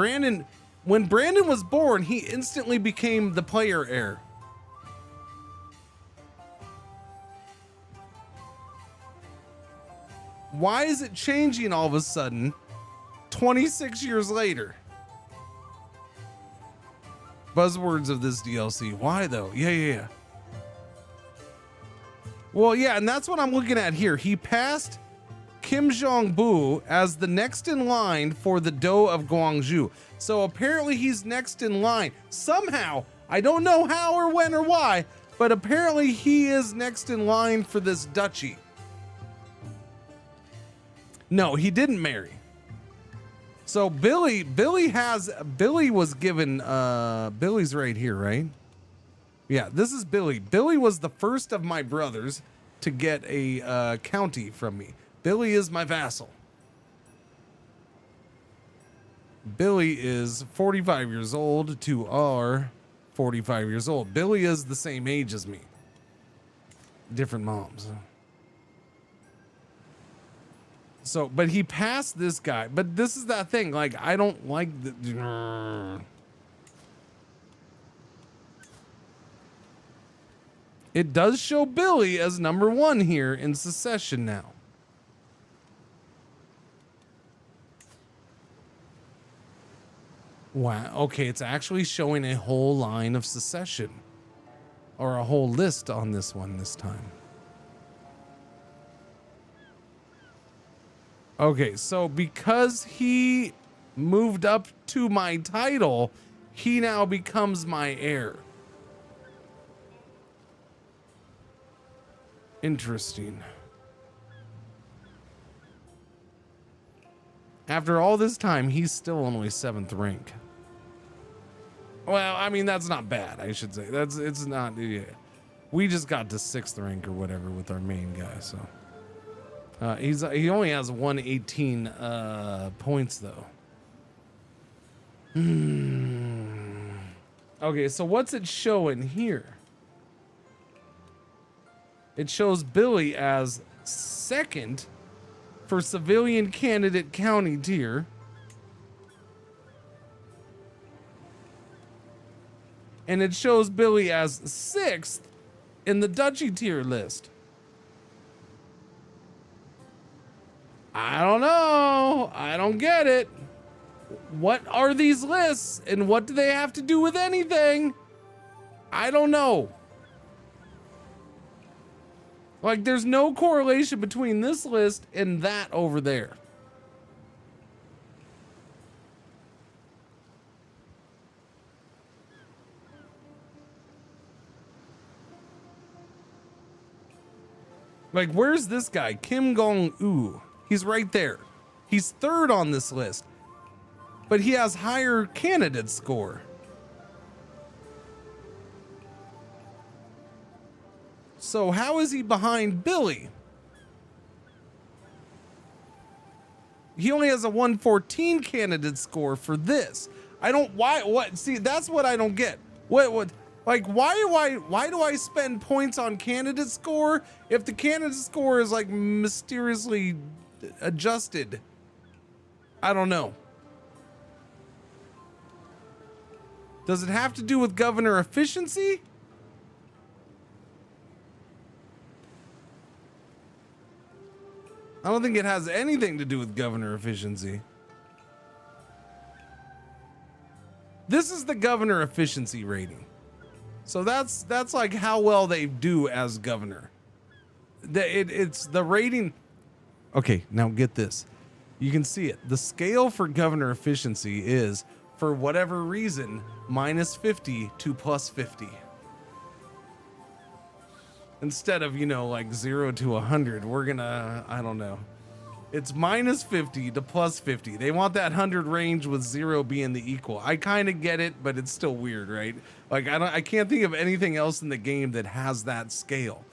when Brandon was born, he instantly became the player heir. Why is it changing all of a sudden 26 years later? Buzzwords of this DLC. Why though? Yeah. Well, yeah, and that's what I'm looking at here. He passed Kim Jong-bu as the next in line for the Do of Gwangju. So apparently he's next in line. Somehow, I don't know how or when or why, but apparently he is next in line for this duchy. No, he didn't marry. So Billy was given, Billy's right here, right? Yeah, this is Billy. Billy was the first of my brothers to get a county from me. Billy is my vassal. Billy is 45 years old to our 45 years old. Billy is the same age as me. Different moms. So, but he passed this guy. But this is that thing. Like, I don't like the... It does show Billy as number 1 here in secession now. Wow. Okay, it's actually showing a whole line of secession. Or a whole list on this one this time. Okay, so because he moved up to my title, he now becomes my heir. Interesting. After all this time, he's still only 7th rank. Well, I mean, that's not bad, I should say. It's not, yeah. We just got to 6th rank or whatever with our main guy, so. He only has 118 points though. Okay, so what's it showing here? It shows Billy as 2nd for civilian candidate county tier. And it shows Billy as 6th in the duchy tier list. I don't know. I don't get it. What are these lists and what do they have to do with anything? I don't know. Like, there's no correlation between this list and that over there. Like, where's this guy? Kim Jong-u. He's right there. He's 3rd on this list. But he has higher candidate score. So how is he behind Billy? He only has a 114 candidate score for this. I don't, what, see, that's what I don't get. What, like, why do I spend points on candidate score if the candidate score is like mysteriously adjusted? I don't know. Does it have to do with governor efficiency? I don't think it has anything to do with governor efficiency. This is the governor efficiency rating. So that's like how well they do as governor. It's the rating. Okay, now get this. You can see it. The scale for governor efficiency is, for whatever reason, -50 to +50. Instead of, you know, like 0 to 100, we're gonna, I don't know. It's -50 to +50. They want that 100 range with 0 being the equal. I kind of get it, but it's still weird, right? Like, I can't think of anything else in the game that has that scale.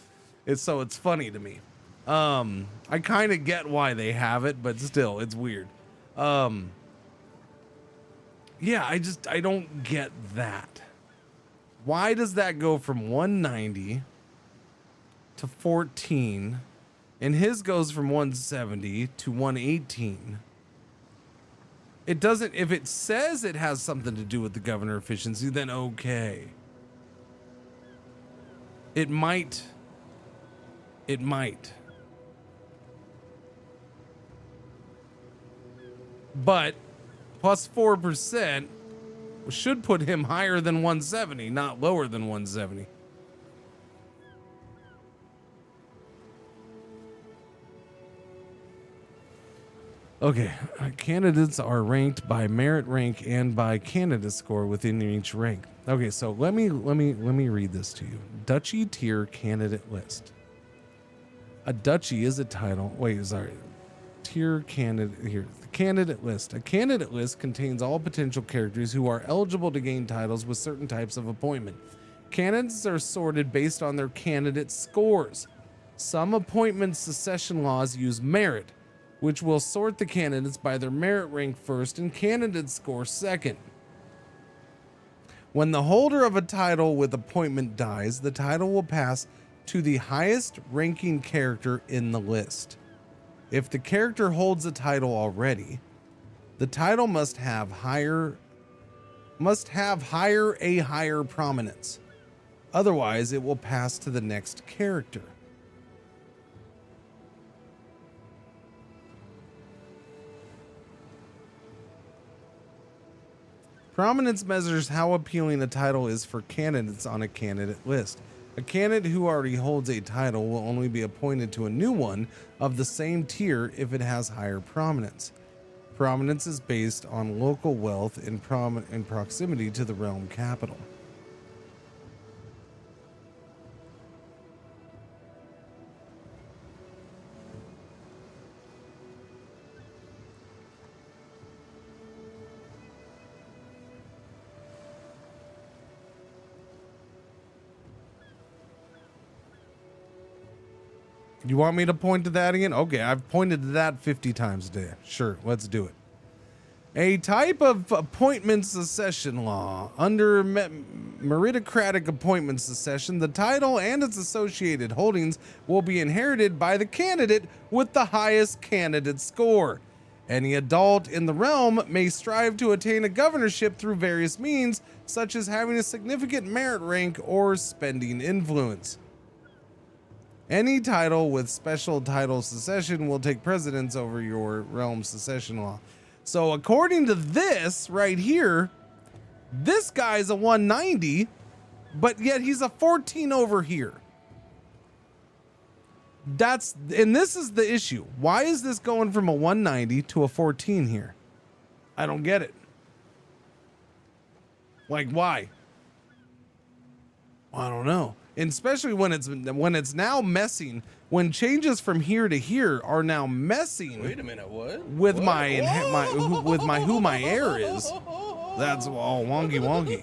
It's funny to me. I kind of get why they have it, but still, it's weird. Yeah, I don't get that. Why does that go from 190 to 14, and his goes from 170 to 118. It doesn't, if it says it has something to do with the governor efficiency, then okay. It might. It might. But plus 4% should put him higher than 170, not lower than 170. Okay, candidates are ranked by merit rank and by candidate score within each rank. Okay, so let me read this to you. Duchy tier candidate list. A duchy is a title. Wait, sorry. Tier candidate here. The candidate list. A candidate list contains all potential characters who are eligible to gain titles with certain types of appointment. Candidates are sorted based on their candidate scores. Some appointment succession laws use merit, which will sort the candidates by their merit rank first and candidate score second. When the holder of a title with appointment dies, the title will pass to the highest ranking character in the list. If the character holds a title already, the title must have higher prominence. Otherwise, it will pass to the next character. Prominence measures how appealing a title is for candidates on a candidate list. A candidate who already holds a title will only be appointed to a new one of the same tier if it has higher prominence. Prominence is based on local wealth and proximity to the realm capital. You want me to point to that again? Okay, I've pointed to that 50 times today. Sure, let's do it. A type of appointment succession law. Under meritocratic appointment succession, the title and its associated holdings will be inherited by the candidate with the highest candidate score. Any adult in the realm may strive to attain a governorship through various means, such as having a significant merit rank or spending influence. Any title with special title succession will take precedence over your realm succession law. So according to this right here, this guy's a 190, but yet he's a 14 over here. And this is the issue. Why is this going from a 190 to a 14 here? I don't get it. Like, why? I don't know. And especially when it's now messing, when changes from here to here are now messing. Wait a minute, what? With what? my who my heir is. That's all wonky wonky.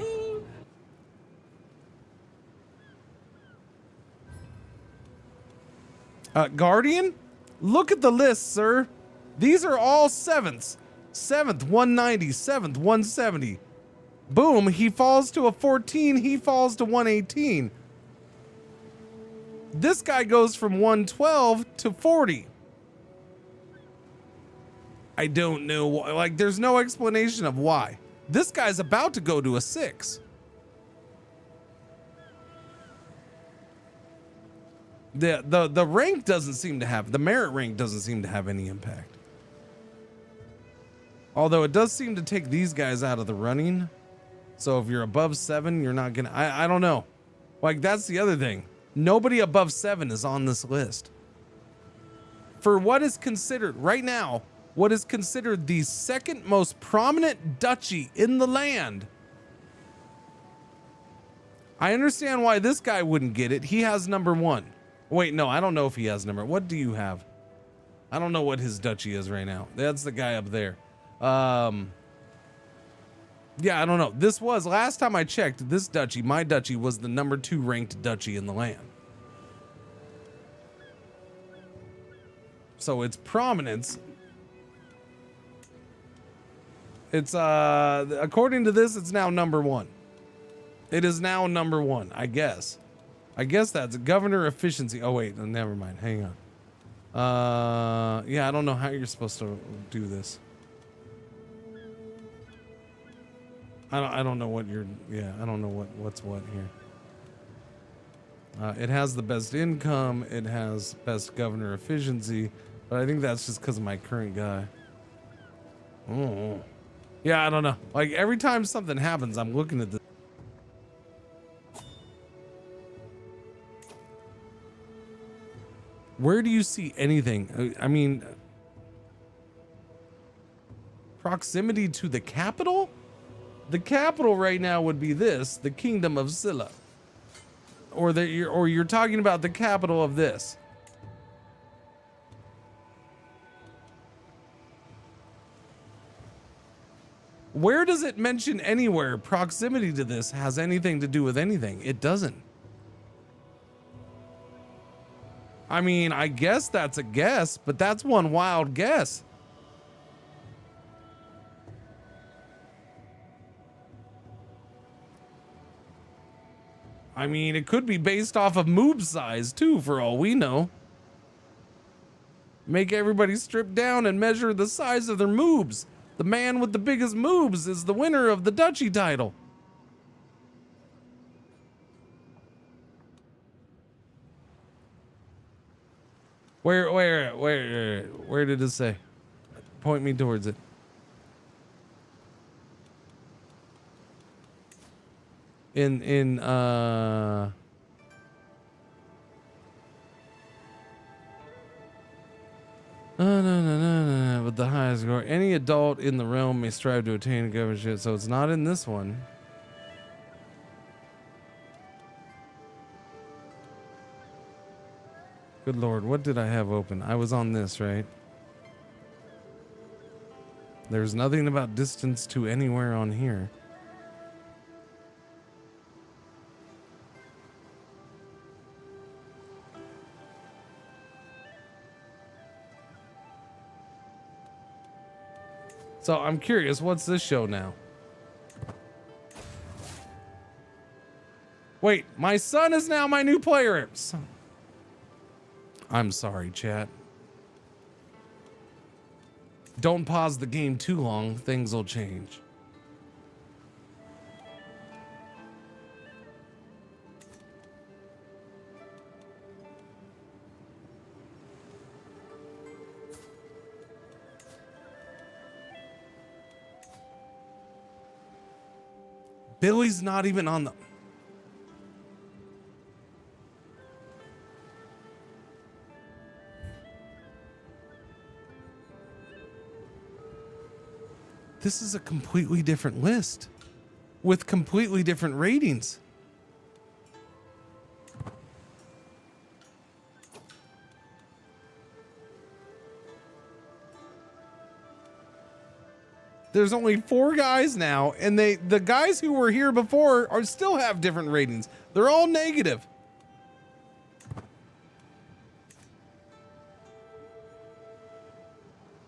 Guardian, look at the list, sir. These are all sevenths. 7th 190, 7th 170. Boom, he falls to a 14, he falls to 118. This guy goes from 112 to 40. I don't know why. Like, there's no explanation of why. This guy's about to go to a 6. The rank doesn't seem to have, the merit rank doesn't seem to have any impact. Although it does seem to take these guys out of the running. So if you're above 7, you're not gonna, I don't know. Like, that's the other thing. Nobody above 7 is on this list. For what is considered, right now, what is considered the second most prominent duchy in the land. I understand why this guy wouldn't get it. He has number 1. Wait, no, I don't know if he has number. What do you have? I don't know what his duchy is right now. That's the guy up there. Yeah, I don't know. This was, last time I checked, this duchy, my duchy, was the number 2 ranked duchy in the land. So its prominence, it's, according to this, it's now number 1. It is now number 1, I guess. I guess that's governor efficiency. Oh wait, never mind. Hang on. Yeah, I don't know how you're supposed to do this. I don't know what you're. Yeah, I don't know what's what here. It has the best income. It has best governor efficiency, but I think that's just because of my current guy. Oh, yeah, I don't know. Like every time something happens, I'm looking at this. Where do you see anything? I mean, proximity to the capital? The capital right now would be this, the Kingdom of Scylla. Or you're talking about the capital of this. Where does it mention anywhere proximity to this has anything to do with anything? It doesn't. I mean, I guess that's a guess, but that's one wild guess. I mean, it could be based off of moob size too, for all we know. Make everybody strip down and measure the size of their moobs. The man with the biggest moobs is the winner of the Duchy title. Where did it say? Point me towards it. No, with the highest score. Any adult in the realm may strive to attain a governorship, so it's not in this one. Good Lord, what did I have open? I was on this, right? There's nothing about distance to anywhere on here. So I'm curious, what's this show now? Wait, my son is now my new player. I'm sorry, chat. Don't pause the game too long, things will change. Billy's not even on the... This is a completely different list with completely different ratings. There's only 4 guys now, and the guys who were here before still have different ratings. They're all negative.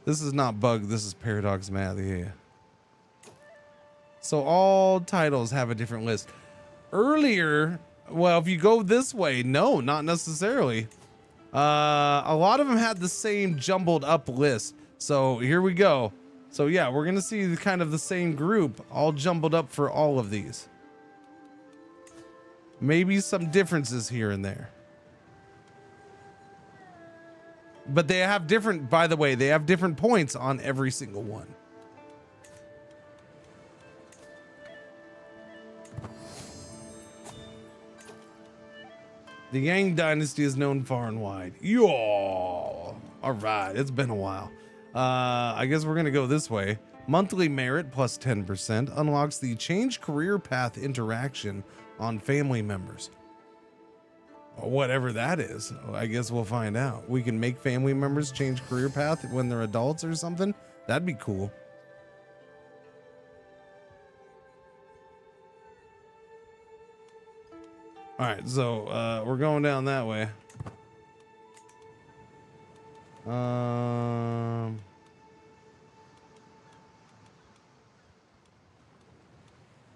This is not bug, this is Paradox Math, yeah. So all titles have a different list. Earlier, well, if you go this way, no, not necessarily. A lot of them had the same jumbled up list. So here we go. So yeah, we're gonna see kind of the same group all jumbled up for all of these. Maybe some differences here and there. But they have different, by the way, they have different points on every single one. The Yang Dynasty is known far and wide. Yo! All right, it's been a while. I guess we're gonna go this way. Monthly merit plus 10% unlocks the change career path interaction on family members. Whatever that is, I guess we'll find out. We can make family members change career path when they're adults or something. That'd be cool. All right, so we're going down that way.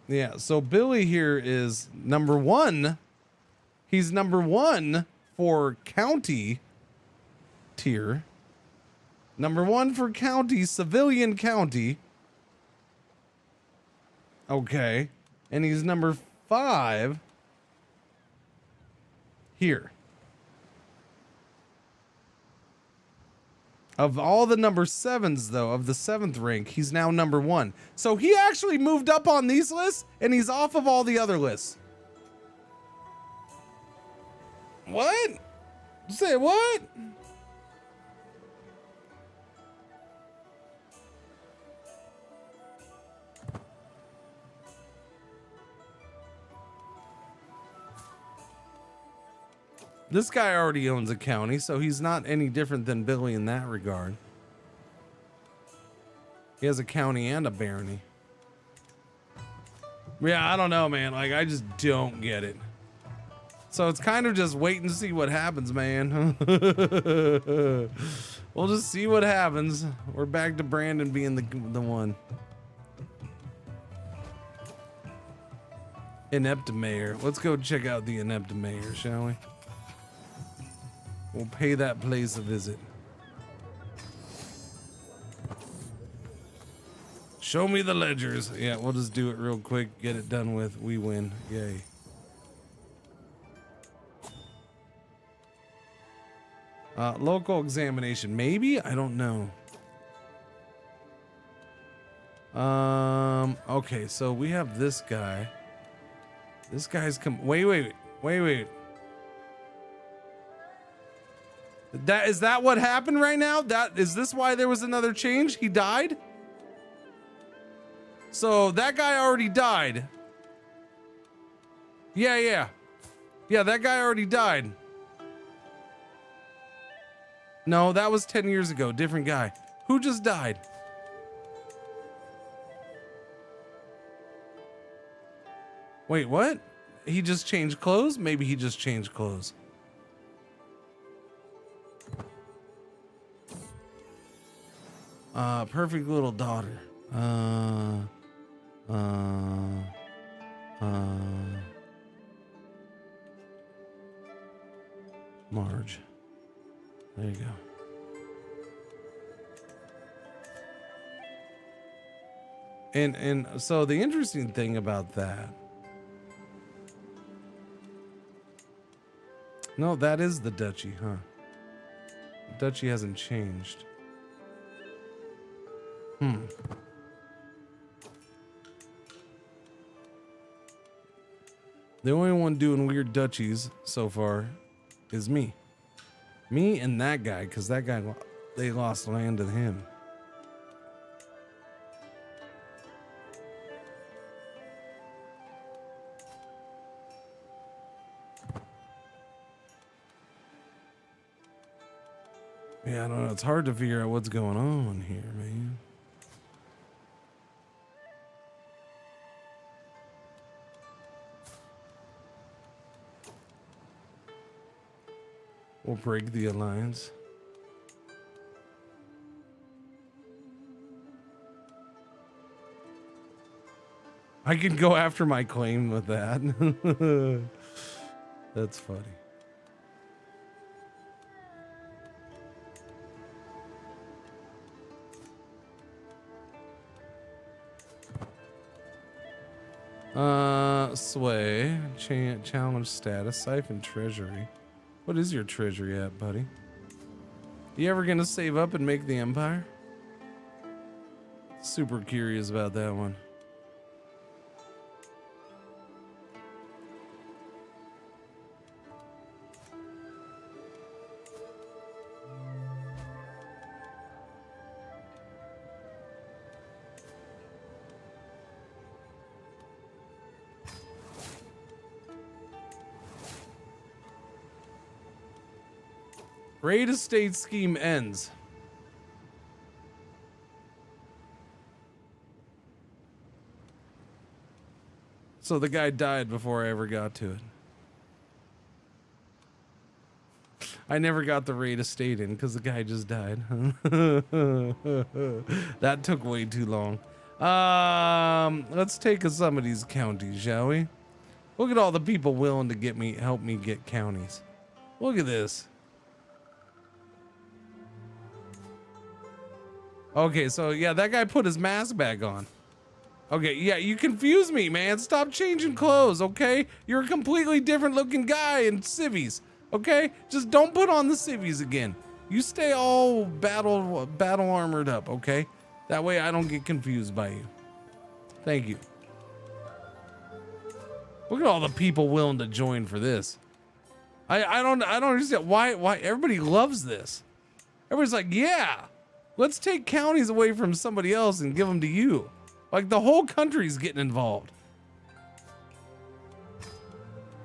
Yeah, so Billy here is number 1 He's number 1 for county tier. Number 1 for county, civilian county. Okay. And he's number 5 here. Of all the number 7s, though, of the 7th rank, he's now number 1. So he actually moved up on these lists, and he's off of all the other lists. What? Say what? This guy already owns a county, so he's not any different than Billy in that regard. He has a county and a barony. Yeah, I don't know, man. Like, I just don't get it. So it's kind of just wait and see what happens, man. We'll just see what happens. We're back to Brandon being the one. Inept mayor. Let's go check out the inept mayor, shall we? We'll pay that place a visit. Show me the ledgers. Yeah, we'll just do it real quick. Get it done with. We win. Yay. Local examination. Maybe? I don't know. Okay, so we have this guy. This guy's wait. Is that what happened right now? Is this why there was another change? He died? So that guy already died. Yeah, that guy already died. No, that was 10 years ago. Different guy. Who just died? Wait, what? He just changed clothes? Maybe he just changed clothes. Perfect little daughter. Marge. There you go. And so the interesting thing about that. No, that is the duchy, huh? The duchy hasn't changed. The only one doing weird duchies so far is me. Me and that guy, because that guy, they lost land to him. Yeah, I don't know. It's hard to figure out what's going on here, man. We'll break the alliance. I can go after my claim with that. That's funny. Sway, challenge status, siphon treasury. What is your treasury at, buddy? You ever gonna save up and make the empire? Super curious about that one. Great estate scheme ends. So the guy died before I ever got to it. I never got the raid estate in because the guy just died. That took way too long. Let's take some of these counties, shall we? Look at all the people willing to help me get counties. Look at this. Okay, so yeah, that guy put his mask back on. Okay, yeah, you confuse me, man. Stop changing clothes, okay? You're a completely different looking guy in civvies, okay? Just don't put on the civvies again. You stay all battle armored up, okay? That way I don't get confused by you. Thank you. Look at all the people willing to join for this. I don't understand why everybody loves this. Everybody's like, yeah, let's take counties away from somebody else and give them to you. Like the whole country's getting involved.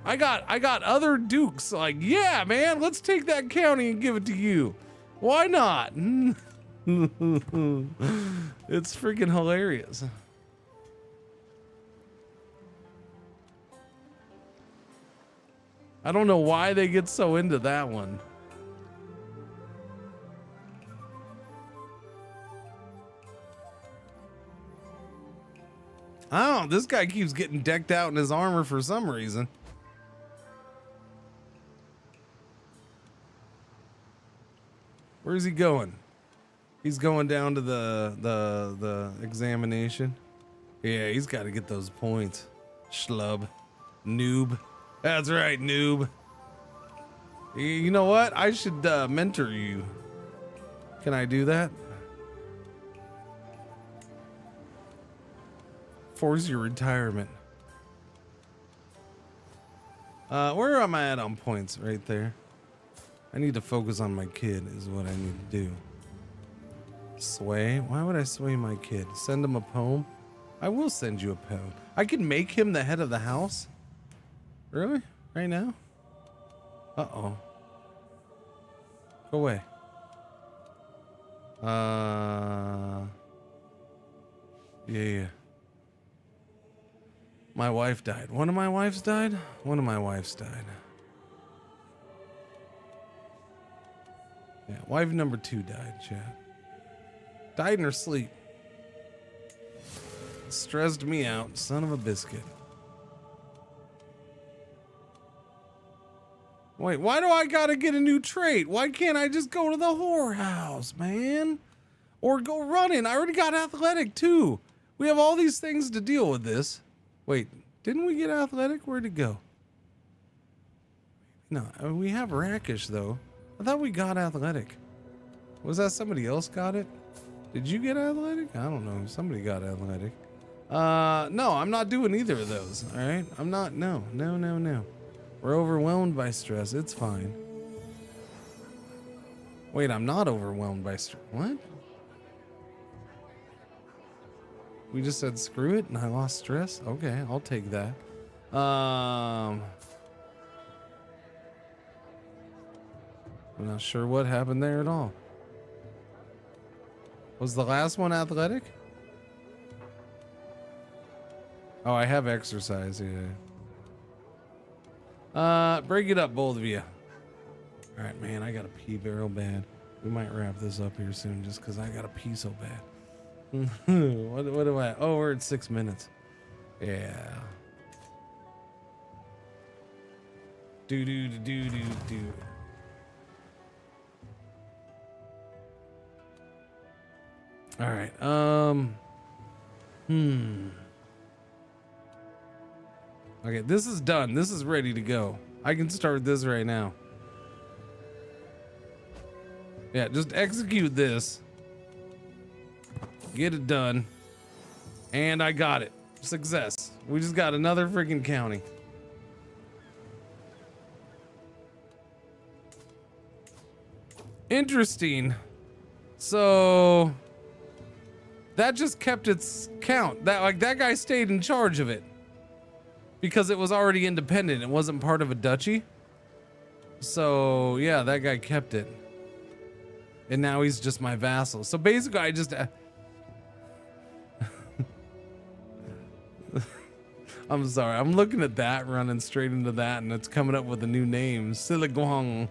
I got other dukes like, yeah, man, let's take that county and give it to you. Why not? It's freaking hilarious. I don't know why they get so into that one. I don't know, this guy keeps getting decked out in his armor for some reason. Where's he going? He's going down to the examination. Yeah, he's got to get those points. Schlub. Noob. That's right, noob. You know what? I should mentor you. Can I do that? Force your retirement. Where am I at on points? Right there. I need to focus on my kid is what I need to do. Sway? Why would I sway my kid? Send him a poem? I will send you a poem. I can make him the head of the house? Really? Right now? Uh-oh. Go away. Yeah. My wife died. One of my wives died? One of my wives died. Yeah, wife number 2 died, Chad. Died in her sleep. Stressed me out, son of a biscuit. Wait, why do I gotta get a new trait? Why can't I just go to the whorehouse, man? Or go running? I already got athletic too. We have all these things to deal with this. Wait, didn't we get athletic? Where'd it go? No, we have rakish though. I thought we got athletic. Was that somebody else got it? Did you get athletic? I don't know. Somebody got athletic. No, I'm not doing either of those. All right. I'm not. No. We're overwhelmed by stress. It's fine. Wait, I'm not overwhelmed by stress. What? We just said screw it and I lost stress? Okay, I'll take that. I'm not sure what happened there at all. Was the last one athletic? Oh, I have exercise, yeah. Break it up, both of you. All right, man, I gotta pee real bad. We might wrap this up here soon just because I gotta pee so bad. What do I? Oh, we're at 6 minutes. Yeah. Do. All right. Okay, this is done. This is ready to go. I can start this right now. Yeah, just execute this. Get it done. And I got it. Success. We just got another freaking county. Interesting. So that just kept its count. That guy stayed in charge of it. Because it was already independent. It wasn't part of a duchy. So yeah, that guy kept it. And now he's just my vassal. So basically I just I'm sorry. I'm looking at that, running straight into that, and it's coming up with a new name. Siliguang.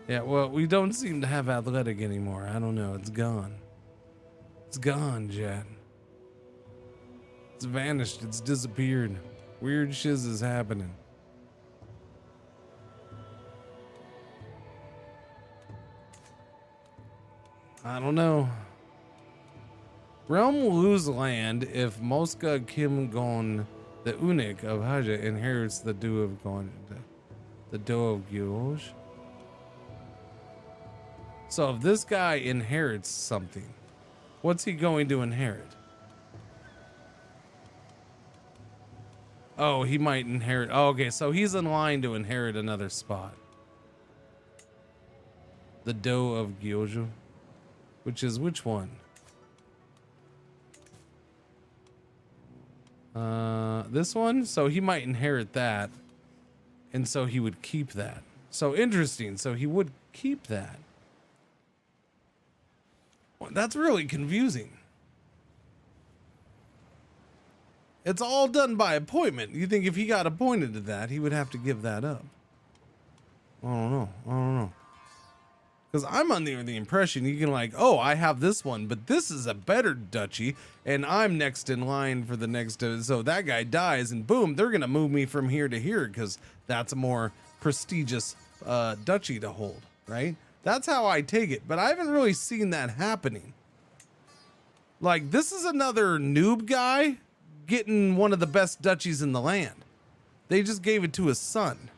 Yeah, well, we don't seem to have athletic anymore. I don't know. It's gone. It's gone, Jet. It's vanished. It's disappeared. Weird shiz is happening. I don't know. Realm will lose land if Moska Kimgon, the eunuch of Haja, inherits the Do of Gon, the Do of Gyoj. So if this guy inherits something, what's he going to inherit? Oh, he might inherit. Oh, okay, so he's in line to inherit another spot. The Do of Gyoju, which is which one? This one. So he might inherit that, and so he would keep that. So interesting. So he would keep that. Well, that's really confusing. It's all done by appointment. You think if he got appointed to that, he would have to give that up? I don't know. Because I'm under the impression you can like, oh, I have this one, but this is a better duchy, and I'm next in line for the next. So that guy dies, and boom, they're gonna move me from here to here because that's a more prestigious duchy to hold, right? That's how I take it, but I haven't really seen that happening. Like, this is another noob guy getting one of the best duchies in the land. They just gave it to his son.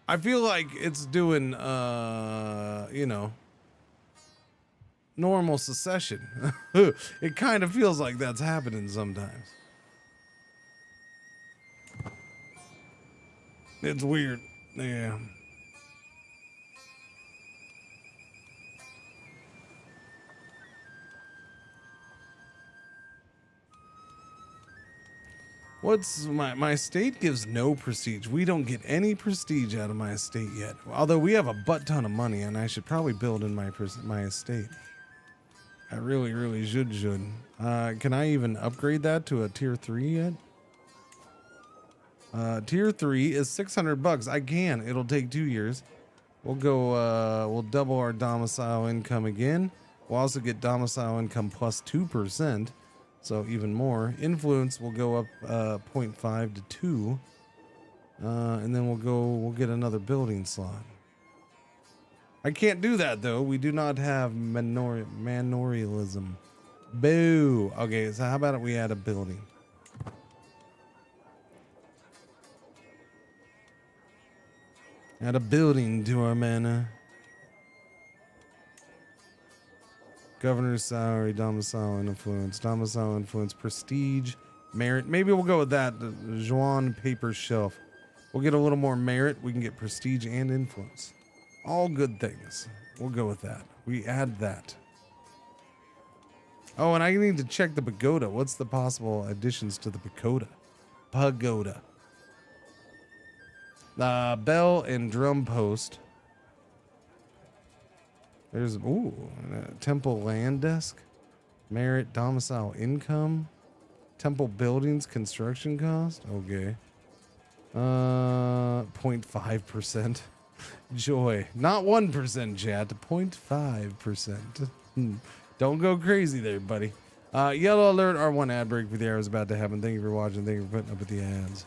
I feel like it's doing, you know, normal succession. It kind of feels like that's happening sometimes. It's weird. Yeah. What's my estate gives no prestige. We don't get any prestige out of my estate yet. Although we have a butt ton of money, and I should probably build in my estate. I really should. Can I even upgrade that to a tier 3 yet? Tier 3 is $600. I can. It'll take 2 years. We'll go. We'll double our domicile income again. We'll also get domicile income plus 2%. So even more. Influence will go up 0.5 to 2. And then we'll get another building slot. I can't do that though. We do not have manorialism. Boo. Okay, so how about we add a building? Add a building to our manor. Governor's salary, domicile influence, prestige, merit. Maybe we'll go with that. The Juan paper shelf. We'll get a little more merit. We can get prestige and influence. All good things. We'll go with that. We add that. Oh, and I need to check the pagoda. What's the possible additions to the pagoda? Pagoda. Bell and drum post. There's, ooh, temple land desk, merit, domicile income, temple buildings, construction cost. Okay. 0.5%. Joy. Not 1%, chat. 0.5%. Don't go crazy there, buddy. Yellow alert, R1 ad break for the hour is about to happen. Thank you for watching. Thank you for putting up with the ads.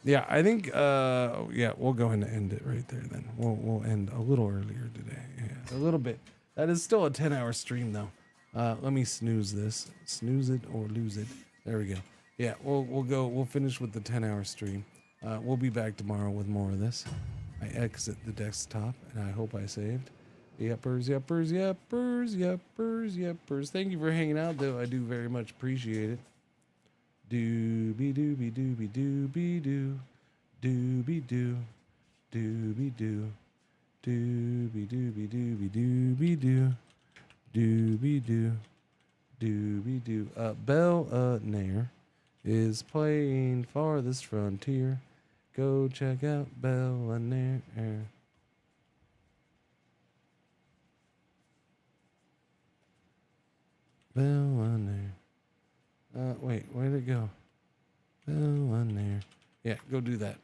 Yeah, I think, yeah, we'll go ahead and end it right there then. We'll end a little earlier today. Yeah, a little bit. That is still a 10-hour stream, though. Let me snooze this. Snooze it or lose it. There we go. Yeah, we'll finish with the 10-hour stream. We'll be back tomorrow with more of this. I exit the desktop, and I hope I saved. Yepers. Thank you for hanging out, though. I do very much appreciate it. Doobie doobie doobie doobie doo, doobie doo, doobie doo, doobie doobie doobie doobie doo, doobie doo, doobie doo. Bell Nair is playing Farthest Frontier. Go check out Bell Nair. Bell Nair. Wait, where'd it go? on there. Yeah, go do that.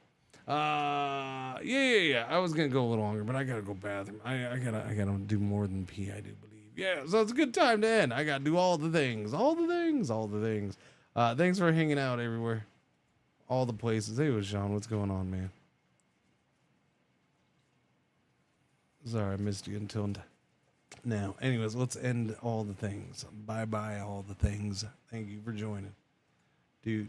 Yeah. I was gonna go a little longer, but I gotta go bathroom. I gotta do more than pee, I do believe. Yeah, so it's a good time to end. I gotta do all the things. Thanks for hanging out everywhere. All the places. Hey, Sean, what's going on, man? Sorry, I missed you until now. Anyways, let's end all the things. Bye, all the things. Thank you for joining. Do